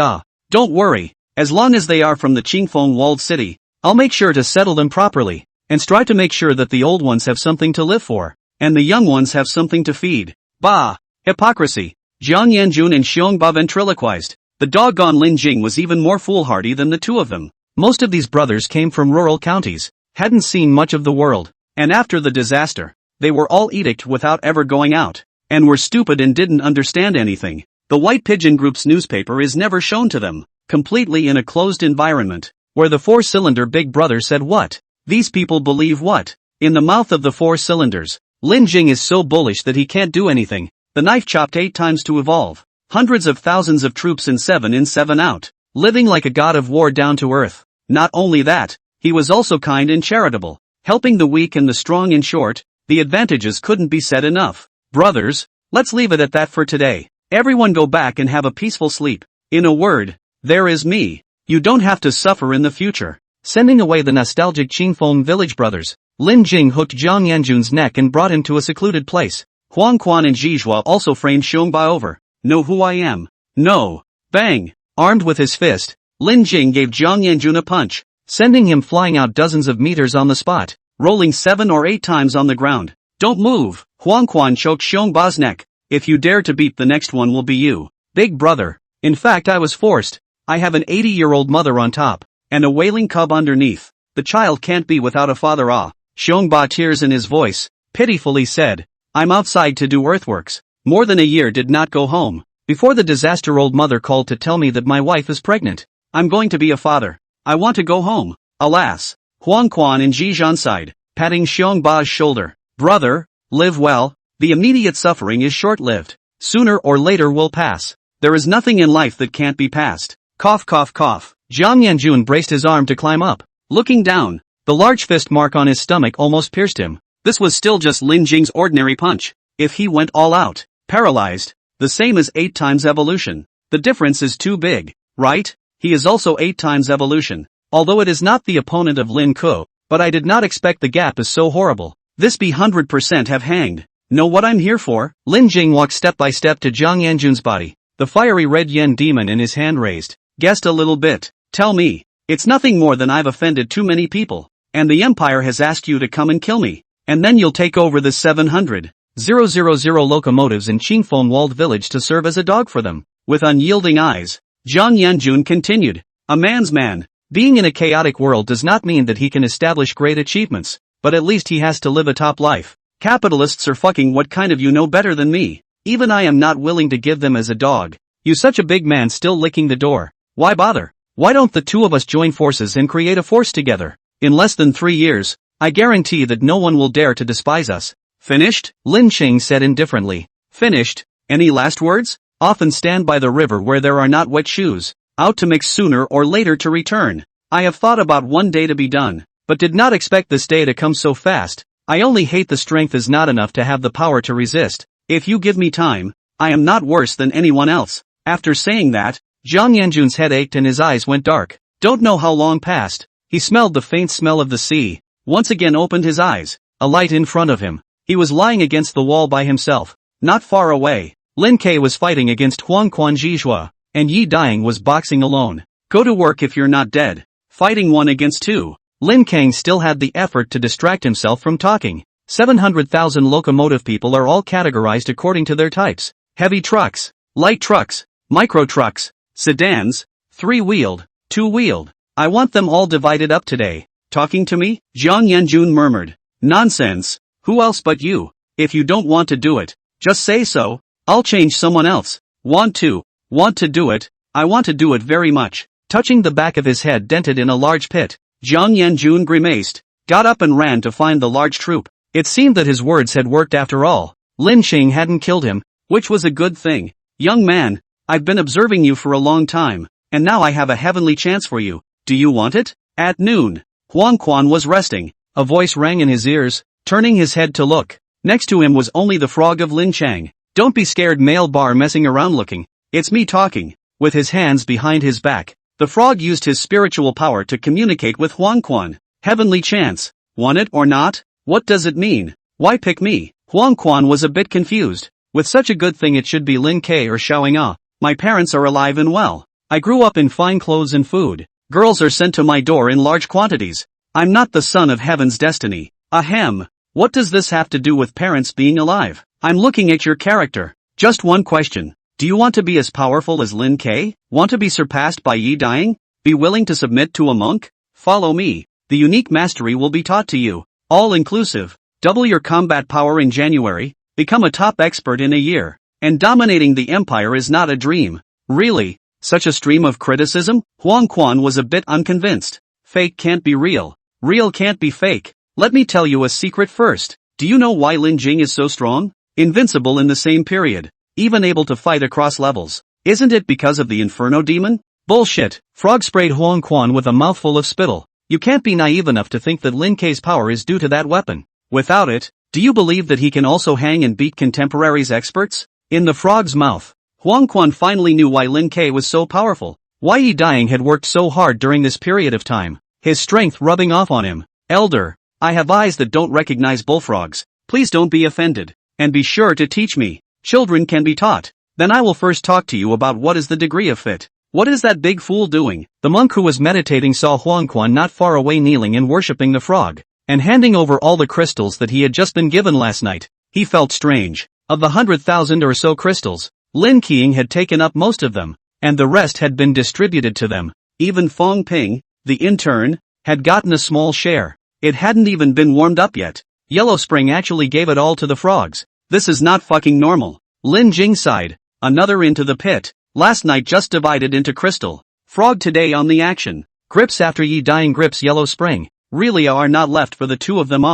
Don't worry, as long as they are from the Qingfeng walled city, I'll make sure to settle them properly, and strive to make sure that the old ones have something to live for, and the young ones have something to feed. Bah! Hypocrisy! Jiang Yanjun and Xiongba ventriloquized. The doggone Lin Jing was even more foolhardy than the two of them. Most of these brothers came from rural counties, hadn't seen much of the world, and after the disaster, they were all edicted without ever going out, and were stupid and didn't understand anything. The White Pigeon Group's newspaper is never shown to them, completely in a closed environment, where the 4-cylinder big brother said what? These people believe what? In the mouth of the 4 cylinders, Lin Jing is so bullish that he can't do anything. The knife chopped 8 times to evolve. Hundreds of thousands of troops in 7 out. Living like a god of war down to earth. Not only that, he was also kind and charitable, helping the weak and the strong. In short, the advantages couldn't be said enough. Brothers, let's leave it at that for today. Everyone go back and have a peaceful sleep. In a word, there is me. You don't have to suffer in the future. Sending away the nostalgic Qingfeng village brothers, Lin Jing hooked Jiang Yanjun's neck and brought him to a secluded place. Huang Quan and Jizhua also framed Xiongba over. Know who I am? No. Bang! Armed with his fist, Lin Jing gave Jiang Yanjun a punch, sending him flying out dozens of meters on the spot, rolling 7 or 8 times on the ground. Don't move! Huang Quan choked Xiongba's neck. If you dare to beat, the next one will be you. Big brother. In fact, I was forced. I have an 80-year-old mother on top, and a wailing cub underneath. The child can't be without a father. Xiongba, tears in his voice, pitifully said. I'm outside to do earthworks. More than a year did not go home. Before the disaster, old mother called to tell me that my wife is pregnant. I'm going to be a father. I want to go home. Alas. Huang Quan and Zhizhan sighed, patting Xiongba's shoulder. Brother, live well. The immediate suffering is short-lived. Sooner or later will pass. There is nothing in life that can't be passed. Cough, cough, cough. Jiang Yanjun braced his arm to climb up. Looking down, the large fist mark on his stomach almost pierced him. This was still just Lin Jing's ordinary punch. If he went all out, paralyzed, the same as 8 times evolution. The difference is too big, right? He is also 8 times evolution. Although it is not the opponent of Lin Kuo, but I did not expect the gap is so horrible. This be 100% have hanged. Know what I'm here for? Lin Jing walked step by step to Jiang Yanjun's body, the fiery red yen demon in his hand raised. Guessed a little bit. Tell me. It's nothing more than I've offended too many people, and the Empire has asked you to come and kill me, and then you'll take over the 700,000 locomotives in Qingfeng walled village to serve as a dog for them. With unyielding eyes, Jiang Yanjun continued, a man's man. Being in a chaotic world does not mean that he can establish great achievements, but at least he has to live a top life. Capitalists are fucking what kind of you know better than me. Even I am not willing to give them as a dog. You such a big man still licking the door. Why bother? Why don't the two of us join forces and create a force together? In less than 3 years, I guarantee that no one will dare to despise us. Finished? Lin Qing said indifferently. Finished? Any last words? Often stand by the river where there are not wet shoes. Out to mix sooner or later to return. I have thought about one day to be done, but did not expect this day to come so fast. I only hate the strength is not enough to have the power to resist. If you give me time, I am not worse than anyone else. After saying that, Jiang Yanjun's head ached and his eyes went dark. Don't know how long passed. He smelled the faint smell of the sea. Once again opened his eyes. A light in front of him. He was lying against the wall by himself. Not far away, Lin Ke was fighting against Huang Quan Jizhua, and Yi Daying was boxing alone. Go to work if you're not dead. Fighting 1 against 2. Lin Kang still had the effort to distract himself from talking. 700,000 locomotive people are all categorized according to their types. Heavy trucks, light trucks, micro trucks, sedans, 3-wheeled, 2-wheeled. I want them all divided up today. Talking to me? Jiang Yanjun murmured. Nonsense. Who else but you? If you don't want to do it, just say so. I'll change someone else. Want to do it? I want to do it very much. Touching the back of his head dented in a large pit, Jiang Yanjun grimaced, got up and ran to find the large troop. It seemed that his words had worked after all. Lin Qing hadn't killed him, which was a good thing. Young man, I've been observing you for a long time, and now I have a heavenly chance for you. Do you want it? At noon, Huang Quan was resting. A voice rang in his ears, turning his head to look. Next to him was only the frog of Lin Chang. Don't be scared, male bar messing around looking. It's me talking. With his hands behind his back, the frog used his spiritual power to communicate with Huang Quan. Heavenly chance. Want it or not? What does it mean? Why pick me? Huang Quan was a bit confused. With such a good thing it should be Lin Ke or Xiaoying. My parents are alive and well. I grew up in fine clothes and food. Girls are sent to my door in large quantities. I'm not the son of heaven's destiny. Ahem. What does this have to do with parents being alive? I'm looking at your character. Just one question. Do you want to be as powerful as Lin Ke? Want to be surpassed by Yi Daying? Be willing to submit to a monk? Follow me. The unique mastery will be taught to you. All inclusive. Double your combat power in January. Become a top expert in a year. And dominating the empire is not a dream. Really? Such a stream of criticism? Huang Quan was a bit unconvinced. Fake can't be real. Real can't be fake. Let me tell you a secret first. Do you know why Lin Jing is so strong? Invincible in the same period. Even able to fight across levels. Isn't it because of the inferno demon? Bullshit. Frog sprayed Huang Quan with a mouthful of spittle. You can't be naive enough to think that Lin Ke's power is due to that weapon. Without it, do you believe that he can also hang and beat contemporaries experts? In the frog's mouth, Huang Quan finally knew why Lin Ke was so powerful. Why Yi Daying had worked so hard during this period of time. His strength rubbing off on him. Elder, I have eyes that don't recognize bullfrogs. Please don't be offended. And be sure to teach me. Children can be taught. Then I will first talk to you about what is the degree of fit. What is that big fool doing? The monk who was meditating saw Huang Quan not far away kneeling and worshipping the frog, and handing over all the crystals that he had just been given last night. He felt strange. Of the 100,000 or so crystals, Lin Qing had taken up most of them, and the rest had been distributed to them. Even Fong Ping, the intern, had gotten a small share. It hadn't even been warmed up yet. Yellow Spring actually gave it all to the frogs. This is not fucking normal. Lin Jing sighed. Another into the pit. Last night just divided into crystal. Frog today on the action. Grips after Yi Daying grips Yellow Spring. Really are not left for the two of them.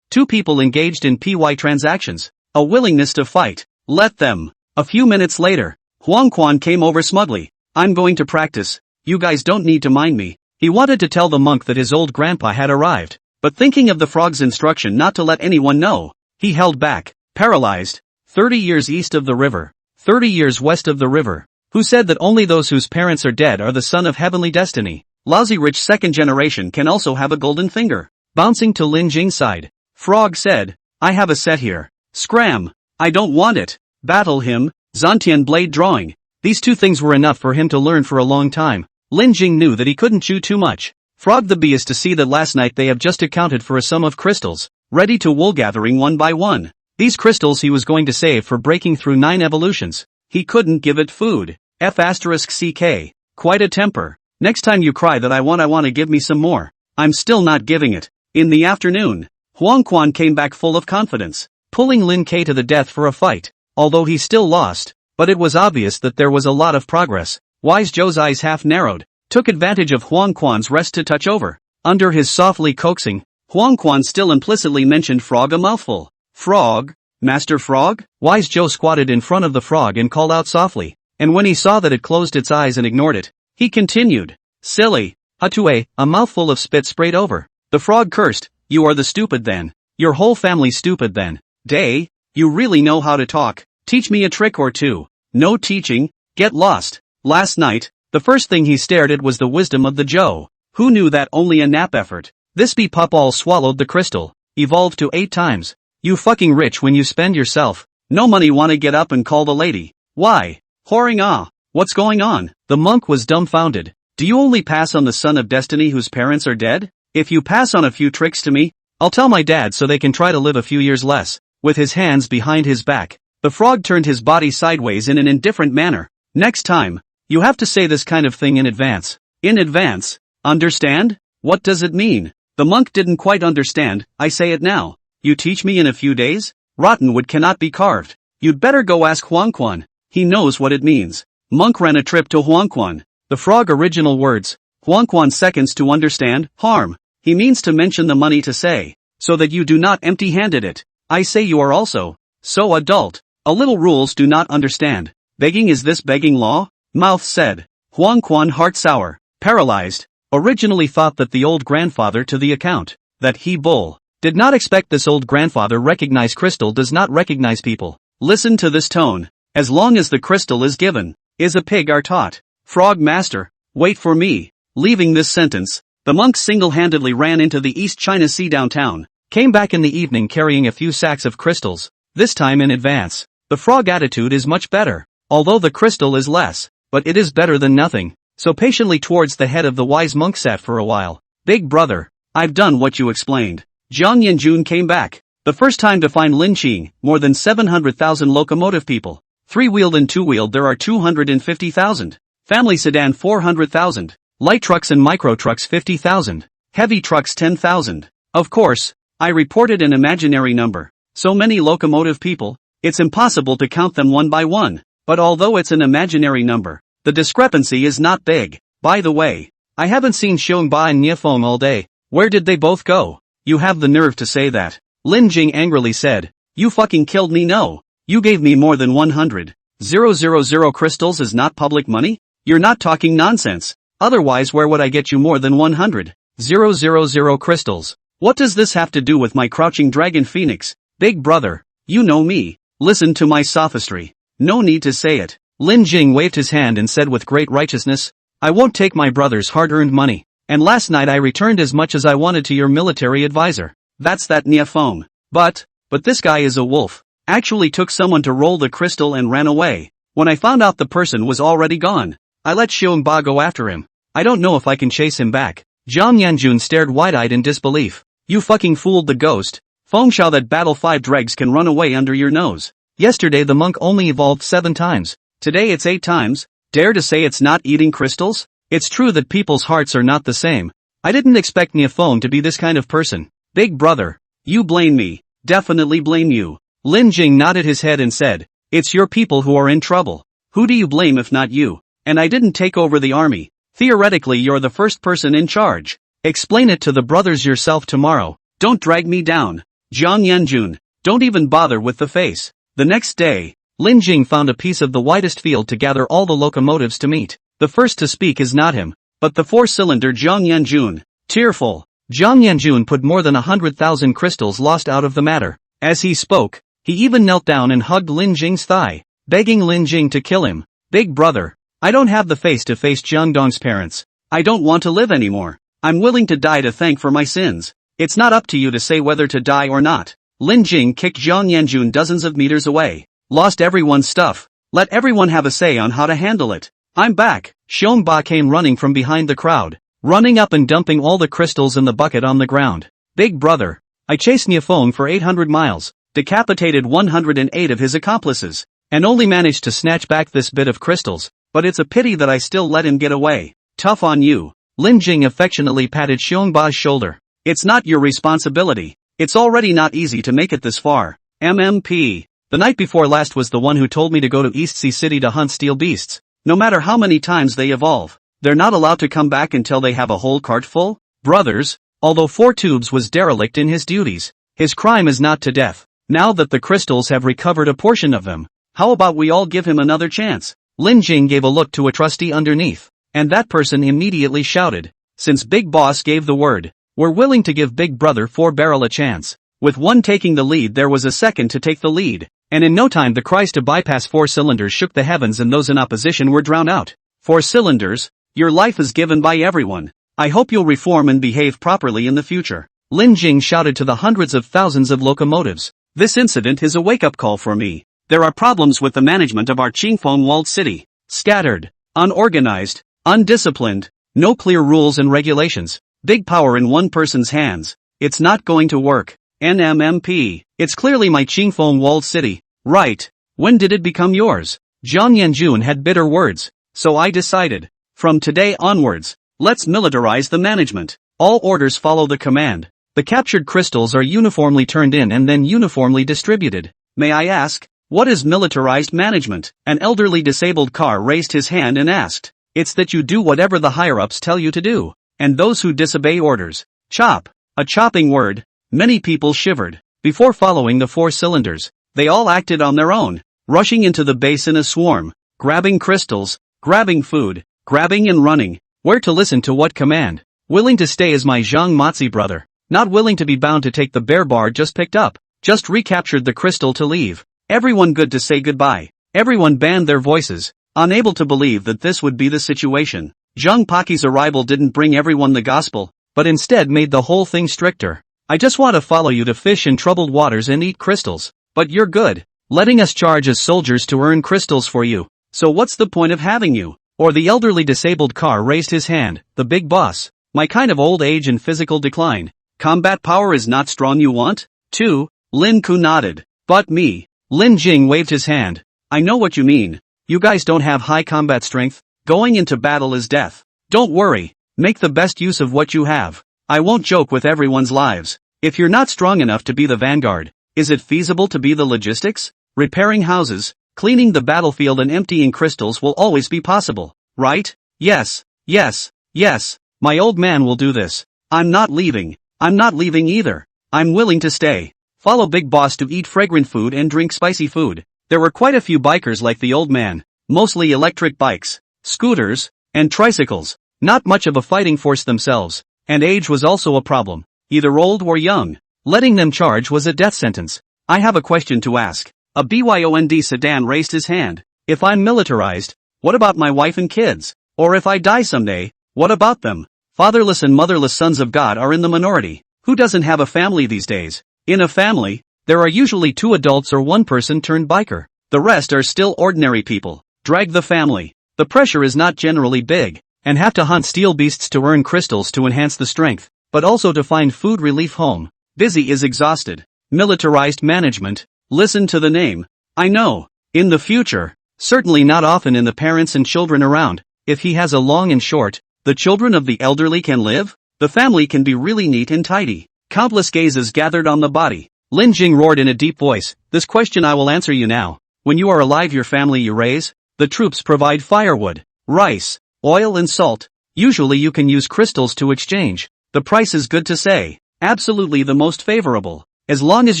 Two people engaged in PY transactions. A willingness to fight. Let them. A few minutes later, Huang Quan came over smugly. I'm going to practice. You guys don't need to mind me. He wanted to tell the monk that his old grandpa had arrived, but thinking of the frog's instruction not to let anyone know, he held back. Paralyzed. 30 years east of the river. 30 years west of the river. Who said that only those whose parents are dead are the son of heavenly destiny? Lousy rich second generation can also have a golden finger. Bouncing to Lin Jing's side, Frog said, I have a set here. Scram! I don't want it. Battle him, Zantian blade drawing. These two things were enough for him to learn for a long time. Lin Jing knew that he couldn't chew too much. Frog the Bee is to see that last night they have just accounted for a sum of crystals, ready to wool gathering one by one. These crystals he was going to save for breaking through 9 evolutions. He couldn't give it food. F***ck. Quite a temper. Next time you cry that I want to give me some more. I'm still not giving it. In the afternoon, Huang Quan came back full of confidence, pulling Lin K to the death for a fight, although he still lost, but it was obvious that there was a lot of progress. Wise Zhou's eyes half narrowed, took advantage of Huang Quan's rest to touch over. Under his softly coaxing, Huang Quan still implicitly mentioned Frog a mouthful. Frog? Master Frog? Wise Zhou squatted in front of the frog and called out softly, and when he saw that it closed its eyes and ignored it, he continued. Silly. Hatue, a mouthful of spit sprayed over. The frog cursed, you are the stupid then. Your whole family's stupid then. Day, you really know how to talk. Teach me a trick or two. No teaching, get lost. Last night, the first thing he stared at was the wisdom of the Zhou. Who knew that only a nap effort? This bee pup all swallowed the crystal, evolved to 8 times. You fucking rich when you spend yourself. No money wanna get up and call the lady. Why? Whoring ah. What's going on? The monk was dumbfounded. Do you only pass on the son of destiny whose parents are dead? If you pass on a few tricks to me, I'll tell my dad so they can try to live a few years less. With his hands behind his back, the frog turned his body sideways in an indifferent manner. Next time, you have to say this kind of thing in advance. In advance? Understand? What does it mean? The monk didn't quite understand. I say it now. You teach me in a few days? Rotten wood cannot be carved. You'd better go ask Huang Quan. He knows what it means. Monk ran a trip to Huang Quan. The frog original words. Huang Quan seconds to understand. Harm. He means to mention the money to say, so that you do not empty-handed it. I say you are also so adult. A little rules do not understand. Begging is this begging law? Mouth said. Huang Quan heart sour, paralyzed. Originally thought that the old grandfather to the account. That he bull. Did not expect this old grandfather recognize crystal does not recognize people. Listen to this tone. As long as the crystal is given, is a pig are taught. Frog master, wait for me. Leaving this sentence, the monk single-handedly ran into the East China Sea downtown, came back in the evening carrying a few sacks of crystals, this time in advance. The frog attitude is much better, although the crystal is less, but it is better than nothing. So patiently towards the head of the wise monk sat for a while. Big brother, I've done what you explained. Jiang Yanjun came back, the first time to find Lin Qing, more than 700,000 locomotive people. 3-wheeled and 2-wheeled there are 250,000. Family sedan 400,000. Light trucks and micro trucks 50,000. Heavy trucks 10,000. Of course, I reported an imaginary number. So many locomotive people, it's impossible to count them one by one. But although it's an imaginary number, the discrepancy is not big. By the way, I haven't seen Xiongba and Niafeng all day. Where did they both go? You have the nerve to say that. Lin Jing angrily said. You fucking killed me no. You gave me more than 100,000 crystals is not public money? You're not talking nonsense. Otherwise where would I get you more than 100,000 crystals? What does this have to do with my crouching dragon phoenix? Big brother, you know me. Listen to my sophistry. No need to say it. Lin Jing waved his hand and said with great righteousness, I won't take my brother's hard-earned money. And last night I returned as much as I wanted to your military advisor. That's that Niafeng. But this guy is a wolf. Actually took someone to roll the crystal and ran away. When I found out the person was already gone, I let Xiongba go after him. I don't know if I can chase him back. Jiang Yanjun stared wide-eyed in disbelief. You fucking fooled the ghost. Fengshao that battle 5 dregs can run away under your nose. Yesterday the monk only evolved 7 times. Today it's 8 times. Dare to say it's not eating crystals? It's true that people's hearts are not the same. I didn't expect Niafeng to be this kind of person. Big brother, you blame me. Definitely blame you. Lin Jing nodded his head and said, it's your people who are in trouble. Who do you blame if not you? And I didn't take over the army. Theoretically you're the first person in charge. Explain it to the brothers yourself tomorrow. Don't drag me down. Jiang Yanjun, don't even bother with the face. The next day, Lin Jing found a piece of the widest field to gather all the locomotives to meet. The first to speak is not him, but the 4-cylinder Jiang Yanjun. Tearful. Jiang Yanjun put more than 100,000 crystals lost out of the matter. As he spoke, he even knelt down and hugged Lin Jing's thigh. begging Lin Jing to kill him. Big brother, I don't have the face to face Jiangdong's parents. I don't want to live anymore. I'm willing to die to thank for my sins. It's not up to you to say whether to die or not. Lin Jing kicked Zhang Yanjun dozens of meters away. Lost everyone's stuff. Let everyone have a say on how to handle it. I'm back. Xiongba came running from behind the crowd, running up and dumping all the crystals in the bucket on the ground. Big brother, I chased Niafeng for 800 miles, decapitated 108 of his accomplices, and only managed to snatch back this bit of crystals, but it's a pity that I still let him get away. Tough on you. Lin Jing affectionately patted Xiongba's shoulder. It's not your responsibility. It's already not easy to make it this far. MMP. The night before last was the one who told me to go to East Sea City to hunt steel beasts. No matter how many times they evolve, they're not allowed to come back until they have a whole cart full. Brothers, although 4 Tubes was derelict in his duties, his crime is not to death. Now that the crystals have recovered a portion of them, how about we all give him another chance? Lin Jing gave a look to a trustee underneath, and that person immediately shouted, since Big Boss gave the word, we're willing to give Big Brother 4-barrel a chance. With one taking the lead, there was a second to take the lead, and in no time the cries to bypass 4 cylinders shook the heavens and those in opposition were drowned out. 4 cylinders, your life is given by everyone. I hope you'll reform and behave properly in the future. Lin Jing shouted to the hundreds of thousands of locomotives. This incident is a wake-up call for me. There are problems with the management of our Qingfeng walled city. Scattered, unorganized, undisciplined, no clear rules and regulations. Big power in one person's hands. It's not going to work. NMMP. It's clearly my Qingfeng walled city. Right. When did it become yours? Zhang Yanjun had bitter words. So I decided. From today onwards, let's militarize the management. All orders follow the command. The captured crystals are uniformly turned in and then uniformly distributed. May I ask, what is militarized management? An elderly disabled car raised his hand and asked. It's that you do whatever the higher-ups tell you to do. And those who disobey orders. Chop. A chopping word. Many people shivered. Before following the 4 cylinders, they all acted on their own, rushing into the base in a swarm, grabbing crystals, grabbing food, grabbing and running. Where to listen to what command? Willing to stay as my Zhang Matzi brother. Not willing to be bound to take the bear bar just picked up. Just recaptured the crystal to leave. Everyone good to say goodbye. Everyone banned their voices, unable to believe that this would be the situation. Zhang Paki's arrival didn't bring everyone the gospel, but instead made the whole thing stricter. I just want to follow you to fish in troubled waters and eat crystals. But you're good, letting us charge as soldiers to earn crystals for you. So what's the point of having you? Or the elderly disabled car raised his hand, the big boss. My kind of old age and physical decline. Combat power is not strong you want? 2. Lin Ku nodded. But me. Lin Jing waved his hand. I know what you mean. You guys don't have high combat strength. Going into battle is death. Don't worry. Make the best use of what you have. I won't joke with everyone's lives. If you're not strong enough to be the vanguard, is it feasible to be the logistics? Repairing houses, cleaning the battlefield and emptying crystals will always be possible, right? Yes, yes, yes. My old man will do this. I'm not leaving. I'm not leaving either. I'm willing to stay. Follow Big Boss to eat fragrant food and drink spicy food. There were quite a few bikers like the old man, mostly electric bikes, scooters, and tricycles. Not much of a fighting force themselves, and age was also a problem. Either old or young. Letting them charge was a death sentence. I have a question to ask. A BYOND sedan raised his hand. If I'm militarized, what about my wife and kids? Or if I die someday, what about them? Fatherless and motherless sons of God are in the minority. Who doesn't have a family these days? In a family, there are usually 2 adults or 1 person turned biker. The rest are still ordinary people. Drag the family. The pressure is not generally big, and have to hunt steel beasts to earn crystals to enhance the strength, but also to find food relief home. Busy is exhausted. Militarized management. Listen to the name. I know. In the future. Certainly not often in the parents and children around. If he has a long and short, the children of the elderly can live? The family can be really neat and tidy. Countless gazes gathered on the body. Lin Jing roared in a deep voice. This question I will answer you now. When you are alive, your family you raise? The troops provide firewood, rice, oil and salt. Usually you can use crystals to exchange. The price is good to say. Absolutely the most favorable. As long as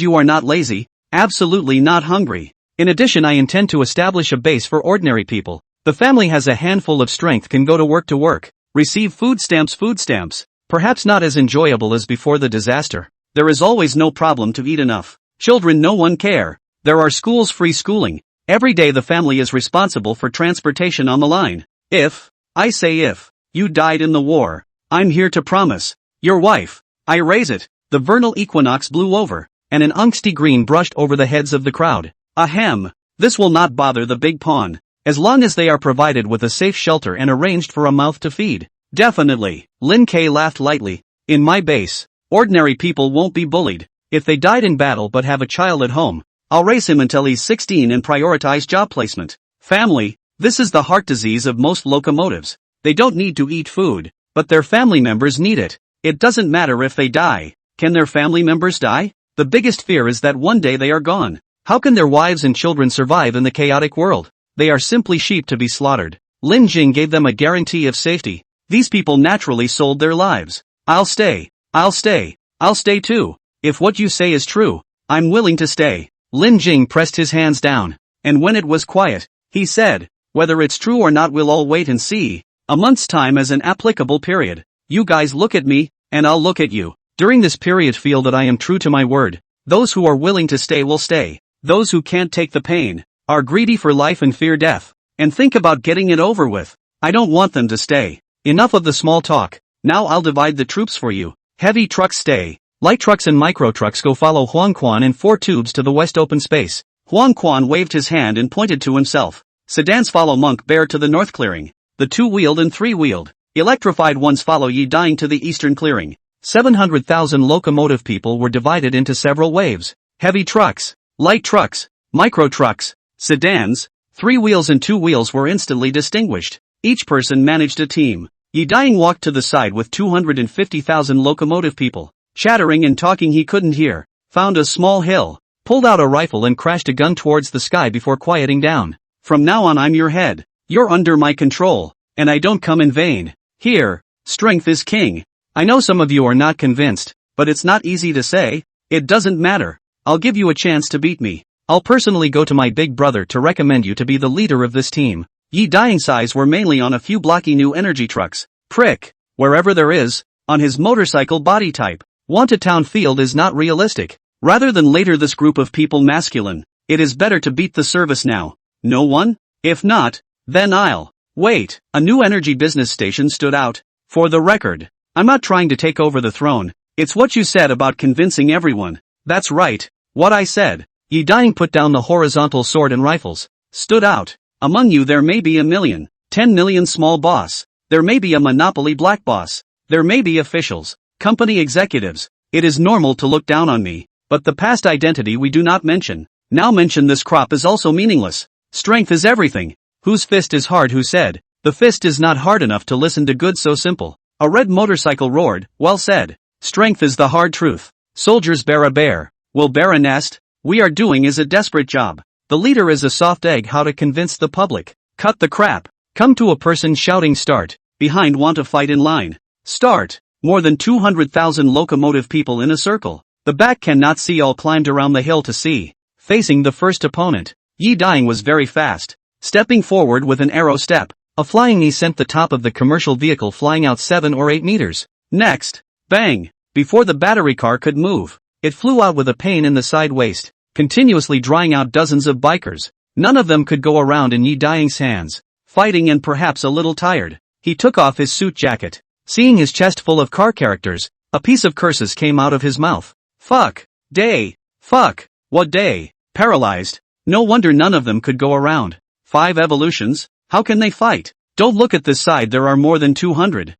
you are not lazy, absolutely not hungry. In addition, I intend to establish a base for ordinary people. The family has a handful of strength, can go to work. Receive food stamps. Perhaps not as enjoyable as before the disaster. There is always no problem to eat enough. Children no one care. There are schools, free schooling. Every day the family is responsible for transportation on the line. If, I say if, you died in the war, I'm here to promise your wife, I raise it. The vernal equinox blew over, and an angsty green brushed over the heads of the crowd. Ahem. This will not bother the big pawn, as long as they are provided with a safe shelter and arranged for a mouth to feed. Definitely. Lin K laughed lightly. In my base, ordinary people won't be bullied. If they died in battle but have a child at home, I'll raise him until he's 16 and prioritize job placement. Family, this is the heart disease of most locomotives. They don't need to eat food, but their family members need it. It doesn't matter if they die. Can their family members die? The biggest fear is that one day they are gone. How can their wives and children survive in the chaotic world? They are simply sheep to be slaughtered. Lin Jing gave them a guarantee of safety. These people naturally sold their lives. I'll stay. I'll stay. I'll stay too. If what you say is true, I'm willing to stay. Lin Jing pressed his hands down, and when it was quiet, he said, whether it's true or not we'll all wait and see. A month's time as an applicable period. You guys look at me, and I'll look at you. During this period feel that I am true to my word. Those who are willing to stay will stay. Those who can't take the pain, are greedy for life and fear death, and think about getting it over with. I don't want them to stay. Enough of the small talk. Now I'll divide the troops for you. Heavy trucks stay. Light trucks and micro trucks go follow Huang Quan in 4 tubes to the west open space. Huang Quan waved his hand and pointed to himself. Sedans follow Monk Bear to the north clearing. The 2-wheeled and 3-wheeled, electrified ones follow Yi Dying to the eastern clearing. 700,000 locomotive people were divided into several waves. Heavy trucks, light trucks, micro trucks, sedans, 3 wheels and 2 wheels were instantly distinguished. Each person managed a team. Yi Dying walked to the side with 250,000 locomotive people. Chattering and talking he couldn't hear, found a small hill, pulled out a rifle and crashed a gun towards the sky before quieting down. From now on I'm your head. You're under my control, and I don't come in vain. Here, strength is king. I know some of you are not convinced, but it's not easy to say. It doesn't matter. I'll give you a chance to beat me. I'll personally go to my big brother to recommend you to be the leader of this team. Yi Dying's eyes were mainly on a few blocky new energy trucks. Prick. Wherever there is, on his motorcycle body type. Wanted town field is not realistic. Rather than later this group of people masculine, it is better to beat the service now. No one? If not, then I'll. Wait, a new energy business station stood out. For the record, I'm not trying to take over the throne. It's what you said about convincing everyone. That's right, what I said. Yi Dying put down the horizontal sword and rifles. Stood out. Among you there may be 1 million, 10 million small boss. There may be a monopoly black boss. There may be officials, company executives. It is normal to look down on me, but the past identity we do not mention. Now mention this crop is also meaningless. Strength is everything. Whose fist is hard who said, the fist is not hard enough to listen to good so simple. A red motorcycle roared, well said. Strength is the hard truth. Soldiers bear a bear, will bear a nest. We are doing is a desperate job. The leader is a soft egg how to convince the public. Cut the crap. Come to a person shouting start. Behind want to fight in line. Start. More than 200,000 locomotive people in a circle. The back cannot see all climbed around the hill to see. Facing the first opponent. Yi Dying was very fast. Stepping forward with an arrow step. A flying knee sent the top of the commercial vehicle flying out 7 or 8 meters. Next. Bang. Before the battery car could move, it flew out with a pain in the side waist, continuously drying out dozens of bikers. None of them could go around in Yi Dying's hands. Fighting and perhaps a little tired, he took off his suit jacket. Seeing his chest full of car characters, a piece of curses came out of his mouth. Fuck. Day. Fuck. What day? Paralyzed. No wonder none of them could go around. 5 evolutions? How can they fight? Don't look at this side, there are more than 200,000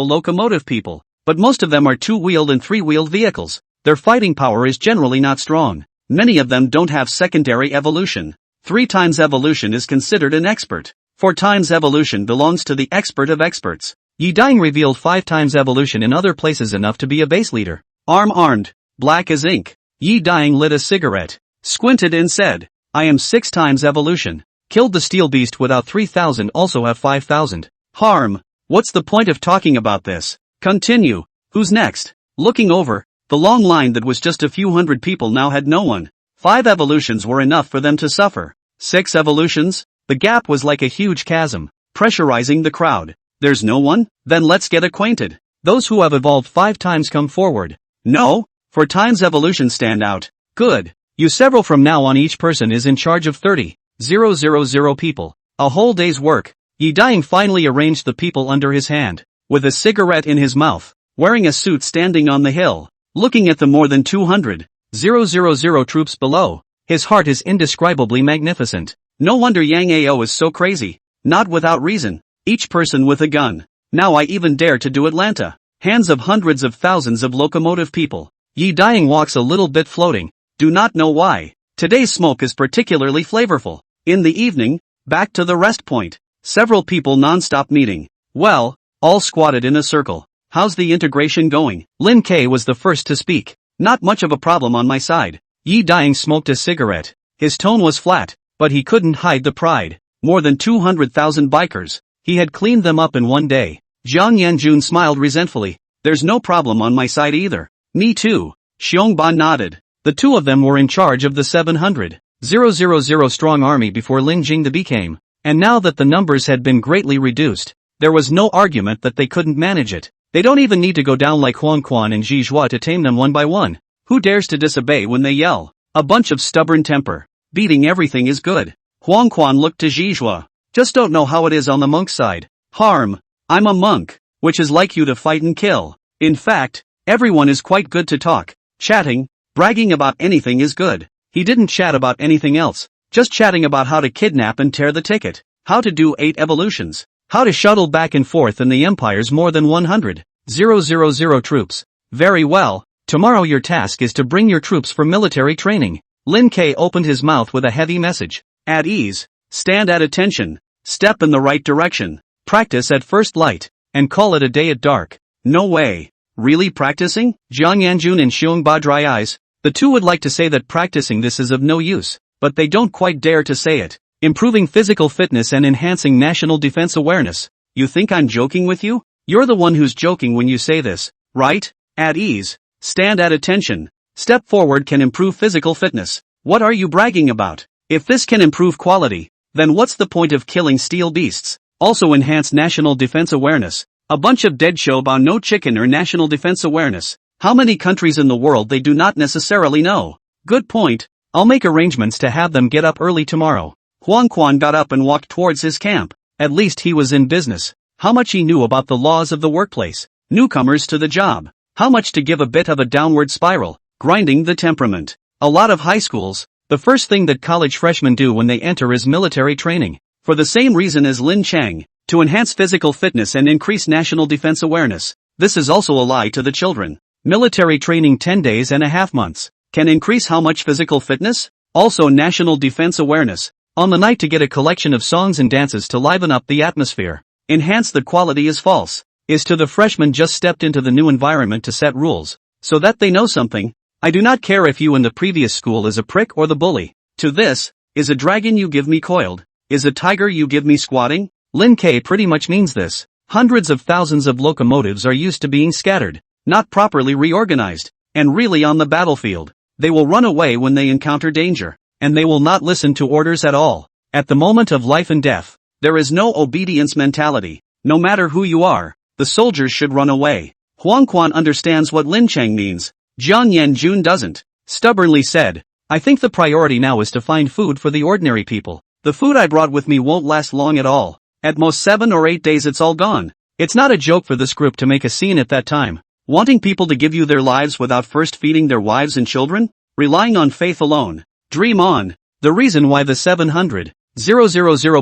locomotive people, but most of them are 2-wheeled and 3-wheeled vehicles. Their fighting power is generally not strong. Many of them don't have secondary evolution. 3 times evolution is considered an expert. 4 times evolution belongs to the expert of experts. Yi Dying revealed 5 times evolution in other places enough to be a base leader. Armed, black as ink. Yi Dying lit a cigarette, squinted and said, I am 6 times evolution. Killed the steel beast without 3,000 also have 5,000. Harm. What's the point of talking about this? Continue. Who's next? Looking over, the long line that was just a few hundred people now had no one. 5 evolutions were enough for them to suffer. 6 evolutions? The gap was like a huge chasm, pressurizing the crowd. There's no one? Then let's get acquainted. Those who have evolved 5 times come forward. No? 4 times evolution stand out. Good. You several from now on, each person is in charge of 30,000 people. A whole day's work. Yi Daying finally arranged the people under his hand, with a cigarette in his mouth, wearing a suit, standing on the hill, looking at the more than 200,000 troops below. His heart is indescribably magnificent. No wonder Yang Ao is so crazy. Not without reason. Each person with a gun. Now I even dare to do Atlanta. Hands of hundreds of thousands of locomotive people. Yi Daying walks a little bit floating. Do not know why. Today's smoke is particularly flavorful. In the evening, back to the rest point. Several people non-stop meeting. Well, all squatted in a circle. How's the integration going? Lin K was the first to speak. Not much of a problem on my side. Yi Daying smoked a cigarette. His tone was flat, but he couldn't hide the pride. More than 200,000 bikers. He had cleaned them up in one day. Jiang Yanjun smiled resentfully. There's no problem on my side either. Me too. Xiongba nodded. The two of them were in charge of the 700,000 strong army before Lin Jingde came. And now that the numbers had been greatly reduced, there was no argument that they couldn't manage it. They don't even need to go down like Huang Quan and Ji Zhua to tame them one by one. Who dares to disobey when they yell? A bunch of stubborn temper. Beating everything is good. Huang Quan looked to Ji Zhua. Just don't know how it is on the monk side. Harm. I'm a monk, which is like you to fight and kill. In fact, everyone is quite good to talk. Chatting, bragging about anything is good. He didn't chat about anything else. Just chatting about how to kidnap and tear the ticket. How to do 8 evolutions. How to shuttle back and forth in the Empire's more than 100,000 troops. Very well, tomorrow your task is to bring your troops for military training. Lin K opened his mouth with a heavy message. At ease. Stand at attention. Step in the right direction. Practice at first light. And call it a day at dark. No way. Really practicing? Jiang Yanjun and Xiongba dry eyes. The two would like to say that practicing this is of no use, but they don't quite dare to say it. Improving physical fitness and enhancing national defense awareness. You think I'm joking with you? You're the one who's joking when you say this, right? At ease. Stand at attention. Step forward can improve physical fitness. What are you bragging about? If this can improve quality, then what's the point of killing steel beasts? Also enhance national defense awareness. A bunch of dead show about no chicken or national defense awareness. How many countries in the world they do not necessarily know? Good point. I'll make arrangements to have them get up early tomorrow. Huang Quan got up and walked towards his camp. At least he was in business. How much he knew about the laws of the workplace. Newcomers to the job. How much to give a bit of a downward spiral. Grinding the temperament. A lot of high schools, the first thing that college freshmen do when they enter is military training. For the same reason as Lin Chang, to enhance physical fitness and increase national defense awareness. This is also a lie to the children. Military training 10 days and a half months. Can increase how much physical fitness? Also national defense awareness. On the night to get a collection of songs and dances to liven up the atmosphere. Enhance the quality is false. Is to the freshmen just stepped into the new environment to set rules. So that they know something. I do not care if you in the previous school is a prick or the bully. To this, is a dragon you give me coiled. Is a tiger you give me squatting? Lin K pretty much means this. Hundreds of thousands of locomotives are used to being scattered. Not properly reorganized. And really on the battlefield. They will run away when they encounter danger. And they will not listen to orders at all. At the moment of life and death, there is no obedience mentality. No matter who you are, the soldiers should run away. Huang Quan understands what Lin Chang means. Jiang Yanjun doesn't. Stubbornly said, I think the priority now is to find food for the ordinary people. The food I brought with me won't last long at all. At most 7 or 8 days it's all gone. It's not a joke for this group to make a scene at that time. Wanting people to give you their lives without first feeding their wives and children? Relying on faith alone. Dream on. The reason why the 700,000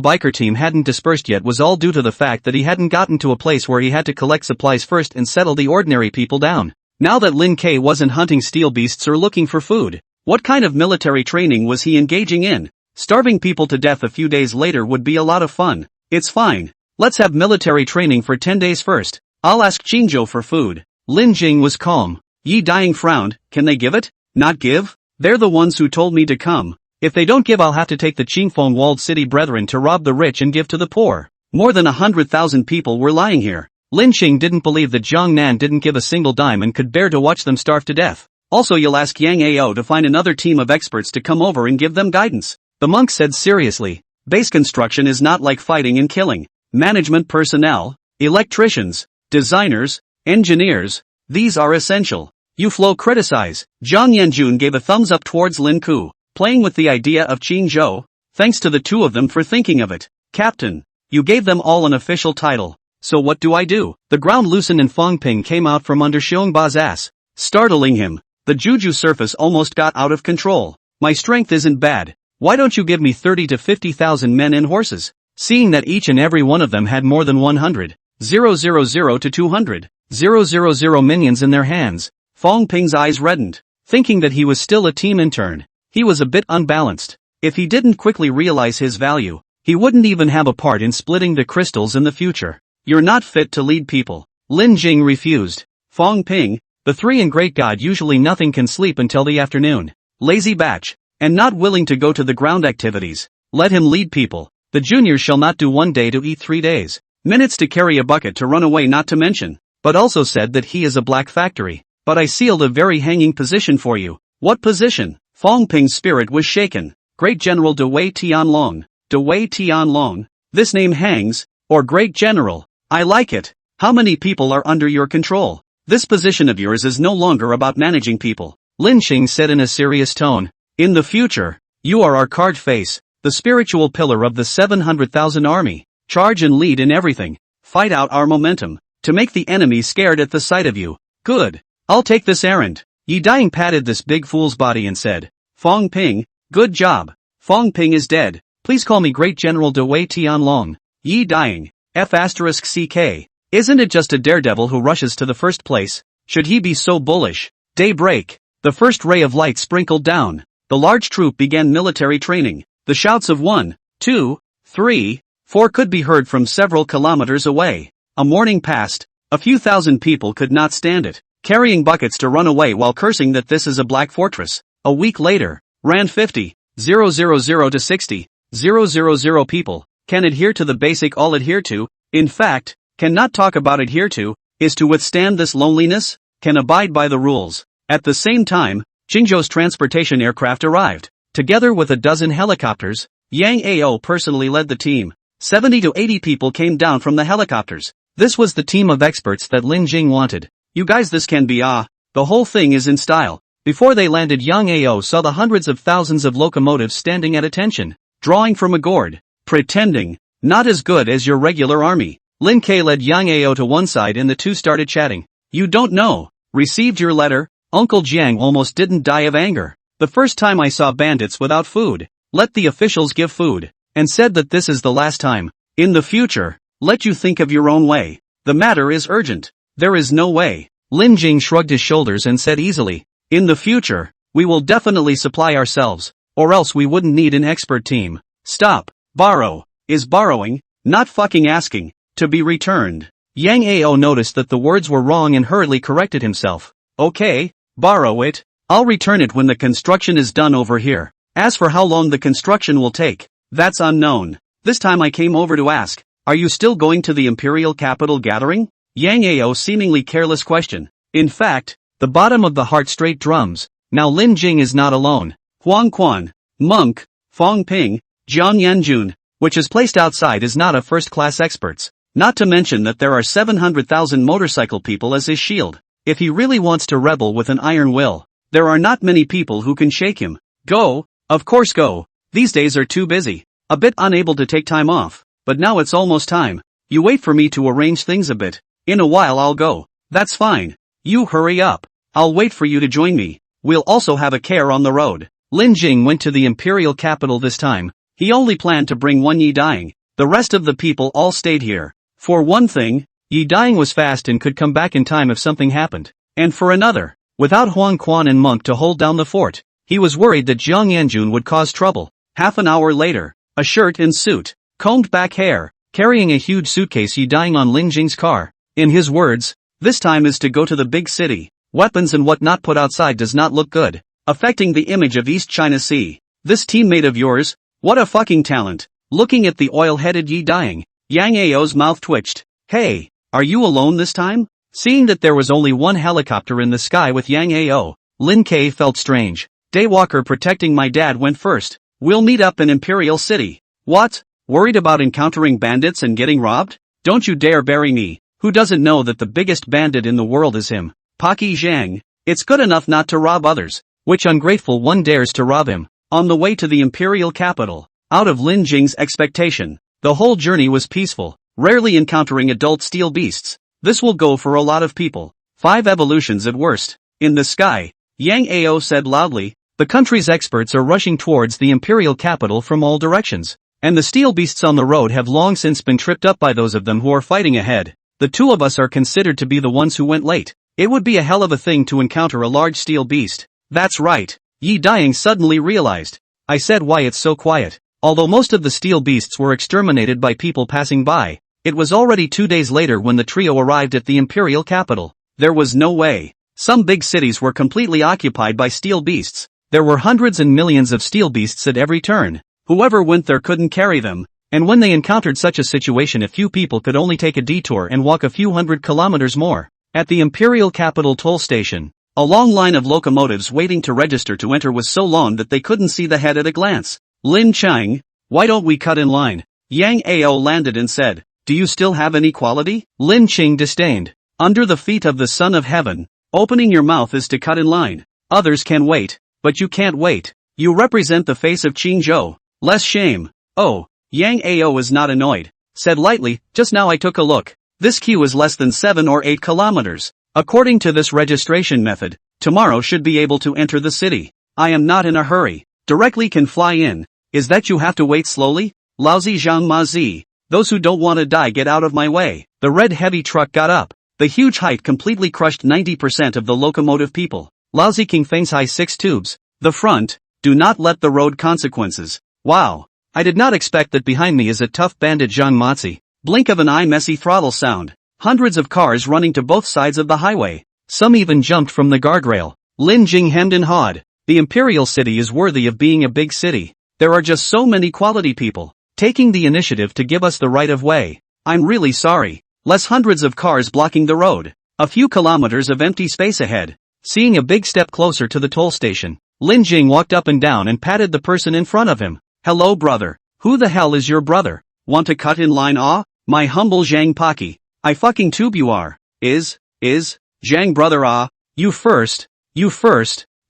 biker team hadn't dispersed yet was all due to the fact that he hadn't gotten to a place where he had to collect supplies first and settle the ordinary people down. Now that Lin K wasn't hunting steel beasts or looking for food, what kind of military training was he engaging in? Starving people to death a few days later would be a lot of fun. It's fine. Let's have military training for 10 days first. I'll ask Chingo for food. Lin Jing was calm. Yi Daying frowned. Can they give it? Not give? They're the ones who told me to come. If they don't give, I'll have to take the Qingfeng walled city brethren to rob the rich and give to the poor. More than 100,000 people were lying here. Lin Qing didn't believe that Jiang Nan didn't give a single dime and could bear to watch them starve to death. Also, you'll ask Yang Ao to find another team of experts to come over and give them guidance. The monk said seriously. Base construction is not like fighting and killing. Management personnel, electricians, designers, engineers, these are essential. You flow criticize. Jiang Yanjun gave a thumbs up towards Lin Ku, playing with the idea of Chingo. Thanks to the two of them for thinking of it. Captain, you gave them all an official title. So what do I do? The ground loosened and Fong Ping came out from under Xiongba's ass, startling him. The juju surface almost got out of control. My strength isn't bad. Why don't you give me 30 to 50,000 men and horses? Seeing that each and every one of them had more than 100, 000 to 200, 000 minions in their hands, Fong Ping's eyes reddened, thinking that he was still a team intern. He was a bit unbalanced. If he didn't quickly realize his value, he wouldn't even have a part in splitting the crystals in the future. You're not fit to lead people. Lin Jing refused. Fong Ping, the three and great god usually nothing can sleep until the afternoon. Lazy batch. And not willing to go to the ground activities. Let him lead people. The juniors shall not do 1 day to eat 3 days. Minutes to carry a bucket to run away not to mention. But also said that he is a black factory. But I sealed a very hanging position for you. What position? Fong Ping's spirit was shaken. Great General De Wei Tianlong. De Wei Tianlong. This name hangs. Or Great General. I like it. How many people are under your control? This position of yours is no longer about managing people. Lin Xing said in a serious tone. In the future, you are our card face, the spiritual pillar of the 700,000 army. Charge and lead in everything. Fight out our momentum, to make the enemy scared at the sight of you. Good. I'll take this errand. Yi Daying patted this big fool's body and said, Fong Ping, good job. Fong Ping is dead. Please call me Great General De Wei Tianlong. Yi Daying, F***CK. Isn't it just a daredevil who rushes to the first place? Should he be so bullish? Daybreak. The first ray of light sprinkled down. The large troop began military training. The shouts of 1, 2, 3, 4 could be heard from several kilometers away. A morning passed. A few thousand people could not stand it, carrying buckets to run away while cursing that this is a black fortress. A week later, ran 50, 000 to 60, 000 people, can adhere to the basic all adhere to, in fact, cannot talk about adhere to, is to withstand this loneliness, can abide by the rules. At the same time, Chingo's transportation aircraft arrived. Together with a dozen helicopters, Yang Ao personally led the team. 70 to 80 people came down from the helicopters. This was the team of experts that Lin Jing wanted. You guys, this can be the whole thing is in style. Before they landed, Yang Ao saw the hundreds of thousands of locomotives standing at attention, drawing from a gourd, pretending, not as good as your regular army. Lin K led Yang Ao to one side and the two started chatting. You don't know. Received your letter? Uncle Jiang almost didn't die of anger. The first time I saw bandits without food. Let the officials give food. And said that this is the last time. In the future, let you think of your own way. The matter is urgent. There is no way. Lin Jing shrugged his shoulders and said easily. In the future, we will definitely supply ourselves. Or else we wouldn't need an expert team. Stop. Borrow. Is borrowing, not fucking asking, to be returned. Yang Ao noticed that the words were wrong and hurriedly corrected himself. Okay. Borrow it. I'll return it when the construction is done over here. As for how long the construction will take, that's unknown. This time I came over to ask, are you still going to the imperial capital gathering? Yang Ao seemingly careless question. In fact, the bottom of the heart straight drums. Now Lin Jing is not alone. Huang Quan, Monk, Fong Ping, Jiang Yanjun, which is placed outside is not a first-class experts. Not to mention that there are 700,000 motorcycle people as his shield. If he really wants to rebel with an iron will, there are not many people who can shake him. Go, of course go. These days are too busy. A bit unable to take time off, but now it's almost time. You wait for me to arrange things a bit. In a while I'll go. That's fine. You hurry up. I'll wait for you to join me. We'll also have a care on the road. Lin Jing went to the imperial capital this time. He only planned to bring one Yi Daying. The rest of the people all stayed here. For one thing, Yi Daying was fast and could come back in time if something happened. And for another, without Huang Quan and Monk to hold down the fort, he was worried that Jiang Yanjun would cause trouble. Half an hour later, a shirt and suit, combed back hair, carrying a huge suitcase Yi Daying on Lin Jing's car. In his words, this time is to go to the big city. Weapons and what not put outside does not look good, affecting the image of East China Sea. This teammate of yours, what a fucking talent. Looking at the oil-headed Yi Daying, Yang Ao's mouth twitched. Hey, are you alone this time? Seeing that there was only one helicopter in the sky with Yang Ao, Lin K felt strange. Daywalker protecting my dad went first. We'll meet up in Imperial City. What? Worried about encountering bandits and getting robbed? Don't you dare bury me. Who doesn't know that the biggest bandit in the world is him? Paki Zhang. It's good enough not to rob others. Which ungrateful one dares to rob him? On the way to the imperial capital, out of Lin Jing's expectation, the whole journey was peaceful, rarely encountering adult steel beasts. This will go for a lot of people. 5 evolutions at worst. In the sky, Yang Ao said loudly, the country's experts are rushing towards the imperial capital from all directions. And the steel beasts on the road have long since been tripped up by those of them who are fighting ahead. The 2 of us are considered to be the ones who went late. It would be a hell of a thing to encounter a large steel beast. That's right. Yi Dying suddenly realized. I said why it's so quiet. Although most of the steel beasts were exterminated by people passing by, it was already 2 days later when the trio arrived at the imperial capital. There was no way. Some big cities were completely occupied by steel beasts. There were hundreds and millions of steel beasts at every turn. Whoever went there couldn't carry them, and when they encountered such a situation a few people could only take a detour and walk a few hundred kilometers more. At the imperial capital toll station, a long line of locomotives waiting to register to enter was so long that they couldn't see the head at a glance. Lin Chang, why don't we cut in line? Yang Ao landed and said, do you still have any quality? Lin Qing disdained. Under the feet of the Son of Heaven, opening your mouth is to cut in line. Others can wait, but you can't wait. You represent the face of Chingo. Less shame. Oh, Yang Ao is not annoyed. Said lightly, just now I took a look. This queue is less than 7 or 8 kilometers. According to this registration method, tomorrow should be able to enter the city. I am not in a hurry. Directly can fly in. Is that you have to wait slowly? Lousy Zhang Mazi. Those who don't want to die get out of my way. The red heavy truck got up. The huge height completely crushed 90% of the locomotive people. Lousy King Feng's high 6 tubes. The front, do not let the road consequences. Wow. I did not expect that behind me is a tough bandit Zhang Mazi. Blink of an eye messy throttle sound. Hundreds of cars running to both sides of the highway. Some even jumped from the guardrail. Lin Jing hemmed and hawed. The imperial city is worthy of being a big city. There are just so many quality people, taking the initiative to give us the right of way. I'm really sorry. Less hundreds of cars blocking the road. A few kilometers of empty space ahead. Seeing a big step closer to the toll station, Lin Jing walked up and down and patted the person in front of him. Hello brother. Who the hell is your brother? Want to cut in line? Ah? My humble Zhang Paki. I fucking tube you are. Is, Zhang brother ah? You first.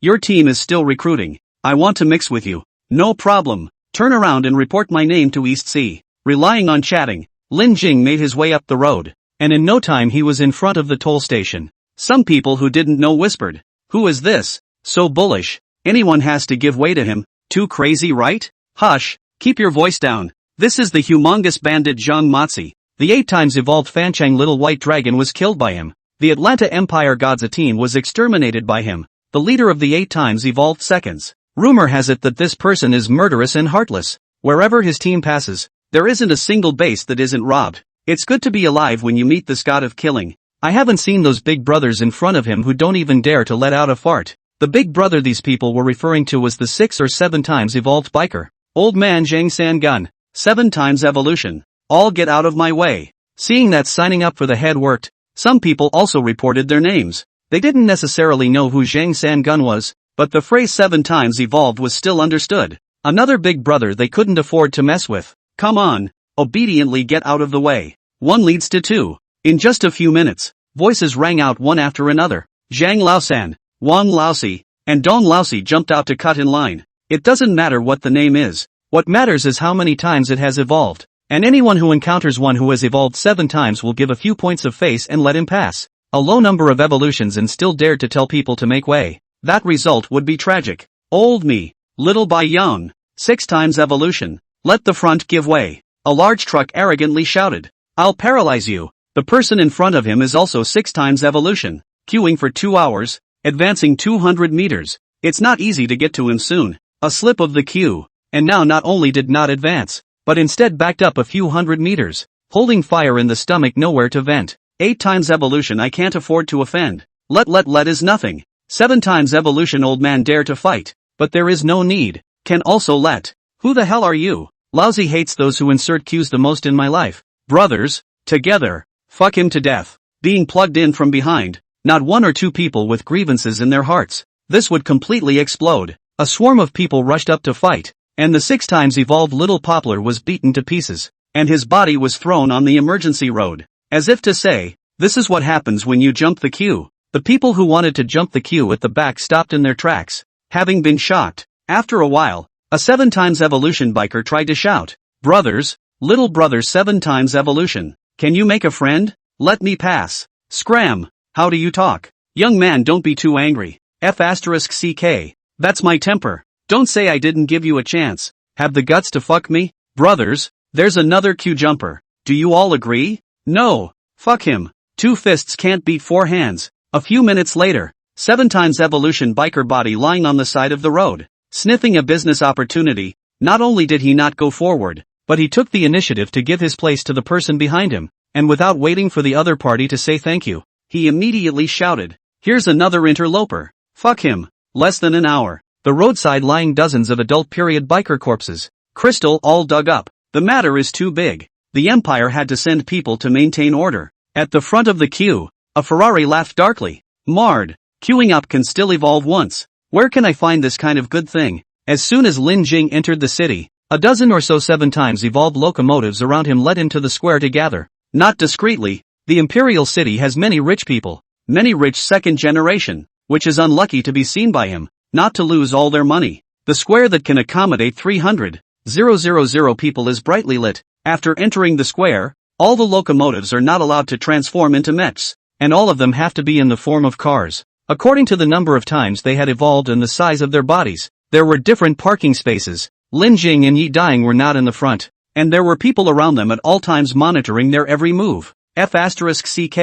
Your team is still recruiting. I want to mix with you. No problem. Turn around and report my name to East Sea. Relying on chatting, Lin Jing made his way up the road, and in no time he was in front of the toll station. Some people who didn't know whispered, who is this? So bullish. Anyone has to give way to him. Too crazy, right? Hush, keep your voice down. This is the humongous bandit Zhang Mazi. The 8 times evolved Fanchang little white dragon was killed by him. The Atlanta Empire God's team was exterminated by him. The leader of the 8 times evolved seconds. Rumor has it that this person is murderous and heartless. Wherever his team passes, there isn't a single base that isn't robbed. It's good to be alive when you meet this god of killing. I haven't seen those big brothers in front of him who don't even dare to let out a fart. The big brother these people were referring to was the 6 or 7 times evolved biker. Old man Zhang San Gun. 7 times evolution. All get out of my way. Seeing that signing up for the head worked, some people also reported their names. They didn't necessarily know who Zhang San Gun was, but the phrase 7 times evolved was still understood. Another big brother they couldn't afford to mess with. Come on, obediently get out of the way. 1 leads to 2. In just a few minutes, voices rang out one after another. Zhang Laosan, Wang Laosi, and Dong Laosi jumped out to cut in line. It doesn't matter what the name is. What matters is how many times it has evolved. And anyone who encounters one who has evolved 7 times will give a few points of face and let him pass. A low number of evolutions and still dared to tell people to make way. That result would be tragic. Old me, little by young. 6 times evolution. Let the front give way. A large truck arrogantly shouted. I'll paralyze you. The person in front of him is also 6 times evolution. Queuing for 2 hours, advancing 200 meters. It's not easy to get to him soon. A slip of the queue. And now not only did not advance, but instead backed up a few hundred meters, holding fire in the stomach, nowhere to vent. 8 times evolution. I can't afford to offend. Let is nothing. 7 times evolution. Old man dare to fight, but there is no need. Can also let. Who the hell are you? Lousy hates those who insert cues the most in my life. Brothers, together, fuck him to death. Being plugged in from behind, not 1 or 2 people with grievances in their hearts. This would completely explode. A swarm of people rushed up to fight, and the 6 times evolved little poplar was beaten to pieces, and his body was thrown on the emergency road. As if to say, this is what happens when you jump the queue. The people who wanted to jump the queue at the back stopped in their tracks, having been shocked. After a while, a 7 times evolution biker tried to shout, "Brothers, little brother 7 times evolution, can you make a friend? Let me pass." Scram, how do you talk? Young man, don't be too angry. F***ck. That's my temper. Don't say I didn't give you a chance. Have the guts to fuck me? Brothers, there's another queue jumper. Do you all agree? No. Fuck him. 2 fists can't beat 4 hands. A few minutes later, 7 times evolution biker body lying on the side of the road, sniffing a business opportunity. Not only did he not go forward, but he took the initiative to give his place to the person behind him, and without waiting for the other party to say thank you, he immediately shouted, "Here's another interloper. Fuck him." Less than an hour, the roadside lying dozens of adult period biker corpses, crystal all dug up. The matter is too big. The Empire had to send people to maintain order. At the front of the queue, a Ferrari laughed darkly. Marred. Queuing up can still evolve once. Where can I find this kind of good thing? As soon as Lin Jing entered the city, a dozen or so 7 times evolved locomotives around him led him to the square to gather. Not discreetly, the Imperial City has many rich people, many rich second generation, which is unlucky to be seen by him, not to lose all their money. The square that can accommodate 300,000 people is brightly lit. After entering the square, all the locomotives are not allowed to transform into mechs, and all of them have to be in the form of cars. According to the number of times they had evolved and the size of their bodies, there were different parking spaces. Lin Jing and Yi Daying were not in the front, and there were people around them at all times monitoring their every move. F***ck.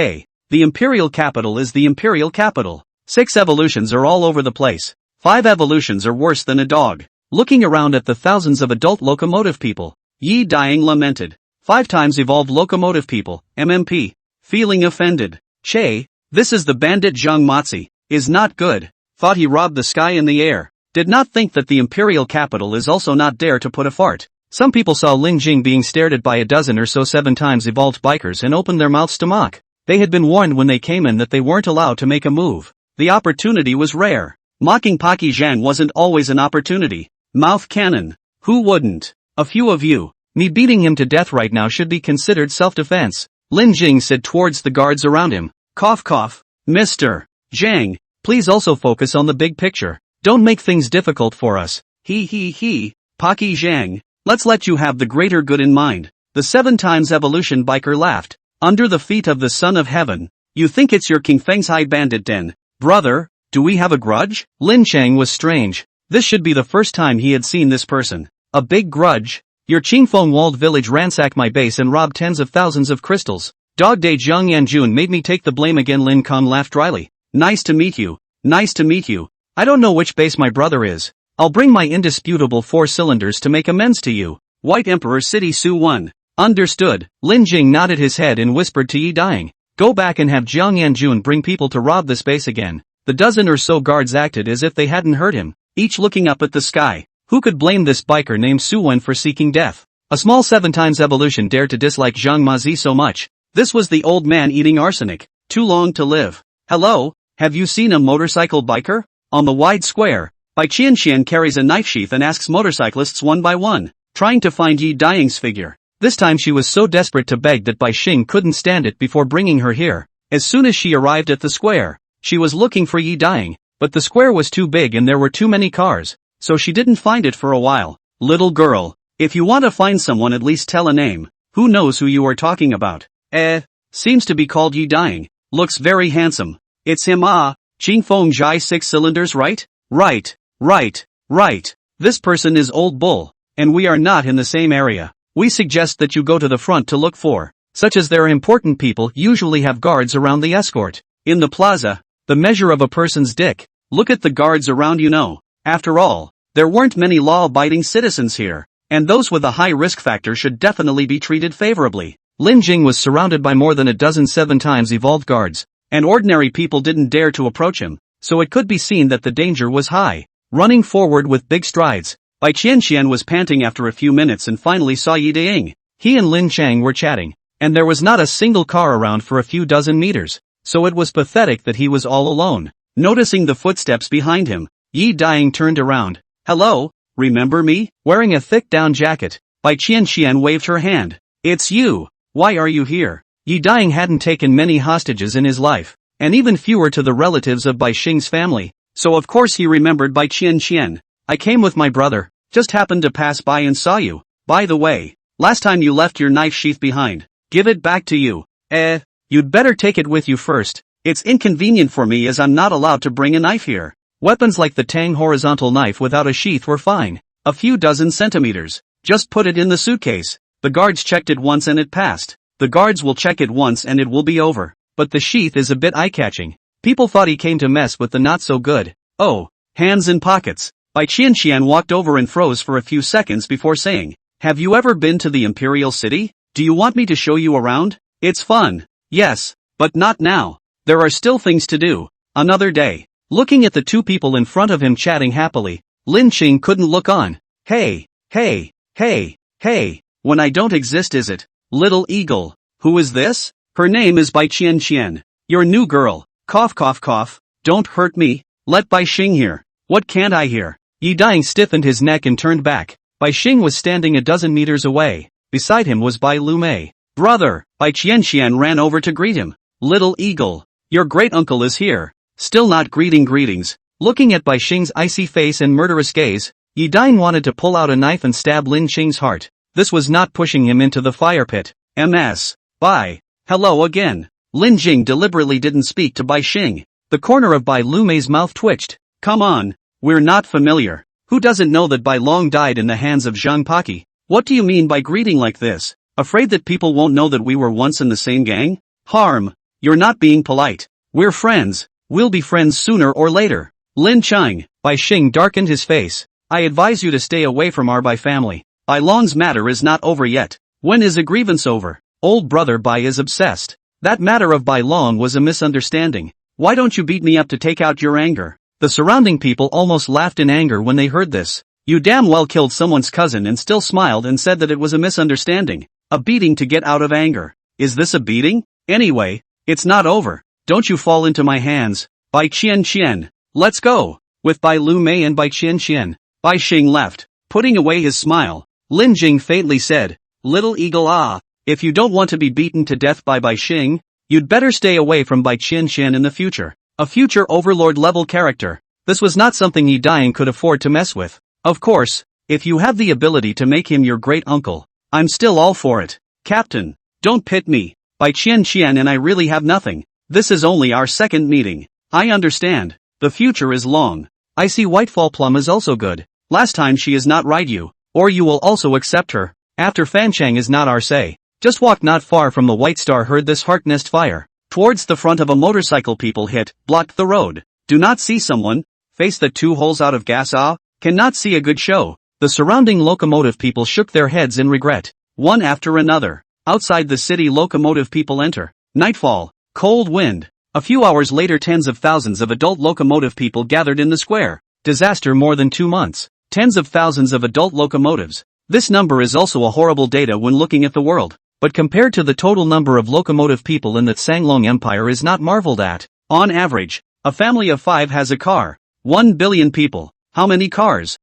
The Imperial capital is the Imperial capital. 6 evolutions are all over the place. 5 evolutions are worse than a dog. Looking around at the thousands of adult locomotive people, Yi Daying lamented. 5 times evolved locomotive people, MMP. Feeling offended. Che, this is the bandit Zhang Mozi, is not good. Thought he robbed the sky and the air. Did not think that the Imperial capital is also not dare to put a fart. Some people saw Lin Jing being stared at by a dozen or so 7 times evolved bikers and opened their mouths to mock. They had been warned when they came in that they weren't allowed to make a move. The opportunity was rare. Mocking Paki Zhang wasn't always an opportunity. Mouth cannon. Who wouldn't? A few of you. Me beating him to death right now should be considered self-defense. Lin Jing said towards the guards around him. Cough cough. Mr. Zhang, please also focus on the big picture. Don't make things difficult for us. He. Paki Zhang, let's let you have the greater good in mind. The 7 times evolution biker laughed. Under the feet of the Son of Heaven. You think it's your King Feng's high bandit den. Brother, do we have a grudge? Lin Chang was strange. This should be the first time he had seen this person. A big grudge? Your Qingfeng walled village ransacked my base and robbed tens of thousands of crystals. Dog Day Jiang Yanjun made me take the blame again. Lin Kong laughed dryly. Nice to meet you. Nice to meet you. I don't know which base my brother is. I'll bring my indisputable 4 cylinders to make amends to you. White Emperor City Su 1. Understood. Lin Jing nodded his head and whispered to Yi Daying. Go back and have Jiang Yanjun bring people to rob this base again. The dozen or so guards acted as if they hadn't heard him, each looking up at the sky. Who could blame this biker named Su Wen for seeking death? A small 7 times evolution dared to dislike Zhang Mazi so much. This was the old man eating arsenic. Too long to live. Hello, have you seen a motorcycle biker? On the wide square, Bai Qianxian carries a knife sheath and asks motorcyclists one by one, trying to find Yi Daying's figure. This time she was so desperate to beg that Bai Xing couldn't stand it before bringing her here. As soon as she arrived at the square, she was looking for Yi Daying, but the square was too big and there were too many cars, so she didn't find it for a while. Little girl, if you want to find someone at least tell a name. Who knows who you are talking about? Seems to be called Yi Daying. Looks very handsome. It's him. Qingfeng Jai 6 cylinders, right? Right. This person is Old Bull, and we are not in the same area. We suggest that you go to the front to look for, such as there are important people usually have guards around the escort. In the plaza, the measure of a person's dick. Look at the guards around, you know. After all, there weren't many law-abiding citizens here, and those with a high risk factor should definitely be treated favorably. Lin Jing was surrounded by more than a dozen 7 times evolved guards, and ordinary people didn't dare to approach him, so it could be seen that the danger was high. Running forward with big strides, Bai Qianxian was panting after a few minutes and finally saw Yi Daying. He and Lin Chang were chatting, and there was not a single car around for a few dozen meters, so it was pathetic that he was all alone. Noticing the footsteps behind him, Yi Daying turned around. Hello, remember me? Wearing a thick down jacket, Bai Qianxian waved her hand. It's you. Why are you here? Yi Daying hadn't taken many hostages in his life, and even fewer to the relatives of Bai Xing's family, so of course he remembered Bai Qian. I came with my brother, just happened to pass by and saw you. By the way, last time you left your knife sheath behind. Give it back to you. You'd better take it with you first. It's inconvenient for me as I'm not allowed to bring a knife here. Weapons like the Tang horizontal knife without a sheath were fine. A few dozen centimeters. Just put it in the suitcase. The guards checked it once and it passed. The guards will check it once and it will be over. But the sheath is a bit eye-catching. People thought he came to mess with the not so good. Oh, hands in pockets. Bai Qian walked over and froze for a few seconds before saying, have you ever been to the Imperial City? Do you want me to show you around? It's fun. Yes, but not now. There are still things to do. Another day. Looking at the two people in front of him chatting happily, Lin Qing couldn't look on. Hey, when I don't exist is it? Little Eagle. Who is this? Her name is Bai Qian. Your new girl. Cough. Don't hurt me. Let Bai Xing hear. What can't I hear? Yi Ding stiffened his neck and turned back. Bai Xing was standing a dozen meters away. Beside him was Bai Lu Mei. Brother, Bai Qian ran over to greet him. Little Eagle. Your great uncle is here. Still not greetings. Looking at Bai Xing's icy face and murderous gaze, Yi Ding wanted to pull out a knife and stab Lin Qing's heart. This was not pushing him into the fire pit. Bai. Hello again. Lin Jing deliberately didn't speak to Bai Xing. The corner of Bai Lu Mei's mouth twitched. Come on. We're not familiar. Who doesn't know that Bai Long died in the hands of Zhang Paki? What do you mean by greeting like this? Afraid that people won't know that we were once in the same gang? Harm. You're not being polite. We're friends. We'll be friends sooner or later. Lin Qing. Bai Xing darkened his face. I advise you to stay away from our Bai family. Bai Long's matter is not over yet. When is a grievance over? Old brother Bai is obsessed. That matter of Bai Long was a misunderstanding. Why don't you beat me up to take out your anger? The surrounding people almost laughed in anger when they heard this. You damn well killed someone's cousin and still smiled and said that it was a misunderstanding. A beating to get out of anger. Is this a beating? Anyway, it's not over. Don't you fall into my hands. Bai Qian. Let's go. With Bai Lu Mei and Bai Qian. Bai Xing left. Putting away his smile, Lin Jing faintly said, Little Eagle if you don't want to be beaten to death by Bai Xing, you'd better stay away from Bai Qian in the future. A future overlord level character. This was not something Yi Ding could afford to mess with. Of course, if you have the ability to make him your great uncle, I'm still all for it. Captain, don't pit me. Bai Qian and I really have nothing. This is only our second meeting. I understand. The future is long. I see Whitefall Plum is also good. Last time she is not right you, or you will also accept her. After Fanchang is not our say. Just walk not far from the White Star heard this heart nest fire. Towards the front of a motorcycle people hit, blocked the road. Do not see someone. Face the 2 holes out of gas cannot see a good show. The surrounding locomotive people shook their heads in regret. One after another. Outside the city locomotive people enter. Nightfall. Cold wind. A few hours later tens of thousands of adult locomotive people gathered in the square. Disaster more than 2 months. Tens of thousands of adult locomotives. This number is also a horrible data when looking at the world. But compared to the total number of locomotive people in the Sanglong Empire is not marveled at. On average, a family of 5 has a car. 1 billion people. How many cars?